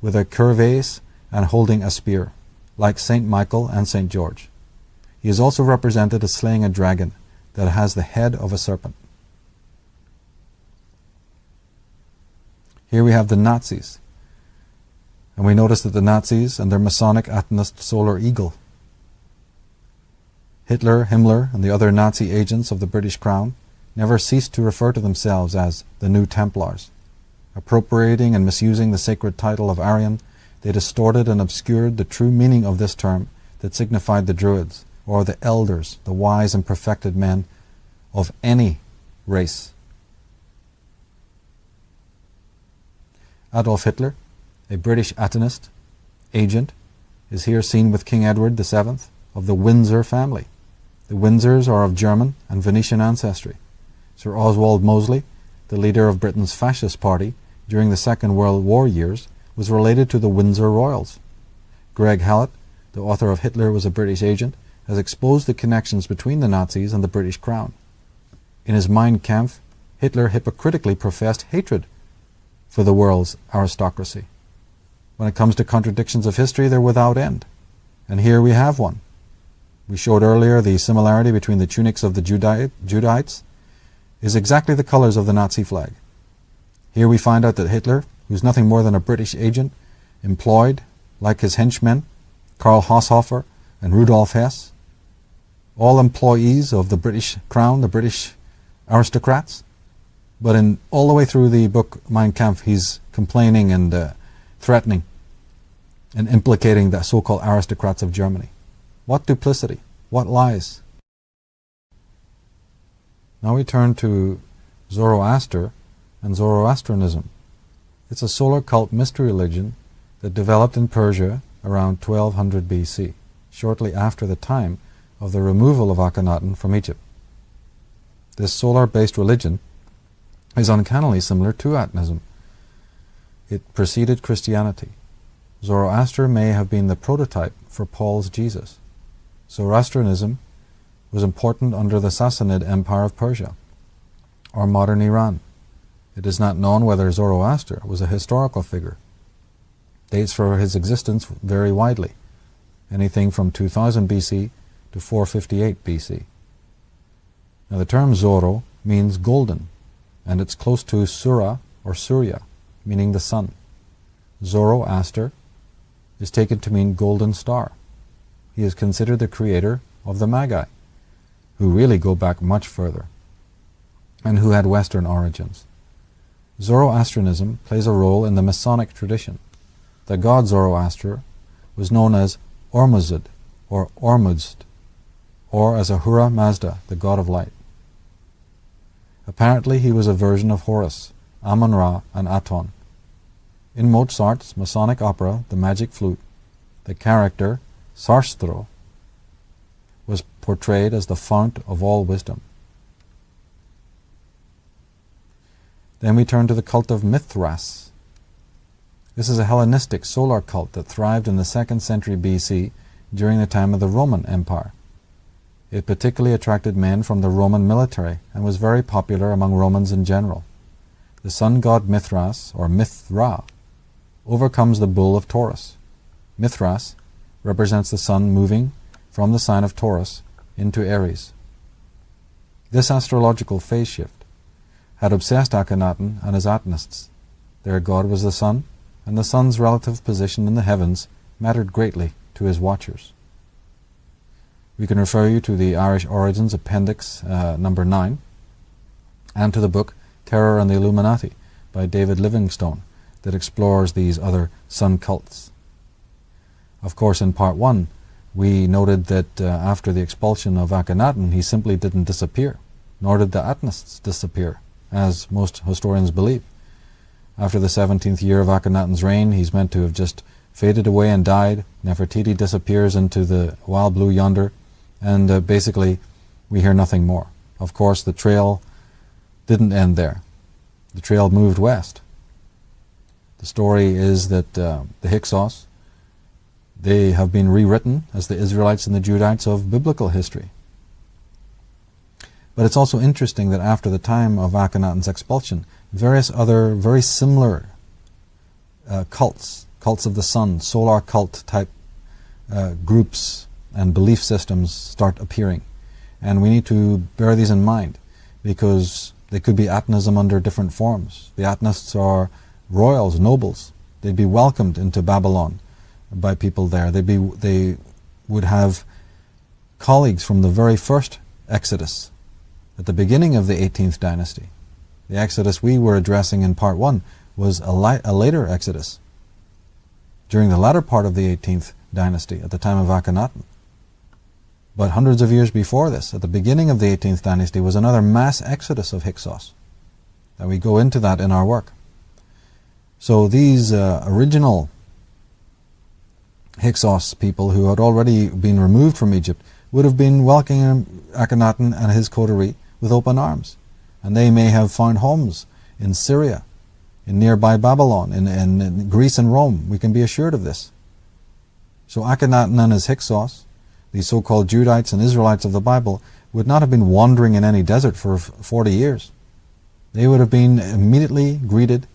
with a cuirass and holding a spear, like St. Michael and St. George. He is also represented as slaying a dragon that has the head of a serpent. Here we have the Nazis, and we notice that the Nazis and their Masonic Atenist solar eagle. Hitler, Himmler, and the other Nazi agents of the British Crown never ceased to refer to themselves as the New Templars. Appropriating and misusing the sacred title of Arian, they distorted and obscured the true meaning of this term that signified the Druids, or the elders, the wise and perfected men of any race. Adolf Hitler, a British Atenist agent, is here seen with King Edward VII of the Windsor family. The Windsors are of German and Venetian ancestry. Sir Oswald Mosley, the leader of Britain's fascist party during the Second World War years, was related to the Windsor royals. Greg Hallett, the author of Hitler Was a British Agent, has exposed the connections between the Nazis and the British Crown. In his Mein Kampf, Hitler hypocritically professed hatred for the world's aristocracy. When it comes to contradictions of history, they're without end. And here we have one. We showed earlier the similarity between the tunics of the Judahites is exactly the colors of the Nazi flag. Here we find out that Hitler, who's nothing more than a British agent, employed, like his henchmen, Karl Haushofer and Rudolf Hess, all employees of the British Crown, the British aristocrats. But all the way through the book Mein Kampf, he's complaining and threatening and implicating the so-called aristocrats of Germany. What duplicity! What lies! Now we turn to Zoroaster and Zoroastrianism. It's a solar cult mystery religion that developed in Persia around 1200 BC, shortly after the time of the removal of Akhenaten from Egypt. This solar-based religion is uncannily similar to Atonism. It preceded Christianity. Zoroaster may have been the prototype for Paul's Jesus. Zoroastrianism was important under the Sassanid Empire of Persia, or modern Iran. It is not known whether Zoroaster was a historical figure. Dates for his existence vary widely, anything from 2000 BC to 458 BC. Now the term Zoro means golden, and it's close to Sura or Surya, meaning the sun. Zoroaster is taken to mean golden star. He is considered the creator of the Magi, who really go back much further, and who had Western origins. Zoroastrianism plays a role in the Masonic tradition. The god Zoroaster was known as Ormuzd or Ormuzd, or as Ahura Mazda, the god of light. Apparently he was a version of Horus, Amun-Ra, and Aton. In Mozart's Masonic opera, The Magic Flute, the character Sarstro was portrayed as the fount of all wisdom. Then we turn to the cult of Mithras. This is a Hellenistic solar cult that thrived in the 2nd century BC during the time of the Roman Empire. It particularly attracted men from the Roman military and was very popular among Romans in general. The sun god Mithras, or Mithra, overcomes the bull of Taurus. Mithras represents the sun moving from the sign of Taurus into Aries. This astrological phase shift had obsessed Akhenaten and his Atenists. Their god was the sun, and the sun's relative position in the heavens mattered greatly to his watchers. We can refer you to the Irish Origins Appendix number 9 and to the book Terror and the Illuminati by David Livingstone that explores these other sun cults. Of course, in part 1, we noted that after the expulsion of Akhenaten, he simply didn't disappear, nor did the Atenists disappear, as most historians believe. After the 17th year of Akhenaten's reign, he's meant to have just faded away and died. Nefertiti disappears into the wild blue yonder, and basically we hear nothing more. Of course, the trail didn't end there. The trail moved west. The story is that the Hyksos, they have been rewritten as the Israelites and the Judites of biblical history. But it's also interesting that after the time of Akhenaten's expulsion, various other very similar cults of the sun, solar cult type groups and belief systems start appearing. And we need to bear these in mind because they could be Atenism under different forms. The Atenists are royals, nobles. They'd be welcomed into Babylon by people there. They would have colleagues from the very first Exodus at the beginning of the 18th dynasty. The Exodus we were addressing in part 1 was a later Exodus during the latter part of the 18th dynasty at the time of Akhenaten. But hundreds of years before this, at the beginning of the 18th dynasty, was another mass exodus of Hyksos. And we go into that in our work. So these original Hyksos people who had already been removed from Egypt would have been welcoming Akhenaten and his coterie with open arms. And they may have found homes in Syria, in nearby Babylon, in Greece and Rome. We can be assured of this. So Akhenaten and his Hyksos, these so-called Judites and Israelites of the Bible, would not have been wandering in any desert for 40 years. They would have been immediately greeted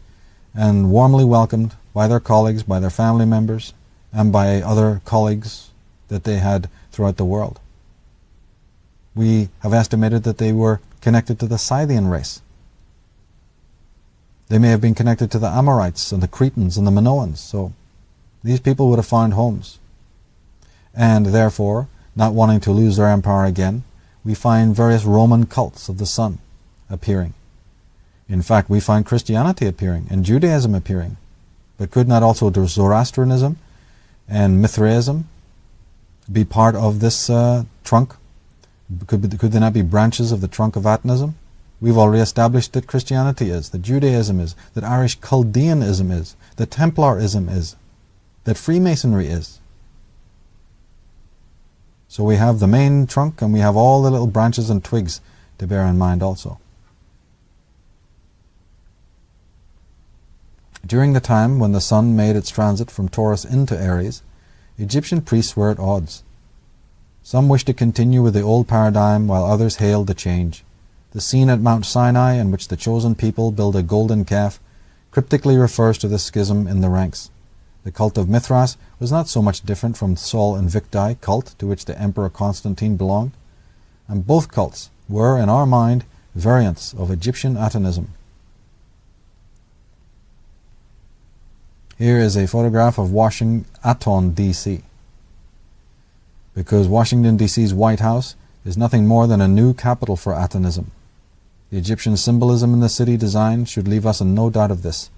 and warmly welcomed by their colleagues, by their family members, and by other colleagues that they had throughout the world. We have estimated that they were connected to the Scythian race. They may have been connected to the Amorites and the Cretans and the Minoans. So these people would have found homes. And therefore, not wanting to lose their empire again, we find various Roman cults of the sun appearing. In fact, we find Christianity appearing and Judaism appearing. But could not also Zoroastrianism and Mithraism be part of this trunk? Could they not be branches of the trunk of Atenism? We've already established that Christianity is, that Judaism is, that Irish Chaldeanism is, that Templarism is, that Freemasonry is. So we have the main trunk and we have all the little branches and twigs to bear in mind also. During the time when the sun made its transit from Taurus into Aries, Egyptian priests were at odds. Some wished to continue with the old paradigm, while others hailed the change. The scene at Mount Sinai, in which the chosen people build a golden calf, cryptically refers to the schism in the ranks. The cult of Mithras was not so much different from Sol Invicti cult, to which the Emperor Constantine belonged, and both cults were, in our mind, variants of Egyptian Atonism. Here is a photograph of Washington, Aton, D.C. Because Washington, D.C.'s White House is nothing more than a new capital for Atonism. The Egyptian symbolism in the city design should leave us in no doubt of this.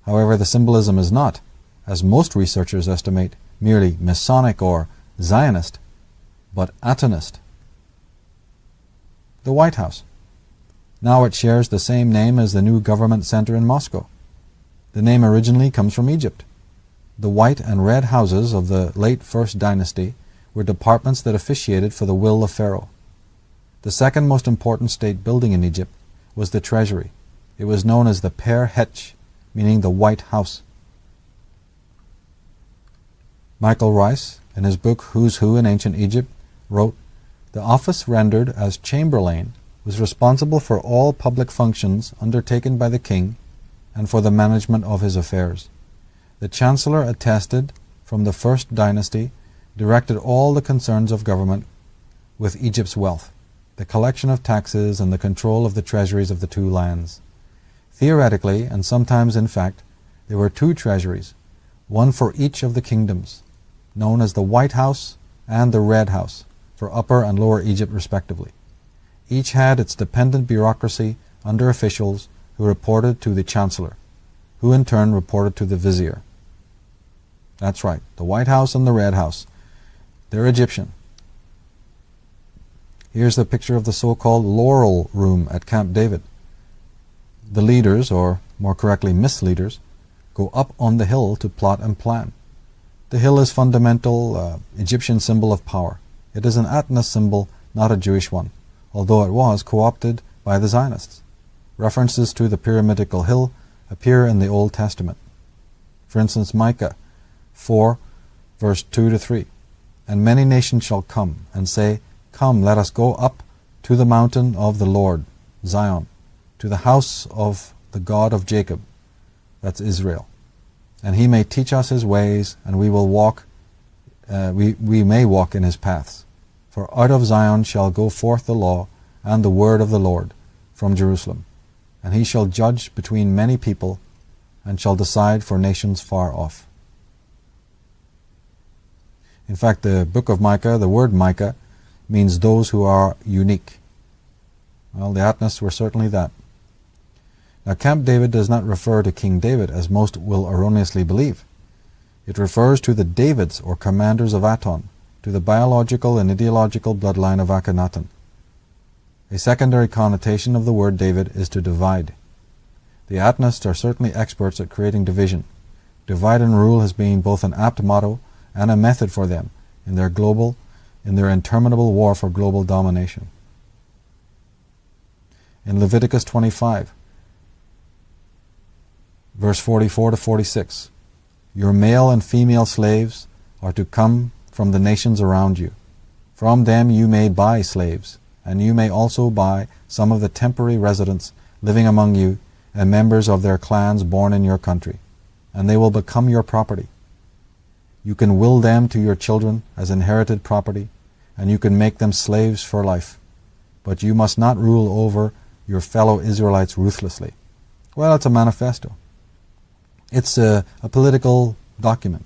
However, the symbolism is not, as most researchers estimate, merely Masonic or Zionist, but Atonist. The White House. Now it shares the same name as the new government center in Moscow. The name originally comes from Egypt. The white and red houses of the late First Dynasty were departments that officiated for the will of Pharaoh. The second most important state building in Egypt was the treasury. It was known as the Per Hetch, meaning the White House. Michael Rice, in his book Who's Who in Ancient Egypt, wrote, "The office rendered as Chamberlain was responsible for all public functions undertaken by the king and for the management of his affairs. The Chancellor attested from the First Dynasty directed all the concerns of government with Egypt's wealth, the collection of taxes, and the control of the treasuries of the two lands. Theoretically, and sometimes in fact, there were two treasuries, one for each of the kingdoms, known as the White House and the Red House, for Upper and Lower Egypt respectively. Each had its dependent bureaucracy under officials who reported to the Chancellor, who in turn reported to the Vizier." That's right, the White House and the Red House. They're Egyptian. Here's the picture of the so-called Laurel Room at Camp David. The leaders, or more correctly misleaders, go up on the hill to plot and plan. The hill is fundamental Egyptian symbol of power. It is an Atonist symbol, not a Jewish one, although it was co-opted by the Zionists. References to the pyramidical hill appear in the Old Testament. For instance, Micah 4, verse 2-3. "And many nations shall come, and say, Come, let us go up to the mountain of the Lord, Zion, to the house of the God of Jacob," that's Israel, "and he may teach us his ways, and we will walk, we may walk in his paths. For out of Zion shall go forth the law and the word of the Lord from Jerusalem, and he shall judge between many people, and shall decide for nations far off." In fact, the book of Micah, the word Micah, means those who are unique. Well, the Atonists were certainly that. Now, Camp David does not refer to King David, as most will erroneously believe. It refers to the Davids, or commanders of Aton, to the biological and ideological bloodline of Akhenaten. A secondary connotation of the word David is to divide. The Atonists are certainly experts at creating division. Divide and rule has been both an apt motto and a method for them in their interminable war for global domination. In Leviticus 25, verse 44-46, "Your male and female slaves are to come from the nations around you. From them you may buy slaves, and you may also buy some of the temporary residents living among you and members of their clans born in your country, and they will become your property. You can will them to your children as inherited property, and you can make them slaves for life, but you must not rule over your fellow Israelites ruthlessly." Well, it's a manifesto. It's a political document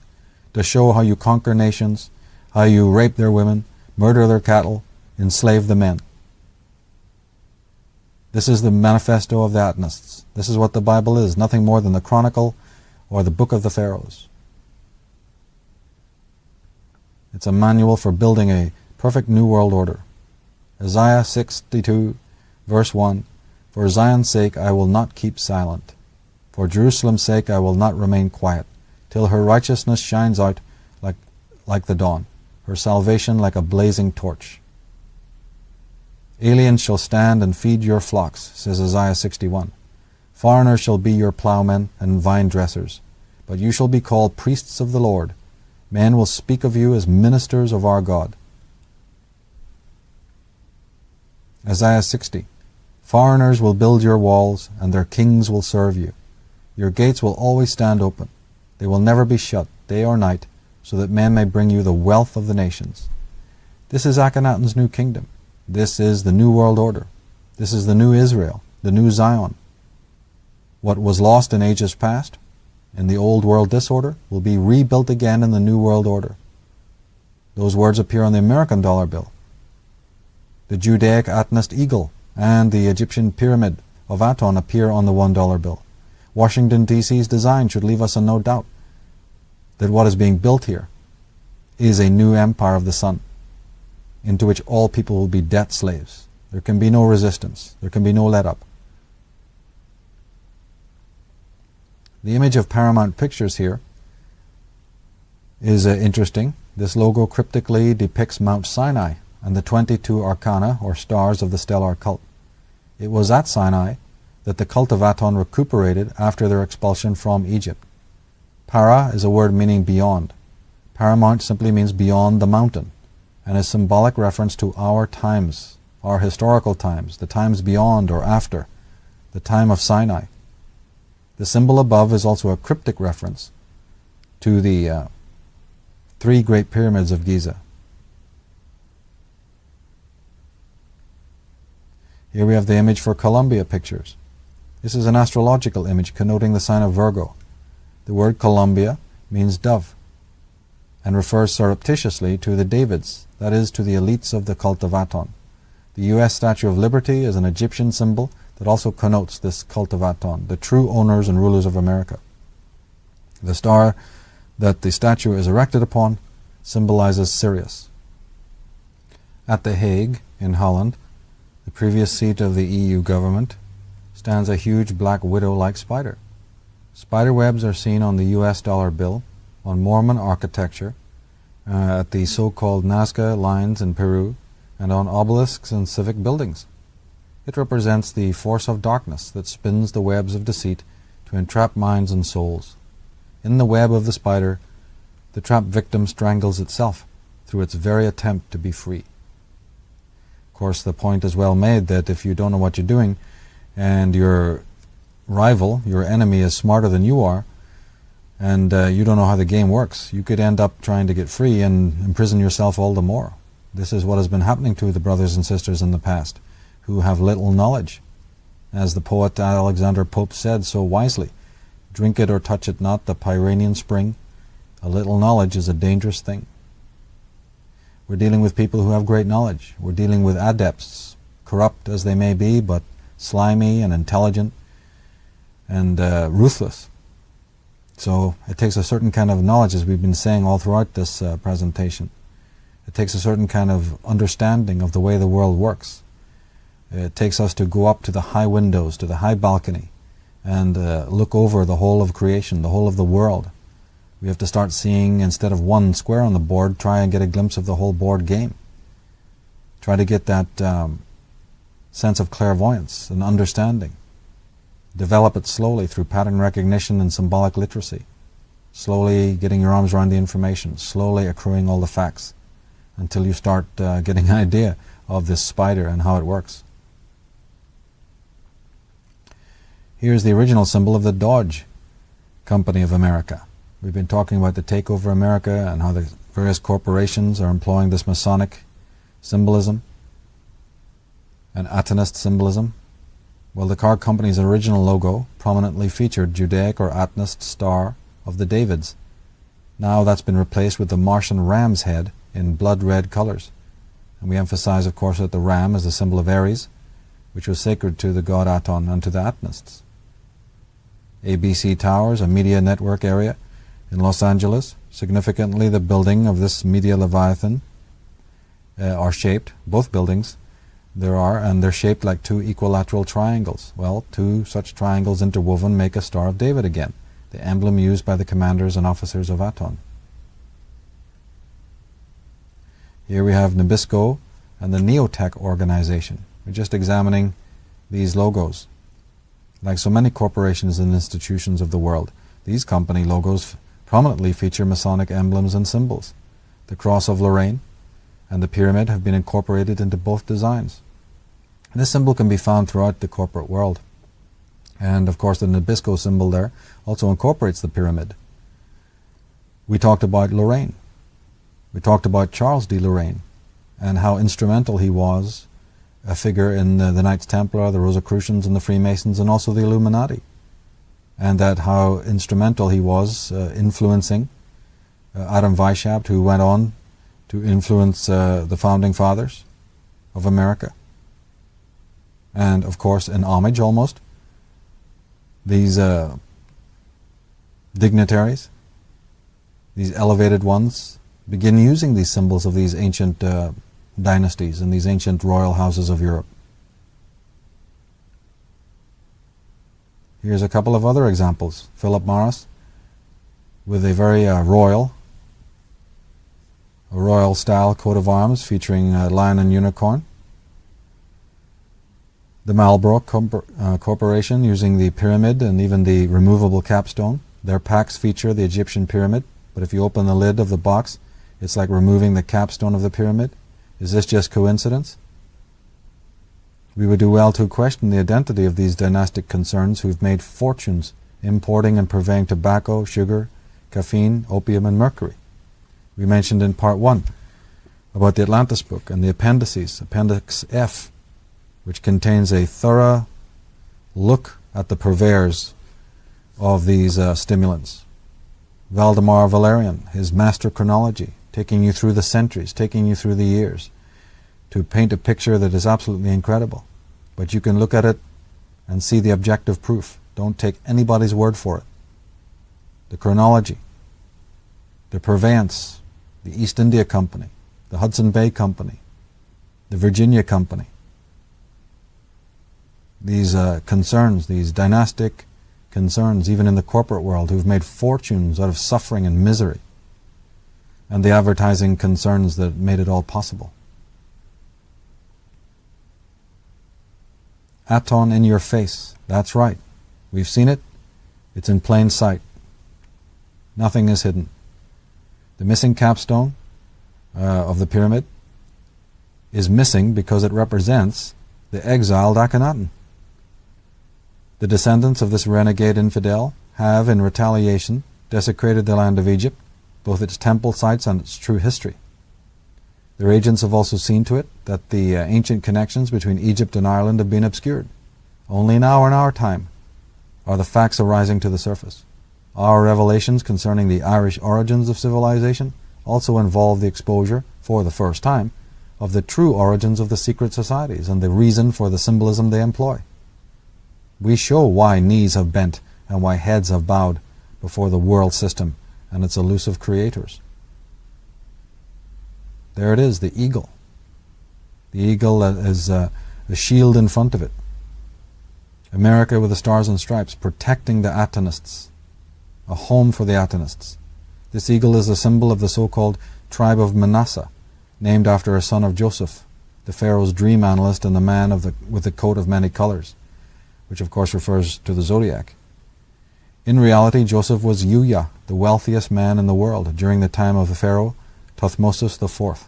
to show how you conquer nations, how you rape their women, murder their cattle, enslave the men. This is the manifesto of the Atonists. This is what the Bible is, nothing more than the Chronicle or the Book of the Pharaohs. It's a manual for building a perfect new world order. Isaiah 62, verse 1, "For Zion's sake I will not keep silent. For Jerusalem's sake I will not remain quiet, till her righteousness shines out like the dawn, her salvation like a blazing torch. Aliens shall stand and feed your flocks," says Isaiah 61. Foreigners shall be your plowmen and vine dressers, but you shall be called priests of the Lord. Men will speak of you as ministers of our God. Isaiah 60. Foreigners will build your walls, and their kings will serve you. Your gates will always stand open. They will never be shut, day or night, so that men may bring you the wealth of the nations. This is Akhenaten's new kingdom. This is the new world order. This is the new Israel, the new Zion. What was lost in ages past, in the old world disorder, will be rebuilt again in the new world order. Those words appear on the American dollar bill. The Judaic Atenist eagle and the Egyptian pyramid of Aton appear on the $1 bill. Washington, D.C.'s design should leave us in no doubt that what is being built here is a new empire of the sun, into which all people will be debt slaves. There can be no resistance. There can be no let-up. The image of Paramount Pictures here is interesting. This logo cryptically depicts Mount Sinai and the 22 arcana, or stars, of the stellar cult. It was at Sinai that the cult of Aton recuperated after their expulsion from Egypt. Para is a word meaning beyond. Paramount simply means beyond the mountain, and is symbolic reference to our times, our historical times, the times beyond or after, the time of Sinai. The symbol above is also a cryptic reference to the three great pyramids of Giza. Here we have the image for Columbia Pictures. This is an astrological image connoting the sign of Virgo. The word Columbia means dove and refers surreptitiously to the Davids, that is, to the elites of the cult of Aton. The U.S. Statue of Liberty is an Egyptian symbol that also connotes this cult of Aton, the true owners and rulers of America. The star that the statue is erected upon symbolizes Sirius. At The Hague, in Holland, the previous seat of the EU government, stands a huge black widow-like spider. Spider webs are seen on the US dollar bill, on Mormon architecture, at the so-called Nazca lines in Peru, and on obelisks and civic buildings. It represents the force of darkness that spins the webs of deceit to entrap minds and souls. In the web of the spider, the trapped victim strangles itself through its very attempt to be free. Of course, the point is well made that if you don't know what you're doing, and your rival, your enemy, is smarter than you are, and you don't know how the game works, you could end up trying to get free and imprison yourself all the more. This is what has been happening to the brothers and sisters in the past, who have little knowledge. As the poet Alexander Pope said so wisely, "Drink it or touch it not, the Pyrenean spring. A little knowledge is a dangerous thing." We're dealing with people who have great knowledge. We're dealing with adepts, corrupt as they may be, but slimy and intelligent and ruthless. So it takes a certain kind of knowledge, as we've been saying all throughout this presentation. It takes a certain kind of understanding of the way the world works. It takes us to go up to the high windows, to the high balcony, and look over the whole of creation, the whole of the world. We have to start seeing, instead of one square on the board, try and get a glimpse of the whole board game. Try to get that sense of clairvoyance and understanding. Develop it slowly through pattern recognition and symbolic literacy. Slowly getting your arms around the information, slowly accruing all the facts, until you start getting an idea of this spider and how it works. Here's the original symbol of the Dodge Company of America. We've been talking about the takeover America and how the various corporations are employing this Masonic symbolism and Atenist symbolism. Well, the car company's original logo prominently featured Judaic or Atenist star of the Davids. Now that's been replaced with the Martian ram's head in blood red colors. And we emphasize, of course, that the ram is the symbol of Aries, which was sacred to the god Aton and to the Atenists. ABC Towers, a media network area in Los Angeles, significantly the building of this media leviathan, are shaped, both buildings and they're shaped like two equilateral triangles. Well, two such triangles interwoven make a Star of David again, the emblem used by the commanders and officers of Aton. Here we have Nabisco and the Neotech organization. We're just examining these logos. Like so many corporations and institutions of the world, these company logos prominently feature Masonic emblems and symbols. The Cross of Lorraine and the pyramid have been incorporated into both designs. And this symbol can be found throughout the corporate world. And of course the Nabisco symbol there also incorporates the pyramid. We talked about Lorraine. We talked about Charles de Lorraine and how instrumental he was, a figure in the Knights Templar, the Rosicrucians and the Freemasons, and also the Illuminati. And that how instrumental he was influencing Adam Weishaupt, who went on to influence the founding fathers of America. And of course, in homage almost, these dignitaries, these elevated ones, begin using these symbols of these ancient dynasties and these ancient royal houses of Europe. Here's a couple of other examples. Philip Morris, with a very royal style coat of arms featuring lion and unicorn. The Marlborough Corporation, using the pyramid and even the removable capstone. Their packs feature the Egyptian pyramid, but if you open the lid of the box, it's like removing the capstone of the pyramid. Is this just coincidence? We would do well to question the identity of these dynastic concerns who've made fortunes importing and purveying tobacco, sugar, caffeine, opium, and mercury. We mentioned in part 1 about the Atlantis book and the appendices, Appendix F, which contains a thorough look at the purveyors of these stimulants. Valdemar Valerian, his master chronology, taking you through the centuries, taking you through the years, to paint a picture that is absolutely incredible. But you can look at it and see the objective proof. Don't take anybody's word for it. The chronology, the purveyance, the East India Company, the Hudson Bay Company, the Virginia Company. These concerns, these dynastic concerns, even in the corporate world, who've made fortunes out of suffering and misery, and the advertising concerns that made it all possible. Aton in your face. That's right. We've seen it. It's in plain sight. Nothing is hidden. The missing capstone of the pyramid is missing because it represents the exiled Akhenaten. The descendants of this renegade infidel have, in retaliation, desecrated the land of Egypt, both its temple sites and its true history. Their agents have also seen to it that the ancient connections between Egypt and Ireland have been obscured. Only now in our time are the facts arising to the surface. Our revelations concerning the Irish origins of civilization also involve the exposure, for the first time, of the true origins of the secret societies and the reason for the symbolism they employ. We show why knees have bent and why heads have bowed before the world system and its elusive creators. There it is, the eagle. The eagle is a shield in front of it. America with the stars and stripes, protecting the Atonists, a home for the Atonists. This eagle is a symbol of the so-called tribe of Manasseh, named after a son of Joseph, the Pharaoh's dream analyst and the man with the coat of many colors, which of course refers to the zodiac. In reality, Joseph was Yuya, the wealthiest man in the world during the time of the Pharaoh Thutmosis IV.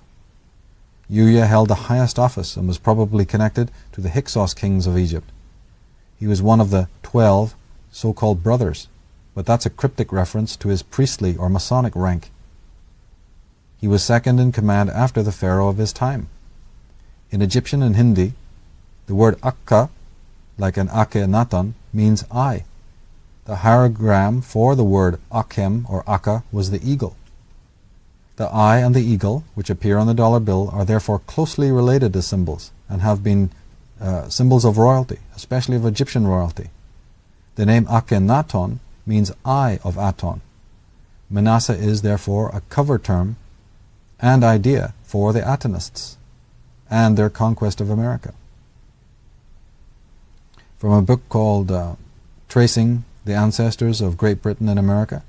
Yuya held the highest office and was probably connected to the Hyksos kings of Egypt. He was one of the 12 so-called brothers, but that's a cryptic reference to his priestly or Masonic rank. He was second in command after the pharaoh of his time. In Egyptian and Hindi, the word Akka, like an Akhenaton, means eye. The hierogram for the word Akhem or Akka was the eagle. The eye and the eagle, which appear on the dollar bill, are therefore closely related as symbols and have been symbols of royalty, especially of Egyptian royalty. The name Akhenaton means eye of Aton. Manasseh is therefore a cover term and idea for the Atonists and their conquest of America. From a book called Tracing the Ancestors of Great Britain and America,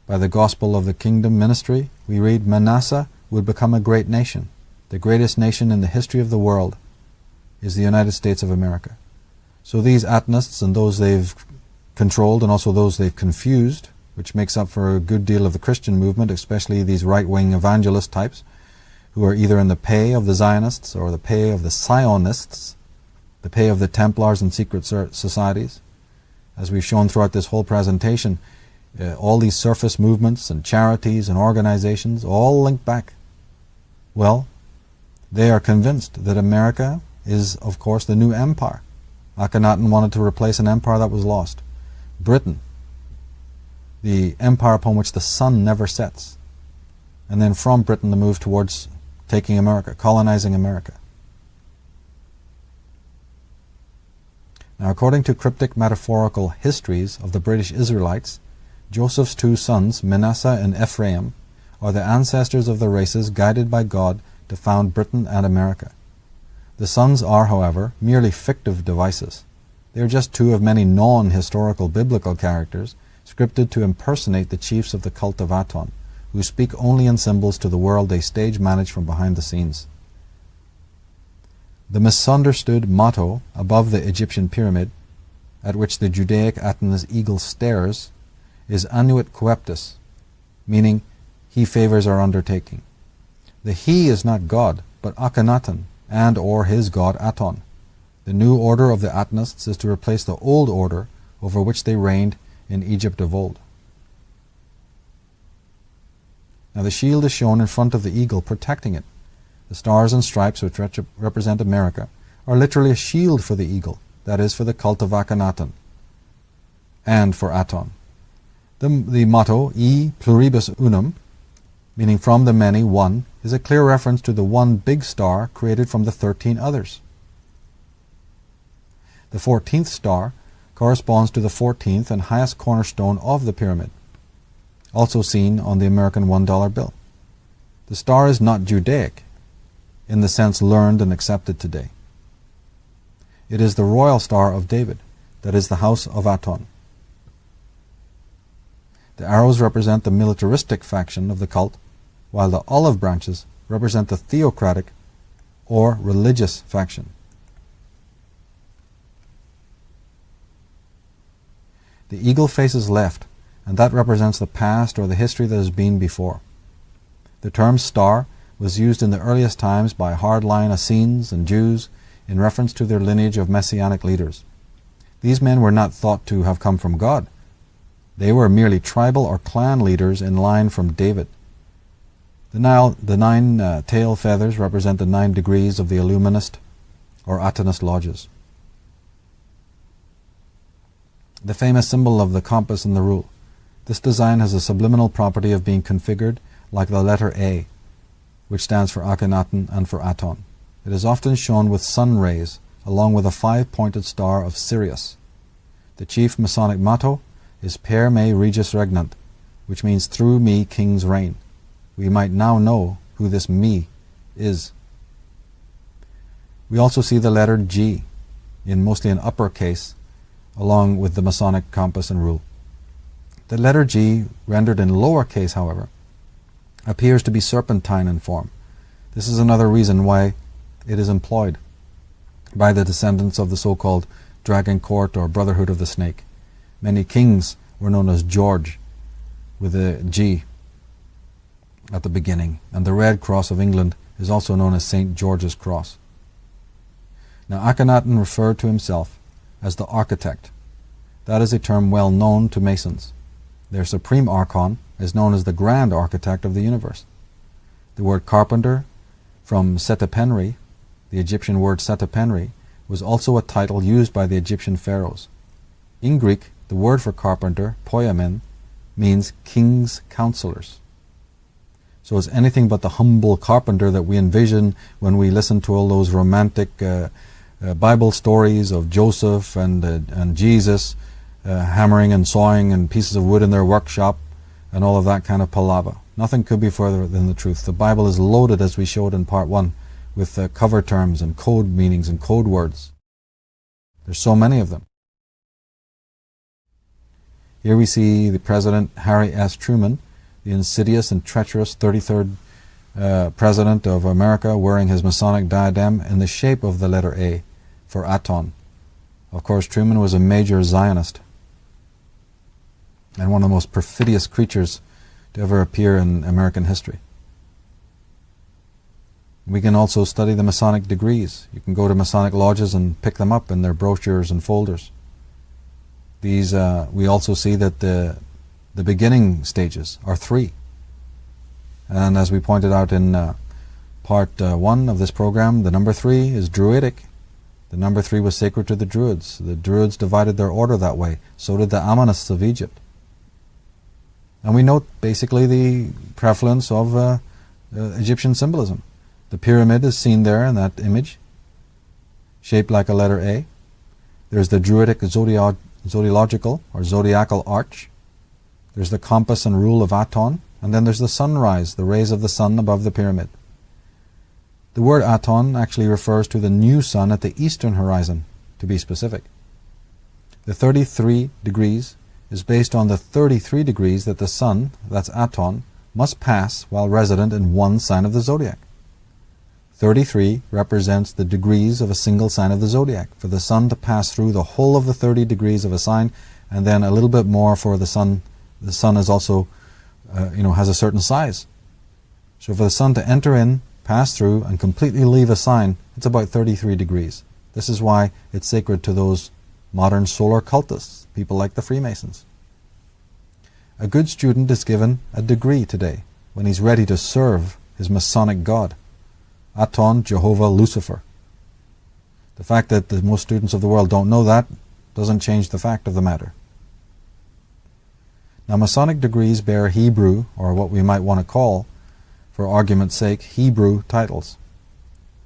by the Gospel of the Kingdom Ministry, we read, Manasseh would become a great nation. The greatest nation in the history of the world is the United States of America. So these Atonists and those they've controlled and also those they've confused, which makes up for a good deal of the Christian movement, especially these right-wing evangelist types, who are either in the pay of the Zionists or the pay of the Sionists, the pay of the Templars and secret societies. As we've shown throughout this whole presentation, all these surface movements and charities and organizations all link back. Well, they are convinced that America is, of course, the new empire. Akhenaten wanted to replace an empire that was lost. Britain, the empire upon which the sun never sets. And then from Britain, the move towards taking America, colonizing America. Now, according to cryptic metaphorical histories of the British Israelites, Joseph's two sons, Manasseh and Ephraim, are the ancestors of the races guided by God to found Britain and America. The sons are, however, merely fictive devices. They are just two of many non-historical biblical characters scripted to impersonate the chiefs of the cult of Aton, who speak only in symbols to the world they stage manage from behind the scenes. The misunderstood motto above the Egyptian pyramid, at which the Judaic Atonist eagle stares, is Annuit Coeptus, meaning he favors our undertaking. The he is not God, but Akhenaten, and or his god Aton. The new order of the Atonists is to replace the old order over which they reigned in Egypt of old. Now the shield is shown in front of the eagle protecting it. The stars and stripes, which represent America, are literally a shield for the eagle, that is, for the cult of Akhenaten, and for Aton. The motto, E pluribus unum, meaning from the many, one, is a clear reference to the one big star created from the 13 others. The 14th star corresponds to the 14th and highest cornerstone of the pyramid, also seen on the American $1 bill. The star is not Judaic, in the sense learned and accepted today. It is the royal star of David, that is the house of Aton. The arrows represent the militaristic faction of the cult, while the olive branches represent the theocratic or religious faction. The eagle faces left, and that represents the past or the history that has been before. The term star was used in the earliest times by hardline Essenes and Jews in reference to their lineage of messianic leaders. These men were not thought to have come from God. They were merely tribal or clan leaders in line from David. The 9 tail feathers represent the 9 degrees of the Illuminist or Atonist lodges. The famous symbol of the compass and the rule. This design has a subliminal property of being configured like the letter A, which stands for Akhenaten and for Aton. It is often shown with sun rays, along with a 5-pointed star of Sirius. The chief Masonic motto is Per me regis regnant, which means through me kings reign. We might now know who this me is. We also see the letter G, mostly in uppercase, along with the Masonic compass and rule. The letter G, rendered in lowercase, however, appears to be serpentine in form. This is another reason why it is employed by the descendants of the so-called Dragon Court or Brotherhood of the Snake. Many kings were known as George, with a G at the beginning, and the Red Cross of England is also known as St. George's Cross. Now Akhenaten referred to himself as the architect. That is a term well known to Masons. Their supreme archon is known as the grand architect of the universe. The word carpenter, from Setepenri, the Egyptian word Setepenri, was also a title used by the Egyptian pharaohs. In Greek, the word for carpenter, poiamen, means king's counselors. So it's anything but the humble carpenter that we envision when we listen to all those romantic Bible stories of Joseph and Jesus hammering and sawing and pieces of wood in their workshop and all of that kind of palaver. Nothing could be further than the truth. The Bible is loaded, as we showed in part 1, with cover terms and code meanings and code words. There's so many of them. Here we see the President Harry S. Truman, the insidious and treacherous 33rd President of America, wearing his Masonic diadem in the shape of the letter A for Aton, Of course, Truman was a major Zionist and one of the most perfidious creatures to ever appear in American history. We can also study the Masonic degrees. You can go to Masonic lodges and pick them up in their brochures and folders. These, we also see that the beginning stages are 3. And as we pointed out in part 1 of this program, the number 3 is Druidic. The number 3 was sacred to the Druids. The Druids divided their order that way. So did the Ammonists of Egypt. And we note basically the prevalence of Egyptian symbolism. The pyramid is seen there in that image, shaped like a letter A. There's the Druidic zodiacal or zodiacal arch. There's the compass and rule of Aton. And then there's the sunrise, the rays of the sun above the pyramid. The word Aton actually refers to the new sun at the eastern horizon, to be specific. The 33 degrees is based on the 33 degrees that the sun, that's Aton, must pass while resident in one sign of the zodiac. 33 represents the degrees of a single sign of the zodiac, for the sun to pass through the whole of the 30 degrees of a sign, and then a little bit more for the sun. The sun is also, has a certain size. So for the sun to enter in, pass through, and completely leave a sign, it's about 33 degrees. This is why it's sacred to those modern solar cultists, people like the Freemasons. A good student is given a degree today when he's ready to serve his Masonic God. Aton, Jehovah, Lucifer. The fact that most students of the world don't know that doesn't change the fact of the matter. Now, Masonic degrees bear Hebrew, or what we might want to call, for argument's sake, Hebrew titles.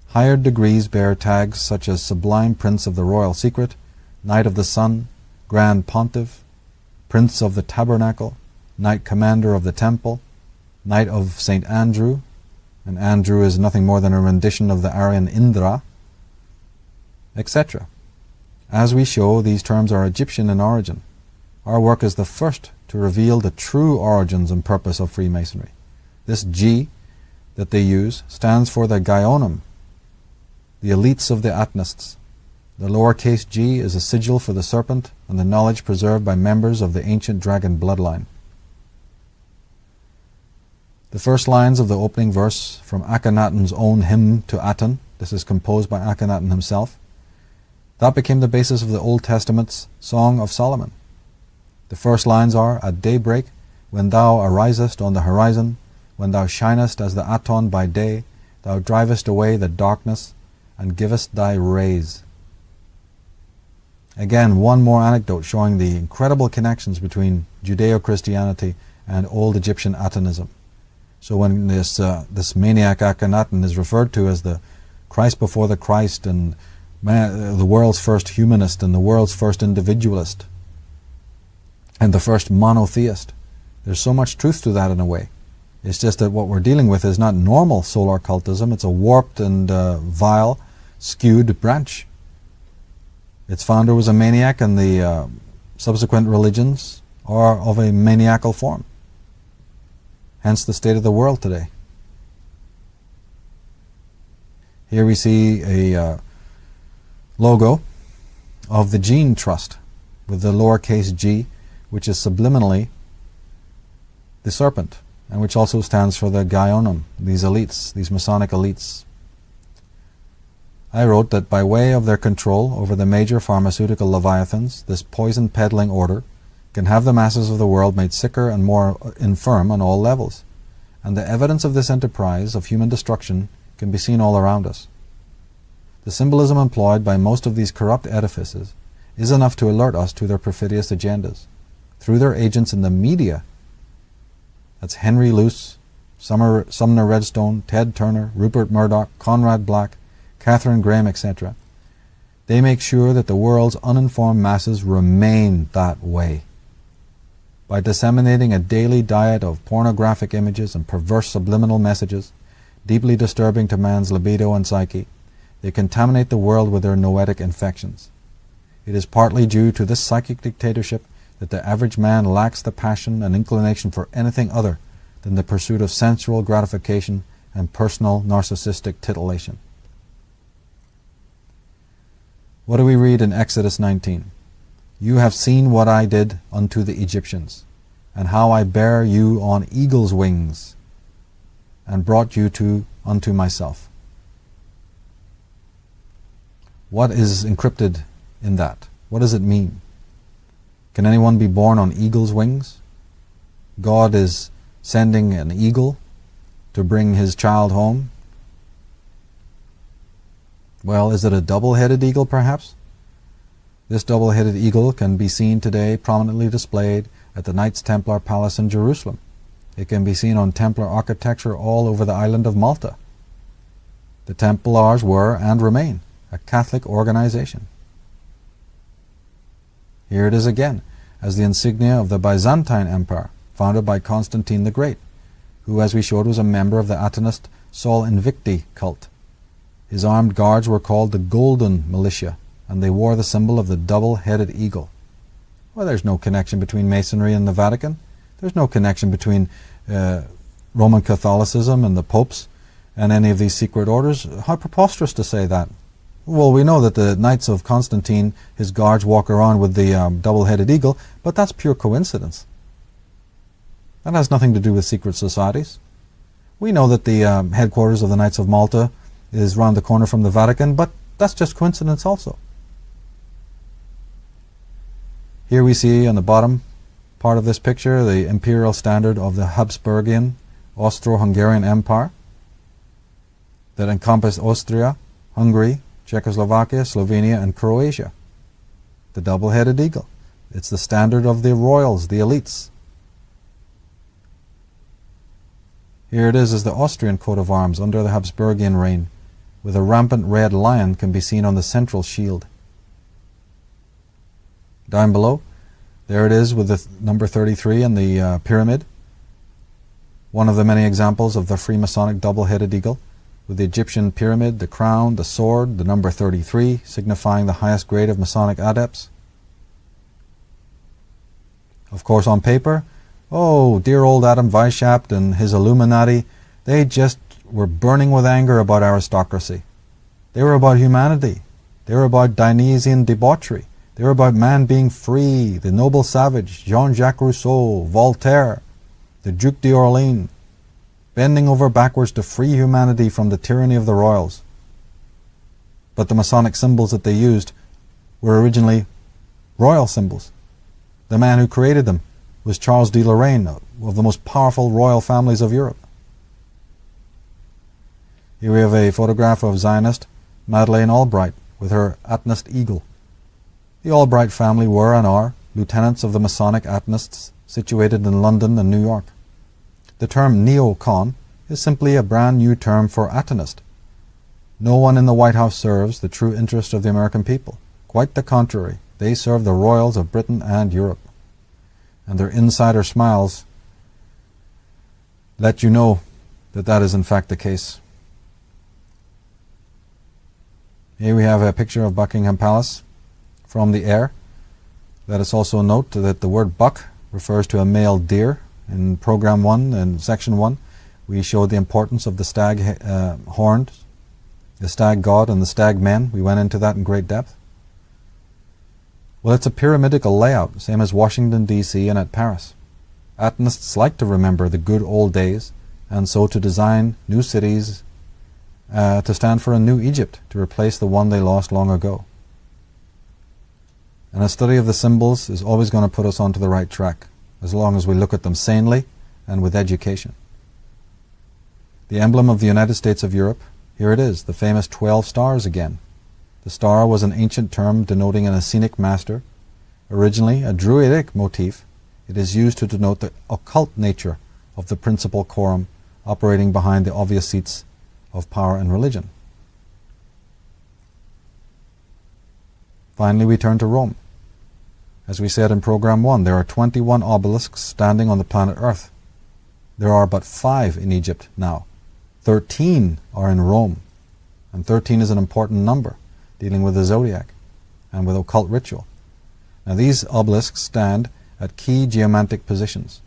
Higher degrees bear tags such as Sublime Prince of the Royal Secret, Knight of the Sun, Grand Pontiff, Prince of the Tabernacle, Knight Commander of the Temple, Knight of St. Andrew, and Andrew is nothing more than a rendition of the Aryan Indra, etc. As we show, these terms are Egyptian in origin. Our work is the first to reveal the true origins and purpose of Freemasonry. This G that they use stands for the Gaionim, the elites of the Atnists. The lowercase g is a sigil for the serpent and the knowledge preserved by members of the ancient dragon bloodline. The first lines of the opening verse from Akhenaten's own hymn to Aten, this is composed by Akhenaten himself, that became the basis of the Old Testament's Song of Solomon. The first lines are, At daybreak, when thou arisest on the horizon, when thou shinest as the Aton by day, thou drivest away the darkness and givest thy rays. Again, one more anecdote showing the incredible connections between Judeo-Christianity and old Egyptian Atonism. So when this maniac Akhenaten is referred to as the Christ before the Christ and the world's first humanist and the world's first individualist and the first monotheist, there's so much truth to that in a way. It's just that what we're dealing with is not normal solar cultism. It's a warped and vile, skewed branch. Its founder was a maniac, and the subsequent religions are of a maniacal form. Hence the state of the world today. Here we see a logo of the Gene Trust with the lowercase g, which is subliminally the serpent, and which also stands for the Gaionim, these elites, these Masonic elites. I wrote that by way of their control over the major pharmaceutical leviathans, this poison-peddling order can have the masses of the world made sicker and more infirm on all levels, and the evidence of this enterprise of human destruction can be seen all around us. The symbolism employed by most of these corrupt edifices is enough to alert us to their perfidious agendas. Through their agents in the media, that's Henry Luce, Sumner Redstone, Ted Turner, Rupert Murdoch, Conrad Black, Catherine Graham, etc., they make sure that the world's uninformed masses remain that way. By disseminating a daily diet of pornographic images and perverse subliminal messages, deeply disturbing to man's libido and psyche, they contaminate the world with their noetic infections. It is partly due to this psychic dictatorship that the average man lacks the passion and inclination for anything other than the pursuit of sensual gratification and personal narcissistic titillation. What do we read in Exodus 19? You have seen what I did unto the Egyptians, and how I bare you on eagle's wings, and brought you unto myself. What is encrypted in that? What does it mean? Can anyone be born on eagle's wings? God is sending an eagle to bring his child home. Well, is it a double-headed eagle, perhaps? This double-headed eagle can be seen today prominently displayed at the Knights Templar Palace in Jerusalem. It can be seen on Templar architecture all over the island of Malta. The Templars were, and remain, a Catholic organization. Here it is again, as the insignia of the Byzantine Empire, founded by Constantine the Great, who, as we showed, was a member of the Atenist Sol Invicti cult. His armed guards were called the Golden Militia, and they wore the symbol of the double-headed eagle. Well, there's no connection between Masonry and the Vatican. There's no connection between Roman Catholicism and the popes and any of these secret orders. How preposterous to say that. Well, we know that the Knights of Constantine, his guards, walk around with the double-headed eagle, but that's pure coincidence. That has nothing to do with secret societies. We know that the headquarters of the Knights of Malta is round the corner from the Vatican, but that's just coincidence also. Here we see on the bottom part of this picture the imperial standard of the Habsburgian Austro-Hungarian Empire that encompassed Austria, Hungary, Czechoslovakia, Slovenia, and Croatia. The double-headed eagle. It's the standard of the royals, the elites. Here it is the Austrian coat of arms under the Habsburgian reign, with a rampant red lion can be seen on the central shield. Down below, there it is with the number 33 and the pyramid, one of the many examples of the Freemasonic double-headed eagle, with the Egyptian pyramid, the crown, the sword, the number 33, signifying the highest grade of Masonic adepts. Of course, on paper, oh, dear old Adam Weishaupt and his Illuminati, they just were burning with anger about aristocracy. They were about humanity. They were about Dionysian debauchery. They were about man being free, the noble savage, Jean-Jacques Rousseau, Voltaire, the Duc d'Orléans, bending over backwards to free humanity from the tyranny of the royals. But the Masonic symbols that they used were originally royal symbols. The man who created them was Charles de Lorraine, of the most powerful royal families of Europe. Here we have a photograph of Zionist Madeleine Albright with her Atenist eagle. The Albright family were and are lieutenants of the Masonic Atenists situated in London and New York. The term neocon is simply a brand new term for Atenist. No one in the White House serves the true interest of the American people. Quite the contrary, they serve the royals of Britain and Europe. And their insider smiles let you know that that is in fact the case. Here we have a picture of Buckingham Palace from the air. Let us also note that the word buck refers to a male deer. In Program 1 and Section 1, we showed the importance of the stag horns, the stag god and the stag men. We went into that in great depth. Well, it's a pyramidical layout, same as Washington, D.C. and at Paris. Atenists like to remember the good old days, and so to design new cities to stand for a new Egypt, to replace the one they lost long ago. And a study of the symbols is always going to put us onto the right track, as long as we look at them sanely and with education. The emblem of the United States of Europe, here it is, the famous 12 stars again. The star was an ancient term denoting an Essenic master. Originally a Druidic motif, it is used to denote the occult nature of the principal quorum operating behind the obvious seats of power and religion. Finally, we turn to Rome. As we said in Program 1, there are 21 obelisks standing on the planet Earth. There are but 5 in Egypt now. 13 are in Rome. And 13 is an important number, dealing with the zodiac and with occult ritual. Now these obelisks stand at key geomantic positions.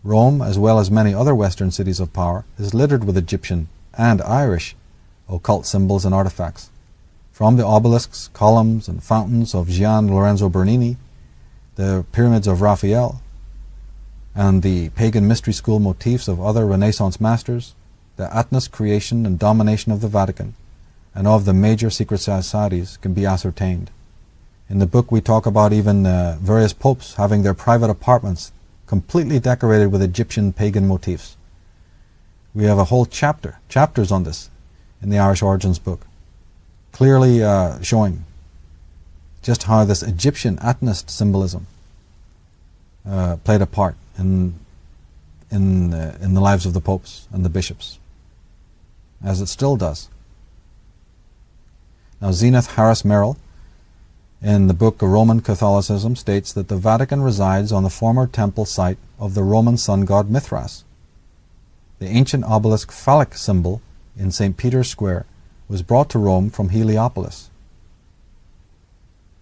Rome, as well as many other Western cities of power, is littered with Egyptian and Irish occult symbols and artifacts. from the obelisks, columns, and fountains of Gian Lorenzo Bernini, the pyramids of Raphael, and the pagan mystery school motifs of other Renaissance masters, the Atnas creation and domination of the Vatican and of the major secret societies can be ascertained. In the book we talk about even various popes having their private apartments completely decorated with Egyptian pagan motifs. We have a whole chapters on this in the Irish Origins book, clearly showing just how this Egyptian Atnist symbolism played a part in the lives of the popes and the bishops, as it still does. Now, Zenith Harris Merrill, in the book Roman Catholicism, states that the Vatican resides on the former temple site of the Roman sun god Mithras. The ancient obelisk phallic symbol in St. Peter's Square was brought to Rome from Heliopolis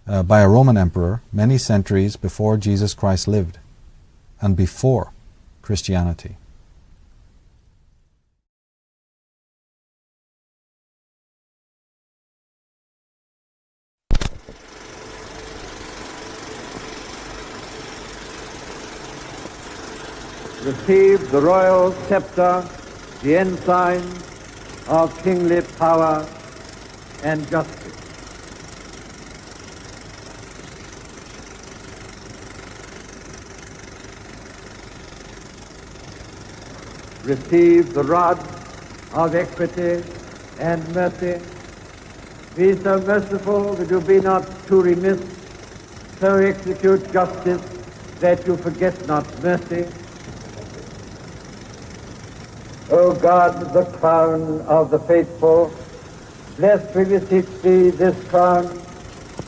by a Roman emperor many centuries before Jesus Christ lived and before Christianity. Receive the royal scepter, the ensign of kingly power and justice. Receive the rod of equity and mercy. Be so merciful that you be not too remiss, so execute justice that you forget not mercy. O God, the crown of the faithful, bless, we beseech thee, this crown,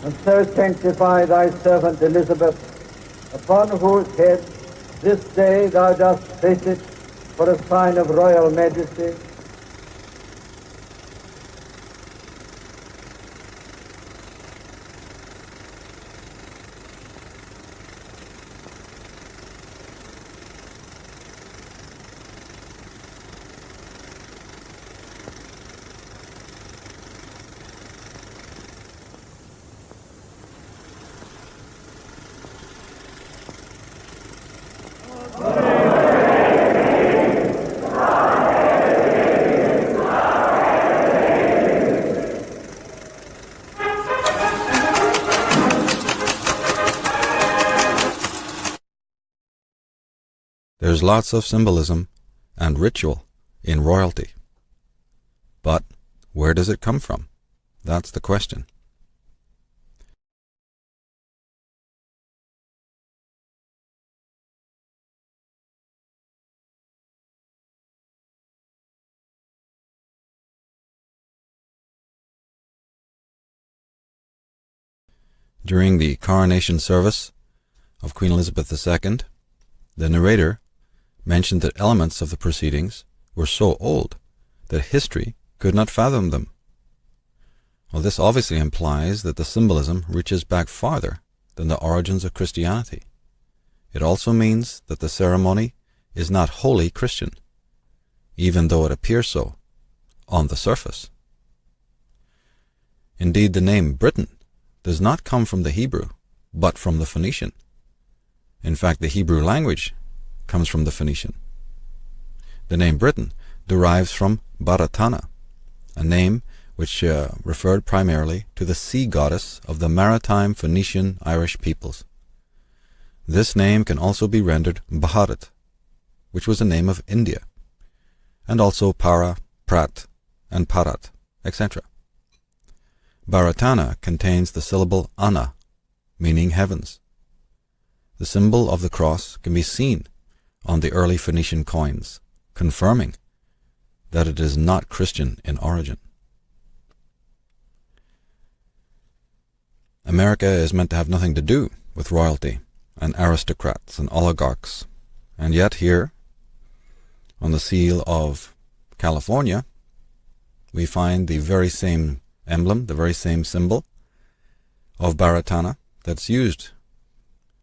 and so sanctify thy servant Elizabeth, upon whose head this day thou dost place it for a sign of royal majesty. There's lots of symbolism and ritual in royalty. But where does it come from? That's the question. During the coronation service of Queen Elizabeth II, the narrator mentioned that elements of the proceedings were so old that history could not fathom them. Well, this obviously implies that the symbolism reaches back farther than the origins of Christianity. It also means that the ceremony is not wholly Christian, even though it appears so on the surface. Indeed, the name Britain does not come from the Hebrew, but from the Phoenician. In fact, the Hebrew language comes from the Phoenician. The name Britain derives from Baratana, a name which referred primarily to the sea goddess of the maritime Phoenician Irish peoples. This name can also be rendered Bharat, which was a name of India, and also Para, Prat, and Parat, etc. Baratana contains the syllable Ana, meaning heavens. The symbol of the cross can be seen on the early Phoenician coins, confirming that it is not Christian in origin. America is meant to have nothing to do with royalty and aristocrats and oligarchs, and yet here, on the seal of California, we find the very same emblem, the very same symbol of Baratana that's used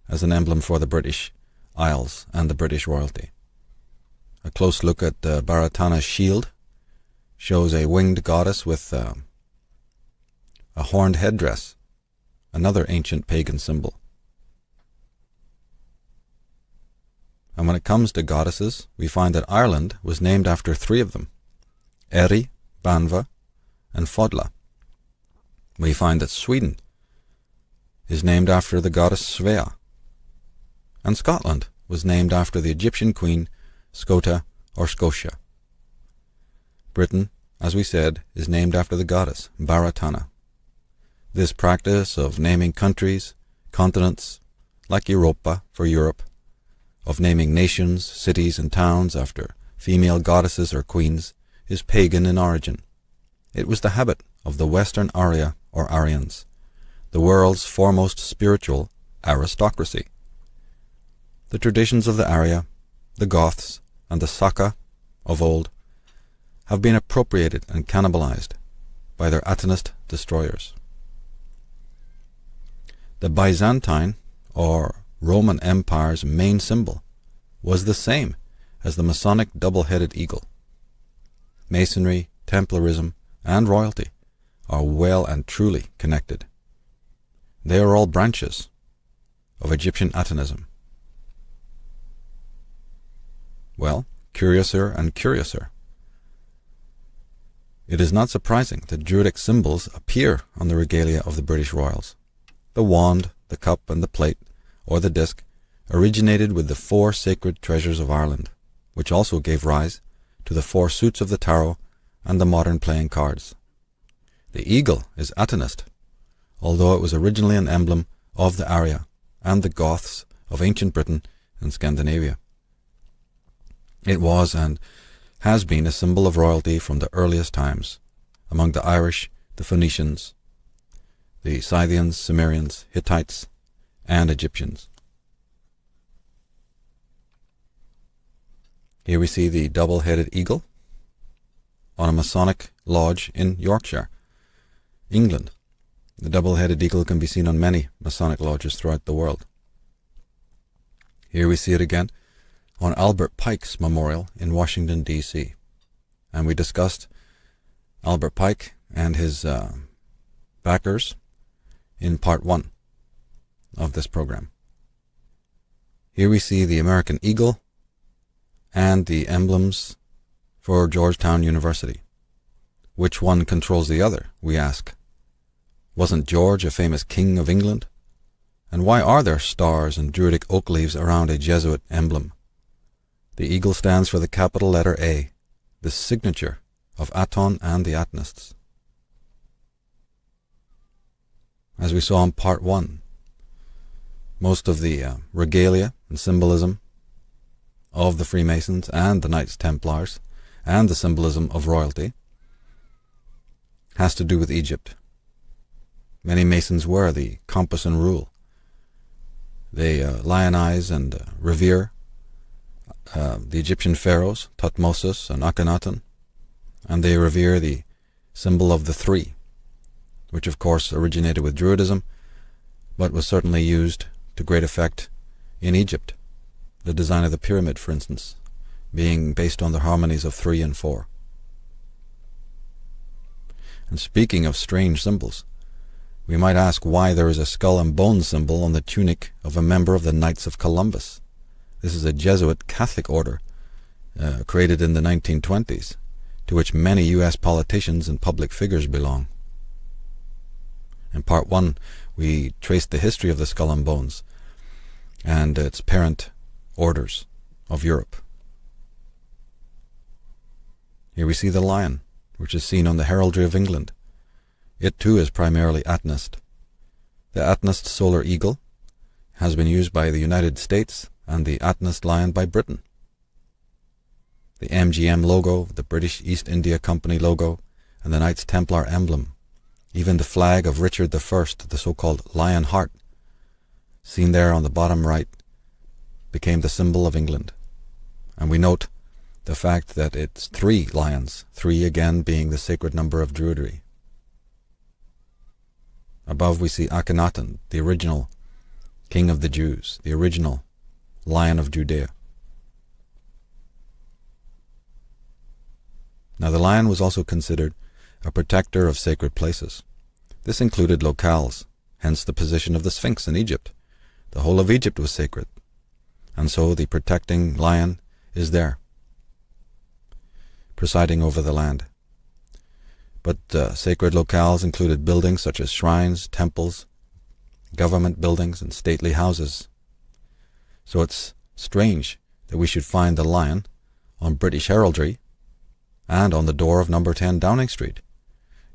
as an emblem for the British Isles and the British royalty. A close look at Baratana's shield shows a winged goddess with a horned headdress, another ancient pagan symbol. And when it comes to goddesses, we find that Ireland was named after 3 of them, Eri, Banva, and Fodla. We find that Sweden is named after the goddess Svea, and Scotland was named after the Egyptian queen Scota or Scotia. Britain, as we said, is named after the goddess Baratana. This practice of naming countries, continents, like Europa for Europe, of naming nations, cities, and towns after female goddesses or queens, is pagan in origin. It was the habit of the Western Arya or Aryans, the world's foremost spiritual aristocracy. The traditions of the Arya, the Goths, and the Saka of old have been appropriated and cannibalized by their Atenist destroyers. The Byzantine or Roman Empire's main symbol was the same as the Masonic double-headed eagle. Masonry, Templarism, and royalty are well and truly connected. They are all branches of Egyptian Atenism. Well, curiouser and curiouser. It is not surprising that Druidic symbols appear on the regalia of the British royals. The wand, the cup, and the plate, or the disc, originated with the 4 sacred treasures of Ireland, which also gave rise to the 4 suits of the tarot and the modern playing cards. The eagle is Atenist, although it was originally an emblem of the Arya and the Goths of ancient Britain and Scandinavia. It was and has been a symbol of royalty from the earliest times, among the Irish, the Phoenicians, the Scythians, Cimmerians, Hittites, and Egyptians. Here we see the double-headed eagle on a Masonic lodge in Yorkshire, England. The double-headed eagle can be seen on many Masonic lodges throughout the world. Here we see it again on Albert Pike's memorial in Washington, D.C. And we discussed Albert Pike and his backers in part 1 of this program. Here we see the American eagle and the emblems for Georgetown University. Which one controls the other, we ask? Wasn't George a famous king of England? And why are there stars and Druidic oak leaves around a Jesuit emblem? The eagle stands for the capital letter A, the signature of Aton and the Atenists. As we saw in part 1, most of the regalia and symbolism of the Freemasons and the Knights Templars and the symbolism of royalty has to do with Egypt. Many Masons wear the compass and rule. They lionize and revere the Egyptian pharaohs, Thutmose and Akhenaten, and they revere the symbol of the 3, which of course originated with Druidism, but was certainly used to great effect in Egypt. The design of the pyramid, for instance, being based on the harmonies of 3 and 4. And speaking of strange symbols, we might ask why there is a skull and bones symbol on the tunic of a member of the Knights of Columbus. This is a Jesuit Catholic order created in the 1920s, to which many U.S. politicians and public figures belong. In part 1, we traced the history of the skull and bones and its parent orders of Europe. Here we see the lion, which is seen on the heraldry of England. It too is primarily Atenist. The Atenist solar eagle has been used by the United States and the Atenist lion by Britain. The MGM logo, the British East India Company logo, and the Knights Templar emblem, even the flag of Richard I, the so-called Lion Heart, seen there on the bottom right, became the symbol of England. And we note the fact that it's 3 lions, 3 again being the sacred number of Druidry. Above we see Akhenaten, the original king of the Jews, the original Lion of Judea. Now the lion was also considered a protector of sacred places. This included locales, hence the position of the Sphinx in Egypt. The whole of Egypt was sacred, and so the protecting lion is there, presiding over the land. But sacred locales included buildings such as shrines, temples, government buildings, and stately houses. So it's strange that we should find the lion on British heraldry and on the door of number 10 Downing Street.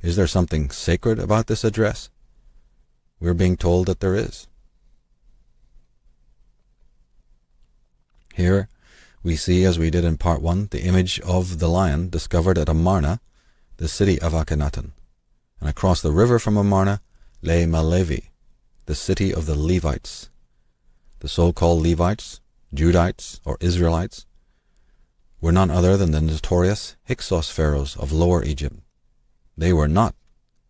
Is there something sacred about this address? We're being told that there is. Here we see, as we did in part 1, the image of the lion discovered at Amarna, the city of Akhenaten, and across the river from Amarna lay Malevi, the city of the Levites. The so-called Levites, Judites, or Israelites, were none other than the notorious Hyksos pharaohs of Lower Egypt. They were not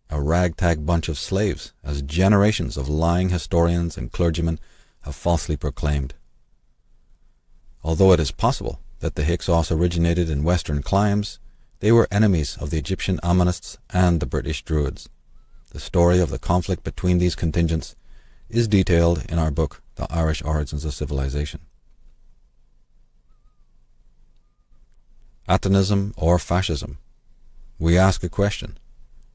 a ragtag bunch of slaves, as generations of lying historians and clergymen have falsely proclaimed. Although it is possible that the Hyksos originated in western climes, they were enemies of the Egyptian Ammonists and the British Druids. The story of the conflict between these contingents is detailed in our book, The Irish Origins of Civilization. Atanism or fascism? We ask a question.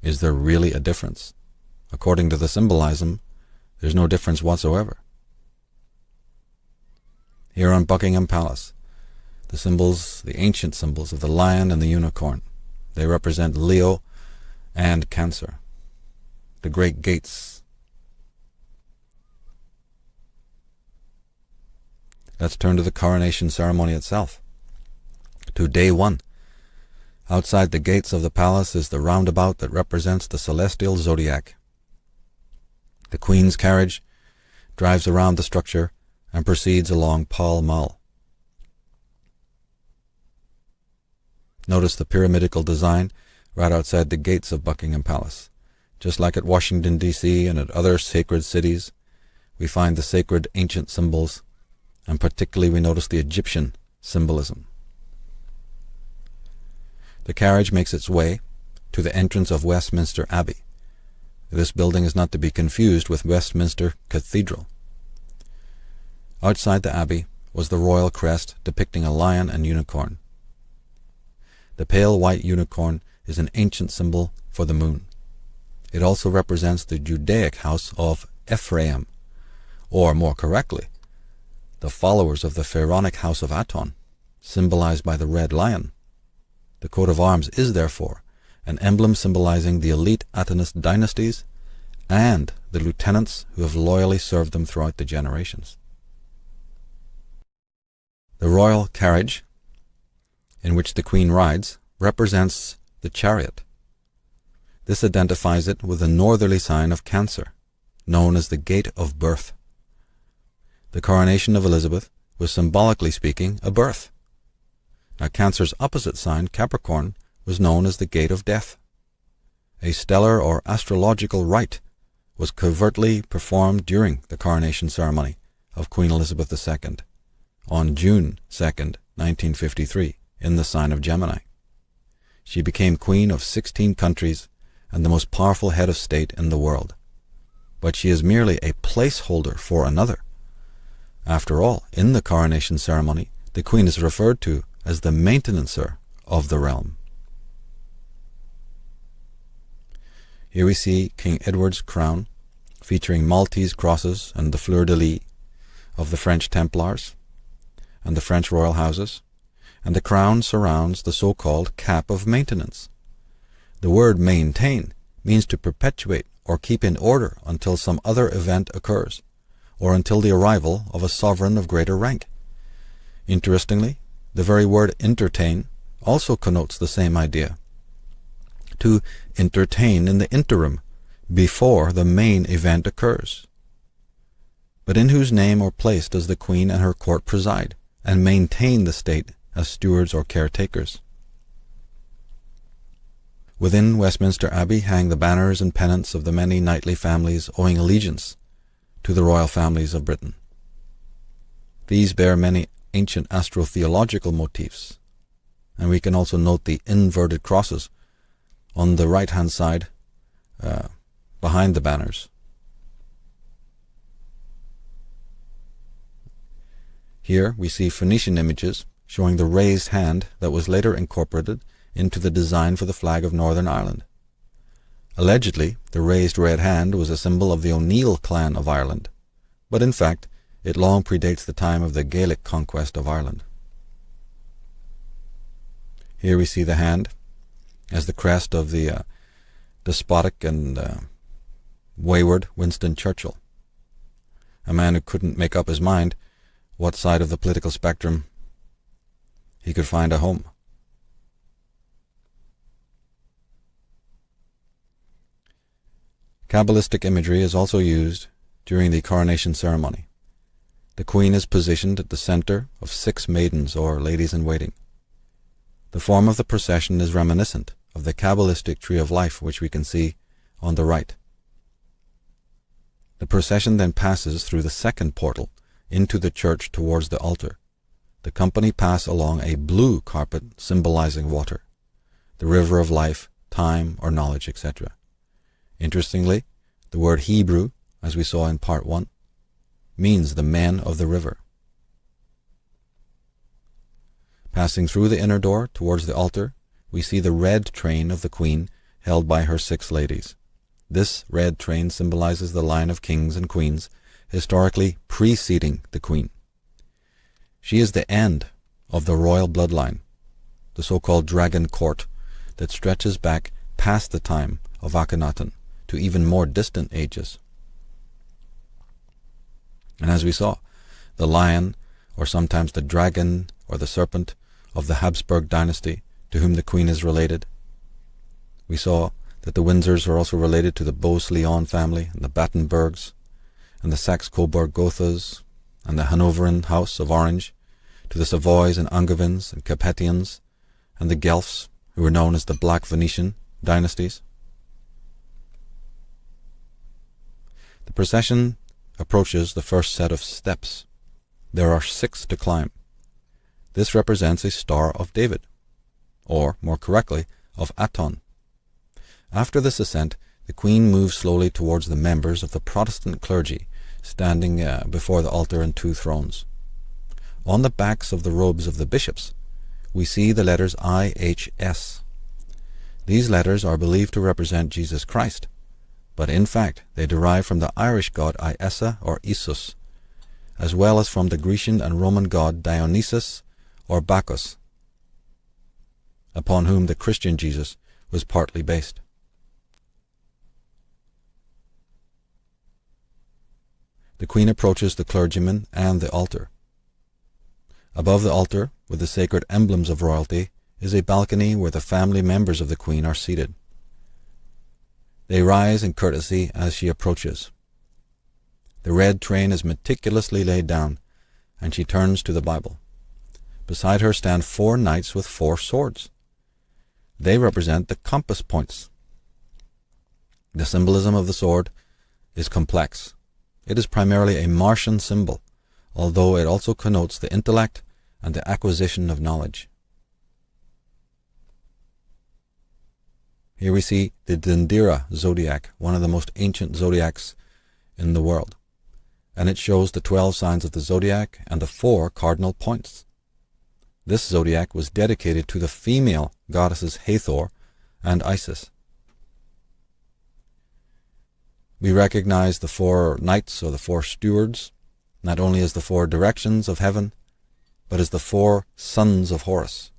Is there really a difference? According to the symbolism, there's no difference whatsoever. Here on Buckingham Palace, the ancient symbols of the lion and the unicorn. They represent Leo and Cancer. The great gates. Let's turn to the coronation ceremony itself. To day 1. Outside the gates of the palace is the roundabout that represents the celestial zodiac. The Queen's carriage drives around the structure and proceeds along Pall Mall. Notice the pyramidical design right outside the gates of Buckingham Palace. Just like at Washington, D.C. and at other sacred cities, we find the sacred ancient symbols, and particularly we notice the Egyptian symbolism. The carriage makes its way to the entrance of Westminster Abbey. This building is not to be confused with Westminster Cathedral. Outside the abbey was the royal crest depicting a lion and unicorn. The pale white unicorn is an ancient symbol for the moon. It also represents the Judaic house of Ephraim, or more correctly, the followers of the pharaonic house of Aton, symbolized by the red lion. The coat of arms is, therefore, an emblem symbolizing the elite Atonist dynasties and the lieutenants who have loyally served them throughout the generations. The royal carriage, in which the Queen rides, represents the chariot. This identifies it with the northerly sign of Cancer, known as the Gate of Birth. The coronation of Elizabeth was, symbolically speaking, a birth. Now Cancer's opposite sign, Capricorn, was known as the Gate of Death. A stellar or astrological rite was covertly performed during the coronation ceremony of Queen Elizabeth II on June 2nd, 1953, in the sign of Gemini. She became queen of 16 countries and the most powerful head of state in the world. But she is merely a placeholder for another. After all, in the coronation ceremony, the queen is referred to as the maintenancer of the realm. Here we see King Edward's crown, featuring Maltese crosses and the fleur-de-lis of the French Templars and the French royal houses, and the crown surrounds the so-called cap of maintenance. The word maintain means to perpetuate or keep in order until some other event occurs, or until the arrival of a sovereign of greater rank. Interestingly, the very word entertain also connotes the same idea. To entertain in the interim, before the main event occurs. But in whose name or place does the Queen and her court preside, and maintain the state as stewards or caretakers? Within Westminster Abbey hang the banners and pennants of the many knightly families owing allegiance to the royal families of Britain. These bear many ancient astrotheological motifs, and we can also note the inverted crosses on the right-hand side behind the banners. Here we see Phoenician images showing the raised hand that was later incorporated into the design for the flag of Northern Ireland. Allegedly, the raised red hand was a symbol of the O'Neill clan of Ireland, but in fact, it long predates the time of the Gaelic conquest of Ireland. Here we see the hand as the crest of the despotic and wayward Winston Churchill, a man who couldn't make up his mind what side of the political spectrum he could find a home. Kabbalistic imagery is also used during the coronation ceremony. The queen is positioned at the center of 6 maidens or ladies-in-waiting. The form of the procession is reminiscent of the Kabbalistic tree of life which we can see on the right. The procession then passes through the second portal into the church towards the altar. The company pass along a blue carpet symbolizing water, the river of life, time or knowledge, etc. Interestingly, the word Hebrew, as we saw in part 1, means the men of the river. Passing through the inner door towards the altar, we see the red train of the queen held by her 6 ladies. This red train symbolizes the line of kings and queens historically preceding the queen. She is the end of the royal bloodline, the so-called dragon court that stretches back past the time of Akhenaten to even more distant ages. And as we saw, the lion, or sometimes the dragon or the serpent of the Habsburg dynasty, to whom the queen is related. We saw that the Windsors are also related to the Beauce-Lyon family and the Battenbergs and the Saxe-Coburg-Gothas and the Hanoverian House of Orange, to the Savoys and Angevins and Capetians and the Guelphs, who were known as the Black Venetian dynasties. The procession approaches the first set of steps. There are 6 to climb. This represents a Star of David, or, more correctly, of Aton. After this ascent, the queen moves slowly towards the members of the Protestant clergy standing before the altar and 2 thrones. On the backs of the robes of the bishops, we see the letters IHS. These letters are believed to represent Jesus Christ, but in fact they derive from the Irish god Iessa or Isus, as well as from the Grecian and Roman god Dionysus or Bacchus, upon whom the Christian Jesus was partly based. The queen approaches the clergyman and the altar. Above the altar, with the sacred emblems of royalty, is a balcony where the family members of the queen are seated. They rise in courtesy as she approaches. The red train is meticulously laid down, and she turns to the Bible. Beside her stand 4 knights with 4 swords. They represent the compass points. The symbolism of the sword is complex. It is primarily a Martian symbol, although it also connotes the intellect and the acquisition of knowledge. Here we see the Dendera zodiac, one of the most ancient zodiacs in the world, and it shows the 12 signs of the zodiac and the 4 cardinal points. This zodiac was dedicated to the female goddesses Hathor and Isis. We recognize the 4 knights or the 4 stewards not only as the 4 directions of heaven, but as the 4 sons of Horus.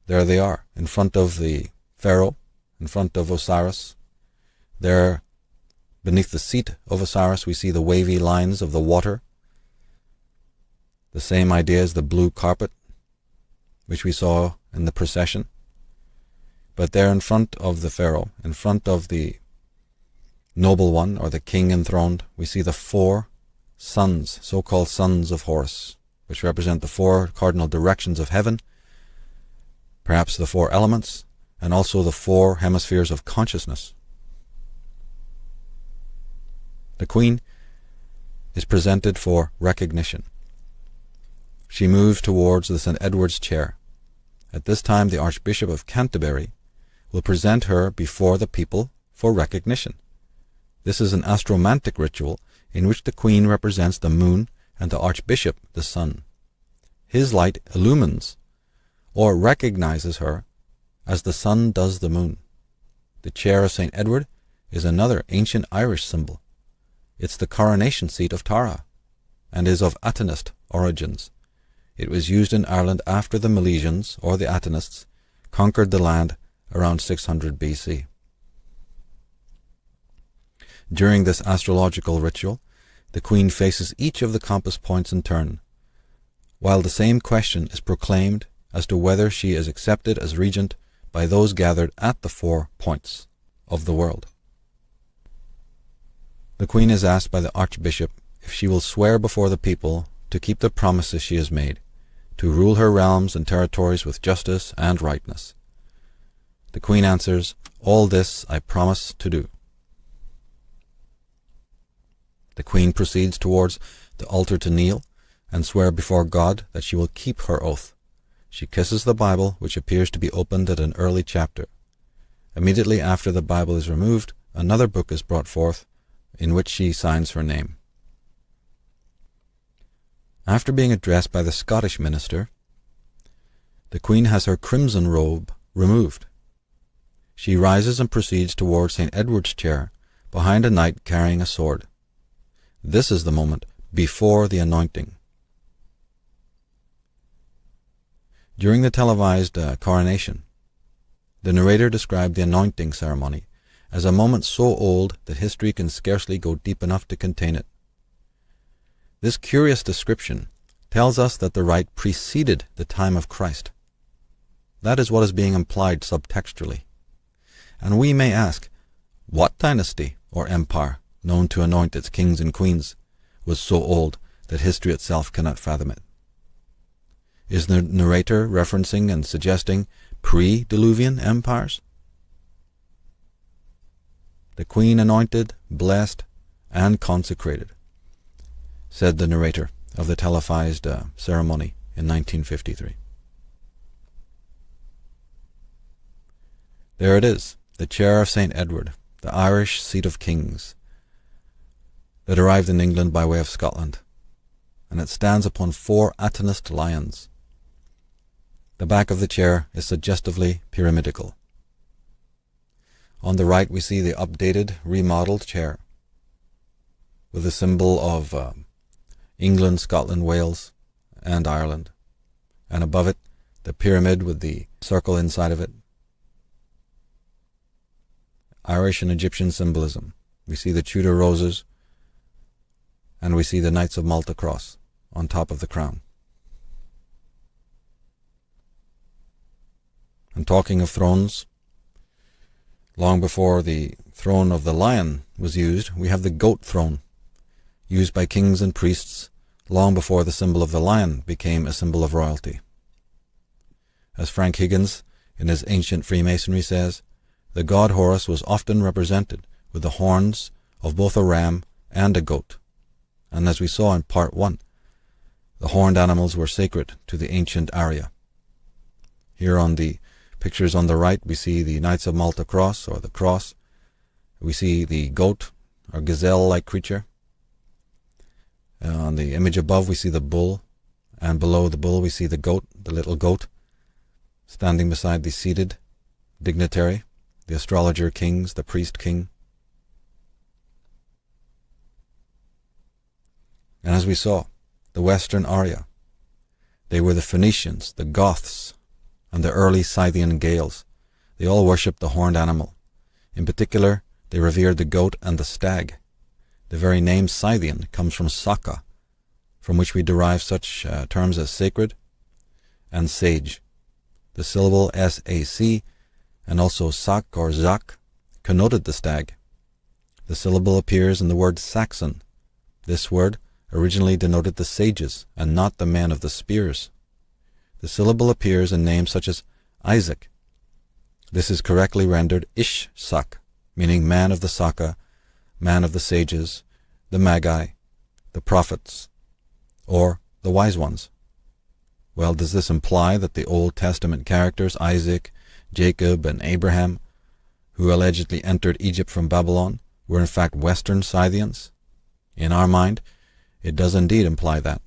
There they are, in front of the Pharaoh, in front of Osiris. There, beneath the seat of Osiris, we see the wavy lines of the water. The same idea as the blue carpet, which we saw in the procession. But there in front of the Pharaoh, in front of the noble one, or the king enthroned, we see the 4 sons, so-called sons of Horus, which represent the 4 cardinal directions of heaven, perhaps the 4 elements, and also the 4 hemispheres of consciousness. The queen is presented for recognition. She moves towards the St. Edward's chair. At this time, the Archbishop of Canterbury will present her before the people for recognition. This is an astromantic ritual in which the queen represents the moon and the archbishop the sun. His light illumines or recognizes her as the sun does the moon. The chair of St. Edward is another ancient Irish symbol. It's the coronation seat of Tara and is of Atenist origins. It was used in Ireland after the Milesians, or the Atenists, conquered the land around 600 BC. During this astrological ritual, the queen faces each of the compass points in turn, while the same question is proclaimed as to whether she is accepted as regent by those gathered at the 4 points of the world. The queen is asked by the archbishop if she will swear before the people to keep the promises she has made, to rule her realms and territories with justice and rightness. The queen answers, "All this I promise to do." The queen proceeds towards the altar to kneel and swear before God that she will keep her oath. She kisses the Bible, which appears to be opened at an early chapter. Immediately after the Bible is removed, another book is brought forth, in which she signs her name. After being addressed by the Scottish minister, the queen has her crimson robe removed. She rises and proceeds towards St. Edward's chair, behind a knight carrying a sword. This is the moment before the anointing. During the televised coronation, the narrator described the anointing ceremony as a moment so old that history can scarcely go deep enough to contain it. This curious description tells us that the rite preceded the time of Christ. That is what is being implied subtextually. And we may ask, what dynasty or empire, known to anoint its kings and queens, was so old that history itself cannot fathom it? Is the narrator referencing and suggesting pre-Diluvian empires? The queen anointed, blessed, and consecrated, said the narrator of the televised ceremony in 1953. There it is, the chair of St. Edward, the Irish seat of kings, that arrived in England by way of Scotland, and it stands upon 4 Atenist lions. The back of the chair is suggestively pyramidical. On the right we see the updated, remodeled chair, with a symbol of England, Scotland, Wales, and Ireland, and above it the pyramid with the circle inside of it. Irish and Egyptian symbolism. We see the Tudor roses, and we see the Knights of Malta cross on top of the crown. And talking of thrones, long before the throne of the lion was used, we have the goat throne, used by kings and priests long before the symbol of the lion became a symbol of royalty. As Frank Higgins, in his Ancient Freemasonry, says, the god Horus was often represented with the horns of both a ram and a goat. And as we saw in part 1, the horned animals were sacred to the ancient Arya. Here on the pictures on the right, we see the Knights of Malta cross, or the cross. We see the goat, or gazelle-like creature. On the image above, we see the bull, and below the bull we see the goat, the little goat, standing beside the seated dignitary, the astrologer kings, the priest king. And as we saw, the Western Arya, they were the Phoenicians, the Goths, and the early Scythian Gaels. They all worshipped the horned animal. In particular, they revered the goat and the stag. The very name Scythian comes from Saka, from which we derive such terms as sacred and sage. The syllable S-A-C and also sak or zak connoted the stag. The syllable appears in the word Saxon. This word originally denoted the sages and not the men of the spears. The syllable appears in names such as Isaac. This is correctly rendered Ish-sak, meaning man of the Saka, man of the sages, the Magi, the prophets, or the wise ones. Well, does this imply that the Old Testament characters Isaac, Jacob, and Abraham, who allegedly entered Egypt from Babylon, were in fact Western Scythians? In our mind, it does indeed imply that.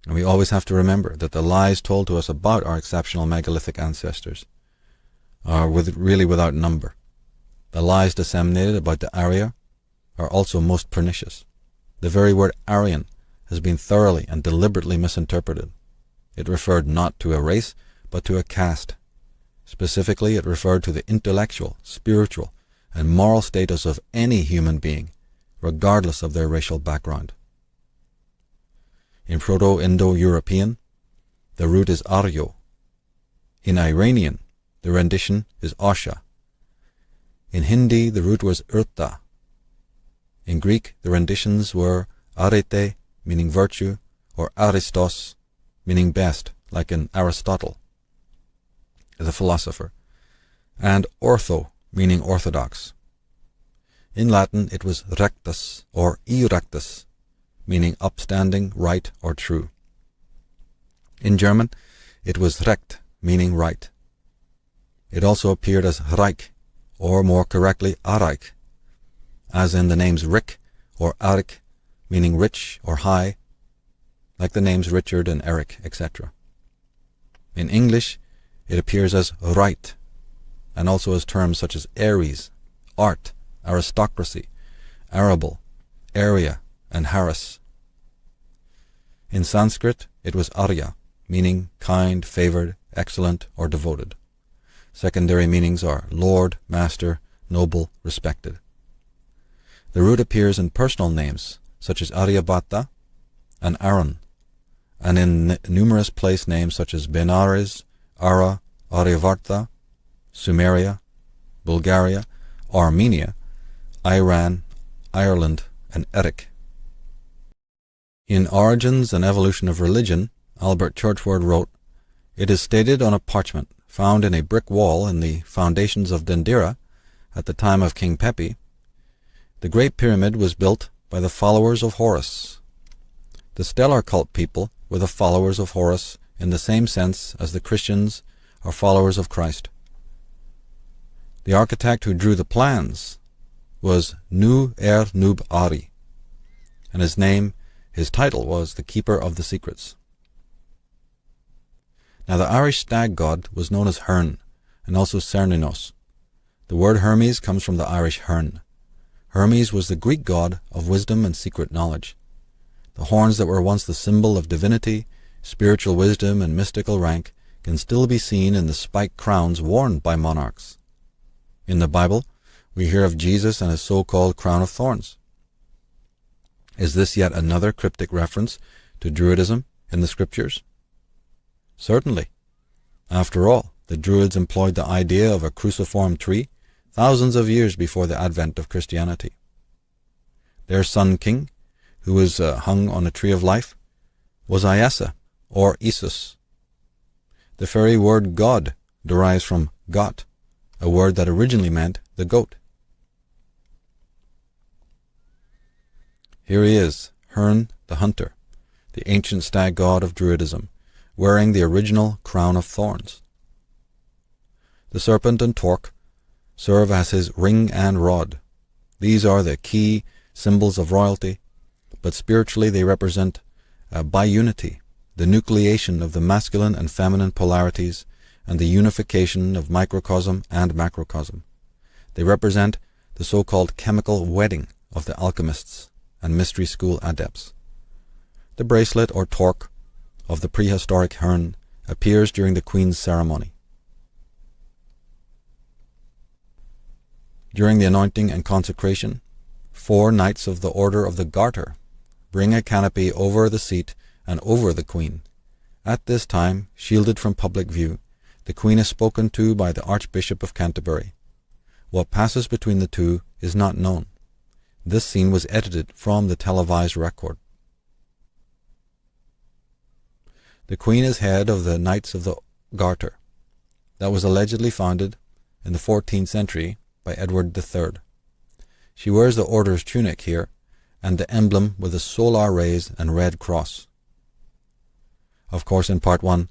And we always have to remember that the lies told to us about our exceptional megalithic ancestors are really without number. The lies disseminated about the Arya are also most pernicious. The very word Aryan has been thoroughly and deliberately misinterpreted. It referred not to a race, but to a caste. Specifically, it referred to the intellectual, spiritual, and moral status of any human being, regardless of their racial background. In Proto-Indo-European, the root is Aryo. In Iranian, the rendition is Asha. In Hindi, the root was Urta. In Greek, the renditions were arete, meaning virtue, or aristos, meaning best, like in Aristotle, the philosopher, and ortho, meaning orthodox. In Latin, it was rectus, or erectus, meaning upstanding, right, or true. In German, it was recht, meaning right. It also appeared as Reich, or more correctly, Areich, as in the names Rick or Arik, meaning rich or high, like the names Richard and Eric, etc. In English, it appears as right, and also as terms such as Aries, art, aristocracy, arable, area, and Haris. In Sanskrit, it was Arya, meaning kind, favored, excellent, or devoted. Secondary meanings are lord, master, noble, respected. The root appears in personal names, such as Aryabhata and Aaron, and in numerous place names such as Benares, Ara, Aryavarta, Sumeria, Bulgaria, Armenia, Iran, Ireland, and Eric. In Origins and Evolution of Religion, Albert Churchward wrote, "It is stated on a parchment found in a brick wall in the foundations of Dendera at the time of King Pepi, the Great Pyramid was built by the followers of Horus. The stellar cult people were the followers of Horus in the same sense as the Christians are followers of Christ. The architect who drew the plans was Nu-Er-Nub Ari, and his title was the Keeper of the Secrets." Now the Irish stag god was known as Hern, and also Cernunnos. The word Hermes comes from the Irish Hern. Hermes was the Greek god of wisdom and secret knowledge. The horns that were once the symbol of divinity, spiritual wisdom, and mystical rank can still be seen in the spiked crowns worn by monarchs. In the Bible, we hear of Jesus and his so-called crown of thorns. Is this yet another cryptic reference to Druidism in the scriptures? Certainly. After all, the Druids employed the idea of a cruciform tree thousands of years before the advent of Christianity. Their sun king, who was hung on a tree of life, was Iesa, or Isus. The very word God derives from got, a word that originally meant the goat. Here he is, Hern the hunter, the ancient stag god of Druidism, wearing the original crown of thorns. The serpent and torque serve as his ring and rod. These are the key symbols of royalty, but spiritually they represent biunity, the nucleation of the masculine and feminine polarities, and the unification of microcosm and macrocosm. They represent the so-called chemical wedding of the alchemists and mystery school adepts. The bracelet or torque of the prehistoric Hern appears during the Queen's ceremony. During the anointing and consecration, 4 knights of the Order of the Garter bring a canopy over the seat and over the Queen. At this time, shielded from public view, the Queen is spoken to by the Archbishop of Canterbury. What passes between the two is not known. This scene was edited from the televised record. The Queen is head of the Knights of the Garter, that was allegedly founded in the 14th century by Edward III. She wears the order's tunic here, and the emblem with the solar rays and red cross. Of course, in Part 1,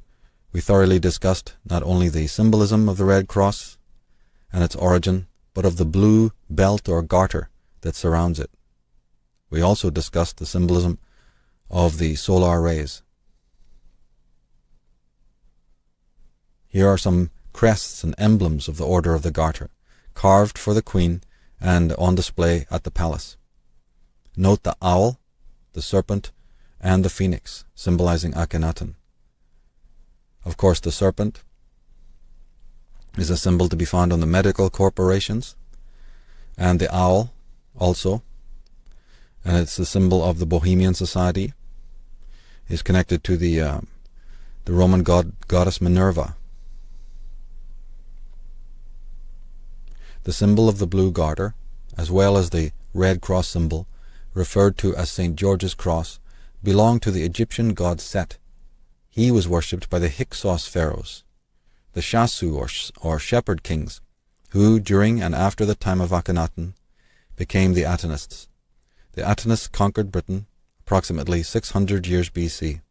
we thoroughly discussed not only the symbolism of the Red Cross and its origin, but of the blue belt or garter that surrounds it. We also discussed the symbolism of the solar rays. Here are some crests and emblems of the Order of the Garter, carved for the Queen and on display at the palace. Note the owl, the serpent, and the phoenix, symbolizing Akhenaten. Of course, the serpent is a symbol to be found on the medical corporations, and the owl also, and it's the symbol of the Bohemian Society. Is connected to the Roman goddess Minerva. The symbol of the blue garter, as well as the red cross symbol, referred to as St. George's cross, belonged to the Egyptian god Set. He was worshipped by the Hyksos pharaohs, the Shasu or shepherd kings, who, during and after the time of Akhenaten, became the Atenists. The Atenists conquered Britain approximately 600 years BC.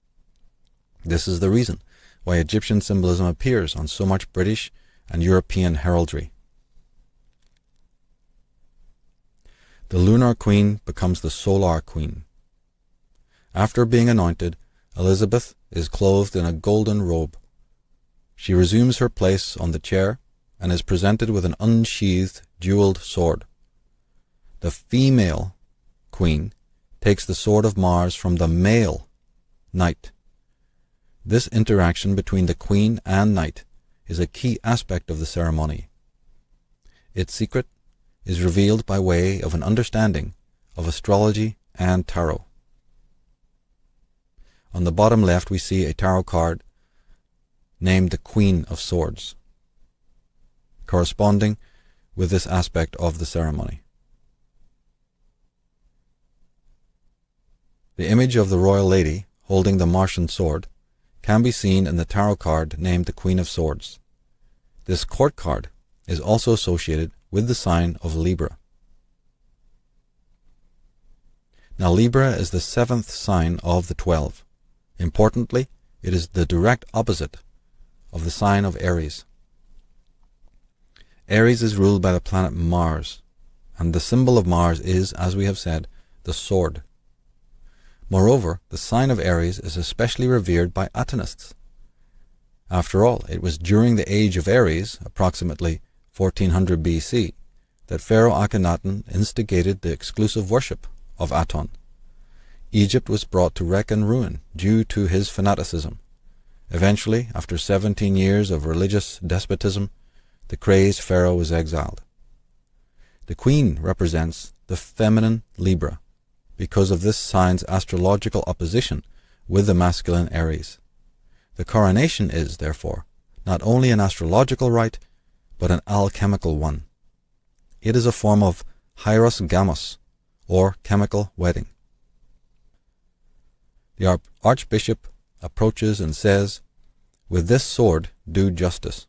This is the reason why Egyptian symbolism appears on so much British and European heraldry. The lunar queen becomes the solar queen. After being anointed, Elizabeth is clothed in a golden robe. She resumes her place on the chair and is presented with an unsheathed, jeweled sword. The female queen takes the sword of Mars from the male knight. This interaction between the queen and knight is a key aspect of the ceremony. Its secret is revealed by way of an understanding of astrology and tarot. On the bottom left we see a tarot card named the Queen of Swords, corresponding with this aspect of the ceremony. The image of the royal lady holding the Martian sword can be seen in the tarot card named the Queen of Swords. This court card is also associated with the sign of Libra. Now Libra is the 7th sign of the 12. Importantly, it is the direct opposite of the sign of Aries. Aries is ruled by the planet Mars, and the symbol of Mars is, as we have said, the sword. Moreover, the sign of Aries is especially revered by Atenists. After all, it was during the age of Aries, approximately 1400 BC, that Pharaoh Akhenaten instigated the exclusive worship of Aton. Egypt was brought to wreck and ruin due to his fanaticism. Eventually, after 17 years of religious despotism, the crazed pharaoh was exiled. The queen represents the feminine Libra, because of this sign's astrological opposition with the masculine Aries. The coronation is, therefore, not only an astrological rite, but an alchemical one. It is a form of hieros gamos, or chemical wedding. The archbishop approaches and says, "With this sword do justice."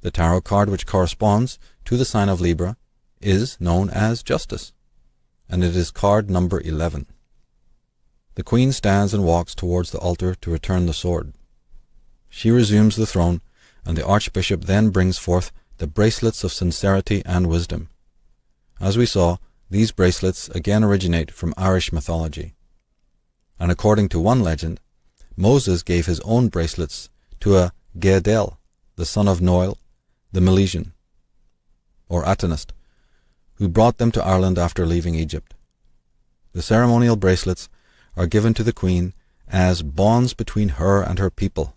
The tarot card which corresponds to the sign of Libra is known as Justice, and it is card number 11. The queen stands and walks towards the altar to return the sword. She resumes the throne, and the archbishop then brings forth the bracelets of sincerity and wisdom. As we saw, these bracelets again originate from Irish mythology. And according to one legend, Moses gave his own bracelets to a Gedel, the son of Noel, the Milesian, or Atenist, who brought them to Ireland after leaving Egypt. The ceremonial bracelets are given to the queen as bonds between her and her people,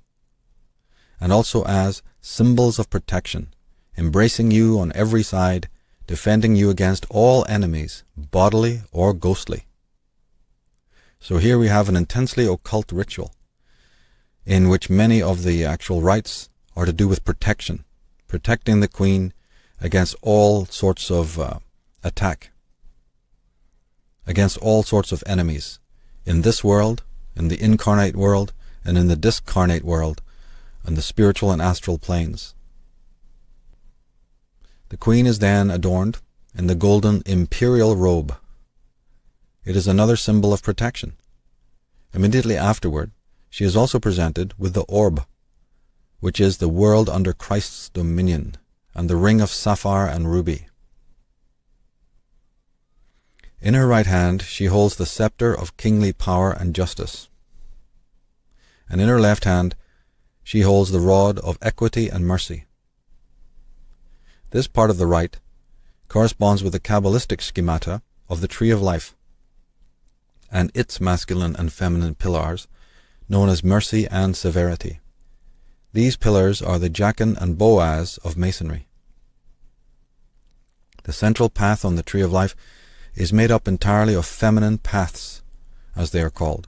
and also as symbols of protection, embracing you on every side, defending you against all enemies, bodily or ghostly. So here we have an intensely occult ritual, in which many of the actual rites are to do with protection, protecting the queen against all sorts of attack, against all sorts of enemies, in this world, in the incarnate world, and in the discarnate world, and the spiritual and astral planes. The queen is then adorned in the golden imperial robe. It is another symbol of protection. Immediately afterward, she is also presented with the orb, which is the world under Christ's dominion, and the ring of sapphire and ruby. In her right hand she holds the scepter of kingly power and justice, and in her left hand she holds the rod of equity and mercy. This part of the right corresponds with the Kabbalistic schemata of the tree of life and its masculine and feminine pillars, known as mercy and severity. These pillars are the Jachin and Boaz of Masonry. The central path on the tree of life is made up entirely of feminine paths, as they are called.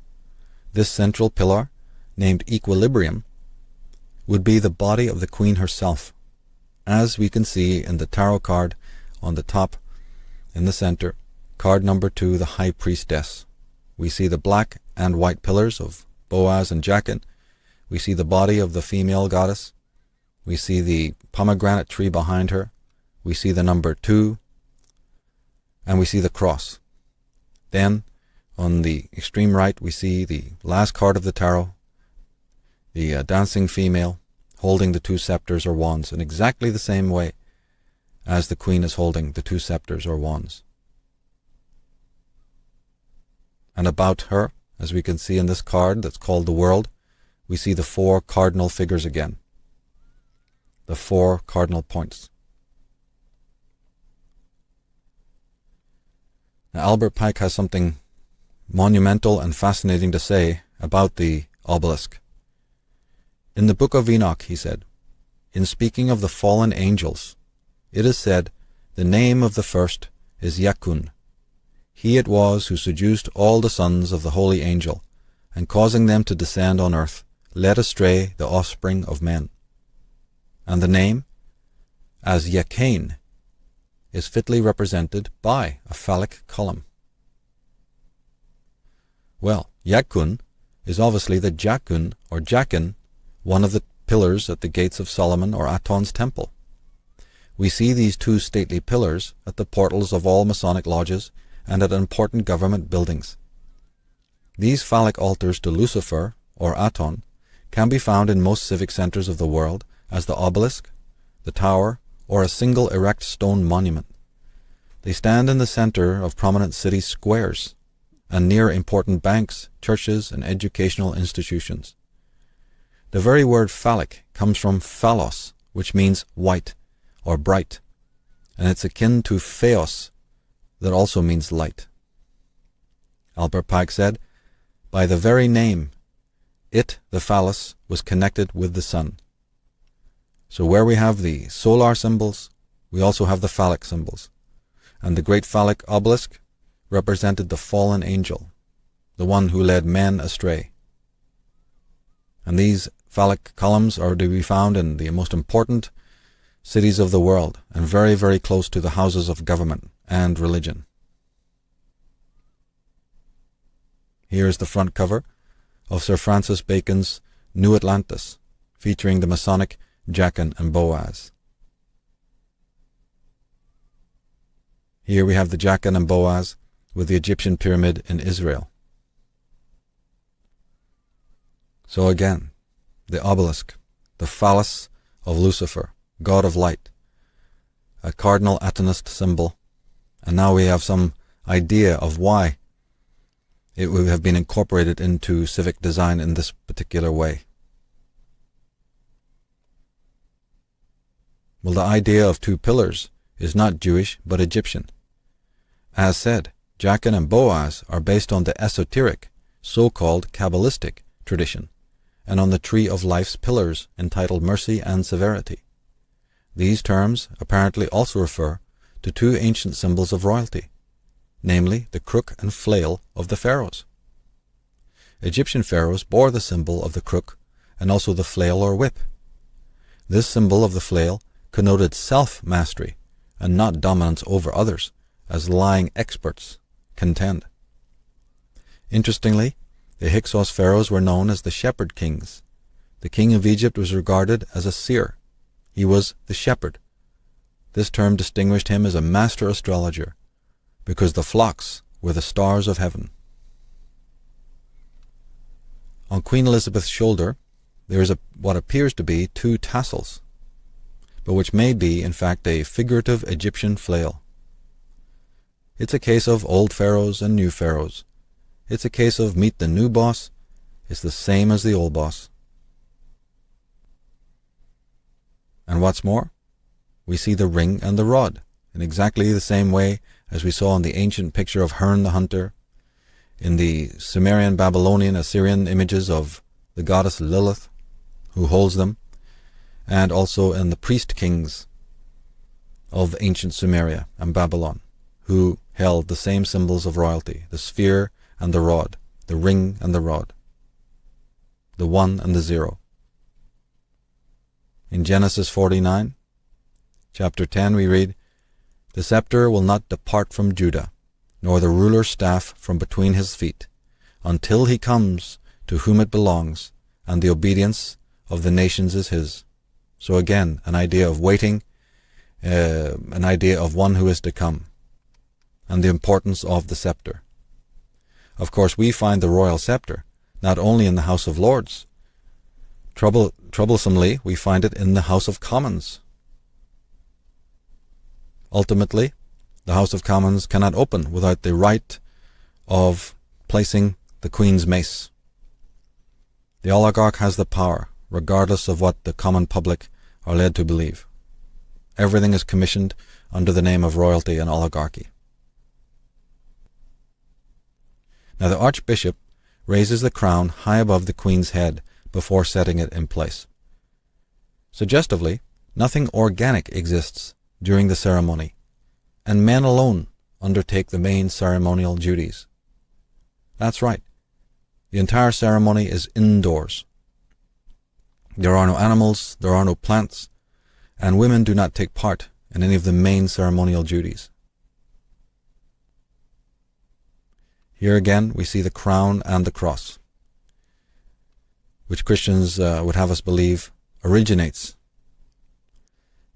This central pillar, named Equilibrium, would be the body of the Queen herself, as we can see in the tarot card on the top in the center, card number 2, the High Priestess. We see the black and white pillars of Boaz and Jachin. We see the body of the female goddess. We see the pomegranate tree behind her. We see the number 2. And we see the cross. Then, on the extreme right, we see the last card of the tarot, the dancing female holding the 2 scepters or wands in exactly the same way as the Queen is holding the 2 scepters or wands. And about her, as we can see in this card that's called the World, we see the 4 cardinal figures again, the 4 cardinal points. Now, Albert Pike has something monumental and fascinating to say about the obelisk. In the Book of Enoch, he said, in speaking of the fallen angels, it is said, the name of the first is Yakun. He it was who seduced all the sons of the holy angel, and causing them to descend on earth, led astray the offspring of men. And the name, as Yakain, is fitly represented by a phallic column. Well, Yakun is obviously the Jakun or Jachin, one of the pillars at the gates of Solomon or Aton's temple. We see these 2 stately pillars at the portals of all Masonic lodges and at important government buildings. These phallic altars to Lucifer, or Aton, can be found in most civic centers of the world as the obelisk, the tower, or a single erect stone monument. They stand in the center of prominent city squares and near important banks, churches, and educational institutions. The very word phallic comes from phallos, which means white or bright, and it's akin to theos, that also means light. Albert Pike said, by the very name, it, the phallus, was connected with the sun. So where we have the solar symbols, we also have the phallic symbols. And the great phallic obelisk represented the fallen angel, the one who led men astray. And these phallic columns are to be found in the most important cities of the world, and very, very close to the houses of government and religion. Here is the front cover of Sir Francis Bacon's New Atlantis, featuring the Masonic Jachin and Boaz. Here we have the Jachin and Boaz with the Egyptian pyramid in Israel. So again, the obelisk, the phallus of Lucifer, god of light, a cardinal Atonist symbol, and now we have some idea of why it would have been incorporated into civic design in this particular way. Well, the idea of 2 pillars is not Jewish but Egyptian. As said, Jachin and Boaz are based on the esoteric, so-called Kabbalistic tradition, and on the Tree of Life's pillars entitled Mercy and Severity. These terms apparently also refer to 2 ancient symbols of royalty, namely the crook and flail of the pharaohs. Egyptian pharaohs bore the symbol of the crook and also the flail or whip. This symbol of the flail connoted self-mastery and not dominance over others, as lying experts contend. Interestingly, the Hyksos pharaohs were known as the shepherd kings. The king of Egypt was regarded as a seer. He was the shepherd. This term distinguished him as a master astrologer, because the flocks were the stars of heaven. On Queen Elizabeth's shoulder there is what appears to be 2 tassels, but which may be, in fact, a figurative Egyptian flail. It's a case of old pharaohs and new pharaohs. It's a case of meet the new boss. It's the same as the old boss. And what's more, we see the ring and the rod in exactly the same way as we saw in the ancient picture of Herne the Hunter, in the Sumerian, Babylonian, Assyrian images of the goddess Lilith, who holds them, and also in the priest kings of ancient Sumeria and Babylon, who held the same symbols of royalty, the sphere and the rod, the ring and the rod, the 1 and the 0. In Genesis 49, chapter 10, we read, "The scepter will not depart from Judah, nor the ruler's staff from between his feet, until he comes to whom it belongs, and the obedience of the nations is his." So again, an idea of waiting, an idea of one who is to come, and the importance of the scepter. Of course, we find the royal scepter not only in the House of Lords. Troublesomely, we find it in the House of Commons. Ultimately, the House of Commons cannot open without the right of placing the Queen's mace. The oligarch has the power, regardless of what the common public are led to believe. Everything is commissioned under the name of royalty and oligarchy. Now the Archbishop raises the crown high above the Queen's head before setting it in place. Suggestively, nothing organic exists during the ceremony, and men alone undertake the main ceremonial duties. That's right. The entire ceremony is indoors. There are no animals, there are no plants, and women do not take part in any of the main ceremonial duties. Here again we see the crown and the cross, which Christians would have us believe originates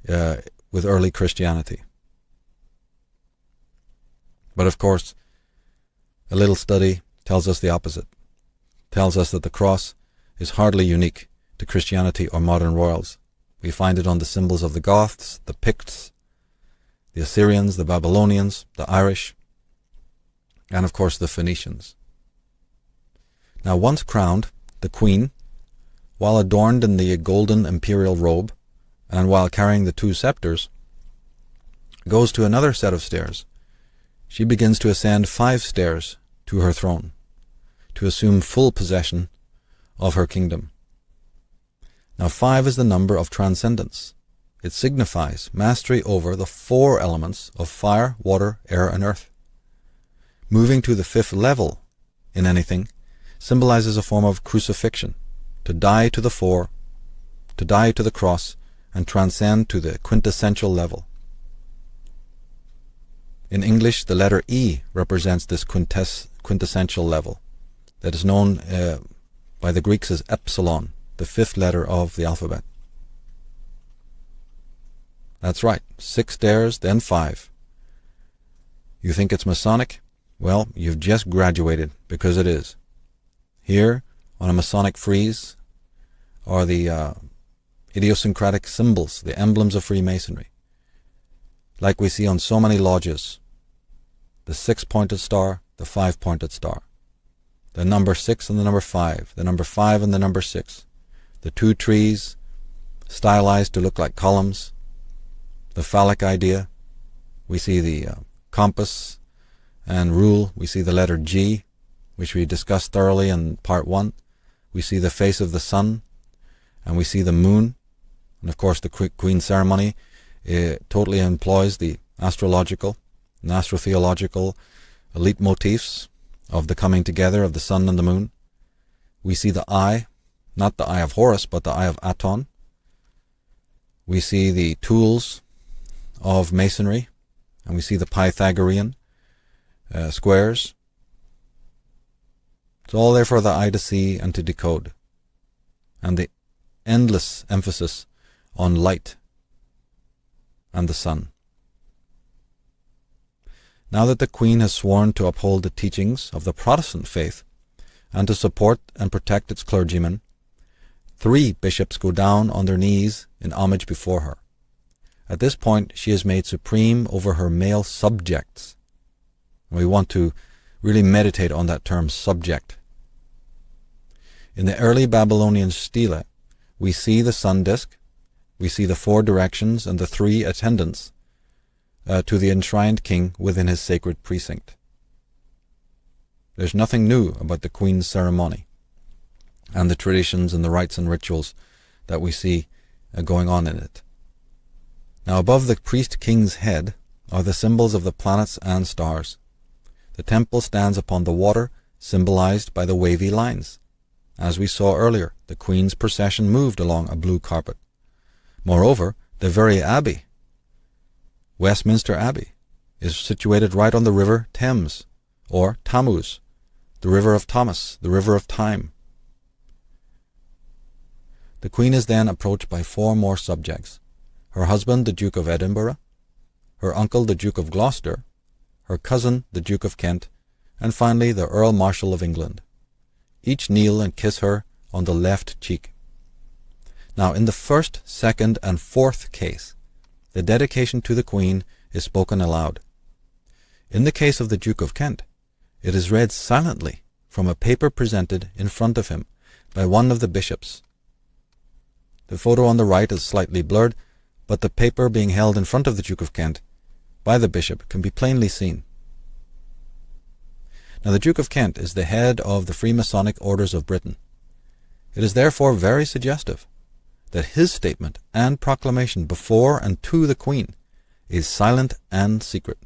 with early Christianity. But of course, a little study tells us the opposite, tells us that the cross is hardly unique to Christianity or modern royals. We find it on the symbols of the Goths, the Picts, the Assyrians, the Babylonians, the Irish, and of course the Phoenicians. Now once crowned, the Queen, while adorned in the golden imperial robe, and while carrying the 2 scepters, goes to another set of stairs. She begins to ascend 5 stairs to her throne, to assume full possession of her kingdom. Now 5 is the number of transcendence. It signifies mastery over the 4 elements of fire, water, air, and earth. Moving to the 5th level in anything symbolizes a form of crucifixion, to die to the 4, to die to the cross, and transcend to the quintessential level. In English, the letter E represents this quintessential level that is known by the Greeks as epsilon, the 5th letter of the alphabet. That's right, 6 stairs, then 5. You think it's Masonic? Well, you've just graduated, because it is. Here, on a Masonic frieze, are the idiosyncratic symbols, the emblems of Freemasonry, like we see on so many lodges: the 6-pointed star, the 5-pointed star, the number 6 and the number 5, the number 5 and the number 6, the 2 trees stylized to look like columns, the phallic idea. We see the compass and rule. We see the letter G, which we discussed thoroughly in part 1. We see the face of the sun, and we see the moon. And of course the Queen ceremony totally employs the astrological and astrotheological elite motifs of the coming together of the sun and the moon. We see the eye, not the eye of Horus, but the eye of Aton. We see the tools of masonry, and we see the Pythagorean squares. It's all there for the eye to see and to decode. And the endless emphasis on light and the sun. Now that the Queen has sworn to uphold the teachings of the Protestant faith and to support and protect its clergymen, 3 bishops go down on their knees in homage before her. At this point, she is made supreme over her male subjects. We want to really meditate on that term, subject. In the early Babylonian stele, we see the sun disk, we see the 4 directions and the 3 attendants to the enshrined king within his sacred precinct. There's nothing new about the queen's ceremony and the traditions and the rites and rituals that we see going on in it. Now, above the priest-king's head are the symbols of the planets and stars. The temple stands upon the water, symbolized by the wavy lines. As we saw earlier, the queen's procession moved along a blue carpet. Moreover, the very abbey, Westminster Abbey, is situated right on the river Thames, or Tammuz, the river of Thomas, the river of time. The queen is then approached by 4 more subjects: her husband, the Duke of Edinburgh, her uncle, the Duke of Gloucester, her cousin, the Duke of Kent, and finally the Earl Marshal of England. Each kneel and kiss her on the left cheek. Now, in the first, second, and fourth case, the dedication to the Queen is spoken aloud. In the case of the Duke of Kent, it is read silently from a paper presented in front of him by one of the bishops. The photo on the right is slightly blurred, but the paper being held in front of the Duke of Kent by the bishop can be plainly seen. Now, the Duke of Kent is the head of the Freemasonic Orders of Britain. It is therefore very suggestive that his statement and proclamation before and to the Queen is silent and secret.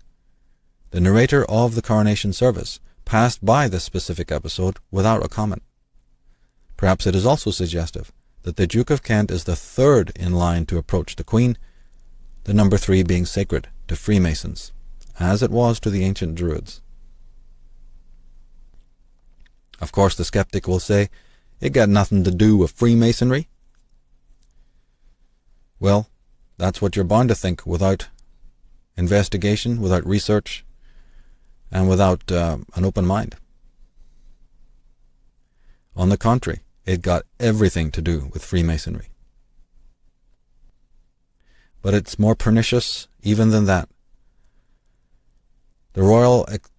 The narrator of the coronation service passed by this specific episode without a comment. Perhaps it is also suggestive that the Duke of Kent is the 3rd in line to approach the Queen, the number 3 being sacred to Freemasons, as it was to the ancient Druids. Of course, the skeptic will say, it got nothing to do with Freemasonry. Well, that's what you're bound to think without investigation, without research, and without an open mind. On the contrary, it got everything to do with Freemasonry. But it's more pernicious even than that. The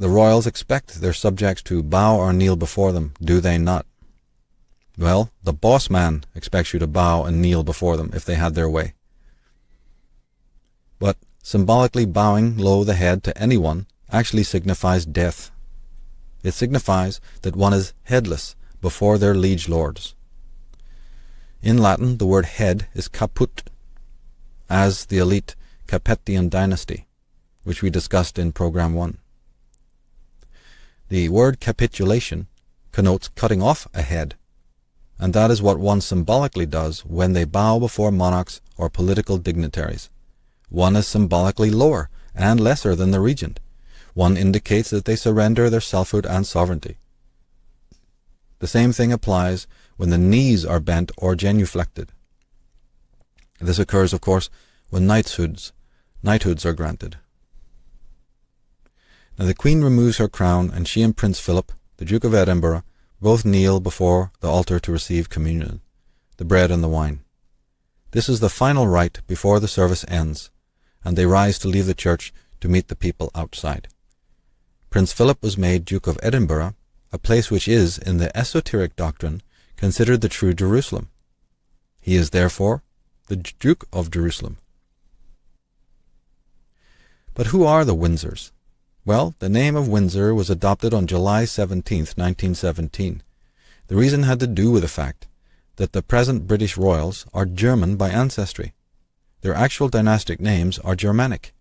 royals expect their subjects to bow or kneel before them, do they not? Well, the boss man expects you to bow and kneel before them if they had their way. But symbolically bowing low the head to anyone actually signifies death. It signifies that one is headless before their liege lords. In Latin, the word head is caput, as the elite Capetian dynasty, which we discussed in Program 1. The word capitulation connotes cutting off a head, and that is what one symbolically does when they bow before monarchs or political dignitaries. One is symbolically lower and lesser than the regent. One indicates that they surrender their selfhood and sovereignty. The same thing applies when the knees are bent or genuflected. This occurs, of course, when knighthoods are granted. Now the Queen removes her crown, and she and Prince Philip, the Duke of Edinburgh, both kneel before the altar to receive communion, the bread and the wine. This is the final rite before the service ends, and they rise to leave the church to meet the people outside. Prince Philip was made Duke of Edinburgh, a place which is, in the esoteric doctrine, considered the true Jerusalem. He is therefore the Duke of Jerusalem. But who are the Windsors? Well, the name of Windsor was adopted on July 17, 1917. The reason had to do with the fact that the present British royals are German by ancestry. Their actual dynastic names are Germanic.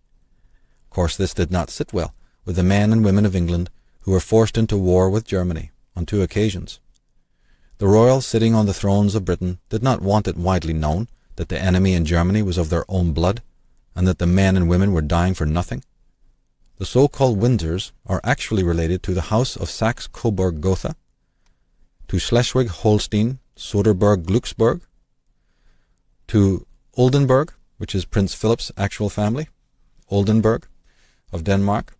Of course, this did not sit well with the men and women of England who were forced into war with Germany on 2 occasions. The royals sitting on the thrones of Britain did not want it widely known that the enemy in Germany was of their own blood, and that the men and women were dying for nothing. The so-called Windsors are actually related to the House of Saxe-Coburg-Gotha, to Schleswig-Holstein, Soderburg-Glücksburg, to Oldenburg, which is Prince Philip's actual family, Oldenburg of Denmark,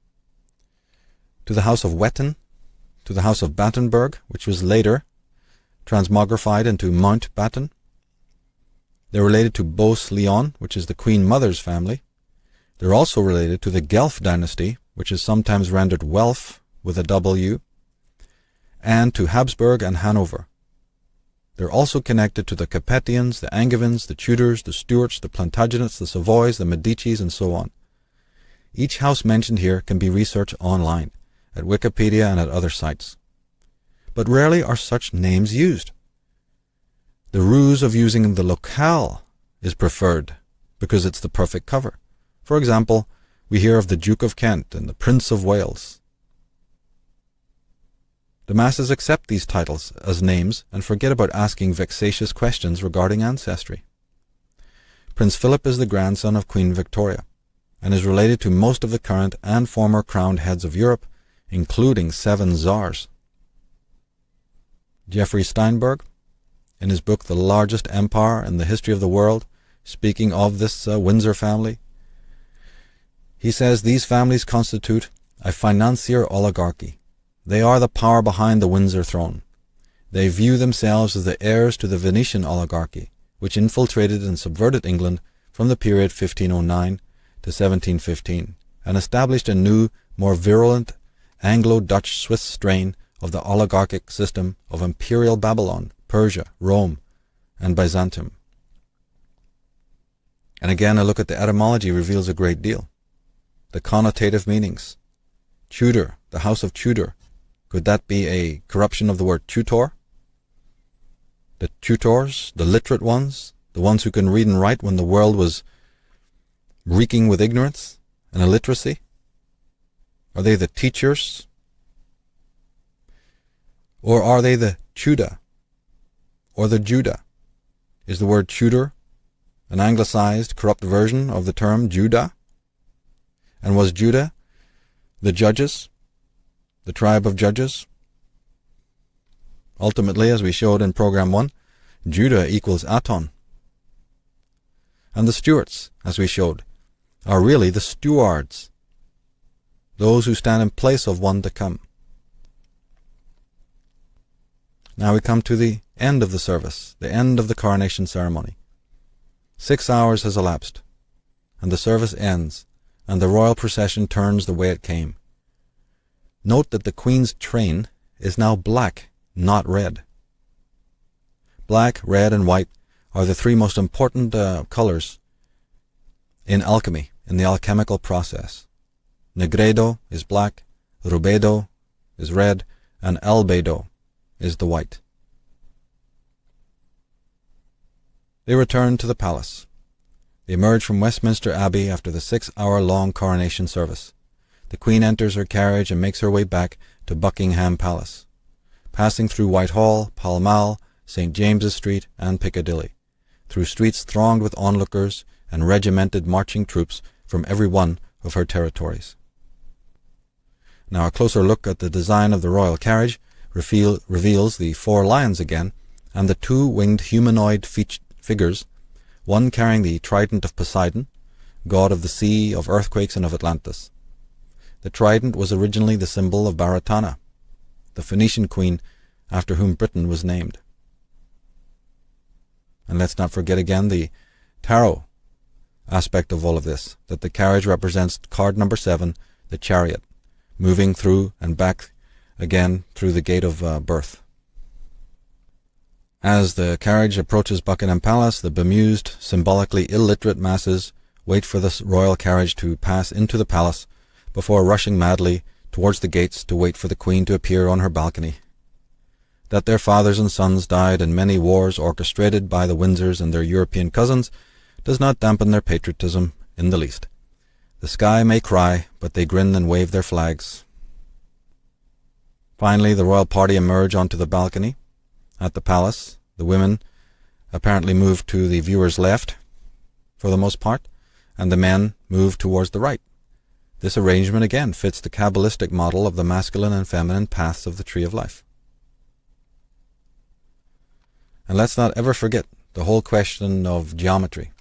to the House of Wettin, to the House of Battenberg, which was later transmogrified into Mountbatten, They're related to Bos-Leon, which is the Queen Mother's family. They're also related to the Guelph dynasty, which is sometimes rendered Welf with a W, and to Habsburg and Hanover. They're also connected to the Capetians, the Angevins, the Tudors, the Stuarts, the Plantagenets, the Savoys, the Medicis, and so on. Each house mentioned here can be researched online, at Wikipedia and at other sites. But rarely are such names used. The ruse of using the locale is preferred because it's the perfect cover. For example, we hear of the Duke of Kent and the Prince of Wales. The masses accept these titles as names and forget about asking vexatious questions regarding ancestry. Prince Philip is the grandson of Queen Victoria and is related to most of the current and former crowned heads of Europe, including 7 czars. Jeffrey Steinberg, in his book The Largest Empire in the History of the World, speaking of this Windsor family, he says these families constitute a financier oligarchy. They are the power behind the Windsor throne. They view themselves as the heirs to the Venetian oligarchy, which infiltrated and subverted England from the period 1509 to 1715, and established a new, more virulent Anglo-Dutch-Swiss strain of the oligarchic system of imperial Babylon, Persia, Rome, and Byzantium. And again, a look at the etymology reveals a great deal. The connotative meanings. Tudor, the House of Tudor. Could that be a corruption of the word tutor? The tutors, the literate ones, the ones who can read and write when the world was reeking with ignorance and illiteracy? Are they the teachers? Or are they the Tudor or the Judah? Is the word Tudor an anglicized, corrupt version of the term Judah? And was Judah the judges, the tribe of judges? Ultimately, as we showed in Program 1, Judah equals Aton. And the Stuarts, as we showed, are really the stewards, those who stand in place of one to come. Now we come to the end of the service, the end of the coronation ceremony. 6 hours has elapsed, and the service ends, and the royal procession turns the way it came. Note that the Queen's train is now black, not red. Black, red, and white are the 3 most important colors in alchemy, in the alchemical process. Negredo is black, rubedo is red, and albedo is the white. They return to the palace. They emerge from Westminster Abbey after the 6-hour-long coronation service. The Queen enters her carriage and makes her way back to Buckingham Palace, passing through Whitehall, Pall Mall, St. James's Street, and Piccadilly, through streets thronged with onlookers and regimented marching troops from every one of her territories. Now a closer look at the design of the royal carriage reveals the 4 lions again, and the 2 winged humanoid figures, one carrying the trident of Poseidon, god of the sea, of earthquakes, and of Atlantis. The trident was originally the symbol of Baratana, the Phoenician queen after whom Britain was named. And let's not forget again the tarot aspect of all of this, that the carriage represents card number 7, the chariot, moving through and back again through the gate of birth. As the carriage approaches Buckingham Palace, the bemused, symbolically illiterate masses wait for the royal carriage to pass into the palace before rushing madly towards the gates to wait for the Queen to appear on her balcony. That their fathers and sons died in many wars orchestrated by the Windsors and their European cousins does not dampen their patriotism in the least. The sky may cry, but they grin and wave their flags. Finally, the royal party emerge onto the balcony. At the palace, the women apparently move to the viewer's left, for the most part, and the men move towards the right. This arrangement again fits the Kabbalistic model of the masculine and feminine paths of the Tree of Life. And let's not ever forget the whole question of geometry,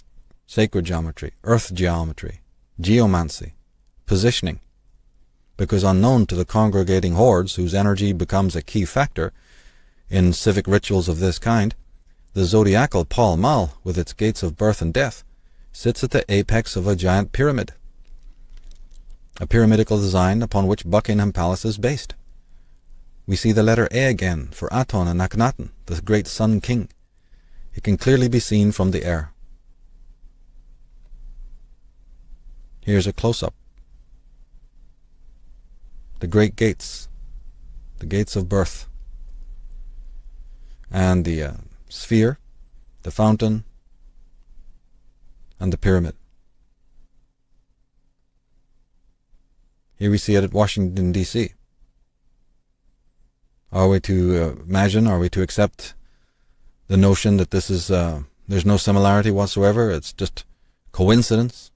sacred geometry, earth geometry, geomancy, positioning, because unknown to the congregating hordes whose energy becomes a key factor in civic rituals of this kind, the zodiacal Pall Mall, with its gates of birth and death, sits at the apex of a giant pyramid, a pyramidical design upon which Buckingham Palace is based. We see the letter A again for Aton and Akhenaten, the great Sun King. It can clearly be seen from the air. Here's a close-up. The great gates, the gates of birth, and the sphere, the fountain, and the pyramid. Here we see it at Washington, D.C. Are we to imagine, are we to accept the notion that this is, there's no similarity whatsoever, it's just coincidence?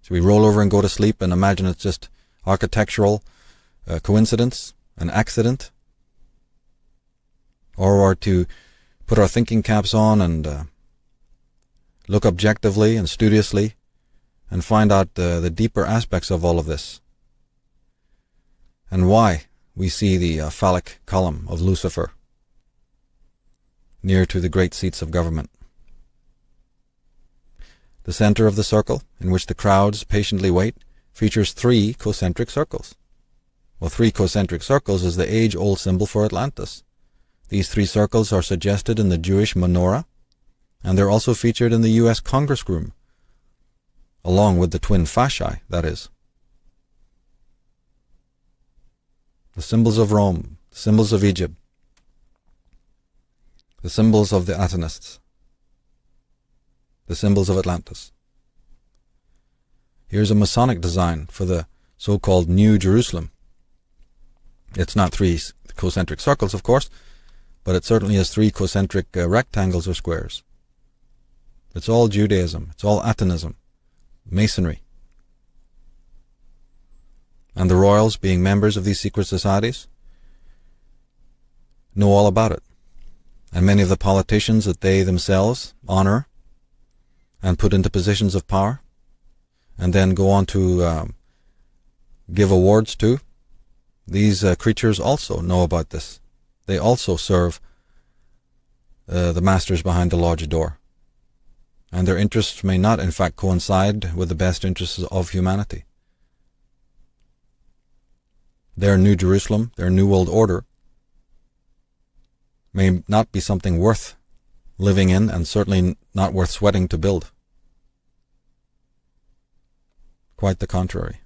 So we roll over and go to sleep and imagine it's just architectural coincidence, an accident? Or are to put our thinking caps on and look objectively and studiously and find out the deeper aspects of all of this, and why we see the phallic column of Lucifer near to the great seats of government. The center of the circle, in which the crowds patiently wait, features 3 concentric circles. Well, 3 concentric circles is the age-old symbol for Atlantis. These 3 circles are suggested in the Jewish menorah, and they're also featured in the U.S. Congress room, along with the twin fasciae, that is. The symbols of Rome, the symbols of Egypt, the symbols of the Atenists, the symbols of Atlantis. Here's a Masonic design for the so-called New Jerusalem. It's not 3 concentric circles, of course, but it certainly has 3 concentric rectangles or squares. It's all Judaism, it's all Atonism, Masonry. And the royals, being members of these secret societies, know all about it. And many of the politicians that they themselves honor and put into positions of power, and then go on to give awards to, these creatures also know about this. They also serve the masters behind the lodge door. And their interests may not, in fact, coincide with the best interests of humanity. Their New Jerusalem, their New World Order, may not be something worth living in, and certainly not worth sweating to build. Quite the contrary.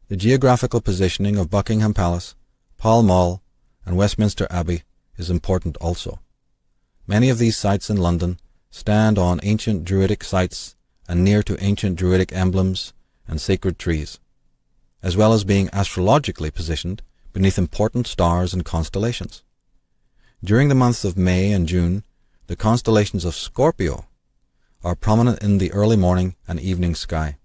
The geographical positioning of Buckingham Palace, Pall Mall, and Westminster Abbey is important also. Many of these sites in London stand on ancient Druidic sites and near to ancient Druidic emblems and sacred trees, as well as being astrologically positioned beneath important stars and constellations. During the months of May and June, the constellations of Scorpio are prominent in the early morning and evening sky.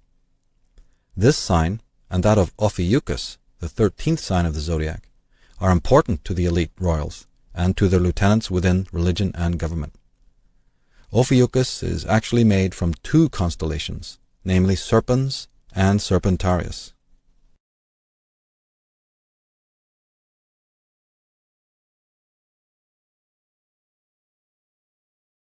This sign, and that of Ophiuchus, the 13th sign of the zodiac, are important to the elite royals and to their lieutenants within religion and government. Ophiuchus is actually made from 2 constellations, namely Serpens and Serpentarius.